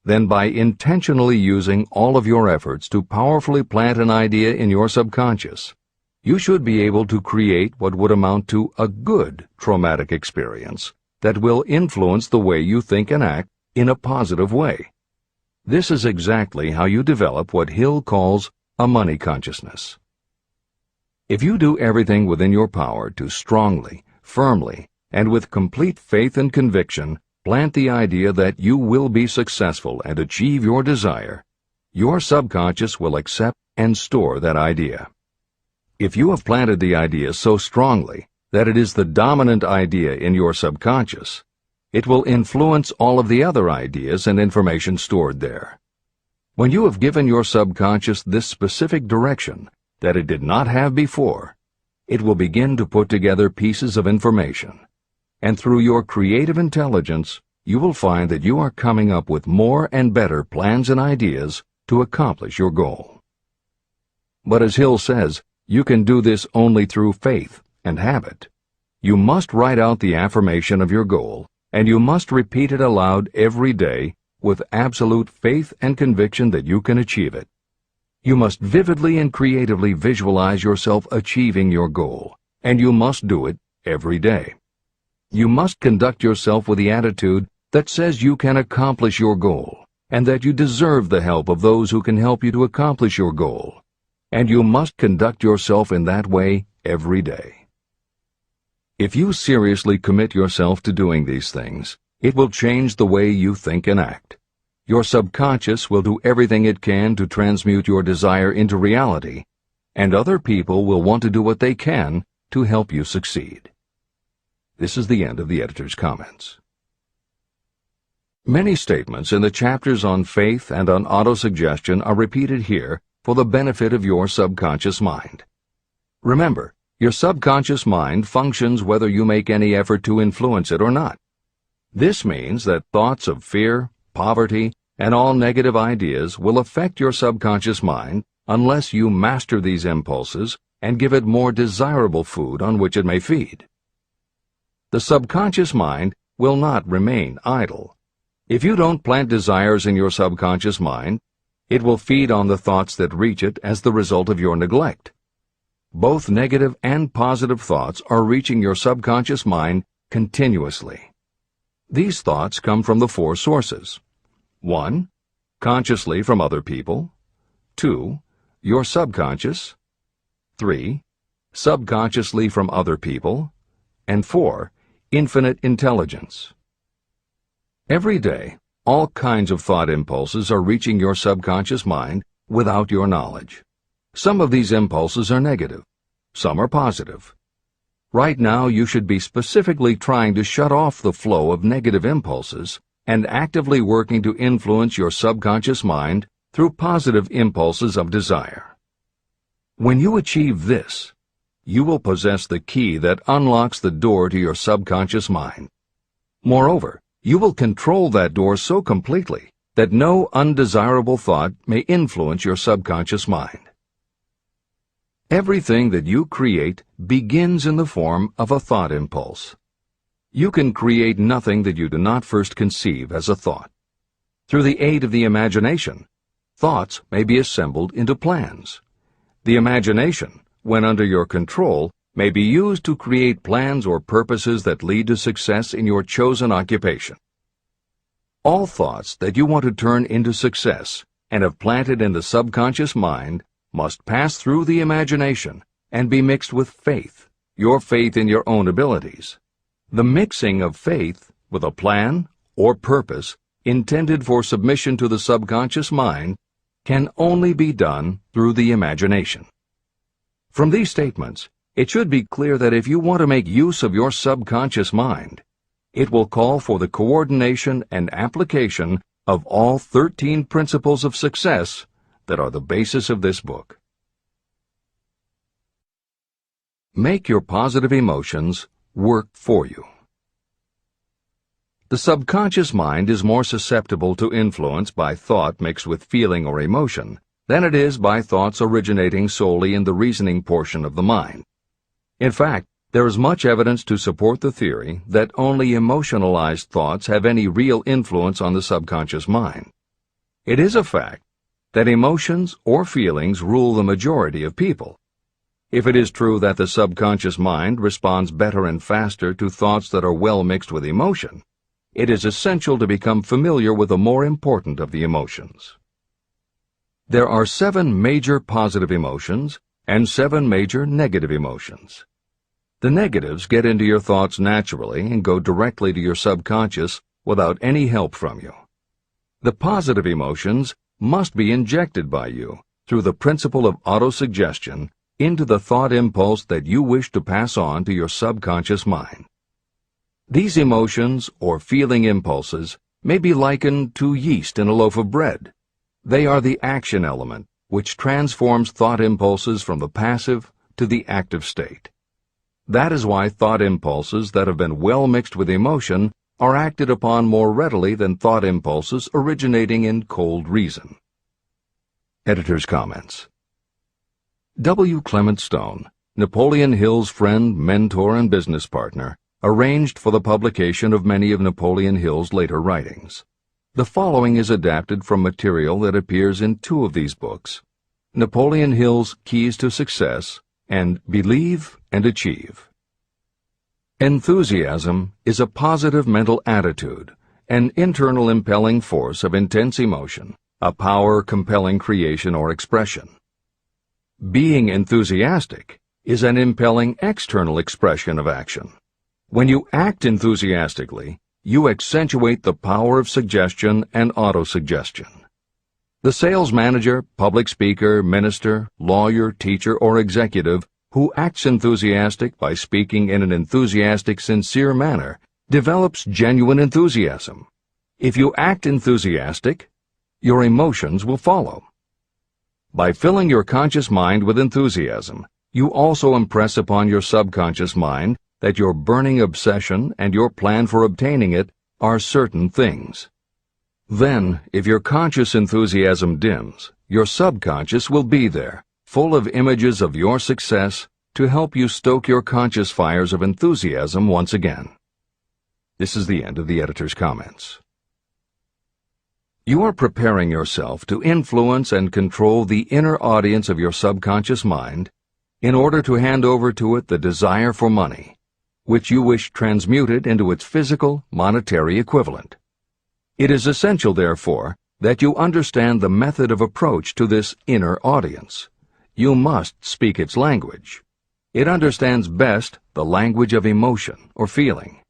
then by intentionally using all of your efforts to powerfully plant an idea in your subconscious, you should be able to create what would amount to a good traumatic experience that will influence the way you think and act in a positive way. This is exactly how you develop what Hill calls a money consciousness. If you do everything within your power to strongly, firmly, and with complete faith and conviction plant the idea that you will be successful and achieve your desire, your subconscious will accept and store that idea. If you have planted the idea so strongly that it is the dominant idea in your subconscious, it will influence all of the other ideas and information stored there. When you have given your subconscious this specific direction that it did not have before, it will begin to put together pieces of information, and through your creative intelligence, you will find that you are coming up with more and better plans and ideas to accomplish your goal. But as Hill says, you can do this only through faith and habit. You must write out the affirmation of your goal, and you must repeat it aloud every day with absolute faith and conviction that you can achieve it. You must vividly and creatively visualize yourself achieving your goal, and you must do it every day. You must conduct yourself with the attitude that says you can accomplish your goal, and that you deserve the help of those who can help you to accomplish your goal. And you must conduct yourself in that way every day. If you seriously commit yourself to doing these things, it will change the way you think and act. Your subconscious will do everything it can to transmute your desire into reality, and other people will want to do what they can to help you succeed. This is the end of the editor's comments. Many statements in the chapters on faith and on autosuggestion are repeated here for the benefit of your subconscious mind. Remember, your subconscious mind functions whether you make any effort to influence it or not. This means that thoughts of fear, poverty, and all negative ideas will affect your subconscious mind unless you master these impulses and give it more desirable food on which it may feed. The subconscious mind will not remain idle. If you don't plant desires in your subconscious mind, it will feed on the thoughts that reach it as the result of your neglect. Both negative and positive thoughts are reaching your subconscious mind continuously. These thoughts come from the four sources. 1. Consciously from other people. 2. Your subconscious. 3. Subconsciously from other people. And 4. Infinite intelligence. Every day, all kinds of thought impulses are reaching your subconscious mind without your knowledge. Some of these impulses are negative. Some are positive. Right now, you should be specifically trying to shut off the flow of negative impulses and actively working to influence your subconscious mind through positive impulses of desire. When you achieve this, you will possess the key that unlocks the door to your subconscious mind. Moreover, you will control that door so completely that no undesirable thought may influence your subconscious mind. Everything that you create begins in the form of a thought impulse. You can create nothing that you do not first conceive as a thought. Through the aid of the imagination, thoughts may be assembled into plans. The imagination, when under your control, may be used to create plans or purposes that lead to success in your chosen occupation. All thoughts that you want to turn into success and have planted in the subconscious mind must pass through the imagination and be mixed with faith, your faith in your own abilities. The mixing of faith with a plan or purpose intended for submission to the subconscious mind can only be done through the imagination. From these statements, it should be clear that if you want to make use of your subconscious mind, it will call for the coordination and application of all 13 principles of success that are the basis of this book. Make your positive emotions work for you. The subconscious mind is more susceptible to influence by thought mixed with feeling or emotion than it is by thoughts originating solely in the reasoning portion of the mind. In fact, there is much evidence to support the theory that only emotionalized thoughts have any real influence on the subconscious mind. It is a fact that emotions or feelings rule the majority of people. If it is true that the subconscious mind responds better and faster to thoughts that are well mixed with emotion, it is essential to become familiar with the more important of the emotions. There are 7 major positive emotions and 7 major negative emotions. The negatives get into your thoughts naturally and go directly to your subconscious without any help from you. The positive emotions must be injected by you through the principle of autosuggestion into the thought impulse that you wish to pass on to your subconscious mind. These emotions or feeling impulses may be likened to yeast in a loaf of bread. They are the action element which transforms thought impulses from the passive to the active state. That is why thought impulses that have been well mixed with emotion are acted upon more readily than thought impulses originating in cold reason. Editor's comments. W. Clement Stone, Napoleon Hill's friend, mentor, and business partner, arranged for the publication of many of Napoleon Hill's later writings. The following is adapted from material that appears in 2 of these books, Napoleon Hill's Keys to Success and Believe and Achieve. Enthusiasm is a positive mental attitude, an internal impelling force of intense emotion, a power compelling creation or expression. Being enthusiastic is an impelling external expression of action. When you act enthusiastically, you accentuate the power of suggestion and autosuggestion. The sales manager, public speaker, minister, lawyer, teacher, or executive who acts enthusiastic by speaking in an enthusiastic, sincere manner develops genuine enthusiasm. If you act enthusiastic, your emotions will follow. By filling your conscious mind with enthusiasm, you also impress upon your subconscious mind that your burning obsession and your plan for obtaining it are certain things. Then, if your conscious enthusiasm dims, your subconscious will be there, full of images of your success, to help you stoke your conscious fires of enthusiasm once again. This is the end of the editor's comments. You are preparing yourself to influence and control the inner audience of your subconscious mind in order to hand over to it the desire for money, which you wish transmuted into its physical, monetary equivalent. It is essential, therefore, that you understand the method of approach to this inner audience. You must speak its language. It understands best the language of emotion or feeling.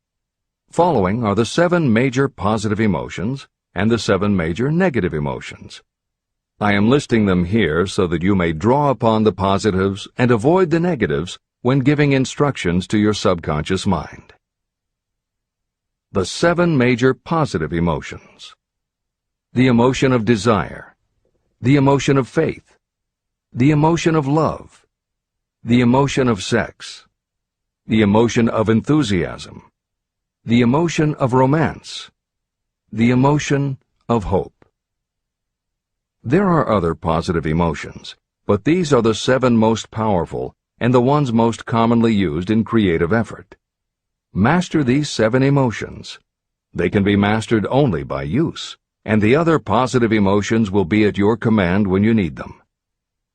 Following are the 7 major positive emotions and the 7 major negative emotions. I am listing them here so that you may draw upon the positives and avoid the negatives when giving instructions to your subconscious mind. The 7 major positive emotions. The emotion of desire, the emotion of faith, the emotion of love, the emotion of sex, the emotion of enthusiasm, the emotion of romance, the emotion of hope. There are other positive emotions, but these are the 7 most powerful and the ones most commonly used in creative effort. Master these 7 emotions. They can be mastered only by use, and the other positive emotions will be at your command when you need them.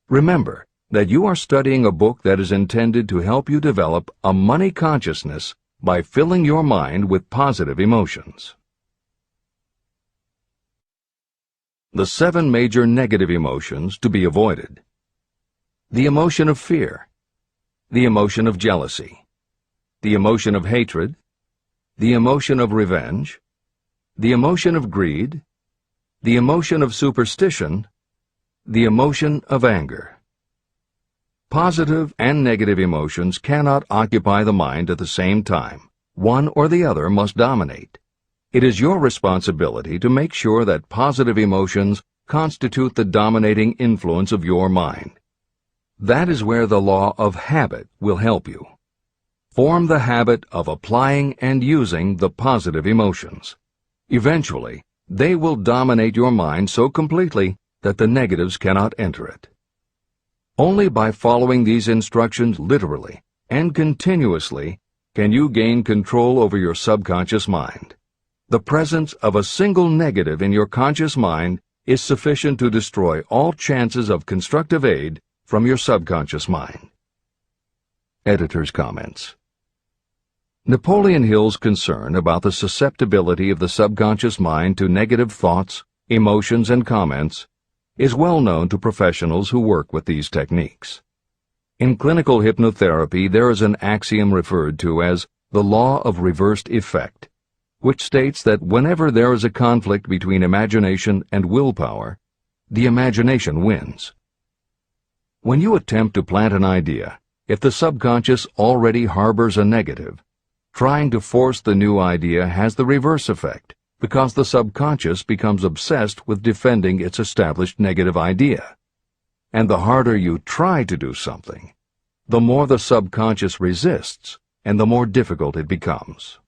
Remember, that you are studying a book that is intended to help you develop a money consciousness by filling your mind with positive emotions. The 7 major negative emotions to be avoided. The emotion of fear, the emotion of jealousy, the emotion of hatred, the emotion of revenge, the emotion of greed, the emotion of superstition, the emotion of anger. Positive and negative emotions cannot occupy the mind at the same time. One or the other must dominate. It is your responsibility to make sure that positive emotions constitute the dominating influence of your mind. That is where the law of habit will help you. Form the habit of applying and using the positive emotions. Eventually, they will dominate your mind so completely that the negatives cannot enter it. Only by following these instructions literally and continuously can you gain control over your subconscious mind. The presence of a single negative in your conscious mind is sufficient to destroy all chances of constructive aid from your subconscious mind. Editor's comments. Napoleon Hill's concern about the susceptibility of the subconscious mind to negative thoughts, emotions, and comments is well known to professionals who work with these techniques. In clinical hypnotherapy, there is an axiom referred to as the law of reversed effect, which states that whenever there is a conflict between imagination and willpower, the imagination wins. When you attempt to plant an idea, if the subconscious already harbors a negative, trying to force the new idea has the reverse effect, because the subconscious becomes obsessed with defending its established negative idea. And the harder you try to do something, the more the subconscious resists, and the more difficult it becomes.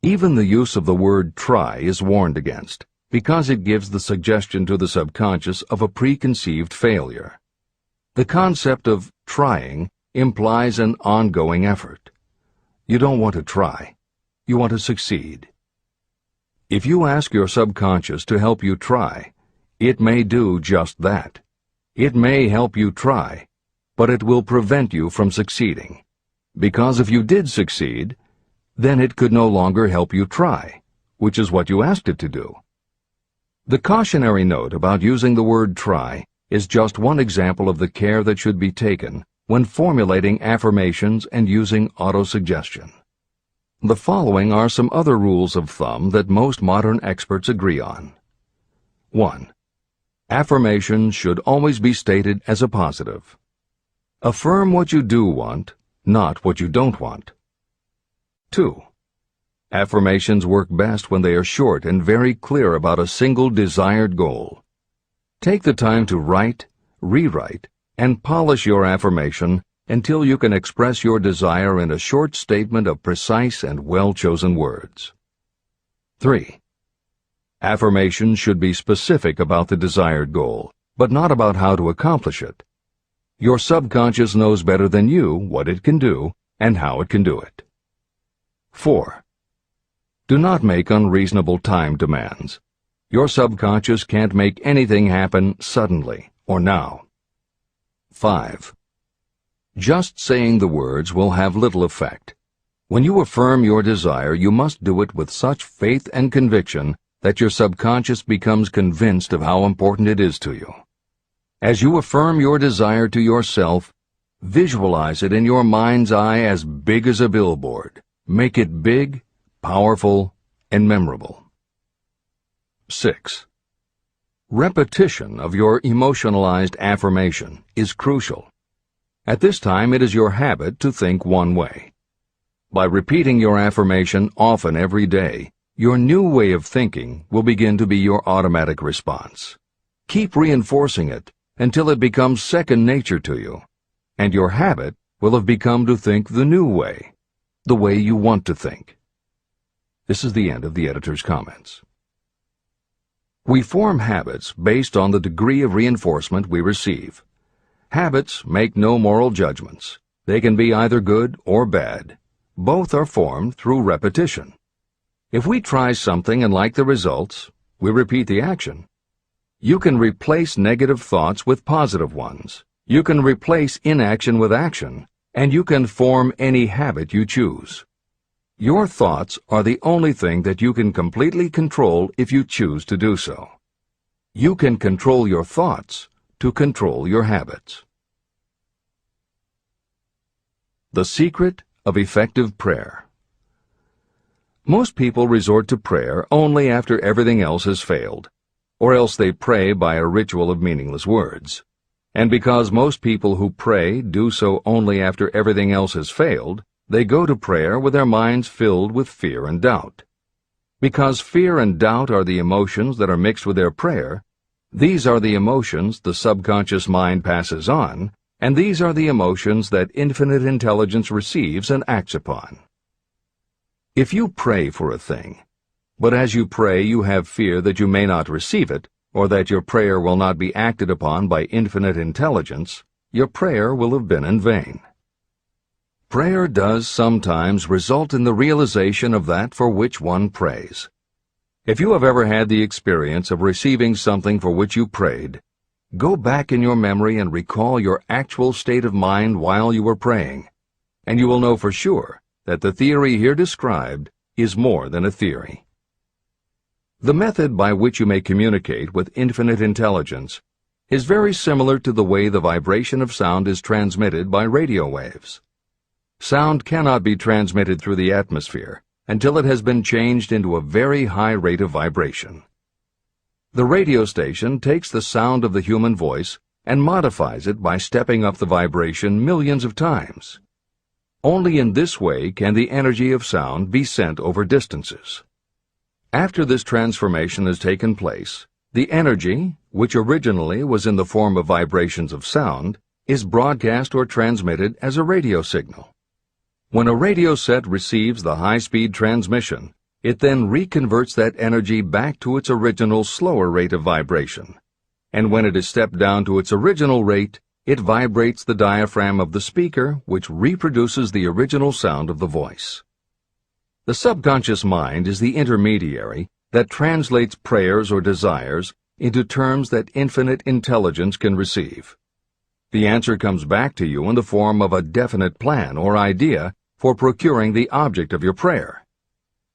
Even the use of the word try is warned against, because it gives the suggestion to the subconscious of a preconceived failure. The concept of trying implies an ongoing effort. You don't want to try. You want to succeed. If you ask your subconscious to help you try, it may do just that. It may help you try, but it will prevent you from succeeding. Because if you did succeed, then it could no longer help you try, which is what you asked it to do. The cautionary note about using the word try is just one example of the care that should be taken when formulating affirmations and using autosuggestion. The following are some other rules of thumb that most modern experts agree on. 1. Affirmations should always be stated as a positive. Affirm what you do want, not what you don't want. 2. Affirmations work best when they are short and very clear about a single desired goal. Take the time to write, rewrite, and polish your affirmation until you can express your desire in a short statement of precise and well-chosen words. 3. Affirmations should be specific about the desired goal, but not about how to accomplish it. Your subconscious knows better than you what it can do and how it can do it. 4. Do not make unreasonable time demands. Your subconscious can't make anything happen suddenly or now. 5. Just saying the words will have little effect. When you affirm your desire, you must do it with such faith and conviction that your subconscious becomes convinced of how important it is to you. As you affirm your desire to yourself, visualize it in your mind's eye as big as a billboard. Make it big, powerful, and memorable. 6. Repetition of your emotionalized affirmation is crucial. At this time, it is your habit to think one way. By repeating your affirmation often every day, your new way of thinking will begin to be your automatic response. Keep reinforcing it until it becomes second nature to you, and your habit will have become to think the new way, the way you want to think. This is the end of the editor's comments. We form habits based on the degree of reinforcement we receive. Habits make no moral judgments. They can be either good or bad. Both are formed through repetition. If we try something and like the results, we repeat the action. You can replace negative thoughts with positive ones. You can replace inaction with action, and you can form any habit you choose. Your thoughts are the only thing that you can completely control if you choose to do so. You can control your thoughts to control your habits. The secret of effective prayer. Most people resort to prayer only after everything else has failed, or else they pray by a ritual of meaningless words. And because most people who pray do so only after everything else has failed, they go to prayer with their minds filled with fear and doubt. Because fear and doubt are the emotions that are mixed with their prayer, these are the emotions the subconscious mind passes on, and these are the emotions that infinite intelligence receives and acts upon. If you pray for a thing, but as you pray you have fear that you may not receive it, or that your prayer will not be acted upon by infinite intelligence, your prayer will have been in vain. Prayer does sometimes result in the realization of that for which one prays. If you have ever had the experience of receiving something for which you prayed, go back in your memory and recall your actual state of mind while you were praying, and you will know for sure that the theory here described is more than a theory. The method by which you may communicate with infinite intelligence is very similar to the way the vibration of sound is transmitted by radio waves. Sound cannot be transmitted through the atmosphere until it has been changed into a very high rate of vibration. The radio station takes the sound of the human voice and modifies it by stepping up the vibration millions of times. Only in this way can the energy of sound be sent over distances. After this transformation has taken place, the energy, which originally was in the form of vibrations of sound, is broadcast or transmitted as a radio signal. When a radio set receives the high-speed transmission, it then reconverts that energy back to its original slower rate of vibration. And when it is stepped down to its original rate, it vibrates the diaphragm of the speaker, which reproduces the original sound of the voice. The subconscious mind is the intermediary that translates prayers or desires into terms that infinite intelligence can receive. The answer comes back to you in the form of a definite plan or idea for procuring the object of your prayer.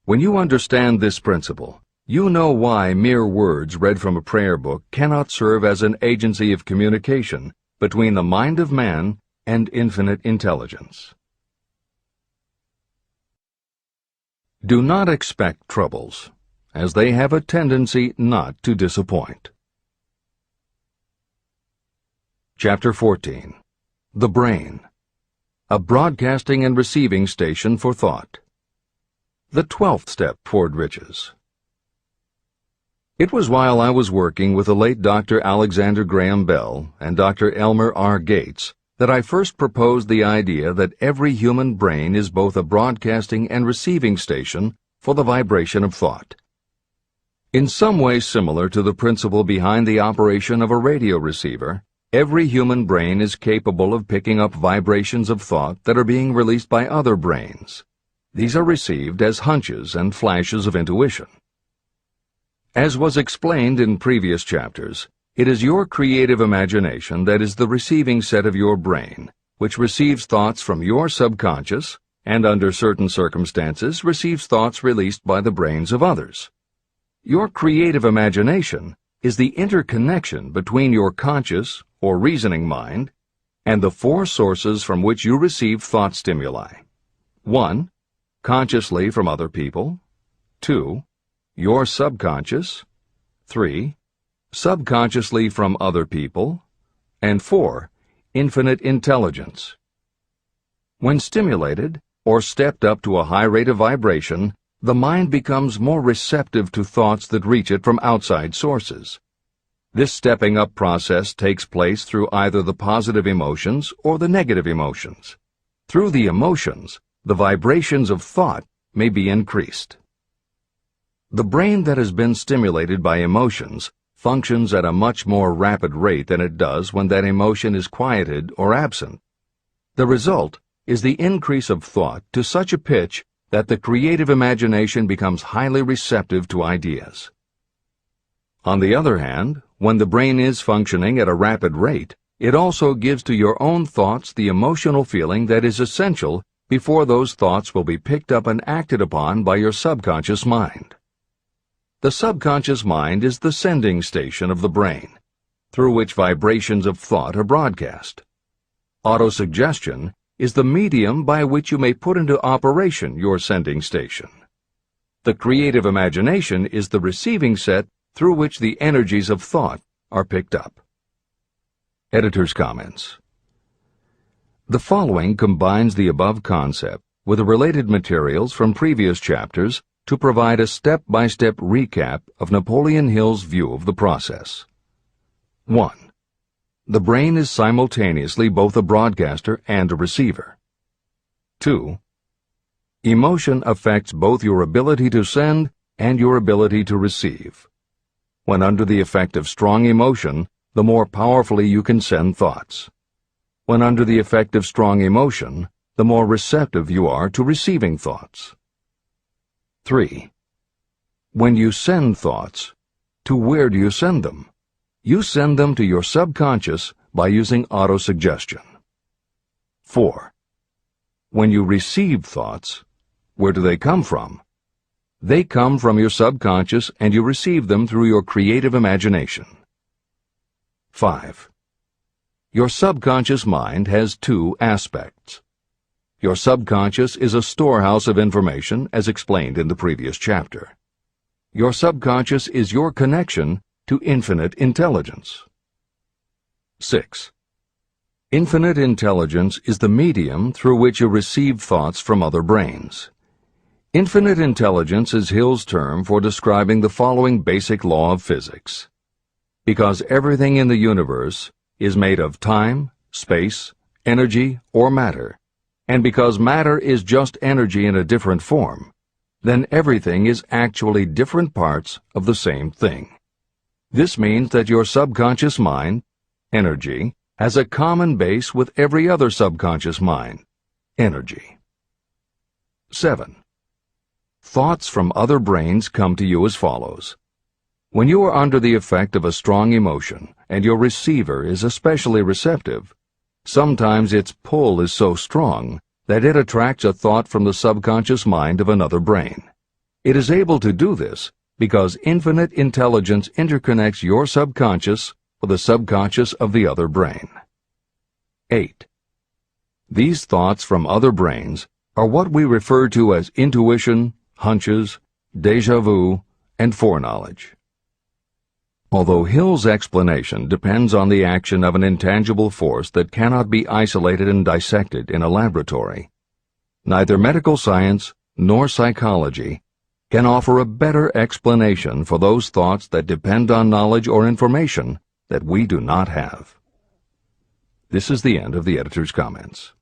When you understand this principle, you know why mere words read from a prayer book cannot serve as an agency of communication between the mind of man and infinite intelligence. Do not expect troubles, as they have a tendency not to disappoint. Chapter 14. The Brain. A broadcasting and receiving station for thought. The 12th step toward riches. It was while I was working with the late Dr. Alexander Graham Bell and Dr. Elmer R. Gates that I first proposed the idea that every human brain is both a broadcasting and receiving station for the vibration of thought. In some way similar to the principle behind the operation of a radio receiver, every human brain is capable of picking up vibrations of thought that are being released by other brains. These are received as hunches and flashes of intuition. As was explained in previous chapters, it is your creative imagination that is the receiving set of your brain, which receives thoughts from your subconscious and, under certain circumstances, receives thoughts released by the brains of others. Your creative imagination is the interconnection between your conscious or reasoning mind and the four sources from which you receive thought stimuli. 1. Consciously from other people. 2. Your subconscious. 3. Subconsciously from other people. And 4. Infinite intelligence. When stimulated, or stepped up to a high rate of vibration, the mind becomes more receptive to thoughts that reach it from outside sources. This stepping up process takes place through either the positive emotions or the negative emotions. Through the emotions, the vibrations of thought may be increased. The brain that has been stimulated by emotions functions at a much more rapid rate than it does when that emotion is quieted or absent. The result is the increase of thought to such a pitch that the creative imagination becomes highly receptive to ideas. On the other hand, when the brain is functioning at a rapid rate, it also gives to your own thoughts the emotional feeling that is essential before those thoughts will be picked up and acted upon by your subconscious mind. The subconscious mind is the sending station of the brain, through which vibrations of thought are broadcast. Autosuggestion is the medium by which you may put into operation your sending station. The creative imagination is the receiving set through which the energies of thought are picked up. Editor's comments. The following combines the above concept with the related materials from previous chapters to provide a step-by-step recap of Napoleon Hill's view of the process. 1. The brain is simultaneously both a broadcaster and a receiver. 2. Emotion affects both your ability to send and your ability to receive. When under the effect of strong emotion, the more powerfully you can send thoughts. When under the effect of strong emotion, the more receptive you are to receiving thoughts. 3. When you send thoughts, to where do you send them? You send them to your subconscious by using autosuggestion. 4. When you receive thoughts, where do they come from? They come from your subconscious and you receive them through your creative imagination. 5. Your subconscious mind has two aspects. Your subconscious is a storehouse of information, as explained in the previous chapter. Your subconscious is your connection to infinite intelligence. 6. Infinite intelligence is the medium through which you receive thoughts from other brains. Infinite intelligence is Hill's term for describing the following basic law of physics. Because everything in the universe is made of time, space, energy, or matter, and because matter is just energy in a different form, then everything is actually different parts of the same thing. This means that your subconscious mind, energy, has a common base with every other subconscious mind, energy. 7. Thoughts from other brains come to you as follows. When you are under the effect of a strong emotion and your receiver is especially receptive, sometimes its pull is so strong that it attracts a thought from the subconscious mind of another brain. It is able to do this because infinite intelligence interconnects your subconscious with the subconscious of the other brain. 8. These thoughts from other brains are what we refer to as intuition, hunches, déjà vu, and foreknowledge. Although Hill's explanation depends on the action of an intangible force that cannot be isolated and dissected in a laboratory, neither medical science nor psychology can offer a better explanation for those thoughts that depend on knowledge or information that we do not have. This is the end of the editor's comments.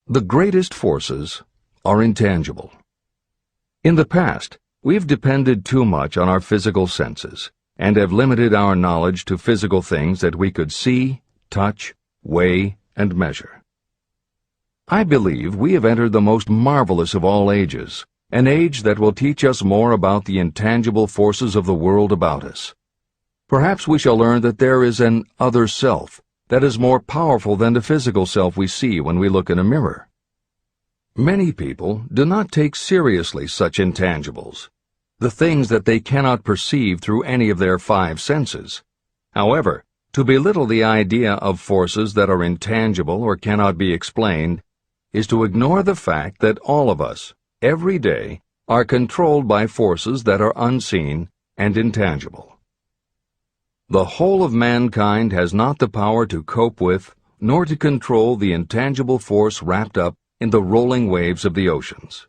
The greatest forces are intangible. In the past, we've depended too much on our physical senses and have limited our knowledge to physical things that we could see, touch, weigh, and measure. I believe we have entered the most marvelous of all ages, an age that will teach us more about the intangible forces of the world about us. Perhaps we shall learn that there is an other self that is more powerful than the physical self we see when we look in a mirror. Many people do not take seriously such intangibles, the things that they cannot perceive through any of their five senses. However, to belittle the idea of forces that are intangible or cannot be explained is to ignore the fact that all of us, every day, are controlled by forces that are unseen and intangible. The whole of mankind has not the power to cope with, nor to control the intangible force wrapped up in the rolling waves of the oceans.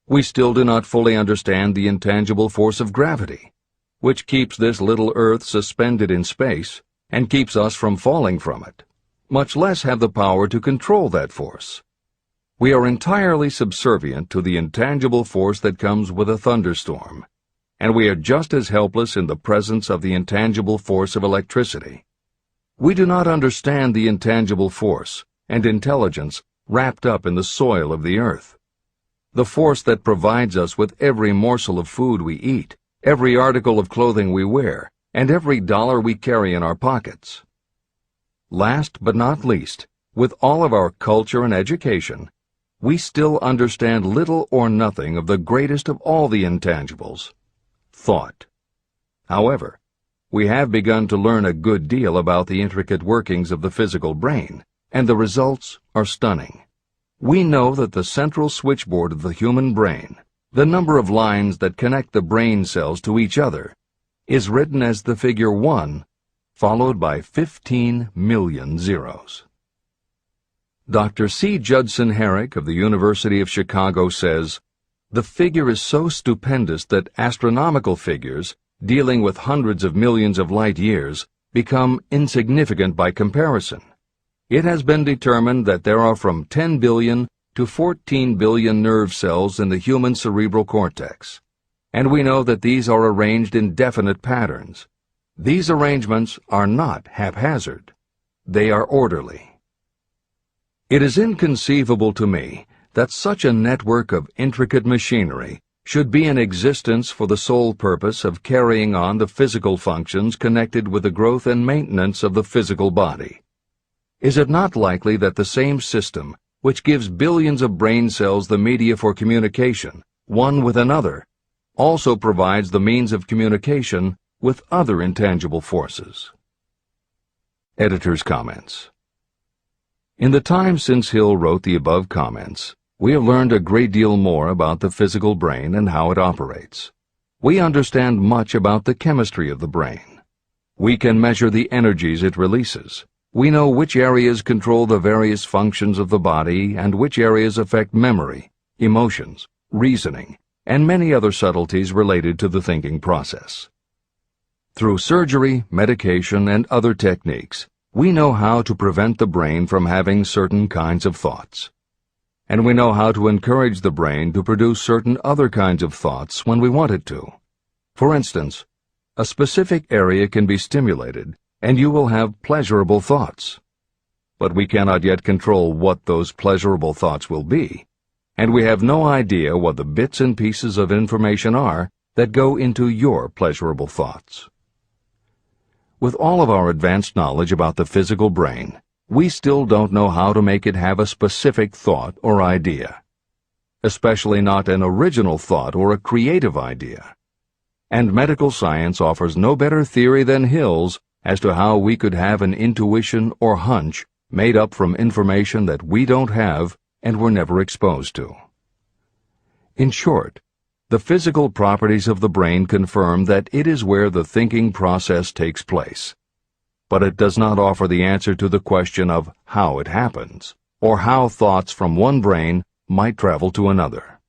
We still do not fully understand the intangible force of gravity, which keeps this little Earth suspended in space and keeps us from falling from it, much less have the power to control that force. We are entirely subservient to the intangible force that comes with a thunderstorm, and we are just as helpless in the presence of the intangible force of electricity. We do not understand the intangible force and intelligence wrapped up in the soil of the earth. The force that provides us with every morsel of food we eat, every article of clothing we wear, and every dollar we carry in our pockets. Last but not least, with all of our culture and education, we still understand little or nothing of the greatest of all the intangibles, thought. However, we have begun to learn a good deal about the intricate workings of the physical brain, and the results are stunning. We know that the central switchboard of the human brain, the number of lines that connect the brain cells to each other, is written as the figure 1, followed by 15 million zeros. Dr. C. Judson Herrick of the University of Chicago says, "The figure is so stupendous that astronomical figures, dealing with hundreds of millions of light years, become insignificant by comparison. It has been determined that there are from 10 billion to 14 billion nerve cells in the human cerebral cortex, and we know that these are arranged in definite patterns. These arrangements are not haphazard. They are orderly. It is inconceivable to me that such a network of intricate machinery should be in existence for the sole purpose of carrying on the physical functions connected with the growth and maintenance of the physical body. Is it not likely that the same system, which gives billions of brain cells the media for communication, one with another, also provides the means of communication with other intangible forces?" Editor's comments. In the time since Hill wrote the above comments, we have learned a great deal more about the physical brain and how it operates. We understand much about the chemistry of the brain. We can measure the energies it releases. We know which areas control the various functions of the body and which areas affect memory, emotions, reasoning, and many other subtleties related to the thinking process. Through surgery, medication, and other techniques, we know how to prevent the brain from having certain kinds of thoughts. And we know how to encourage the brain to produce certain other kinds of thoughts when we want it to. For instance, a specific area can be stimulated, and you will have pleasurable thoughts. But we cannot yet control what those pleasurable thoughts will be, and we have no idea what the bits and pieces of information are that go into your pleasurable thoughts. With all of our advanced knowledge about the physical brain, we still don't know how to make it have a specific thought or idea, especially not an original thought or a creative idea. And medical science offers no better theory than Hill's as to how we could have an intuition or hunch made up from information that we don't have and were never exposed to. In short, the physical properties of the brain confirm that it is where the thinking process takes place. But it does not offer the answer to the question of how it happens, or how thoughts from one brain might travel to another.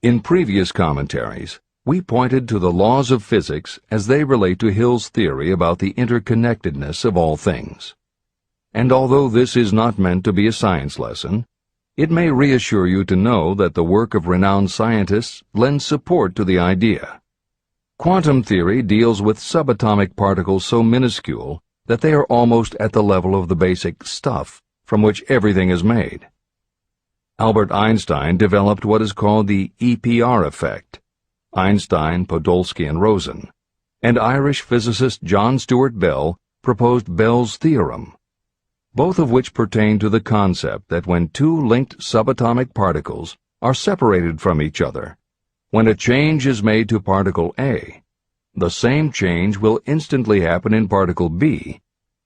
In previous commentaries, we pointed to the laws of physics as they relate to Hill's theory about the interconnectedness of all things. And although this is not meant to be a science lesson, it may reassure you to know that the work of renowned scientists lends support to the idea. Quantum theory deals with subatomic particles so minuscule that they are almost at the level of the basic stuff from which everything is made. Albert Einstein developed what is called the EPR effect. Einstein, Podolsky, and Rosen, and Irish physicist John Stuart Bell proposed Bell's theorem, both of which pertain to the concept that when two linked subatomic particles are separated from each other, when a change is made to particle A, the same change will instantly happen in particle B,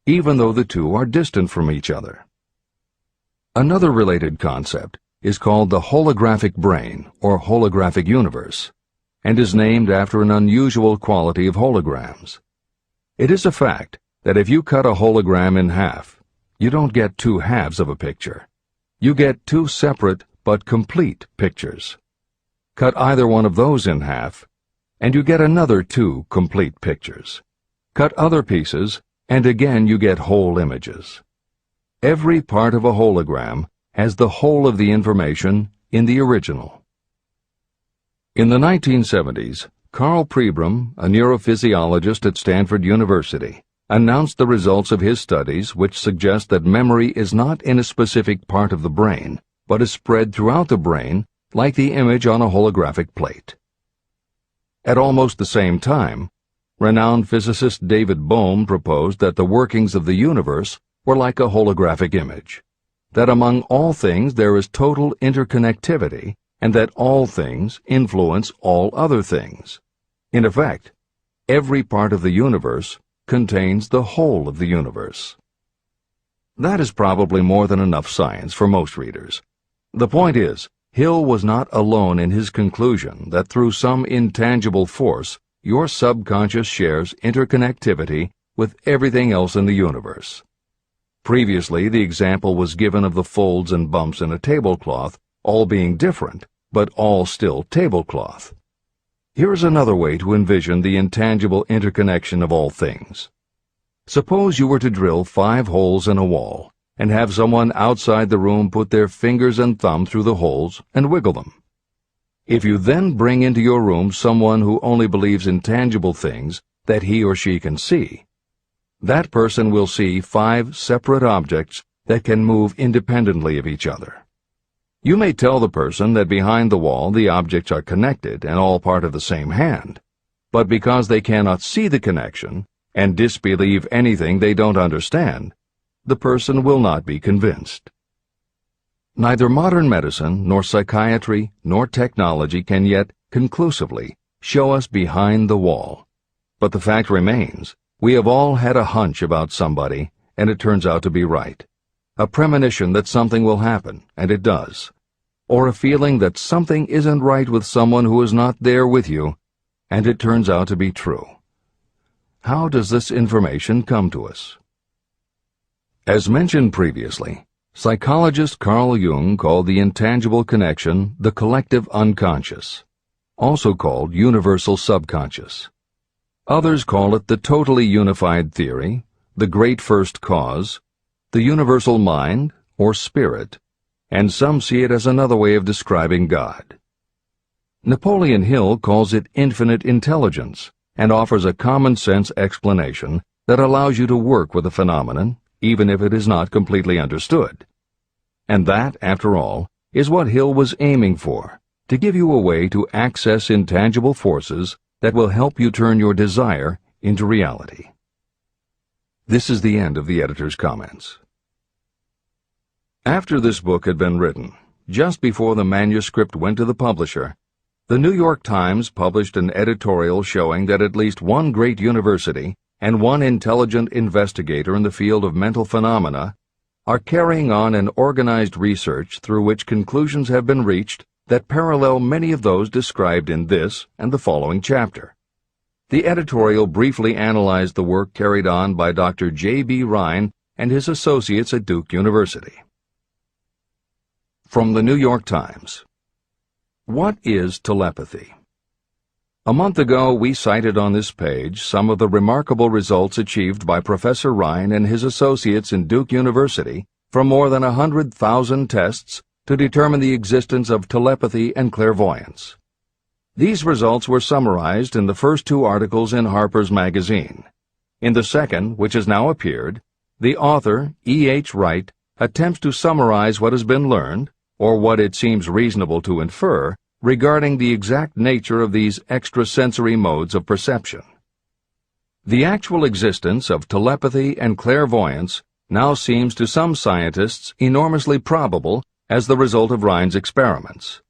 even though the two are distant from each other. Another related concept is called the holographic brain or holographic universe, and is named after an unusual quality of holograms. It is a fact that if you cut a hologram in half, you don't get two halves of a picture. You get two separate but complete pictures. Cut either one of those in half, and you get another two complete pictures. Cut other pieces, and again you get whole images. Every part of a hologram has the whole of the information in the original. In the 1970s, Carl Pribram, a neurophysiologist at Stanford University, announced the results of his studies which suggest that memory is not in a specific part of the brain, but is spread throughout the brain like the image on a holographic plate. At almost the same time, renowned physicist David Bohm proposed that the workings of the universe were like a holographic image, that among all things there is total interconnectivity, and that all things influence all other things. In effect, every part of the universe contains the whole of the universe. That is probably more than enough science for most readers. The point is, Hill was not alone in his conclusion that through some intangible force, your subconscious shares interconnectivity with everything else in the universe. Previously, the example was given of the folds and bumps in a tablecloth, all being different, but all still tablecloth. Here is another way to envision the intangible interconnection of all things. Suppose you were to drill 5 holes in a wall, and have someone outside the room put their fingers and thumb through the holes and wiggle them. If you then bring into your room someone who only believes in tangible things that he or she can see, that person will see 5 separate objects that can move independently of each other. You may tell the person that behind the wall the objects are connected and all part of the same hand, but because they cannot see the connection and disbelieve anything they don't understand, the person will not be convinced. Neither modern medicine, nor psychiatry, nor technology can yet conclusively show us behind the wall. But the fact remains, we have all had a hunch about somebody, and it turns out to be right. A premonition that something will happen, and it does. Or a feeling that something isn't right with someone who is not there with you, and it turns out to be true. How does this information come to us? As mentioned previously, psychologist Carl Jung called the intangible connection the collective unconscious, also called universal subconscious. Others call it the totally unified theory, the great first cause, the universal mind, or spirit, and some see it as another way of describing God. Napoleon Hill calls it infinite intelligence and offers a common-sense explanation that allows you to work with a phenomenon even if it is not completely understood. And that, after all, is what Hill was aiming for, to give you a way to access intangible forces that will help you turn your desire into reality. This is the end of the editor's comments. After this book had been written, just before the manuscript went to the publisher, the New York Times published an editorial showing that at least one great university and one intelligent investigator in the field of mental phenomena are carrying on an organized research through which conclusions have been reached that parallel many of those described in this and the following chapter. The editorial briefly analyzed the work carried on by Dr. J.B. Rhine and his associates at Duke University. From the New York Times. What is telepathy? A month ago, we cited on this page some of the remarkable results achieved by Professor Rhine and his associates in Duke University from more than 100,000 tests to determine the existence of telepathy and clairvoyance. These results were summarized in the first 2 articles in Harper's Magazine. In the second, which has now appeared, the author, E.H. Wright, attempts to summarize what has been learned, or what it seems reasonable to infer, regarding the exact nature of these extrasensory modes of perception. The actual existence of telepathy and clairvoyance now seems to some scientists enormously probable as the result of Rhine's experiments.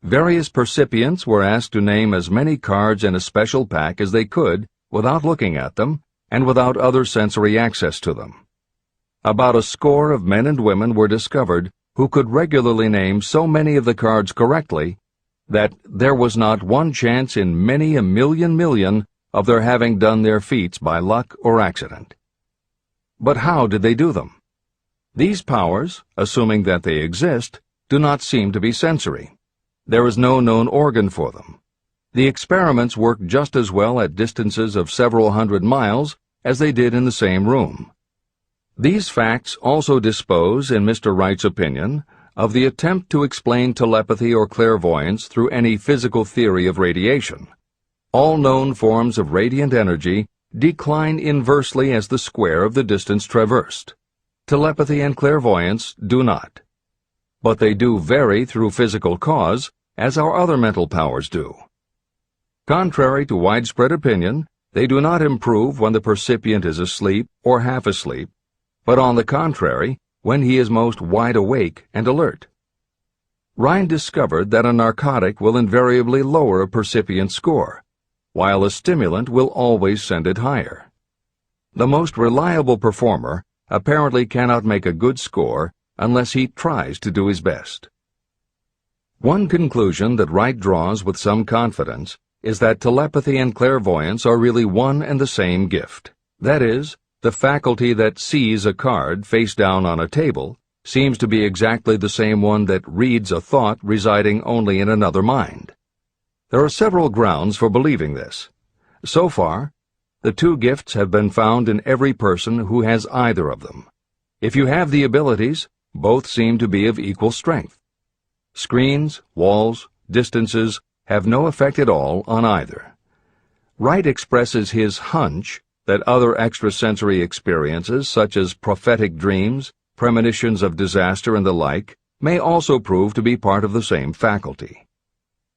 Various percipients were asked to name as many cards in a special pack as they could without looking at them and without other sensory access to them. About a score of men and women were discovered who could regularly name so many of the cards correctly that there was not one chance in many a million of their having done their feats by luck or accident. But how did they do them? These powers, assuming that they exist, do not seem to be sensory. There is no known organ for them. The experiments work just as well at distances of several hundred miles as they did in the same room. These facts also dispose, in Mr. Wright's opinion, of the attempt to explain telepathy or clairvoyance through any physical theory of radiation. All known forms of radiant energy decline inversely as the square of the distance traversed. Telepathy and clairvoyance do not. But they do vary through physical cause, as our other mental powers do. Contrary to widespread opinion, They do not improve when the percipient is asleep or half asleep, but on the contrary, when he is most wide awake and alert. Rhine discovered that a narcotic will invariably lower a percipient score, while a stimulant will always send it higher. The most reliable performer apparently cannot make a good score unless he tries to do his best. One conclusion that Wright draws with some confidence is that telepathy and clairvoyance are really one and the same gift. That is, the faculty that sees a card face down on a table seems to be exactly the same one that reads a thought residing only in another mind. There are several grounds for believing this. So far, the two gifts have been found in every person who has either of them. If you have the abilities, both seem to be of equal strength. Screens, walls, distances have no effect at all on either. Wright expresses his hunch that other extrasensory experiences, such as prophetic dreams, premonitions of disaster, and the like, may also prove to be part of the same faculty.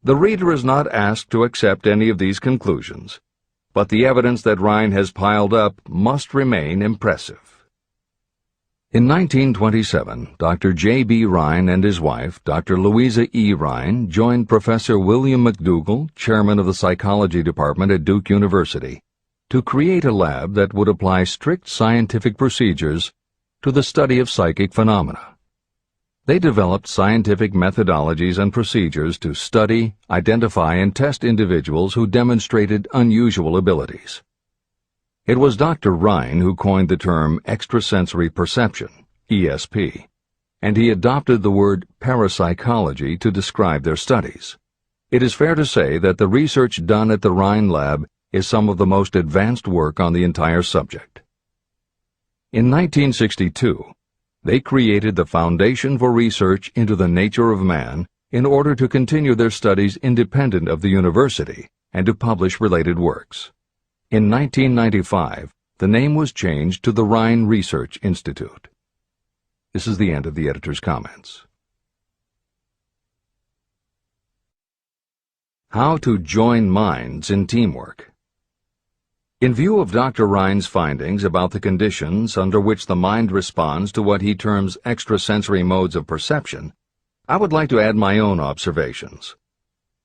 The reader is not asked to accept any of these conclusions, but the evidence that Rhine has piled up must remain impressive. In 1927, Dr. J.B. Rhine and his wife, Dr. Louisa E. Rhine, joined Professor William McDougall, chairman of the psychology department at Duke University, to create a lab that would apply strict scientific procedures to the study of psychic phenomena. They developed scientific methodologies and procedures to study, identify, and test individuals who demonstrated unusual abilities. It was Dr. Rhine who coined the term extrasensory perception, ESP, and he adopted the word parapsychology to describe their studies. It is fair to say that the research done at the Rhine Lab is some of the most advanced work on the entire subject. In 1962, they created the Foundation for Research into the Nature of Man in order to continue their studies independent of the university and to publish related works. In 1995, the name was changed to the Rhine Research Institute. This is the end of the editor's comments. How to join minds in teamwork. In view of Dr. Rhine's findings about the conditions under which the mind responds to what he terms extrasensory modes of perception, I would like to add my own observations.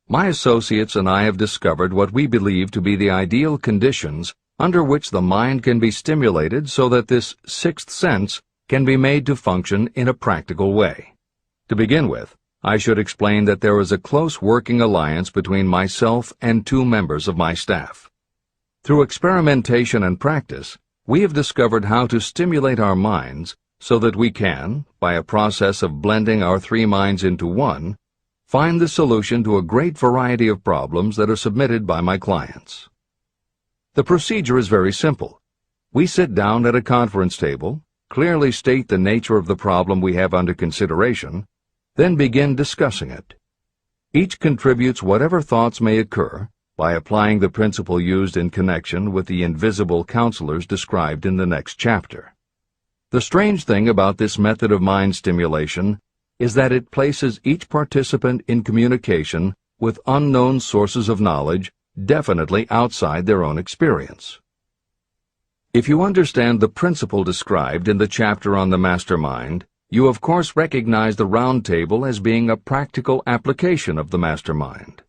My associates and I have discovered what we believe to be the ideal conditions under which the mind can be stimulated so that this sixth sense can be made to function in a practical way. To begin with, I should explain that there is a close working alliance between myself and two members of my staff. Through experimentation and practice, we have discovered how to stimulate our minds so that we can, by a process of blending our three minds into one, find the solution to a great variety of problems that are submitted by my clients. The procedure is very simple. We sit down at a conference table, clearly state the nature of the problem we have under consideration, then begin discussing it. Each contributes whatever thoughts may occur by applying the principle used in connection with the invisible counselors described in the next chapter. The strange thing about this method of mind stimulation is that it places each participant in communication with unknown sources of knowledge definitely outside their own experience. If you understand the principle described in the chapter on the mastermind, you of course recognize the round table as being a practical application of the mastermind.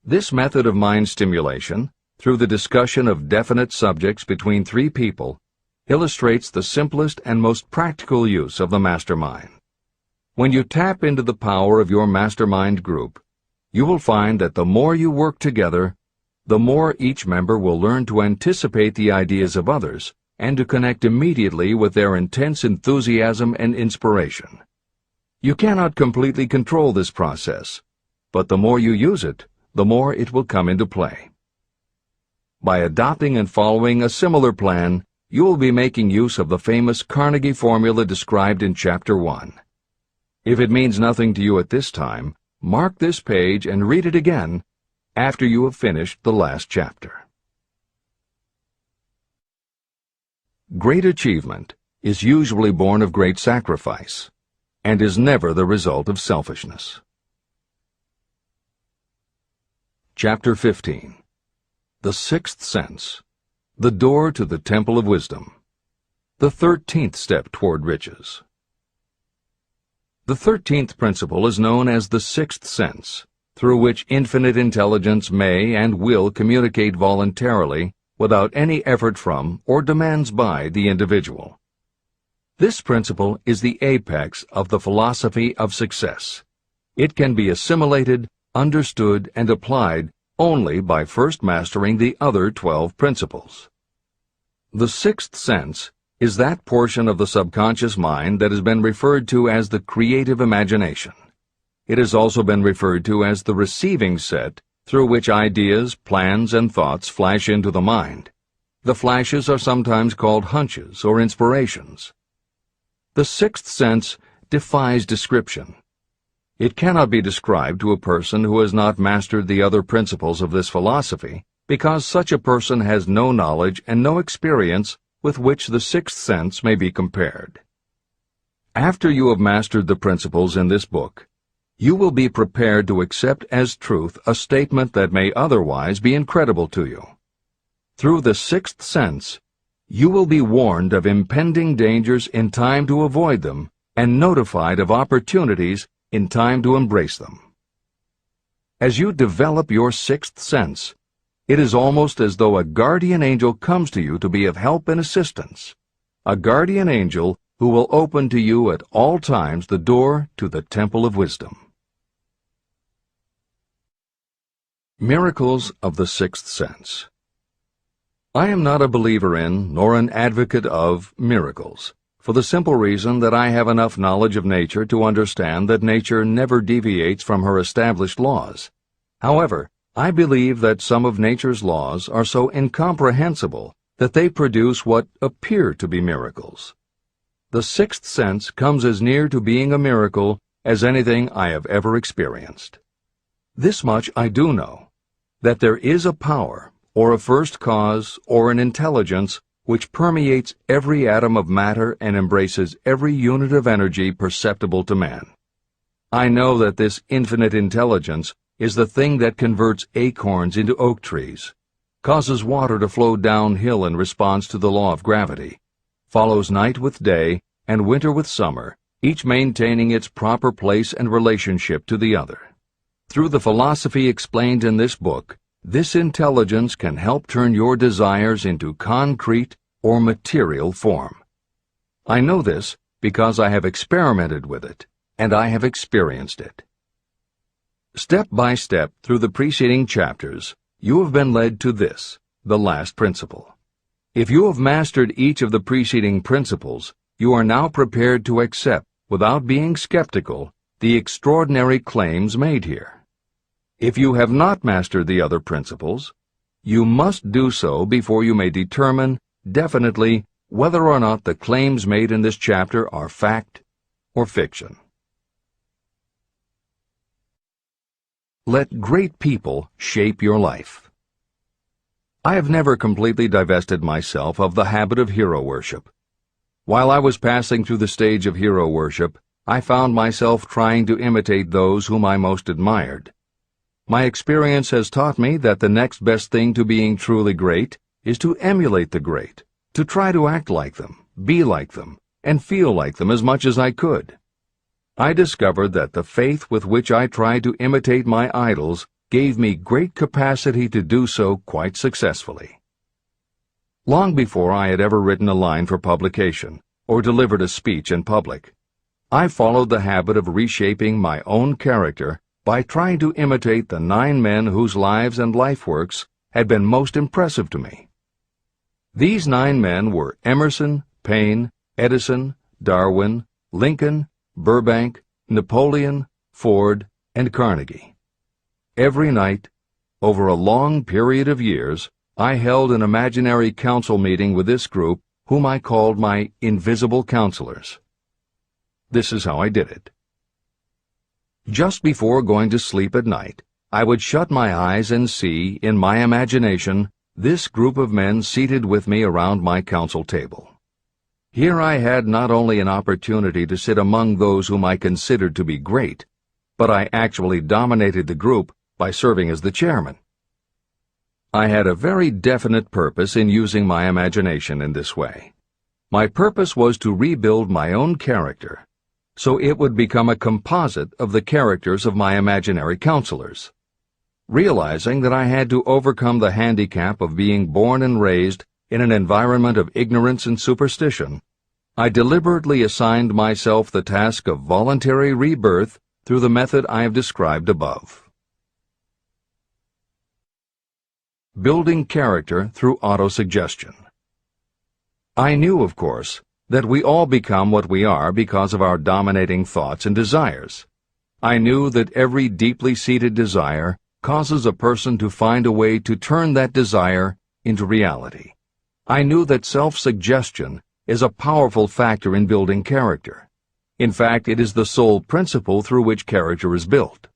This method of mind stimulation, through the discussion of definite subjects between three people, illustrates the simplest and most practical use of the mastermind. When you tap into the power of your mastermind group, you will find that the more you work together, the more each member will learn to anticipate the ideas of others and to connect immediately with their intense enthusiasm and inspiration. You cannot completely control this process, but the more you use it, the more it will come into play. By adopting and following a similar plan, you will be making use of the famous Carnegie formula described in Chapter 1. If it means nothing to you at this time, mark this page and read it again after you have finished the last chapter. Great achievement is usually born of great sacrifice and is never the result of selfishness. Chapter 15. The sixth sense. The door to the temple of wisdom. The 13th step toward riches. The 13th principle is known as the sixth sense, through which infinite intelligence may and will communicate voluntarily without any effort from or demands by the individual. This principle is the apex of the philosophy of success. It can be assimilated, understood, and applied only by first mastering the other 12 principles. The sixth sense is that portion of the subconscious mind that has been referred to as the creative imagination. It has also been referred to as the receiving set through which ideas, plans, and thoughts flash into the mind. The flashes are sometimes called hunches or inspirations. The sixth sense defies description. It cannot be described to a person who has not mastered the other principles of this philosophy, because such a person has no knowledge and no experience with which the sixth sense may be compared. After you have mastered the principles in this book, you will be prepared to accept as truth a statement that may otherwise be incredible to you. Through the sixth sense, you will be warned of impending dangers in time to avoid them and notified of opportunities in time to embrace them. As you develop your sixth sense, it is almost as though a guardian angel comes to you to be of help and assistance, a guardian angel who will open to you at all times the door to the temple of wisdom. Miracles of the sixth sense. I am not a believer in, nor an advocate of, miracles, for the simple reason that I have enough knowledge of nature to understand that nature never deviates from her established laws. However, I believe that some of nature's laws are so incomprehensible that they produce what appear to be miracles. The sixth sense comes as near to being a miracle as anything I have ever experienced. This much I do know, that there is a power, or a first cause, or an intelligence which permeates every atom of matter and embraces every unit of energy perceptible to man. I know that this infinite intelligence is the thing that converts acorns into oak trees, causes water to flow downhill in response to the law of gravity, follows night with day and winter with summer, each maintaining its proper place and relationship to the other. Through the philosophy explained in this book, this intelligence can help turn your desires into concrete or material form. I know this because I have experimented with it, and I have experienced it. Step by step through the preceding chapters, you have been led to this, the last principle. If you have mastered each of the preceding principles, you are now prepared to accept, without being skeptical, the extraordinary claims made here. If you have not mastered the other principles, you must do so before you may determine definitely whether or not the claims made in this chapter are fact or fiction. Let great people shape your life. I have never completely divested myself of the habit of hero worship. While I was passing through the stage of hero worship, I found myself trying to imitate those whom I most admired. My experience has taught me that the next best thing to being truly great is to emulate the great, to try to act like them, be like them, and feel like them as much as I could. I discovered that the faith with which I tried to imitate my idols gave me great capacity to do so quite successfully. Long before I had ever written a line for publication or delivered a speech in public, I followed the habit of reshaping my own character by trying to imitate the 9 men whose lives and life works had been most impressive to me. These 9 men were Emerson, Paine, Edison, Darwin, Lincoln, Burbank, Napoleon, Ford, and Carnegie. Every night, over a long period of years, I held an imaginary council meeting with this group, whom I called my invisible counselors. This is how I did it. Just before going to sleep at night, I would shut my eyes and see, in my imagination, this group of men seated with me around my council table. Here I had not only an opportunity to sit among those whom I considered to be great, but I actually dominated the group by serving as the chairman. I had a very definite purpose in using my imagination in this way. My purpose was to rebuild my own character, so it would become a composite of the characters of my imaginary counselors. Realizing that I had to overcome the handicap of being born and raised in an environment of ignorance and superstition, I deliberately assigned myself the task of voluntary rebirth through the method I have described above. Building character through autosuggestion. I knew, of course, that we all become what we are because of our dominating thoughts and desires. I knew that every deeply seated desire causes a person to find a way to turn that desire into reality. I knew that self-suggestion is a powerful factor in building character. In fact, it is the sole principle through which character is built.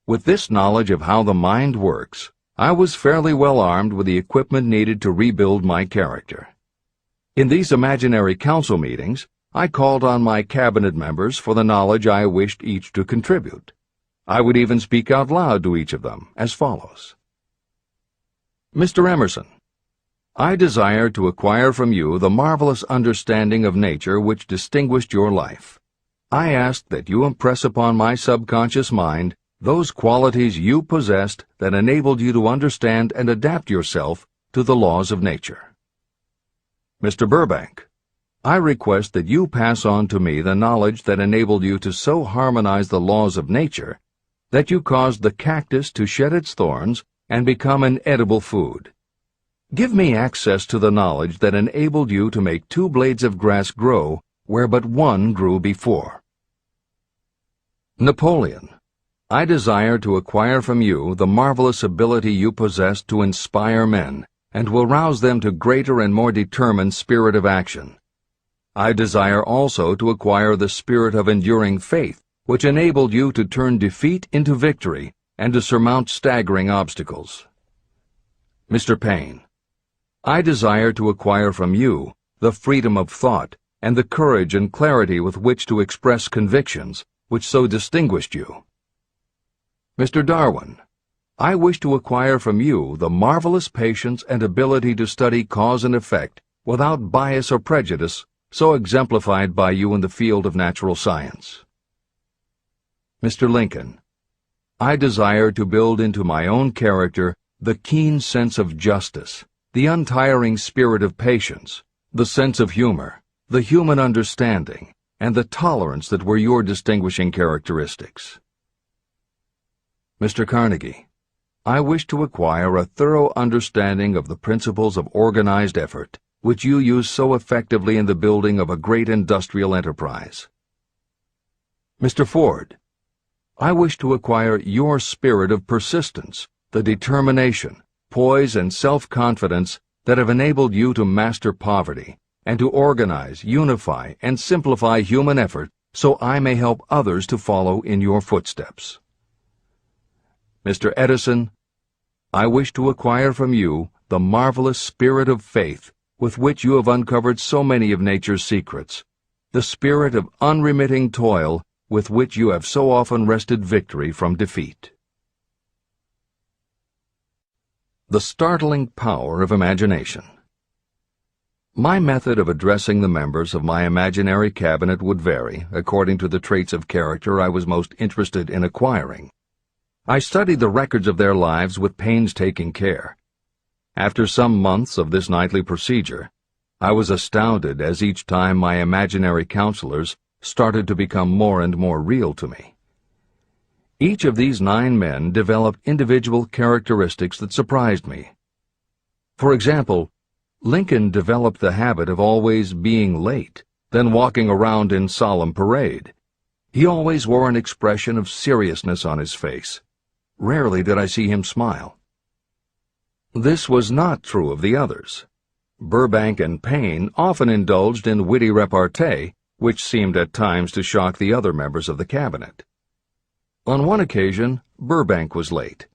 With this knowledge of how the mind works, I was fairly well armed with the equipment needed to rebuild my character. In these imaginary council meetings, I called on my cabinet members for the knowledge I wished each to contribute. I would even speak out loud to each of them as follows. Mr. Emerson, I desire to acquire from you the marvelous understanding of nature which distinguished your life. I ask that you impress upon my subconscious mind those qualities you possessed that enabled you to understand and adapt yourself to the laws of nature. Mr. Burbank, I request that you pass on to me the knowledge that enabled you to so harmonize the laws of nature that you caused the cactus to shed its thorns and become an edible food. Give me access to the knowledge that enabled you to make 2 blades of grass grow where but 1 grew before. Napoleon, I desire to acquire from you the marvelous ability you possess to inspire men and will rouse them to greater and more determined spirit of action. I desire also to acquire the spirit of enduring faith which enabled you to turn defeat into victory and to surmount staggering obstacles. Mr. Payne, I desire to acquire from you the freedom of thought and the courage and clarity with which to express convictions which so distinguished you. Mr. Darwin, I wish to acquire from you the marvelous patience and ability to study cause and effect without bias or prejudice so exemplified by you in the field of natural science. Mr. Lincoln, I desire to build into my own character the keen sense of justice, the untiring spirit of patience, the sense of humor, the human understanding, and the tolerance that were your distinguishing characteristics. Mr. Carnegie, I wish to acquire a thorough understanding of the principles of organized effort, which you use so effectively in the building of a great industrial enterprise. Mr. Ford, I wish to acquire your spirit of persistence, the determination, poise, and self-confidence that have enabled you to master poverty and to organize, unify, and simplify human effort so I may help others to follow in your footsteps. Mr. Edison, I wish to acquire from you the marvelous spirit of faith with which you have uncovered so many of nature's secrets, the spirit of unremitting toil with which you have so often wrested victory from defeat. The startling power of imagination. My method of addressing the members of my imaginary cabinet would vary according to the traits of character I was most interested in acquiring. I studied the records of their lives with painstaking care. After some months of this nightly procedure, I was astounded as each time my imaginary counselors started to become more and more real to me. Each of these 9 men developed individual characteristics that surprised me. For example, Lincoln developed the habit of always being late, then walking around in solemn parade. He always wore an expression of seriousness on his face. Rarely did I see him smile. This was not true of the others. Burbank and Payne often indulged in witty repartee, which seemed at times to shock the other members of the cabinet. On one occasion, Burbank was late.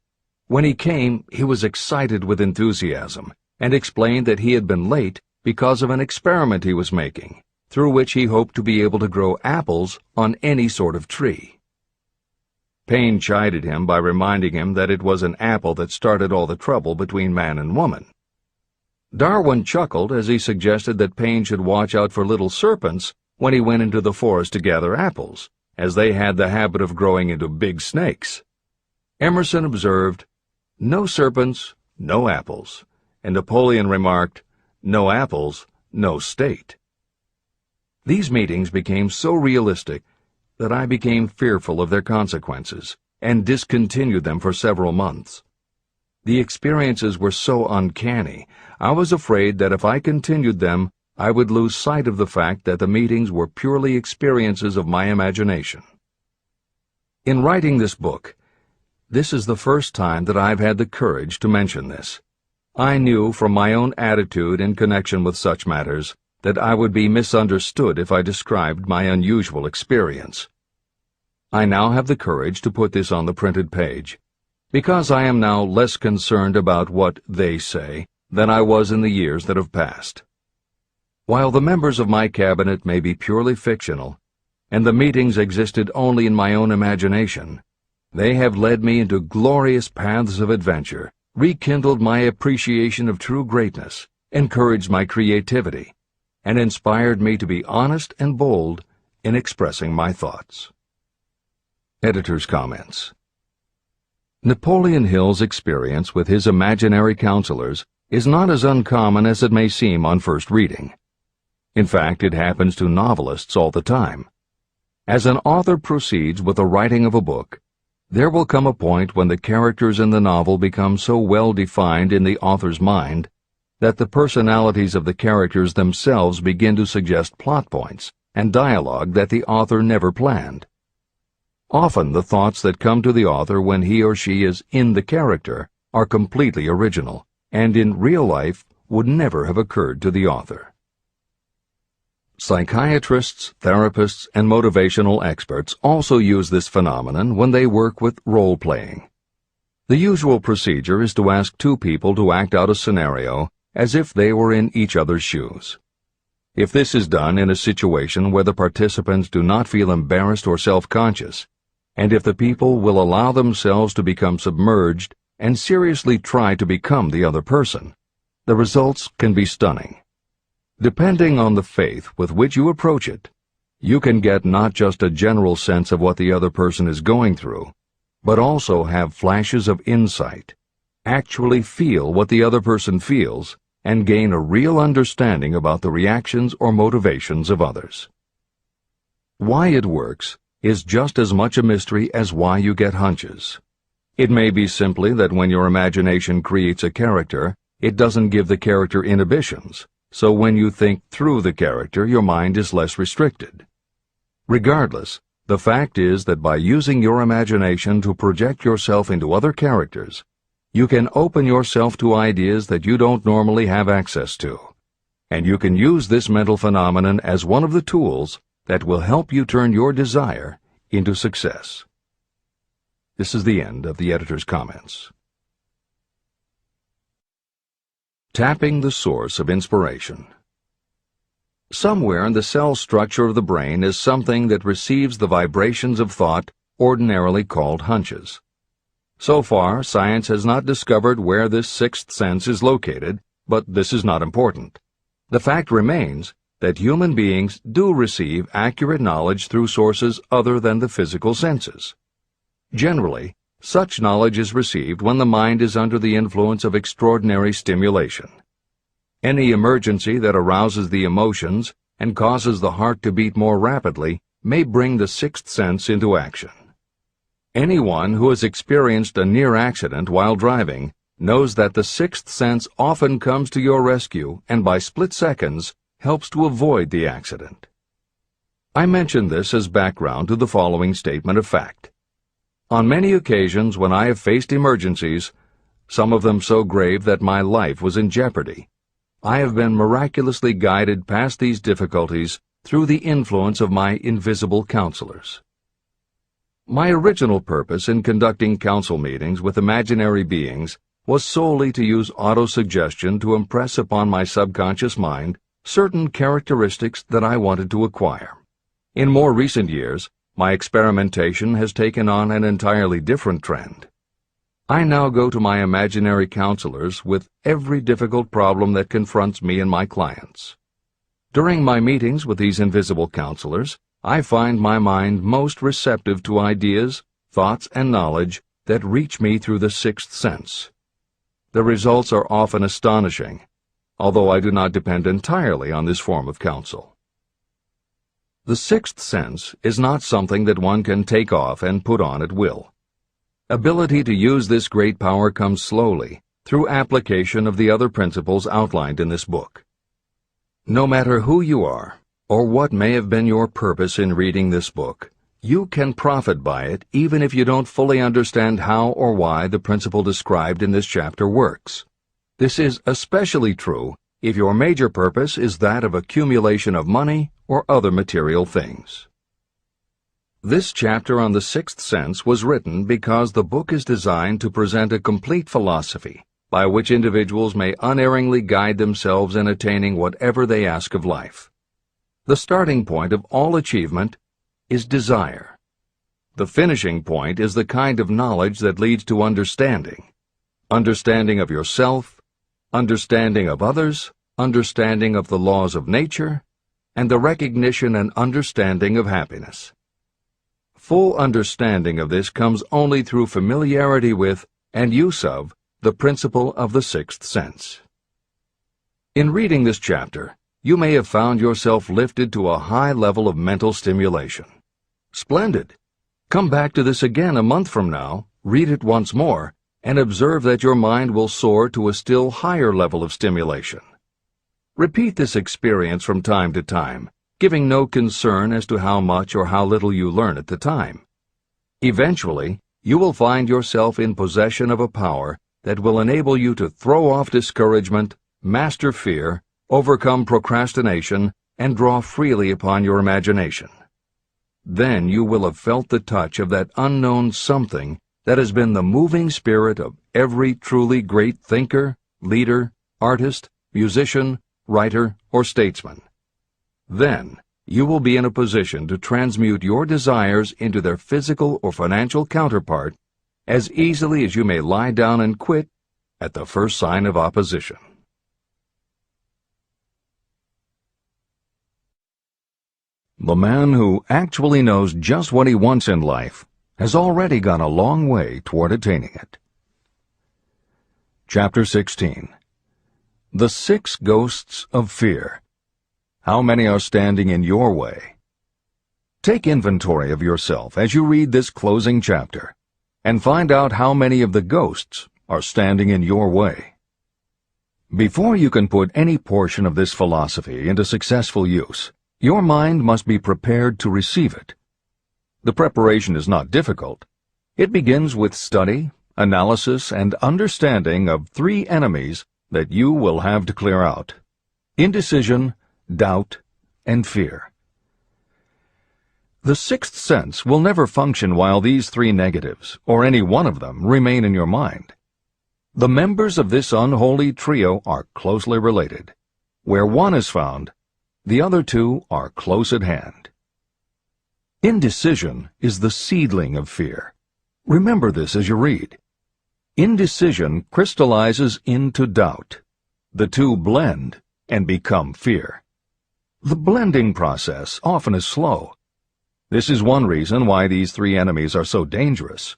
When he came, he was excited with enthusiasm and explained that he had been late because of an experiment he was making, through which he hoped to be able to grow apples on any sort of tree. Paine chided him by reminding him that it was an apple that started all the trouble between man and woman. Darwin chuckled as he suggested that Paine should watch out for little serpents when he went into the forest to gather apples, as they had the habit of growing into big snakes. Emerson observed, "No serpents, no apples," and Napoleon remarked, "No apples, no state." These meetings became so realistic that I became fearful of their consequences and discontinued them for several months. The experiences were so uncanny, I was afraid that if I continued them, I would lose sight of the fact that the meetings were purely experiences of my imagination. In writing this book, this is the first time that I've had the courage to mention this. I knew from my own attitude in connection with such matters that I would be misunderstood if I described my unusual experience. I now have the courage to put this on the printed page, because I am now less concerned about what they say than I was in the years that have passed. While the members of my cabinet may be purely fictional, and the meetings existed only in my own imagination, they have led me into glorious paths of adventure, rekindled my appreciation of true greatness, encouraged my creativity, and inspired me to be honest and bold in expressing my thoughts. Editor's comments. Napoleon Hill's experience with his imaginary counselors is not as uncommon as it may seem on first reading. In fact, it happens to novelists all the time. As an author proceeds with the writing of a book, there will come a point when the characters in the novel become so well defined in the author's mind that the personalities of the characters themselves begin to suggest plot points and dialogue that the author never planned. Often the thoughts that come to the author when he or she is in the character are completely original, and in real life would never have occurred to the author. Psychiatrists, therapists, and motivational experts also use this phenomenon when they work with role-playing. The usual procedure is to ask two people to act out a scenario as if they were in each other's shoes. If this is done in a situation where the participants do not feel embarrassed or self-conscious, and if the people will allow themselves to become submerged and seriously try to become the other person, the results can be stunning. Depending on the faith with which you approach it, you can get not just a general sense of what the other person is going through, but also have flashes of insight, actually feel what the other person feels, and gain a real understanding about the reactions or motivations of others. Why it works is just as much a mystery as why you get hunches. It may be simply that when your imagination creates a character, it doesn't give the character inhibitions, so when you think through the character, your mind is less restricted. Regardless, the fact is that by using your imagination to project yourself into other characters, you can open yourself to ideas that you don't normally have access to, and you can use this mental phenomenon as one of the tools that will help you turn your desire into success. This is the end of the editor's comments. Tapping the source of inspiration. Somewhere in the cell structure of the brain is something that receives the vibrations of thought ordinarily called hunches. So far, science has not discovered where this sixth sense is located, but this is not important. The fact remains that human beings do receive accurate knowledge through sources other than the physical senses. Generally, such knowledge is received when the mind is under the influence of extraordinary stimulation. Any emergency that arouses the emotions and causes the heart to beat more rapidly may bring the sixth sense into action. Anyone who has experienced a near accident while driving knows that the sixth sense often comes to your rescue and by split seconds helps to avoid the accident. I mention this as background to the following statement of fact. On many occasions when I have faced emergencies, some of them so grave that my life was in jeopardy, I have been miraculously guided past these difficulties through the influence of my invisible counselors. My original purpose in conducting council meetings with imaginary beings was solely to use autosuggestion to impress upon my subconscious mind certain characteristics that I wanted to acquire. In more recent years, my experimentation has taken on an entirely different trend. I now go to my imaginary counselors with every difficult problem that confronts me and my clients. During my meetings with these invisible counselors, I find my mind most receptive to ideas, thoughts, and knowledge that reach me through the sixth sense. The results are often astonishing, although I do not depend entirely on this form of counsel. The sixth sense is not something that one can take off and put on at will. Ability to use this great power comes slowly, through application of the other principles outlined in this book. No matter who you are, or what may have been your purpose in reading this book, you can profit by it even if you don't fully understand how or why the principle described in this chapter works. This is especially true if your major purpose is that of accumulation of money or other material things. This chapter on the sixth sense was written because the book is designed to present a complete philosophy by which individuals may unerringly guide themselves in attaining whatever they ask of life. The starting point of all achievement is desire. The finishing point is the kind of knowledge that leads to understanding. Understanding of yourself, understanding of others, understanding of the laws of nature, and the recognition and understanding of happiness. Full understanding of this comes only through familiarity with and use of the principle of the sixth sense. In reading this chapter, you may have found yourself lifted to a high level of mental stimulation. Splendid! Come back to this again a month from now, read it once more, and observe that your mind will soar to a still higher level of stimulation. Repeat this experience from time to time, giving no concern as to how much or how little you learn at the time. Eventually, you will find yourself in possession of a power that will enable you to throw off discouragement, master fear, overcome procrastination, and draw freely upon your imagination. Then you will have felt the touch of that unknown something that has been the moving spirit of every truly great thinker, leader, artist, musician, writer, or statesman. Then you will be in a position to transmute your desires into their physical or financial counterpart as easily as you may lie down and quit at the first sign of opposition. The man who actually knows just what he wants in life has already gone a long way toward attaining it. Chapter 16. The Six Ghosts of Fear. How many are standing in your way? Take inventory of yourself as you read this closing chapter, and find out how many of the ghosts are standing in your way. Before you can put any portion of this philosophy into successful use, your mind must be prepared to receive it. The preparation is not difficult. It begins with study, analysis, and understanding of three enemies that you will have to clear out: indecision, doubt, and fear. The sixth sense will never function while these three negatives, or any one of them, remain in your mind. The members of this unholy trio are closely related. Where one is found, the other two are close at hand. Indecision is the seedling of fear. Remember this as you read. Indecision crystallizes into doubt. The two blend and become fear. The blending process often is slow. This is one reason why these three enemies are so dangerous.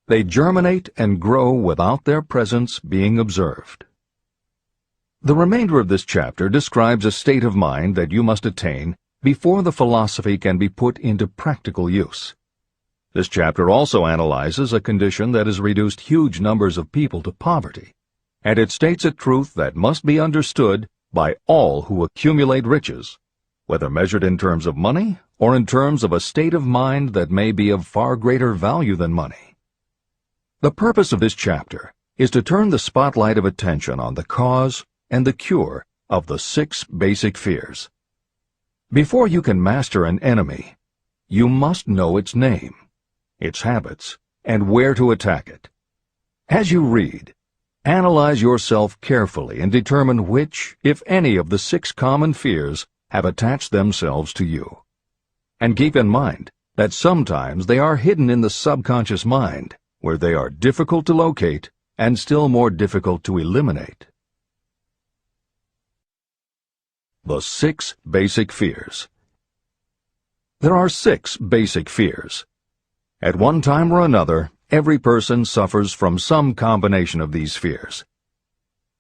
They germinate and grow without their presence being observed. The remainder of this chapter describes a state of mind that you must attain before the philosophy can be put into practical use. This chapter also analyzes a condition that has reduced huge numbers of people to poverty, and it states a truth that must be understood by all who accumulate riches, whether measured in terms of money or in terms of a state of mind that may be of far greater value than money. The purpose of this chapter is to turn the spotlight of attention on the cause and the cure of the six basic fears. Before you can master an enemy, you must know its name, its habits, and where to attack it. As you read, analyze yourself carefully and determine which, if any, of the six common fears have attached themselves to you. And keep in mind that sometimes they are hidden in the subconscious mind, where they are difficult to locate and still more difficult to eliminate. The 6 basic fears. There are 6 basic fears. At one time or another, every person suffers from some combination of these fears.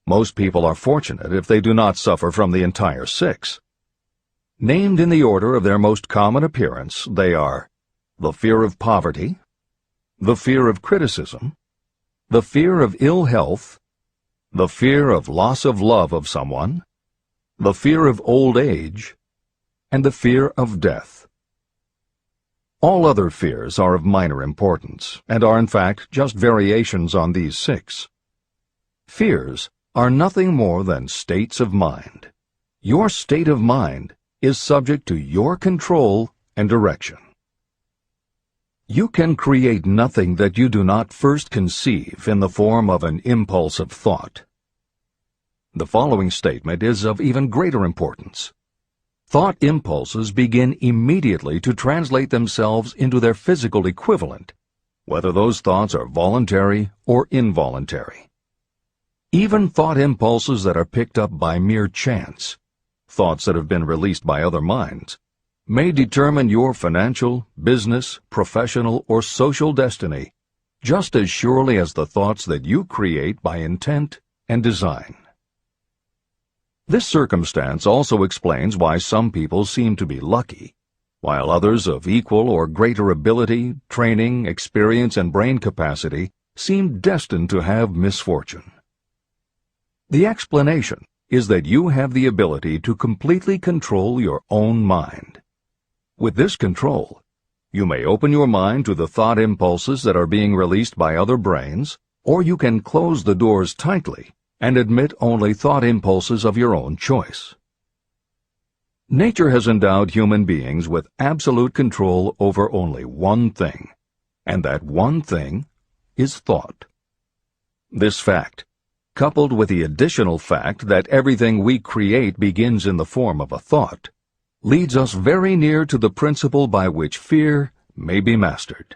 Most people are fortunate if they do not suffer from the entire 6. Named in the order of their most common appearance, they are the fear of poverty, the fear of criticism, the fear of ill health, the fear of loss of love of someone, the fear of old age, and the fear of death. All other fears are of minor importance, and are in fact just variations on these 6. Fears are nothing more than states of mind. Your state of mind is subject to your control and direction. You can create nothing that you do not first conceive in the form of an impulse of thought. The following statement is of even greater importance. Thought impulses begin immediately to translate themselves into their physical equivalent, whether those thoughts are voluntary or involuntary. Even thought impulses that are picked up by mere chance, thoughts that have been released by other minds, may determine your financial, business, professional, or social destiny just as surely as the thoughts that you create by intent and design. This circumstance also explains why some people seem to be lucky, while others of equal or greater ability, training, experience, and brain capacity seem destined to have misfortune. The explanation is that you have the ability to completely control your own mind. With this control, you may open your mind to the thought impulses that are being released by other brains, or you can close the doors tightly and admit only thought impulses of your own choice. Nature has endowed human beings with absolute control over only one thing, and that one thing is thought. This fact, coupled with the additional fact that everything we create begins in the form of a thought, leads us very near to the principle by which fear may be mastered.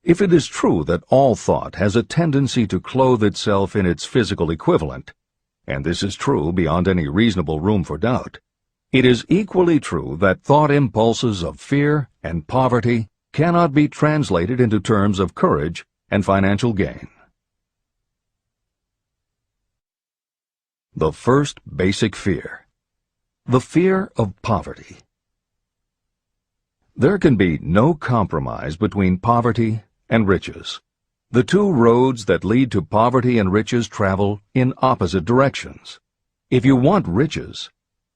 If it is true that all thought has a tendency to clothe itself in its physical equivalent, and this is true beyond any reasonable room for doubt, it is equally true that thought impulses of fear and poverty cannot be translated into terms of courage and financial gain. The first basic fear. The fear of poverty. There can be no compromise between poverty and riches. The two roads that lead to poverty and riches travel in opposite directions. If you want riches,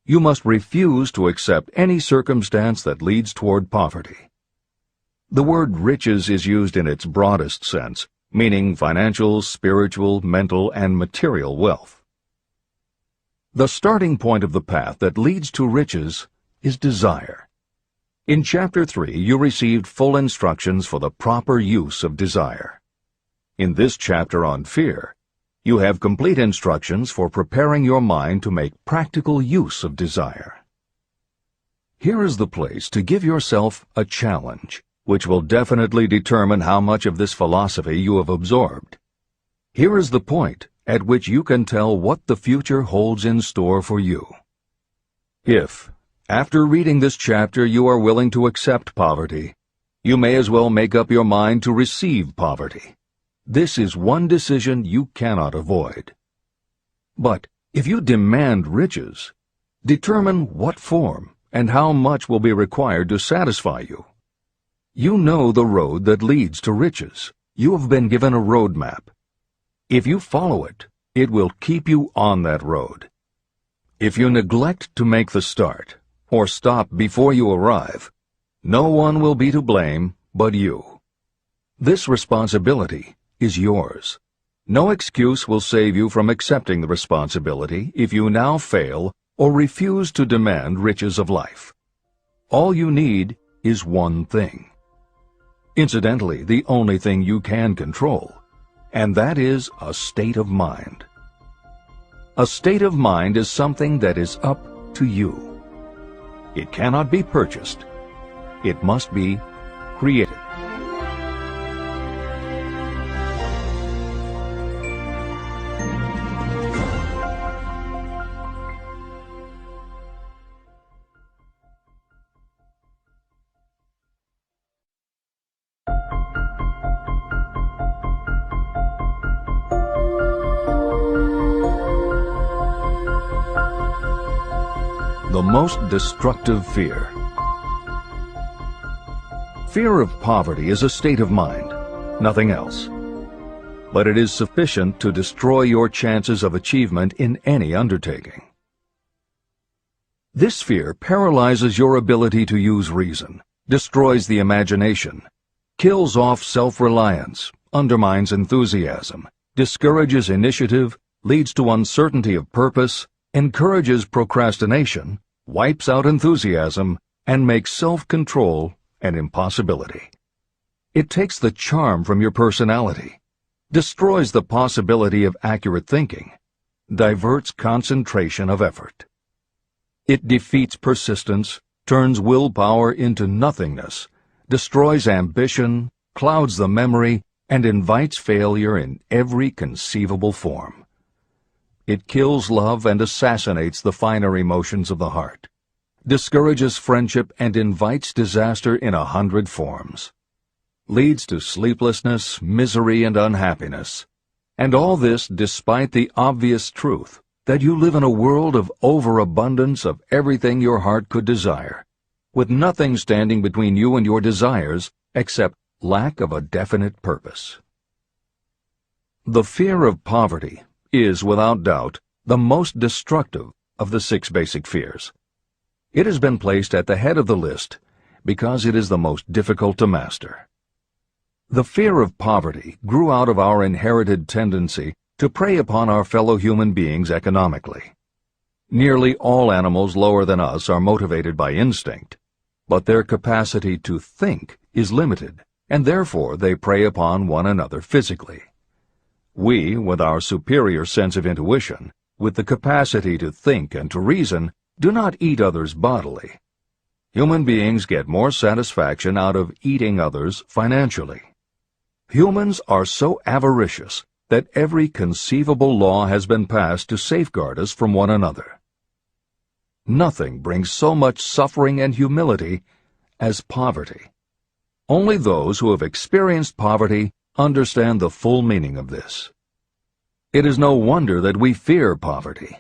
you must refuse to accept any circumstance that leads toward poverty. The word riches is used in its broadest sense, meaning financial, spiritual, mental, and material wealth. The starting point of the path that leads to riches is desire. In Chapter 3, you received full instructions for the proper use of desire. In this chapter on fear, you have complete instructions for preparing your mind to make practical use of desire. Here is the place to give yourself a challenge, which will definitely determine how much of this philosophy you have absorbed. Here is the point at which you can tell what the future holds in store for you. If, after reading this chapter, you are willing to accept poverty, you may as well make up your mind to receive poverty. This is one decision you cannot avoid. But if you demand riches, determine what form and how much will be required to satisfy you. You know the road that leads to riches. You have been given a road map. If you follow it, it will keep you on that road. If you neglect to make the start, or stop before you arrive, no one will be to blame but you. This responsibility is yours. No excuse will save you from accepting the responsibility if you now fail or refuse to demand riches of life. All you need is one thing. Incidentally, the only thing you can control, and that is a state of mind. A state of mind is something that is up to you. It cannot be purchased. It must be created. The most destructive fear. Fear of poverty is a state of mind, nothing else. But it is sufficient to destroy your chances of achievement in any undertaking. This fear paralyzes your ability to use reason, destroys the imagination, kills off self-reliance, undermines enthusiasm, discourages initiative, leads to uncertainty of purpose, encourages procrastination, wipes out enthusiasm, and makes self-control an impossibility. It takes the charm from your personality, destroys the possibility of accurate thinking, diverts concentration of effort. It defeats persistence, turns willpower into nothingness, destroys ambition, clouds the memory, and invites failure in every conceivable form. It kills love and assassinates the finer emotions of the heart, discourages friendship and invites disaster in 100 forms, leads to sleeplessness, misery, and unhappiness, and all this despite the obvious truth that you live in a world of overabundance of everything your heart could desire, with nothing standing between you and your desires except lack of a definite purpose. The fear of poverty is, without doubt, the most destructive of the 6 basic fears. It has been placed at the head of the list because it is the most difficult to master. The fear of poverty grew out of our inherited tendency to prey upon our fellow human beings economically. Nearly all animals lower than us are motivated by instinct, but their capacity to think is limited, and therefore they prey upon one another physically. We, with our superior sense of intuition, with the capacity to think and to reason, do not eat others bodily. Human beings get more satisfaction out of eating others financially. Humans are so avaricious that every conceivable law has been passed to safeguard us from one another. Nothing brings so much suffering and humility as poverty. Only those who have experienced poverty understand the full meaning of this. It is no wonder that we fear poverty.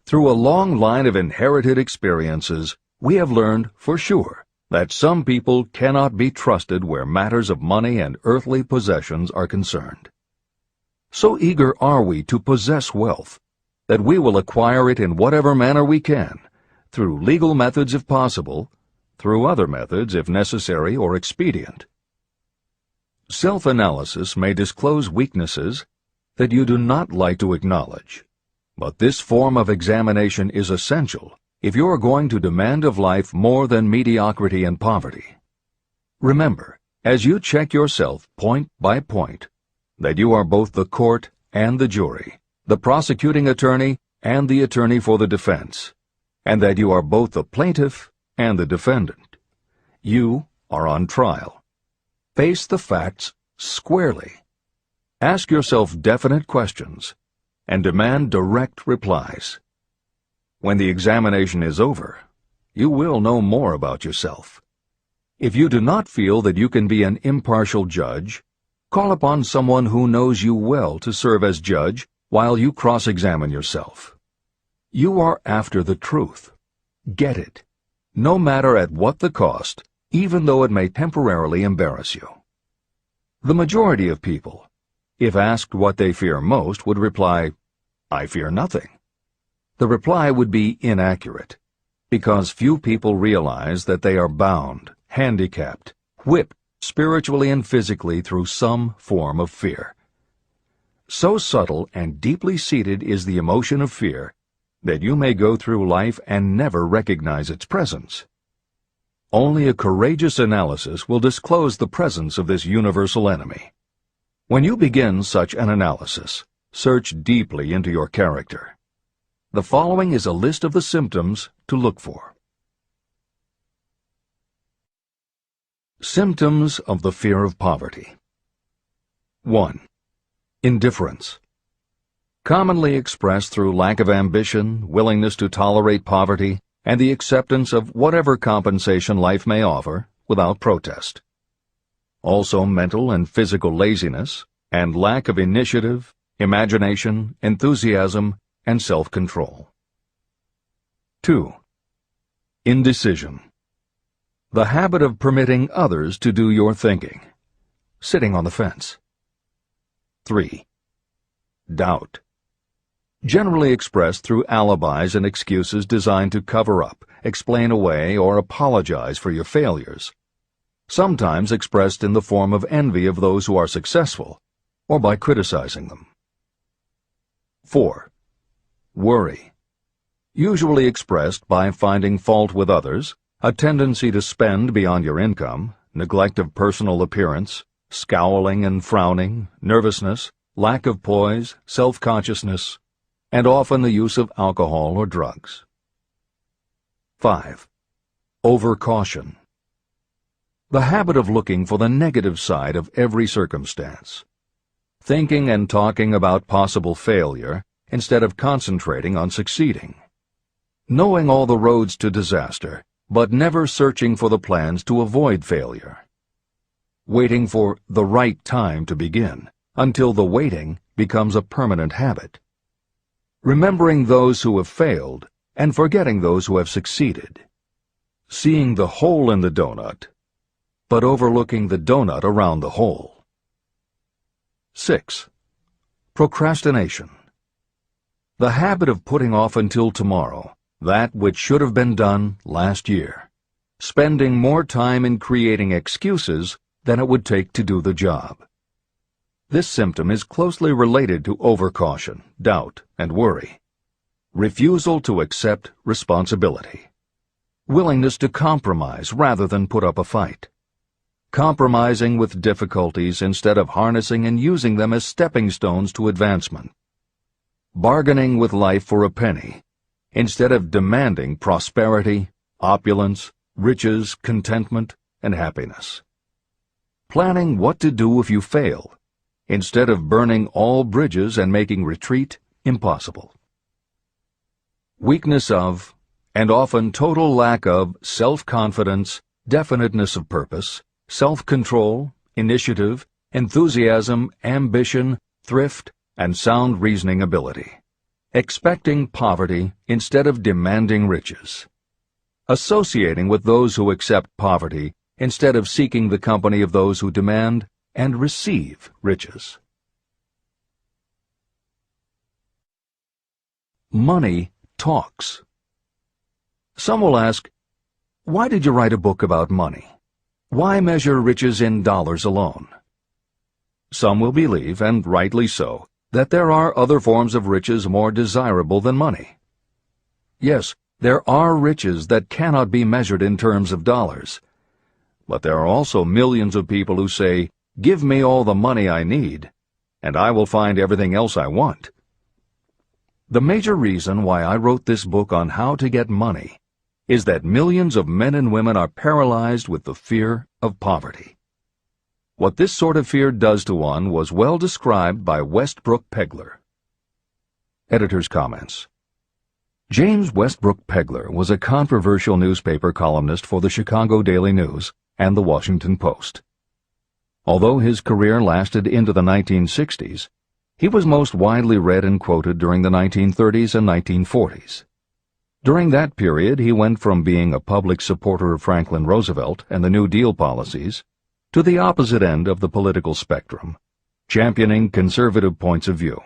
Through a long line of inherited experiences, we have learned for sure that some people cannot be trusted where matters of money and earthly possessions are concerned. So eager are we to possess wealth that we will acquire it in whatever manner we can, through legal methods if possible, through other methods if necessary or expedient. Self-analysis may disclose weaknesses that you do not like to acknowledge, but this form of examination is essential if you are going to demand of life more than mediocrity and poverty. Remember, as you check yourself point by point, that you are both the court and the jury, the prosecuting attorney and the attorney for the defense, and that you are both the plaintiff and the defendant. You are on trial. Face the facts squarely. Ask yourself definite questions and demand direct replies. When the examination is over, you will know more about yourself. If you do not feel that you can be an impartial judge, call upon someone who knows you well to serve as judge while you cross-examine yourself. You are after the truth. Get it, no matter at what the cost, even though it may temporarily embarrass you. The majority of people, if asked what they fear most, would reply, "I fear nothing." The reply would be inaccurate, because few people realize that they are bound, handicapped, whipped spiritually and physically through some form of fear. So subtle and deeply seated is the emotion of fear that you may go through life and never recognize its presence. Only a courageous analysis will disclose the presence of this universal enemy. When you begin such an analysis, search deeply into your character. The following is a list of the symptoms to look for. Symptoms of the fear of poverty. 1. Indifference. Commonly expressed through lack of ambition, willingness to tolerate poverty, and the acceptance of whatever compensation life may offer without protest. Also mental and physical laziness, and lack of initiative, imagination, enthusiasm, and self-control. 2. Indecision. The habit of permitting others to do your thinking, sitting on the fence. 3. Doubt. Generally expressed through alibis and excuses designed to cover up, explain away, or apologize for your failures. Sometimes expressed in the form of envy of those who are successful, or by criticizing them. 4. Worry. Usually expressed by finding fault with others, a tendency to spend beyond your income, neglect of personal appearance, scowling and frowning, nervousness, lack of poise, self-consciousness, and often the use of alcohol or drugs. 5. Overcaution. The habit of looking for the negative side of every circumstance, thinking and talking about possible failure instead of concentrating on succeeding, knowing all the roads to disaster, but never searching for the plans to avoid failure, waiting for the right time to begin until the waiting becomes a permanent habit, remembering those who have failed and forgetting those who have succeeded, seeing the hole in the donut, but overlooking the donut around the hole. 6. Procrastination. The habit of putting off until tomorrow that which should have been done last year, spending more time in creating excuses than it would take to do the job. This symptom is closely related to overcaution, doubt, and worry. Refusal to accept responsibility. Willingness to compromise rather than put up a fight. Compromising with difficulties instead of harnessing and using them as stepping stones to advancement. Bargaining with life for a penny instead of demanding prosperity, opulence, riches, contentment, and happiness. Planning what to do if you fail, instead of burning all bridges and making retreat impossible. Weakness of, and often total lack of, self-confidence, definiteness of purpose, self-control, initiative, enthusiasm, ambition, thrift, and sound reasoning ability. Expecting poverty instead of demanding riches. Associating with those who accept poverty instead of seeking the company of those who demand and receive riches. Money talks. Some will ask, why did you write a book about money? Why measure riches in dollars alone? Some will believe, and rightly so, that there are other forms of riches more desirable than money. Yes, there are riches that cannot be measured in terms of dollars. But there are also millions of people who say, "Give me all the money I need, and I will find everything else I want." The major reason why I wrote this book on how to get money is that millions of men and women are paralyzed with the fear of poverty. What this sort of fear does to one was well described by Westbrook Pegler. Editor's comments. James Westbrook Pegler was a controversial newspaper columnist for the Chicago Daily News and the Washington Post. Although his career lasted into the 1960s, he was most widely read and quoted during the 1930s and 1940s. During that period, he went from being a public supporter of Franklin Roosevelt and the New Deal policies to the opposite end of the political spectrum, championing conservative points of view.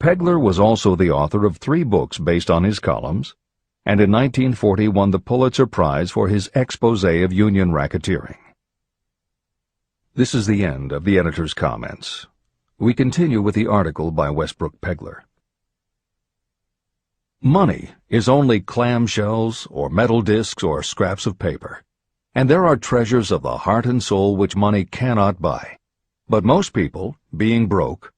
Pegler was also the author of 3 books based on his columns, and in 1940 won the Pulitzer Prize for his expose of union racketeering. This is the end of the editor's comments. We continue with the article by Westbrook Pegler. Money is only clamshells or metal discs or scraps of paper. And there are treasures of the heart and soul which money cannot buy. But most people, being broke,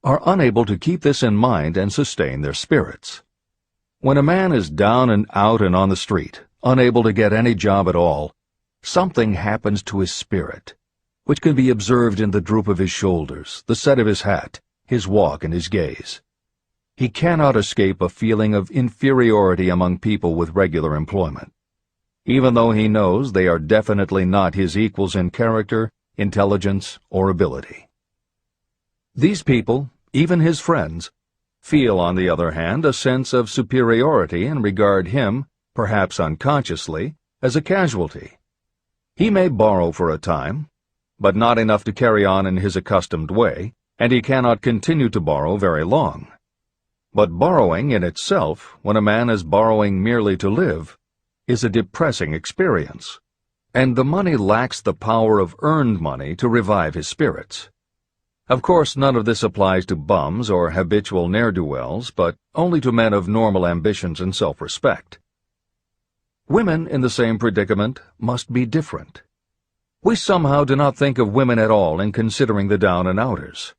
are unable to keep this in mind and sustain their spirits. When a man is down and out and on the street, unable to get any job at all, something happens to his spirit, which can be observed in the droop of his shoulders, the set of his hat, his walk, and his gaze. He cannot escape a feeling of inferiority among people with regular employment, even though he knows they are definitely not his equals in character, intelligence, or ability. These people, even his friends, feel, on the other hand, a sense of superiority and regard him, perhaps unconsciously, as a casualty. He may borrow for a time, but not enough to carry on in his accustomed way, and he cannot continue to borrow very long. But borrowing in itself, when a man is borrowing merely to live, is a depressing experience, and the money lacks the power of earned money to revive his spirits. Of course, none of this applies to bums or habitual ne'er-do-wells, but only to men of normal ambitions and self-respect. Women in the same predicament must be different. We somehow do not think of women at all in considering the down-and-outers.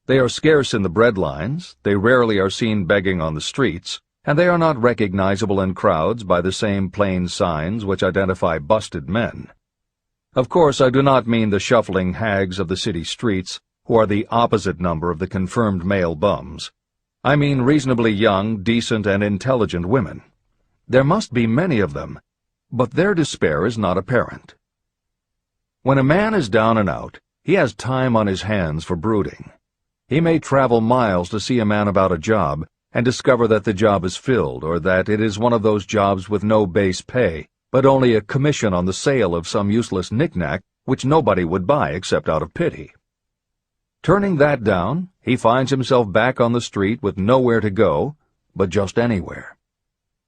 They are scarce in the breadlines, they rarely are seen begging on the streets, and they are not recognizable in crowds by the same plain signs which identify busted men. Of course, I do not mean the shuffling hags of the city streets, who are the opposite number of the confirmed male bums. I mean reasonably young, decent, and intelligent women. There must be many of them, but their despair is not apparent. When a man is down and out, he has time on his hands for brooding. He may travel miles to see a man about a job and discover that the job is filled, or that it is one of those jobs with no base pay, but only a commission on the sale of some useless knick-knack which nobody would buy except out of pity. Turning that down, he finds himself back on the street with nowhere to go, but just anywhere.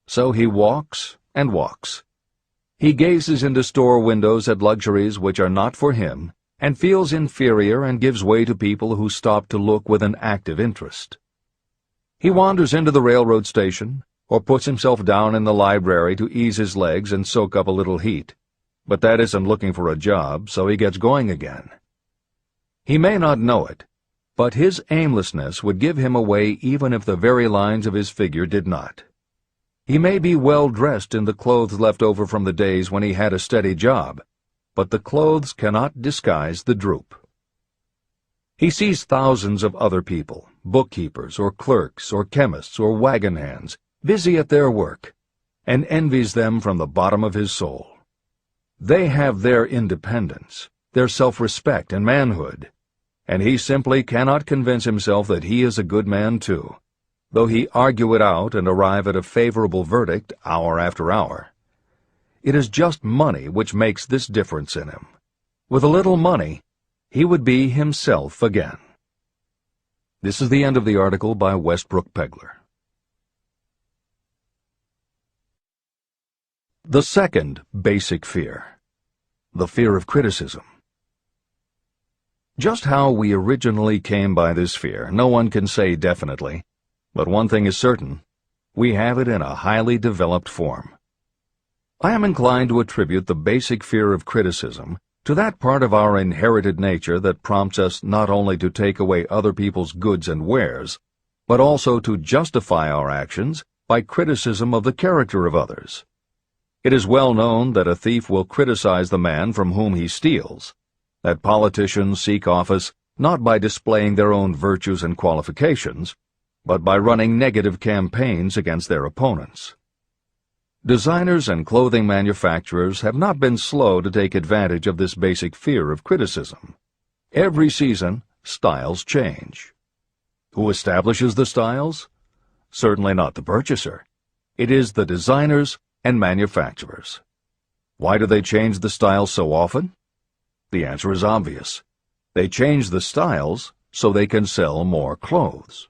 So he walks and walks. He gazes into store windows at luxuries which are not for him, and feels inferior and gives way to people who stop to look with an active interest. He wanders into the railroad station, or puts himself down in the library to ease his legs and soak up a little heat, but that isn't looking for a job, so he gets going again. He may not know it, but his aimlessness would give him away even if the very lines of his figure did not. He may be well dressed in the clothes left over from the days when he had a steady job, but the clothes cannot disguise the droop. He sees thousands of other people, bookkeepers or clerks or chemists or wagon hands, busy at their work, and envies them from the bottom of his soul. They have their independence, their self-respect and manhood, and he simply cannot convince himself that he is a good man too, though he argue it out and arrive at a favorable verdict hour after hour. It is just money which makes this difference in him. With a little money, he would be himself again. This is the end of the article by Westbrook Pegler. The second basic fear, the fear of criticism. Just how we originally came by this fear, no one can say definitely, but one thing is certain, we have it in a highly developed form. I am inclined to attribute the basic fear of criticism to that part of our inherited nature that prompts us not only to take away other people's goods and wares, but also to justify our actions by criticism of the character of others. It is well known that a thief will criticize the man from whom he steals, that politicians seek office not by displaying their own virtues and qualifications, but by running negative campaigns against their opponents. Designers and clothing manufacturers have not been slow to take advantage of this basic fear of criticism. Every season, styles change. Who establishes the styles? Certainly not the purchaser. It is the designers and manufacturers. Why do they change the styles so often? The answer is obvious. They change the styles so they can sell more clothes.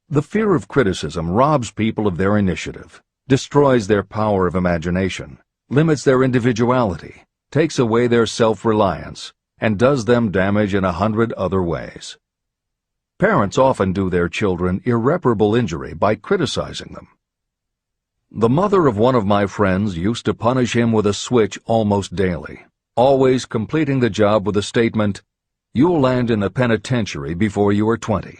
The fear of criticism robs people of their initiative, destroys their power of imagination, limits their individuality, takes away their self-reliance, and does them damage in 100 other ways. Parents often do their children irreparable injury by criticizing them. The mother of one of my friends used to punish him with a switch almost daily, always completing the job with the statement, "You'll land in the penitentiary before you are 20.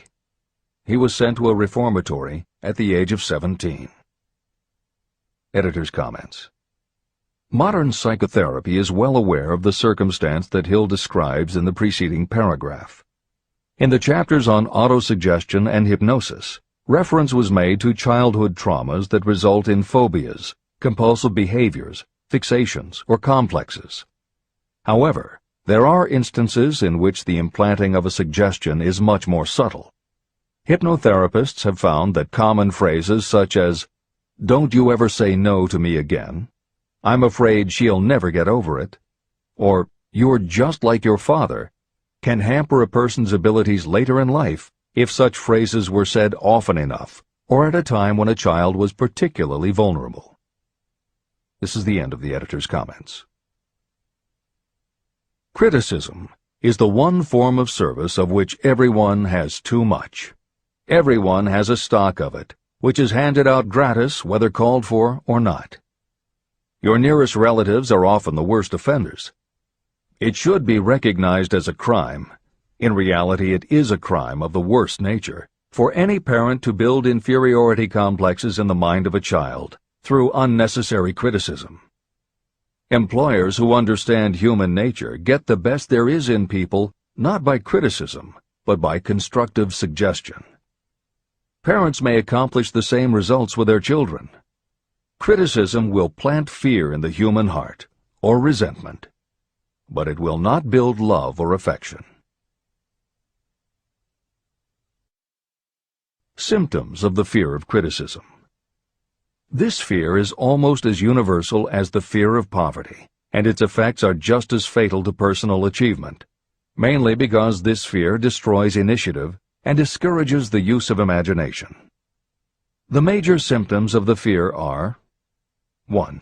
He was sent to a reformatory at the age of 17. Editor's comments. Modern psychotherapy is well aware of the circumstance that Hill describes in the preceding paragraph. In the chapters on autosuggestion and hypnosis, reference was made to childhood traumas that result in phobias, compulsive behaviors, fixations, or complexes. However, there are instances in which the implanting of a suggestion is much more subtle. Hypnotherapists have found that common phrases such as, "Don't you ever say no to me again," "I'm afraid she'll never get over it," or "You're just like your father," can hamper a person's abilities later in life if such phrases were said often enough or at a time when a child was particularly vulnerable. This is the end of the editor's comments. Criticism is the one form of service of which everyone has too much. Everyone has a stock of it, which is handed out gratis whether called for or not. Your nearest relatives are often the worst offenders. It should be recognized as a crime. In reality, it is a crime of the worst nature for any parent to build inferiority complexes in the mind of a child through unnecessary criticism. Employers who understand human nature get the best there is in people not by criticism, but by constructive suggestion. Parents may accomplish the same results with their children. Criticism will plant fear in the human heart, or resentment, but it will not build love or affection. Symptoms of the fear of criticism. This fear is almost as universal as the fear of poverty, and its effects are just as fatal to personal achievement, mainly because this fear destroys initiative and discourages the use of imagination. The major symptoms of the fear are: 1.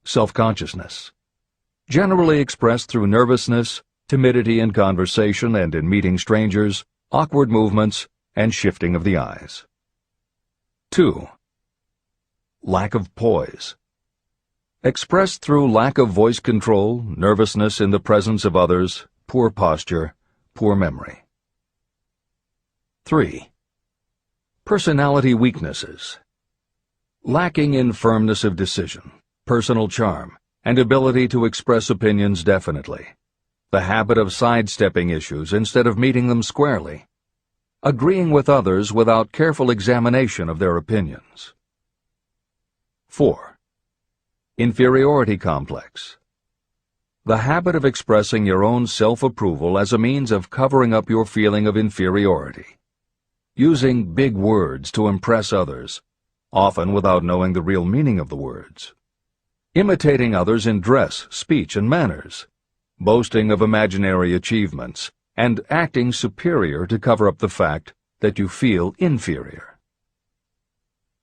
Self-consciousness, generally expressed through nervousness, timidity in conversation and in meeting strangers, awkward movements, and shifting of the eyes. 2. Lack of poise, expressed through lack of voice control, nervousness in the presence of others, poor posture, poor memory. 3. Personality weaknesses, lacking in firmness of decision, personal charm, and ability to express opinions definitely, the habit of sidestepping issues instead of meeting them squarely, agreeing with others without careful examination of their opinions. 4. Inferiority complex, the habit of expressing your own self-approval as a means of covering up your feeling of inferiority, using big words to impress others, often without knowing the real meaning of the words, imitating others in dress, speech, and manners, boasting of imaginary achievements, and acting superior to cover up the fact that you feel inferior.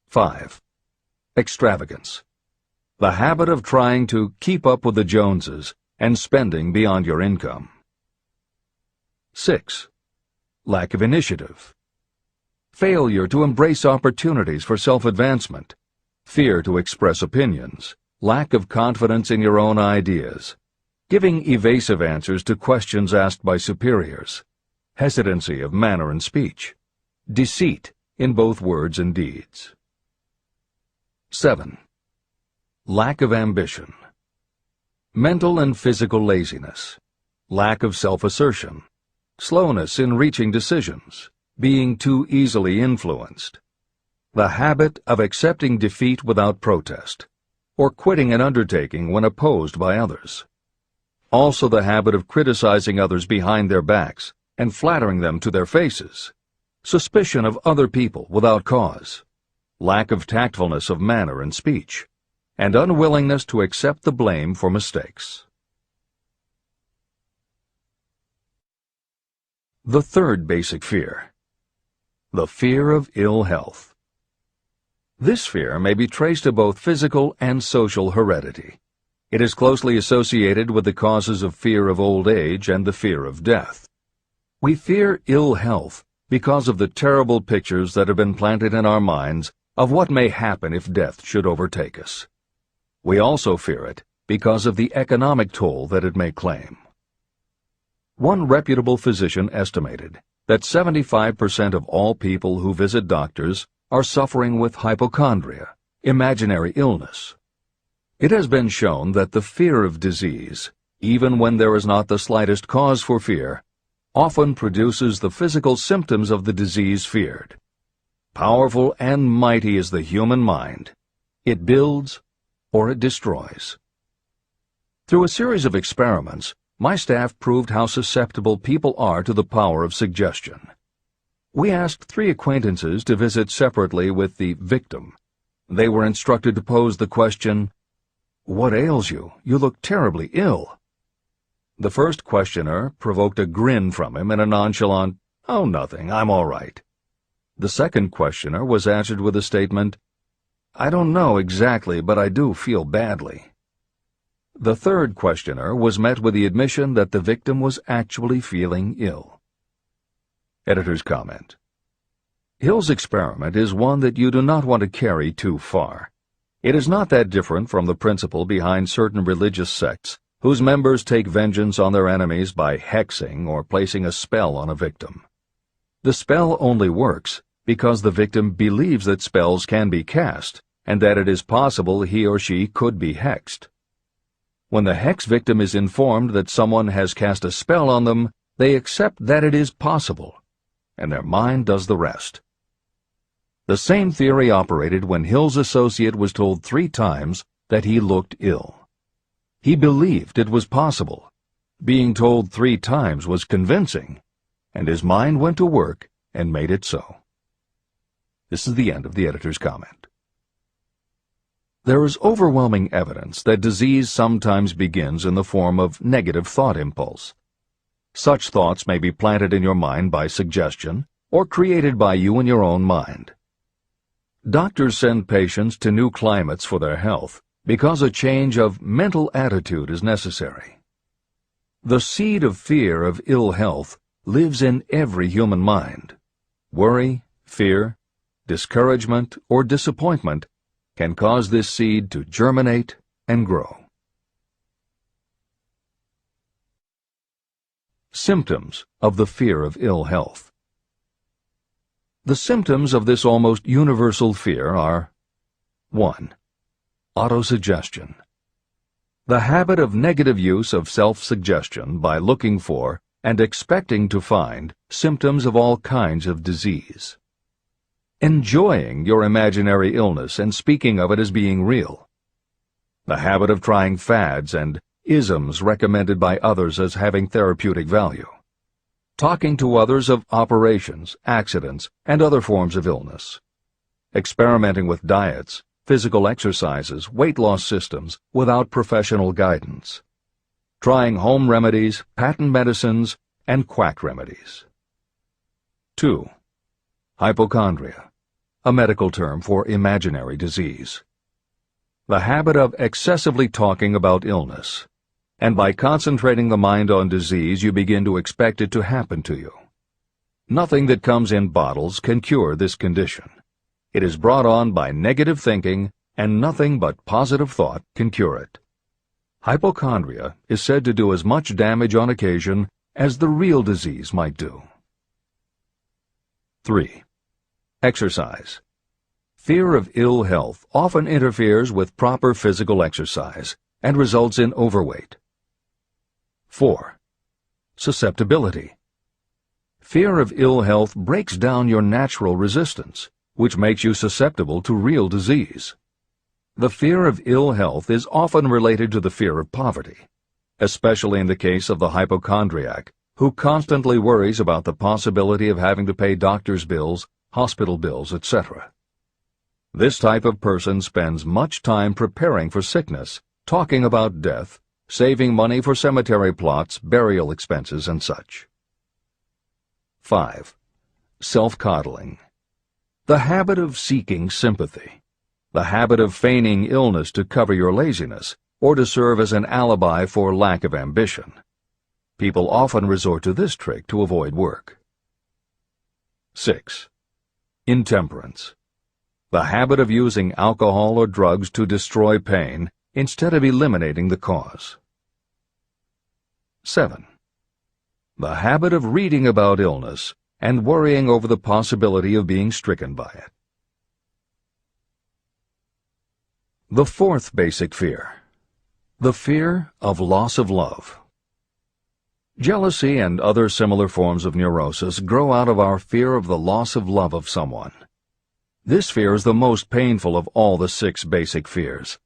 5. Extravagance, the habit of trying to keep up with the Joneses and spending beyond your income. 6. Lack of initiative, failure to embrace opportunities for self-advancement, fear to express opinions, lack of confidence in your own ideas, giving evasive answers to questions asked by superiors, hesitancy of manner and speech, deceit in both words and deeds. 7. Lack of ambition, mental and physical laziness, lack of self-assertion, slowness in reaching decisions, being too easily influenced, the habit of accepting defeat without protest, or quitting an undertaking when opposed by others. Also the habit of criticizing others behind their backs and flattering them to their faces, suspicion of other people without cause, lack of tactfulness of manner and speech, and unwillingness to accept the blame for mistakes. The third basic fear, the fear of ill health. This fear may be traced to both physical and social heredity. It is closely associated with the causes of fear of old age and the fear of death. We fear ill health because of the terrible pictures that have been planted in our minds of what may happen if death should overtake us. We also fear it because of the economic toll that it may claim. One reputable physician estimated that 75% of all people who visit doctors are suffering with hypochondria, imaginary illness. It has been shown that the fear of disease, even when there is not the slightest cause for fear, often produces the physical symptoms of the disease feared. Powerful and mighty is the human mind. It builds or it destroys. Through a series of experiments, my staff proved how susceptible people are to the power of suggestion. We asked 3 acquaintances to visit separately with the victim. They were instructed to pose the question, "What ails you? You look terribly ill." The first questioner provoked a grin from him and a nonchalant, "Oh, nothing, I'm all right." The second questioner was answered with a statement, "I don't know exactly, but I do feel badly." The third questioner was met with the admission that the victim was actually feeling ill. Editor's comment. Hill's experiment is one that you do not want to carry too far. It is not that different from the principle behind certain religious sects whose members take vengeance on their enemies by hexing or placing a spell on a victim. The spell only works because the victim believes that spells can be cast and that it is possible he or she could be hexed. When the hex victim is informed that someone has cast a spell on them, they accept that it is possible, and their mind does the rest. The same theory operated when Hill's associate was told 3 times that he looked ill. He believed it was possible. Being told 3 times was convincing, and his mind went to work and made it so. This is the end of the editor's comment. There is overwhelming evidence that disease sometimes begins in the form of negative thought impulse. Such thoughts may be planted in your mind by suggestion or created by you in your own mind. Doctors send patients to new climates for their health because a change of mental attitude is necessary. The seed of fear of ill health lives in every human mind. Worry, fear, discouragement, or disappointment can cause this seed to germinate and grow. Symptoms of the fear of ill health. The symptoms of this almost universal fear are 1. Autosuggestion. The habit of negative use of self-suggestion by looking for and expecting to find symptoms of all kinds of disease. Enjoying your imaginary illness and speaking of it as being real. The habit of trying fads and isms recommended by others as having therapeutic value. Talking to others of operations, accidents, and other forms of illness. Experimenting with diets, physical exercises, weight loss systems without professional guidance. Trying home remedies, patent medicines, and quack remedies. 2. Hypochondria, a medical term for imaginary disease. The habit of excessively talking about illness, and by concentrating the mind on disease you begin to expect it to happen to you. Nothing that comes in bottles can cure this condition. It is brought on by negative thinking, and nothing but positive thought can cure it. Hypochondria is said to do as much damage on occasion as the real disease might do. 3. Exercise. Fear of ill health often interferes with proper physical exercise and results in overweight. 4. Susceptibility. Fear of ill health breaks down your natural resistance, which makes you susceptible to real disease. The fear of ill health is often related to the fear of poverty, especially in the case of the hypochondriac, who constantly worries about the possibility of having to pay doctor's bills, hospital bills, etc. This type of person spends much time preparing for sickness, talking about death, saving money for cemetery plots, burial expenses, and such. 5. Self-coddling. The habit of seeking sympathy. The habit of feigning illness to cover your laziness, or to serve as an alibi for lack of ambition. People often resort to this trick to avoid work. 6. Intemperance. The habit of using alcohol or drugs to destroy pain instead of eliminating the cause. 7. The habit of reading about illness and worrying over the possibility of being stricken by it. The fourth basic fear. The fear of loss of love. Jealousy and other similar forms of neurosis grow out of our fear of the loss of love of someone. This fear is the most painful of all the 6 basic fears.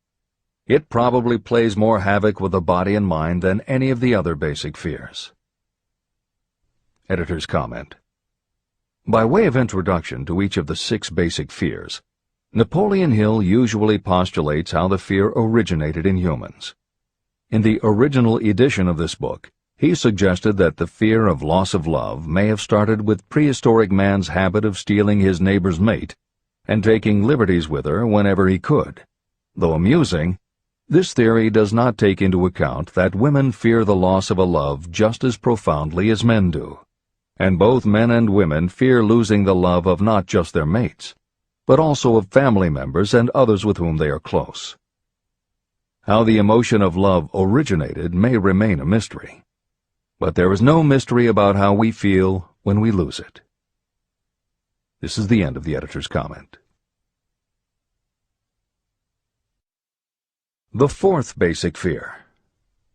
It probably plays more havoc with the body and mind than any of the other basic fears. Editor's comment. By way of introduction to each of the 6 basic fears, Napoleon Hill usually postulates how the fear originated in humans. In the original edition of this book, he suggested that the fear of loss of love may have started with prehistoric man's habit of stealing his neighbor's mate and taking liberties with her whenever he could. Though amusing, this theory does not take into account that women fear the loss of a love just as profoundly as men do, and both men and women fear losing the love of not just their mates, but also of family members and others with whom they are close. How the emotion of love originated may remain a mystery, but there is no mystery about how we feel when we lose it. This is the end of the editor's comment. The fourth basic fear.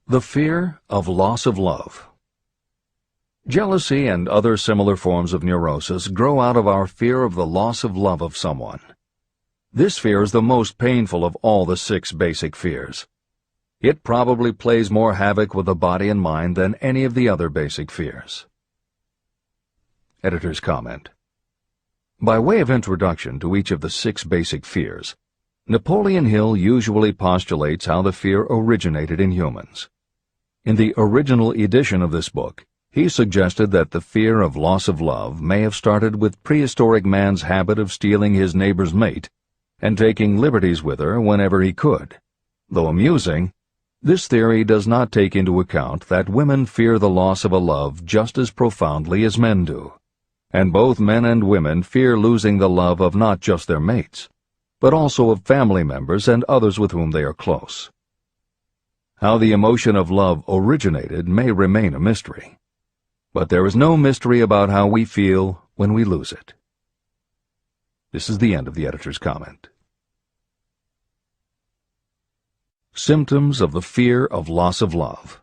The fear of loss of love. Jealousy and other similar forms of neurosis grow out of our fear of the loss of love of someone. This fear is the most painful of all the 6 basic fears. It probably plays more havoc with the body and mind than any of the other basic fears. Editor's comment. By way of introduction to each of the 6 basic fears, Napoleon Hill usually postulates how the fear originated in humans. In the original edition of this book, he suggested that the fear of loss of love may have started with prehistoric man's habit of stealing his neighbor's mate and taking liberties with her whenever he could. Though amusing, this theory does not take into account that women fear the loss of a love just as profoundly as men do, and both men and women fear losing the love of not just their mates, but also of family members and others with whom they are close. How the emotion of love originated may remain a mystery, but there is no mystery about how we feel when we lose it. This is the end of the editor's comment. Symptoms of the fear of loss of love.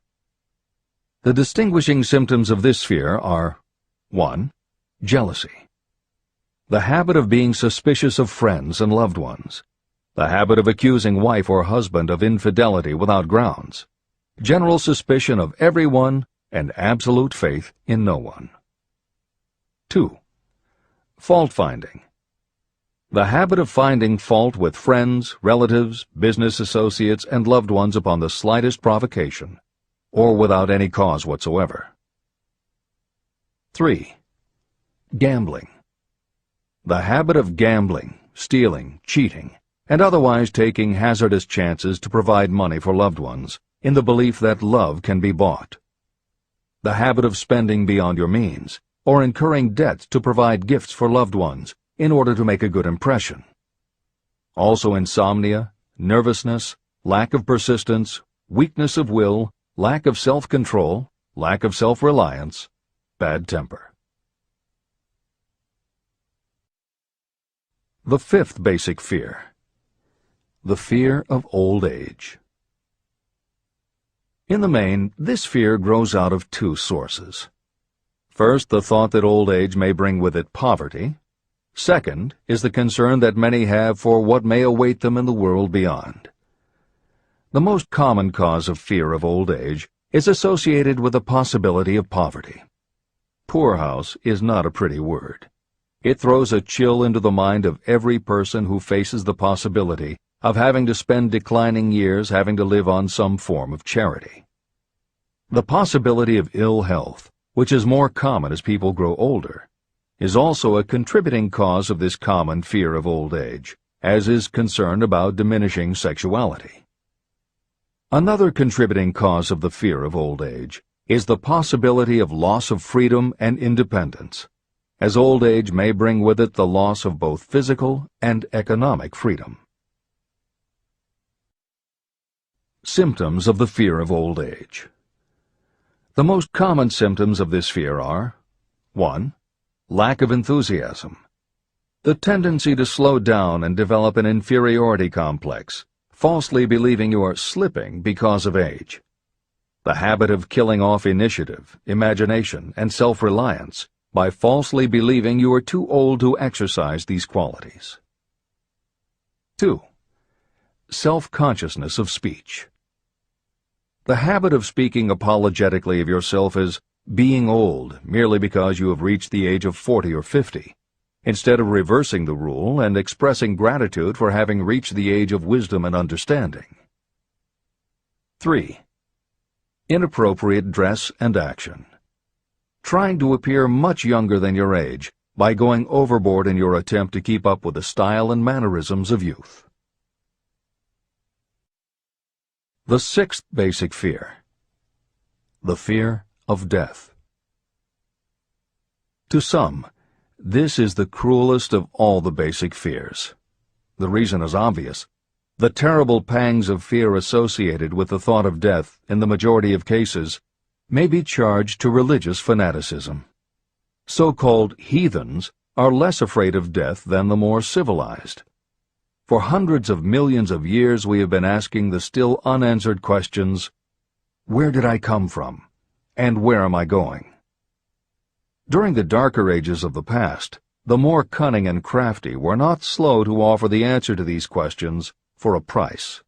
The distinguishing symptoms of this fear are 1. Jealousy. The habit of being suspicious of friends and loved ones. The habit of accusing wife or husband of infidelity without grounds. General suspicion of everyone and absolute faith in no one. 2. Fault-finding. The habit of finding fault with friends, relatives, business associates, and loved ones upon the slightest provocation, or without any cause whatsoever. 3. Gambling. The habit of gambling, stealing, cheating, and otherwise taking hazardous chances to provide money for loved ones, in the belief that love can be bought. The habit of spending beyond your means, or incurring debts to provide gifts for loved ones in order to make a good impression. Also insomnia, nervousness, lack of persistence, weakness of will, lack of self-control, lack of self-reliance, bad temper. The fifth basic fear. The fear of old age. In the main, this fear grows out of 2 sources. First, the thought that old age may bring with it poverty. Second is the concern that many have for what may await them in the world beyond. The most common cause of fear of old age is associated with the possibility of poverty. Poorhouse is not a pretty word. It throws a chill into the mind of every person who faces the possibility of having to spend declining years having to live on some form of charity. The possibility of ill health, which is more common as people grow older, is also a contributing cause of this common fear of old age, as is concern about diminishing sexuality. Another contributing cause of the fear of old age is the possibility of loss of freedom and independence, as old age may bring with it the loss of both physical and economic freedom. Symptoms of the fear of old age. The most common symptoms of this fear are 1. Lack of enthusiasm. The tendency to slow down and develop an inferiority complex, falsely believing you are slipping because of age. The habit of killing off initiative, imagination, and self-reliance by falsely believing you are too old to exercise these qualities. 2. Self-consciousness of speech. The habit of speaking apologetically of yourself as being old merely because you have reached the age of 40 or 50, instead of reversing the rule and expressing gratitude for having reached the age of wisdom and understanding. 3. Inappropriate dress and action. Trying to appear much younger than your age by going overboard in your attempt to keep up with the style and mannerisms of youth. The 6th basic fear. The fear of death. To some, this is the cruelest of all the basic fears. The reason is obvious. The terrible pangs of fear associated with the thought of death, in the majority of cases, may be charged to religious fanaticism. So-called heathens are less afraid of death than the more civilized. For hundreds of millions of years we have been asking the still unanswered questions, where did I come from, and where am I going? During the darker ages of the past, the more cunning and crafty were not slow to offer the answer to these questions for a price.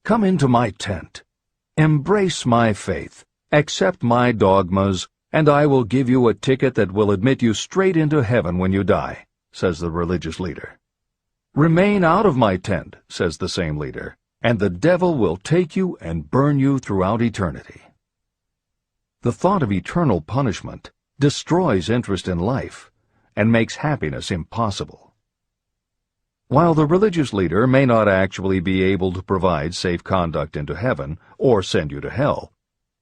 Come into my tent, embrace my faith, accept my dogmas, and I will give you a ticket that will admit you straight into heaven when you die, says the religious leader. Remain out of my tent, says the same leader, and the devil will take you and burn you throughout eternity. The thought of eternal punishment destroys interest in life and makes happiness impossible. While the religious leader may not actually be able to provide safe conduct into heaven or send you to hell,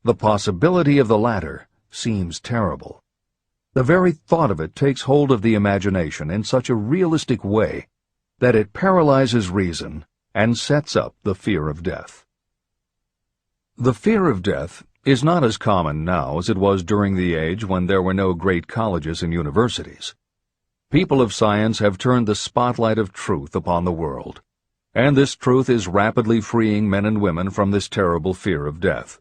the possibility of the latter seems terrible. The very thought of it takes hold of the imagination in such a realistic way that it paralyzes reason and sets up the fear of death. The fear of death is not as common now as it was during the age when there were no great colleges and universities. People of science have turned the spotlight of truth upon the world, and this truth is rapidly freeing men and women from this terrible fear of death.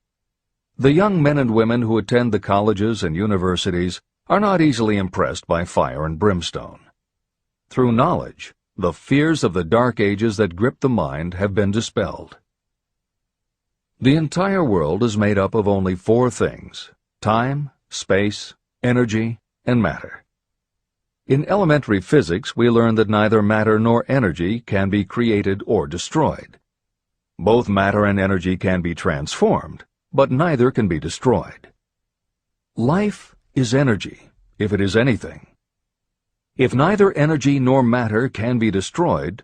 The young men and women who attend the colleges and universities are not easily impressed by fire and brimstone. Through knowledge, the fears of the dark ages that grip the mind have been dispelled. The entire world is made up of only 4 things: time, space, energy, and matter. In elementary physics, we learn that neither matter nor energy can be created or destroyed. Both matter and energy can be transformed, but neither can be destroyed. Life is energy, if it is anything. If neither energy nor matter can be destroyed,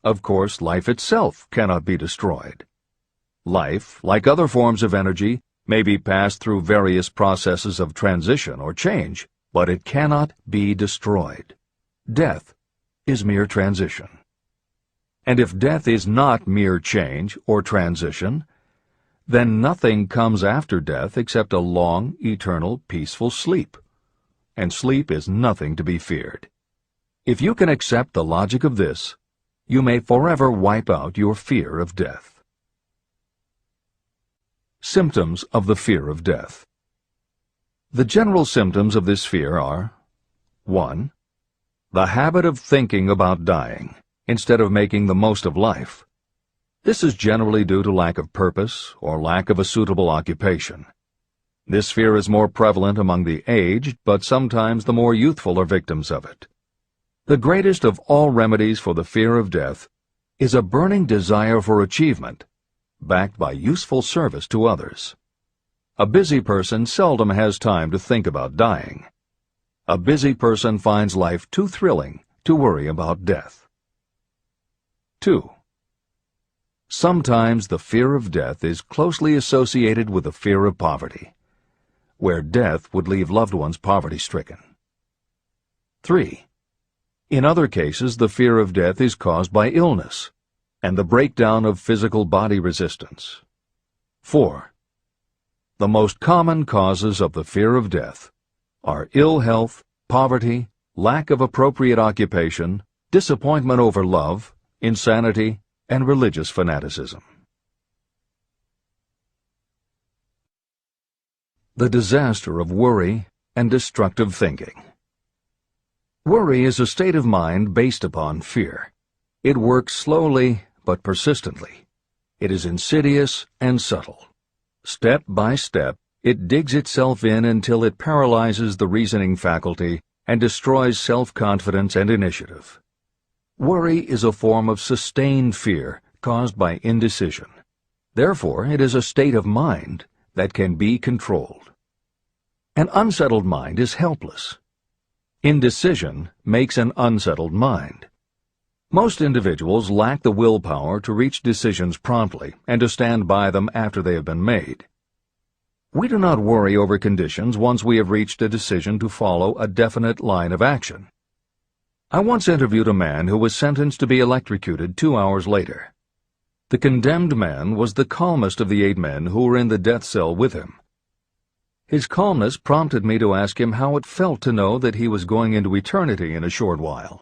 of course life itself cannot be destroyed. Life, like other forms of energy, may be passed through various processes of transition or change, but it cannot be destroyed. Death is mere transition. And if death is not mere change or transition, then nothing comes after death except a long, eternal, peaceful sleep. And sleep is nothing to be feared. If you can accept the logic of this, you may forever wipe out your fear of death. Symptoms of the fear of death. The general symptoms of this fear are: 1. The habit of thinking about dying, instead of making the most of life. This is generally due to lack of purpose or lack of a suitable occupation. This fear is more prevalent among the aged, but sometimes the more youthful are victims of it. The greatest of all remedies for the fear of death is a burning desire for achievement, backed by useful service to others. A busy person seldom has time to think about dying. A busy person finds life too thrilling to worry about death. 2. Sometimes the fear of death is closely associated with the fear of poverty, where death would leave loved ones poverty-stricken. 3. In other cases, the fear of death is caused by illness and the breakdown of physical body resistance. 4. The most common causes of the fear of death are ill health, poverty, lack of appropriate occupation, disappointment over love, insanity, and religious fanaticism. The disaster of worry and destructive thinking. Worry is a state of mind based upon fear. It works slowly but persistently. It is insidious and subtle. Step by step, it digs itself in until it paralyzes the reasoning faculty and destroys self-confidence and initiative. Worry is a form of sustained fear caused by indecision. Therefore, it is a state of mind that can be controlled. An unsettled mind is helpless. Indecision makes an unsettled mind. Most individuals lack the willpower to reach decisions promptly and to stand by them after they have been made. We do not worry over conditions once we have reached a decision to follow a definite line of action. I once interviewed a man who was sentenced to be electrocuted 2 hours later. The condemned man was the calmest of the 8 men who were in the death cell with him. His calmness prompted me to ask him how it felt to know that he was going into eternity in a short while.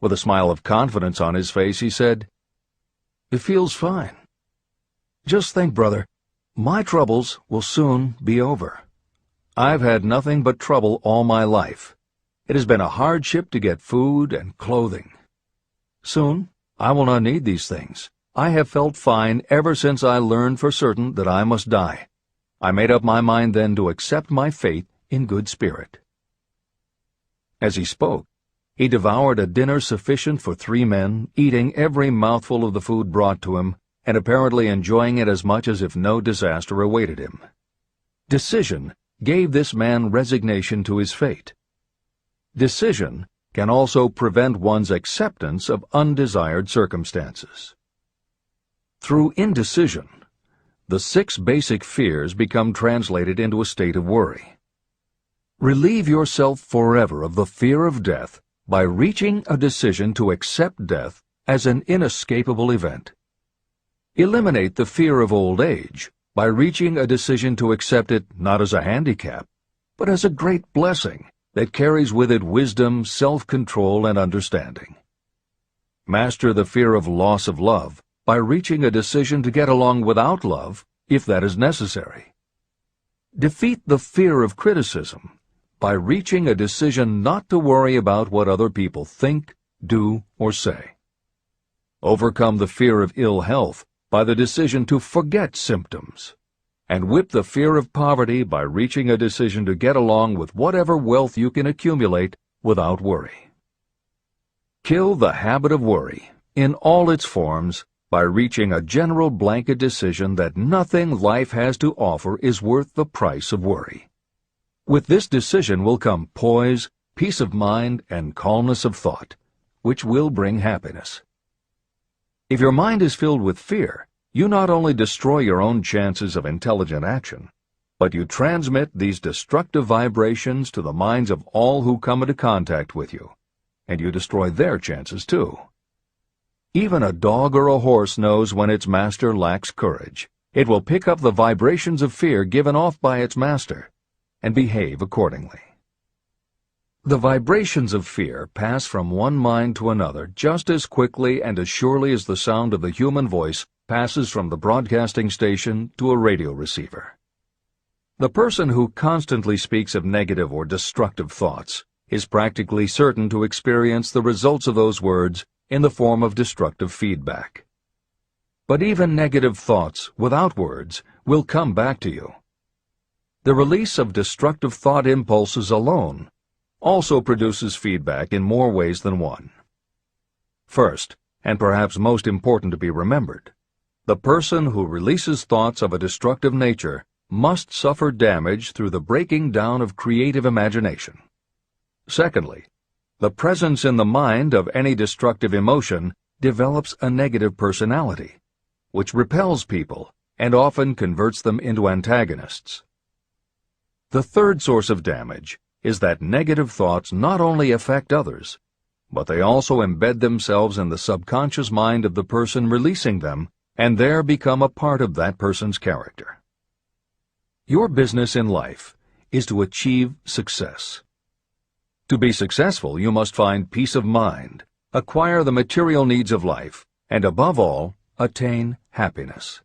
With a smile of confidence on his face, he said, "It feels fine. Just think, brother, my troubles will soon be over. I've had nothing but trouble all my life. It has been a hardship to get food and clothing. Soon, I will not need these things. I have felt fine ever since I learned for certain that I must die. I made up my mind then to accept my fate in good spirit." As he spoke, he devoured a dinner sufficient for 3 men, eating every mouthful of the food brought to him, and apparently enjoying it as much as if no disaster awaited him. Decision gave this man resignation to his fate. Decision can also prevent one's acceptance of undesired circumstances. Through indecision, the 6 basic fears become translated into a state of worry. Relieve yourself forever of the fear of death by reaching a decision to accept death as an inescapable event. Eliminate the fear of old age by reaching a decision to accept it not as a handicap, but as a great blessing that carries with it wisdom, self-control, and understanding. Master the fear of loss of love by reaching a decision to get along without love, if that is necessary. Defeat the fear of criticism by reaching a decision not to worry about what other people think, do, or say. Overcome the fear of ill health by the decision to forget symptoms, and whip the fear of poverty by reaching a decision to get along with whatever wealth you can accumulate without worry. Kill the habit of worry in all its forms by reaching a general blanket decision that nothing life has to offer is worth the price of worry. With this decision will come poise, peace of mind, and calmness of thought, which will bring happiness. If your mind is filled with fear, you not only destroy your own chances of intelligent action, but you transmit these destructive vibrations to the minds of all who come into contact with you, and you destroy their chances too. Even a dog or a horse knows when its master lacks courage. It will pick up the vibrations of fear given off by its master and behave accordingly. The vibrations of fear pass from one mind to another just as quickly and as surely as the sound of the human voice passes from the broadcasting station to a radio receiver. The person who constantly speaks of negative or destructive thoughts is practically certain to experience the results of those words in the form of destructive feedback. But even negative thoughts without words will come back to you. The release of destructive thought impulses alone also produces feedback in more ways than one. First, and perhaps most important to be remembered, the person who releases thoughts of a destructive nature must suffer damage through the breaking down of creative imagination. Secondly, the presence in the mind of any destructive emotion develops a negative personality, which repels people and often converts them into antagonists. The third source of damage is that negative thoughts not only affect others, but they also embed themselves in the subconscious mind of the person releasing them and there become a part of that person's character. Your business in life is to achieve success. To be successful, you must find peace of mind, acquire the material needs of life, and above all, attain happiness.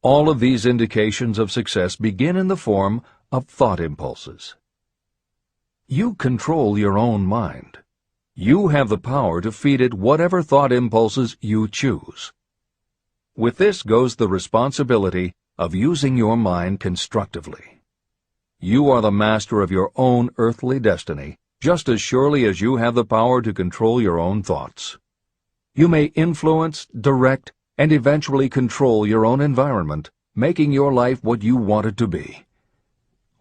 All of these indications of success begin in the form of thought impulses. You control your own mind. You have the power to feed it whatever thought impulses you choose. With this goes the responsibility of using your mind constructively. You are the master of your own earthly destiny, just as surely as you have the power to control your own thoughts. You may influence, direct, and eventually control your own environment, making your life what you want it to be.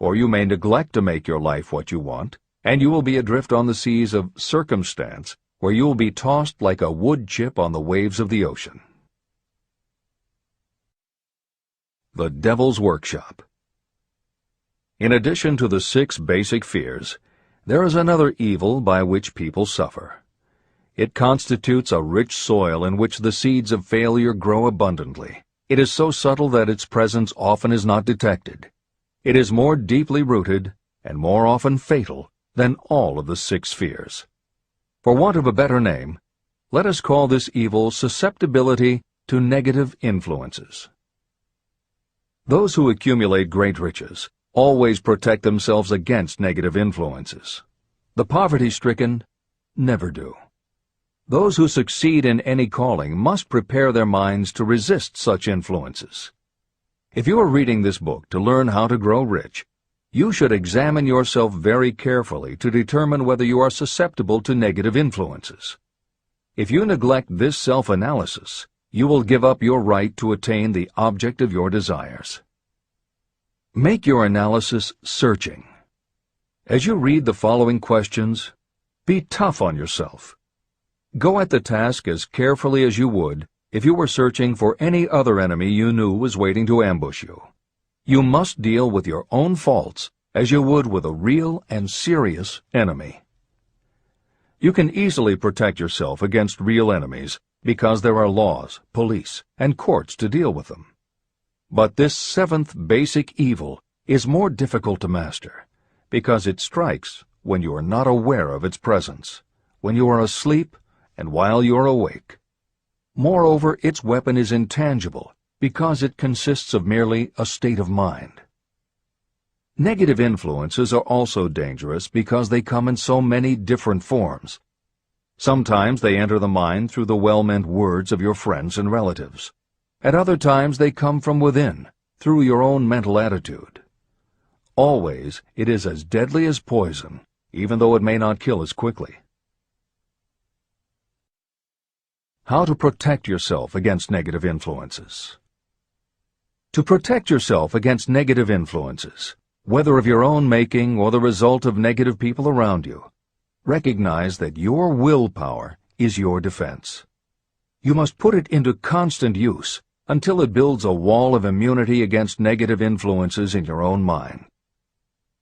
Or you may neglect to make your life what you want, and you will be adrift on the seas of circumstance, where you will be tossed like a wood chip on the waves of the ocean. The Devil's Workshop. In addition to the 6 basic fears, there is another evil by which people suffer. It constitutes a rich soil in which the seeds of failure grow abundantly. It is so subtle that its presence often is not detected. It is more deeply rooted and more often fatal than all of the 6 fears. For want of a better name, let us call this evil susceptibility to negative influences. Those who accumulate great riches always protect themselves against negative influences. The poverty-stricken never do. Those who succeed in any calling must prepare their minds to resist such influences. If you are reading this book to learn how to grow rich, you should examine yourself very carefully to determine whether you are susceptible to negative influences. If you neglect this self-analysis, you will give up your right to attain the object of your desires. Make your analysis searching. As you read the following questions, be tough on yourself. Go at the task as carefully as you would if you were searching for any other enemy you knew was waiting to ambush you. You must deal with your own faults as you would with a real and serious enemy. You can easily protect yourself against real enemies because there are laws, police, and courts to deal with them. But this 7th basic evil is more difficult to master because it strikes when you are not aware of its presence, when you are asleep, and while you are awake. Moreover, its weapon is intangible because it consists of merely a state of mind. Negative influences are also dangerous because they come in so many different forms. Sometimes they enter the mind through the well-meant words of your friends and relatives. At other times they come from within, through your own mental attitude. Always it is as deadly as poison, even though it may not kill as quickly. How to protect yourself against negative influences. To protect yourself against negative influences, whether of your own making or the result of negative people around you, recognize that your willpower is your defense. You must put it into constant use until it builds a wall of immunity against negative influences in your own mind.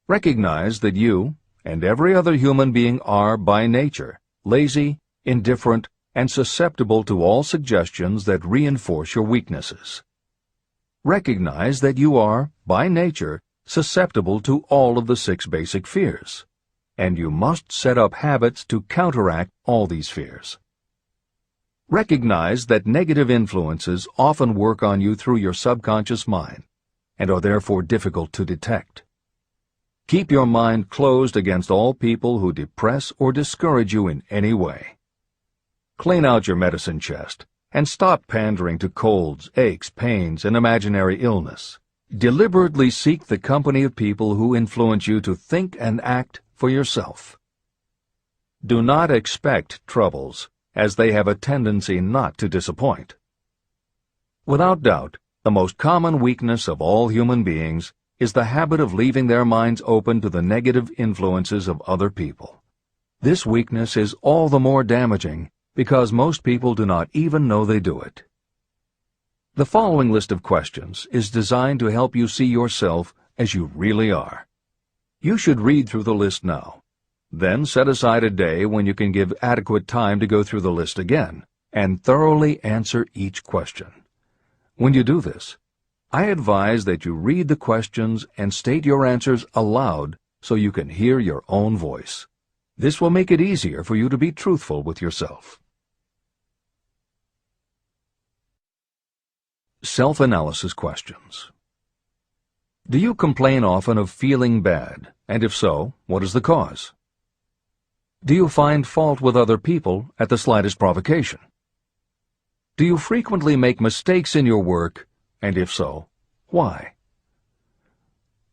Recognize that you and every other human being are, by nature, lazy, indifferent, and susceptible to all suggestions that reinforce your weaknesses. Recognize that you are, by nature, susceptible to all of the 6 basic fears, and you must set up habits to counteract all these fears. Recognize that negative influences often work on you through your subconscious mind, and are therefore difficult to detect. Keep your mind closed against all people who depress or discourage you in any way. Clean out your medicine chest, and stop pandering to colds, aches, pains, and imaginary illness. Deliberately seek the company of people who influence you to think and act for yourself. Do not expect troubles, as they have a tendency not to disappoint. Without doubt, the most common weakness of all human beings is the habit of leaving their minds open to the negative influences of other people. This weakness is all the more damaging because most people do not even know they do it. The following list of questions is designed to help you see yourself as you really are. You should read through the list now. Then set aside a day when you can give adequate time to go through the list again and thoroughly answer each question. When you do this, I advise that you read the questions and state your answers aloud so you can hear your own voice. This will make it easier for you to be truthful with yourself. Self-analysis questions. Do you complain often of feeling bad, and if so, what is the cause? Do you find fault with other people at the slightest provocation? Do you frequently make mistakes in your work, and if so, why?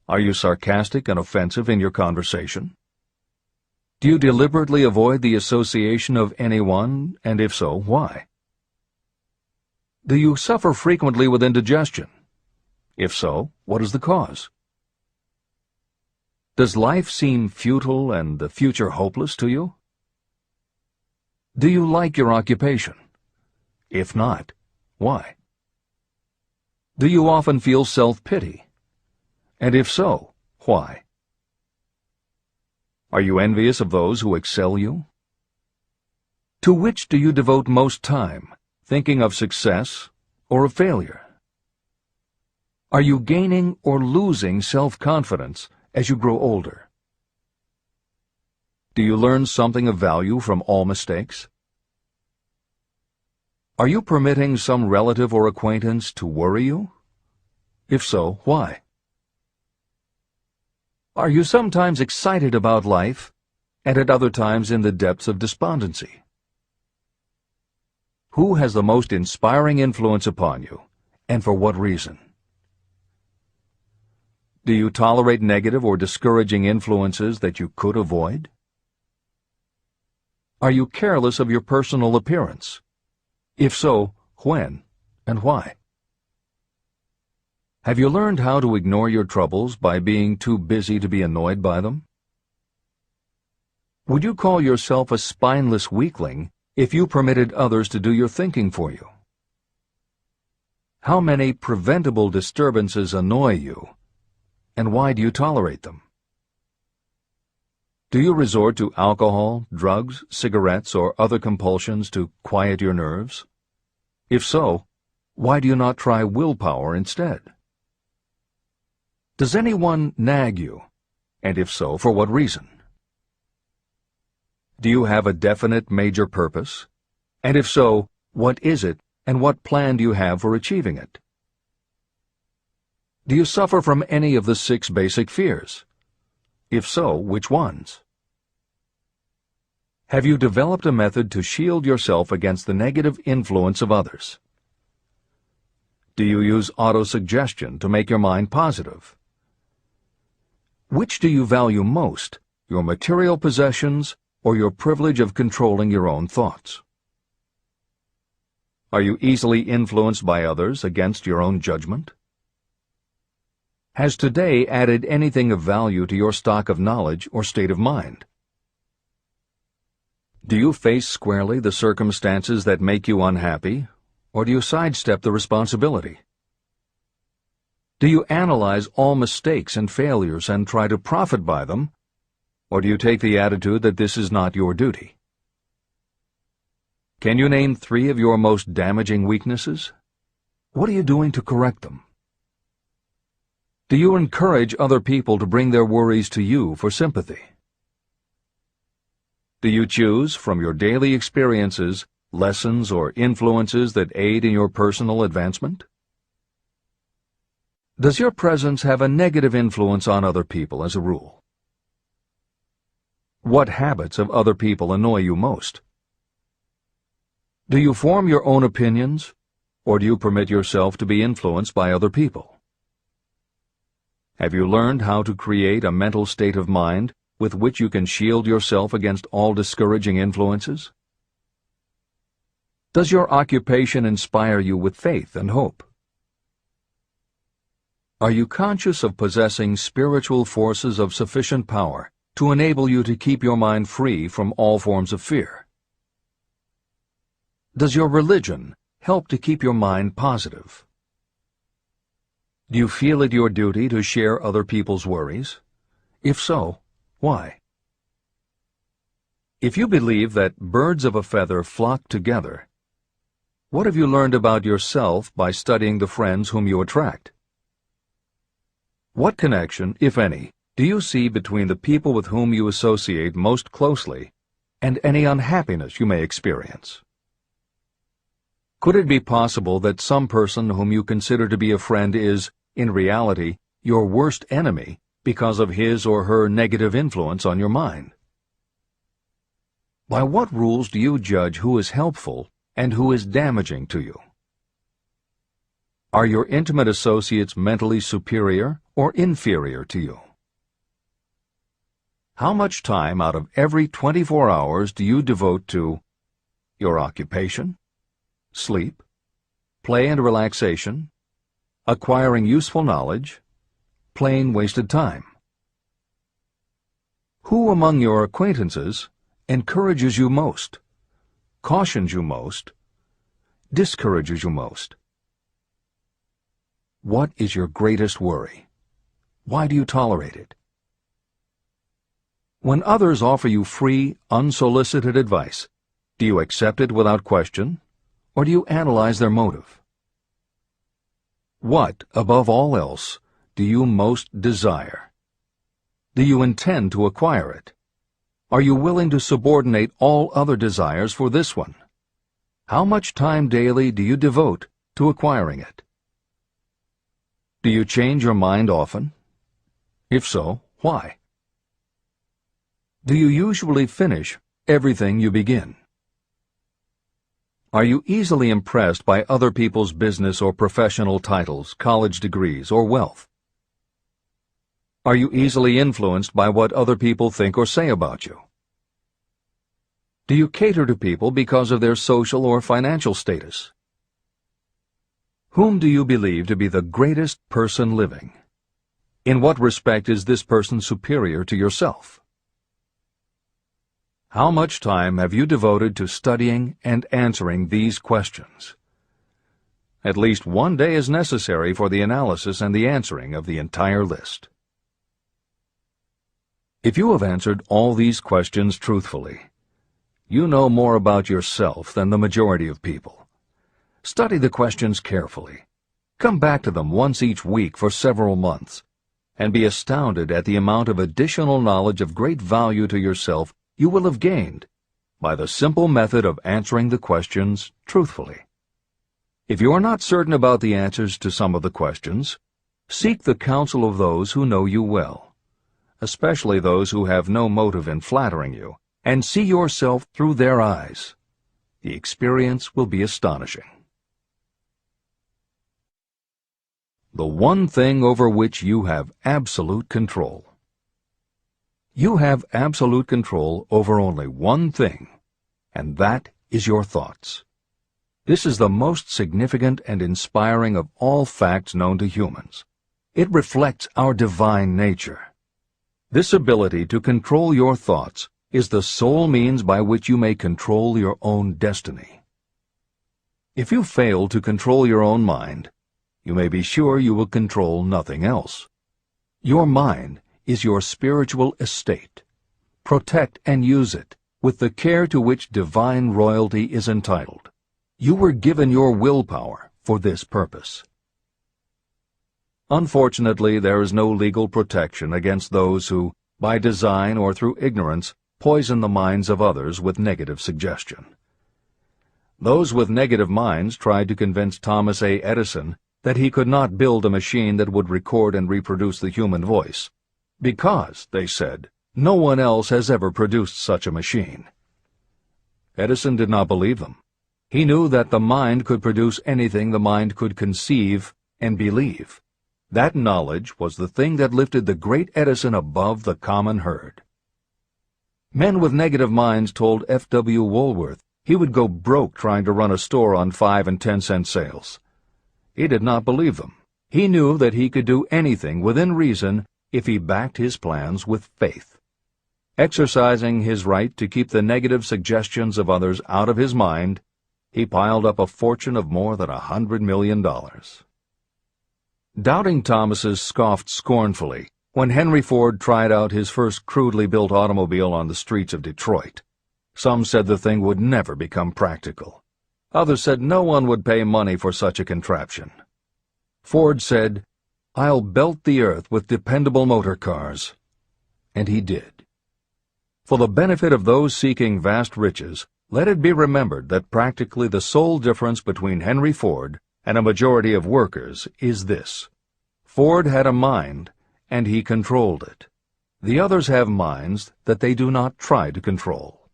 Are you sarcastic and offensive in your conversation? Do you deliberately avoid the association of anyone, and if so, why? Do you suffer frequently with indigestion? If so, what is the cause? Does life seem futile and the future hopeless to you? Do you like your occupation? If not, why? Do you often feel self-pity? And if so, why? Are you envious of those who excel you? To which do you devote most time, thinking of success or of failure? Are you gaining or losing self-confidence as you grow older? Do you learn something of value from all mistakes? Are you permitting some relative or acquaintance to worry you? If so, why? Are you sometimes excited about life, and at other times in the depths of despondency? Who has the most inspiring influence upon you, and for what reason? Do you tolerate negative or discouraging influences that you could avoid? Are you careless of your personal appearance? If so, when and why? Have you learned how to ignore your troubles by being too busy to be annoyed by them? Would you call yourself a spineless weakling if you permitted others to do your thinking for you? How many preventable disturbances annoy you, and why do you tolerate them? Do you resort to alcohol, drugs, cigarettes, or other compulsions to quiet your nerves? If so, why do you not try willpower instead? Does anyone nag you, and if so, for what reason? Do you have a definite major purpose? And if so, what is it, and what plan do you have for achieving it? Do you suffer from any of the 6 basic fears? If so, which ones? Have you developed a method to shield yourself against the negative influence of others? Do you use autosuggestion to make your mind positive? Which do you value most, your material possessions or your privilege of controlling your own thoughts? Are you easily influenced by others against your own judgment? Has today added anything of value to your stock of knowledge or state of mind? Do you face squarely the circumstances that make you unhappy, or do you sidestep the responsibility? Do you analyze all mistakes and failures and try to profit by them, or do you take the attitude that this is not your duty? Can you name 3 of your most damaging weaknesses? What are you doing to correct them? Do you encourage other people to bring their worries to you for sympathy? Do you choose, from your daily experiences, lessons or influences that aid in your personal advancement? Does your presence have a negative influence on other people as a rule? What habits of other people annoy you most? Do you form your own opinions, or do you permit yourself to be influenced by other people? Have you learned how to create a mental state of mind with which you can shield yourself against all discouraging influences? Does your occupation inspire you with faith and hope? Are you conscious of possessing spiritual forces of sufficient power to enable you to keep your mind free from all forms of fear? Does your religion help to keep your mind positive? Do you feel it your duty to share other people's worries? If so, why? If you believe that birds of a feather flock together, what have you learned about yourself by studying the friends whom you attract? What connection, if any, do you see between the people with whom you associate most closely and any unhappiness you may experience? Could it be possible that some person whom you consider to be a friend is, in reality, your worst enemy because of his or her negative influence on your mind? By what rules do you judge who is helpful and who is damaging to you? Are your intimate associates mentally superior or inferior to you? How much time out of every 24 hours do you devote to your occupation, sleep, play and relaxation, acquiring useful knowledge, plain wasted time? Who among your acquaintances encourages you most, cautions you most, discourages you most? What is your greatest worry? Why do you tolerate it? When others offer you free, unsolicited advice, do you accept it without question, or do you analyze their motive? What, above all else, do you most desire? Do you intend to acquire it? Are you willing to subordinate all other desires for this one? How much time daily do you devote to acquiring it? Do you change your mind often? If so, why? Do you usually finish everything you begin? Are you easily impressed by other people's business or professional titles, college degrees, or wealth? Are you easily influenced by what other people think or say about you? Do you cater to people because of their social or financial status? Whom do you believe to be the greatest person living? In what respect is this person superior to yourself? How much time have you devoted to studying and answering these questions? At least one day is necessary for the analysis and the answering of the entire list. If you have answered all these questions truthfully, you know more about yourself than the majority of people. Study the questions carefully. Come back to them once each week for several months, and be astounded at the amount of additional knowledge of great value to yourself you will have gained by the simple method of answering the questions truthfully. If you are not certain about the answers to some of the questions, seek the counsel of those who know you well, especially those who have no motive in flattering you, and see yourself through their eyes. The experience will be astonishing. The one thing over which you have absolute control. You have absolute control over only one thing, and that is your thoughts. This is the most significant and inspiring of all facts known to humans. It reflects our divine nature. This ability to control your thoughts is the sole means by which you may control your own destiny. If you fail to control your own mind, you may be sure you will control nothing else. Your mind is your spiritual estate. Protect and use it with the care to which divine royalty is entitled. You were given your willpower for this purpose. Unfortunately, there is no legal protection against those who, by design or through ignorance, poison the minds of others with negative suggestion. Those with negative minds tried to convince Thomas A. Edison that he could not build a machine that would record and reproduce the human voice, because, they said, no one else has ever produced such a machine. Edison did not believe them. He knew that the mind could produce anything the mind could conceive and believe. That knowledge was the thing that lifted the great Edison above the common herd. Men with negative minds told F.W. Woolworth he would go broke trying to run a store on 5 and 10-cent sales. He did not believe them. He knew that he could do anything within reason if he backed his plans with faith. Exercising his right to keep the negative suggestions of others out of his mind, he piled up a fortune of more than $100 million. Doubting Thomases scoffed scornfully when Henry Ford tried out his first crudely built automobile on the streets of Detroit. Some said the thing would never become practical. Others said no one would pay money for such a contraption. Ford said, "I'll belt the earth with dependable motor cars." And he did. For the benefit of those seeking vast riches, Let it be remembered that practically the sole difference between Henry Ford and a majority of workers is this: Ford had a mind, and he controlled it. The others have minds that they do not try to control.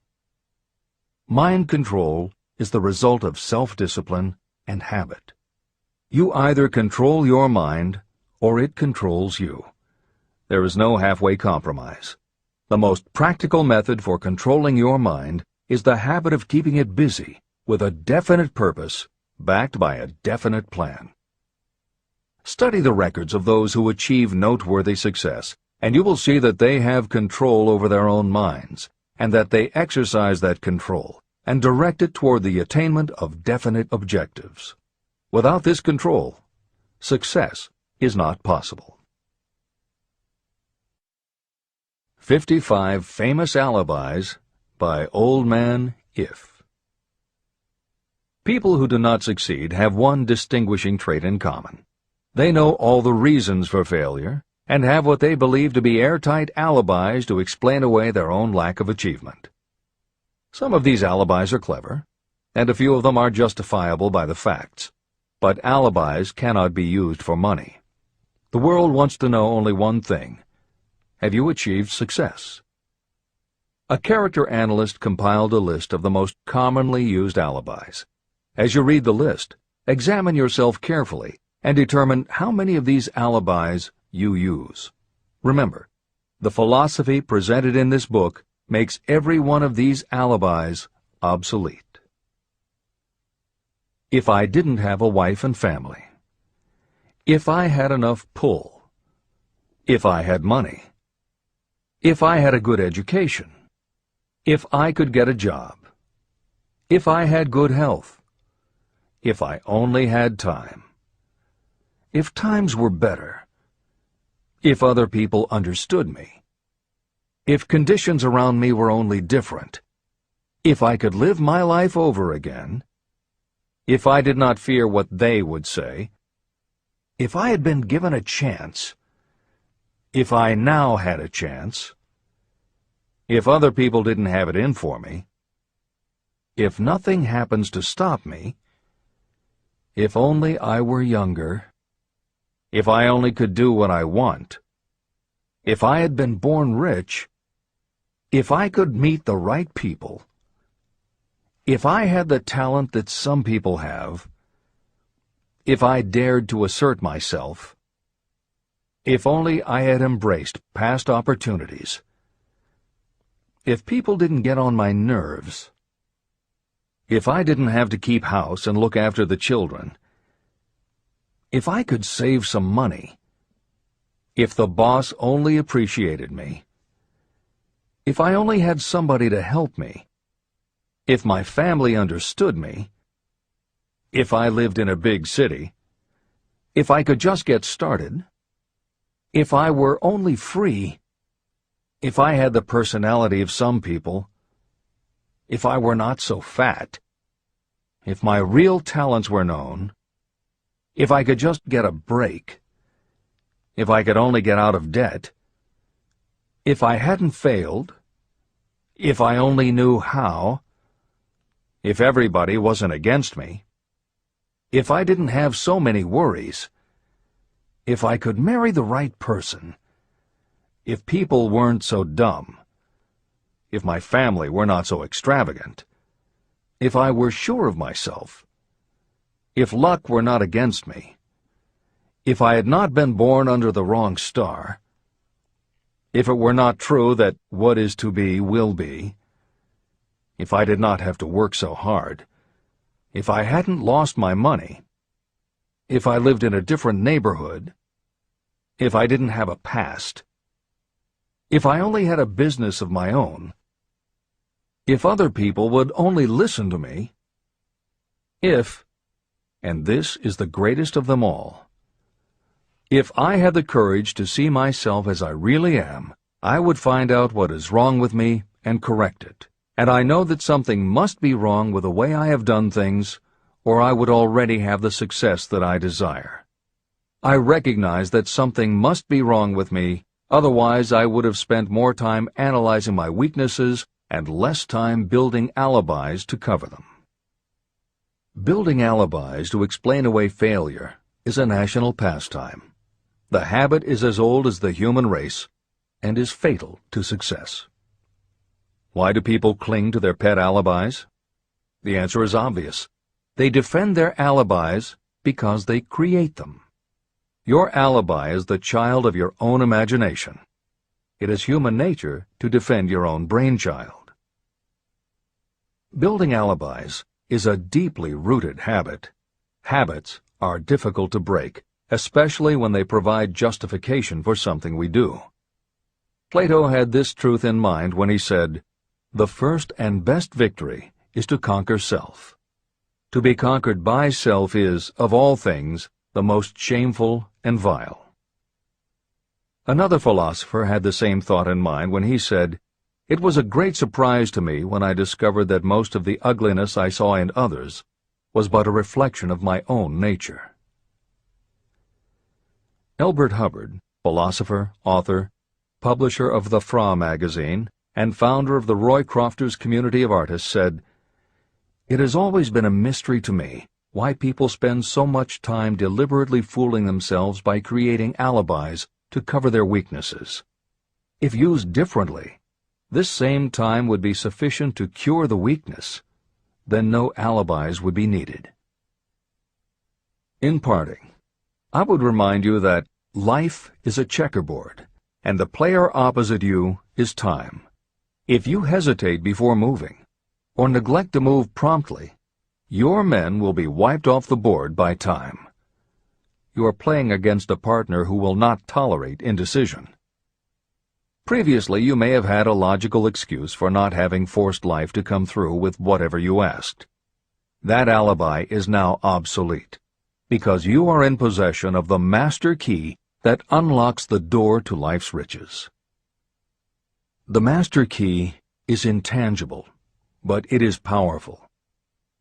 Mind control is the result of self-discipline and habit. You either control your mind, or it controls you. There is no halfway compromise. The most practical method for controlling your mind is the habit of keeping it busy with a definite purpose, backed by a definite plan. Study the records of those who achieve noteworthy success, and you will see that they have control over their own minds, and that they exercise that control and direct it toward the attainment of definite objectives. Without this control, success is not possible. 55 Famous Alibis by Old Man If. People who do not succeed have one distinguishing trait in common. They know all the reasons for failure and have what they believe to be airtight alibis to explain away their own lack of achievement. Some of these alibis are clever, and a few of them are justifiable by the facts, but alibis cannot be used for money. The world wants to know only one thing: have you achieved success? A character analyst compiled a list of the most commonly used alibis. As you read the list, examine yourself carefully and determine how many of these alibis you use. Remember, the philosophy presented in this book makes every one of these alibis obsolete. If I didn't have a wife and family. If I had enough pull. If I had money. If I had a good education. If I could get a job. If I had good health. If I only had time. If times were better. If other people understood me. If conditions around me were only different. If I could live my life over again. If I did not fear what they would say. If I had been given a chance. If I now had a chance. If other people didn't have it in for me. If nothing happens to stop me. If only I were younger. If I only could do what I want. If I had been born rich. If I could meet the right people. If I had the talent that some people have. If I dared to assert myself. If only I had embraced past opportunities. If people didn't get on my nerves. If I didn't have to keep house and look after the children. If I could save some money. If the boss only appreciated me. If I only had somebody to help me. If my family understood me. If I lived in a big city. If I could just get started. If I were only free. If I had the personality of some people. If I were not so fat. If my real talents were known. If I could just get a break. If I could only get out of debt. If I hadn't failed. If I only knew how. If everybody wasn't against me. If I didn't have so many worries. If I could marry the right person. If people weren't so dumb. If my family were not so extravagant. If I were sure of myself. If luck were not against me. If I had not been born under the wrong star. If it were not true that what is to be will be. If I did not have to work so hard. If I hadn't lost my money. If I lived in a different neighborhood. If I didn't have a past. If I only had a business of my own. If other people would only listen to me. If, and this is the greatest of them all, if I had the courage to see myself as I really am, I would find out what is wrong with me and correct it. And I know that something must be wrong with the way I have done things, or I would already have the success that I desire. I recognize that something must be wrong with me, otherwise I would have spent more time analyzing my weaknesses and less time building alibis to cover them. Building alibis to explain away failure is a national pastime. The habit is as old as the human race and is fatal to success. Why do people cling to their pet alibis? The answer is obvious. They defend their alibis because they create them. Your alibi is the child of your own imagination. It is human nature to defend your own brainchild. Building alibis is a deeply rooted habit. Habits are difficult to break, especially when they provide justification for something we do. Plato had this truth in mind when he said, "The first and best victory is to conquer self. To be conquered by self is, of all things, the most shameful and vile." Another philosopher had the same thought in mind when he said, "It was a great surprise to me when I discovered that most of the ugliness I saw in others was but a reflection of my own nature." Elbert Hubbard, philosopher, author, publisher of the Fra magazine, and founder of the Roycrofters Community of Artists, said, "It has always been a mystery to me why people spend so much time deliberately fooling themselves by creating alibis to cover their weaknesses. If used differently, this same time would be sufficient to cure the weakness. Then no alibis would be needed." In parting, I would remind you that life is a checkerboard, and the player opposite you is time. If you hesitate before moving, or neglect to move promptly, your men will be wiped off the board by time. You are playing against a partner who will not tolerate indecision. Previously, you may have had a logical excuse for not having forced life to come through with whatever you asked. That alibi is now obsolete, because you are in possession of the master key that unlocks the door to life's riches. The master key is intangible, but it is powerful.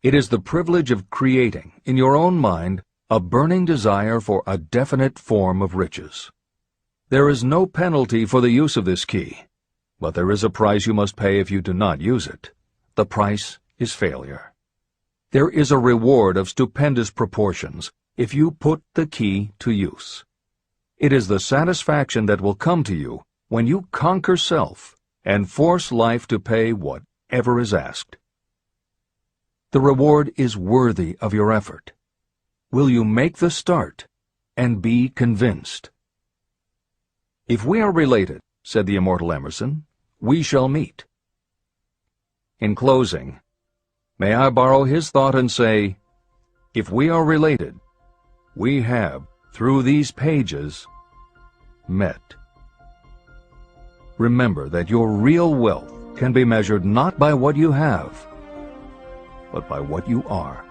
It is the privilege of creating, in your own mind, a burning desire for a definite form of riches. There is no penalty for the use of this key, but there is a price you must pay if you do not use it. The price is failure. There is a reward of stupendous proportions if you put the key to use. It is the satisfaction that will come to you when you conquer self and force life to pay whatever is asked. The reward is worthy of your effort. Will you make the start and be convinced? "If we are related," said the immortal Emerson, "we shall meet." In closing, may I borrow his thought and say, if we are related, we have, through these pages, met. Remember that your real wealth can be measured not by what you have, but by what you are.